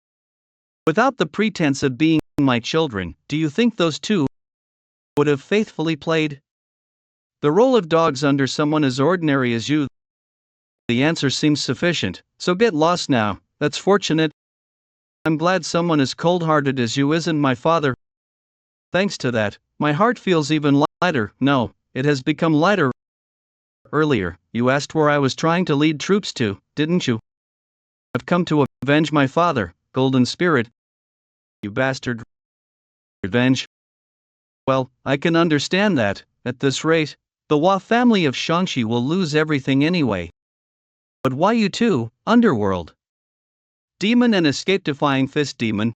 Without the pretense of being my children, do you think those two would have faithfully played the role of dogs under someone as ordinary as you? The answer seems sufficient, so get lost now. That's fortunate. I'm glad someone as cold-hearted as you isn't my father. Thanks to that, my heart feels even lighter. No, it has become lighter. Earlier, you asked where I was trying to lead troops to, didn't you? I've come to avenge my father, Golden Spirit. You bastard. Revenge? Well, I can understand that. At this rate, the Hua family of Shaanxi will lose everything anyway. But why you two, Underworld Demon and escape-defying Fist Demon?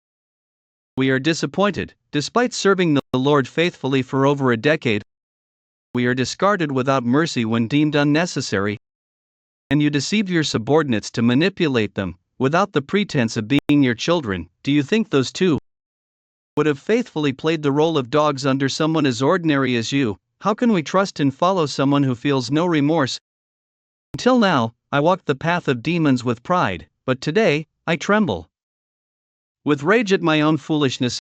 We are disappointed. Despite serving the Lord faithfully for over a decade, we are discarded without mercy when deemed unnecessary. And you deceived your subordinates to manipulate them, without the pretense of being your children. Do you think those two would have faithfully played the role of dogs under someone as ordinary as you? How can we trust and follow someone who feels no remorse? Until now, I walked the path of demons with pride, but today, I tremble with rage at my own foolishness.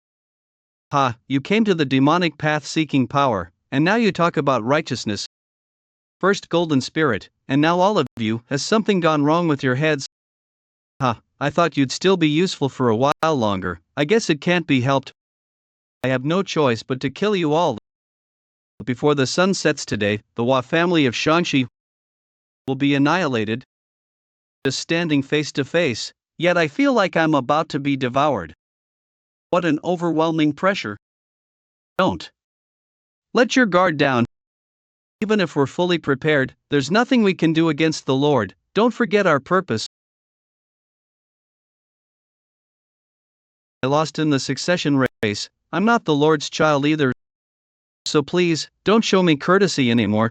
Ha, you came to the demonic path seeking power, and now you talk about righteousness. First Golden Spirit, and now all of you. Has something gone wrong with your heads? Ha, I thought you'd still be useful for a while longer. I guess it can't be helped. I have no choice but to kill you all. Before the sun sets today, the Hua family of Shaanxi will be annihilated. Just standing face to face, yet I feel like I'm about to be devoured. What an overwhelming pressure. Don't let your guard down. Even if we're fully prepared, there's nothing we can do against the Lord. Don't forget our purpose. I lost in the succession race. I'm not the Lord's child either. So please, don't show me courtesy anymore.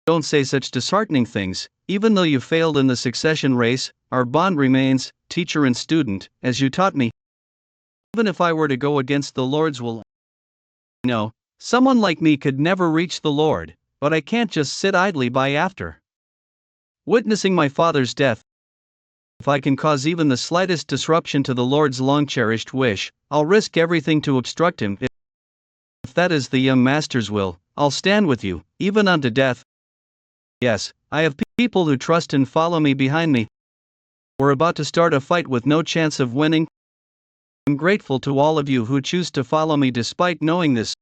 Don't say such disheartening things. Even though you failed in the succession race, our bond remains, teacher and student, as you taught me. Even if I were to go against the Lord's will, no, someone like me could never reach the Lord, but I can't just sit idly by after witnessing my father's death. If I can cause even the slightest disruption to the Lord's long-cherished wish, I'll risk everything to obstruct him. If that is the young master's will, I'll stand with you, even unto death. Yes, I have people who trust and follow me behind me. We're about to start a fight with no chance of winning. I'm grateful to all of you who choose to follow me despite knowing this.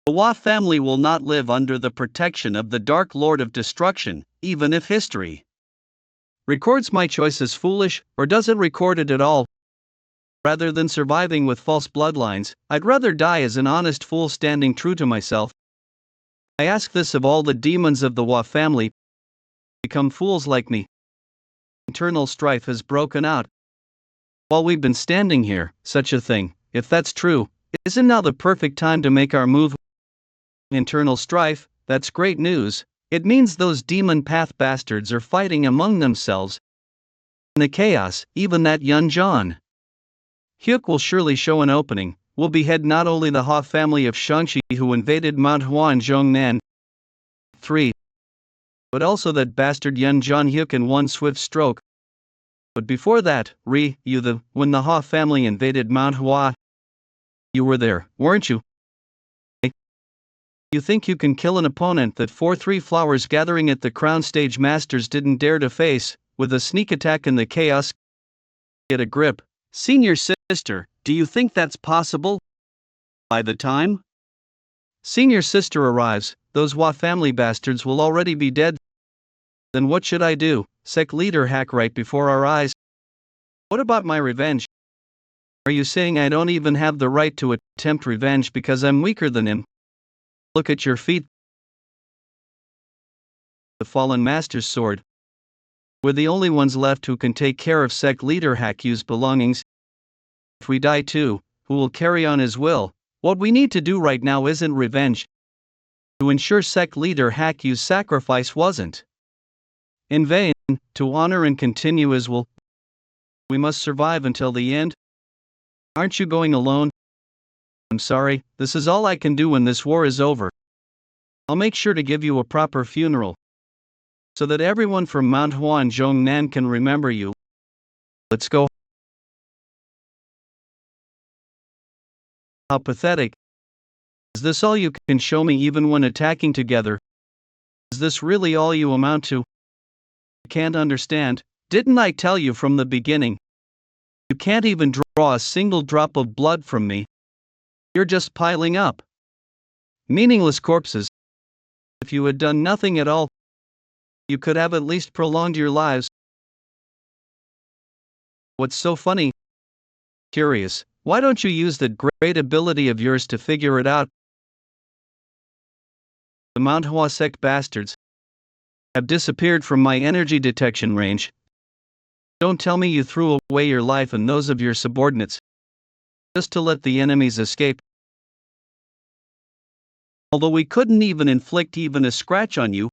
The Hua family will not live under the protection of the Dark Lord of Destruction, even if history records my choice as foolish, or doesn't record it at all. Rather than surviving with false bloodlines, I'd rather die as an honest fool standing true to myself. I ask this of all the demons of the Hua family. Become fools like me. Internal strife has broken out. While we've been standing here, such a thing, if that's true, isn't now the perfect time to make our move? Internal strife, that's great news. It means those demon path bastards are fighting among themselves. In the chaos, even that Yun John Hyuk will surely show an opening. Will behead not only the Ha family of Shangxi who invaded Manhwa and Zhongnan 3, but also that bastard Yun John Hyuk in one swift stroke. But before that, when the Ha family invaded Manhwa, you were there, weren't you? You think you can kill an opponent that 4-3 flowers gathering at the Crown Stage Masters didn't dare to face, with a sneak attack in the chaos? Get a grip. Senior sister, do you think that's possible? By the time Senior sister arrives, those Hua family bastards will already be dead. Then what should I do? Sect leader hack right before our eyes. What about my revenge? Are you saying I don't even have the right to attempt revenge because I'm weaker than him? Look at your feet. The fallen master's sword. We're the only ones left who can take care of sect leader Hakyu's belongings. If we die too, who will carry on his will? What we need to do right now isn't revenge. To ensure sect leader Hakyu's sacrifice wasn't in vain, to honor and continue his will. We must survive until the end. Aren't you going alone? I'm sorry, this is all I can do when this war is over. I'll make sure to give you a proper funeral, so that everyone from Mount Hua and Zhongnan can remember you. Let's go. How pathetic. Is this all you can show me even when attacking together? Is this really all you amount to? I can't understand. Didn't I tell you from the beginning? You can't even draw a single drop of blood from me. You're just piling up meaningless corpses. If you had done nothing at all, you could have at least prolonged your lives. What's so funny? Curious, why don't you use that great ability of yours to figure it out? The Mount Hua sect bastards have disappeared from my energy detection range. Don't tell me you threw away your life and those of your subordinates just to let the enemies escape. Although we couldn't even inflict even a scratch on you,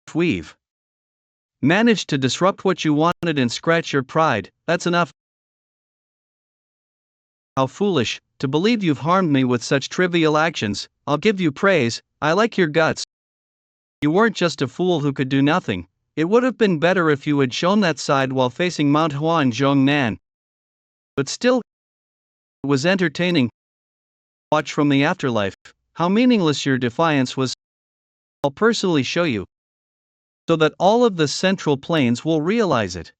if we've managed to disrupt what you wanted and scratch your pride, that's enough. How foolish, to believe you've harmed me with such trivial actions. I'll give you praise, I like your guts. You weren't just a fool who could do nothing. It would have been better if you had shown that side while facing Mount Hua and Zhongnan. But still, it was entertaining. Watch from the afterlife how meaningless your defiance was. I'll personally show you, so that all of the central plains will realize it.